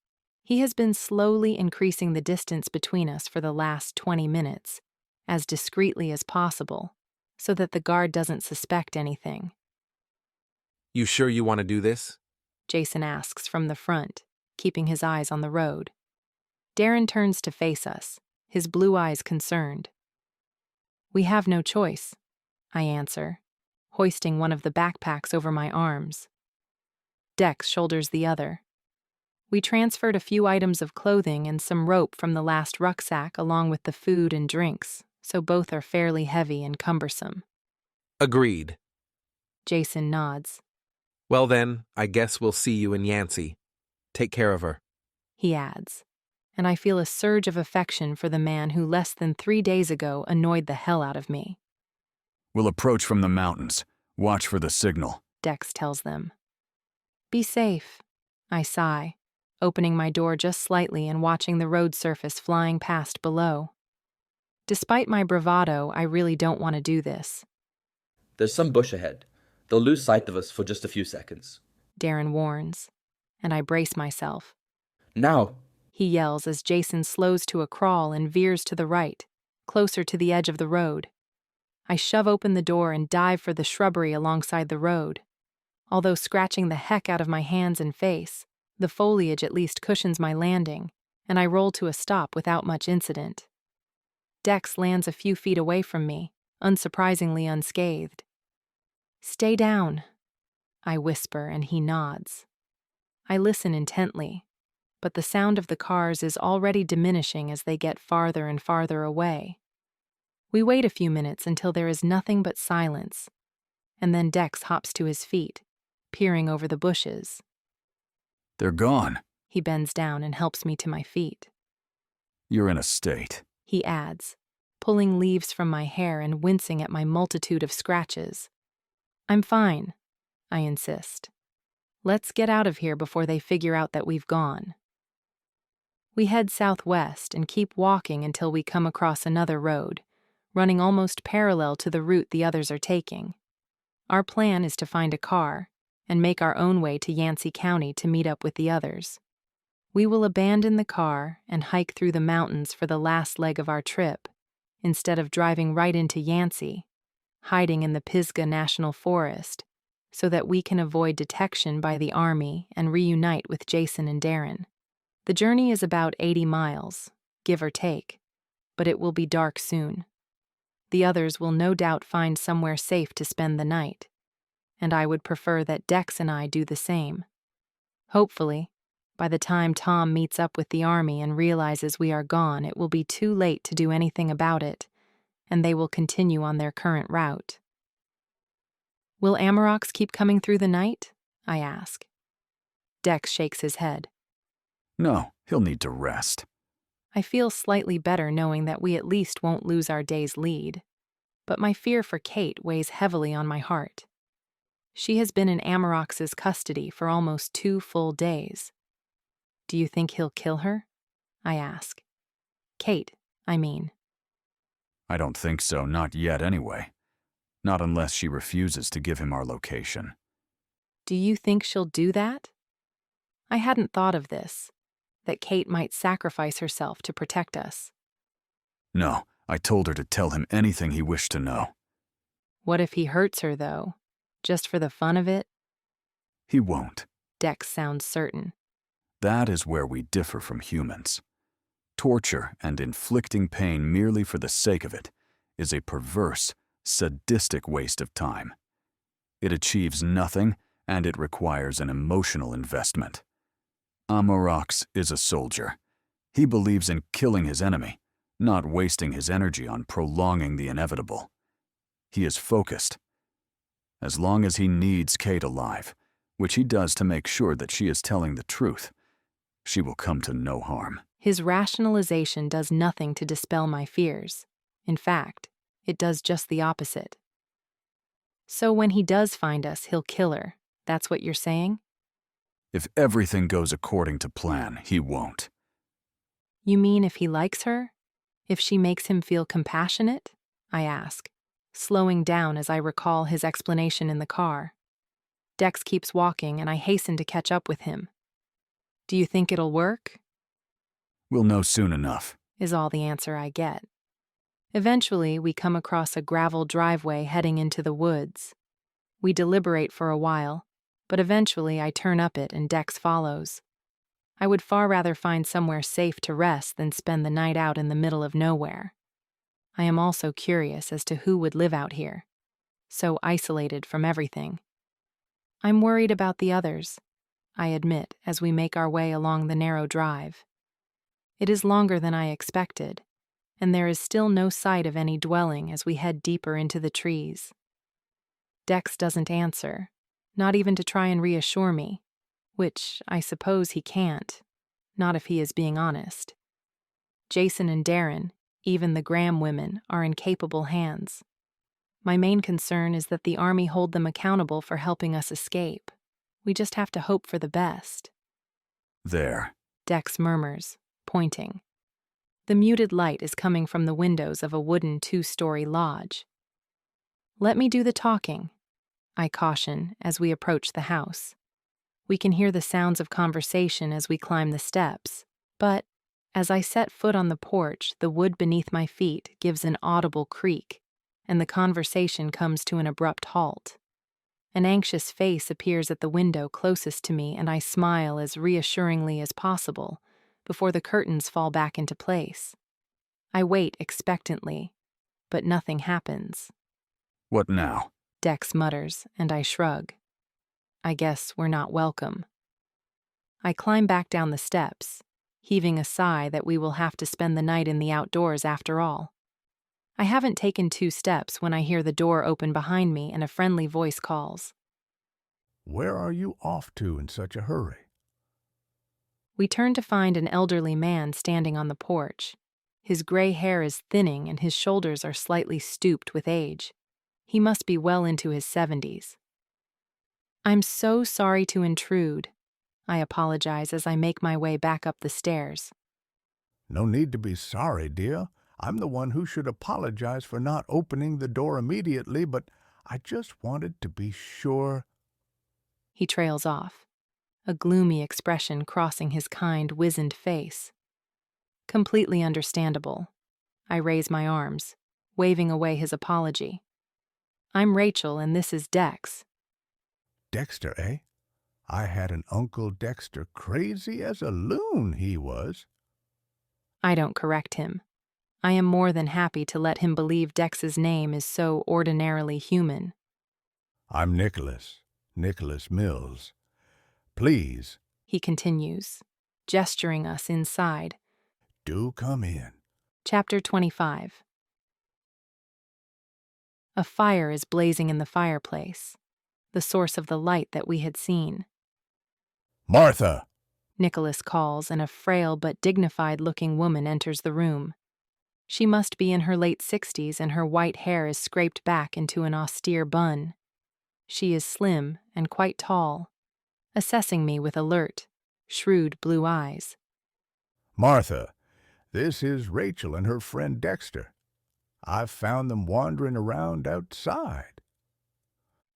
He has been slowly increasing the distance between us for the last 20 minutes, as discreetly as possible, so that the guard doesn't suspect anything. You sure you want to do this? Jason asks from the front, keeping his eyes on the road. Darren turns to face us, his blue eyes concerned. We have no choice, I answer, hoisting one of the backpacks over my arms. Dex shoulders the other. We transferred a few items of clothing and some rope from the last rucksack along with the food and drinks, so both are fairly heavy and cumbersome. Agreed. Jason nods. Well then, I guess we'll see you in Yancey. Take care of her. He adds, and I feel a surge of affection for the man who less than 3 days ago annoyed the hell out of me. We'll approach from the mountains. Watch for the signal, Dex tells them. Be safe, I sigh, opening my door just slightly and watching the road surface flying past below. Despite my bravado, I really don't want to do this. There's some bush ahead. They'll lose sight of us for just a few seconds, Darren warns, and I brace myself. Now, he yells as Jason slows to a crawl and veers to the right, closer to the edge of the road. I shove open the door and dive for the shrubbery alongside the road. Although scratching the heck out of my hands and face, the foliage at least cushions my landing, and I roll to a stop without much incident. Dex lands a few feet away from me, unsurprisingly unscathed. Stay down, I whisper, and he nods. I listen intently, but the sound of the cars is already diminishing as they get farther and farther away. We wait a few minutes until there is nothing but silence, and then Dex hops to his feet, peering over the bushes. They're gone. He bends down and helps me to my feet. You're in a state, he adds, pulling leaves from my hair and wincing at my multitude of scratches. I'm fine, I insist. Let's get out of here before they figure out that we've gone. We head southwest and keep walking until we come across another road, running almost parallel to the route the others are taking. Our plan is to find a car and make our own way to Yancey County to meet up with the others. We will abandon the car and hike through the mountains for the last leg of our trip, instead of driving right into Yancey, hiding in the Pisgah National Forest, so that we can avoid detection by the army and reunite with Jason and Darren. The journey is about 80 miles, give or take, but it will be dark soon. The others will no doubt find somewhere safe to spend the night, and I would prefer that Dex and I do the same. Hopefully, by the time Tom meets up with the army and realizes we are gone, it will be too late to do anything about it, and they will continue on their current route. Will Amarox keep coming through the night? I ask. Dex shakes his head. No, he'll need to rest. I feel slightly better knowing that we at least won't lose our day's lead, but my fear for Kate weighs heavily on my heart. She has been in Amarox's custody for almost 2 full days. Do you think he'll kill her? I ask. Kate, I mean. I don't think so, not yet anyway. Not unless she refuses to give him our location. Do you think she'll do that? I hadn't thought of this, that Kate might sacrifice herself to protect us. No, I told her to tell him anything he wished to know. What if he hurts her, though? Just for the fun of it? He won't. Dex sounds certain. That is where we differ from humans. Torture and inflicting pain merely for the sake of it is a perverse, sadistic waste of time. It achieves nothing, and it requires an emotional investment. Amarox is a soldier. He believes in killing his enemy, not wasting his energy on prolonging the inevitable. He is focused. As long as he needs Kate alive, which he does to make sure that she is telling the truth, she will come to no harm. His rationalization does nothing to dispel my fears. In fact, it does just the opposite. So when he does find us, he'll kill her. That's what you're saying? If everything goes according to plan, he won't. You mean if he likes her? If she makes him feel compassionate? I ask, slowing down as I recall his explanation in the car. Dex keeps walking, and I hasten to catch up with him. Do you think it'll work? We'll know soon enough, is all the answer I get. Eventually, we come across a gravel driveway heading into the woods. We deliberate for a while, but eventually I turn up it and Dex follows. I would far rather find somewhere safe to rest than spend the night out in the middle of nowhere. I am also curious as to who would live out here, so isolated from everything. I'm worried about the others, I admit, as we make our way along the narrow drive. It is longer than I expected, and there is still no sight of any dwelling as we head deeper into the trees. Dex doesn't answer, not even to try and reassure me, which I suppose he can't, not if he is being honest. Jason and Darren, even the Graham women, are in capable hands. My main concern is that the army hold them accountable for helping us escape. We just have to hope for the best. There, Dex murmurs, pointing. The muted light is coming from the windows of a wooden 2-story lodge. Let me do the talking, I caution as we approach the house. We can hear the sounds of conversation as we climb the steps, but as I set foot on the porch, the wood beneath my feet gives an audible creak, and the conversation comes to an abrupt halt. An anxious face appears at the window closest to me, and I smile as reassuringly as possible before the curtains fall back into place. I wait expectantly, but nothing happens. What now? Dex mutters, and I shrug. I guess we're not welcome. I climb back down the steps, heaving a sigh that we will have to spend the night in the outdoors after all. I haven't taken 2 steps when I hear the door open behind me and a friendly voice calls. Where are you off to in such a hurry? We turn to find an elderly man standing on the porch. His gray hair is thinning and his shoulders are slightly stooped with age. He must be well into his 70s. I'm so sorry to intrude, I apologize as I make my way back up the stairs. No need to be sorry, dear. I'm the one who should apologize for not opening the door immediately, but I just wanted to be sure. He trails off, a gloomy expression crossing his kind, wizened face. Completely understandable. I raise my arms, waving away his apology. I'm Rachel and this is Dex. Dexter, eh? I had an Uncle Dexter, crazy as a loon he was. I don't correct him. I am more than happy to let him believe Dex's name is so ordinarily human. I'm Nicholas Mills. Please, He continues, gesturing us inside. do come in. Chapter 25. A fire is blazing in the fireplace, the source of the light that we had seen. Martha! Nicholas calls, and a frail but dignified-looking woman enters the room. She must be in her late 60s, and her white hair is scraped back into an austere bun. She is slim and quite tall, assessing me with alert, shrewd blue eyes. Martha, this is Rachel and her friend Dexter. I've found them wandering around outside.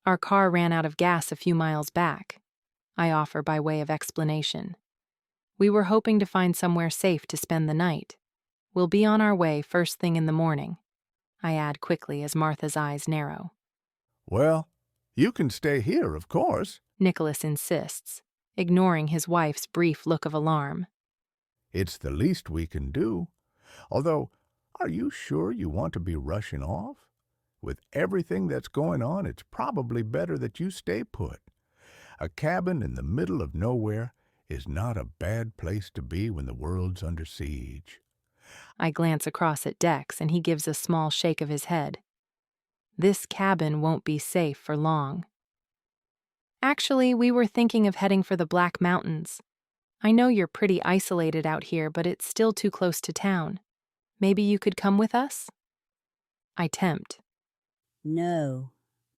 Our car ran out of gas a few miles back, I offer by way of explanation. We were hoping to find somewhere safe to spend the night. We'll be on our way first thing in the morning, I add quickly as Martha's eyes narrow. Well, you can stay here, of course. Nicholas insists, ignoring his wife's brief look of alarm. It's the least we can do. Although, are you sure you want to be rushing off? With everything that's going on, it's probably better that you stay put. A cabin in the middle of nowhere is not a bad place to be when the world's under siege. I glance across at Dex, and he gives a small shake of his head. This cabin won't be safe for long. Actually, we were thinking of heading for the Black Mountains. I know you're pretty isolated out here, but it's still too close to town. Maybe you could come with us? I tempt. No,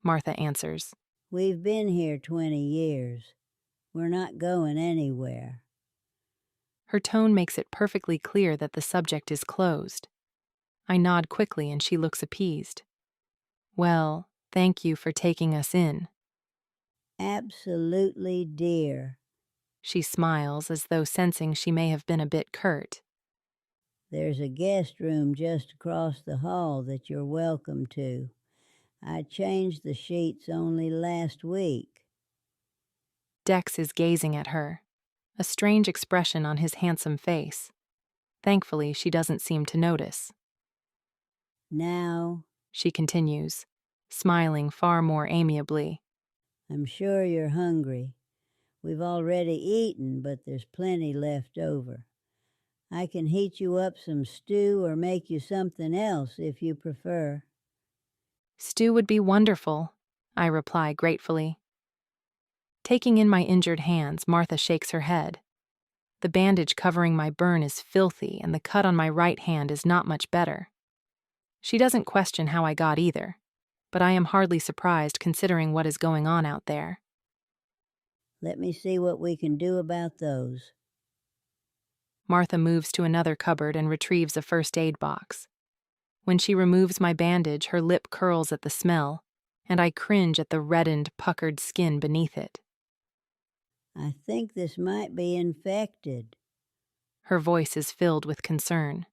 Martha answers. We've been here 20 years. We're not going anywhere. Her tone makes it perfectly clear that the subject is closed. I nod quickly and she looks appeased. Well, thank you for taking us in. Absolutely, dear. She smiles as though sensing she may have been a bit curt. There's a guest room just across the hall that you're welcome to. I changed the sheets only last week. Dex is gazing at her, a strange expression on his handsome face. Thankfully, she doesn't seem to notice. Now, she continues, smiling far more amiably. I'm sure you're hungry. We've already eaten, but there's plenty left over. I can heat you up some stew or make you something else if you prefer. Stew would be wonderful, I reply gratefully. Taking in my injured hands, Martha shakes her head. The bandage covering my burn is filthy, and the cut on my right hand is not much better. She doesn't question how I got either, but I am hardly surprised considering what is going on out there. Let me see what we can do about those. Martha moves to another cupboard and retrieves a first aid box. When she removes my bandage, her lip curls at the smell, and I cringe at the reddened, puckered skin beneath it. I think this might be infected. Her voice is filled with concern.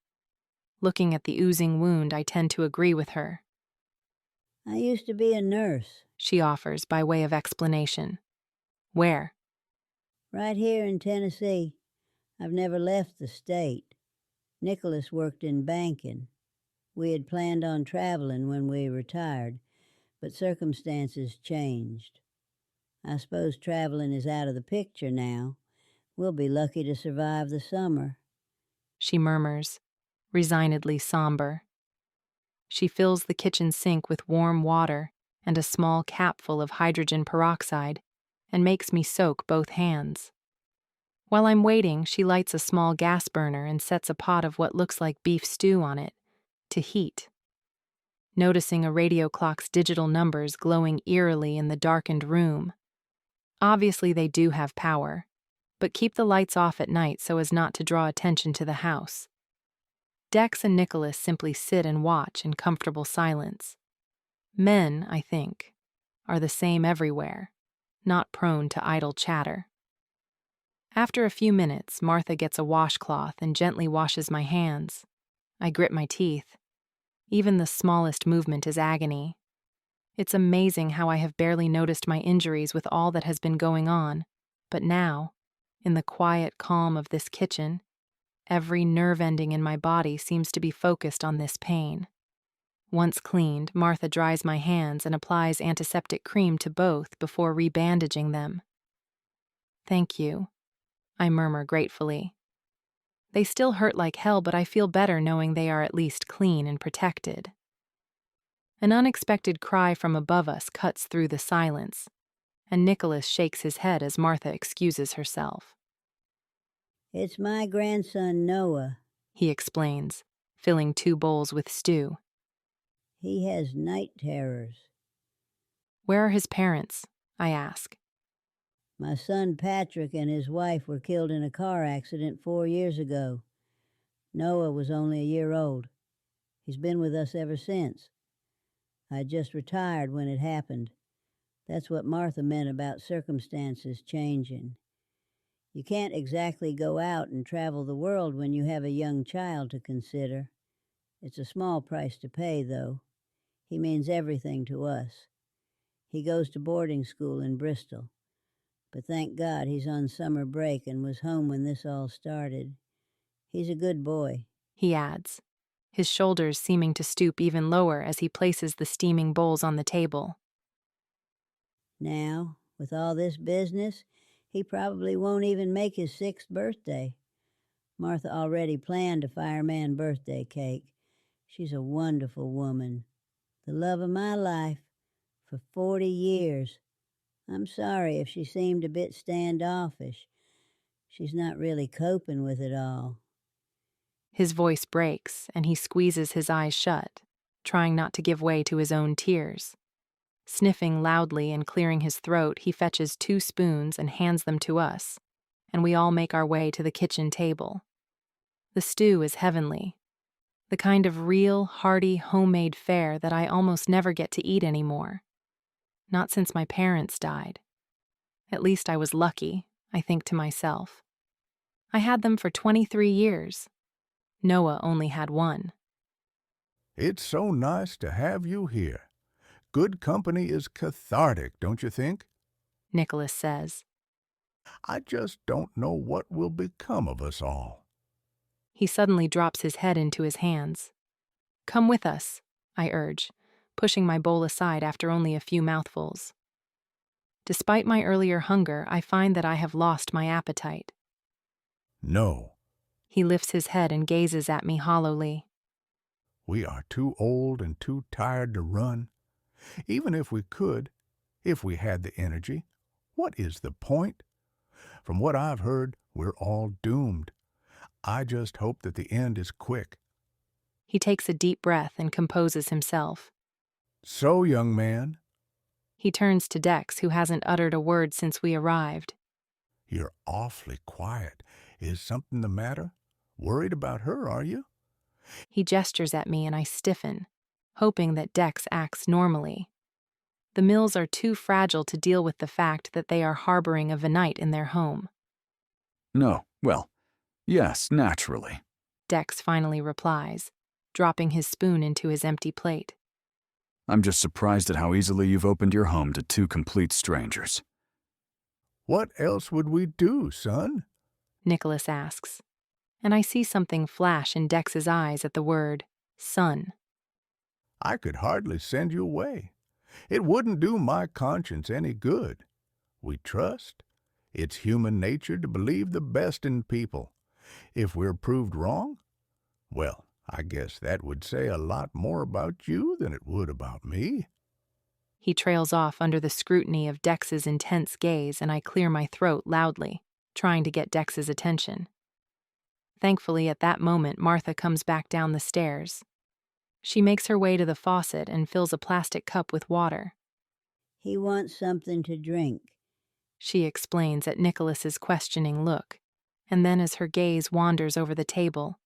Looking at the oozing wound, I tend to agree with her. I used to be a nurse, she offers by way of explanation. Where? Right here in Tennessee. I've never left the state. Nicholas worked in banking. We had planned on traveling when we retired, but circumstances changed. I suppose traveling is out of the picture now. We'll be lucky to survive the summer. She murmurs, resignedly somber. She fills the kitchen sink with warm water and a small capful of hydrogen peroxide and makes me soak both hands. While I'm waiting, she lights a small gas burner and sets a pot of what looks like beef stew on it to heat. Noticing a radio clock's digital numbers glowing eerily in the darkened room. Obviously they do have power, but keep the lights off at night so as not to draw attention to the house. Dex and Nicholas simply sit and watch in comfortable silence. Men, I think, are the same everywhere, not prone to idle chatter. After a few minutes, Martha gets a washcloth and gently washes my hands. I grit my teeth. Even the smallest movement is agony. It's amazing how I have barely noticed my injuries with all that has been going on, but now, in the quiet calm of this kitchen, every nerve ending in my body seems to be focused on this pain. Once cleaned, Martha dries my hands and applies antiseptic cream to both before rebandaging them. "Thank you," I murmur gratefully. They still hurt like hell, but I feel better knowing they are at least clean and protected. An unexpected cry from above us cuts through the silence, and Nicholas shakes his head as Martha excuses herself. "It's my grandson Noah," he explains, filling 2 bowls with stew. "He has night terrors." "Where are his parents?" I ask. "My son Patrick and his wife were killed in a car accident 4 years ago. Noah was only a year old. He's been with us ever since. I just retired when it happened. That's what Martha meant about circumstances changing. You can't exactly go out and travel the world when you have a young child to consider. It's a small price to pay, though. He means everything to us. He goes to boarding school in Bristol. But thank God he's on summer break and was home when this all started. He's a good boy," he adds, his shoulders seeming to stoop even lower as he places the steaming bowls on the table. "Now, with all this business, he probably won't even make his 6th birthday. Martha already planned a fireman birthday cake. She's a wonderful woman. The love of my life for 40 years. I'm sorry if she seemed a bit standoffish. She's not really coping with it all." His voice breaks, and he squeezes his eyes shut, trying not to give way to his own tears. Sniffing loudly and clearing his throat, he fetches 2 spoons and hands them to us, and we all make our way to the kitchen table. The stew is heavenly, the kind of real, hearty, homemade fare that I almost never get to eat anymore. Not since my parents died. At least I was lucky, I think to myself. I had them for 23 years. Noah only had 1. "It's so nice to have you here. Good company is cathartic, don't you think?" Nicholas says. "I just don't know what will become of us all." He suddenly drops his head into his hands. "Come with us," I urge, pushing my bowl aside after only a few mouthfuls. Despite my earlier hunger, I find that I have lost my appetite. "No." He lifts his head and gazes at me hollowly. "We are too old and too tired to run. Even if we could, if we had the energy, what is the point? From what I've heard, we're all doomed. I just hope that the end is quick." He takes a deep breath and composes himself. "So, young man," he turns to Dex, who hasn't uttered a word since we arrived. "You're awfully quiet. Is something the matter? Worried about her, are you?" He gestures at me and I stiffen, hoping that Dex acts normally. The Mills are too fragile to deal with the fact that they are harboring a Venite in their home. "No, well, yes, naturally," Dex finally replies, dropping his spoon into his empty plate. "I'm just surprised at how easily you've opened your home to 2 complete strangers." "What else would we do, son?" Nicholas asks, and I see something flash in Dex's eyes at the word, son. "I could hardly send you away. It wouldn't do my conscience any good. We trust. It's human nature to believe the best in people. If we're proved wrong, well, I guess that would say a lot more about you than it would about me." He trails off under the scrutiny of Dex's intense gaze, and I clear my throat loudly, trying to get Dex's attention. Thankfully, at that moment, Martha comes back down the stairs. She makes her way to the faucet and fills a plastic cup with water. "He wants something to drink," she explains at Nicholas's questioning look, and then as her gaze wanders over the table.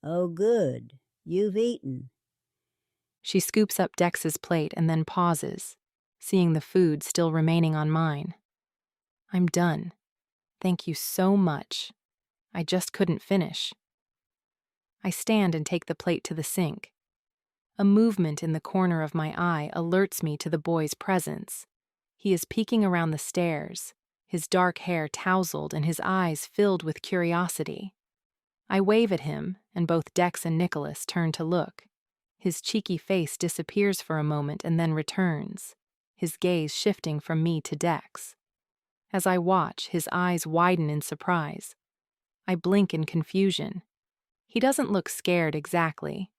"Oh, good. You've eaten." She scoops up Dex's plate and then pauses, seeing the food still remaining on mine. "I'm done. Thank you so much. I just couldn't finish." I stand and take the plate to the sink. A movement in the corner of my eye alerts me to the boy's presence. He is peeking around the stairs, his dark hair tousled and his eyes filled with curiosity. I wave at him, and both Dex and Nicholas turn to look. His cheeky face disappears for a moment and then returns, his gaze shifting from me to Dex. As I watch, his eyes widen in surprise. I blink in confusion. He doesn't look scared exactly,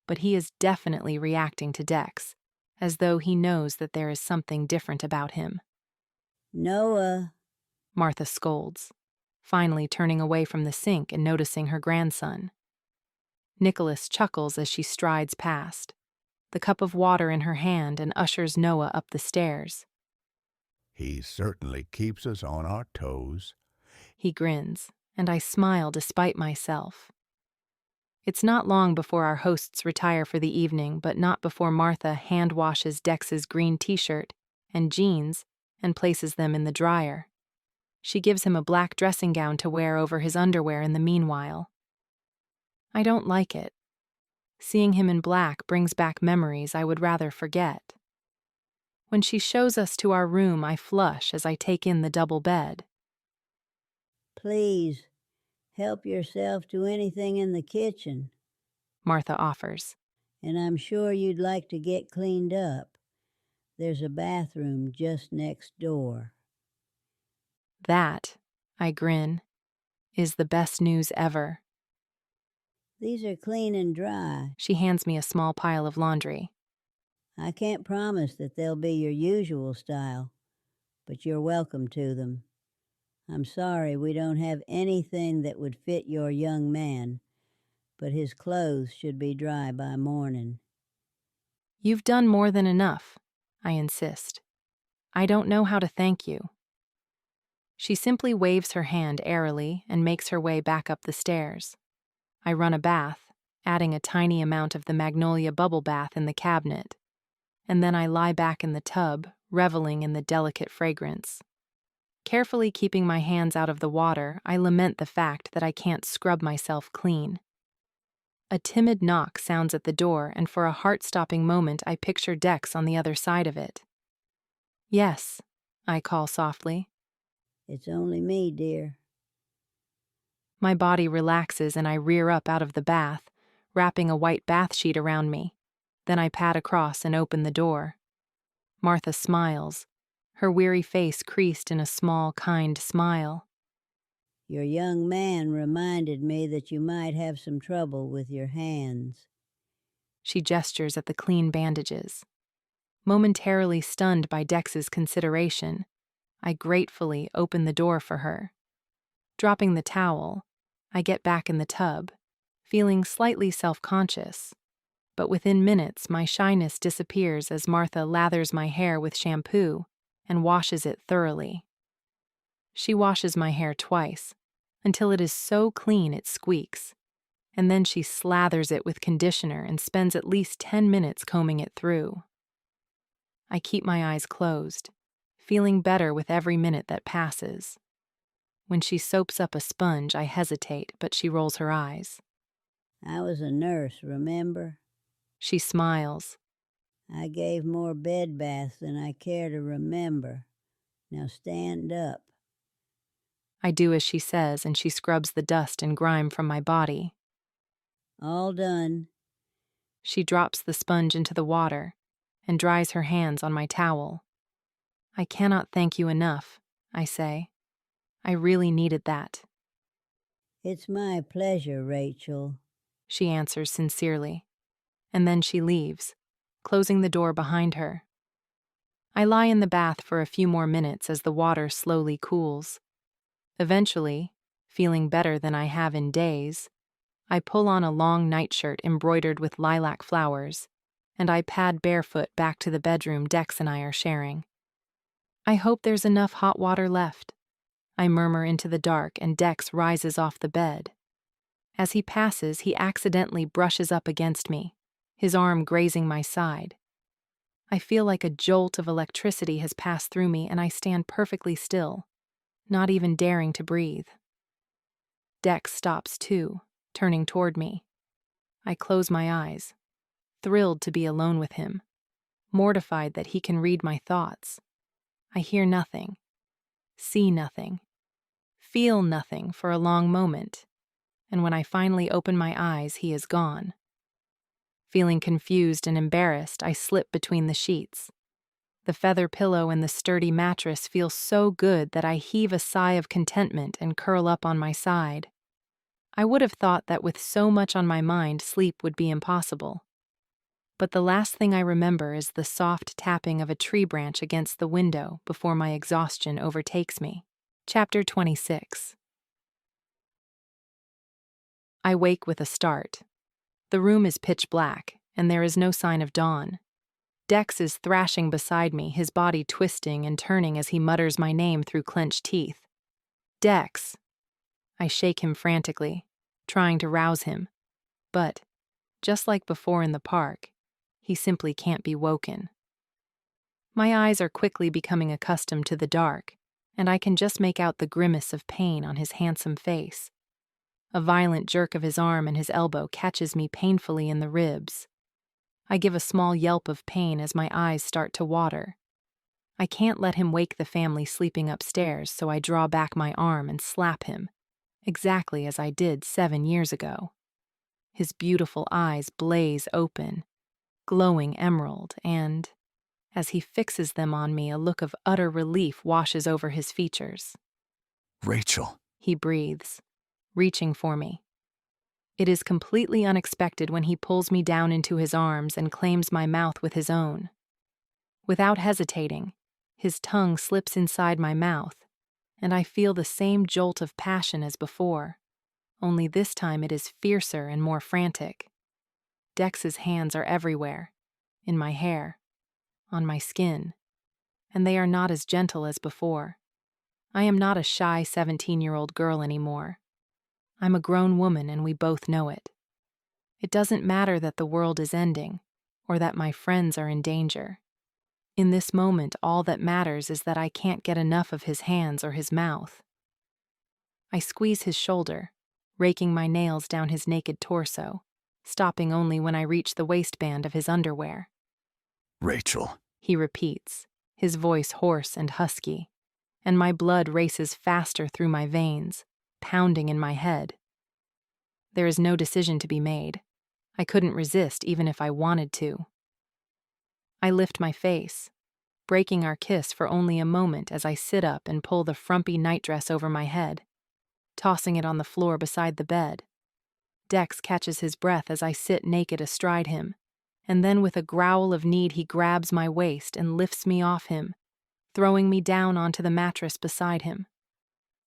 but he is definitely reacting to Dex, as though he knows that there is something different about him. Noah, Martha scolds, finally turning away from the sink and noticing her grandson. Nicholas chuckles as she strides past, the cup of water in her hand, and ushers Noah up the stairs. He certainly keeps us on our toes. He grins, and I smile despite myself. It's not long before our hosts retire for the evening, but not before Martha hand-washes Dex's green t-shirt and jeans and places them in the dryer. She gives him a black dressing gown to wear over his underwear in the meanwhile. I don't like it. Seeing him in black brings back memories I would rather forget. When she shows us to our room, I flush as I take in the double bed. please help yourself to anything in the kitchen, Martha offers. and I'm sure you'd like to get cleaned up. There's a bathroom just next door. That, I grin, is the best news ever. These are clean and dry. She hands me a small pile of laundry. I can't promise that they'll be your usual style, but you're welcome to them. I'm sorry we don't have anything that would fit your young man, but his clothes should be dry by morning. You've done more than enough, I insist. I don't know how to thank you. She simply waves her hand airily and makes her way back up the stairs. I run a bath, adding a tiny amount of the magnolia bubble bath in the cabinet, and then I lie back in the tub, reveling in the delicate fragrance. Carefully keeping my hands out of the water, I lament the fact that I can't scrub myself clean. A timid knock sounds at the door, and for a heart-stopping moment I picture Dex on the other side of it. Yes, I call softly. It's only me, dear. My body relaxes and I rear up out of the bath, wrapping a white bath sheet around me. Then I pad across and open the door. Martha smiles, her weary face creased in a small, kind smile. Your young man reminded me that you might have some trouble with your hands. She gestures at the clean bandages. Momentarily stunned by Dex's consideration, I gratefully open the door for her. Dropping the towel, I get back in the tub, feeling slightly self-conscious. But within minutes, my shyness disappears as Martha lathers my hair with shampoo and washes it thoroughly. She washes my hair twice, until it is so clean it squeaks, and then she slathers it with conditioner and spends at least 10 minutes combing it through. I keep my eyes closed, feeling better with every minute that passes. When she soaps up a sponge, I hesitate, but she rolls her eyes. I was a nurse, remember? She smiles. I gave more bed baths than I care to remember. Now stand up. I do as she says, and she scrubs the dust and grime from my body. All done. She drops the sponge into the water and dries her hands on my towel. I cannot thank you enough, I say. I really needed that. It's my pleasure, Rachel, she answers sincerely, and then she leaves, closing the door behind her. I lie in the bath for a few more minutes as the water slowly cools. Eventually, feeling better than I have in days, I pull on a long nightshirt embroidered with lilac flowers, and I pad barefoot back to the bedroom Dex and I are sharing. I hope there's enough hot water left. I murmur into the dark, and Dex rises off the bed. As he passes, he accidentally brushes up against me, his arm grazing my side. I feel like a jolt of electricity has passed through me, and I stand perfectly still, not even daring to breathe. Dex stops too, turning toward me. I close my eyes, thrilled to be alone with him, mortified that he can read my thoughts. I hear nothing, see nothing, feel nothing for a long moment, and when I finally open my eyes, he is gone. Feeling confused and embarrassed, I slip between the sheets. The feather pillow and the sturdy mattress feel so good that I heave a sigh of contentment and curl up on my side. I would have thought that with so much on my mind, sleep would be impossible. But the last thing I remember is the soft tapping of a tree branch against the window before my exhaustion overtakes me. Chapter 26. I wake with a start. The room is pitch black, and there is no sign of dawn. Dex is thrashing beside me, his body twisting and turning as he mutters my name through clenched teeth. Dex! I shake him frantically, trying to rouse him. But, just like before in the park, he simply can't be woken. My eyes are quickly becoming accustomed to the dark, and I can just make out the grimace of pain on his handsome face. A violent jerk of his arm and his elbow catches me painfully in the ribs. I give a small yelp of pain as my eyes start to water. I can't let him wake the family sleeping upstairs, so I draw back my arm and slap him, exactly as I did 7 years ago. His beautiful eyes blaze open, glowing emerald, and, as he fixes them on me, a look of utter relief washes over his features. Rachel, he breathes, reaching for me. It is completely unexpected when he pulls me down into his arms and claims my mouth with his own. Without hesitating, his tongue slips inside my mouth, and I feel the same jolt of passion as before, only this time it is fiercer and more frantic. Dex's hands are everywhere, in my hair, on my skin, and they are not as gentle as before. I am not a shy 17-year-old girl anymore. I'm a grown woman, and we both know it. It doesn't matter that the world is ending, or that my friends are in danger. In this moment, all that matters is that I can't get enough of his hands or his mouth. I squeeze his shoulder, raking my nails down his naked torso, stopping only when I reach the waistband of his underwear. Rachel, he repeats, his voice hoarse and husky, and my blood races faster through my veins, pounding in my head. There is no decision to be made. I couldn't resist even if I wanted to. I lift my face, breaking our kiss for only a moment as I sit up and pull the frumpy nightdress over my head, tossing it on the floor beside the bed. Dex catches his breath as I sit naked astride him, and then with a growl of need he grabs my waist and lifts me off him, throwing me down onto the mattress beside him.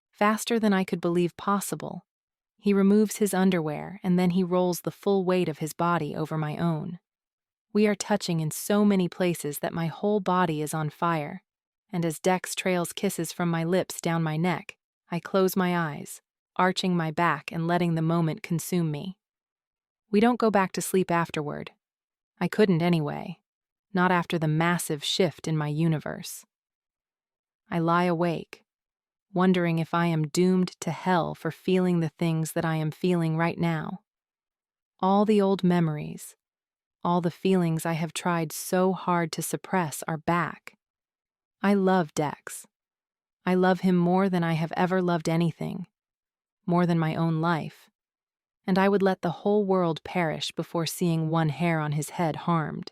Faster than I could believe possible, he removes his underwear and then he rolls the full weight of his body over my own. We are touching in so many places that my whole body is on fire, and as Dex trails kisses from my lips down my neck, I close my eyes, arching my back and letting the moment consume me. We don't go back to sleep afterward. I couldn't anyway, not after the massive shift in my universe. I lie awake, wondering if I am doomed to hell for feeling the things that I am feeling right now. All the old memories, all the feelings I have tried so hard to suppress are back. I love Dex. I love him more than I have ever loved anything, more than my own life, and I would let the whole world perish before seeing one hair on his head harmed.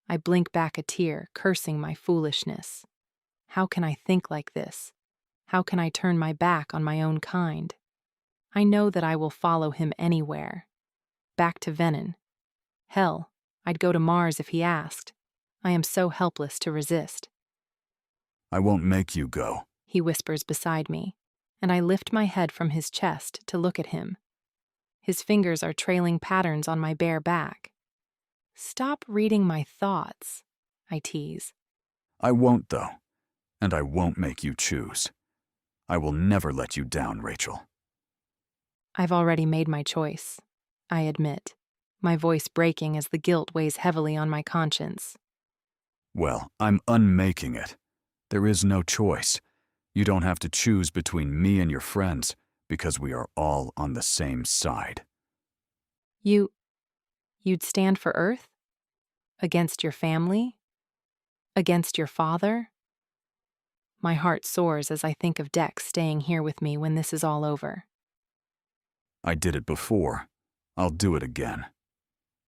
I blink back a tear, cursing my foolishness. How can I think like this? How can I turn my back on my own kind? I know that I will follow him anywhere. Back to Venin. Hell, I'd go to Mars if he asked. I am so helpless to resist. I won't make you go, he whispers beside me, and I lift my head from his chest to look at him. His fingers are trailing patterns on my bare back. Stop reading my thoughts, I tease. I won't, though, and I won't make you choose. I will never let you down, Rachel. I've already made my choice, I admit, my voice breaking as the guilt weighs heavily on my conscience. Well, I'm unmaking it. There is no choice. You don't have to choose between me and your friends, because we are all on the same side. You'd stand for Earth? Against your family? Against your father? My heart soars as I think of Dex staying here with me when this is all over. I did it before. I'll do it again.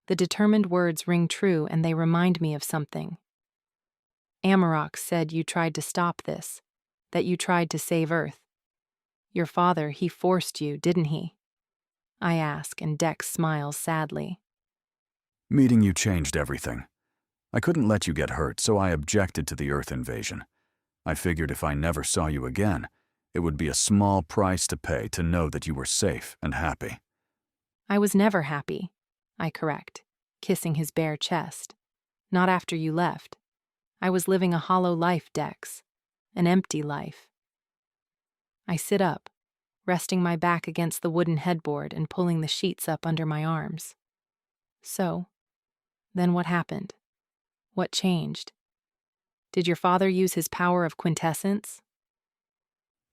The determined words ring true, and they remind me of something. Amarok said you tried to stop this, that you tried to save Earth. Your father, he forced you, didn't he? I ask, and Dex smiles sadly. Meeting you changed everything. I couldn't let you get hurt, so I objected to the Earth invasion. I figured if I never saw you again, it would be a small price to pay to know that you were safe and happy. I was never happy, I correct, kissing his bare chest. Not after you left. I was living a hollow life, Dex. An empty life. I sit up, resting my back against the wooden headboard and pulling the sheets up under my arms. So, then what happened? What changed? Did your father use his power of quintessence?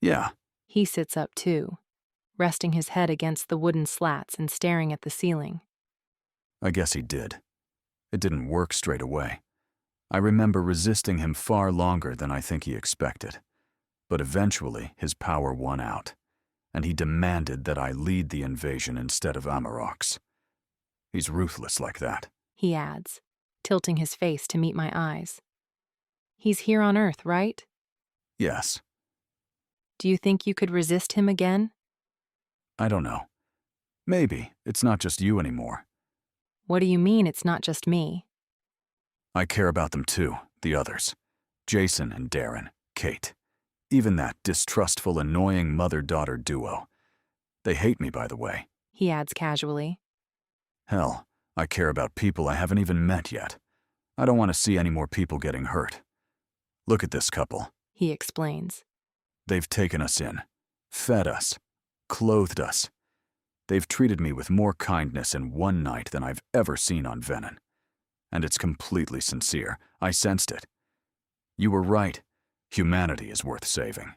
Yeah. He sits up too, resting his head against the wooden slats and staring at the ceiling. I guess he did. It didn't work straight away. I remember resisting him far longer than I think he expected. But eventually, his power won out, and he demanded that I lead the invasion instead of Amarok's. He's ruthless like that, he adds, tilting his face to meet my eyes. He's here on Earth, right? Yes. Do you think you could resist him again? I don't know. Maybe. It's not just you anymore. What do you mean it's not just me? I care about them too, the others. Jason and Darren, Kate. Even that distrustful, annoying mother-daughter duo. They hate me, by the way. He adds casually. Hell, I care about people I haven't even met yet. I don't want to see any more people getting hurt. Look at this couple, he explains. They've taken us in, fed us, clothed us. They've treated me with more kindness in one night than I've ever seen on Venom. And it's completely sincere. I sensed it. You were right. Humanity is worth saving.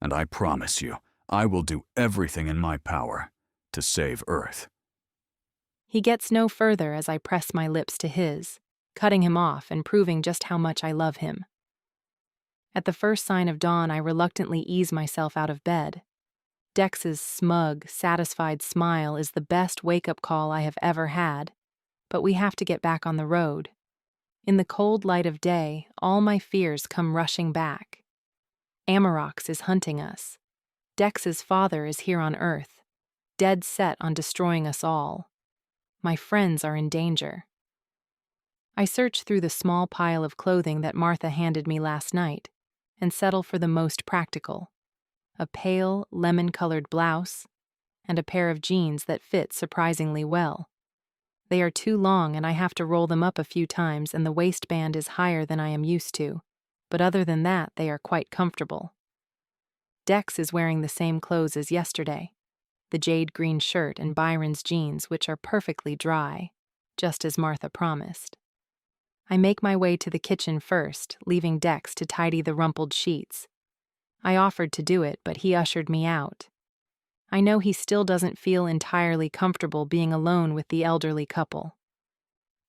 And I promise you, I will do everything in my power to save Earth. He gets no further as I press my lips to his, cutting him off and proving just how much I love him. At the first sign of dawn, I reluctantly ease myself out of bed. Dex's smug, satisfied smile is the best wake-up call I have ever had, but we have to get back on the road. In the cold light of day, all my fears come rushing back. Amarok's is hunting us. Dex's father is here on Earth, dead set on destroying us all. My friends are in danger. I search through the small pile of clothing that Martha handed me last night and settle for the most practical. A pale, lemon-colored blouse and a pair of jeans that fit surprisingly well. They are too long and I have to roll them up a few times, and the waistband is higher than I am used to, but other than that, they are quite comfortable. Dex is wearing the same clothes as yesterday, the jade green shirt and Byron's jeans, which are perfectly dry, just as Martha promised. I make my way to the kitchen first, leaving Dex to tidy the rumpled sheets. I offered to do it, but he ushered me out. I know he still doesn't feel entirely comfortable being alone with the elderly couple.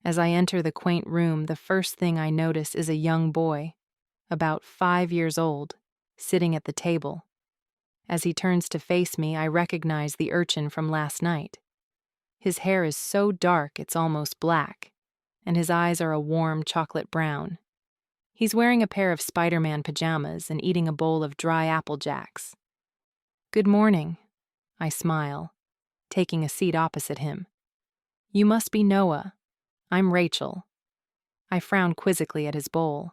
As I enter the quaint room, the first thing I notice is a young boy, about 5 years old, sitting at the table. As he turns to face me, I recognize the urchin from last night. His hair is so dark it's almost black, and his eyes are a warm chocolate brown. He's wearing a pair of Spider-Man pajamas and eating a bowl of dry Apple Jacks. "Good morning," I smile, taking a seat opposite him. "You must be Noah. I'm Rachel." I frown quizzically at his bowl.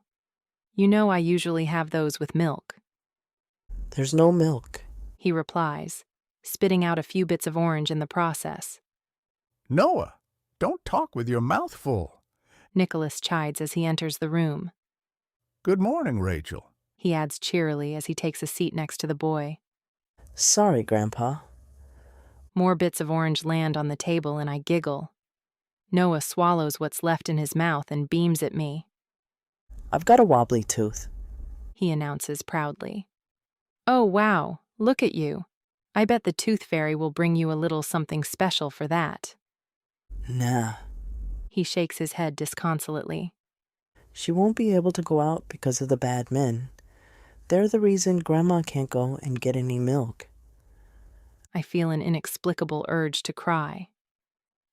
"You know I usually have those with milk." "There's no milk," he replies, spitting out a few bits of orange in the process. "Noah, don't talk with your mouth full," Nicholas chides as he enters the room. "Good morning, Rachel," he adds cheerily as he takes a seat next to the boy. "Sorry, Grandpa." More bits of orange land on the table and I giggle. Noah swallows what's left in his mouth and beams at me. "I've got a wobbly tooth," he announces proudly. "Oh, wow, look at you. I bet the tooth fairy will bring you a little something special for that." "Nah." He shakes his head disconsolately. She won't be able to go out because of the bad men. They're the reason Grandma can't go and get any milk. I feel an inexplicable urge to cry.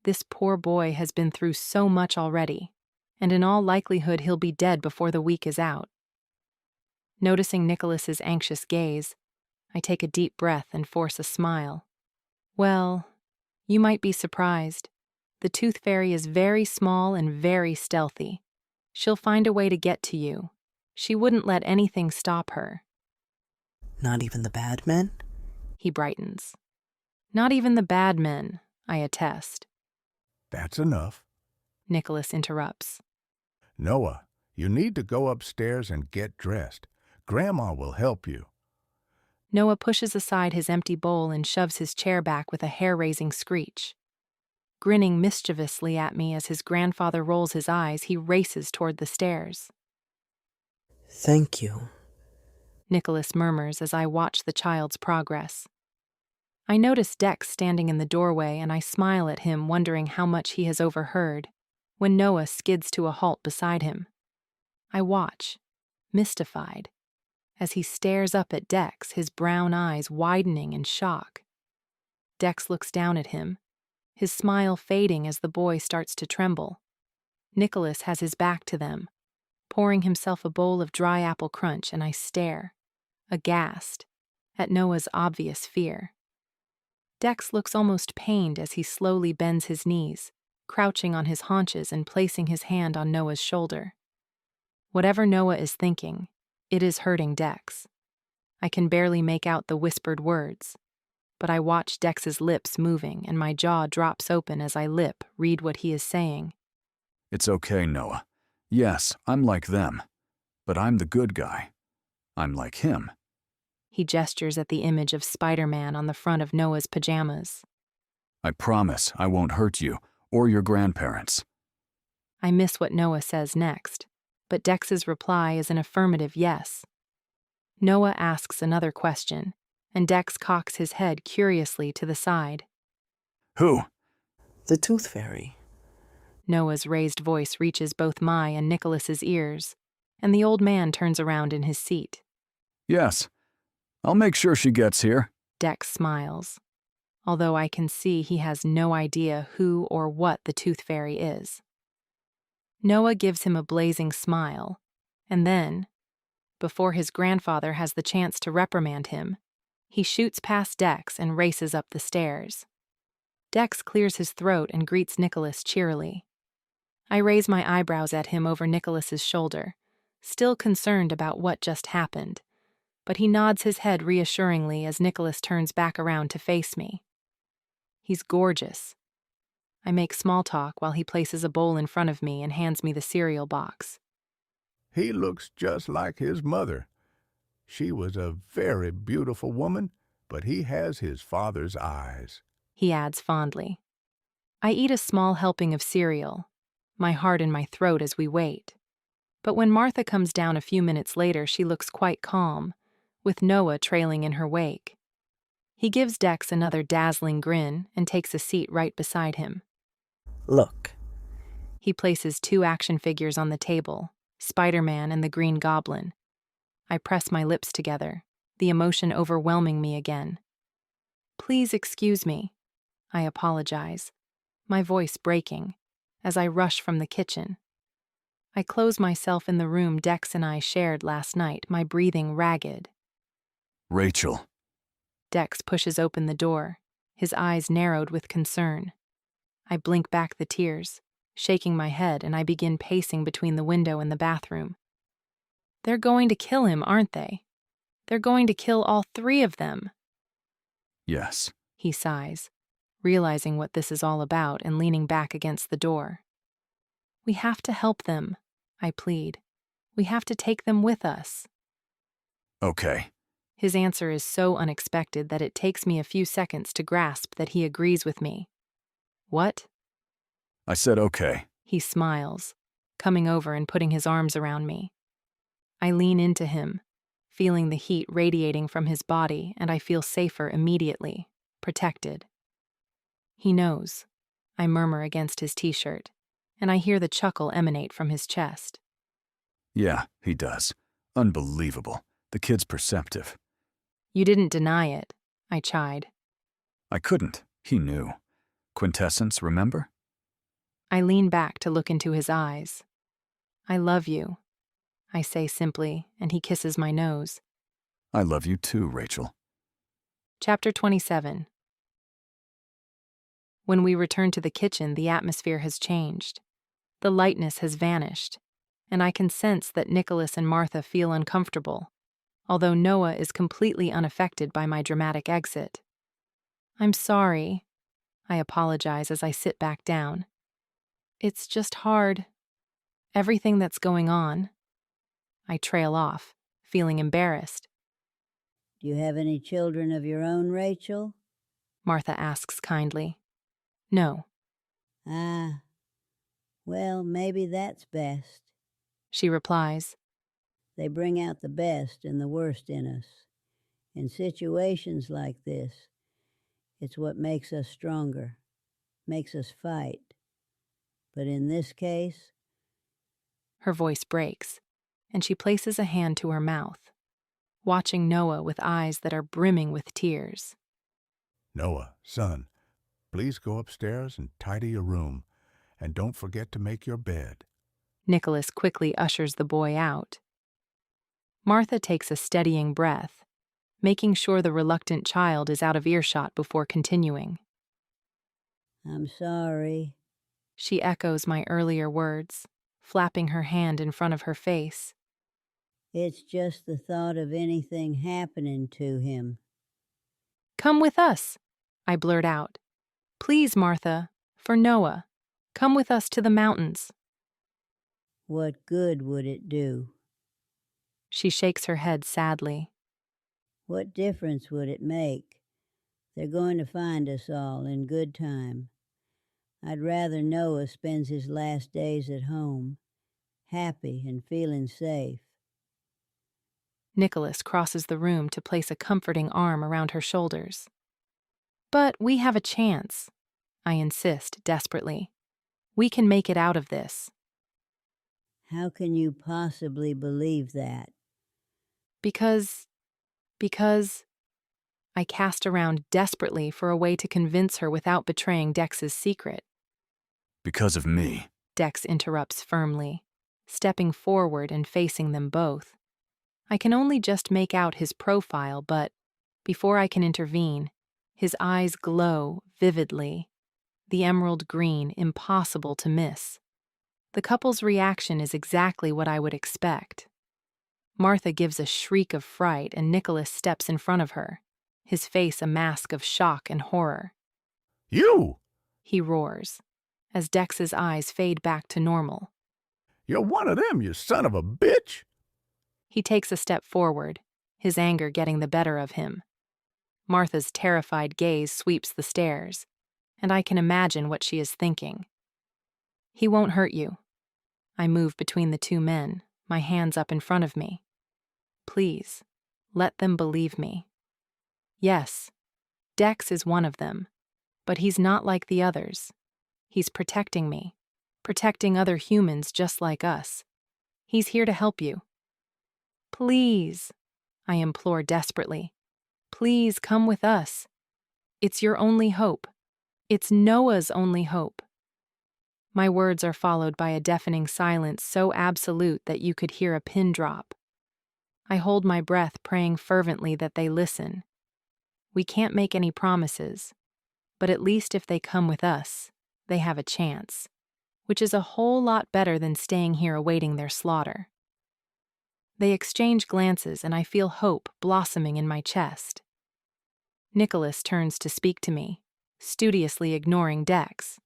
This poor boy has been through so much already, and in all likelihood he'll be dead before the week is out. Noticing Nicholas's anxious gaze, I take a deep breath and force a smile. Well, you might be surprised. The Tooth Fairy is very small and very stealthy. She'll find a way to get to you. She wouldn't let anything stop her. Not even the bad men? He brightens. Not even the bad men, I attest. That's enough. Nicholas interrupts. Noah, you need to go upstairs and get dressed. Grandma will help you. Noah pushes aside his empty bowl and shoves his chair back with a hair-raising screech. Grinning mischievously at me as his grandfather rolls his eyes, he races toward the stairs. Thank you, Nicholas murmurs as I watch the child's progress. I notice Dex standing in the doorway and I smile at him, wondering how much he has overheard, when Noah skids to a halt beside him. I watch, mystified, as he stares up at Dex, his brown eyes widening in shock. Dex looks down at him, his smile fading as the boy starts to tremble. Nicholas has his back to them, pouring himself a bowl of dry apple crunch, and I stare, aghast, at Noah's obvious fear. Dex looks almost pained as he slowly bends his knees, crouching on his haunches and placing his hand on Noah's shoulder. Whatever Noah is thinking, it is hurting Dex. I can barely make out the whispered words, but I watch Dex's lips moving and my jaw drops open as I read what he is saying. It's okay, Noah. Yes, I'm like them. But I'm the good guy. I'm like him. He gestures at the image of Spider-Man on the front of Noah's pajamas. I promise I won't hurt you or your grandparents. I miss what Noah says next, but Dex's reply is an affirmative yes. Noah asks another question, and Dex cocks his head curiously to the side. Who? The Tooth Fairy. Noah's raised voice reaches both my and Nicholas's ears, and the old man turns around in his seat. Yes. I'll make sure she gets here. Dex smiles, although I can see he has no idea who or what the Tooth Fairy is. Noah gives him a blazing smile, and then, before his grandfather has the chance to reprimand him, he shoots past Dex and races up the stairs. Dex clears his throat and greets Nicholas cheerily. I raise my eyebrows at him over Nicholas's shoulder, still concerned about what just happened, but he nods his head reassuringly as Nicholas turns back around to face me. He's gorgeous. I make small talk while he places a bowl in front of me and hands me the cereal box. He looks just like his mother. She was a very beautiful woman, but he has his father's eyes, he adds fondly. I eat a small helping of cereal, my heart in my throat as we wait. But when Martha comes down a few minutes later, she looks quite calm, with Noah trailing in her wake. He gives Dex another dazzling grin and takes a seat right beside him. Look. He places 2 action figures on the table, Spider-Man and the Green Goblin. I press my lips together, the emotion overwhelming me again. Please excuse me, I apologize, my voice breaking, as I rush from the kitchen. I close myself in the room Dex and I shared last night, my breathing ragged. Rachel. Dex pushes open the door, his eyes narrowed with concern. I blink back the tears, shaking my head, and I begin pacing between the window and the bathroom. They're going to kill him, aren't they? They're going to kill all 3 of them. Yes, he sighs, realizing what this is all about and leaning back against the door. We have to help them, I plead. We have to take them with us. Okay. His answer is so unexpected that it takes me a few seconds to grasp that he agrees with me. What? I said okay. He smiles, coming over and putting his arms around me. I lean into him, feeling the heat radiating from his body, and I feel safer immediately, protected. He knows, I murmur against his t-shirt. and I hear the chuckle emanate from his chest. Yeah, he does. Unbelievable. The kid's perceptive. You didn't deny it, I chide. I couldn't. He knew. Quintessence, remember? I lean back to look into his eyes. I love you, I say simply, and he kisses my nose. I love you too, Rachel. Chapter 27. When we return to the kitchen, the atmosphere has changed. The lightness has vanished, and I can sense that Nicholas and Martha feel uncomfortable, although Noah is completely unaffected by my dramatic exit. I'm sorry, I apologize as I sit back down. It's just hard. Everything that's going on. I trail off, feeling embarrassed. Do you have any children of your own, Rachel? Martha asks kindly. No. Ah, well, maybe that's best. She replies. They bring out the best and the worst in us. In situations like this, it's what makes us stronger, makes us fight. But in this case... Her voice breaks, and she places a hand to her mouth, watching Noah with eyes that are brimming with tears. Noah, son, please go upstairs and tidy your room, and don't forget to make your bed. Nicholas quickly ushers the boy out. Martha takes a steadying breath, making sure the reluctant child is out of earshot before continuing. I'm sorry. She echoes my earlier words, flapping her hand in front of her face. It's just the thought of anything happening to him. Come with us, I blurt out. Please, Martha, for Noah, come with us to the mountains. What good would it do? She shakes her head sadly. What difference would it make? They're going to find us all in good time. I'd rather Noah spends his last days at home, happy and feeling safe. Nicholas crosses the room to place a comforting arm around her shoulders. But we have a chance, I insist desperately. We can make it out of this. How can you possibly believe that? Because I cast around desperately for a way to convince her without betraying Dex's secret. Because of me. Dex interrupts firmly, stepping forward and facing them both. I can only just make out his profile, but before I can intervene, his eyes glow vividly, the emerald green impossible to miss. The couple's reaction is exactly what I would expect. Martha gives a shriek of fright and Nicholas steps in front of her, his face a mask of shock and horror. You! He roars, as Dex's eyes fade back to normal. You're one of them, you son of a bitch! He takes a step forward, his anger getting the better of him. Martha's terrified gaze sweeps the stairs, and I can imagine what she is thinking. He won't hurt you. I move between the two men, my hands up in front of me. Please, let them believe me. Yes, Dex is one of them, but he's not like the others. He's protecting me, protecting other humans just like us. He's here to help you. Please, I implore desperately. Please come with us. It's your only hope. It's Noah's only hope. My words are followed by a deafening silence so absolute that you could hear a pin drop. I hold my breath, praying fervently that they listen. We can't make any promises, but at least if they come with us, they have a chance, which is a whole lot better than staying here awaiting their slaughter. They exchange glances, and I feel hope blossoming in my chest. Nicholas turns to speak to me, studiously ignoring Dex.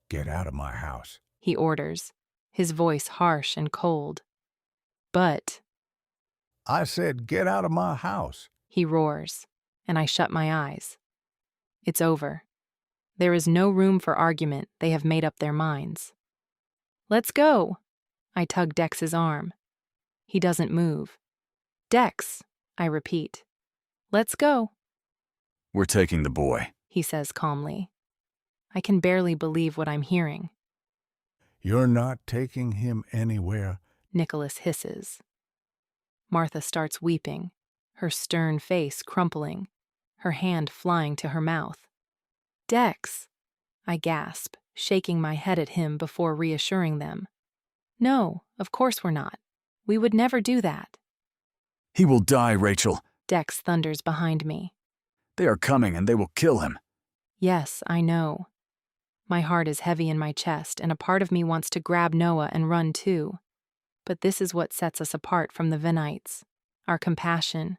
Get out of my house, he orders, his voice harsh and cold. But... I said get out of my house, he roars, and I shut my eyes. It's over. There is no room for argument. They have made up their minds. Let's go. I tug Dex's arm. He doesn't move. Dex, I repeat. Let's go. We're taking the boy, he says calmly. I can barely believe what I'm hearing. You're not taking him anywhere. Nicholas hisses. Martha starts weeping, her stern face crumpling, her hand flying to her mouth. Dex, I gasp, shaking my head at him before reassuring them. No, of course we're not. We would never do that. He will die, Rachel. Dex thunders behind me. They are coming and they will kill him. Yes, I know. My heart is heavy in my chest, and a part of me wants to grab Noah and run too. But this is what sets us apart from the Venites. Our compassion,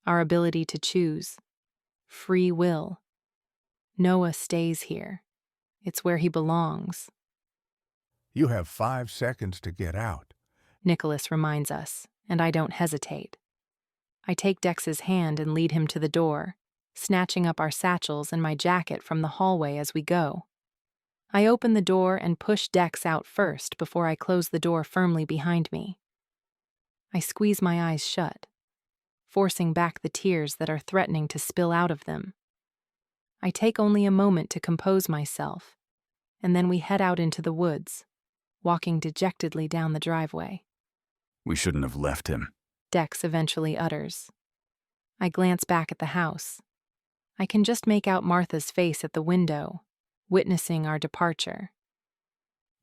our ability to choose. Free will. Noah stays here. It's where he belongs. You have 5 seconds to get out. Nicholas reminds us, and I don't hesitate. I take Dex's hand and lead him to the door, snatching up our satchels and my jacket from the hallway as we go. I open the door and push Dex out first before I close the door firmly behind me. I squeeze my eyes shut, forcing back the tears that are threatening to spill out of them. I take only a moment to compose myself, and then we head out into the woods, walking dejectedly down the driveway. We shouldn't have left him, Dex eventually utters. I glance back at the house. I can just make out Martha's face at the window, witnessing our departure.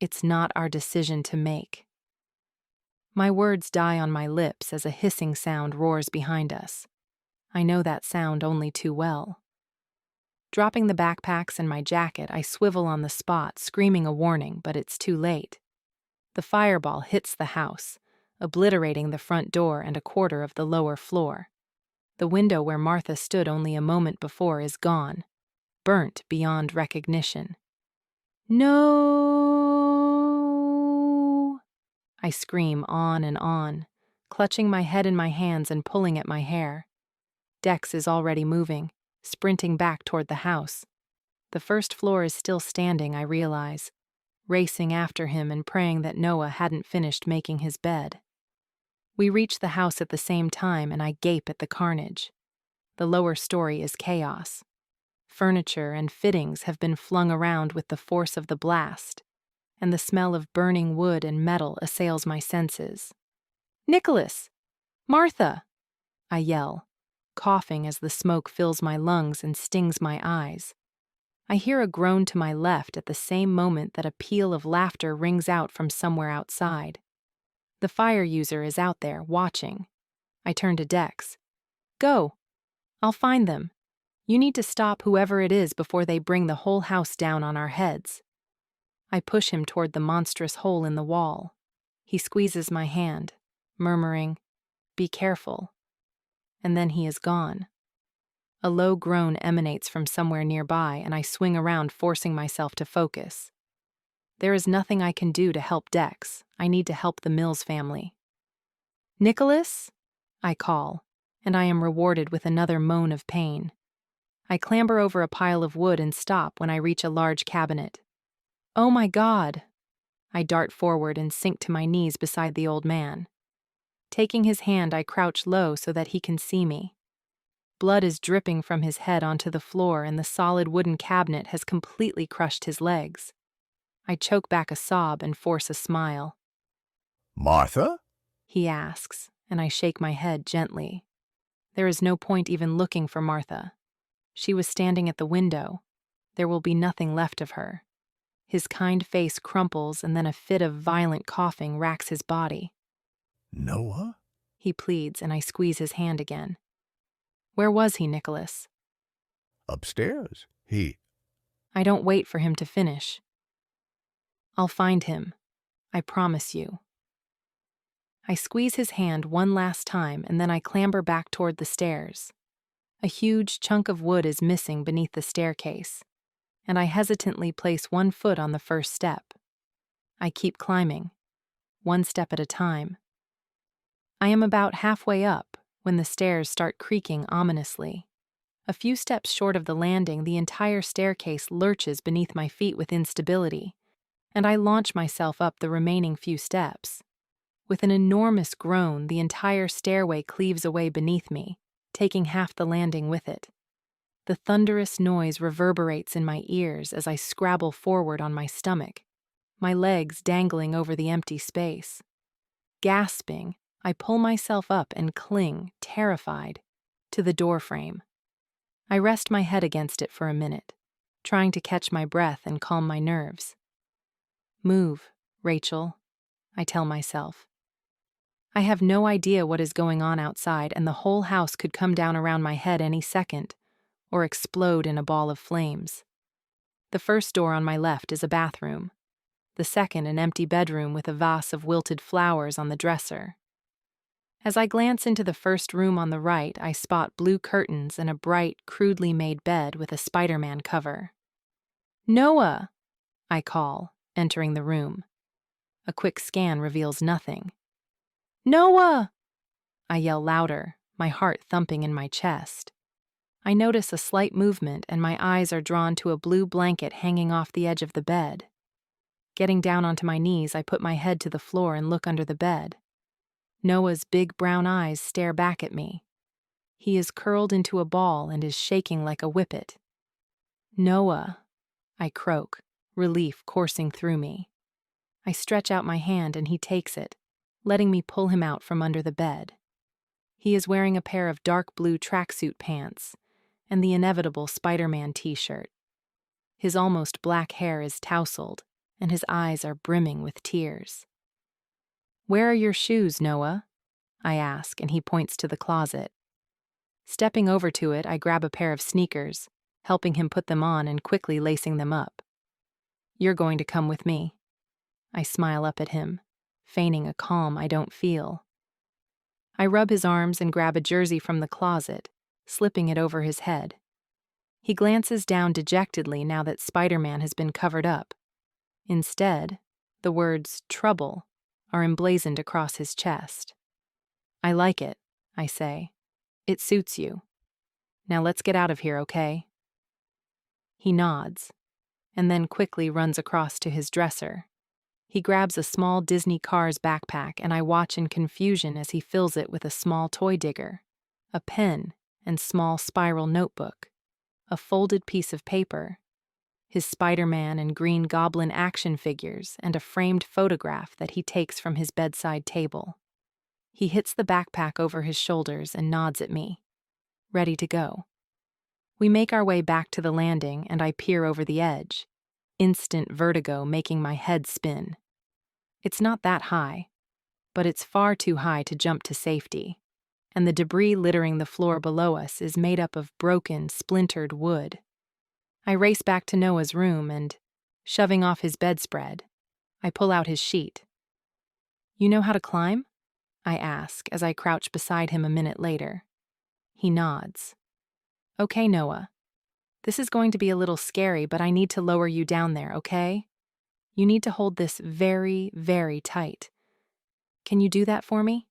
It's not our decision to make. My words die on my lips as a hissing sound roars behind us. I know that sound only too well. Dropping the backpacks and my jacket, I swivel on the spot, screaming a warning, but it's too late. The fireball hits the house, obliterating the front door and a quarter of the lower floor. The window where Martha stood only a moment before is gone, burnt beyond recognition. No! I scream on and on, clutching my head in my hands and pulling at my hair. Dex is already moving, sprinting back toward the house. The first floor is still standing, I realize, racing after him and praying that Noah hadn't finished making his bed. We reach the house at the same time, and I gape at the carnage. The lower story is chaos. Furniture and fittings have been flung around with the force of the blast, and the smell of burning wood and metal assails my senses. Nicholas! Martha! I yell, coughing as the smoke fills my lungs and stings my eyes. I hear a groan to my left at the same moment that a peal of laughter rings out from somewhere outside. The fire user is out there, watching. I turn to Dex. Go. I'll find them. You need to stop whoever it is before they bring the whole house down on our heads. I push him toward the monstrous hole in the wall. He squeezes my hand, murmuring, "Be careful." And then he is gone. A low groan emanates from somewhere nearby, and I swing around, forcing myself to focus. There is nothing I can do to help Dex. I need to help the Mills family. Nicholas? I call, and I am rewarded with another moan of pain. I clamber over a pile of wood and stop when I reach a large cabinet. Oh my God! I dart forward and sink to my knees beside the old man. Taking his hand, I crouch low so that he can see me. Blood is dripping from his head onto the floor, and the solid wooden cabinet has completely crushed his legs. I choke back a sob and force a smile. Martha? He asks, and I shake my head gently. There is no point even looking for Martha. She was standing at the window. There will be nothing left of her. His kind face crumples, and then a fit of violent coughing racks his body. Noah? He pleads, and I squeeze his hand again. Where was he, Nicholas? Upstairs. I don't wait for him to finish. I'll find him. I promise you. I squeeze his hand one last time, and then I clamber back toward the stairs. A huge chunk of wood is missing beneath the staircase, and I hesitantly place one foot on the first step. I keep climbing, one step at a time. I am about halfway up when the stairs start creaking ominously. A few steps short of the landing, the entire staircase lurches beneath my feet with instability, and I launch myself up the remaining few steps. With an enormous groan, the entire stairway cleaves away beneath me, taking half the landing with it. The thunderous noise reverberates in my ears as I scrabble forward on my stomach. my legs dangling over the empty space. Gasping, I pull myself up and cling, terrified, to the doorframe. I rest my head against it for a minute, trying to catch my breath and calm my nerves. Move, Rachel, I tell myself. I have no idea what is going on outside, and the whole house could come down around my head any second, or explode in a ball of flames. The first door on my left is a bathroom. The second, an empty bedroom with a vase of wilted flowers on the dresser. As I glance into the first room on the right, I spot blue curtains and a bright, crudely made bed with a Spider-Man cover. Noah! I call, entering the room. A quick scan reveals nothing. Noah! I yell louder, my heart thumping in my chest. I notice a slight movement and my eyes are drawn to a blue blanket hanging off the edge of the bed. Getting down onto my knees, I put my head to the floor and look under the bed. Noah's big brown eyes stare back at me. He is curled into a ball and is shaking like a whippet. Noah, I croak, relief coursing through me. I stretch out my hand and he takes it, letting me pull him out from under the bed. He is wearing a pair of dark blue tracksuit pants and the inevitable Spider-Man t-shirt. His almost black hair is tousled, and his eyes are brimming with tears. Where are your shoes, Noah? I ask, and he points to the closet. Stepping over to it, I grab a pair of sneakers, helping him put them on and quickly lacing them up. You're going to come with me. I smile up at him, feigning a calm I don't feel. I rub his arms and grab a jersey from the closet, slipping it over his head. He glances down dejectedly now that Spider-Man has been covered up. Instead, the words trouble are emblazoned across his chest. I like it, I say. It suits you. Now let's get out of here, okay? He nods, and then quickly runs across to his dresser. He grabs a small Disney Cars backpack, and I watch in confusion as he fills it with a small toy digger, a pen and small spiral notebook, a folded piece of paper, his Spider-Man and Green Goblin action figures, and a framed photograph that he takes from his bedside table. He hits the backpack over his shoulders and nods at me, ready to go. We make our way back to the landing, and I peer over the edge, instant vertigo making my head spin. It's not that high, but it's far too high to jump to safety, and the debris littering the floor below us is made up of broken, splintered wood. I race back to Noah's room and, shoving off his bedspread, I pull out his sheet. You know how to climb? I ask as I crouch beside him a minute later. He nods. Okay, Noah. This is going to be a little scary, but I need to lower you down there, okay? You need to hold this very, very tight. Can you do that for me?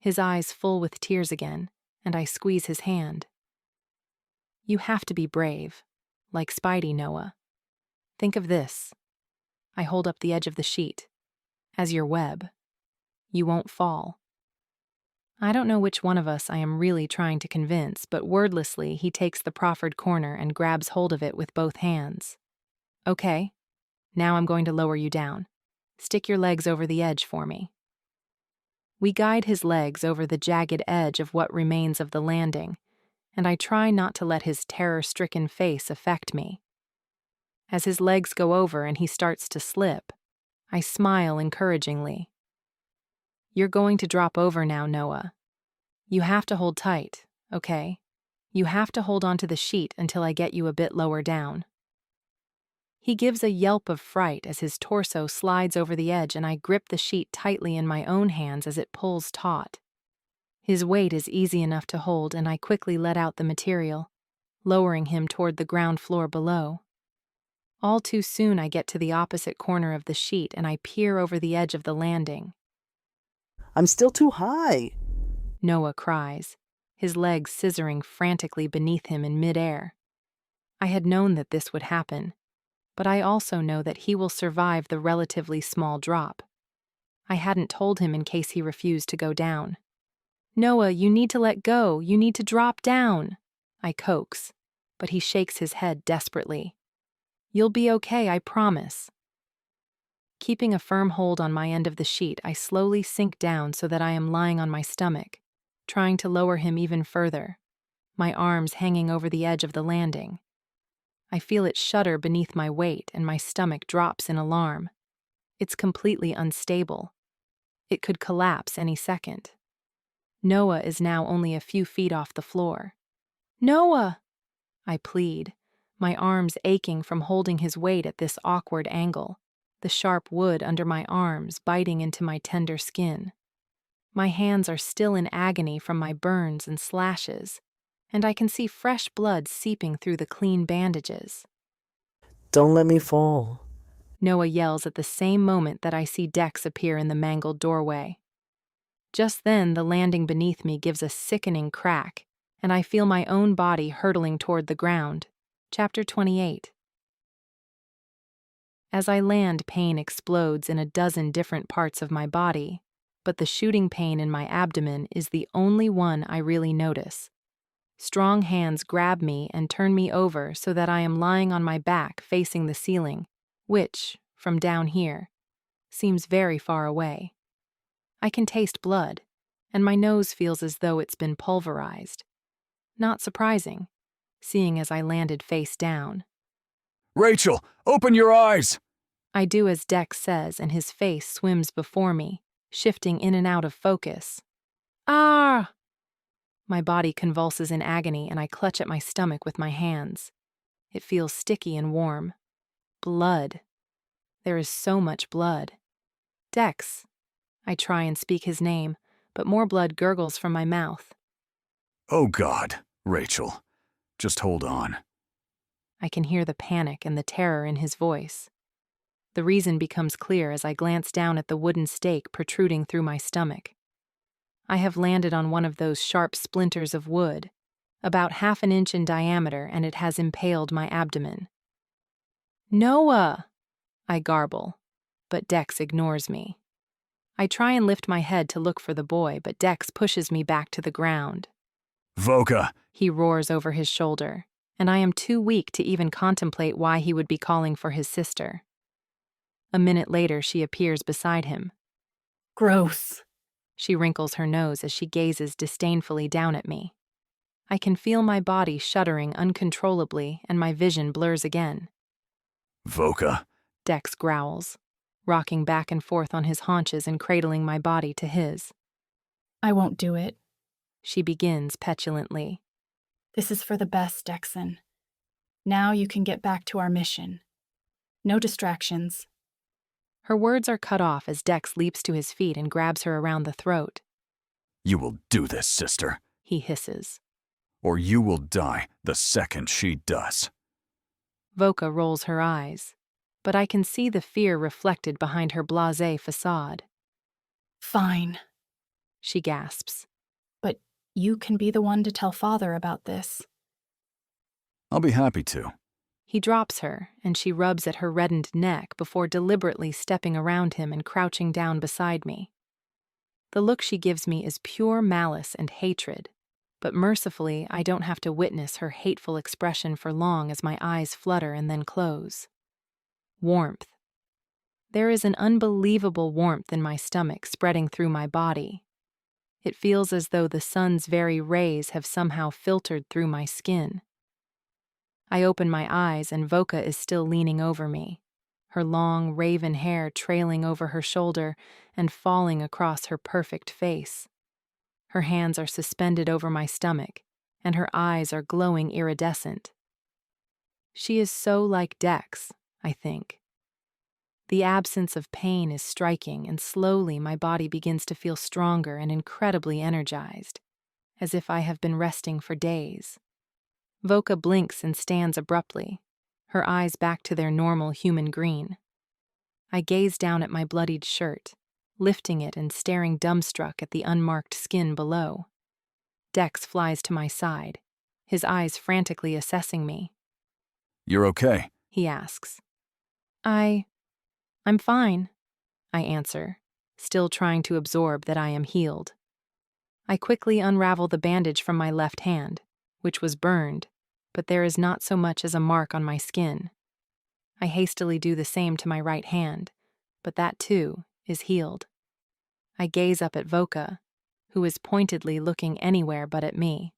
His eyes full with tears again, and I squeeze his hand. You have to be brave, like Spidey, Noah. Think of this. I hold up the edge of the sheet. As your web. You won't fall. I don't know which one of us I am really trying to convince, but wordlessly he takes the proffered corner and grabs hold of it with both hands. Okay, now I'm going to lower you down. Stick your legs over the edge for me. We guide his legs over the jagged edge of what remains of the landing, and I try not to let his terror-stricken face affect me. As his legs go over and he starts to slip, I smile encouragingly. You're going to drop over now, Noah. You have to hold tight, okay? You have to hold onto the sheet until I get you a bit lower down. He gives a yelp of fright as his torso slides over the edge and I grip the sheet tightly in my own hands as it pulls taut. His weight is easy enough to hold and I quickly let out the material, lowering him toward the ground floor below. All too soon I get to the opposite corner of the sheet and I peer over the edge of the landing. I'm still too high, Noah cries, his legs scissoring frantically beneath him in midair. I had known that this would happen, but I also know that he will survive the relatively small drop. I hadn't told him in case he refused to go down. Noah, you need to let go. You need to drop down, I coax, but he shakes his head desperately. You'll be okay, I promise. Keeping a firm hold on my end of the sheet, I slowly sink down so that I am lying on my stomach, trying to lower him even further, my arms hanging over the edge of the landing. I feel it shudder beneath my weight and my stomach drops in alarm. It's completely unstable. It could collapse any second. Noah is now only a few feet off the floor. "Noah!" I plead, my arms aching from holding his weight at this awkward angle, the sharp wood under my arms biting into my tender skin. My hands are still in agony from my burns and slashes, and I can see fresh blood seeping through the clean bandages. "Don't let me fall," Noah yells at the same moment that I see Dex appear in the mangled doorway. Just then, the landing beneath me gives a sickening crack, and I feel my own body hurtling toward the ground. Chapter 28. As I land, pain explodes in a dozen different parts of my body, but the shooting pain in my abdomen is the only one I really notice. Strong hands grab me and turn me over so that I am lying on my back facing the ceiling, which, from down here, seems very far away. I can taste blood, and my nose feels as though it's been pulverized. Not surprising, seeing as I landed face down. "Rachel, open your eyes!" I do as Dex says, and his face swims before me, shifting in and out of focus. "Ah!" My body convulses in agony, and I clutch at my stomach with my hands. It feels sticky and warm. Blood. There is so much blood. "Dex." I try and speak his name, but more blood gurgles from my mouth. "Oh God, Rachel. Just hold on." I can hear the panic and the terror in his voice. The reason becomes clear as I glance down at the wooden stake protruding through my stomach. I have landed on one of those sharp splinters of wood, about half an inch in diameter, and it has impaled my abdomen. "Noah!" I garble, but Dex ignores me. I try and lift my head to look for the boy, but Dex pushes me back to the ground. "Voka!" He roars over his shoulder, and I am too weak to even contemplate why he would be calling for his sister. A minute later, she appears beside him. "Gross." She wrinkles her nose as she gazes disdainfully down at me. I can feel my body shuddering uncontrollably, and my vision blurs again. "Voka!" Dex growls, rocking back and forth on his haunches and cradling my body to his. "I won't do it." She begins petulantly. "This is for the best, Dexon. Now you can get back to our mission. No distractions." Her words are cut off as Dex leaps to his feet and grabs her around the throat. "You will do this, sister," he hisses. "or you will die the second she does." Voka rolls her eyes, but I can see the fear reflected behind her blasé facade. "Fine," she gasps. "But you can be the one to tell Father about this." "I'll be happy to." He drops her, and she rubs at her reddened neck before deliberately stepping around him and crouching down beside me. The look she gives me is pure malice and hatred, but mercifully I don't have to witness her hateful expression for long as my eyes flutter and then close. Warmth. There is an unbelievable warmth in my stomach spreading through my body. It feels as though the sun's very rays have somehow filtered through my skin. I open my eyes and Voka is still leaning over me, her long raven hair trailing over her shoulder and falling across her perfect face. Her hands are suspended over my stomach, and her eyes are glowing iridescent. She is so like Dex, I think. The absence of pain is striking, and slowly my body begins to feel stronger and incredibly energized, as if I have been resting for days. Voka blinks and stands abruptly, her eyes back to their normal human green. I gaze down at my bloodied shirt, lifting it and staring dumbstruck at the unmarked skin below. Dex flies to my side, his eyes frantically assessing me. "You're okay?" he asks. I'm fine, I answer, still trying to absorb that I am healed. I quickly unravel the bandage from my left hand, which was burned, but there is not so much as a mark on my skin. I hastily do the same to my right hand, but that too is healed. I gaze up at Voka, who is pointedly looking anywhere but at me.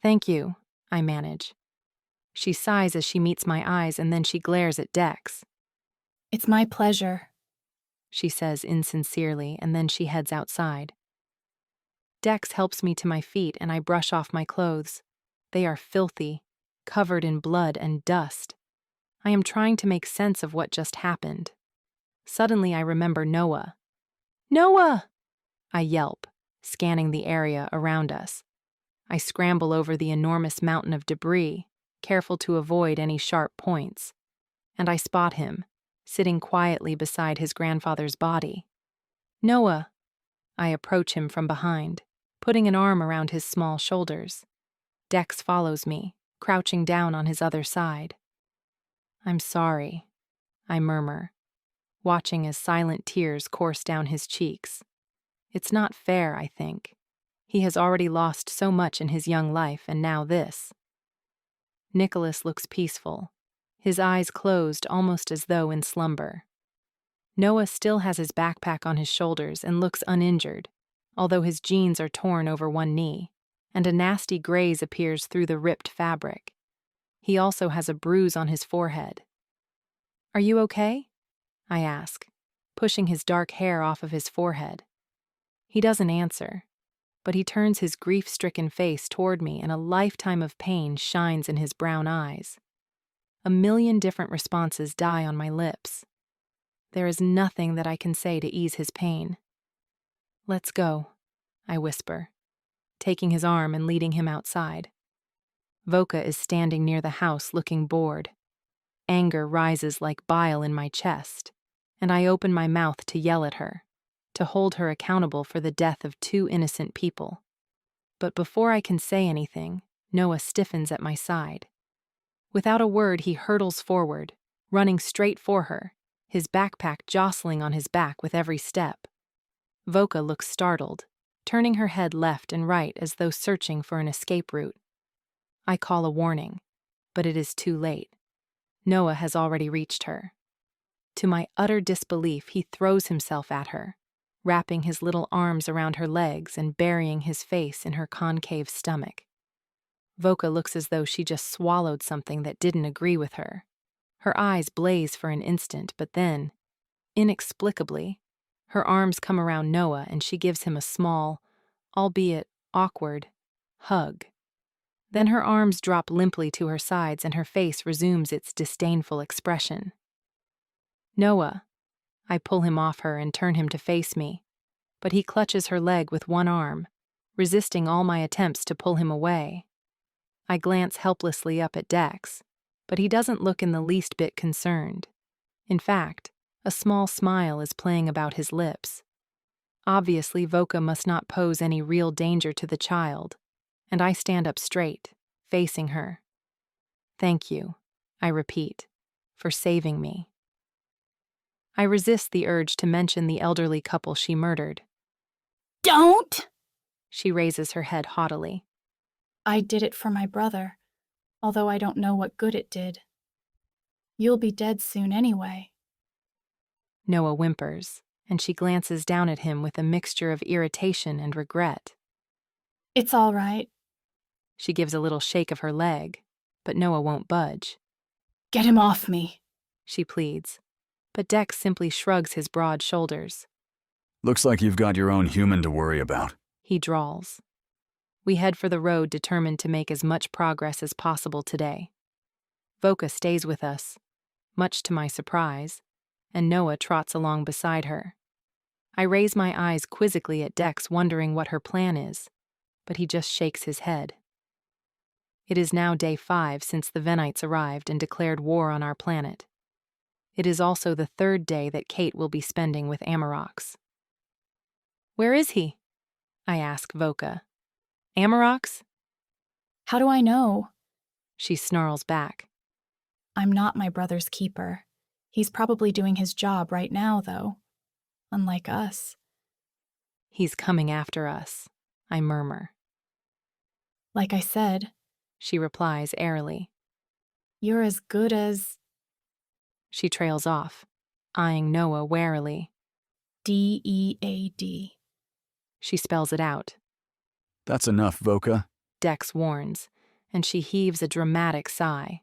"Thank you," I manage. She sighs as she meets my eyes, and then she glares at Dex. "It's my pleasure," she says insincerely, and then she heads outside. Dex helps me to my feet, and I brush off my clothes. They are filthy, covered in blood and dust. I am trying to make sense of what just happened. Suddenly I remember Noah. "Noah!" I yelp, scanning the area around us. I scramble over the enormous mountain of debris, careful to avoid any sharp points. And I spot him, sitting quietly beside his grandfather's body. "Noah!" I approach him from behind, putting an arm around his small shoulders. Dex follows me, crouching down on his other side. "I'm sorry," I murmur, watching as silent tears course down his cheeks. It's not fair, I think. He has already lost so much in his young life, and now this. Nicholas looks peaceful, his eyes closed almost as though in slumber. Noah still has his backpack on his shoulders and looks uninjured, although his jeans are torn over one knee, and a nasty graze appears through the ripped fabric. He also has a bruise on his forehead. "Are you okay?" I ask, pushing his dark hair off of his forehead. He doesn't answer, but he turns his grief-stricken face toward me, and a lifetime of pain shines in his brown eyes. A million different responses die on my lips. There is nothing that I can say to ease his pain. "Let's go," I whisper, taking his arm and leading him outside. Voka is standing near the house looking bored. Anger rises like bile in my chest, and I open my mouth to yell at her, to hold her accountable for the death of 2 innocent people. But before I can say anything, Noah stiffens at my side. Without a word, he hurtles forward, running straight for her, his backpack jostling on his back with every step. Voka looks startled, turning her head left and right as though searching for an escape route. I call a warning, but it is too late. Noah has already reached her. To my utter disbelief, he throws himself at her, wrapping his little arms around her legs and burying his face in her concave stomach. Voka looks as though she just swallowed something that didn't agree with her. Her eyes blaze for an instant, but then, inexplicably, her arms come around Noah and she gives him a small, albeit awkward, hug. Then her arms drop limply to her sides and her face resumes its disdainful expression. "Noah," I pull him off her and turn him to face me, but he clutches her leg with one arm, resisting all my attempts to pull him away. I glance helplessly up at Dex, but he doesn't look in the least bit concerned. In fact, a small smile is playing about his lips. Obviously, Voka must not pose any real danger to the child, and I stand up straight, facing her. "Thank you," I repeat, "for saving me." I resist the urge to mention the elderly couple she murdered. "Don't!" She raises her head haughtily. "I did it for my brother, although I don't know what good it did. You'll be dead soon anyway." Noah whimpers, and she glances down at him with a mixture of irritation and regret. "It's all right." She gives a little shake of her leg, but Noah won't budge. "Get him off me," she pleads, but Dex simply shrugs his broad shoulders. "Looks like you've got your own human to worry about," he drawls. We head for the road, determined to make as much progress as possible today. Voka stays with us, much to my surprise, and Noah trots along beside her. I raise my eyes quizzically at Dex, wondering what her plan is, but he just shakes his head. It is now day 5 since the Venites arrived and declared war on our planet. It is also the 3rd day that Kate will be spending with Amarox. "Where is he?" I ask Voka. "Amarox?" "How do I know?" she snarls back. "I'm not my brother's keeper. He's probably doing his job right now, though. Unlike us." "He's coming after us," I murmur. "Like I said," she replies airily. "You're as good as—" She trails off. eyeing Noah warily. DEAD. She spells it out. That's enough, Voka. Dex warns, and she heaves a dramatic sigh.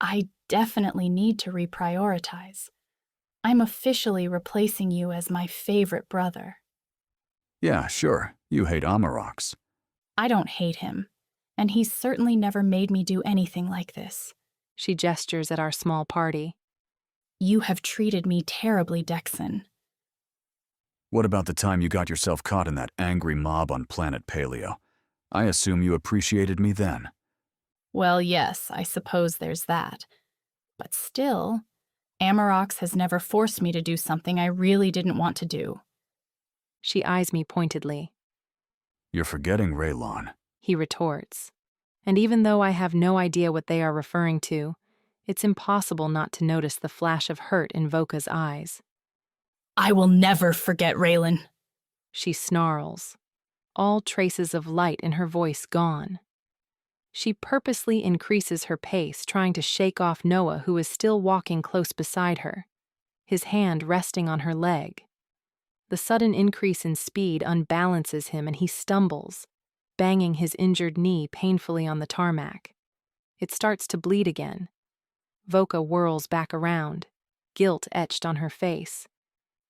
I definitely need to reprioritize. I'm officially replacing you as my favorite brother. Yeah, sure. You hate Amaroks. I don't hate him, and he's certainly never made me do anything like this. She gestures at our small party. You have treated me terribly, Dexon. What about the time you got yourself caught in that angry mob on planet Paleo? I assume you appreciated me then. Well, yes, I suppose there's that. But still, Amarox has never forced me to do something I really didn't want to do. She eyes me pointedly. You're forgetting Raylon, he retorts. And even though I have no idea what they are referring to, it's impossible not to notice the flash of hurt in Voka's eyes. I will never forget Raylan, she snarls, all traces of light in her voice gone. She purposely increases her pace, trying to shake off Noah, who is still walking close beside her, his hand resting on her leg. The sudden increase in speed unbalances him and he stumbles, banging his injured knee painfully on the tarmac. It starts to bleed again. Voka whirls back around, guilt etched on her face.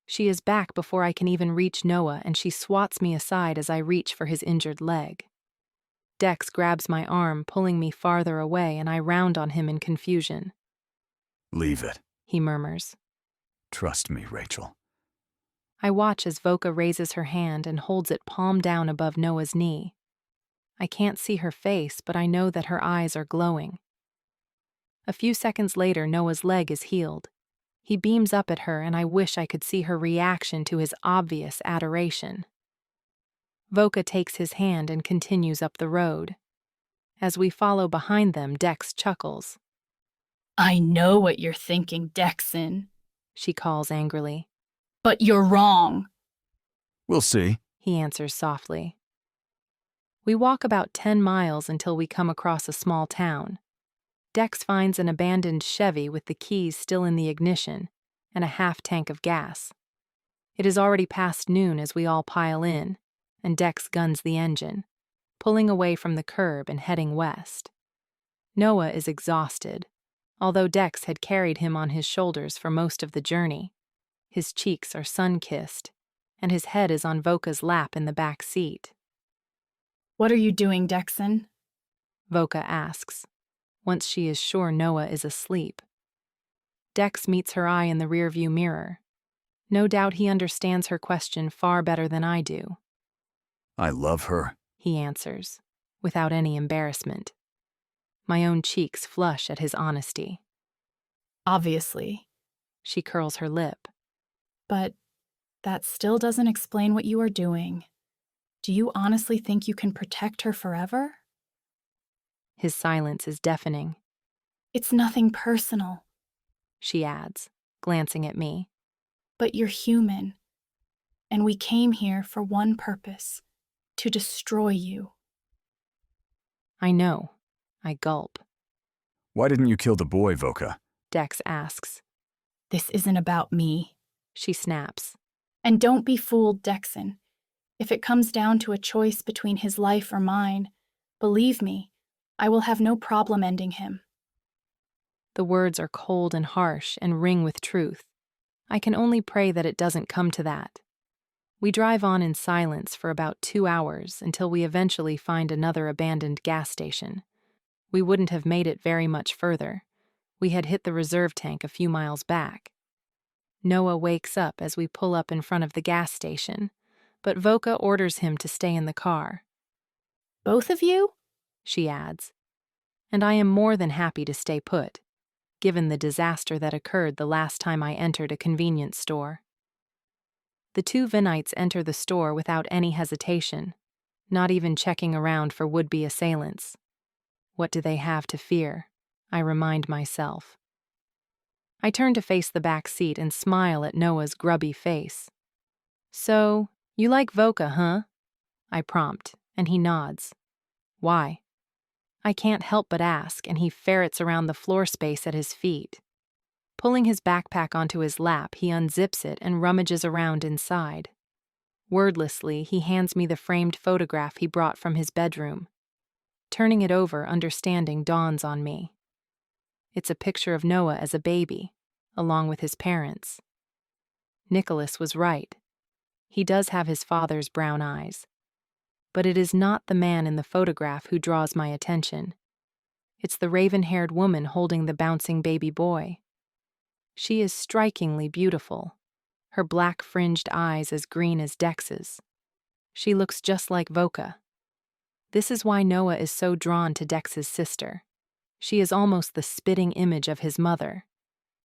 She is back before I can even reach Noah, and she swats me aside as I reach for his injured leg. Dex grabs my arm, pulling me farther away, and I round on him in confusion. Leave it, he murmurs. Trust me, Rachel. I watch as Voka raises her hand and holds it palm down above Noah's knee. I can't see her face, but I know that her eyes are glowing. A few seconds later, Noah's leg is healed. He beams up at her, and I wish I could see her reaction to his obvious adoration. Voka takes his hand and continues up the road. As we follow behind them, Dex chuckles. I know what you're thinking, Dexon, she calls angrily. But you're wrong. We'll see, he answers softly. We walk about 10 miles until we come across a small town. Dex finds an abandoned Chevy with the keys still in the ignition and a half tank of gas. It is already past noon as we all pile in, and Dex guns the engine, pulling away from the curb and heading west. Noah is exhausted, although Dex had carried him on his shoulders for most of the journey. His cheeks are sun-kissed, and his head is on Voka's lap in the back seat. What are you doing, Dexon? Voka asks, once she is sure Noah is asleep. Dex meets her eye in the rearview mirror. No doubt he understands her question far better than I do. I love her, he answers, without any embarrassment. My own cheeks flush at his honesty. Obviously. She curls her lip. But that still doesn't explain what you are doing. Do you honestly think you can protect her forever? His silence is deafening. It's nothing personal, she adds, glancing at me. But you're human, and we came here for one purpose, to destroy you. I know. I gulp. Why didn't you kill the boy, Voka? Dex asks. This isn't about me, she snaps. And don't be fooled, Dexon. If it comes down to a choice between his life or mine, believe me, I will have no problem ending him. The words are cold and harsh and ring with truth. I can only pray that it doesn't come to that. We drive on in silence for about 2 hours until we eventually find another abandoned gas station. We wouldn't have made it very much further. We had hit the reserve tank a few miles back. Noah wakes up as we pull up in front of the gas station, but Voka orders him to stay in the car. Both of you? She adds. And I am more than happy to stay put, given the disaster that occurred the last time I entered a convenience store. The two Vinites enter the store without any hesitation, not even checking around for would-be assailants. What do they have to fear? I remind myself. I turn to face the back seat and smile at Noah's grubby face. So, you like Voka, huh? I prompt, and he nods. Why? I can't help but ask, and he ferrets around the floor space at his feet. Pulling his backpack onto his lap, he unzips it and rummages around inside. Wordlessly, he hands me the framed photograph he brought from his bedroom. Turning it over, understanding dawns on me. It's a picture of Noah as a baby, along with his parents. Nicholas was right. He does have his father's brown eyes. But it is not the man in the photograph who draws my attention. It's the raven-haired woman holding the bouncing baby boy. She is strikingly beautiful, her black fringed eyes as green as Dex's. She looks just like Voka. This is why Noah is so drawn to Dex's sister. She is almost the spitting image of his mother.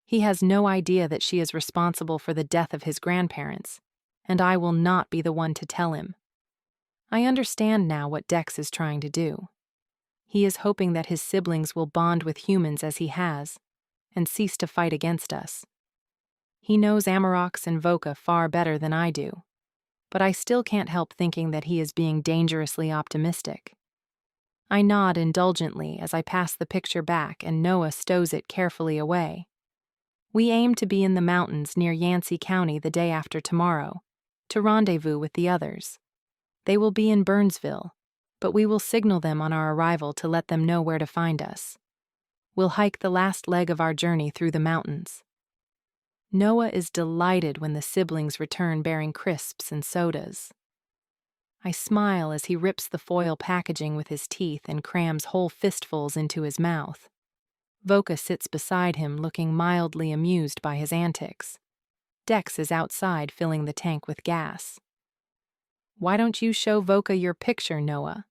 He has no idea that she is responsible for the death of his grandparents, and I will not be the one to tell him. I understand now what Dex is trying to do. He is hoping that his siblings will bond with humans as he has, and cease to fight against us. He knows Amarox and Voka far better than I do, but I still can't help thinking that he is being dangerously optimistic. I nod indulgently as I pass the picture back and Noah stows it carefully away. We aim to be in the mountains near Yancey County the day after tomorrow, to rendezvous with the others. They will be in Burnsville, but we will signal them on our arrival to let them know where to find us. We'll hike the last leg of our journey through the mountains. Noah is delighted when the siblings return bearing crisps and sodas. I smile as he rips the foil packaging with his teeth and crams whole fistfuls into his mouth. Voka sits beside him, looking mildly amused by his antics. Dex is outside filling the tank with gas. "Why don't you show Voka your picture, Noah?"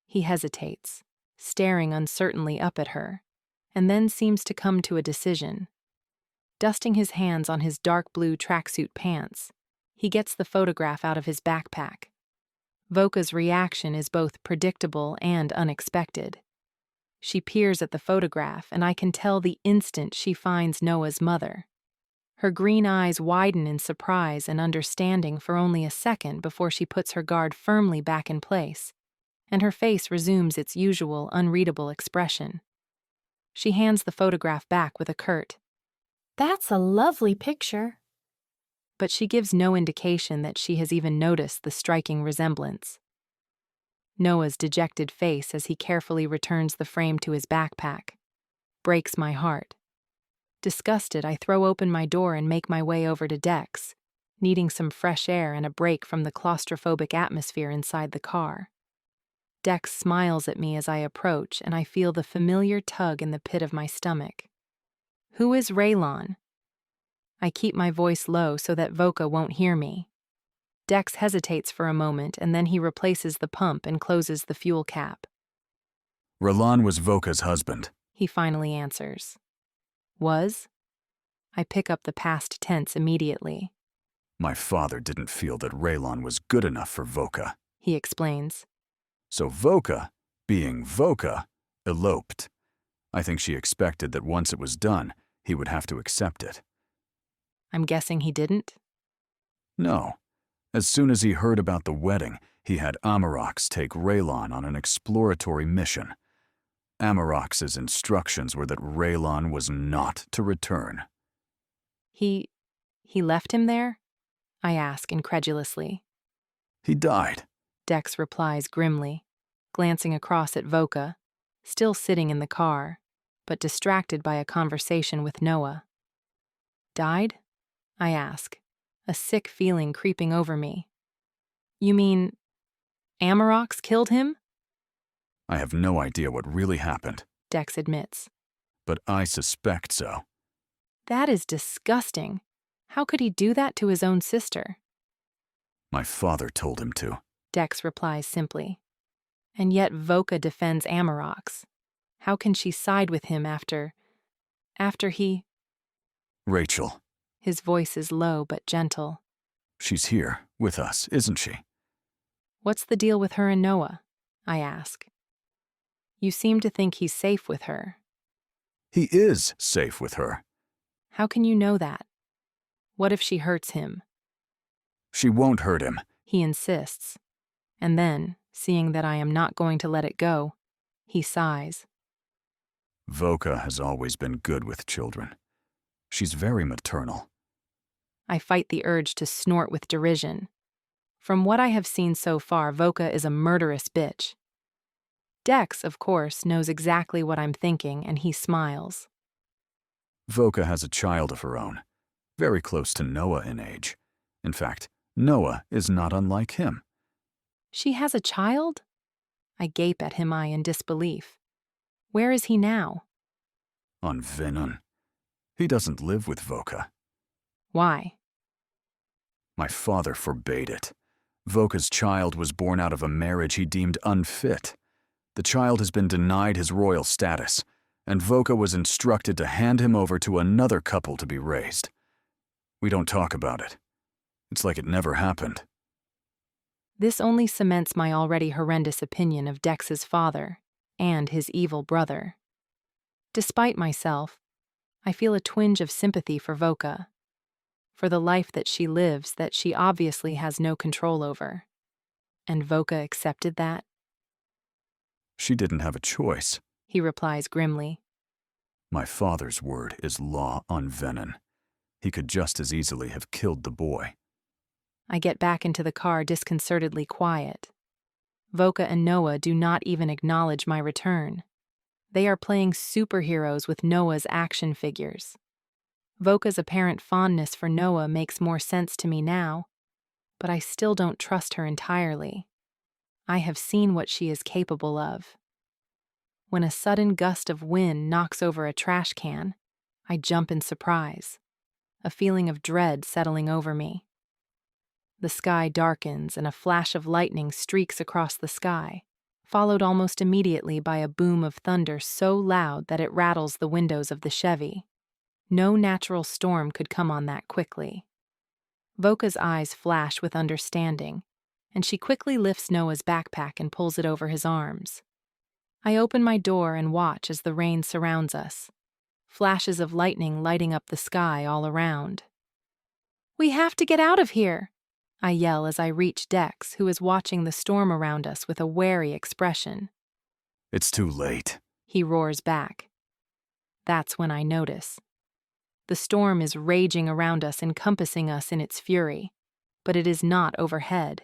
He hesitates, staring uncertainly up at her, and then seems to come to a decision. Dusting his hands on his dark blue tracksuit pants, he gets the photograph out of his backpack. Voka's reaction is both predictable and unexpected. She peers at the photograph, and I can tell the instant she finds Noah's mother. Her green eyes widen in surprise and understanding for only a second before she puts her guard firmly back in place, and her face resumes its usual unreadable expression. She hands the photograph back with a curt, "That's a lovely picture." But she gives no indication that she has even noticed the striking resemblance. Noah's dejected face as he carefully returns the frame to his backpack breaks my heart. Disgusted, I throw open my door and make my way over to Dex, needing some fresh air and a break from the claustrophobic atmosphere inside the car. Dex smiles at me as I approach, and I feel the familiar tug in the pit of my stomach. "Who is Raylon?" I keep my voice low so that Voka won't hear me. Dex hesitates for a moment, and then he replaces the pump and closes the fuel cap. Ralan was Voka's husband, He finally answers. Was? I pick up the past tense immediately. My father didn't feel that Raylon was good enough for Voka. He explains. So Voka, being Voka, eloped. I think she expected that once it was done, he would have to accept it. I'm guessing he didn't? No. As soon as he heard about the wedding, he had Amarox take Raylon on an exploratory mission. Amarox's instructions were that Raylon was not to return. He left him there? I ask incredulously. He died, Dex replies grimly, glancing across at Voka, still sitting in the car, but distracted by a conversation with Noah. Died? I ask, a sick feeling creeping over me. You mean Amarox killed him? I have no idea what really happened, Dex admits. But I suspect so. That is disgusting. How could he do that to his own sister? My father told him to, Dex replies simply. And yet Voka defends Amarox. How can she side with him after he... Rachel. His voice is low but gentle. She's here, with us, isn't she? What's the deal with her and Noah? I ask. You seem to think he's safe with her. He is safe with her. How can you know that? What if she hurts him? She won't hurt him, he insists. And then, seeing that I am not going to let it go, he sighs. Voka has always been good with children. She's very maternal. I fight the urge to snort with derision. From what I have seen so far, Voka is a murderous bitch. Dex, of course, knows exactly what I'm thinking, and he smiles. Voka has a child of her own, very close to Noah in age. In fact, Noah is not unlike him. She has a child? I gape at him, in disbelief. Where is he now? On Vinnon. He doesn't live with Voka. Why? My father forbade it. Voka's child was born out of a marriage he deemed unfit. The child has been denied his royal status, and Voka was instructed to hand him over to another couple to be raised. We don't talk about it. It's like it never happened. This only cements my already horrendous opinion of Dex's father and his evil brother. Despite myself, I feel a twinge of sympathy for Voka, for the life that she lives that she obviously has no control over. And Voka accepted that? She didn't have a choice, he replies grimly. My father's word is law on Vinnon. He could just as easily have killed the boy. I get back into the car disconcertedly quiet. Voka and Noah do not even acknowledge my return. They are playing superheroes with Noah's action figures. Voka's apparent fondness for Noah makes more sense to me now, but I still don't trust her entirely. I have seen what she is capable of. When a sudden gust of wind knocks over a trash can, I jump in surprise, a feeling of dread settling over me. The sky darkens and a flash of lightning streaks across the sky, followed almost immediately by a boom of thunder so loud that it rattles the windows of the Chevy. No natural storm could come on that quickly. Voka's eyes flash with understanding, and she quickly lifts Noah's backpack and pulls it over his arms. I open my door and watch as the rain surrounds us, flashes of lightning lighting up the sky all around. "We have to get out of here!" I yell as I reach Dex, who is watching the storm around us with a wary expression. It's too late, he roars back. That's when I notice. The storm is raging around us, encompassing us in its fury, but it is not overhead.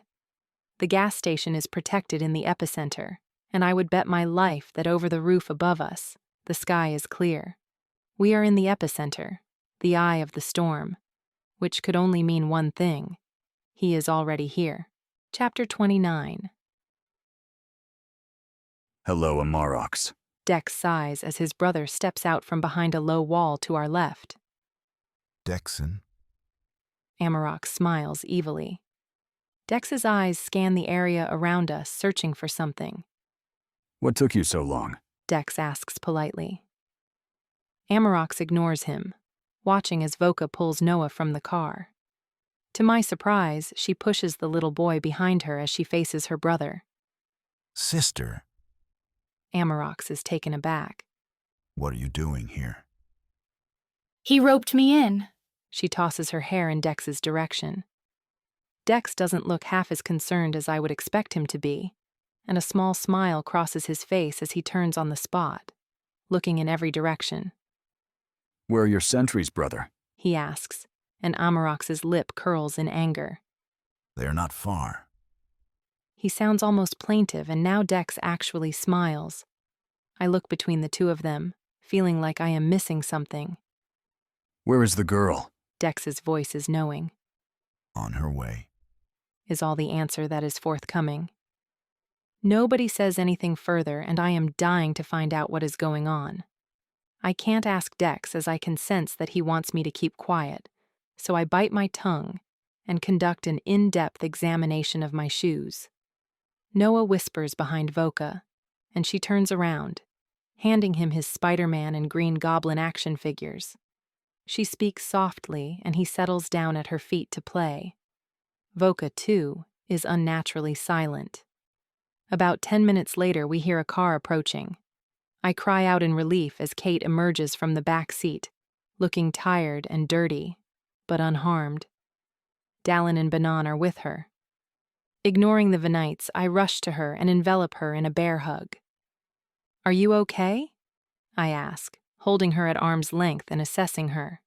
The gas station is protected in the epicenter, and I would bet my life that over the roof above us, the sky is clear. We are in the epicenter, the eye of the storm, which could only mean one thing. He is already here. Chapter 29. Hello, Amarox. Dex sighs as his brother steps out from behind a low wall to our left. Dexon. Amarox smiles evilly. Dex's eyes scan the area around us, searching for something. What took you so long? Dex asks politely. Amarox ignores him, watching as Voka pulls Noah from the car. To my surprise, she pushes the little boy behind her as she faces her brother. Sister. Amarox is taken aback. What are you doing here? He roped me in. She tosses her hair in Dex's direction. Dex doesn't look half as concerned as I would expect him to be, and a small smile crosses his face as he turns on the spot, looking in every direction. Where are your sentries, brother? He asks, and Amarox's lip curls in anger. They are not far. He sounds almost plaintive, and now Dex actually smiles. I look between the two of them, feeling like I am missing something. Where is the girl? Dex's voice is knowing. On her way. Is all the answer that is forthcoming. Nobody says anything further, and I am dying to find out what is going on. I can't ask Dex, as I can sense that he wants me to keep quiet, so I bite my tongue and conduct an in-depth examination of my shoes. Noah whispers behind Voka, and she turns around, handing him his Spider-Man and Green Goblin action figures. She speaks softly, and he settles down at her feet to play. Voka, too, is unnaturally silent. About 10 minutes later, we hear a car approaching. I cry out in relief as Kate emerges from the back seat, looking tired and dirty, but unharmed. Dallin and Banan are with her. Ignoring the Venites, I rush to her and envelop her in a bear hug. "Are you okay?" I ask, holding her at arm's length and assessing her.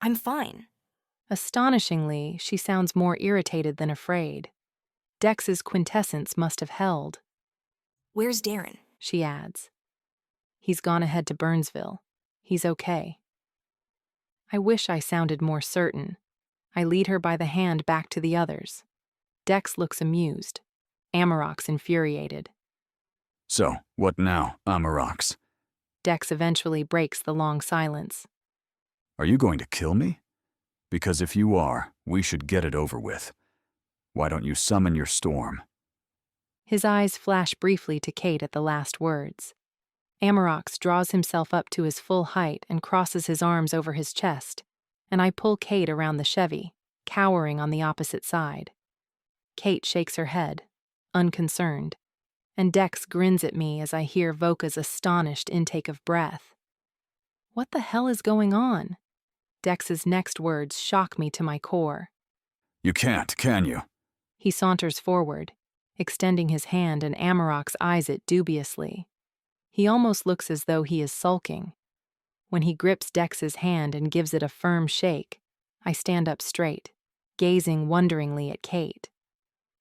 I'm fine. Astonishingly, she sounds more irritated than afraid. Dex's quintessence must have held. Where's Darren? She adds. He's gone ahead to Burnsville. He's okay. I wish I sounded more certain. I lead her by the hand back to the others. Dex looks amused. Amarok's infuriated. So, what now, Amarok's? Dex eventually breaks the long silence. Are you going to kill me? Because if you are, we should get it over with. Why don't you summon your storm? His eyes flash briefly to Kate at the last words. Amarok's draws himself up to his full height and crosses his arms over his chest, and I pull Kate around the Chevy, cowering on the opposite side. Kate shakes her head, unconcerned, and Dex grins at me as I hear Voka's astonished intake of breath. What the hell is going on? Dex's next words shock me to my core. You can't, can you? He saunters forward, extending his hand, and Amarok's eyes it dubiously. He almost looks as though he is sulking. When he grips Dex's hand and gives it a firm shake, I stand up straight, gazing wonderingly at Kate.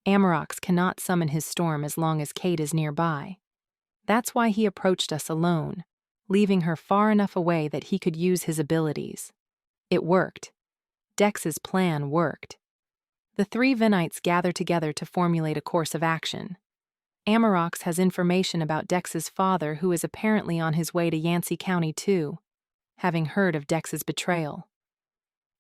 Amarok's cannot summon his storm as long as Kate is nearby. That's why he approached us alone, leaving her far enough away that he could use his abilities. It worked. Dex's plan worked. The three Vinites gather together to formulate a course of action. Amarok's has information about Dex's father, who is apparently on his way to Yancey County too, having heard of Dex's betrayal.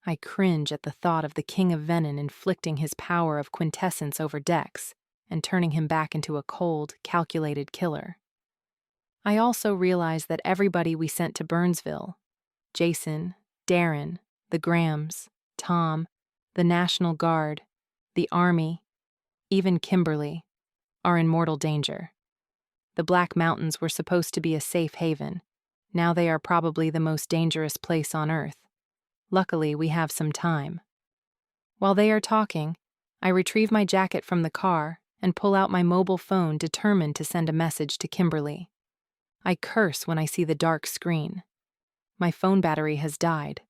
I cringe at the thought of the King of Venin inflicting his power of quintessence over Dex and turning him back into a cold, calculated killer. I also realize that everybody we sent to Burnsville, Jason, Darren, the Grahams, Tom, the National Guard, the Army, even Kimberly, are in mortal danger. The Black Mountains were supposed to be a safe haven. Now they are probably the most dangerous place on Earth. Luckily, we have some time. While they are talking, I retrieve my jacket from the car and pull out my mobile phone, determined to send a message to Kimberly. I curse when I see the dark screen. My phone battery has died.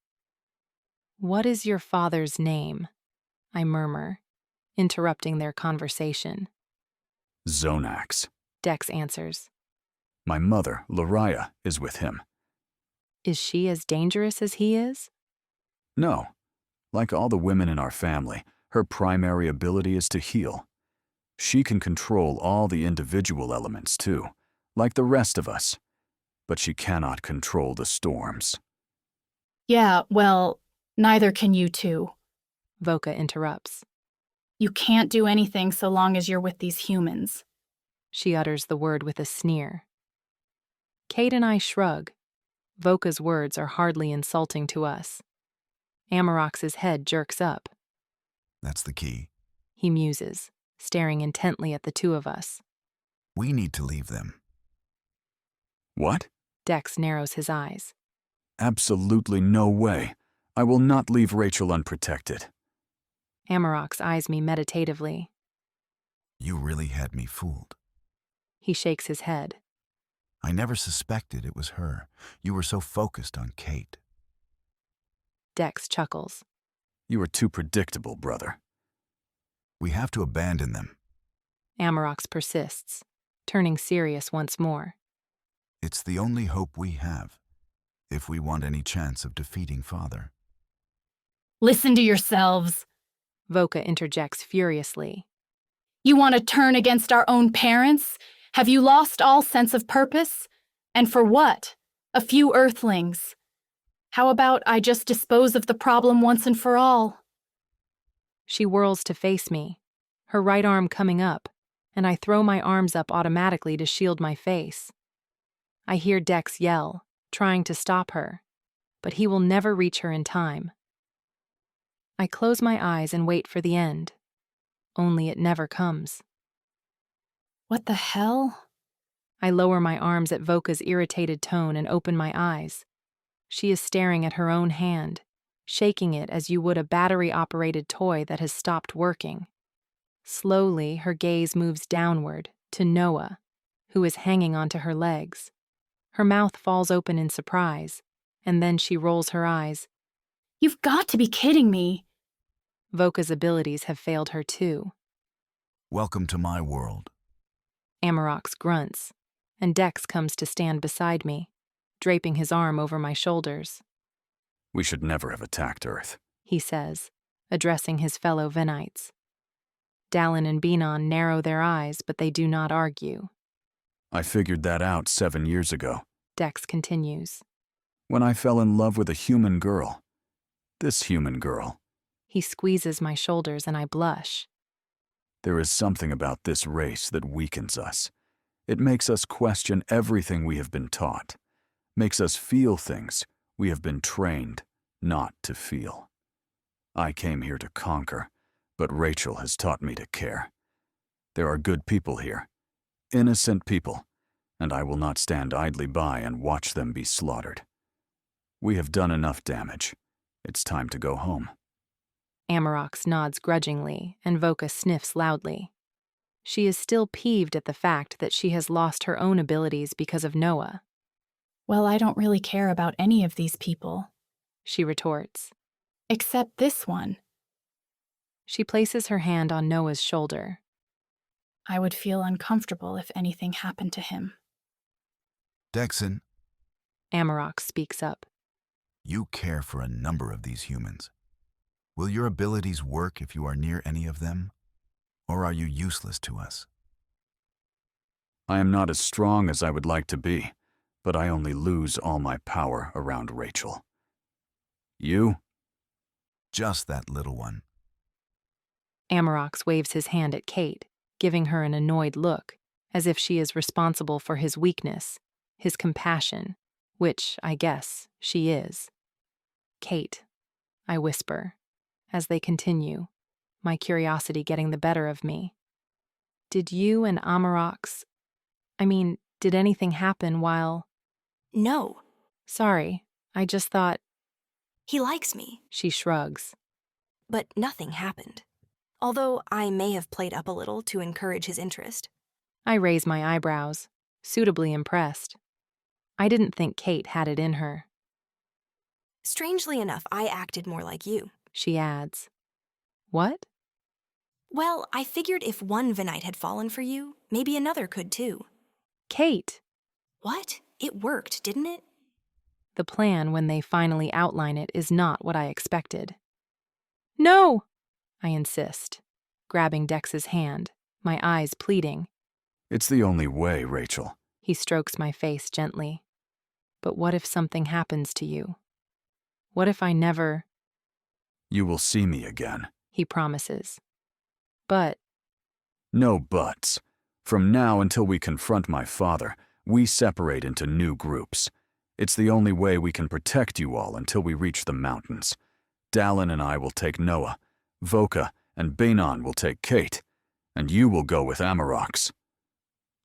"What is your father's name?" I murmur, interrupting their conversation. Zonax. Dex answers. My mother, Lariah, is with him. Is she as dangerous as he is? No. Like all the women in our family, her primary ability is to heal. She can control all the individual elements too, like the rest of us. But she cannot control the storms. Yeah, well, neither can you two. Voka interrupts. You can't do anything so long as you're with these humans. She utters the word with a sneer. Kate and I shrug. Voka's words are hardly insulting to us. Amarok's head jerks up. That's the key. He muses, staring intently at the two of us. We need to leave them. What? Dex narrows his eyes. Absolutely no way. I will not leave Rachel unprotected. Amarok's eyes me meditatively. You really had me fooled. He shakes his head. I never suspected it was her. You were so focused on Kate. Dex chuckles. You are too predictable, brother. We have to abandon them. Amarok's persists, turning serious once more. It's the only hope we have, if we want any chance of defeating Father. Listen to yourselves. Voka interjects furiously. You want to turn against our own parents? Have you lost all sense of purpose? And for what? A few earthlings. How about I just dispose of the problem once and for all? She whirls to face me, her right arm coming up, and I throw my arms up automatically to shield my face. I hear Dex yell, trying to stop her, but he will never reach her in time. I close my eyes and wait for the end, only it never comes. What the hell? I lower my arms at Voka's irritated tone and open my eyes. She is staring at her own hand, shaking it as you would a battery-operated toy that has stopped working. Slowly, her gaze moves downward to Noah, who is hanging onto her legs. Her mouth falls open in surprise, and then she rolls her eyes. You've got to be kidding me. Voka's abilities have failed her too. Welcome to my world. Amarox grunts, and Dex comes to stand beside me, draping his arm over my shoulders. We should never have attacked Earth, he says, addressing his fellow Venites. Dallin and Benon narrow their eyes, but they do not argue. I figured that out 7 years ago. Dex continues. When I fell in love with a human girl. This human girl. He squeezes my shoulders and I blush. There is something about this race that weakens us. It makes us question everything we have been taught. Makes us feel things we have been trained not to feel. I came here to conquer, but Rachel has taught me to care. There are good people here, innocent people, and I will not stand idly by and watch them be slaughtered. We have done enough damage. It's time to go home. Amarox nods grudgingly, and Voka sniffs loudly. She is still peeved at the fact that she has lost her own abilities because of Noah. Well, I don't really care about any of these people, she retorts. Except this one. She places her hand on Noah's shoulder. I would feel uncomfortable if anything happened to him. Dexon, Amarox speaks up. You care for a number of these humans. Will your abilities work if you are near any of them? Or are you useless to us? I am not as strong as I would like to be, but I only lose all my power around Rachel. You? Just that little one. Amarox waves his hand at Kate, giving her an annoyed look, as if she is responsible for his weakness, his compassion, which, I guess, she is. Kate, I whisper, as they continue, my curiosity getting the better of me. Did you and Amarox... did anything happen while... No. Sorry, I just thought... He likes me. She shrugs. But nothing happened. Although I may have played up a little to encourage his interest. I raise my eyebrows, suitably impressed. I didn't think Kate had it in her. Strangely enough, I acted more like you. She adds. What? Well, I figured if one Venite had fallen for you, maybe another could too. Kate! What? It worked, didn't it? The plan, when they finally outline it, is not what I expected. No! I insist, grabbing Dex's hand, my eyes pleading. It's the only way, Rachel. He strokes my face gently. But what if something happens to you? What if I never... You will see me again, he promises. But... No buts. From now until we confront my father, we separate into new groups. It's the only way we can protect you all until we reach the mountains. Dallin and I will take Noah, Voka and Benon will take Kate, and you will go with Amarox.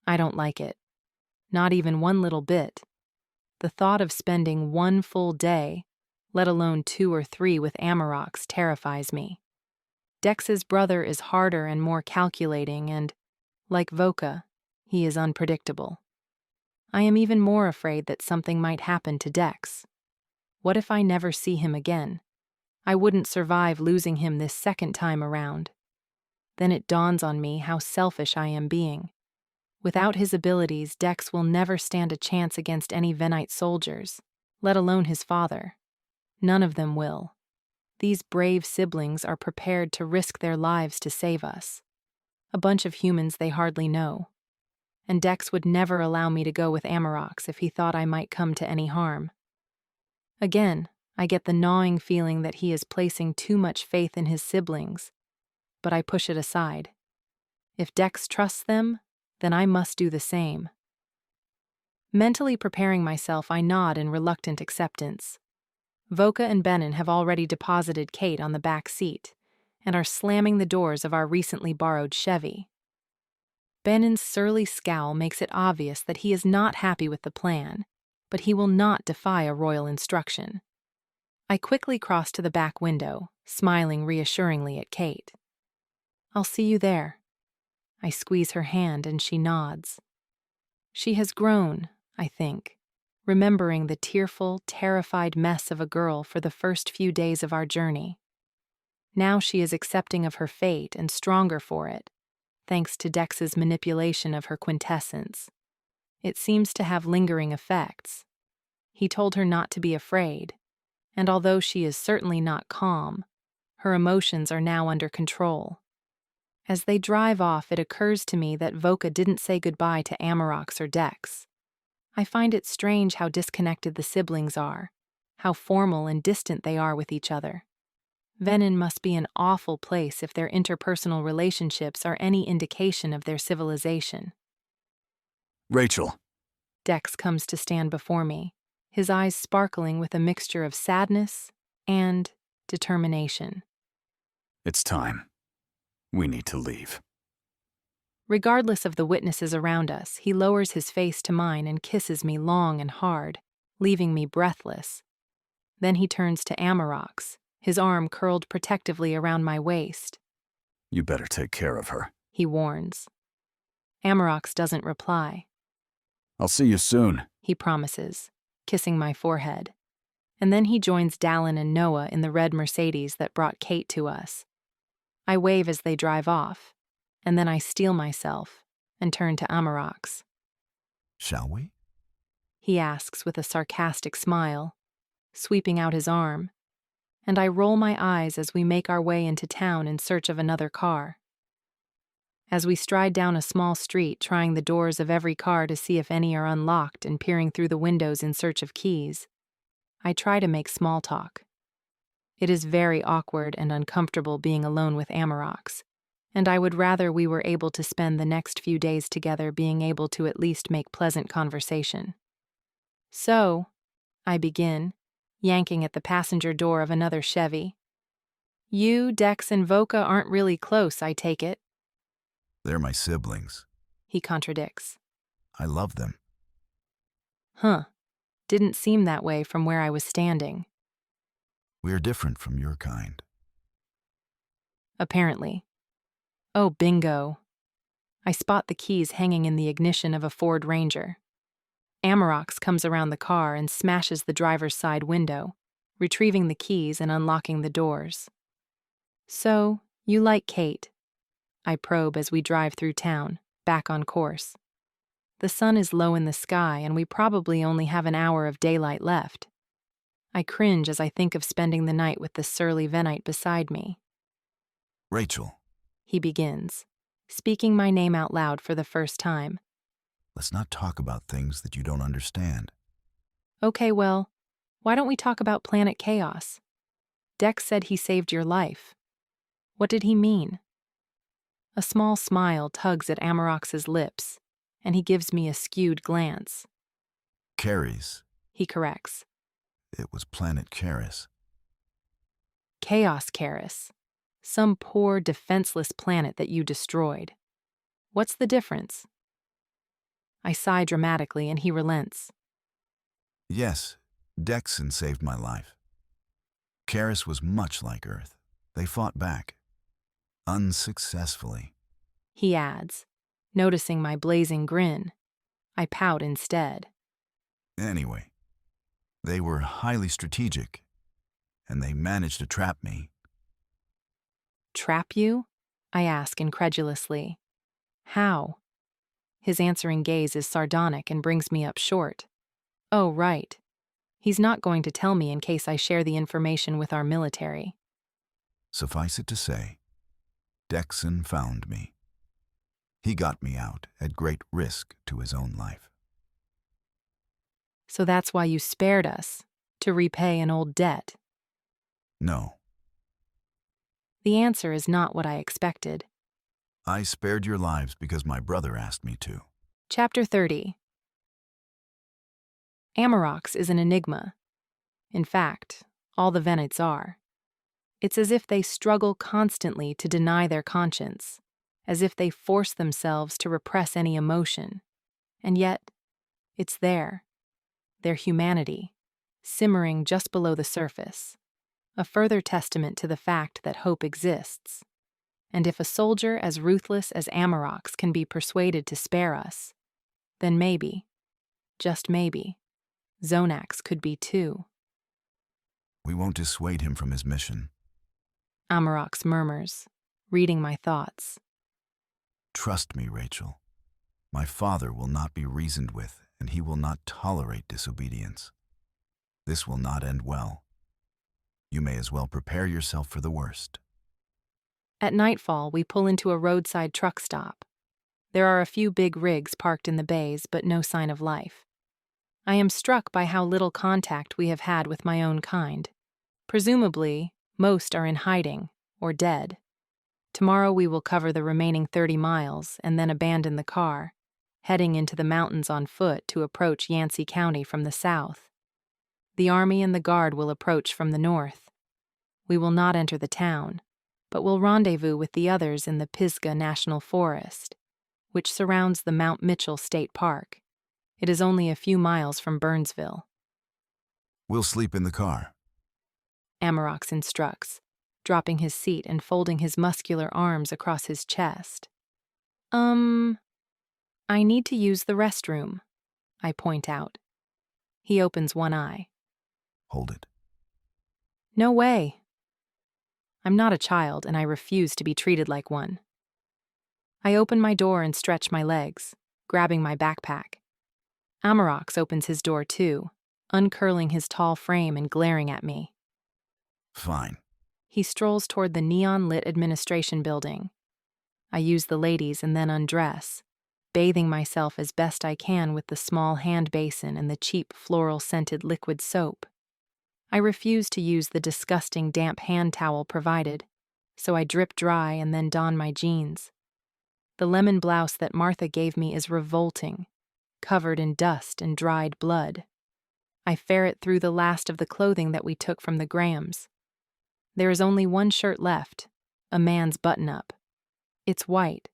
I don't like it. Not even one little bit. The thought of spending one full day, let alone 2 or 3 with Amarox, terrifies me. Dex's brother is harder and more calculating and, like Voka, he is unpredictable. I am even more afraid that something might happen to Dex. What if I never see him again? I wouldn't survive losing him this second time around. Then it dawns on me how selfish I am being. Without his abilities, Dex will never stand a chance against any Venite soldiers, let alone his father. None of them will. These brave siblings are prepared to risk their lives to save us. A bunch of humans they hardly know. And Dex would never allow me to go with Amarox if he thought I might come to any harm. Again, I get the gnawing feeling that he is placing too much faith in his siblings, but I push it aside. If Dex trusts them, then I must do the same. Mentally preparing myself, I nod in reluctant acceptance. Voka and Benon have already deposited Kate on the back seat and are slamming the doors of our recently borrowed Chevy. Benon's surly scowl makes it obvious that he is not happy with the plan, but he will not defy a royal instruction. I quickly cross to the back window, smiling reassuringly at Kate. I'll see you there. I squeeze her hand and she nods. She has grown, I think, remembering the tearful, terrified mess of a girl for the first few days of our journey. Now she is accepting of her fate and stronger for it, thanks to Dex's manipulation of her quintessence. It seems to have lingering effects. He told her not to be afraid, and although she is certainly not calm, her emotions are now under control. As they drive off, it occurs to me that Voka didn't say goodbye to Amarox or Dex. I find it strange how disconnected the siblings are, how formal and distant they are with each other. Venin must be an awful place if their interpersonal relationships are any indication of their civilization. Rachel. Dex comes to stand before me, his eyes sparkling with a mixture of sadness and determination. It's time. We need to leave. Regardless of the witnesses around us, he lowers his face to mine and kisses me long and hard, leaving me breathless. Then he turns to Amarox, his arm curled protectively around my waist. You better take care of her, he warns. Amarox doesn't reply. I'll see you soon, he promises, kissing my forehead. And then he joins Dallin and Noah in the red Mercedes that brought Kate to us. I wave as they drive off, and then I steel myself and turn to Amarox. Shall we? He asks with a sarcastic smile, sweeping out his arm, and I roll my eyes as we make our way into town in search of another car. As we stride down a small street, trying the doors of every car to see if any are unlocked and peering through the windows in search of keys, I try to make small talk. It is very awkward and uncomfortable being alone with Amarox, and I would rather we were able to spend the next few days together being able to at least make pleasant conversation. So, I begin, yanking at the passenger door of another Chevy. You, Dex, and Voka aren't really close, I take it. They're my siblings, he contradicts. I love them. Huh. Didn't seem that way from where I was standing. We're different from your kind. Apparently. Oh, bingo. I spot the keys hanging in the ignition of a Ford Ranger. Amarox comes around the car and smashes the driver's side window, retrieving the keys and unlocking the doors. So, you like Kate? I probe as we drive through town, back on course. The sun is low in the sky and we probably only have an hour of daylight left. I cringe as I think of spending the night with the surly Venite beside me. Rachel, he begins, speaking my name out loud for the first time. Let's not talk about things that you don't understand. Okay, well, why don't we talk about Planet Chaos? Dex said he saved your life. What did he mean? A small smile tugs at Amarox's lips, and he gives me a skewed glance. Caris, he corrects. It was Planet Caris. Chaos Caris. Some poor, defenseless planet that you destroyed. What's the difference? I sigh dramatically, and he relents. Yes, Dexon saved my life. Caris was much like Earth. They fought back. Unsuccessfully. He adds, noticing my blazing grin. I pout instead. Anyway, they were highly strategic, and they managed to trap me. Trap you? I ask incredulously. How? His answering gaze is sardonic and brings me up short. Oh, right. He's not going to tell me in case I share the information with our military. Suffice it to say, Dexon found me. He got me out at great risk to his own life. So that's why you spared us, to repay an old debt? No. The answer is not what I expected. I spared your lives because my brother asked me to. Chapter 30. Amarox is an enigma. In fact, all the Venites are. It's as if they struggle constantly to deny their conscience, as if they force themselves to repress any emotion. And yet, it's there. Their humanity, simmering just below the surface, a further testament to the fact that hope exists. And if a soldier as ruthless as Amarox can be persuaded to spare us, then maybe, just maybe, Zonax could be too. We won't dissuade him from his mission. Amarox murmurs, reading my thoughts. Trust me, Rachel. My father will not be reasoned with, and he will not tolerate disobedience. This will not end well. You may as well prepare yourself for the worst. At nightfall, we pull into a roadside truck stop. There are a few big rigs parked in the bays, but no sign of life. I am struck by how little contact we have had with my own kind. Presumably, most are in hiding or dead. Tomorrow we will cover the remaining 30 miles and then abandon the car, heading into the mountains on foot to approach Yancey County from the south. The Army and the Guard will approach from the north. We will not enter the town, but will rendezvous with the others in the Pisgah National Forest, which surrounds the Mount Mitchell State Park. It is only a few miles from Burnsville. We'll sleep in the car. Amarox instructs, dropping his seat and folding his muscular arms across his chest. I need to use the restroom, I point out. He opens one eye. Hold it. No way. I'm not a child, and I refuse to be treated like one. I open my door and stretch my legs, grabbing my backpack. Amarox opens his door too, uncurling his tall frame and glaring at me. Fine. He strolls toward the neon-lit administration building. I use the ladies and then undress, bathing myself as best I can with the small hand basin and the cheap floral-scented liquid soap. I refuse to use the disgusting damp hand towel provided, so I drip dry and then don my jeans. The lemon blouse that Martha gave me is revolting, covered in dust and dried blood. I ferret through the last of the clothing that we took from the Grahams. There is only one shirt left, a man's button-up. It's white,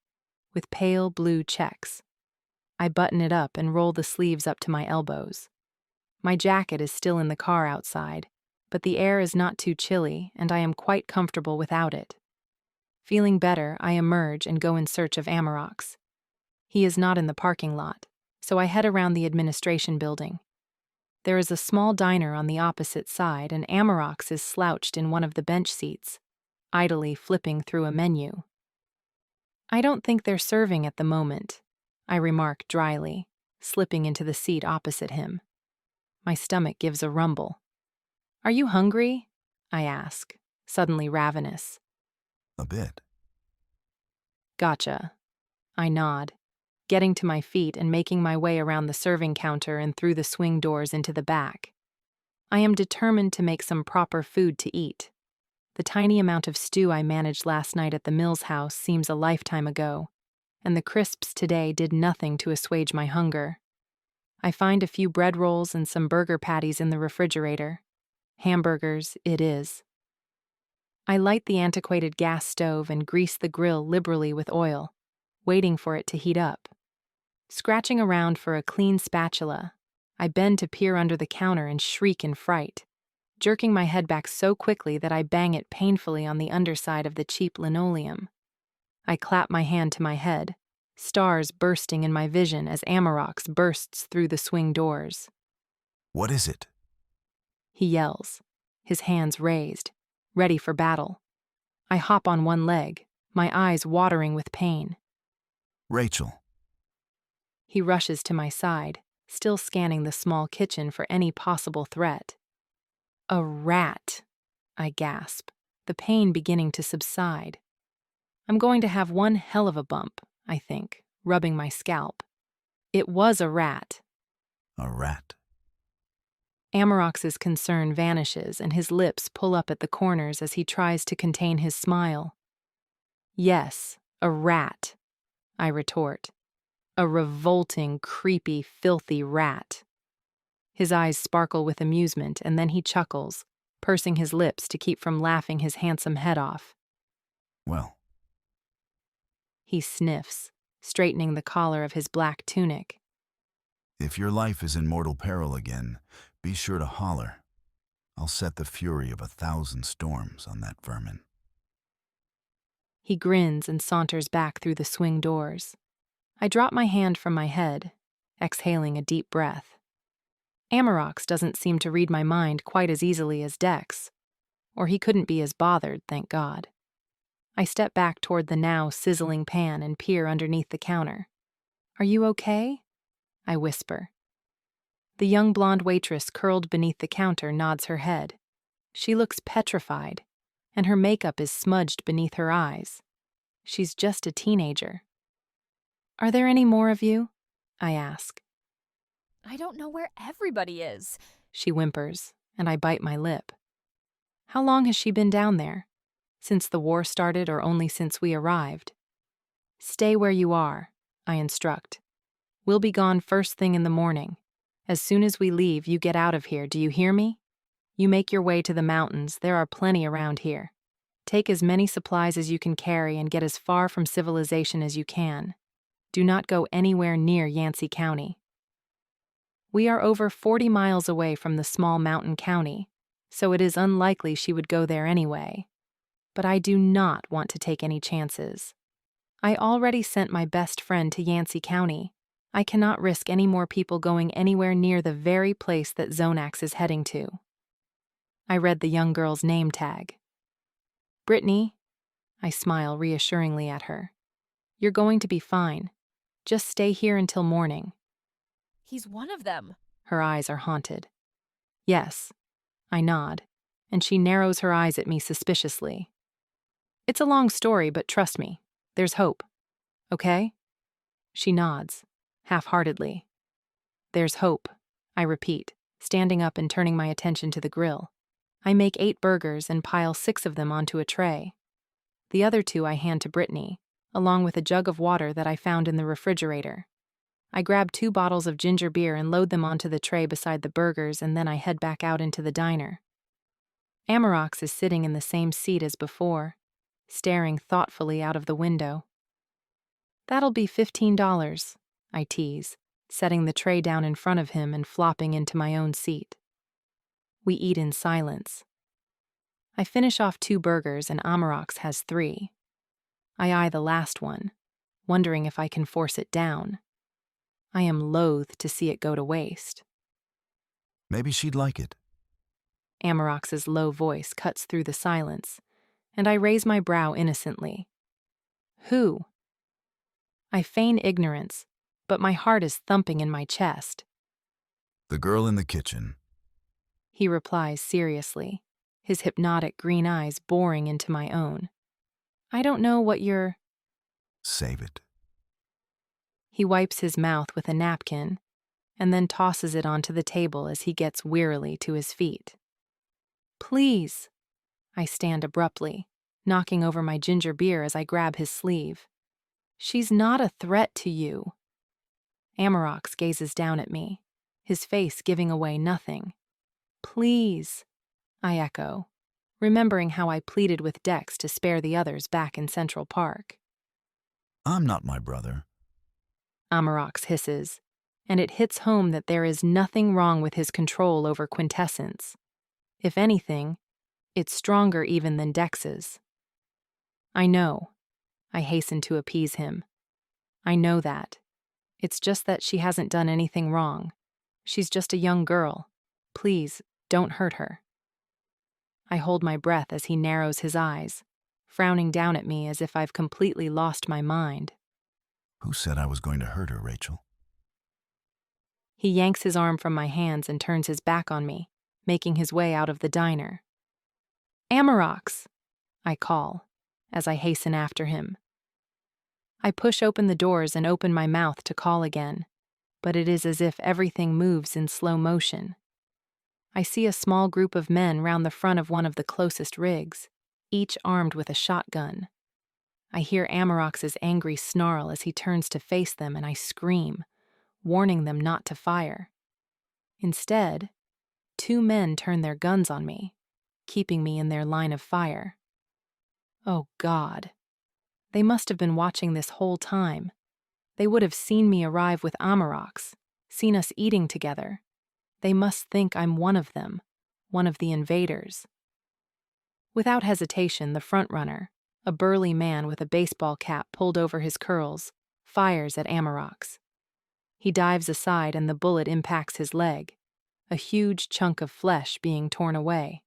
with pale blue checks. I button it up and roll the sleeves up to my elbows. My jacket is still in the car outside, but the air is not too chilly, and I am quite comfortable without it. Feeling better, I emerge and go in search of Amarox. He is not in the parking lot, so I head around the administration building. There is a small diner on the opposite side, and Amarox is slouched in one of the bench seats, idly flipping through a menu. I don't think they're serving at the moment, I remark dryly, slipping into the seat opposite him. My stomach gives a rumble. Are you hungry? I ask, suddenly ravenous. A bit. Gotcha. I nod, getting to my feet and making my way around the serving counter and through the swing doors into the back. I am determined to make some proper food to eat. The tiny amount of stew I managed last night at the Mills house seems a lifetime ago, and the crisps today did nothing to assuage my hunger. I find a few bread rolls and some burger patties in the refrigerator. Hamburgers it is. I light the antiquated gas stove and grease the grill liberally with oil, waiting for it to heat up. Scratching around for a clean spatula, I bend to peer under the counter and shriek in fright, jerking my head back so quickly that I bang it painfully on the underside of the cheap linoleum. I clap my hand to my head, stars bursting in my vision as Amarox bursts through the swing doors. What is it? He yells, his hands raised, ready for battle. I hop on one leg, my eyes watering with pain. Rachel. He rushes to my side, still scanning the small kitchen for any possible threat. A rat, I gasp, the pain beginning to subside. I'm going to have one hell of a bump, I think, rubbing my scalp. It was a rat. A rat. Amarox's concern vanishes and his lips pull up at the corners as he tries to contain his smile. Yes, a rat, I retort. A revolting, creepy, filthy rat. His eyes sparkle with amusement, and then he chuckles, pursing his lips to keep from laughing his handsome head off. Well. He sniffs, straightening the collar of his black tunic. If your life is in mortal peril again, be sure to holler. I'll set the fury of 1,000 storms on that vermin. He grins and saunters back through the swing doors. I drop my hand from my head, exhaling a deep breath. Amarocks doesn't seem to read my mind quite as easily as Dex, or he couldn't be as bothered, thank God. I step back toward the now sizzling pan and peer underneath the counter. "Are you okay?" I whisper. The young blonde waitress curled beneath the counter nods her head. She looks petrified, and her makeup is smudged beneath her eyes. She's just a teenager. "Are there any more of you?" I ask. "I don't know where everybody is," she whimpers, and I bite my lip. How long has she been down there? Since the war started or only since we arrived? "Stay where you are," I instruct. "We'll be gone first thing in the morning. As soon as we leave, you get out of here, do you hear me? You make your way to the mountains, there are plenty around here. Take as many supplies as you can carry and get as far from civilization as you can. Do not go anywhere near Yancey County." We are over 40 miles away from the small mountain county, so it is unlikely she would go there anyway. But I do not want to take any chances. I already sent my best friend to Yancey County. I cannot risk any more people going anywhere near the very place that Zonax is heading to. I read the young girl's name tag. "Brittany," I smile reassuringly at her. "You're going to be fine. Just stay here until morning." "He's one of them." Her eyes are haunted. "Yes." I nod, and she narrows her eyes at me suspiciously. "It's a long story, but trust me, there's hope. Okay?" She nods, half-heartedly. "There's hope," I repeat, standing up and turning my attention to the grill. I make 8 burgers and pile 6 of them onto a tray. The other 2 I hand to Brittany, along with a jug of water that I found in the refrigerator. I grab 2 bottles of ginger beer and load them onto the tray beside the burgers, and then I head back out into the diner. Amarocks is sitting in the same seat as before, staring thoughtfully out of the window. "That'll be $15, I tease, setting the tray down in front of him and flopping into my own seat. We eat in silence. I finish off 2 burgers and Amarocks has 3. I eye the last one, wondering if I can force it down. I am loath to see it go to waste. Maybe she'd like it. Amarocks' low voice cuts through the silence, and I raise my brow innocently. "Who?" I feign ignorance, but my heart is thumping in my chest. "The girl in the kitchen," he replies seriously, his hypnotic green eyes boring into my own. "I don't know what you're—" "Save it." He wipes his mouth with a napkin and then tosses it onto the table as he gets wearily to his feet. "Please," I stand abruptly, knocking over my ginger beer as I grab his sleeve. "She's not a threat to you." Amarocks gazes down at me, his face giving away nothing. "Please," I echo, remembering how I pleaded with Dex to spare the others back in Central Park. "I'm not my brother." Amarocks hisses, and it hits home that there is nothing wrong with his control over Quintessence. If anything, it's stronger even than Dex's. "I know," I hasten to appease him. "I know that. It's just that she hasn't done anything wrong. She's just a young girl. Please, don't hurt her." I hold my breath as he narrows his eyes, frowning down at me as if I've completely lost my mind. "Who said I was going to hurt her, Rachel?" He yanks his arm from my hands and turns his back on me, making his way out of the diner. "Amarocks," I call, as I hasten after him. I push open the doors and open my mouth to call again, but it is as if everything moves in slow motion. I see a small group of men round the front of one of the closest rigs, each armed with a shotgun. I hear Amarocks' angry snarl as he turns to face them, and I scream, warning them not to fire. Instead, 2 men turn their guns on me, keeping me in their line of fire. Oh God. They must have been watching this whole time. They would have seen me arrive with Amarocks, seen us eating together. They must think I'm one of them, one of the invaders. Without hesitation, the front-runner, a burly man with a baseball cap pulled over his curls, fires at Amarocks. He dives aside and the bullet impacts his leg. a huge chunk of flesh being torn away.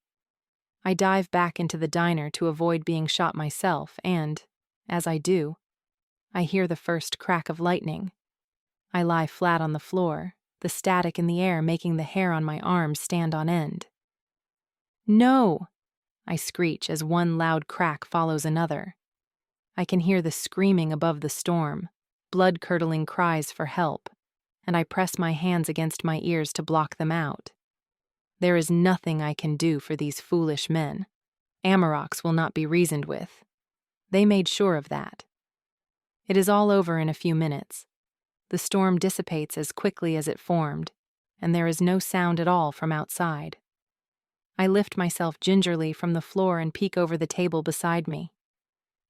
I dive back into the diner to avoid being shot myself, and, as I do, I hear the first crack of lightning. I lie flat on the floor, the static in the air making the hair on my arms stand on end. "No!" I screech as one loud crack follows another. I can hear the screaming above the storm, blood-curdling cries for help, and I press my hands against my ears to block them out. There is nothing I can do for these foolish men. Amaroks will not be reasoned with. They made sure of that. It is all over in a few minutes. The storm dissipates as quickly as it formed, and there is no sound at all from outside. I lift myself gingerly from the floor and peek over the table beside me.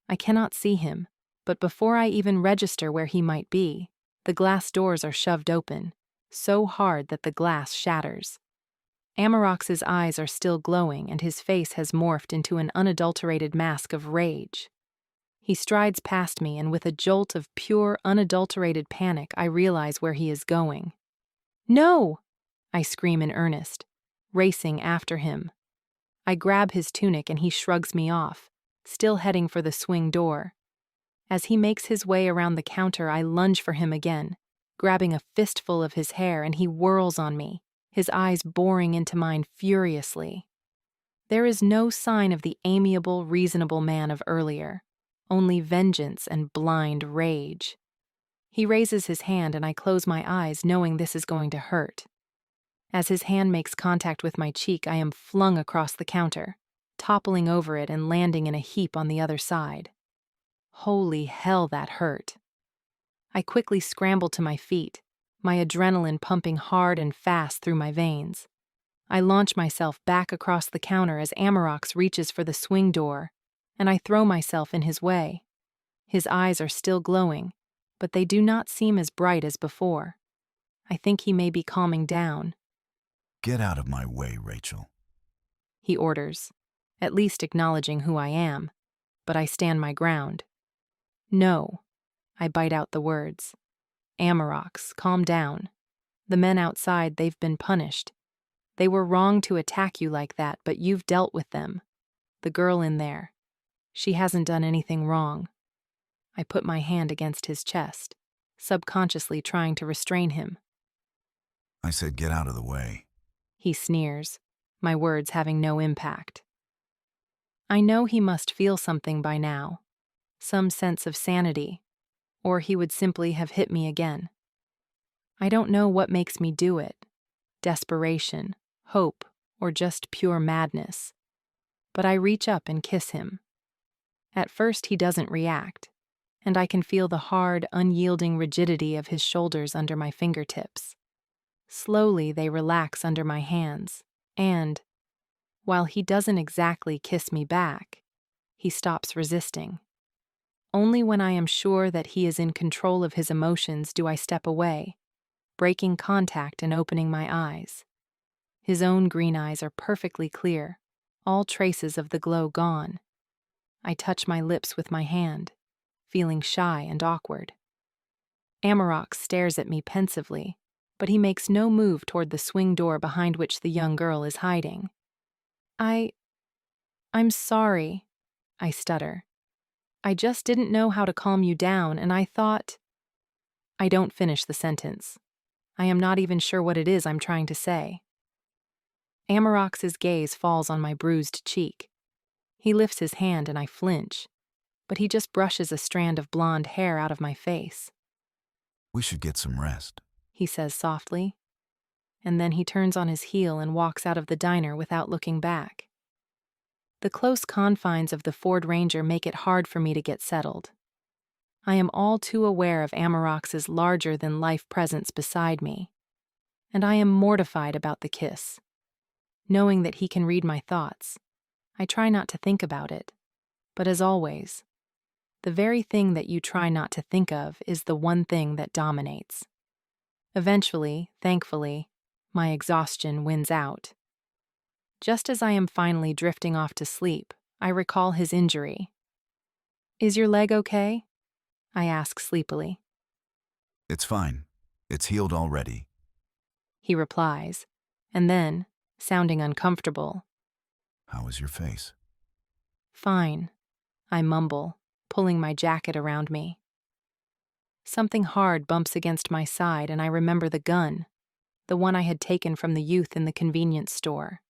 I cannot see him, but before I even register where he might be, the glass doors are shoved open, so hard that the glass shatters. Amarox's eyes are still glowing, and his face has morphed into an unadulterated mask of rage. He strides past me, and with a jolt of pure, unadulterated panic, I realize where he is going. "No!" I scream in earnest, racing after him. I grab his tunic and he shrugs me off, still heading for the swing door. As he makes his way around the counter, I lunge for him again, grabbing a fistful of his hair, and he whirls on me, his eyes boring into mine furiously. There is no sign of the amiable, reasonable man of earlier, only vengeance and blind rage. He raises his hand and I close my eyes, knowing this is going to hurt. As his hand makes contact with my cheek, I am flung across the counter, toppling over it and landing in a heap on the other side. Holy hell, that hurt. I quickly scramble to my feet, my adrenaline pumping hard and fast through my veins. I launch myself back across the counter as Amarox reaches for the swing door, and I throw myself in his way. His eyes are still glowing, but they do not seem as bright as before. I think he may be calming down. "Get out of my way, Rachel," he orders, at least acknowledging who I am, but I stand my ground. "No," I bite out the words. "Amarox, calm down. The men outside, they've been punished. They were wrong to attack you like that, but you've dealt with them. The girl in there, she hasn't done anything wrong." I put my hand against his chest, subconsciously trying to restrain him. "I said get out of the way," he sneers, my words having no impact. I know he must feel something by now, some sense of sanity, or he would simply have hit me again. I don't know what makes me do it, desperation, hope, or just pure madness, but I reach up and kiss him. At first he doesn't react, and I can feel the hard, unyielding rigidity of his shoulders under my fingertips. Slowly they relax under my hands, and, while he doesn't exactly kiss me back, he stops resisting. Only when I am sure that he is in control of his emotions do I step away, breaking contact and opening my eyes. His own green eyes are perfectly clear, all traces of the glow gone. I touch my lips with my hand, feeling shy and awkward. Amarox stares at me pensively, but he makes no move toward the swing door behind which the young girl is hiding. I'm sorry," I stutter. "I just didn't know how to calm you down, and I thought—" I don't finish the sentence. I am not even sure what it is I'm trying to say. Amarox's gaze falls on my bruised cheek. He lifts his hand and I flinch, but he just brushes a strand of blonde hair out of my face. "We should get some rest," he says softly, and then he turns on his heel and walks out of the diner without looking back. The close confines of the Ford Ranger make it hard for me to get settled. I am all too aware of Amarox's larger-than-life presence beside me, and I am mortified about the kiss. Knowing that he can read my thoughts, I try not to think about it, but as always, the very thing that you try not to think of is the one thing that dominates. Eventually, thankfully, my exhaustion wins out. Just as I am finally drifting off to sleep, I recall his injury. "Is your leg okay?" I ask sleepily. "It's fine. It's healed already," he replies, And then, sounding uncomfortable, How is your face? "Fine," I mumble, pulling my jacket around me. Something hard bumps against my side and I remember the gun, the one I had taken from the youth in the convenience store.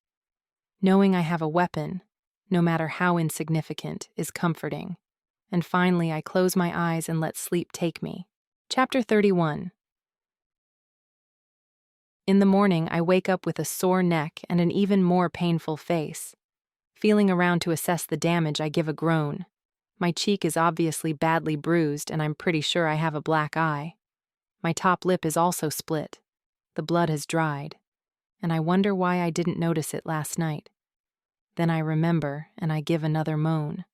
Knowing I have a weapon, no matter how insignificant, is comforting. And finally, I close my eyes and let sleep take me. Chapter 31. In the morning, I wake up with a sore neck and an even more painful face. Feeling around to assess the damage, I give a groan. My cheek is obviously badly bruised, and I'm pretty sure I have a black eye. My top lip is also split. The blood has dried, and I wonder why I didn't notice it last night. Then I remember, and I give another moan.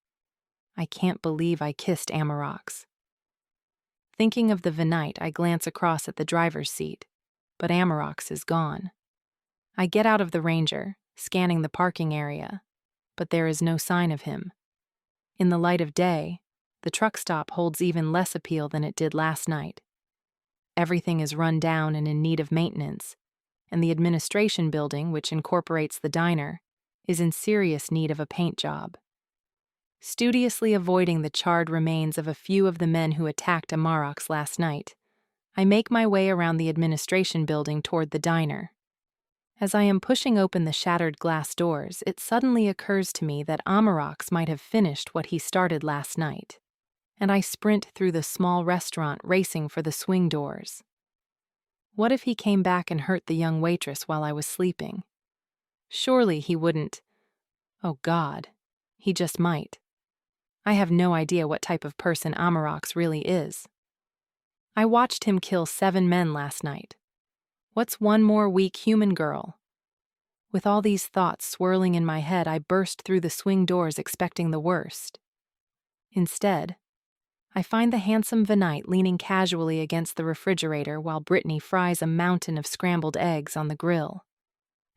I can't believe I kissed Amarox. Thinking of the Venite, I glance across at the driver's seat, but Amarox is gone. I get out of the Ranger, scanning the parking area, but there is no sign of him. In the light of day, the truck stop holds even less appeal than it did last night. Everything is run down and in need of maintenance, and the administration building, which incorporates the diner, is in serious need of a paint job. Studiously avoiding the charred remains of a few of the men who attacked Amarox last night, I make my way around the administration building toward the diner. As I am pushing open the shattered glass doors, it suddenly occurs to me that Amarox might have finished what he started last night, and I sprint through the small restaurant racing for the swing doors. What if he came back and hurt the young waitress while I was sleeping? Surely he wouldn't. Oh God, he just might. I have no idea what type of person Amarox really is. I watched him kill 7 men last night. What's one more weak human girl? With all these thoughts swirling in my head, I burst through the swing doors expecting the worst. Instead, I find the handsome Venite leaning casually against the refrigerator while Brittany fries a mountain of scrambled eggs on the grill.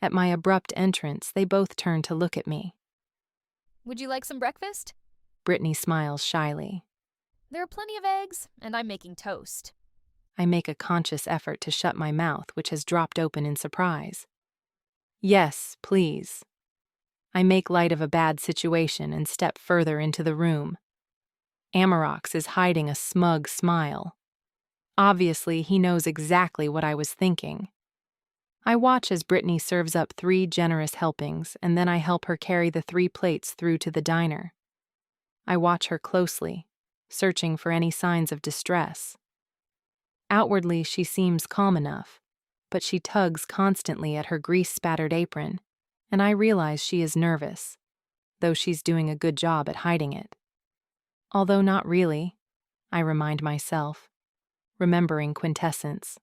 At my abrupt entrance, they both turn to look at me. Would you like some breakfast? Brittany smiles shyly. There are plenty of eggs, and I'm making toast. I make a conscious effort to shut my mouth, which has dropped open in surprise. Yes, please. I make light of a bad situation and step further into the room. Amarox is hiding a smug smile. Obviously, he knows exactly what I was thinking. I watch as Brittany serves up 3 generous helpings, and then I help her carry the 3 plates through to the diner. I watch her closely, searching for any signs of distress. Outwardly, she seems calm enough, but she tugs constantly at her grease-spattered apron, and I realize she is nervous, though she's doing a good job at hiding it. Although not really, I remind myself, remembering quintessence.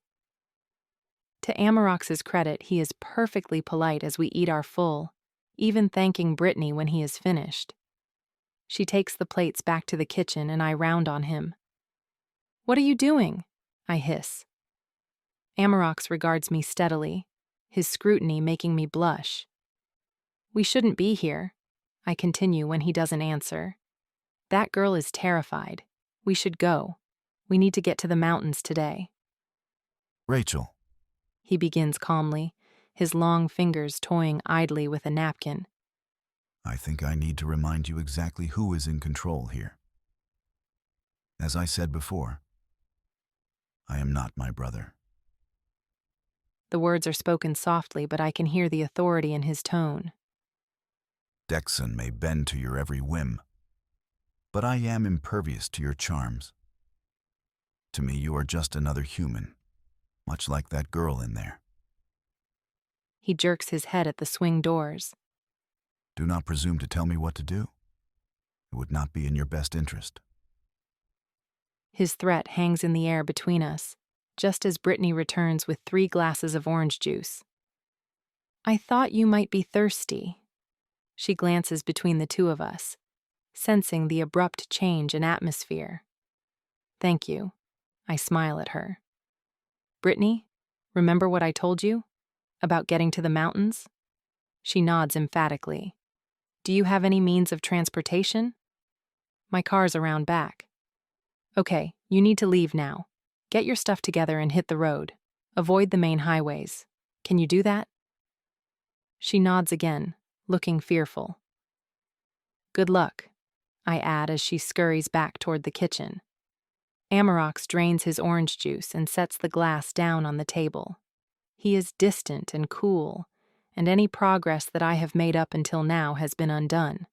To Amarox's credit, he is perfectly polite as we eat our full, even thanking Brittany when he is finished. She takes the plates back to the kitchen and I round on him. "What are you doing?" I hiss. Amarox regards me steadily, his scrutiny making me blush. "We shouldn't be here," I continue when he doesn't answer. "That girl is terrified. We should go. We need to get to the mountains today." Rachel. He begins calmly, his long fingers toying idly with a napkin. I think I need to remind you exactly who is in control here. As I said before, I am not my brother. The words are spoken softly, but I can hear the authority in his tone. Dexon may bend to your every whim, but I am impervious to your charms. To me, you are just another human, much like that girl in there. He jerks his head at the swing doors. Do not presume to tell me what to do. It would not be in your best interest. His threat hangs in the air between us, just as Brittany returns with 3 glasses of orange juice. "I thought you might be thirsty." She glances between the 2 of us, sensing the abrupt change in atmosphere. "Thank you." I smile at her. "Brittany, remember what I told you? About getting to the mountains?" She nods emphatically. "Do you have any means of transportation?" "My car's around back." "Okay, you need to leave now. Get your stuff together and hit the road. Avoid the main highways. Can you do that?" She nods again, looking fearful. Good luck, I add as she scurries back toward the kitchen. Amarox drains his orange juice and sets the glass down on the table. He is distant and cool, and any progress that I have made up until now has been undone.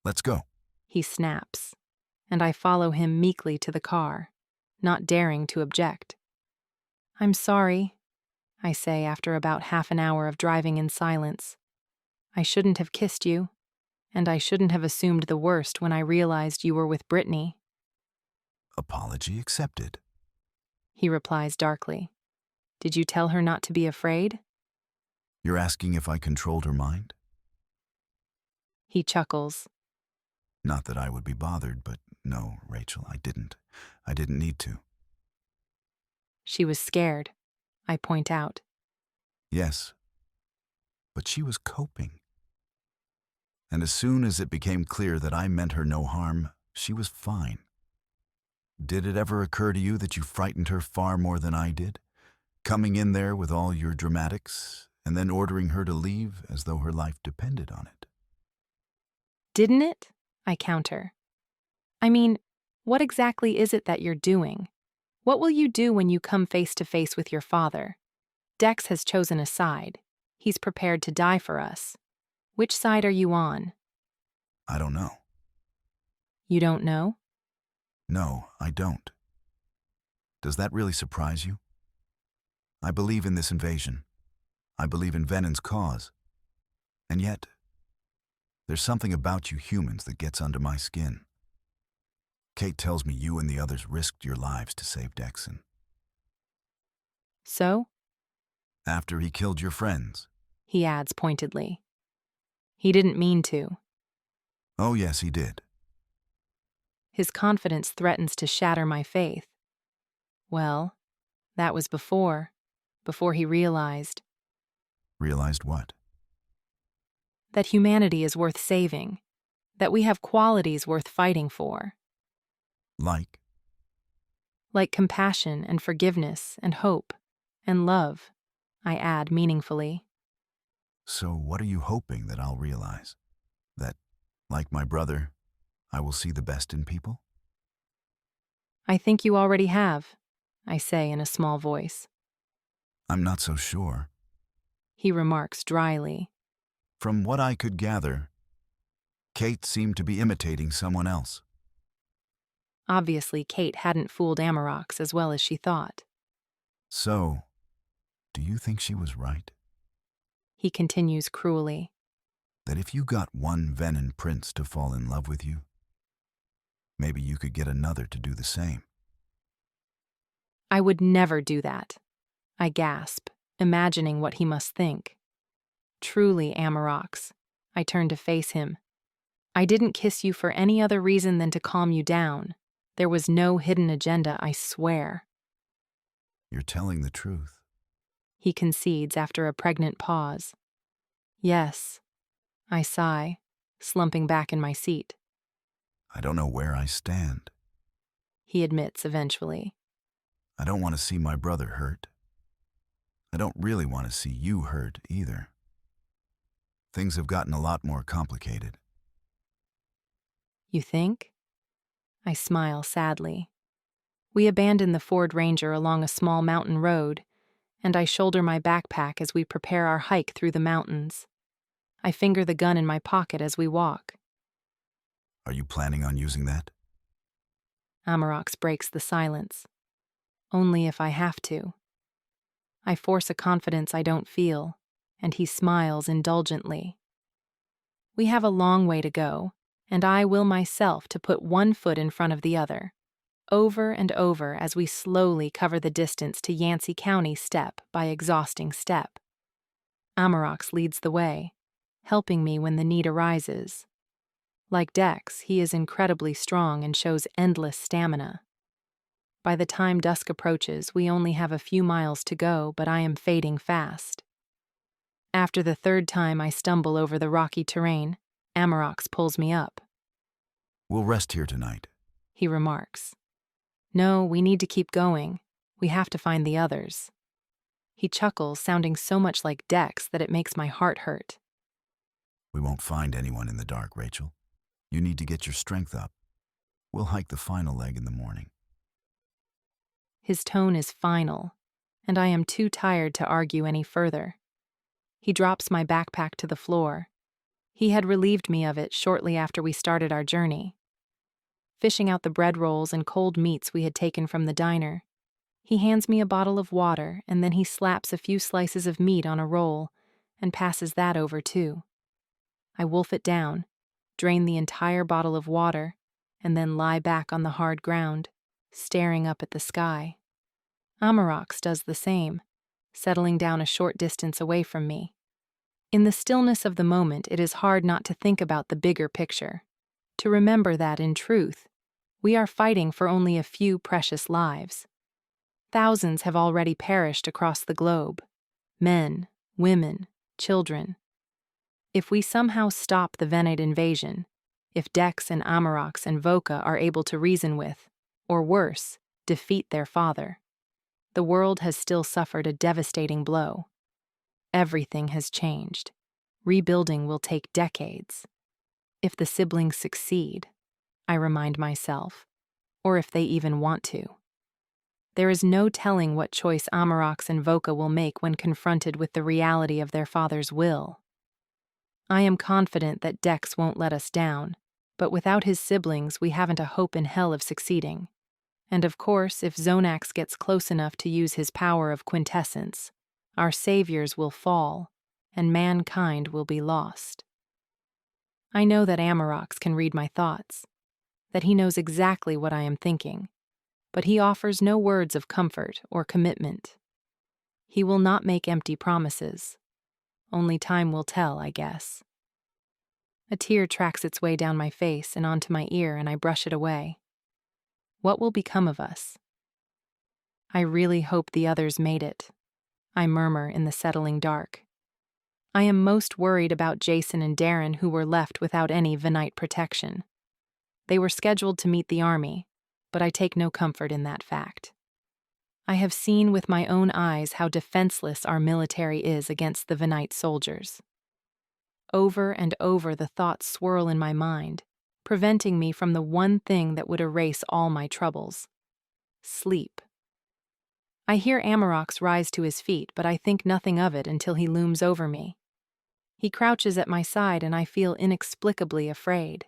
Let's go, He snaps, and I follow him meekly to the car, not daring to object. I'm sorry, I say after about half an hour of driving in silence. I shouldn't have kissed you, and I shouldn't have assumed the worst when I realized you were with Brittany. Apology accepted, He replies darkly. Did you tell her not to be afraid? You're asking if I controlled her mind? He chuckles. Not that I would be bothered, but no, Rachel, I didn't. I didn't need to. She was scared, I point out. Yes, but she was coping. And as soon as it became clear that I meant her no harm, she was fine. Did it ever occur to you that you frightened her far more than I did? Coming in there with all your dramatics, and then ordering her to leave as though her life depended on it. Didn't it? I counter. I mean, what exactly is it that you're doing? What will you do when you come face to face with your father? Dex has chosen a side. He's prepared to die for us. Which side are you on? I don't know. You don't know? No, I don't. Does that really surprise you? I believe in this invasion. I believe in Venon's cause. And yet, there's something about you humans that gets under my skin. Kate tells me you and the others risked your lives to save Dexon. So? After he killed your friends. He adds pointedly. He didn't mean to. Oh yes, he did. His confidence threatens to shatter my faith. Well, that was before he realized. Realized what? That humanity is worth saving, that we have qualities worth fighting for. Like? Like compassion and forgiveness and hope and love, I add meaningfully. So what are you hoping that I'll realize? That, like my brother, I will see the best in people? I think you already have, I say in a small voice. I'm not so sure. He remarks dryly. From what I could gather, Kate seemed to be imitating someone else. Obviously, Kate hadn't fooled Amarox as well as she thought. So, do you think she was right? He continues cruelly. That if you got one Venon prince to fall in love with you, maybe you could get another to do the same. I would never do that, I gasp, imagining what he must think. Truly, Amarox, I turn to face him. I didn't kiss you for any other reason than to calm you down. There was no hidden agenda, I swear. You're telling the truth. He concedes after a pregnant pause. Yes, I sigh, slumping back in my seat. I don't know where I stand. He admits eventually. I don't want to see my brother hurt. I don't really want to see you hurt either. Things have gotten a lot more complicated. You think? I smile sadly. We abandon the Ford Ranger along a small mountain road, and I shoulder my backpack as we prepare our hike through the mountains. I finger the gun in my pocket as we walk. Are you planning on using that? Amarox breaks the silence. Only if I have to. I force a confidence I don't feel, and he smiles indulgently. We have a long way to go, and I will myself to put one foot in front of the other, over and over as we slowly cover the distance to Yancey County step by exhausting step. Amarox leads the way, helping me when the need arises. Like Dex, he is incredibly strong and shows endless stamina. By the time dusk approaches, we only have a few miles to go, but I am fading fast. After the third time I stumble over the rocky terrain, Amarox pulls me up. We'll rest here tonight, he remarks. No, we need to keep going. We have to find the others. He chuckles, sounding so much like Dex that it makes my heart hurt. We won't find anyone in the dark, Rachel. You need to get your strength up. We'll hike the final leg in the morning. His tone is final, and I am too tired to argue any further. He drops my backpack to the floor. He had relieved me of it shortly after we started our journey. Fishing out the bread rolls and cold meats we had taken from the diner, he hands me a bottle of water, and then he slaps a few slices of meat on a roll and passes that over too. I wolf it down, drain the entire bottle of water, and then lie back on the hard ground, staring up at the sky. Amarox does the same, settling down a short distance away from me. In the stillness of the moment, it is hard not to think about the bigger picture, to remember that, in truth, we are fighting for only a few precious lives. Thousands have already perished across the globe. Men, women, children. If we somehow stop the Venite invasion, if Dex and Amarox and Voka are able to reason with, or worse, defeat their father, the world has still suffered a devastating blow. Everything has changed. Rebuilding will take decades. If the siblings succeed, I remind myself, or if they even want to. There is no telling what choice Amarox and Voka will make when confronted with the reality of their father's will. I am confident that Dex won't let us down, but without his siblings we haven't a hope in hell of succeeding. And of course, if Zonax gets close enough to use his power of quintessence, our saviors will fall, and mankind will be lost. I know that Amarox can read my thoughts, that he knows exactly what I am thinking, but he offers no words of comfort or commitment. He will not make empty promises. Only time will tell, I guess. A tear tracks its way down my face and onto my ear, and I brush it away. What will become of us? I really hope the others made it, I murmur in the settling dark. I am most worried about Jason and Darren, who were left without any Venite protection. They were scheduled to meet the army, but I take no comfort in that fact. I have seen with my own eyes how defenseless our military is against the Venite soldiers. Over and over the thoughts swirl in my mind, preventing me from the one thing that would erase all my troubles: sleep. I hear Amarox rise to his feet, but I think nothing of it until he looms over me. He crouches at my side, and I feel inexplicably afraid.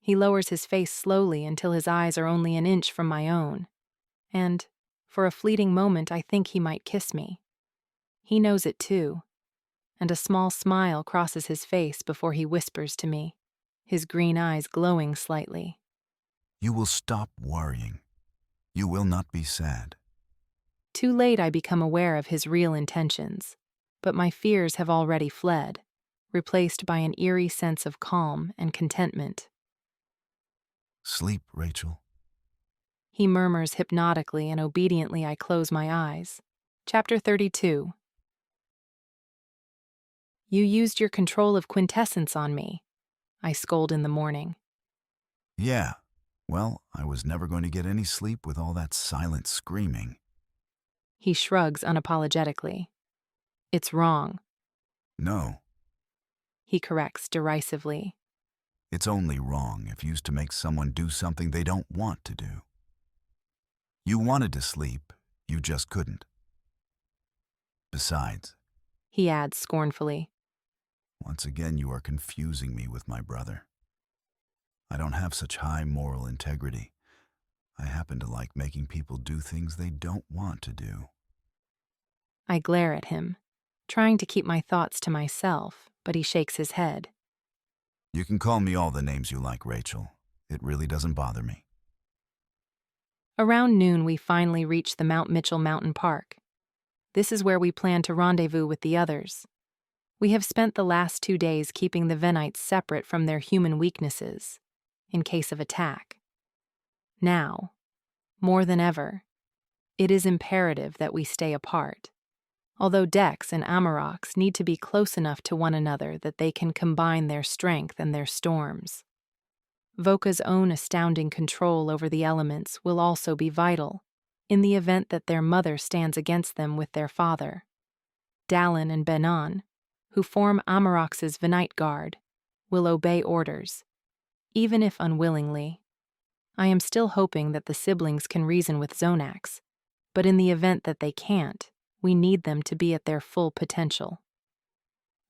He lowers his face slowly until his eyes are only an inch from my own, and, for a fleeting moment, I think he might kiss me. He knows it too, and a small smile crosses his face before he whispers to me, his green eyes glowing slightly. You will stop worrying. You will not be sad. Too late I become aware of his real intentions, but my fears have already fled, replaced by an eerie sense of calm and contentment. Sleep, Rachel. He murmurs hypnotically, and obediently I close my eyes. Chapter 32. You used your control of quintessence on me, I scold in the morning. Yeah. Well, I was never going to get any sleep with all that silent screaming. He shrugs unapologetically. It's wrong. No. He corrects derisively. It's only wrong if used to make someone do something they don't want to do. You wanted to sleep, you just couldn't. Besides, he adds scornfully, once again you are confusing me with my brother. I don't have such high moral integrity. I happen to like making people do things they don't want to do. I glare at him, trying to keep my thoughts to myself, but he shakes his head. You can call me all the names you like, Rachel. It really doesn't bother me. Around noon, we finally reach the Mount Mitchell Mountain Park. This is where we plan to rendezvous with the others. We have spent the last 2 days keeping the Venites separate from their human weaknesses, in case of attack. Now, more than ever, it is imperative that we stay apart. Although Dex and Amarox need to be close enough to one another that they can combine their strength and their storms. Voka's own astounding control over the elements will also be vital, in the event that their mother stands against them with their father. Dallin and Benon, who form Amarox's Venite Guard, will obey orders, even if unwillingly. I am still hoping that the siblings can reason with Zonax, but in the event that they can't, we need them to be at their full potential.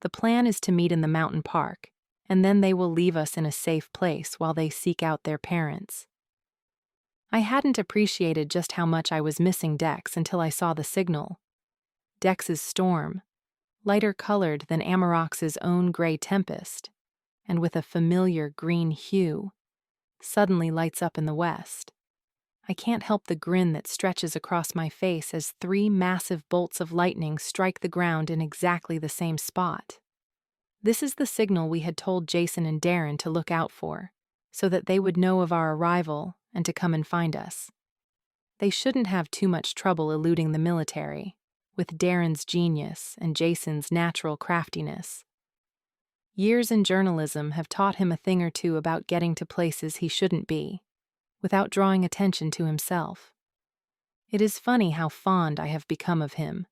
The plan is to meet in the mountain park, and then they will leave us in a safe place while they seek out their parents. I hadn't appreciated just how much I was missing Dex until I saw the signal. Dex's storm, lighter colored than Amarox's own gray tempest, and with a familiar green hue, suddenly lights up in the west. I can't help the grin that stretches across my face as 3 massive bolts of lightning strike the ground in exactly the same spot. This is the signal we had told Jason and Darren to look out for, so that they would know of our arrival and to come and find us. They shouldn't have too much trouble eluding the military, with Darren's genius and Jason's natural craftiness. Years in journalism have taught him a thing or two about getting to places he shouldn't be, without drawing attention to himself. It is funny how fond I have become of him,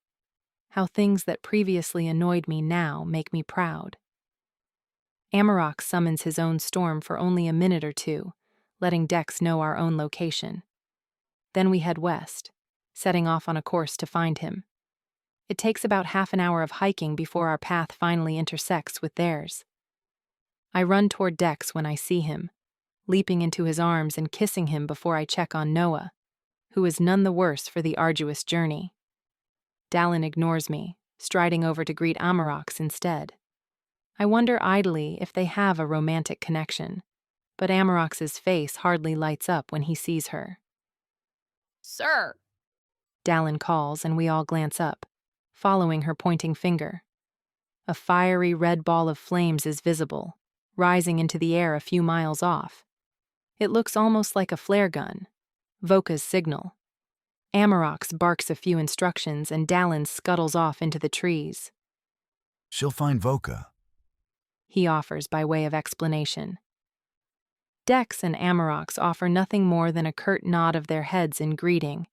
how things that previously annoyed me now make me proud. Amarox summons his own storm for only a minute or two, letting Dex know our own location. Then we head west, setting off on a course to find him. It takes about half an hour of hiking before our path finally intersects with theirs. I run toward Dex when I see him, leaping into his arms and kissing him before I check on Noah, who is none the worse for the arduous journey. Dallin ignores me, striding over to greet Amarox instead. I wonder idly if they have a romantic connection, but Amarox's face hardly lights up when he sees her. Sir! Dallin calls, and we all glance up, following her pointing finger. A fiery red ball of flames is visible, rising into the air a few miles off. It looks almost like a flare gun, Voka's signal. Amarox barks a few instructions and Dallin scuttles off into the trees. She'll find Voka, he offers by way of explanation. Dex and Amarox offer nothing more than a curt nod of their heads in greeting,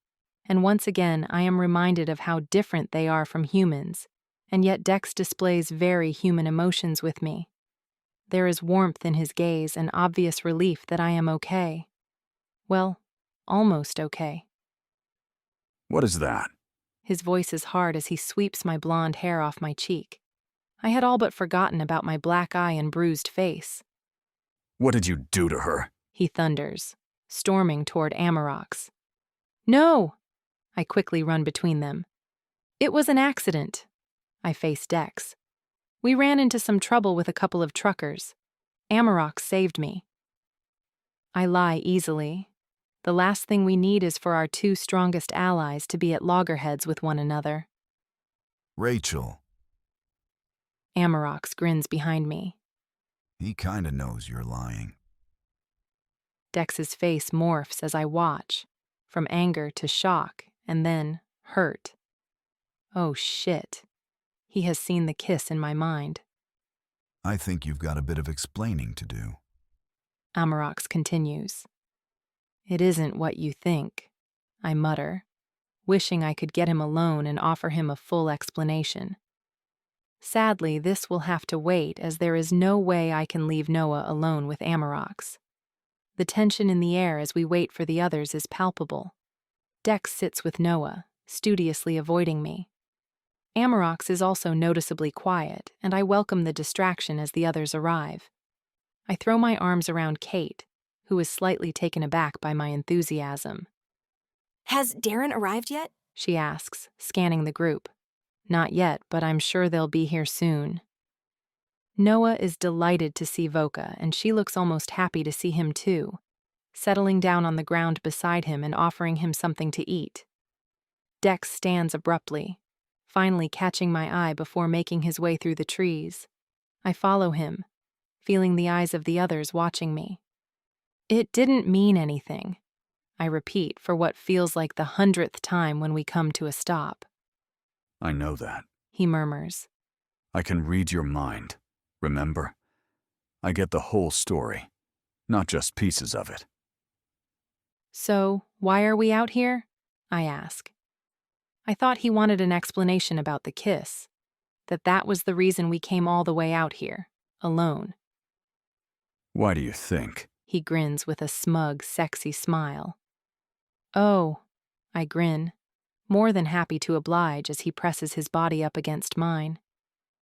and once again I am reminded of how different they are from humans, and yet Dex displays very human emotions with me. There is warmth in his gaze and obvious relief that I am okay. Well, almost okay. What is that? His voice is hard as he sweeps my blonde hair off my cheek. I had all but forgotten about my black eye and bruised face. What did you do to her? He thunders, storming toward Amarox. No! I quickly run between them. It was an accident. I face Dex. We ran into some trouble with a couple of truckers. Amarox saved me. I lie easily. The last thing we need is for our 2 strongest allies to be at loggerheads with one another. Rachel. Amarox grins behind me. He kinda knows you're lying. Dex's face morphs as I watch, from anger to shock, and then hurt. Oh shit. He has seen the kiss in my mind. I think you've got a bit of explaining to do. Amarox continues. It isn't what you think, I mutter, wishing I could get him alone and offer him a full explanation. Sadly, this will have to wait as there is no way I can leave Noah alone with Amarox. The tension in the air as we wait for the others is palpable. Dex sits with Noah, studiously avoiding me. Amarox is also noticeably quiet, and I welcome the distraction as the others arrive. I throw my arms around Kate, who is slightly taken aback by my enthusiasm. Has Darren arrived yet? She asks, scanning the group. Not yet, but I'm sure they'll be here soon. Noah is delighted to see Voka, and she looks almost happy to see him too, settling down on the ground beside him and offering him something to eat. Dex stands abruptly, finally catching my eye before making his way through the trees. I follow him, feeling the eyes of the others watching me. It didn't mean anything, I repeat for what feels like the 100th time when we come to a stop. I know that, he murmurs. I can read your mind, remember? I get the whole story, not just pieces of it. So, why are we out here? I ask. I thought he wanted an explanation about the kiss, that was the reason we came all the way out here, alone. Why do you think? He grins with a smug, sexy smile. Oh, I grin, more than happy to oblige as he presses his body up against mine.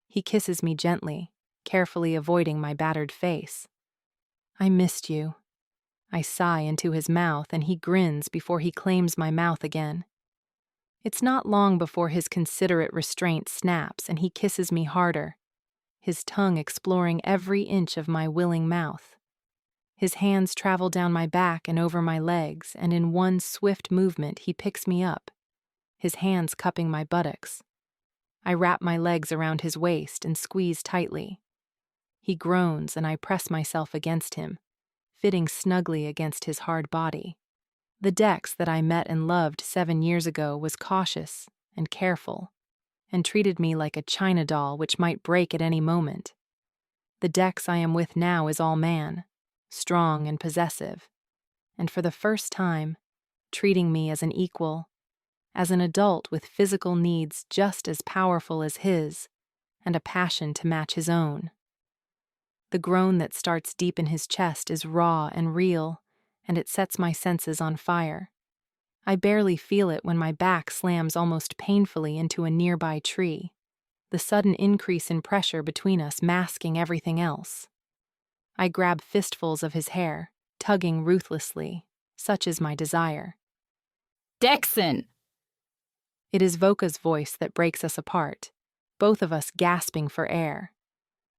He kisses me gently, carefully avoiding my battered face. I missed you. I sigh into his mouth and he grins before he claims my mouth again. It's not long before his considerate restraint snaps and he kisses me harder, his tongue exploring every inch of my willing mouth. His hands travel down my back and over my legs, and in one swift movement he picks me up, his hands cupping my buttocks. I wrap my legs around his waist and squeeze tightly. He groans and I press myself against him, fitting snugly against his hard body. The Dex that I met and loved 7 years ago was cautious and careful, and treated me like a china doll which might break at any moment. The Dex I am with now is all man, strong and possessive, and for the first time, treating me as an equal, as an adult with physical needs just as powerful as his, and a passion to match his own. The groan that starts deep in his chest is raw and real, and it sets my senses on fire. I barely feel it when my back slams almost painfully into a nearby tree, the sudden increase in pressure between us masking everything else. I grab fistfuls of his hair, tugging ruthlessly, such is my desire. Dexon! It is Voka's voice that breaks us apart, both of us gasping for air.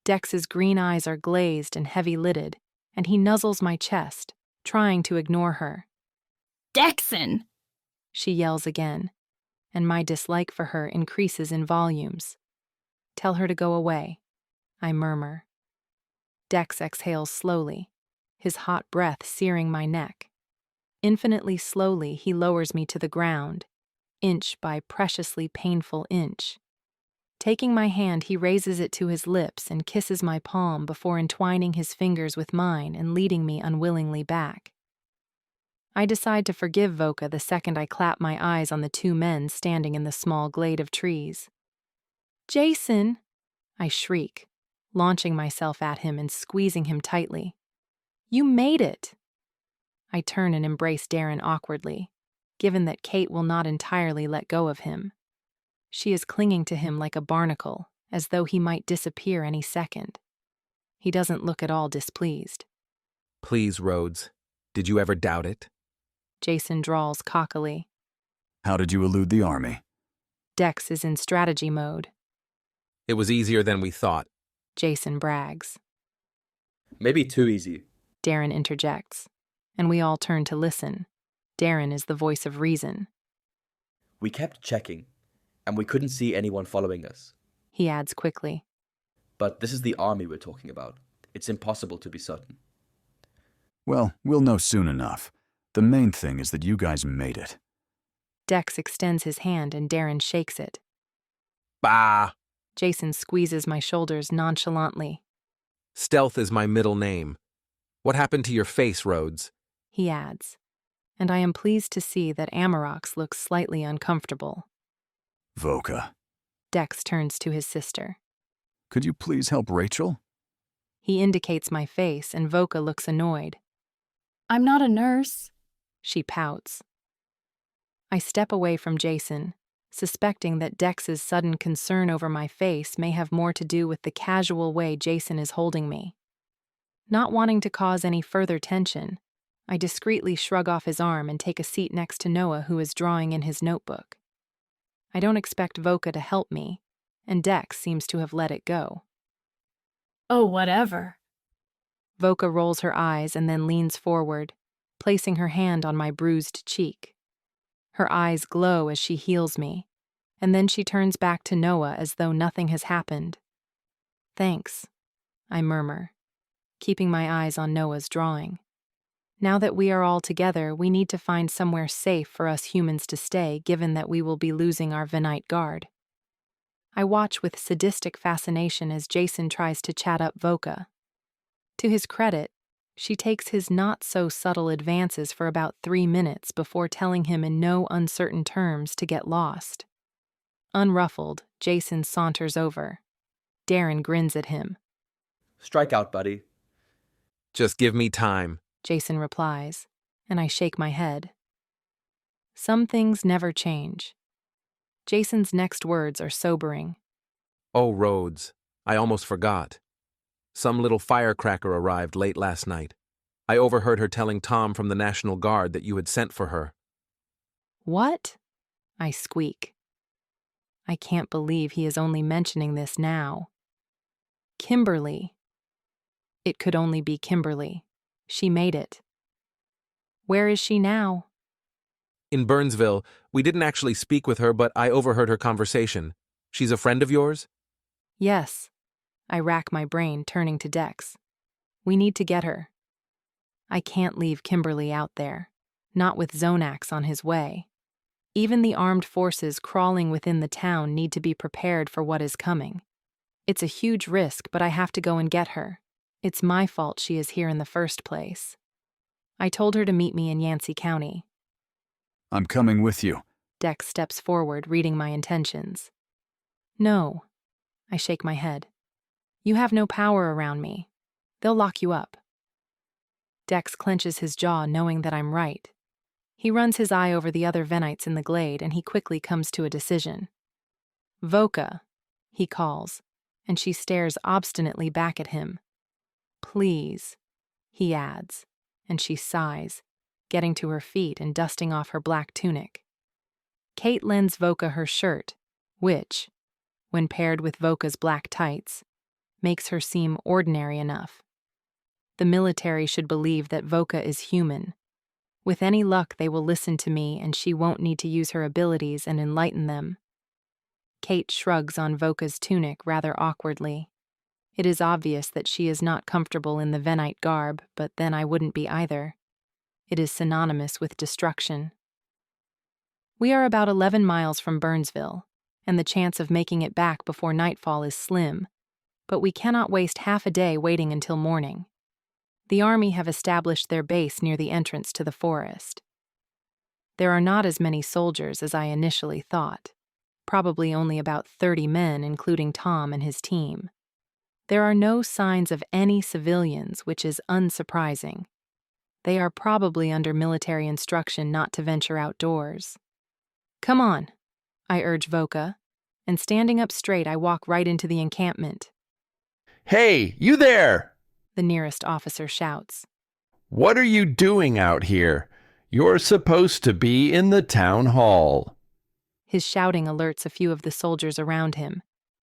Dex's green eyes are glazed and heavy-lidded, and he nuzzles my chest, trying to ignore her. Dexon! She yells again, and my dislike for her increases in volumes. Tell her to go away, I murmur. Dex exhales slowly, his hot breath searing my neck. Infinitely slowly, he lowers me to the ground, inch by preciously painful inch. Taking my hand, he raises it to his lips and kisses my palm before entwining his fingers with mine and leading me unwillingly back. I decide to forgive Voka the second I clap my eyes on the 2 men standing in the small glade of trees. Jason! I shriek, launching myself at him and squeezing him tightly. You made it! I turn and embrace Darren awkwardly, given that Kate will not entirely let go of him. She is clinging to him like a barnacle, as though he might disappear any second. He doesn't look at all displeased. Please, Rhodes. Did you ever doubt it? Jason drawls cockily. How did you elude the army? Dex is in strategy mode. It was easier than we thought. Jason brags. Maybe too easy. Darren interjects, and we all turn to listen. Darren is the voice of reason. We kept checking, and we couldn't see anyone following us. He adds quickly. But this is the army we're talking about. It's impossible to be certain. Well, we'll know soon enough. The main thing is that you guys made it. Dex extends his hand and Darren shakes it. Bah! Jason squeezes my shoulders nonchalantly. Stealth is my middle name. What happened to your face, Rhodes? He adds, and I am pleased to see that Amarox looks slightly uncomfortable. Voka. Dex turns to his sister. Could you please help Rachel? He indicates my face, and Voka looks annoyed. I'm not a nurse. She pouts. I step away from Jason, suspecting that Dex's sudden concern over my face may have more to do with the casual way Jason is holding me. Not wanting to cause any further tension, I discreetly shrug off his arm and take a seat next to Noah, who is drawing in his notebook. I don't expect Voka to help me, and Dex seems to have let it go. Oh, whatever. Voka rolls her eyes and then leans forward, placing her hand on my bruised cheek. Her eyes glow as she heals me, and then she turns back to Noah as though nothing has happened. Thanks, I murmur, keeping my eyes on Noah's drawing. Now that we are all together, we need to find somewhere safe for us humans to stay, given that we will be losing our Venite guard. I watch with sadistic fascination as Jason tries to chat up Voka. To his credit, She takes his not-so-subtle advances for about 3 minutes before telling him in no uncertain terms to get lost. Unruffled, Jason saunters over. Darren grins at him. Strike out, buddy. Just give me time, Jason replies, and I shake my head. Some things never change. Jason's next words are sobering. Oh, Rhodes, I almost forgot. Some little firecracker arrived late last night. I overheard her telling Tom from the National Guard that you had sent for her. What? I squeak. I can't believe he is only mentioning this now. Kimberly. It could only be Kimberly. She made it. Where is she now? In Burnsville, we didn't actually speak with her, but I overheard her conversation. She's a friend of yours? Yes. I rack my brain, turning to Dex. We need to get her. I can't leave Kimberly out there, not with Zonax on his way. Even the armed forces crawling within the town need to be prepared for what is coming. It's a huge risk, but I have to go and get her. It's my fault she is here in the first place. I told her to meet me in Yancey County. I'm coming with you. Dex steps forward, reading my intentions. No. I shake my head. You have no power around me. They'll lock you up. Dex clenches his jaw, knowing that I'm right. He runs his eye over the other Venites in the glade, and he quickly comes to a decision. Voka, he calls, and she stares obstinately back at him. Please, he adds, and she sighs, getting to her feet and dusting off her black tunic. Kate lends Voka her shirt, which, when paired with Voka's black tights, makes her seem ordinary enough. The military should believe that Voka is human. With any luck, they will listen to me and she won't need to use her abilities and enlighten them. Kate shrugs on Voka's tunic rather awkwardly. It is obvious that she is not comfortable in the Venite garb, but then I wouldn't be either. It is synonymous with destruction. We are about 11 miles from Burnsville, and the chance of making it back before nightfall is slim, but we cannot waste half a day waiting until morning. The army have established their base near the entrance to the forest. There are not as many soldiers as I initially thought, probably only about 30 men, including Tom and his team. There are no signs of any civilians, which is unsurprising. They are probably under military instruction not to venture outdoors. Come on, I urge Voka, and standing up straight, I walk right into the encampment. Hey, you there! The nearest officer shouts. What are you doing out here? You're supposed to be in the town hall. His shouting alerts a few of the soldiers around him,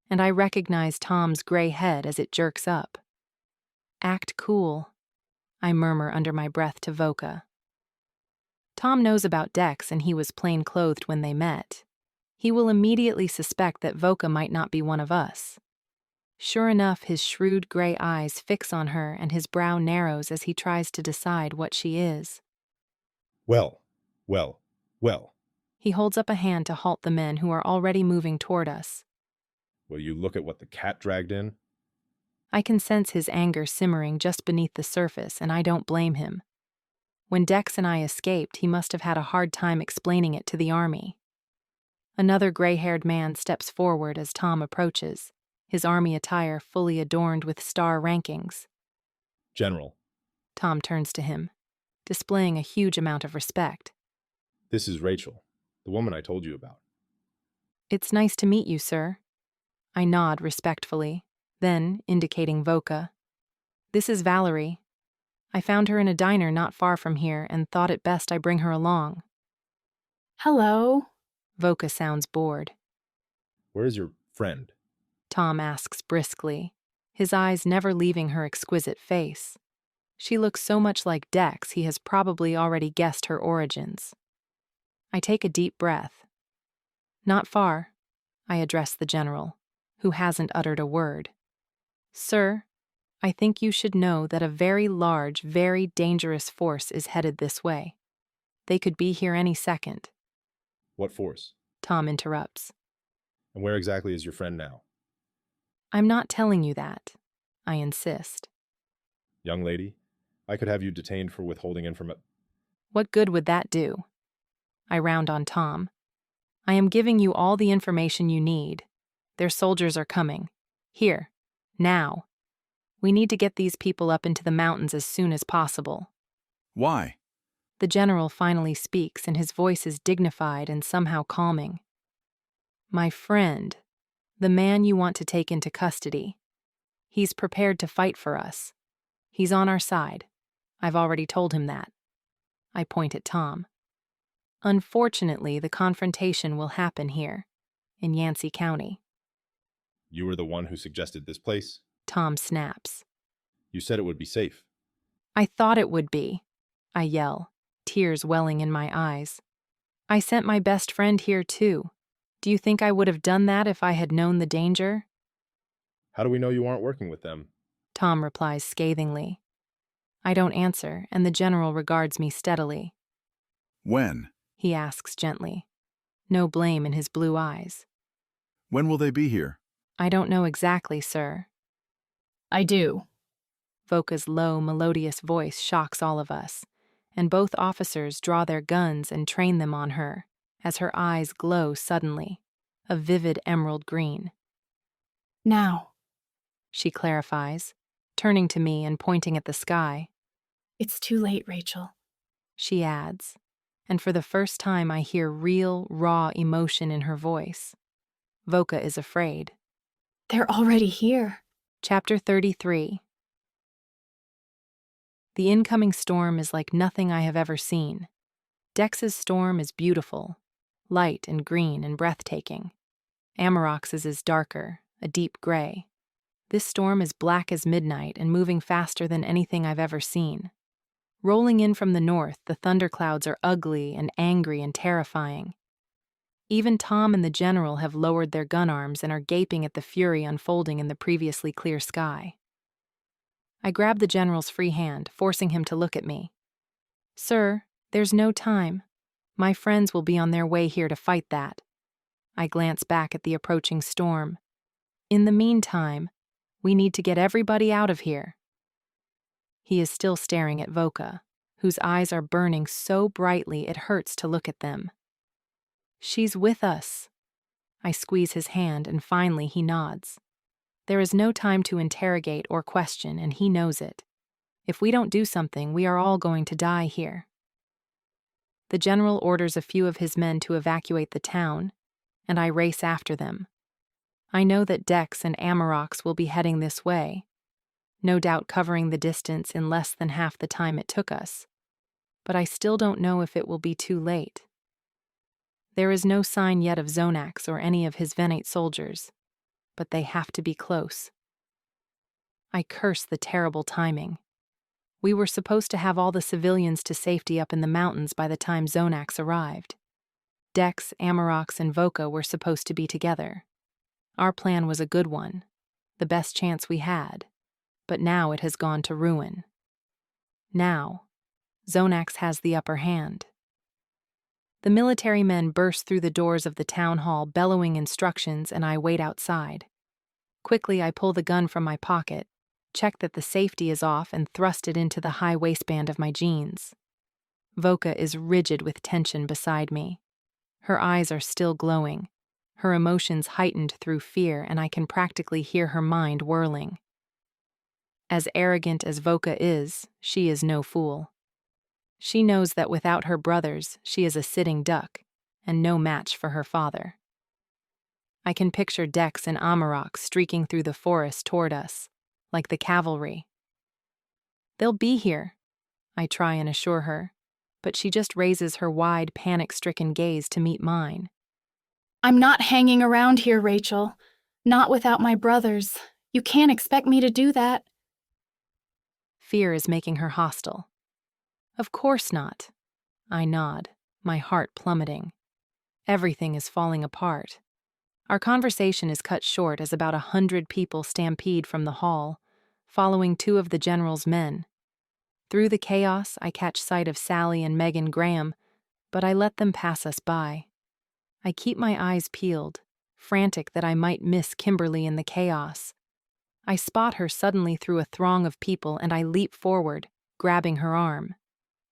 and I recognize Tom's gray head as it jerks up. Act cool, I murmur under my breath to Voka. Tom knows about Dex, and he was plain-clothed when they met. He will immediately suspect that Voka might not be one of us. Sure enough, his shrewd gray eyes fix on her and his brow narrows as he tries to decide what she is. Well. He holds up a hand to halt the men who are already moving toward us. Will you look at what the cat dragged in? I can sense his anger simmering just beneath the surface, and I don't blame him. When Dex and I escaped, he must have had a hard time explaining it to the army. Another gray-haired man steps forward as Tom approaches, his army attire fully adorned with star rankings. General. Tom turns to him, displaying a huge amount of respect. This is Rachel, the woman I told you about. It's nice to meet you, sir. I nod respectfully, then, indicating Voka. This is Valerie. I found her in a diner not far from here and thought it best I bring her along. Hello. Voka sounds bored. Where's your friend? Tom asks briskly, his eyes never leaving her exquisite face. She looks so much like Dex, he has probably already guessed her origins. I take a deep breath. Not far, I address the general, who hasn't uttered a word. Sir, I think you should know that a very large, very dangerous force is headed this way. They could be here any second. What force? Tom interrupts. And where exactly is your friend now? I'm not telling you that. I insist. Young lady, I could have you detained for withholding information. What good would that do? I round on Tom. I am giving you all the information you need. Their soldiers are coming. Here. Now. We need to get these people up into the mountains as soon as possible. Why? The general finally speaks, and his voice is dignified and somehow calming. My friend, the man you want to take into custody. He's prepared to fight for us. He's on our side. I've already told him that. I point at Tom. Unfortunately, the confrontation will happen here, in Yancey County. You were the one who suggested this place? Tom snaps. You said it would be safe. I thought it would be, I yell, tears welling in my eyes. I sent my best friend here too. Do you think I would have done that if I had known the danger? How do we know you aren't working with them? Tom replies scathingly. I don't answer, and the general regards me steadily. When? He asks gently. No blame in his blue eyes. When will they be here? I don't know exactly, sir. I do. Voka's low, melodious voice shocks all of us, and both officers draw their guns and train them on her, as her eyes glow suddenly, a vivid emerald green. Now, she clarifies, turning to me and pointing at the sky. It's too late, Rachel. She adds, and for the first time I hear real, raw emotion in her voice. Voka is afraid. They're already here. Chapter 33. The incoming storm is like nothing I have ever seen. Dex's storm is beautiful, light and green and breathtaking. Amarox's is darker, a deep gray. This storm is black as midnight and moving faster than anything I've ever seen. Rolling in from the north, the thunderclouds are ugly and angry and terrifying. Even Tom and the general have lowered their gun arms and are gaping at the fury unfolding in the previously clear sky. I grab the general's free hand, forcing him to look at me. Sir, there's no time. My friends will be on their way here to fight that. I glance back at the approaching storm. In the meantime, we need to get everybody out of here. He is still staring at Voka, whose eyes are burning so brightly it hurts to look at them. She's with us. I squeeze his hand, and finally he nods. There is no time to interrogate or question, and he knows it. If we don't do something, we are all going to die here. The general orders a few of his men to evacuate the town, and I race after them. I know that Dex and Amarox will be heading this way, no doubt covering the distance in less than half the time it took us, but I still don't know if it will be too late. There is no sign yet of Zonax or any of his Venate soldiers, but they have to be close. I curse the terrible timing. We were supposed to have all the civilians to safety up in the mountains by the time Zonax arrived. Dex, Amarox, and Voka were supposed to be together. Our plan was a good one, the best chance we had, but now it has gone to ruin. Now, Zonax has the upper hand. The military men burst through the doors of the town hall, bellowing instructions, and I wait outside. Quickly, I pull the gun from my pocket, check that the safety is off, and thrust it into the high waistband of my jeans. Voka is rigid with tension beside me. Her eyes are still glowing, her emotions heightened through fear, and I can practically hear her mind whirling. As arrogant as Voka is, she is no fool. She knows that without her brothers, she is a sitting duck, and no match for her father. I can picture Dex and Amarox streaking through the forest toward us, like the cavalry. They'll be here, I try and assure her, but she just raises her wide, panic-stricken gaze to meet mine. I'm not hanging around here, Rachel. Not without my brothers. You can't expect me to do that. Fear is making her hostile. Of course not. I nod, my heart plummeting. Everything is falling apart. Our conversation is cut short as about 100 people stampede from the hall, following two of the general's men. Through the chaos, I catch sight of Sally and Megan Graham, but I let them pass us by. I keep my eyes peeled, frantic that I might miss Kimberly in the chaos. I spot her suddenly through a throng of people, and I leap forward, grabbing her arm.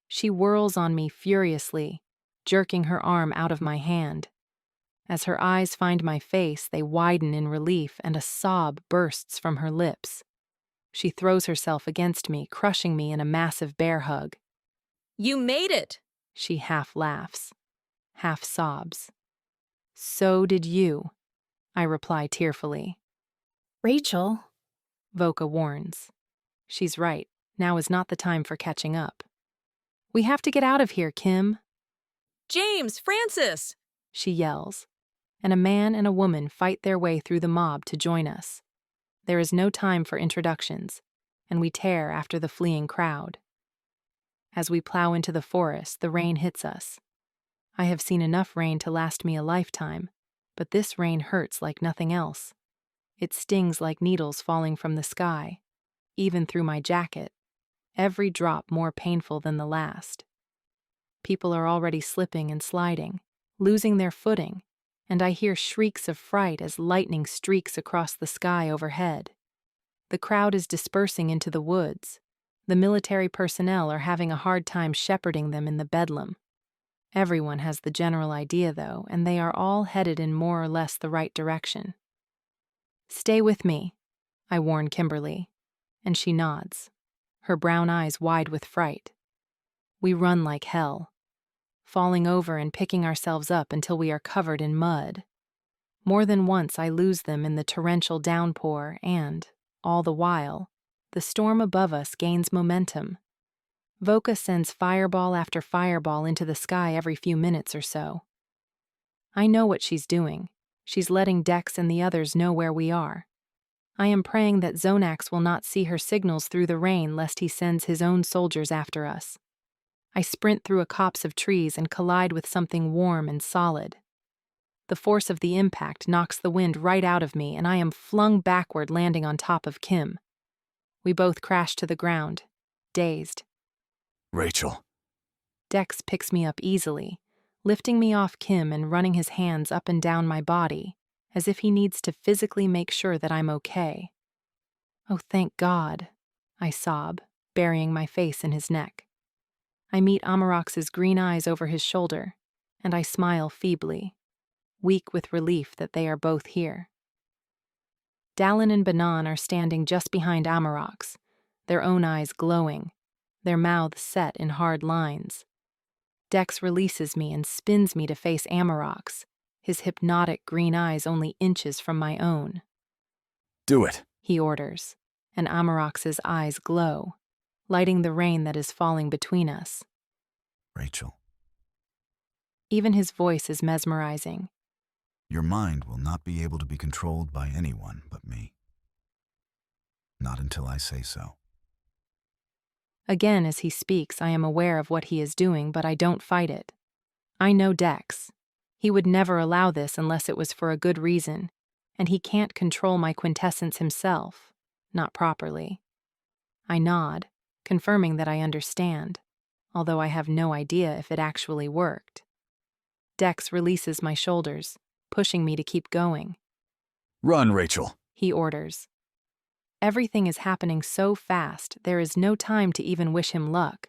She whirls on me furiously, jerking her arm out of my hand. As her eyes find my face, they widen in relief, and a sob bursts from her lips. She throws herself against me, crushing me in a massive bear hug. You made it! She half laughs, half sobs. So did you, I reply tearfully. Rachel, Voka warns. She's right. Now is not the time for catching up. We have to get out of here, Kim, James, Francis! she yells, and a man and a woman fight their way through the mob to join us. There is no time for introductions, and we tear after the fleeing crowd. As we plow into the forest, the rain hits us. I have seen enough rain to last me a lifetime, but this rain hurts like nothing else. It stings like needles falling from the sky, even through my jacket, every drop more painful than the last. People are already slipping and sliding, losing their footing, and I hear shrieks of fright as lightning streaks across the sky overhead. The crowd is dispersing into the woods. The military personnel are having a hard time shepherding them in the bedlam. Everyone has the general idea, though, and they are all headed in more or less the right direction. Stay with me, I warn Kimberly, and she nods, her brown eyes wide with fright. We run like hell, falling over and picking ourselves up until we are covered in mud. More than once I lose them in the torrential downpour and, all the while, the storm above us gains momentum. Voka sends fireball after fireball into the sky every few minutes or so. I know what she's doing. She's letting Dex and the others know where we are. I am praying that Zonax will not see her signals through the rain lest he sends his own soldiers after us. I sprint through a copse of trees and collide with something warm and solid. The force of the impact knocks the wind right out of me, and I am flung backward, landing on top of Kim. We both crash to the ground, dazed. Rachel. Dex picks me up easily, lifting me off Kim and running his hands up and down my body, as if he needs to physically make sure that I'm okay. Oh, thank God, I sob, burying my face in his neck. I meet Amarox's green eyes over his shoulder, and I smile feebly, weak with relief that they are both here. Dallin and Banan are standing just behind Amarox, their own eyes glowing, their mouths set in hard lines. Dex releases me and spins me to face Amarox, his hypnotic green eyes only inches from my own. Do it, he orders, and Amarox's eyes glow, lighting the rain that is falling between us. Rachel. Even his voice is mesmerizing. Your mind will not be able to be controlled by anyone but me. Not until I say so. Again, as he speaks, I am aware of what he is doing, but I don't fight it. I know Dex. He would never allow this unless it was for a good reason, and he can't control my quintessence himself, not properly. I nod, confirming that I understand, although I have no idea if it actually worked. Dex releases my shoulders, pushing me to keep going. Run, Rachel, he orders. Everything is happening so fast, there is no time to even wish him luck.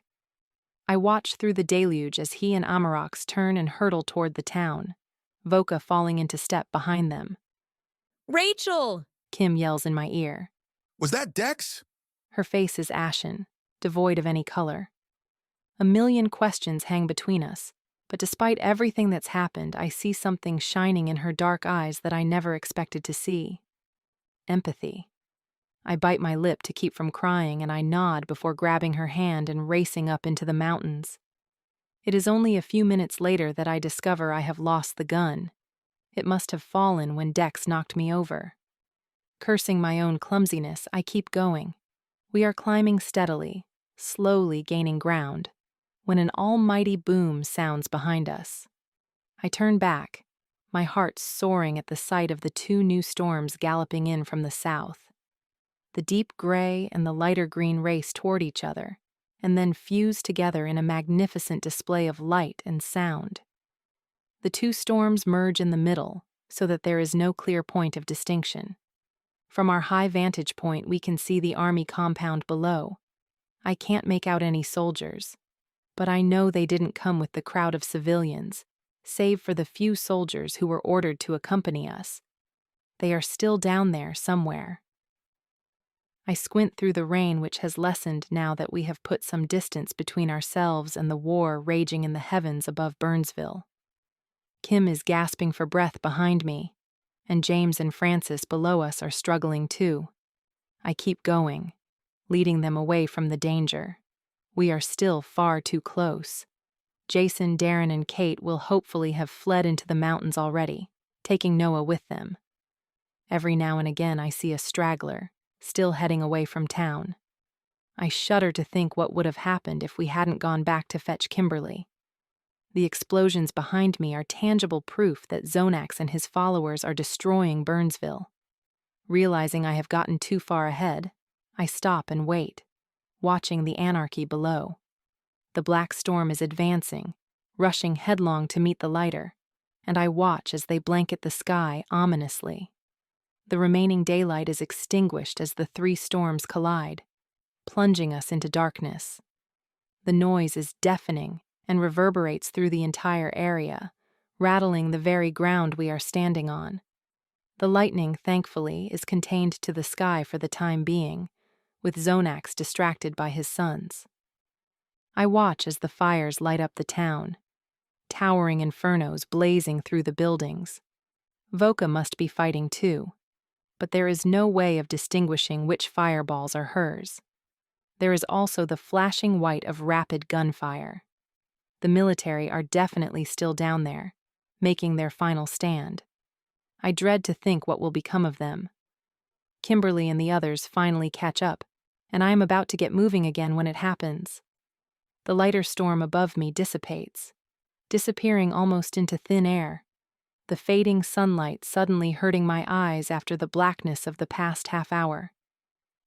I watch through the deluge as he and Amarox turn and hurtle toward the town, Voka falling into step behind them. Rachel! Kim yells in my ear. Was that Dex? Her face is ashen, devoid of any color. A million questions hang between us, but despite everything that's happened, I see something shining in her dark eyes that I never expected to see. Empathy. I bite my lip to keep from crying, and I nod before grabbing her hand and racing up into the mountains. It is only a few minutes later that I discover I have lost the gun. It must have fallen when Dex knocked me over. Cursing my own clumsiness, I keep going. We are climbing steadily, slowly gaining ground, when an almighty boom sounds behind us. I turn back, my heart soaring at the sight of the two new storms galloping in from the south. The deep gray and the lighter green race toward each other, and then fuse together in a magnificent display of light and sound. The two storms merge in the middle, so that there is no clear point of distinction. From our high vantage point, we can see the army compound below. I can't make out any soldiers, but I know they didn't come with the crowd of civilians, save for the few soldiers who were ordered to accompany us. They are still down there somewhere. I squint through the rain, which has lessened now that we have put some distance between ourselves and the war raging in the heavens above Burnsville. Kim is gasping for breath behind me, and James and Francis below us are struggling too. I keep going, leading them away from the danger. We are still far too close. Jason, Darren, and Kate will hopefully have fled into the mountains already, taking Noah with them. Every now and again I see a straggler, still heading away from town. I shudder to think what would have happened if we hadn't gone back to fetch Kimberly. The explosions behind me are tangible proof that Zonax and his followers are destroying Burnsville. Realizing I have gotten too far ahead, I stop and wait, watching the anarchy below. The black storm is advancing, rushing headlong to meet the lighter, and I watch as they blanket the sky ominously. The remaining daylight is extinguished as the three storms collide, plunging us into darkness. The noise is deafening and reverberates through the entire area, rattling the very ground we are standing on. The lightning, thankfully, is contained to the sky for the time being, with Zonax distracted by his sons. I watch as the fires light up the town, towering infernos blazing through the buildings. Voka must be fighting too, but there is no way of distinguishing which fireballs are hers. There is also the flashing white of rapid gunfire. The military are definitely still down there, making their final stand. I dread to think what will become of them. Kimberly and the others finally catch up, and I am about to get moving again when it happens. The lighter storm above me dissipates, disappearing almost into thin air, the fading sunlight suddenly hurting my eyes after the blackness of the past half hour.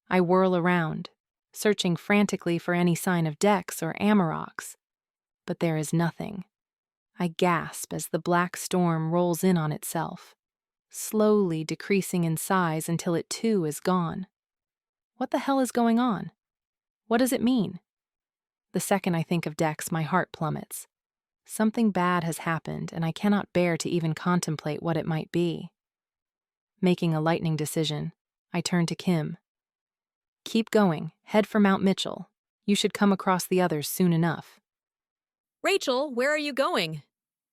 I whirl around, searching frantically for any sign of Dex or Amarox, but there is nothing. I gasp as the black storm rolls in on itself, slowly decreasing in size until it too is gone. What the hell is going on? What does it mean? The second I think of Dex, my heart plummets. Something bad has happened, and I cannot bear to even contemplate what it might be. Making a lightning decision, I turn to Kim. Keep going, head for Mount Mitchell. You should come across the others soon enough. Rachel, where are you going?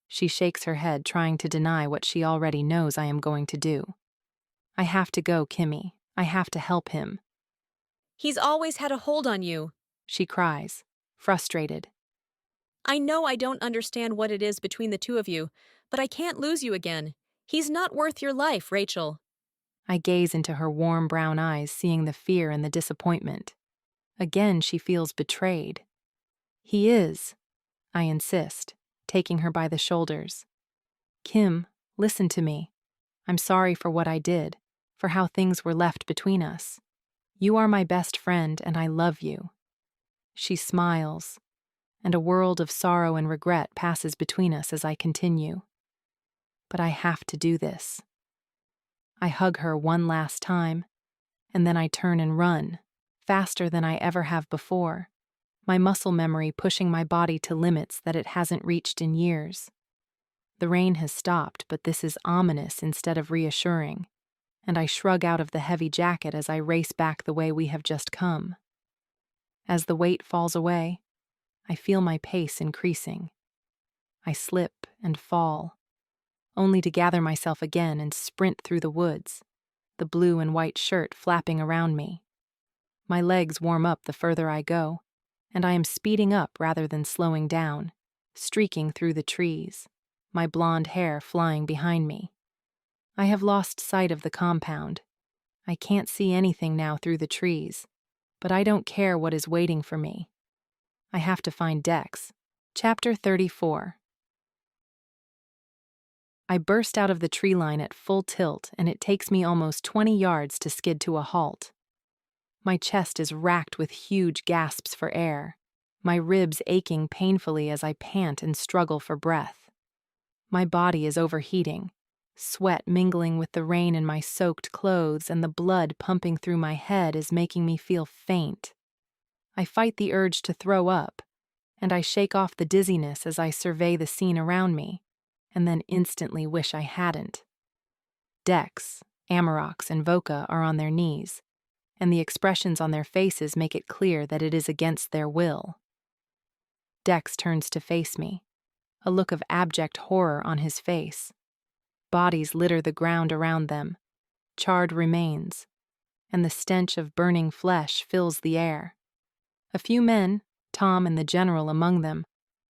She shakes her head, trying to deny what she already knows I am going to do. I have to go, Kimmy. I have to help him. He's always had a hold on you, she cries, frustrated. I know I don't understand what it is between the two of you, but I can't lose you again. He's not worth your life, Rachel. I gaze into her warm brown eyes, seeing the fear and the disappointment. Again, she feels betrayed. He is, I insist, taking her by the shoulders. Kim, listen to me. I'm sorry for what I did, for how things were left between us. You are my best friend, and I love you. She smiles, and a world of sorrow and regret passes between us as I continue. But I have to do this. I hug her one last time, and then I turn and run, faster than I ever have before, my muscle memory pushing my body to limits that it hasn't reached in years. The rain has stopped, but this is ominous instead of reassuring, and I shrug out of the heavy jacket as I race back the way we have just come. As the weight falls away, I feel my pace increasing. I slip and fall, only to gather myself again and sprint through the woods, the blue and white shirt flapping around me. My legs warm up the further I go, and I am speeding up rather than slowing down, streaking through the trees, my blonde hair flying behind me. I have lost sight of the compound. I can't see anything now through the trees, but I don't care what is waiting for me. I have to find Dex. Chapter 34. I burst out of the tree line at full tilt, and it takes me almost 20 yards to skid to a halt. My chest is racked with huge gasps for air, my ribs aching painfully as I pant and struggle for breath. My body is overheating, sweat mingling with the rain in my soaked clothes, and the blood pumping through my head is making me feel faint. I fight the urge to throw up, and I shake off the dizziness as I survey the scene around me, and then instantly wish I hadn't. Dex, Amarox, and Voka are on their knees, and the expressions on their faces make it clear that it is against their will. Dex turns to face me, a look of abject horror on his face. Bodies litter the ground around them, charred remains, and the stench of burning flesh fills the air. A few men, Tom and the general among them,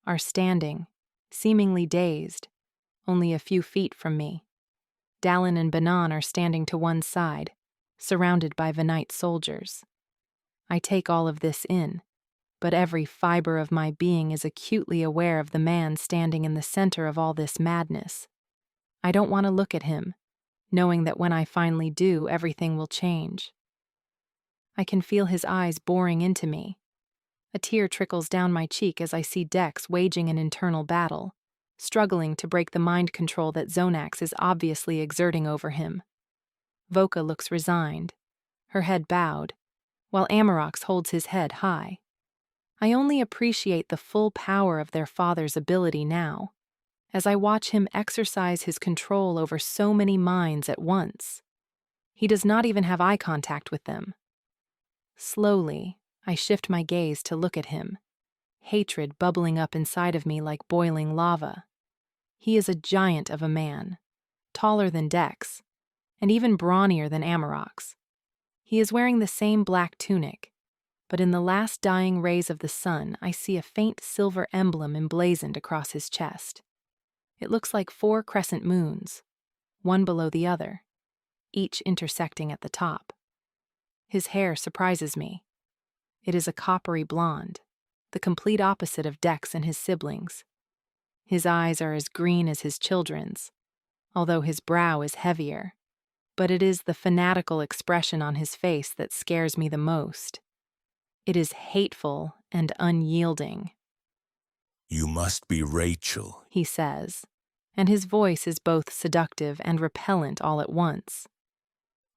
are standing, seemingly dazed, only a few feet from me. Dallin and Banan are standing to one side, surrounded by Venite soldiers. I take all of this in, but every fiber of my being is acutely aware of the man standing in the center of all this madness. I don't want to look at him, knowing that when I finally do, everything will change. I can feel his eyes boring into me. A tear trickles down my cheek as I see Dex waging an internal battle, struggling to break the mind control that Zonax is obviously exerting over him. Voka looks resigned, her head bowed, while Amarox holds his head high. I only appreciate the full power of their father's ability now, as I watch him exercise his control over so many minds at once. He does not even have eye contact with them. Slowly, I shift my gaze to look at him, hatred bubbling up inside of me like boiling lava. He is a giant of a man, taller than Dex, and even brawnier than Amarox. He is wearing the same black tunic, but in the last dying rays of the sun, I see a faint silver emblem emblazoned across his chest. It looks like 4 crescent moons, one below the other, each intersecting at the top. His hair surprises me. It is a coppery blonde, the complete opposite of Dex and his siblings. His eyes are as green as his children's, although his brow is heavier, but it is the fanatical expression on his face that scares me the most. It is hateful and unyielding. "You must be Rachel," he says, and his voice is both seductive and repellent all at once.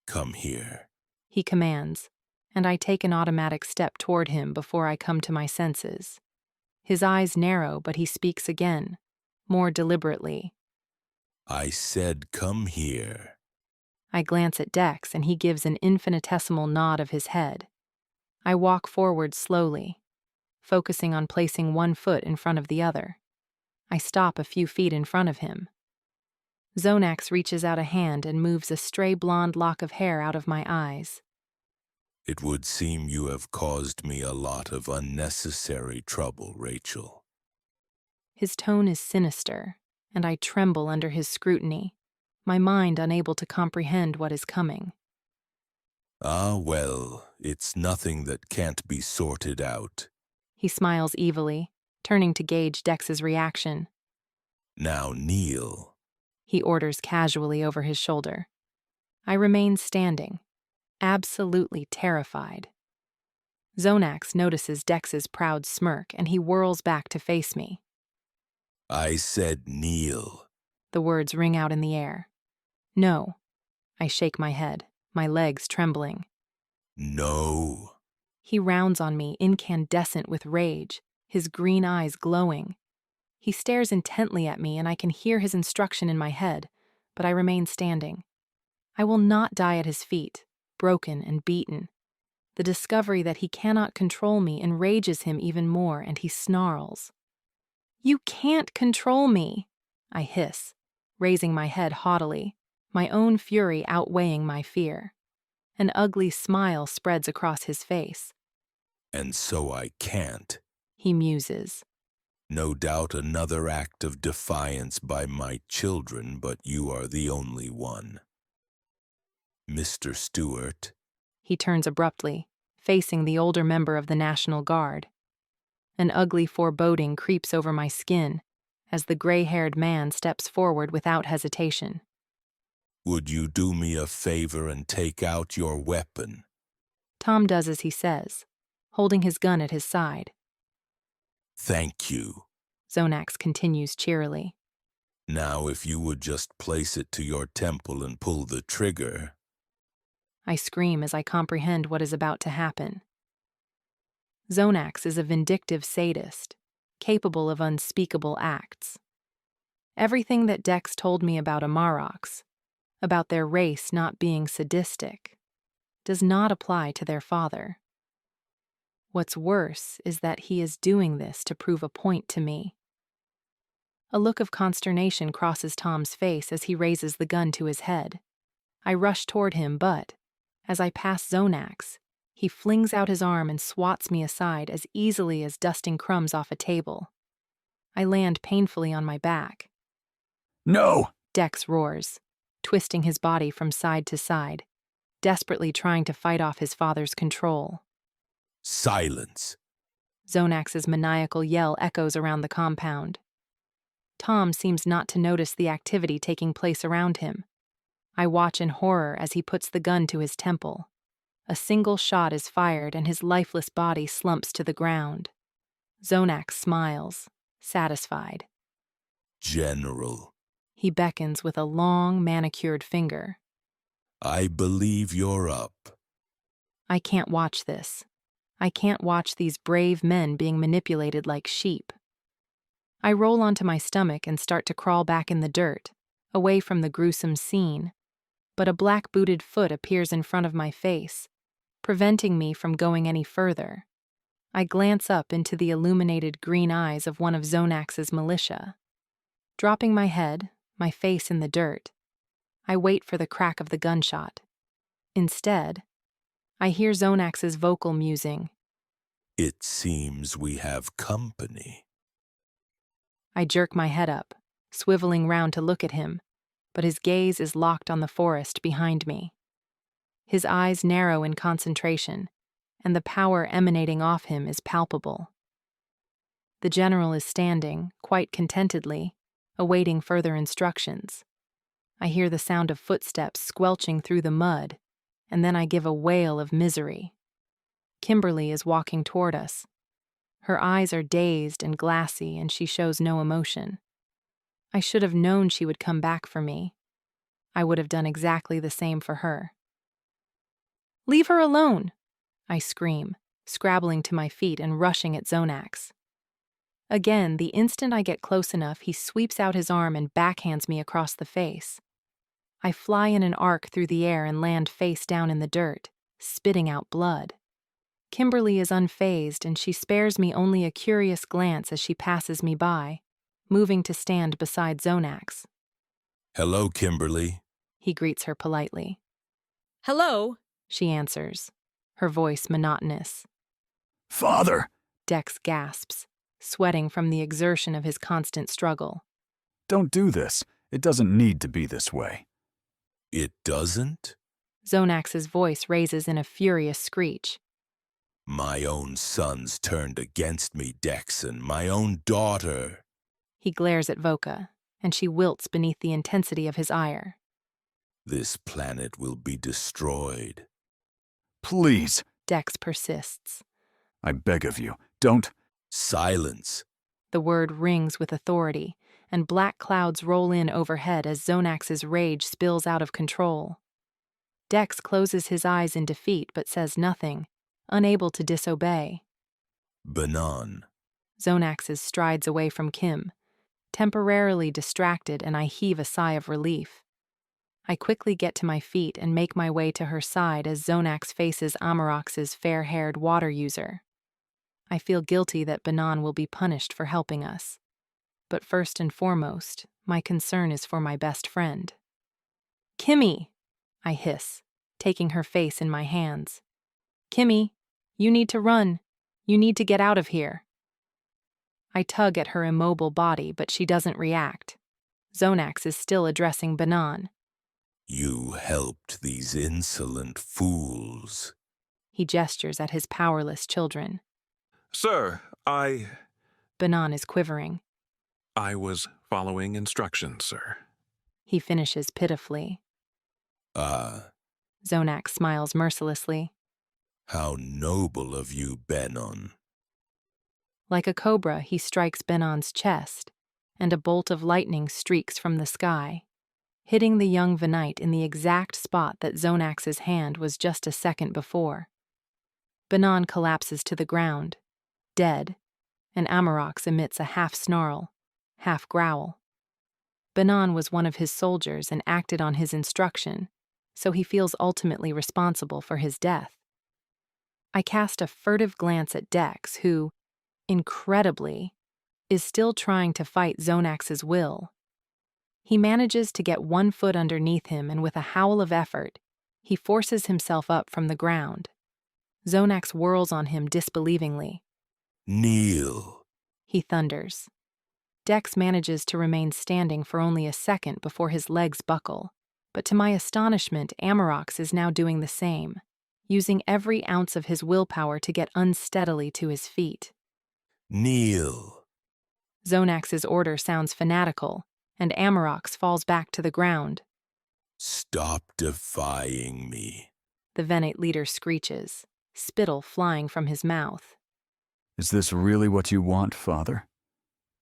"Come here," he commands, and I take an automatic step toward him before I come to my senses. His eyes narrow, but he speaks again, more deliberately. "I said come here." I glance at Dex, and he gives an infinitesimal nod of his head. I walk forward slowly, focusing on placing one foot in front of the other. I stop a few feet in front of him. Zonax reaches out a hand and moves a stray blonde lock of hair out of my eyes. "It would seem you have caused me a lot of unnecessary trouble, Rachel." His tone is sinister, and I tremble under his scrutiny, my mind unable to comprehend what is coming. "Ah, well, it's nothing that can't be sorted out." He smiles evilly, turning to gauge Dex's reaction. "Now kneel," he orders casually over his shoulder. I remain standing, absolutely terrified. Zonax notices Dex's proud smirk, and he whirls back to face me. "I said kneel." The words ring out in the air. "No." I shake my head, my legs trembling. "No." He rounds on me, incandescent with rage, his green eyes glowing. He stares intently at me, and I can hear his instruction in my head, but I remain standing. I will not die at his feet, broken and beaten. The discovery that he cannot control me enrages him even more, and he snarls. "You can't control me," I hiss, raising my head haughtily, my own fury outweighing my fear. An ugly smile spreads across his face. "And so I can't," he muses. "No doubt another act of defiance by my children, but you are the only one. Mr. Stewart." He turns abruptly, facing the older member of the National Guard. An ugly foreboding creeps over my skin as the gray-haired man steps forward without hesitation. "Would you do me a favor and take out your weapon?" Tom does as he says, holding his gun at his side. "Thank you," Zonax continues cheerily. "Now if you would just place it to your temple and pull the trigger." I scream as I comprehend what is about to happen. Zonax is a vindictive sadist, capable of unspeakable acts. Everything that Dex told me about Amaroks, about their race not being sadistic, does not apply to their father. What's worse is that he is doing this to prove a point to me. A look of consternation crosses Tom's face as he raises the gun to his head. I rush toward him, but, as I pass Zonax, he flings out his arm and swats me aside as easily as dusting crumbs off a table. I land painfully on my back. No! Dex roars, twisting his body from side to side, desperately trying to fight off his father's control. Silence! Zonax's maniacal yell echoes around the compound. Tom seems not to notice the activity taking place around him. I watch in horror as he puts the gun to his temple. A single shot is fired and his lifeless body slumps to the ground. Zonax smiles, satisfied. General. He beckons with a long, manicured finger. I believe you're up. I can't watch this. I can't watch these brave men being manipulated like sheep. I roll onto my stomach and start to crawl back in the dirt, away from the gruesome scene, but a black-booted foot appears in front of my face, preventing me from going any further. I glance up into the illuminated green eyes of one of Zonax's militia. Dropping my head, my face in the dirt, I wait for the crack of the gunshot. Instead, I hear Zonax's vocal musing. It seems we have company. I jerk my head up, swiveling round to look at him, but his gaze is locked on the forest behind me. His eyes narrow in concentration, and the power emanating off him is palpable. The general is standing, quite contentedly, awaiting further instructions. I hear the sound of footsteps squelching through the mud, and then I give a wail of misery. Kimberly is walking toward us. Her eyes are dazed and glassy, and she shows no emotion. I should have known she would come back for me. I would have done exactly the same for her. "Leave her alone!" I scream, scrabbling to my feet and rushing at Zonax. Again, the instant I get close enough, he sweeps out his arm and backhands me across the face. I fly in an arc through the air and land face down in the dirt, spitting out blood. Kimberly is unfazed, and she spares me only a curious glance as she passes me by, moving to stand beside Zonax. Hello, Kimberly. He greets her politely. Hello, she answers, her voice monotonous. Father! Dex gasps, sweating from the exertion of his constant struggle. Don't do this. It doesn't need to be this way. It doesn't? Zonax's voice raises in a furious screech. My own sons turned against me, Dex, and my own daughter. He glares at Voka, and she wilts beneath the intensity of his ire. This planet will be destroyed. Please. Dex persists. I beg of you, don't. Silence. The word rings with authority, and black clouds roll in overhead as Zonax's rage spills out of control. Dex closes his eyes in defeat but says nothing, unable to disobey. Banan. Zonax strides away from Kim, temporarily distracted, and I heave a sigh of relief. I quickly get to my feet and make my way to her side as Zonax faces Amarox's fair-haired water user. I feel guilty that Banan will be punished for helping us. But first and foremost, my concern is for my best friend. Kimmy! I hiss, taking her face in my hands. Kimmy, you need to run. You need to get out of here. I tug at her immobile body, but she doesn't react. Zonax is still addressing Banan. You helped these insolent fools. He gestures at his powerless children. Sir, Banan is quivering. I was following instructions, sir. He finishes pitifully. Zonax smiles mercilessly. How noble of you, Benon. Like a cobra, he strikes Benon's chest, and a bolt of lightning streaks from the sky, hitting the young Venite in the exact spot that Zonax's hand was just a second before. Banan collapses to the ground, dead, and Amarox emits a half-snarl, half-growl. Banan was one of his soldiers and acted on his instruction, so he feels ultimately responsible for his death. I cast a furtive glance at Dex, who, incredibly, is still trying to fight Zonax's will. He manages to get one foot underneath him, and with a howl of effort, he forces himself up from the ground. Zonax whirls on him disbelievingly. Kneel, he thunders. Dex manages to remain standing for only a second before his legs buckle, but to my astonishment, Amarox is now doing the same, using every ounce of his willpower to get unsteadily to his feet. Kneel. Zonax's order sounds fanatical, and Amarox falls back to the ground. Stop defying me, the Venate leader screeches, spittle flying from his mouth. Is this really what you want, Father?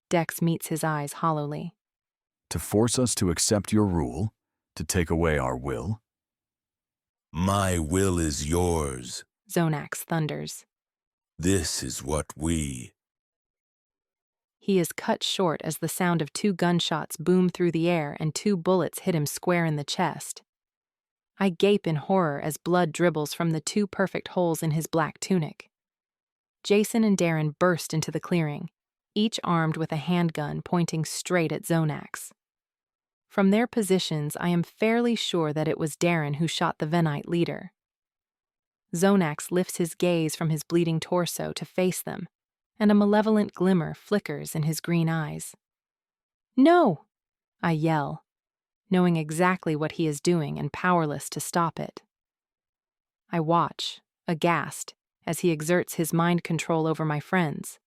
Dex meets his eyes hollowly. To force us to accept your rule? To take away our will? My will is yours, Zonax thunders. This is what we... He is cut short as the sound of 2 gunshots boom through the air and 2 bullets hit him square in the chest. I gape in horror as blood dribbles from the 2 perfect holes in his black tunic. Jason and Darren burst into the clearing, each armed with a handgun pointing straight at Zonax. From their positions, I am fairly sure that it was Darren who shot the Venite leader. Zonax lifts his gaze from his bleeding torso to face them, and a malevolent glimmer flickers in his green eyes. No! I yell, knowing exactly what he is doing and powerless to stop it. I watch, aghast, as he exerts his mind control over my friends,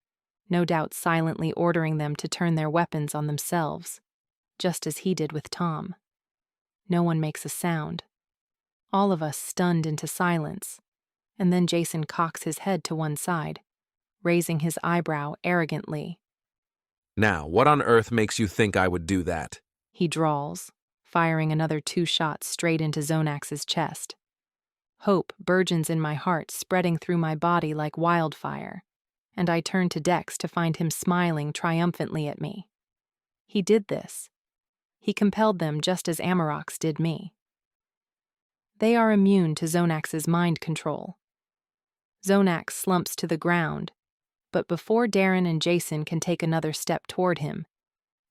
no doubt silently ordering them to turn their weapons on themselves, just as he did with Tom. No one makes a sound. All of us stunned into silence, and then Jason cocks his head to one side, raising his eyebrow arrogantly. Now, what on earth makes you think I would do that? He drawls, firing another 2 shots straight into Zonax's chest. Hope burgeons in my heart, spreading through my body like wildfire, and I turn to Dex to find him smiling triumphantly at me. He did this. He compelled them just as Amarox did me. They are immune to Zonax's mind control. Zonax slumps to the ground, but before Darren and Jason can take another step toward him,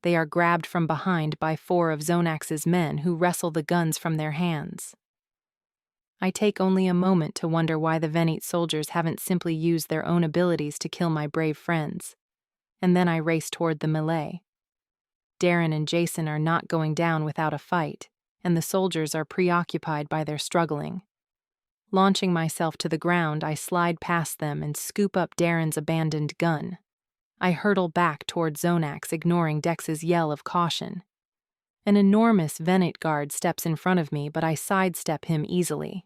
they are grabbed from behind by 4 of Zonax's men who wrestle the guns from their hands. I take only a moment to wonder why the Venite soldiers haven't simply used their own abilities to kill my brave friends, and then I race toward the melee. Darren and Jason are not going down without a fight, and the soldiers are preoccupied by their struggling. Launching myself to the ground, I slide past them and scoop up Darren's abandoned gun. I hurtle back toward Zonax, ignoring Dex's yell of caution. An enormous Venate guard steps in front of me, but I sidestep him easily.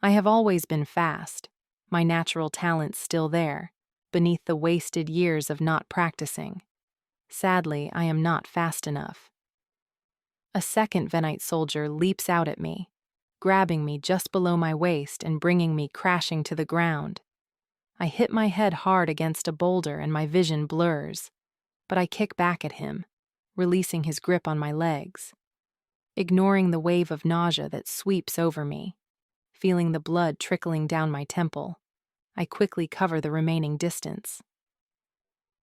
I have always been fast, my natural talents still there, beneath the wasted years of not practicing. Sadly, I am not fast enough. A second Venite soldier leaps out at me, grabbing me just below my waist and bringing me crashing to the ground. I hit my head hard against a boulder and my vision blurs, but I kick back at him, releasing his grip on my legs. Ignoring the wave of nausea that sweeps over me, feeling the blood trickling down my temple, I quickly cover the remaining distance.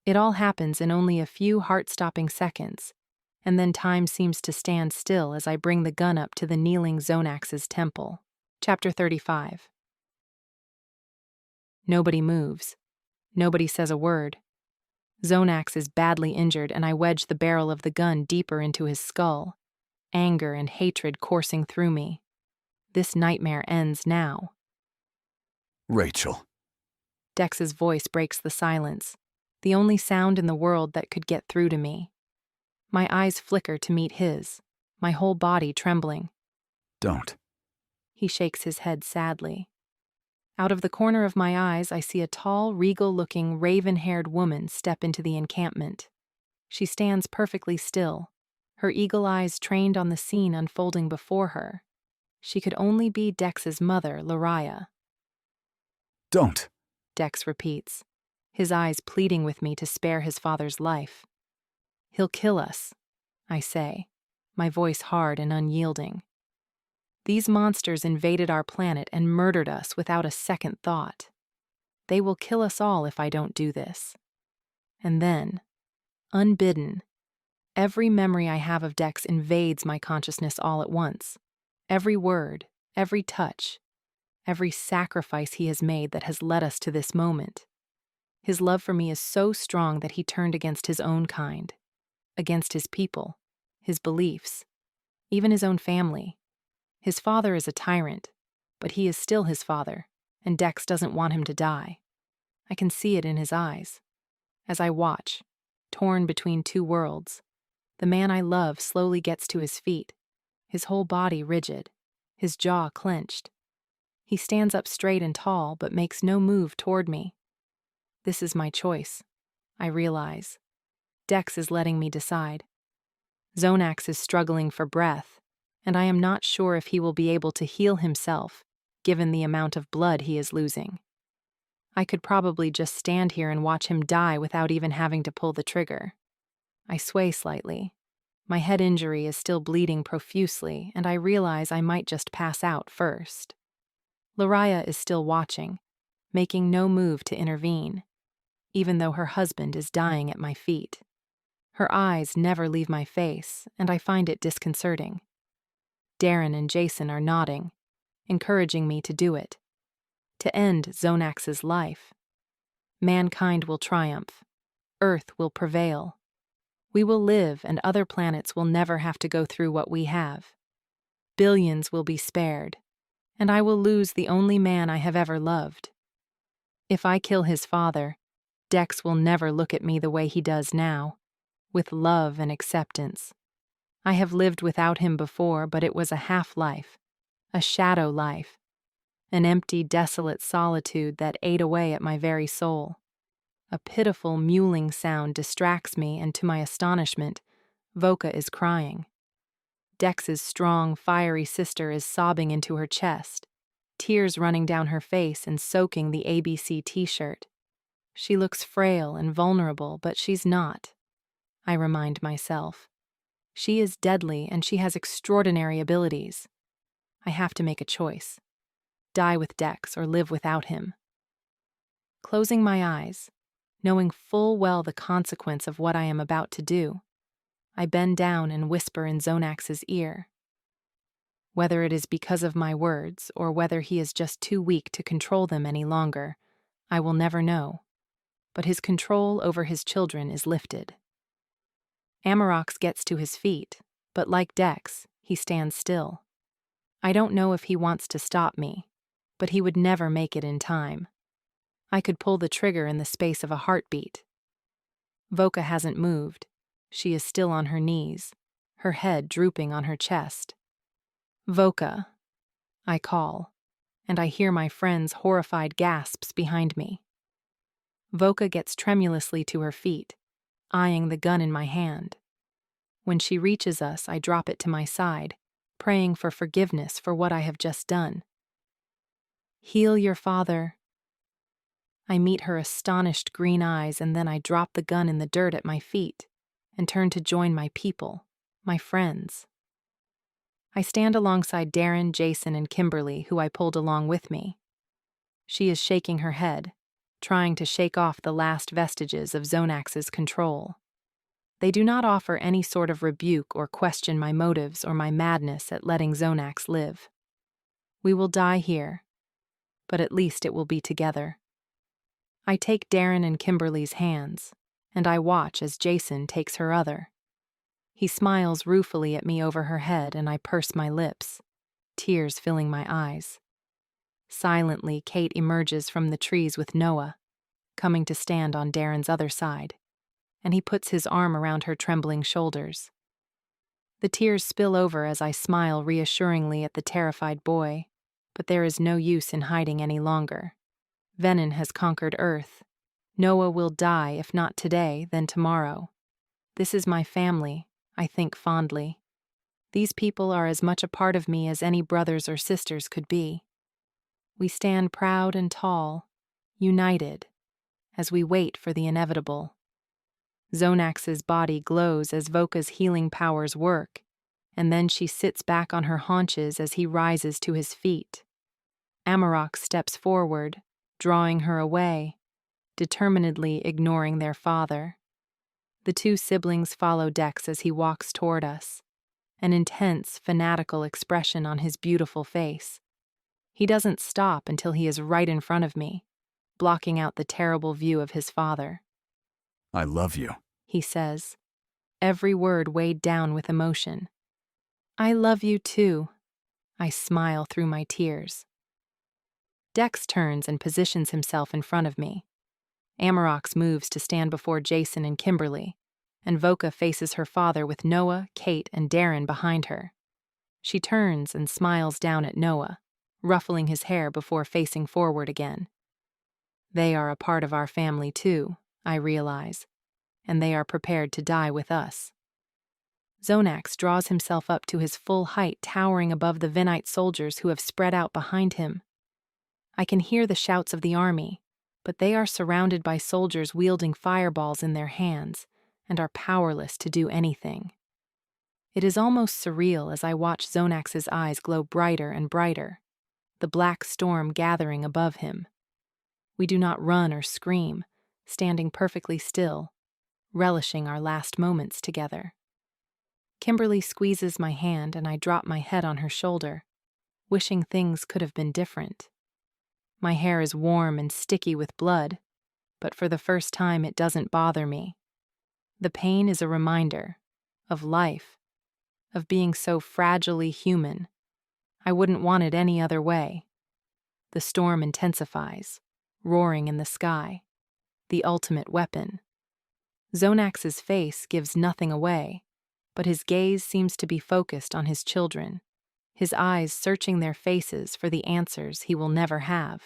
It all happens in only a few heart-stopping seconds, and then time seems to stand still as I bring the gun up to the kneeling Zonax's temple. Chapter 35. Nobody moves. Nobody says a word. Zonax is badly injured, and I wedge the barrel of the gun deeper into his skull, anger and hatred coursing through me. This nightmare ends now. Rachel. Dex's voice breaks the silence, the only sound in the world that could get through to me. My eyes flicker to meet his, my whole body trembling. Don't. He shakes his head sadly. Out of the corner of my eyes, I see a tall, regal-looking, raven-haired woman step into the encampment. She stands perfectly still, her eagle eyes trained on the scene unfolding before her. She could only be Dex's mother, Lariah. Don't, Dex repeats, his eyes pleading with me to spare his father's life. He'll kill us, I say, my voice hard and unyielding. These monsters invaded our planet and murdered us without a second thought. They will kill us all if I don't do this. And then, unbidden, every memory I have of Dex invades my consciousness all at once. Every word, every touch, every sacrifice he has made that has led us to this moment. His love for me is so strong that he turned against his own kind, against his people, his beliefs, even his own family. His father is a tyrant, but he is still his father, and Dex doesn't want him to die. I can see it in his eyes. As I watch, torn between two worlds, the man I love slowly gets to his feet, his whole body rigid, his jaw clenched. He stands up straight and tall, but makes no move toward me. This is my choice, I realize. Dex is letting me decide. Zonax is struggling for breath, and I am not sure if he will be able to heal himself, given the amount of blood he is losing. I could probably just stand here and watch him die without even having to pull the trigger. I sway slightly. My head injury is still bleeding profusely, and I realize I might just pass out first. Lariah is still watching, making no move to intervene, even though her husband is dying at my feet. Her eyes never leave my face, and I find it disconcerting. Darren and Jason are nodding, encouraging me to do it, to end Zonax's life. Mankind will triumph. Earth will prevail. We will live, and other planets will never have to go through what we have. Billions will be spared, and I will lose the only man I have ever loved. If I kill his father, Dex will never look at me the way he does now, with love and acceptance. I have lived without him before, but it was a half-life, a shadow life, an empty, desolate solitude that ate away at my very soul. A pitiful, mewling sound distracts me, and to my astonishment, Voka is crying. Dex's strong, fiery sister is sobbing into her chest, tears running down her face and soaking the ABC t-shirt. She looks frail and vulnerable, but she's not, I remind myself. She is deadly, and she has extraordinary abilities. I have to make a choice. Die with Dex or live without him. Closing my eyes, knowing full well the consequence of what I am about to do, I bend down and whisper in Zonax's ear. Whether it is because of my words or whether he is just too weak to control them any longer, I will never know. But his control over his children is lifted. Amarox gets to his feet, but like Dex, he stands still. I don't know if he wants to stop me, but he would never make it in time. I could pull the trigger in the space of a heartbeat. Voka hasn't moved. She is still on her knees, her head drooping on her chest. Voka, I call, and I hear my friend's horrified gasps behind me. Voka gets tremulously to her feet, eyeing the gun in my hand. When she reaches us, I drop it to my side, praying for forgiveness for what I have just done. Heal your father. I meet her astonished green eyes, and then I drop the gun in the dirt at my feet and turn to join my people, my friends. I stand alongside Darren, Jason, and Kimberly, who I pulled along with me. She is shaking her head, trying to shake off the last vestiges of Zonax's control. They do not offer any sort of rebuke or question my motives or my madness at letting Zonax live. We will die here, but at least it will be together. I take Darren and Kimberly's hands, and I watch as Jason takes her other. He smiles ruefully at me over her head, and I purse my lips, tears filling my eyes. Silently, Kate emerges from the trees with Noah, coming to stand on Darren's other side, and he puts his arm around her trembling shoulders. The tears spill over as I smile reassuringly at the terrified boy, but there is no use in hiding any longer. Venom has conquered Earth. Noah will die, if not today, then tomorrow. This is my family, I think fondly. These people are as much a part of me as any brothers or sisters could be. We stand proud and tall, united, as we wait for the inevitable. Zonax's body glows as Voka's healing powers work, and then she sits back on her haunches as he rises to his feet. Amarok steps forward, drawing her away, determinedly ignoring their father. The two siblings follow Dex as he walks toward us, an intense, fanatical expression on his beautiful face. He doesn't stop until he is right in front of me, blocking out the terrible view of his father. I love you, he says, every word weighed down with emotion. I love you too. I smile through my tears. Dex turns and positions himself in front of me. Amarok moves to stand before Jason and Kimberly, and Voka faces her father with Noah, Kate, and Darren behind her. She turns and smiles down at Noah, ruffling his hair before facing forward again. They are a part of our family too, I realize, and they are prepared to die with us. Zonax draws himself up to his full height, towering above the Venite soldiers who have spread out behind him. I can hear the shouts of the army, but they are surrounded by soldiers wielding fireballs in their hands and are powerless to do anything. It is almost surreal as I watch Zonax's eyes glow brighter and brighter, the black storm gathering above him. We do not run or scream, standing perfectly still, relishing our last moments together. Kimberly squeezes my hand and I drop my head on her shoulder, wishing things could have been different. My hair is warm and sticky with blood, but for the first time it doesn't bother me. The pain is a reminder of life, of being so fragilely human. I wouldn't want it any other way. The storm intensifies, roaring in the sky, the ultimate weapon. Zonax's face gives nothing away, but his gaze seems to be focused on his children, his eyes searching their faces for the answers he will never have.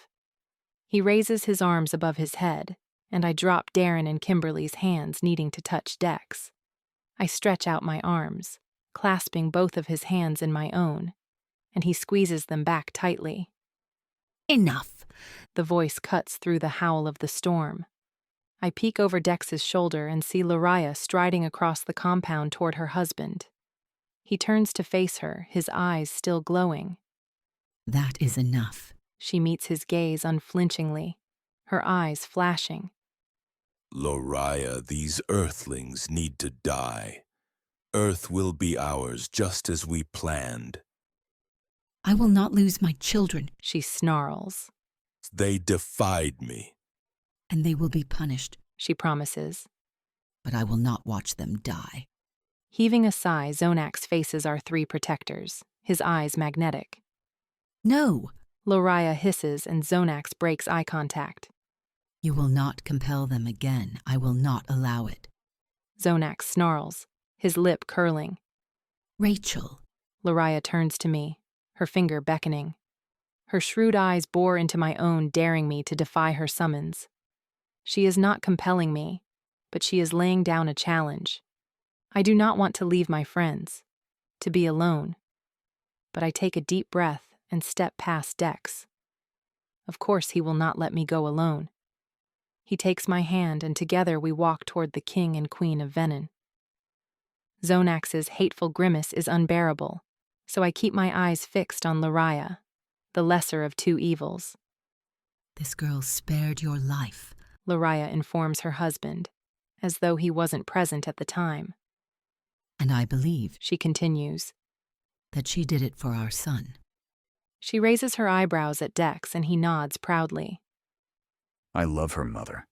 He raises his arms above his head, and I drop Darren and Kimberly's hands needing to touch Dex. I stretch out my arms, clasping both of his hands in my own, and he squeezes them back tightly. Enough! The voice cuts through the howl of the storm. I peek over Dex's shoulder and see Lariah striding across the compound toward her husband. He turns to face her, his eyes still glowing. That is enough. She meets his gaze unflinchingly, her eyes flashing. Lariah, these earthlings need to die. Earth will be ours just as we planned. I will not lose my children, she snarls. They defied me. And they will be punished, she promises. But I will not watch them die. Heaving a sigh, Zonax faces our three protectors, his eyes magnetic. No! Lariah hisses and Zonax breaks eye contact. You will not compel them again. I will not allow it. Zonax snarls, his lip curling. Rachel. Lariah turns to me, her finger beckoning. Her shrewd eyes bore into my own, daring me to defy her summons. She is not compelling me, but she is laying down a challenge. I do not want to leave my friends, to be alone. But I take a deep breath and step past Dex. Of course he will not let me go alone. He takes my hand and together we walk toward the king and queen of Venin. Zonax's hateful grimace is unbearable, so I keep my eyes fixed on Lariah, the lesser of two evils. This girl spared your life, Lariah informs her husband, as though he wasn't present at the time. And I believe, she continues, that she did it for our son. She raises her eyebrows at Dex and he nods proudly. I love her, Mother.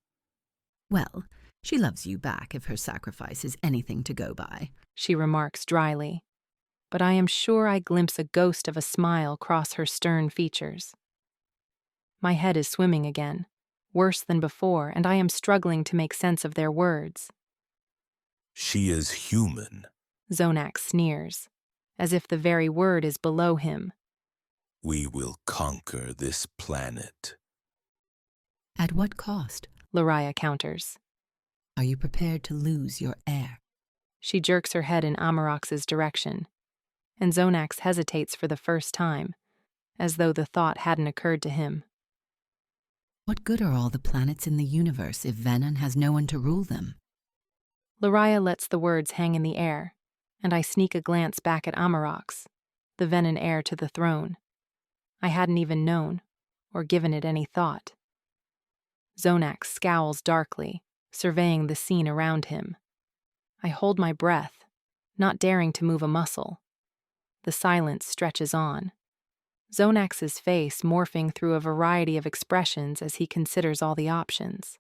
Well, she loves you back if her sacrifice is anything to go by, she remarks dryly, but I am sure I glimpse a ghost of a smile cross her stern features. My head is swimming again, worse than before, and I am struggling to make sense of their words. She is human, Zonax sneers, as if the very word is below him. We will conquer this planet. At what cost? Lariah counters. Are you prepared to lose your heir? She jerks her head in Amarox's direction, and Zonax hesitates for the first time, as though the thought hadn't occurred to him. What good are all the planets in the universe if Venon has no one to rule them? Lariah lets the words hang in the air, and I sneak a glance back at Amarox, the Venon heir to the throne. I hadn't even known, or given it any thought. Zonax scowls darkly, surveying the scene around him. I hold my breath, not daring to move a muscle. The silence stretches on. Zonax's face morphing through a variety of expressions as he considers all the options.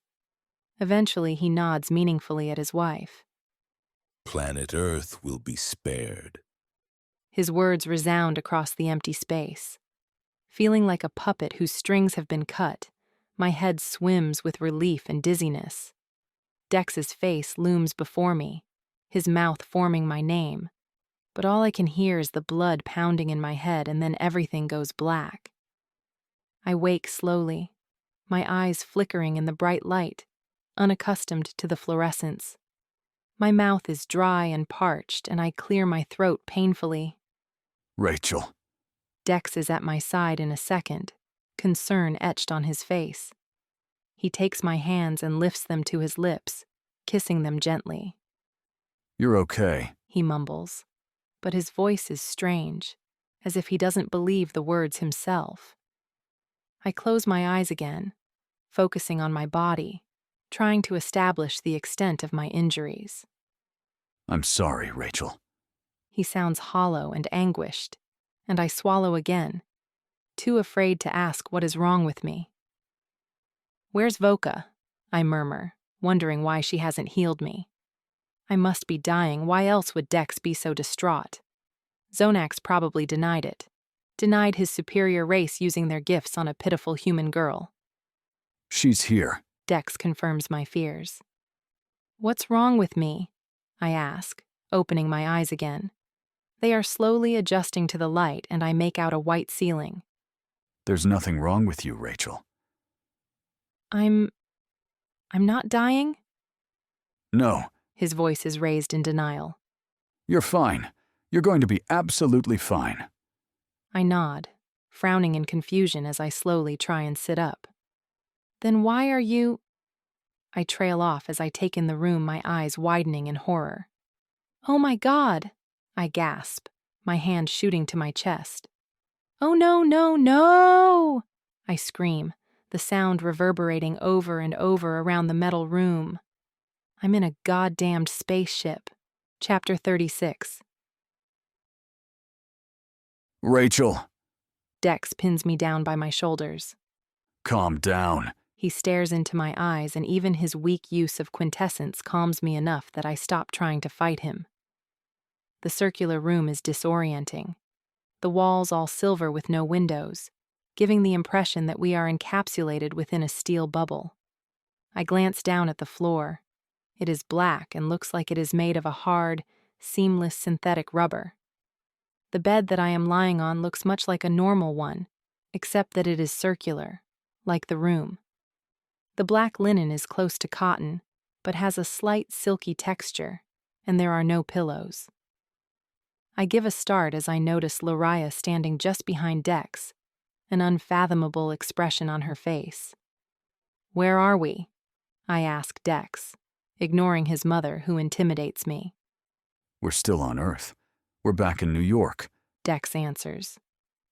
Eventually, he nods meaningfully at his wife. Planet Earth will be spared. His words resound across the empty space. Feeling like a puppet whose strings have been cut, my head swims with relief and dizziness. Dex's face looms before me, his mouth forming my name. But all I can hear is the blood pounding in my head, and then everything goes black. I wake slowly, my eyes flickering in the bright light, unaccustomed to the fluorescence. My mouth is dry and parched, and I clear my throat painfully. Rachel. Dex is at my side in a second, concern etched on his face. He takes my hands and lifts them to his lips, kissing them gently. You're okay, he mumbles, but his voice is strange, as if he doesn't believe the words himself. I close my eyes again, focusing on my body, trying to establish the extent of my injuries. I'm sorry, Rachel. He sounds hollow and anguished, and I swallow again, too afraid to ask what is wrong with me. Where's Voka? I murmur, wondering why she hasn't healed me. I must be dying. Why else would Dex be so distraught? Zonax probably denied it. Denied his superior race using their gifts on a pitiful human girl. She's here. Dex confirms my fears. What's wrong with me? I ask, opening my eyes again. They are slowly adjusting to the light, and I make out a white ceiling. There's nothing wrong with you, Rachel. I'm not dying? No. His voice is raised in denial. You're fine. You're going to be absolutely fine. I nod, frowning in confusion as I slowly try and sit up. Then why are you... I trail off as I take in the room, my eyes widening in horror. Oh my God! I gasp, my hand shooting to my chest. Oh no, no, no! I scream, the sound reverberating over and over around the metal room. I'm in a goddamned spaceship. Chapter 36. Rachel. Dex pins me down by my shoulders. Calm down. He stares into my eyes, and even his weak use of quintessence calms me enough that I stop trying to fight him. The circular room is disorienting. The walls all silver with no windows, giving the impression that we are encapsulated within a steel bubble. I glance down at the floor. It is black and looks like it is made of a hard, seamless synthetic rubber. The bed that I am lying on looks much like a normal one, except that it is circular, like the room. The black linen is close to cotton, but has a slight silky texture, and there are no pillows. I give a start as I notice Lariah standing just behind Dex, an unfathomable expression on her face. Where are we? I ask Dex, ignoring his mother, who intimidates me. We're still on Earth. We're back in New York, Dex answers,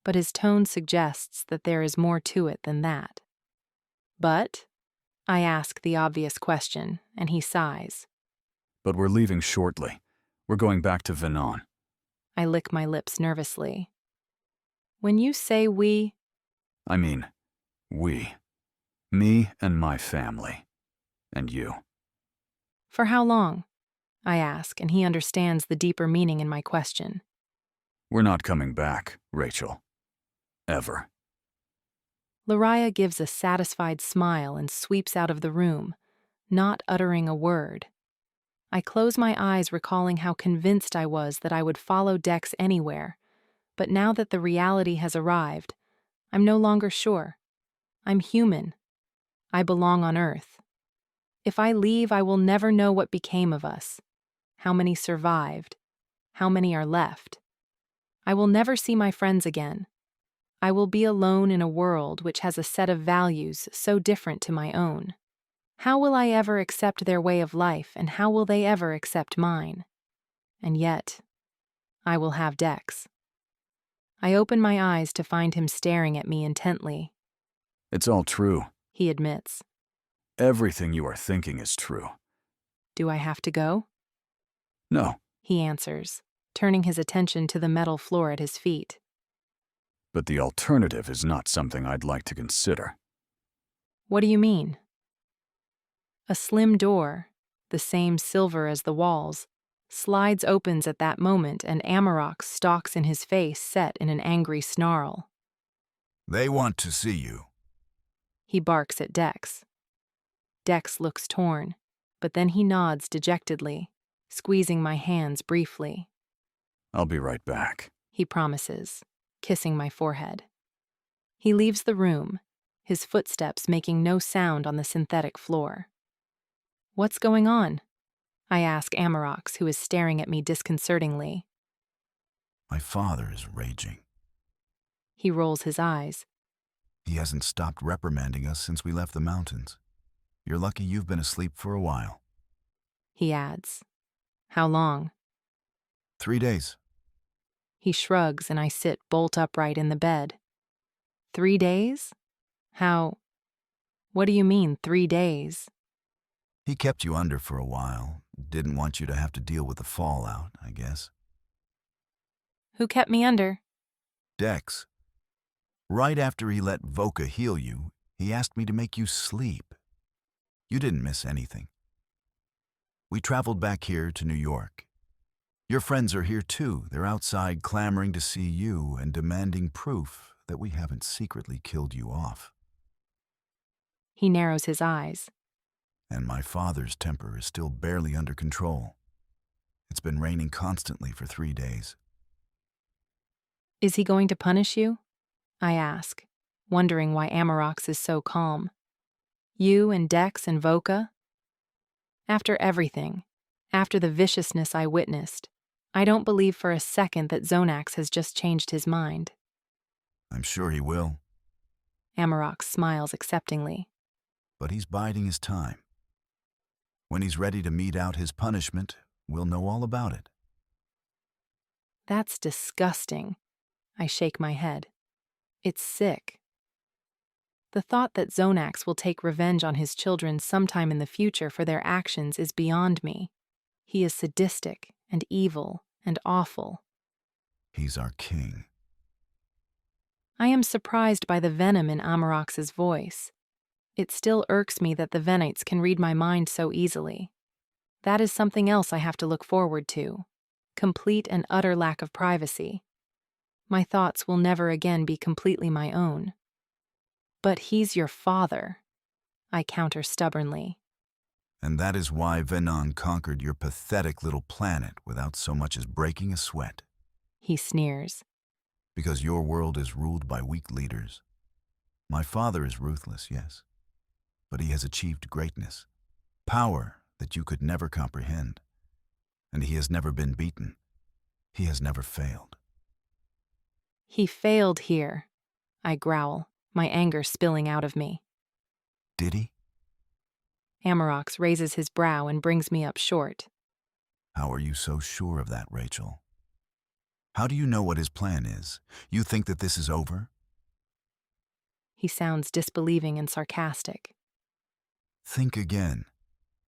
but his tone suggests that there is more to it than that. But? I ask the obvious question, and he sighs. But we're leaving shortly. We're going back to Venon. I lick my lips nervously. When you say we... I mean, we. Me and my family. And you. For how long? I ask, and he understands the deeper meaning in my question. We're not coming back, Rachel. Ever. Lariah gives a satisfied smile and sweeps out of the room, not uttering a word. I close my eyes, recalling how convinced I was that I would follow Dex anywhere, but now that the reality has arrived, I'm no longer sure. I'm human. I belong on Earth. If I leave, I will never know what became of us, how many survived, how many are left. I will never see my friends again. I will be alone in a world which has a set of values so different to my own. How will I ever accept their way of life, and how will they ever accept mine? And yet, I will have Dex. I open my eyes to find him staring at me intently. It's all true. He admits. Everything you are thinking is true. Do I have to go? No. He answers, turning his attention to the metal floor at his feet. But the alternative is not something I'd like to consider. What do you mean? A slim door, the same silver as the walls, slides opens at that moment, and Amarok stalks in his face set in an angry snarl. They want to see you. He barks at Dex. Dex looks torn, but then he nods dejectedly, squeezing my hands briefly. I'll be right back, he promises, kissing my forehead. He leaves the room, his footsteps making no sound on the synthetic floor. What's going on? I ask Amarox, who is staring at me disconcertingly. My father is raging. He rolls his eyes. He hasn't stopped reprimanding us since we left the mountains. You're lucky you've been asleep for a while. He adds. How long? 3 days. He shrugs, and I sit bolt upright in the bed. 3 days? How? What do you mean, 3 days? He kept you under for a while. Didn't want you to have to deal with the fallout, I guess. Who kept me under? Dex. Right after he let Voka heal you, he asked me to make you sleep. You didn't miss anything. We traveled back here to New York. Your friends are here too. They're outside clamoring to see you and demanding proof that we haven't secretly killed you off. He narrows his eyes. And my father's temper is still barely under control. It's been raining constantly for 3 days. Is he going to punish you? I ask, wondering why Amarox is so calm. You and Dex and Voka? After everything, after the viciousness I witnessed, I don't believe for a second that Zonax has just changed his mind. I'm sure he will. Amarox smiles acceptingly. But he's biding his time. When he's ready to mete out his punishment, we'll know all about it. That's disgusting. I shake my head. It's sick. The thought that Zonax will take revenge on his children sometime in the future for their actions is beyond me. He is sadistic and evil and awful. He's our king. I am surprised by the venom in Amarox's voice. It still irks me that the Venites can read my mind so easily. That is something else I have to look forward to. Complete and utter lack of privacy. My thoughts will never again be completely my own. But he's your father, I counter stubbornly. And that is why Venon conquered your pathetic little planet without so much as breaking a sweat. He sneers. Because your world is ruled by weak leaders. My father is ruthless, yes. But he has achieved greatness, power that you could never comprehend. And he has never been beaten. He has never failed. He failed here, I growl, my anger spilling out of me. Did he? Amarox raises his brow and brings me up short. How are you so sure of that, Rachel? How do you know what his plan is? You think that this is over? He sounds disbelieving and sarcastic. Think again.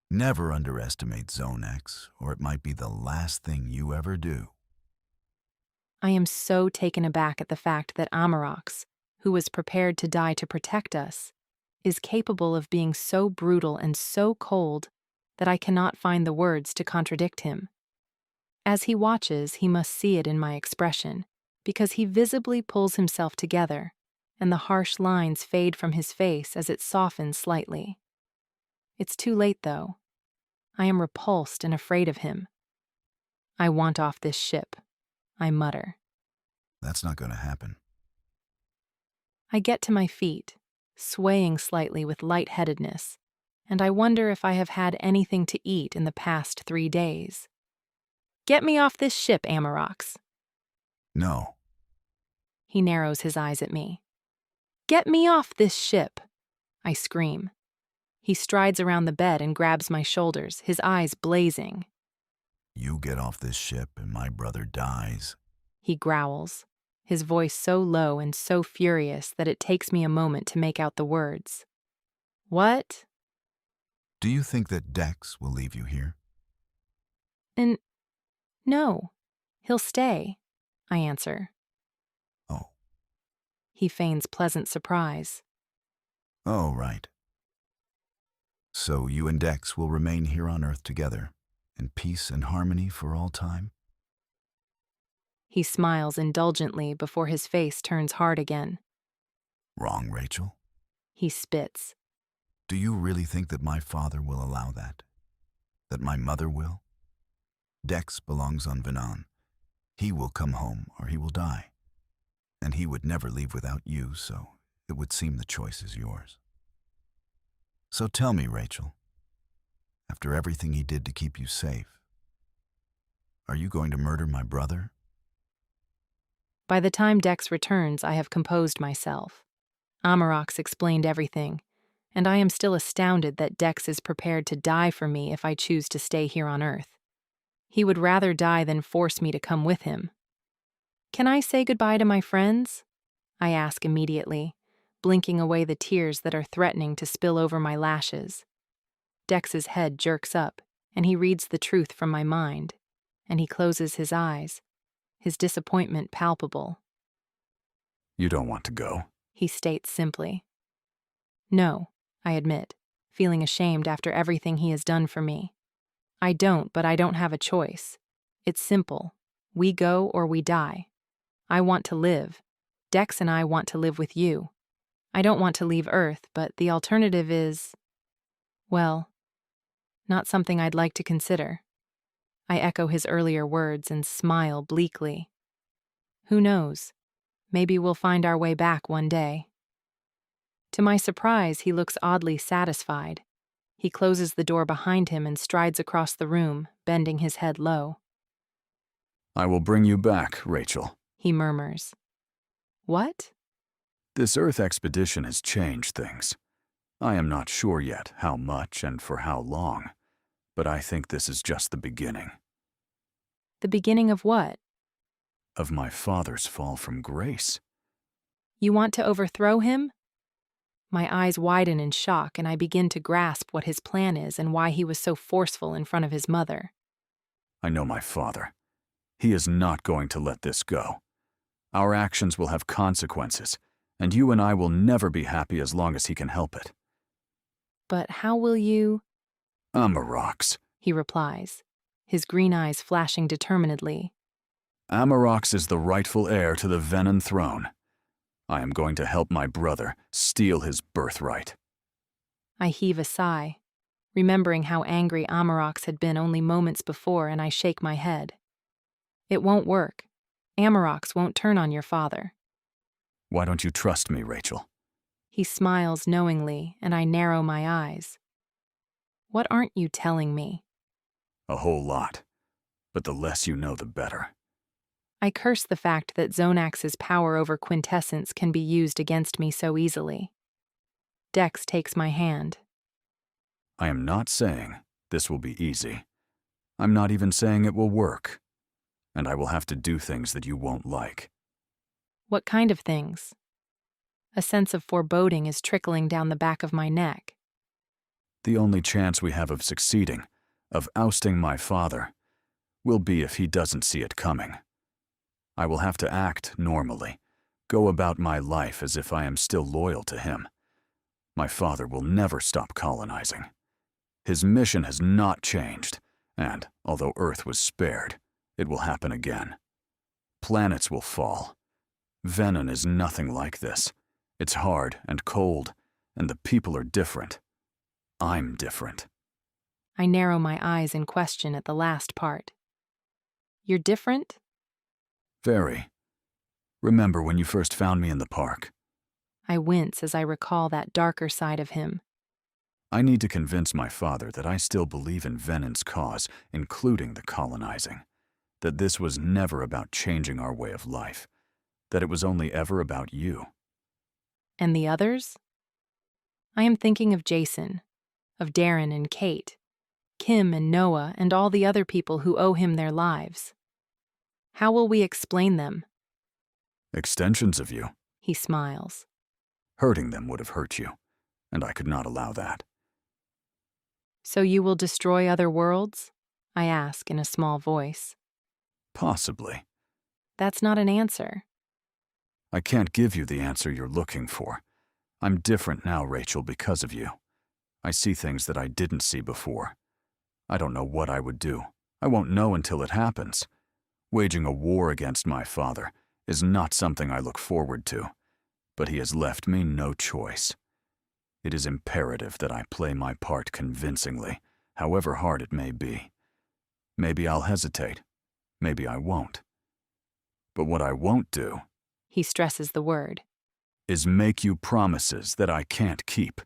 Never underestimate Zonax, or it might be the last thing you ever do. I am so taken aback at the fact that Amarox, who was prepared to die to protect us, is capable of being so brutal and so cold that I cannot find the words to contradict him. As he watches, he must see it in my expression, because he visibly pulls himself together, and the harsh lines fade from his face as it softens slightly. It's too late, though. I am repulsed and afraid of him. I want off this ship, I mutter. That's not going to happen. I get to my feet, swaying slightly with lightheadedness, and I wonder if I have had anything to eat in the past 3 days. Get me off this ship, Amarox. No. He narrows his eyes at me. Get me off this ship, I scream. He strides around the bed and grabs my shoulders, his eyes blazing. You get off this ship and my brother dies. He growls, his voice so low and so furious that it takes me a moment to make out the words. What? Do you think that Dex will leave you here? No, he'll stay, I answer. Oh. He feigns pleasant surprise. Oh, right. So you and Dex will remain here on Earth together, in peace and harmony for all time? He smiles indulgently before his face turns hard again. Wrong, Rachel. He spits. Do you really think that my father will allow that? That my mother will? Dex belongs on Venon. He will come home or he will die. And he would never leave without you, so it would seem the choice is yours. So tell me, Rachel, after everything he did to keep you safe, are you going to murder my brother? By the time Dex returns, I have composed myself. Amarox explained everything, and I am still astounded that Dex is prepared to die for me if I choose to stay here on Earth. He would rather die than force me to come with him. Can I say goodbye to my friends? I ask immediately, blinking away the tears that are threatening to spill over my lashes. Dex's head jerks up, and he reads the truth from my mind, and he closes his eyes, his disappointment palpable. You don't want to go, he states simply. No, I admit, feeling ashamed after everything he has done for me. I don't, but I don't have a choice. It's simple. We go or we die. I want to live. Dex and I want to live with you. I don't want to leave Earth, but the alternative is, well, not something I'd like to consider. I echo his earlier words and smile bleakly. Who knows? Maybe we'll find our way back one day. To my surprise, he looks oddly satisfied. He closes the door behind him and strides across the room, bending his head low. I will bring you back, Rachel, he murmurs. What? This Earth expedition has changed things. I am not sure yet how much and for how long, but I think this is just the beginning. The beginning of what? Of my father's fall from grace. You want to overthrow him? My eyes widen in shock, and I begin to grasp what his plan is and why he was so forceful in front of his mother. I know my father. He is not going to let this go. Our actions will have consequences, and you and I will never be happy as long as he can help it. But how will you? Amarox, he replies, his green eyes flashing determinedly. Amarox is the rightful heir to the Venon throne. I am going to help my brother steal his birthright. I heave a sigh, remembering how angry Amarox had been only moments before, and I shake my head. It won't work. Amarox won't turn on your father. Why don't you trust me, Rachel? He smiles knowingly, and I narrow my eyes. What aren't you telling me? A whole lot. But the less you know, the better. I curse the fact that Zonax's power over quintessence can be used against me so easily. Dex takes my hand. I am not saying this will be easy. I'm not even saying it will work. And I will have to do things that you won't like. What kind of things? A sense of foreboding is trickling down the back of my neck. The only chance we have of succeeding, of ousting my father, will be if he doesn't see it coming. I will have to act normally, go about my life as if I am still loyal to him. My father will never stop colonizing. His mission has not changed, and although Earth was spared, it will happen again. Planets will fall. Venon is nothing like this. It's hard and cold, and the people are different. I'm different. I narrow my eyes in question at the last part. You're different? Very. Remember when you first found me in the park? I wince as I recall that darker side of him. I need to convince my father that I still believe in Venon's cause, including the colonizing. That this was never about changing our way of life, that it was only ever about you. And the others? I am thinking of Jason, of Darren and Kate, Kim and Noah, and all the other people who owe him their lives. How will we explain them? Extensions of you. He smiles. Hurting them would have hurt you, and I could not allow that. So you will destroy other worlds? I ask in a small voice. Possibly. That's not an answer. I can't give you the answer you're looking for. I'm different now, Rachel, because of you. I see things that I didn't see before. I don't know what I would do. I won't know until it happens. Waging a war against my father is not something I look forward to, but he has left me no choice. It is imperative that I play my part convincingly, however hard it may be. Maybe I'll hesitate. Maybe I won't. But what I won't do, he stresses the word, is make you promises that I can't keep.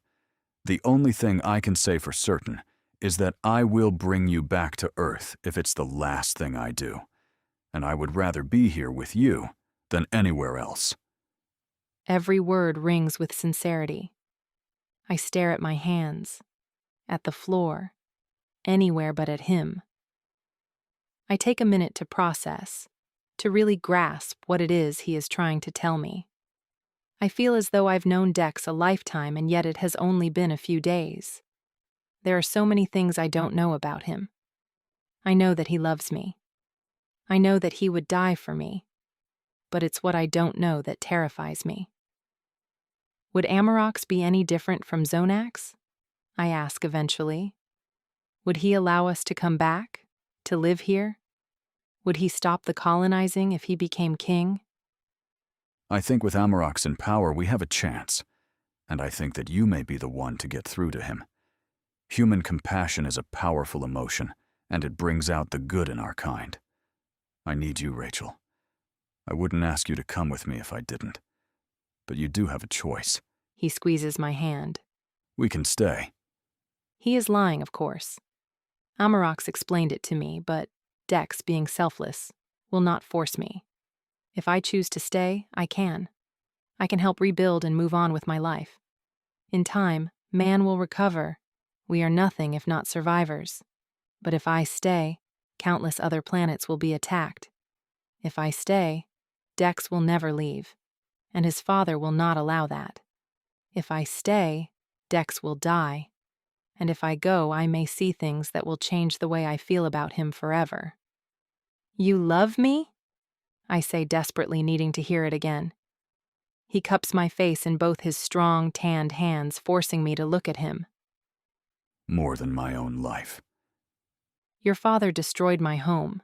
The only thing I can say for certain is that I will bring you back to Earth if it's the last thing I do, and I would rather be here with you than anywhere else. Every word rings with sincerity. I stare at my hands, at the floor, anywhere but at him. I take a minute to process, to really grasp what it is he is trying to tell me. I feel as though I've known Dex a lifetime, and yet it has only been a few days. There are so many things I don't know about him. I know that he loves me. I know that he would die for me. But it's what I don't know that terrifies me. Would Amarox be any different from Zonax? I ask eventually. Would he allow us to come back, to live here? Would he stop the colonizing if he became king? I think with Amarox in power we have a chance, and I think that you may be the one to get through to him. Human compassion is a powerful emotion, and it brings out the good in our kind. I need you, Rachel. I wouldn't ask you to come with me if I didn't. But you do have a choice. He squeezes my hand. We can stay. He is lying, of course. Amarox explained it to me, but Dex, being selfless, will not force me. If I choose to stay, I can. I can help rebuild and move on with my life. In time, man will recover. We are nothing if not survivors. But if I stay, countless other planets will be attacked. If I stay, Dex will never leave, and his father will not allow that. If I stay, Dex will die, and if I go, I may see things that will change the way I feel about him forever. You love me? I say, desperately needing to hear it again. He cups my face in both his strong, tanned hands, forcing me to look at him. More than my own life. Your father destroyed my home.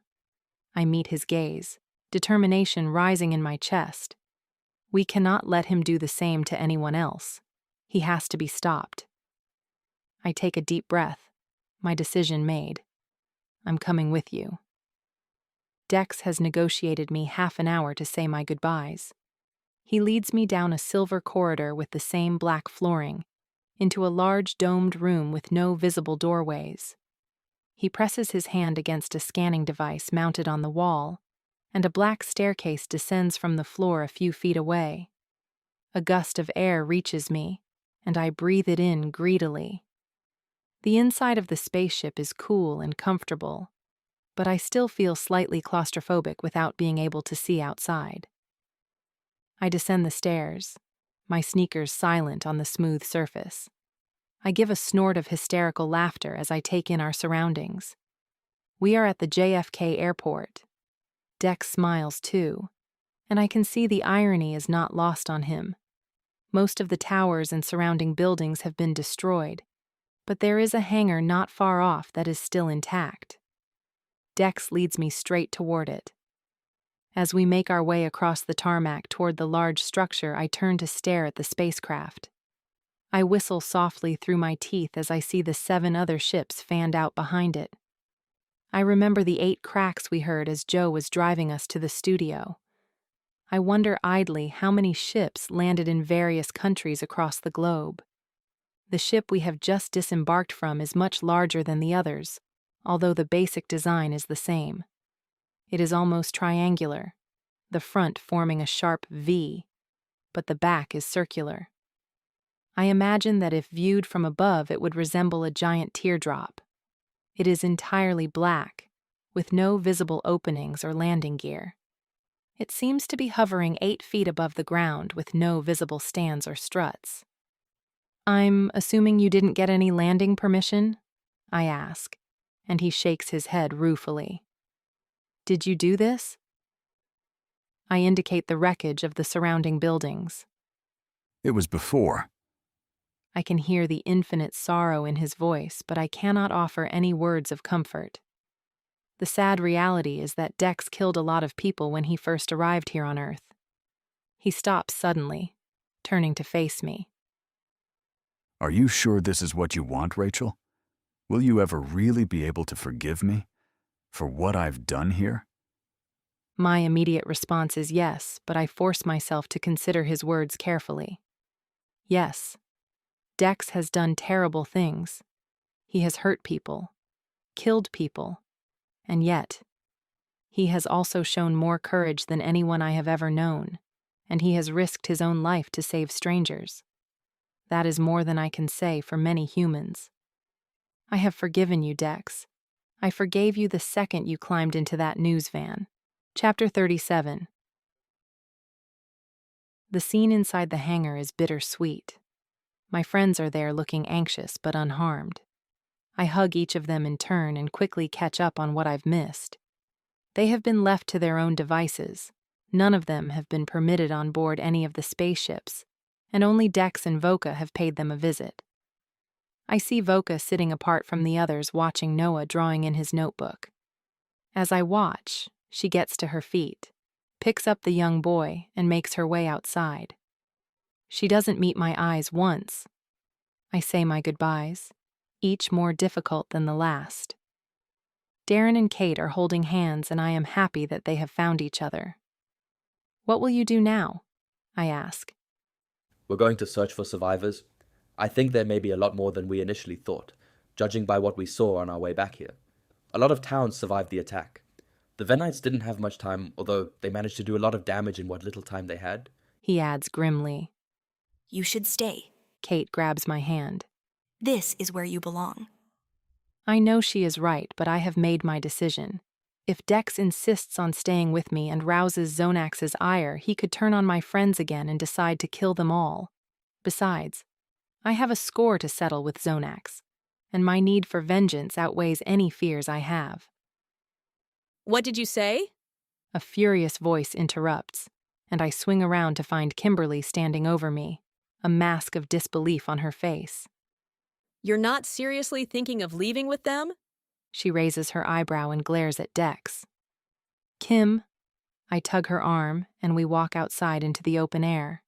I meet his gaze, determination rising in my chest. We cannot let him do the same to anyone else. He has to be stopped. I take a deep breath, my decision made. I'm coming with you. Dex has negotiated me half an hour to say my goodbyes. He leads me down a silver corridor with the same black flooring, into a large domed room with no visible doorways. He presses his hand against a scanning device mounted on the wall, and a black staircase descends from the floor a few feet away. A gust of air reaches me, and I breathe it in greedily. The inside of the spaceship is cool and comfortable, but I still feel slightly claustrophobic without being able to see outside. I descend the stairs, my sneakers silent on the smooth surface. I give a snort of hysterical laughter as I take in our surroundings. We are at the JFK airport. Dex smiles too, and I can see the irony is not lost on him. Most of the towers and surrounding buildings have been destroyed, but there is a hangar not far off that is still intact. Dex leads me straight toward it. As we make our way across the tarmac toward the large structure, I turn to stare at the spacecraft. I whistle softly through my teeth as I see the 7 other ships fanned out behind it. I remember the 8 cracks we heard as Joe was driving us to the studio. I wonder idly how many ships landed in various countries across the globe. The ship we have just disembarked from is much larger than the others, although the basic design is the same. It is almost triangular, the front forming a sharp V, but the back is circular. I imagine that if viewed from above it would resemble a giant teardrop. It is entirely black, with no visible openings or landing gear. It seems to be hovering 8 feet above the ground with no visible stands or struts. "I'm assuming you didn't get any landing permission?" I ask, and he shakes his head ruefully. "Did you do this?" I indicate the wreckage of the surrounding buildings. It was before. I can hear the infinite sorrow in his voice, but I cannot offer any words of comfort. The sad reality is that Dex killed a lot of people when he first arrived here on Earth. He stops suddenly, turning to face me. Are you sure this is what you want, Rachel? Will you ever really be able to forgive me for what I've done here? My immediate response is yes, but I force myself to consider his words carefully. Yes, Dex has done terrible things. He has hurt people, killed people, and yet, he has also shown more courage than anyone I have ever known, and he has risked his own life to save strangers. That is more than I can say for many humans. I have forgiven you, Dex. I forgave you the second you climbed into that news van. Chapter 37. The scene inside the hangar is bittersweet. My friends are there looking anxious but unharmed. I hug each of them in turn and quickly catch up on what I've missed. They have been left to their own devices. None of them have been permitted on board any of the spaceships, and only Dex and Voka have paid them a visit. I see Voka sitting apart from the others watching Noah drawing in his notebook. As I watch, she gets to her feet, picks up the young boy, and makes her way outside. She doesn't meet my eyes once. I say my goodbyes, each more difficult than the last. Darren and Kate are holding hands, and I am happy that they have found each other. "What will you do now?" I ask. We're going to search for survivors. I think there may be a lot more than we initially thought, judging by what we saw on our way back here. A lot of towns survived the attack. The Venites didn't have much time, although they managed to do a lot of damage in what little time they had. He adds grimly. You should stay. Kate grabs my hand. This is where you belong. I know she is right, but I have made my decision. If Dex insists on staying with me and rouses Zonax's ire, he could turn on my friends again and decide to kill them all. Besides, I have a score to settle with Zonax, and my need for vengeance outweighs any fears I have. What did you say? A furious voice interrupts, and I swing around to find Kimberly standing over me, a mask of disbelief on her face. You're not seriously thinking of leaving with them? She raises her eyebrow and glares at Dex. Kim, I tug her arm, and we walk outside into the open air.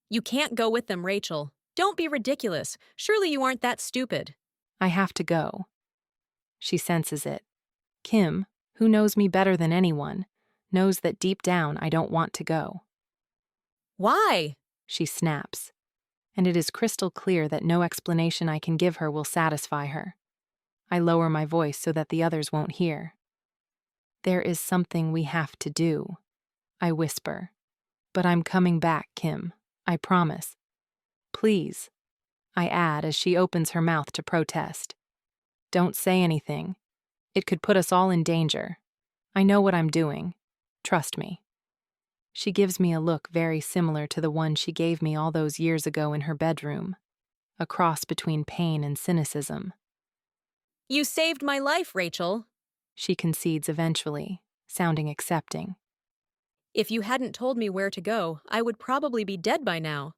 You can't go with them, Rachel. Don't be ridiculous. Surely you aren't that stupid. I have to go. She senses it. Kim, who knows me better than anyone, knows that deep down I don't want to go. Why? She snaps, and it is crystal clear that no explanation I can give her will satisfy her. I lower my voice so that the others won't hear. There is something we have to do, I whisper. But I'm coming back, Kim. I promise. Please, I add as she opens her mouth to protest. Don't say anything. It could put us all in danger. I know what I'm doing. Trust me. She gives me a look very similar to the one she gave me all those years ago in her bedroom, a cross between pain and cynicism. You saved my life, Rachel, she concedes eventually, sounding accepting. If you hadn't told me where to go, I would probably be dead by now.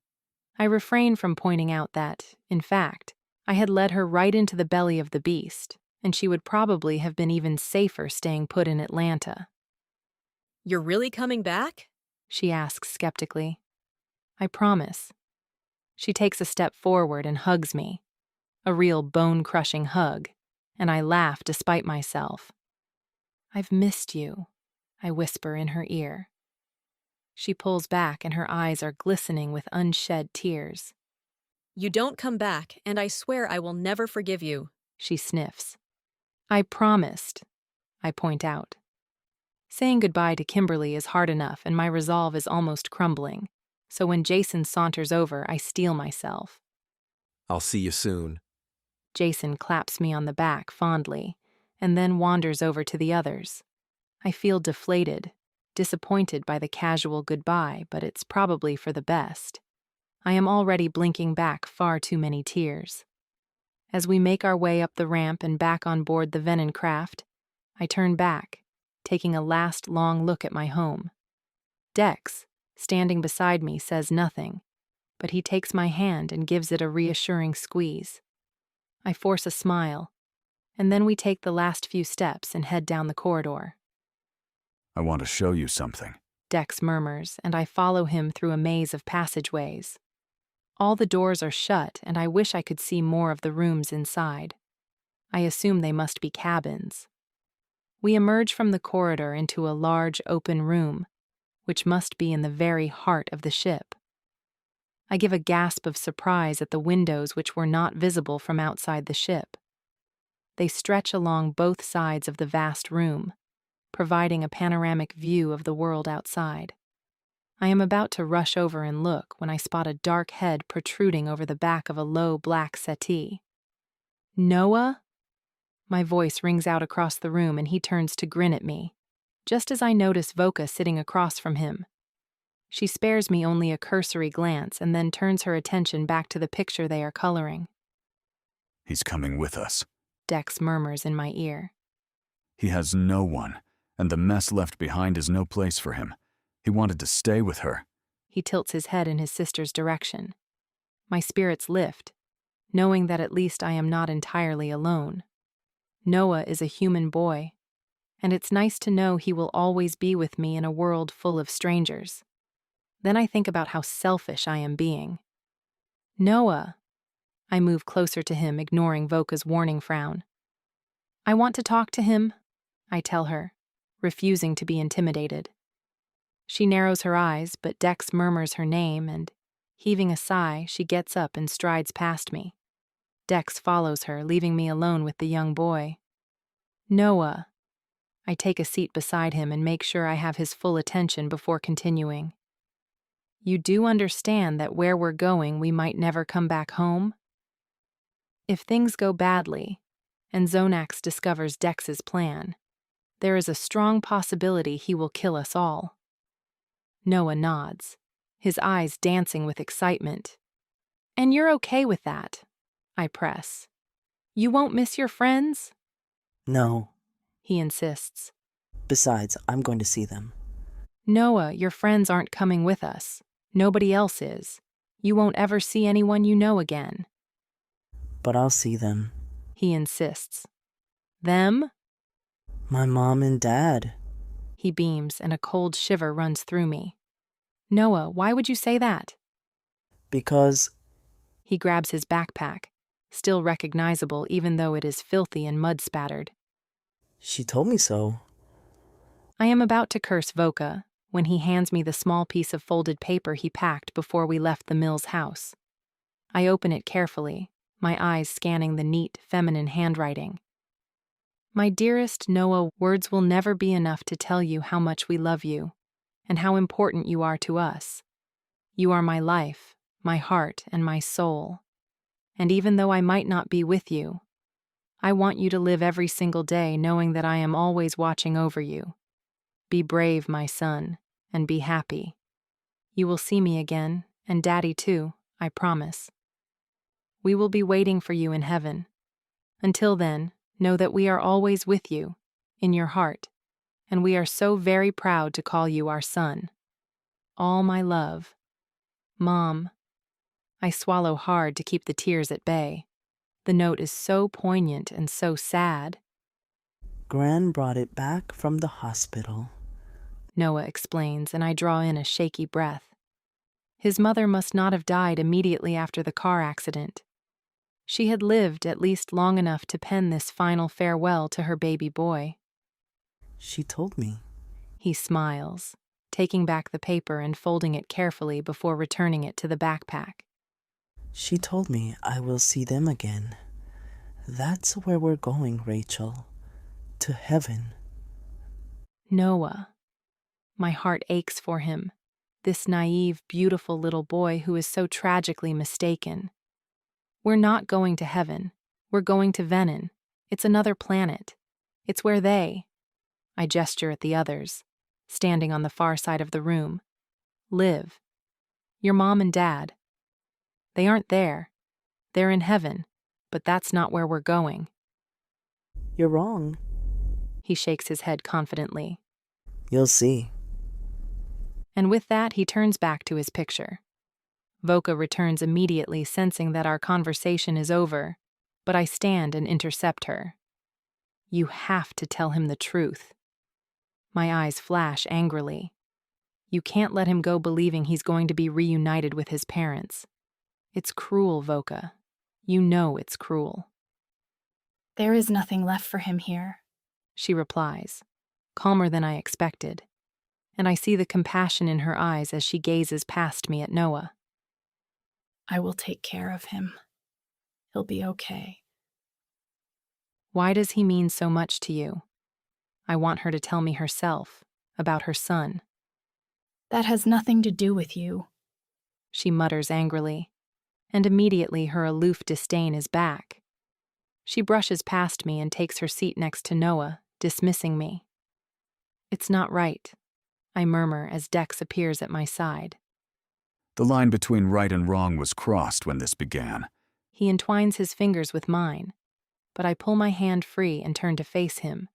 I refrain from pointing out that, in fact, I had led her right into the belly of the beast, and she would probably have been even safer staying put in Atlanta. You're really coming back? She asks skeptically. I promise. She takes a step forward and hugs me, a real bone-crushing hug, and I laugh despite myself. I've missed you, I whisper in her ear. She pulls back and her eyes are glistening with unshed tears. You don't come back, and I swear I will never forgive you, she sniffs. I promised, I point out. Saying goodbye to Kimberly is hard enough, and my resolve is almost crumbling. So when Jason saunters over, I steel myself. I'll see you soon. Jason claps me on the back fondly, and then wanders over to the others. I feel deflated, disappointed by the casual goodbye, but it's probably for the best. I am already blinking back far too many tears. As we make our way up the ramp and back on board the Venom craft, I turn back, taking a last long look at my home. Dex, standing beside me, says nothing, but he takes my hand and gives it a reassuring squeeze. I force a smile, and then we take the last few steps and head down the corridor. I want to show you something, Dex murmurs, and I follow him through a maze of passageways. All the doors are shut, and I wish I could see more of the rooms inside. I assume they must be cabins. We emerge from the corridor into a large open room, which must be in the very heart of the ship. I give a gasp of surprise at the windows which were not visible from outside the ship. They stretch along both sides of the vast room, providing a panoramic view of the world outside. I am about to rush over and look when I spot a dark head protruding over the back of a low black settee. Noah? My voice rings out across the room and he turns to grin at me, just as I notice Voka sitting across from him. She spares me only a cursory glance and then turns her attention back to the picture they are coloring. He's coming with us, Dex murmurs in my ear. He has no one, and the mess left behind is no place for him. He wanted to stay with her. He tilts his head in his sister's direction. My spirits lift, knowing that at least I am not entirely alone. Noah is a human boy, and it's nice to know he will always be with me in a world full of strangers. Then I think about how selfish I am being. Noah. I move closer to him, ignoring Voka's warning frown. I want to talk to him, I tell her, refusing to be intimidated. She narrows her eyes, but Dex murmurs her name, and, heaving a sigh, she gets up and strides past me. Dex follows her, leaving me alone with the young boy. Noah. I take a seat beside him and make sure I have his full attention before continuing. You do understand that where we're going, we might never come back home? If things go badly, and Zonax discovers Dex's plan, there is a strong possibility he will kill us all. Noah nods, his eyes dancing with excitement. And you're okay with that? I press. You won't miss your friends? No. He insists. Besides, I'm going to see them. Noah, your friends aren't coming with us. Nobody else is. You won't ever see anyone you know again. But I'll see them. He insists. Them? My mom and dad. He beams, and a cold shiver runs through me. Noah, why would you say that? Because... He grabs his backpack, still recognizable even though it is filthy and mud-spattered. She told me so. I am about to curse Voka when he hands me the small piece of folded paper he packed before we left the Mills house. I open it carefully, my eyes scanning the neat, feminine handwriting. My dearest Noah, words will never be enough to tell you how much we love you, and how important you are to us. You are my life, my heart, and my soul. And even though I might not be with you, I want you to live every single day knowing that I am always watching over you. Be brave, my son, and be happy. You will see me again, and Daddy too, I promise. We will be waiting for you in heaven. Until then, know that we are always with you, in your heart, and we are so very proud to call you our son. All my love. Mom. I swallow hard to keep the tears at bay. The note is so poignant and so sad. Gran brought it back from the hospital, Noah explains, and I draw in a shaky breath. His mother must not have died immediately after the car accident. She had lived at least long enough to pen this final farewell to her baby boy. She told me. He smiles, taking back the paper and folding it carefully before returning it to the backpack. She told me I will see them again. That's where we're going, Rachel. To heaven. Noah. My heart aches for him, this naive, beautiful little boy who is so tragically mistaken. We're not going to heaven. We're going to Venin. It's another planet. It's where I gesture at the others, standing on the far side of the room, live. Your mom and dad. They aren't there. They're in heaven, but that's not where we're going. You're wrong. He shakes his head confidently. You'll see. And with that, he turns back to his picture. Voka returns immediately, sensing that our conversation is over, but I stand and intercept her. You have to tell him the truth. My eyes flash angrily. You can't let him go believing he's going to be reunited with his parents. It's cruel, Voka. You know it's cruel. There is nothing left for him here, she replies, calmer than I expected, and I see the compassion in her eyes as she gazes past me at Noah. I will take care of him. He'll be okay. Why does he mean so much to you? I want her to tell me herself, about her son. That has nothing to do with you, she mutters angrily, and immediately her aloof disdain is back. She brushes past me and takes her seat next to Noah, dismissing me. It's not right, I murmur as Dex appears at my side. The line between right and wrong was crossed when this began. He entwines his fingers with mine, but I pull my hand free and turn to face him.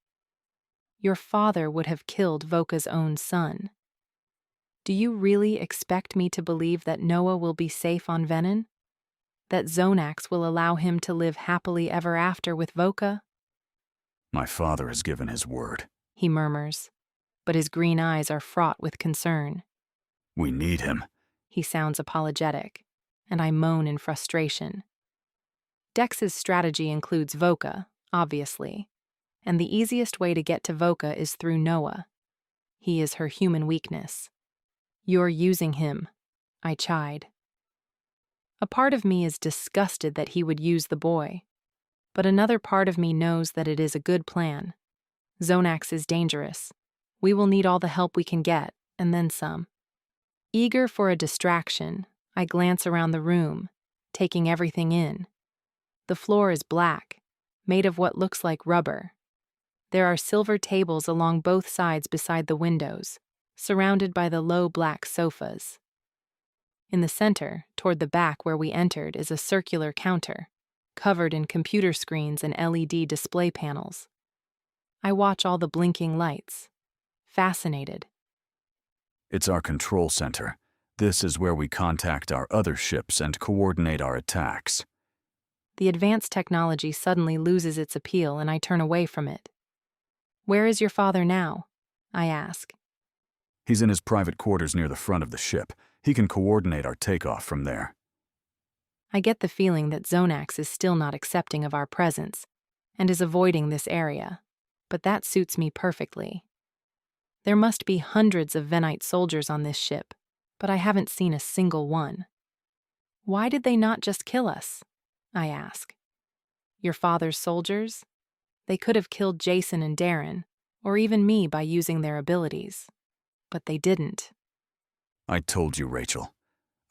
Your father would have killed Voka's own son. Do you really expect me to believe that Noah will be safe on Venin? That Zonax will allow him to live happily ever after with Voka? My father has given his word, he murmurs, but his green eyes are fraught with concern. We need him. He sounds apologetic, and I moan in frustration. Dex's strategy includes Voka, obviously, and the easiest way to get to Voka is through Noah. He is her human weakness. You're using him, I chide. A part of me is disgusted that he would use the boy, but another part of me knows that it is a good plan. Zonax is dangerous. We will need all the help we can get, and then some. Eager for a distraction, I glance around the room, taking everything in. The floor is black, made of what looks like rubber. There are silver tables along both sides beside the windows, surrounded by the low black sofas. In the center, toward the back where we entered, is a circular counter, covered in computer screens and LED display panels. I watch all the blinking lights, fascinated. It's our control center. This is where we contact our other ships and coordinate our attacks. The advanced technology suddenly loses its appeal and I turn away from it. Where is your father now? I ask. He's in his private quarters near the front of the ship. He can coordinate our takeoff from there. I get the feeling that Zonax is still not accepting of our presence and is avoiding this area, but that suits me perfectly. There must be hundreds of Venite soldiers on this ship, but I haven't seen a single one. Why did they not just kill us? I ask. Your father's soldiers? They could have killed Jason and Darren, or even me by using their abilities. But they didn't. I told you, Rachel.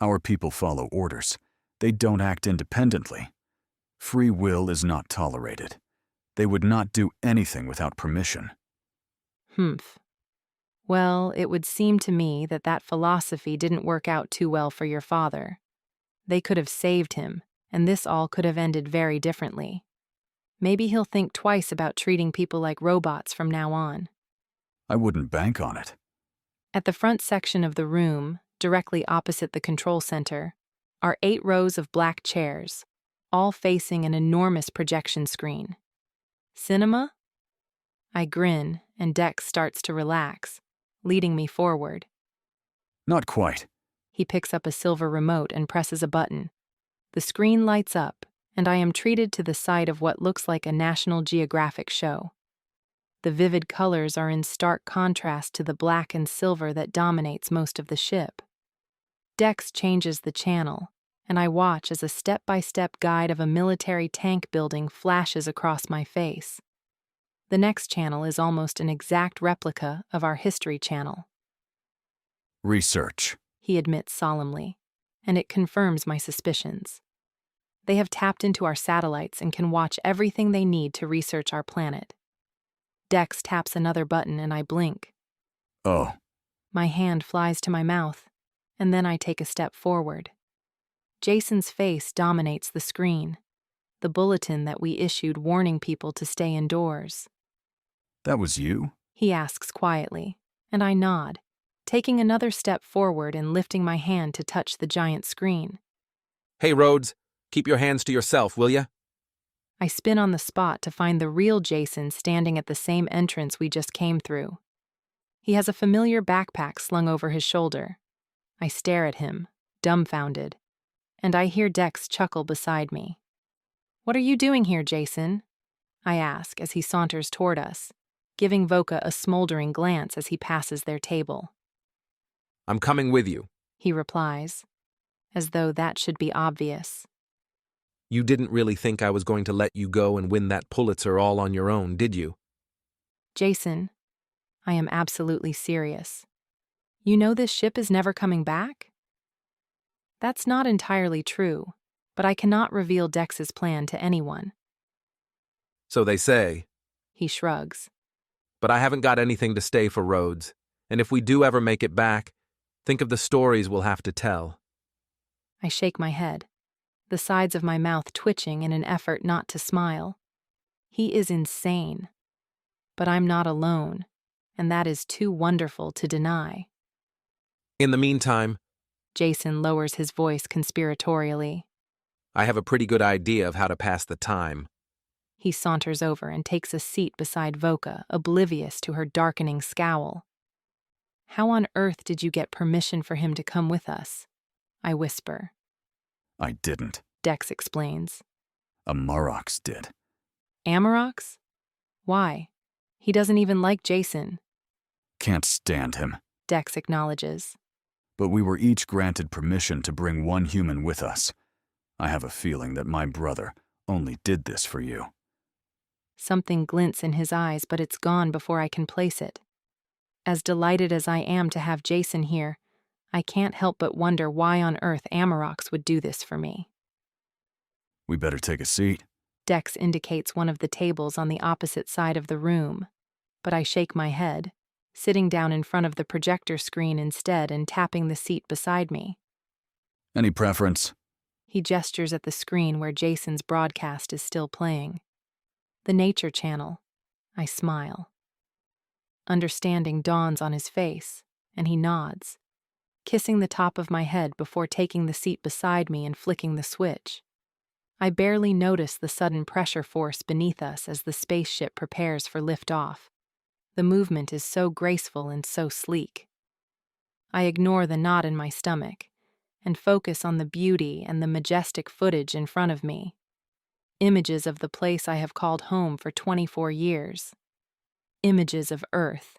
Our people follow orders. They don't act independently. Free will is not tolerated. They would not do anything without permission. Humph. Well, it would seem to me that that philosophy didn't work out too well for your father. They could have saved him, and this all could have ended very differently. Maybe he'll think twice about treating people like robots from now on. I wouldn't bank on it. At the front section of the room, directly opposite the control center, are 8 rows of black chairs, all facing an enormous projection screen. Cinema? I grin, and Dex starts to relax, leading me forward. Not quite. He picks up a silver remote and presses a button. The screen lights up, and I am treated to the sight of what looks like a National Geographic show. The vivid colors are in stark contrast to the black and silver that dominates most of the ship. Dex changes the channel, and I watch as a step-by-step guide of a military tank building flashes across my face. The next channel is almost an exact replica of our History Channel. Research, He admits solemnly, and it confirms my suspicions. They have tapped into our satellites and can watch everything they need to research our planet. Dex taps another button and I blink. Oh. My hand flies to my mouth, and then I take a step forward. Jason's face dominates the screen, the bulletin that we issued warning people to stay indoors. That was you? He asks quietly, and I nod, taking another step forward and lifting my hand to touch the giant screen. Hey, Rhodes, keep your hands to yourself, will ya? I spin on the spot to find the real Jason standing at the same entrance we just came through. He has a familiar backpack slung over his shoulder. I stare at him, dumbfounded, and I hear Dex chuckle beside me. "What are you doing here, Jason?" I ask as he saunters toward us, giving Voka a smoldering glance as he passes their table. I'm coming with you. He replies, as though that should be obvious. You didn't really think I was going to let you go and win that Pulitzer all on your own, did you? Jason, I am absolutely serious. You know this ship is never coming back? That's not entirely true, but I cannot reveal Dex's plan to anyone. So they say. He shrugs. But I haven't got anything to stay for, Rhodes, and if we do ever make it back, think of the stories we'll have to tell. I shake my head, the sides of my mouth twitching in an effort not to smile. He is insane. But I'm not alone, and that is too wonderful to deny. In the meantime, Jason lowers his voice conspiratorially. I have a pretty good idea of how to pass the time. He saunters over and takes a seat beside Voka, oblivious to her darkening scowl. How on earth did you get permission for him to come with us? I whisper. I didn't, Dex explains. A Marox did. Amarox? Why? He doesn't even like Jason. Can't stand him, Dex acknowledges. But we were each granted permission to bring one human with us. I have a feeling that my brother only did this for you. Something glints in his eyes, but it's gone before I can place it. As delighted as I am to have Jason here, I can't help but wonder why on earth Amarox would do this for me. We better take a seat. Dex indicates one of the tables on the opposite side of the room, but I shake my head, sitting down in front of the projector screen instead and tapping the seat beside me. Any preference? He gestures at the screen where Jason's broadcast is still playing. The Nature Channel. I smile. Understanding dawns on his face, and he nods, kissing the top of my head before taking the seat beside me and flicking the switch. I barely notice the sudden pressure force beneath us as the spaceship prepares for liftoff. The movement is so graceful and so sleek. I ignore the knot in my stomach and focus on the beauty and the majestic footage in front of me. Images of the place I have called home for 24 years. Images of Earth.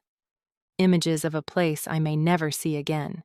Images of a place I may never see again.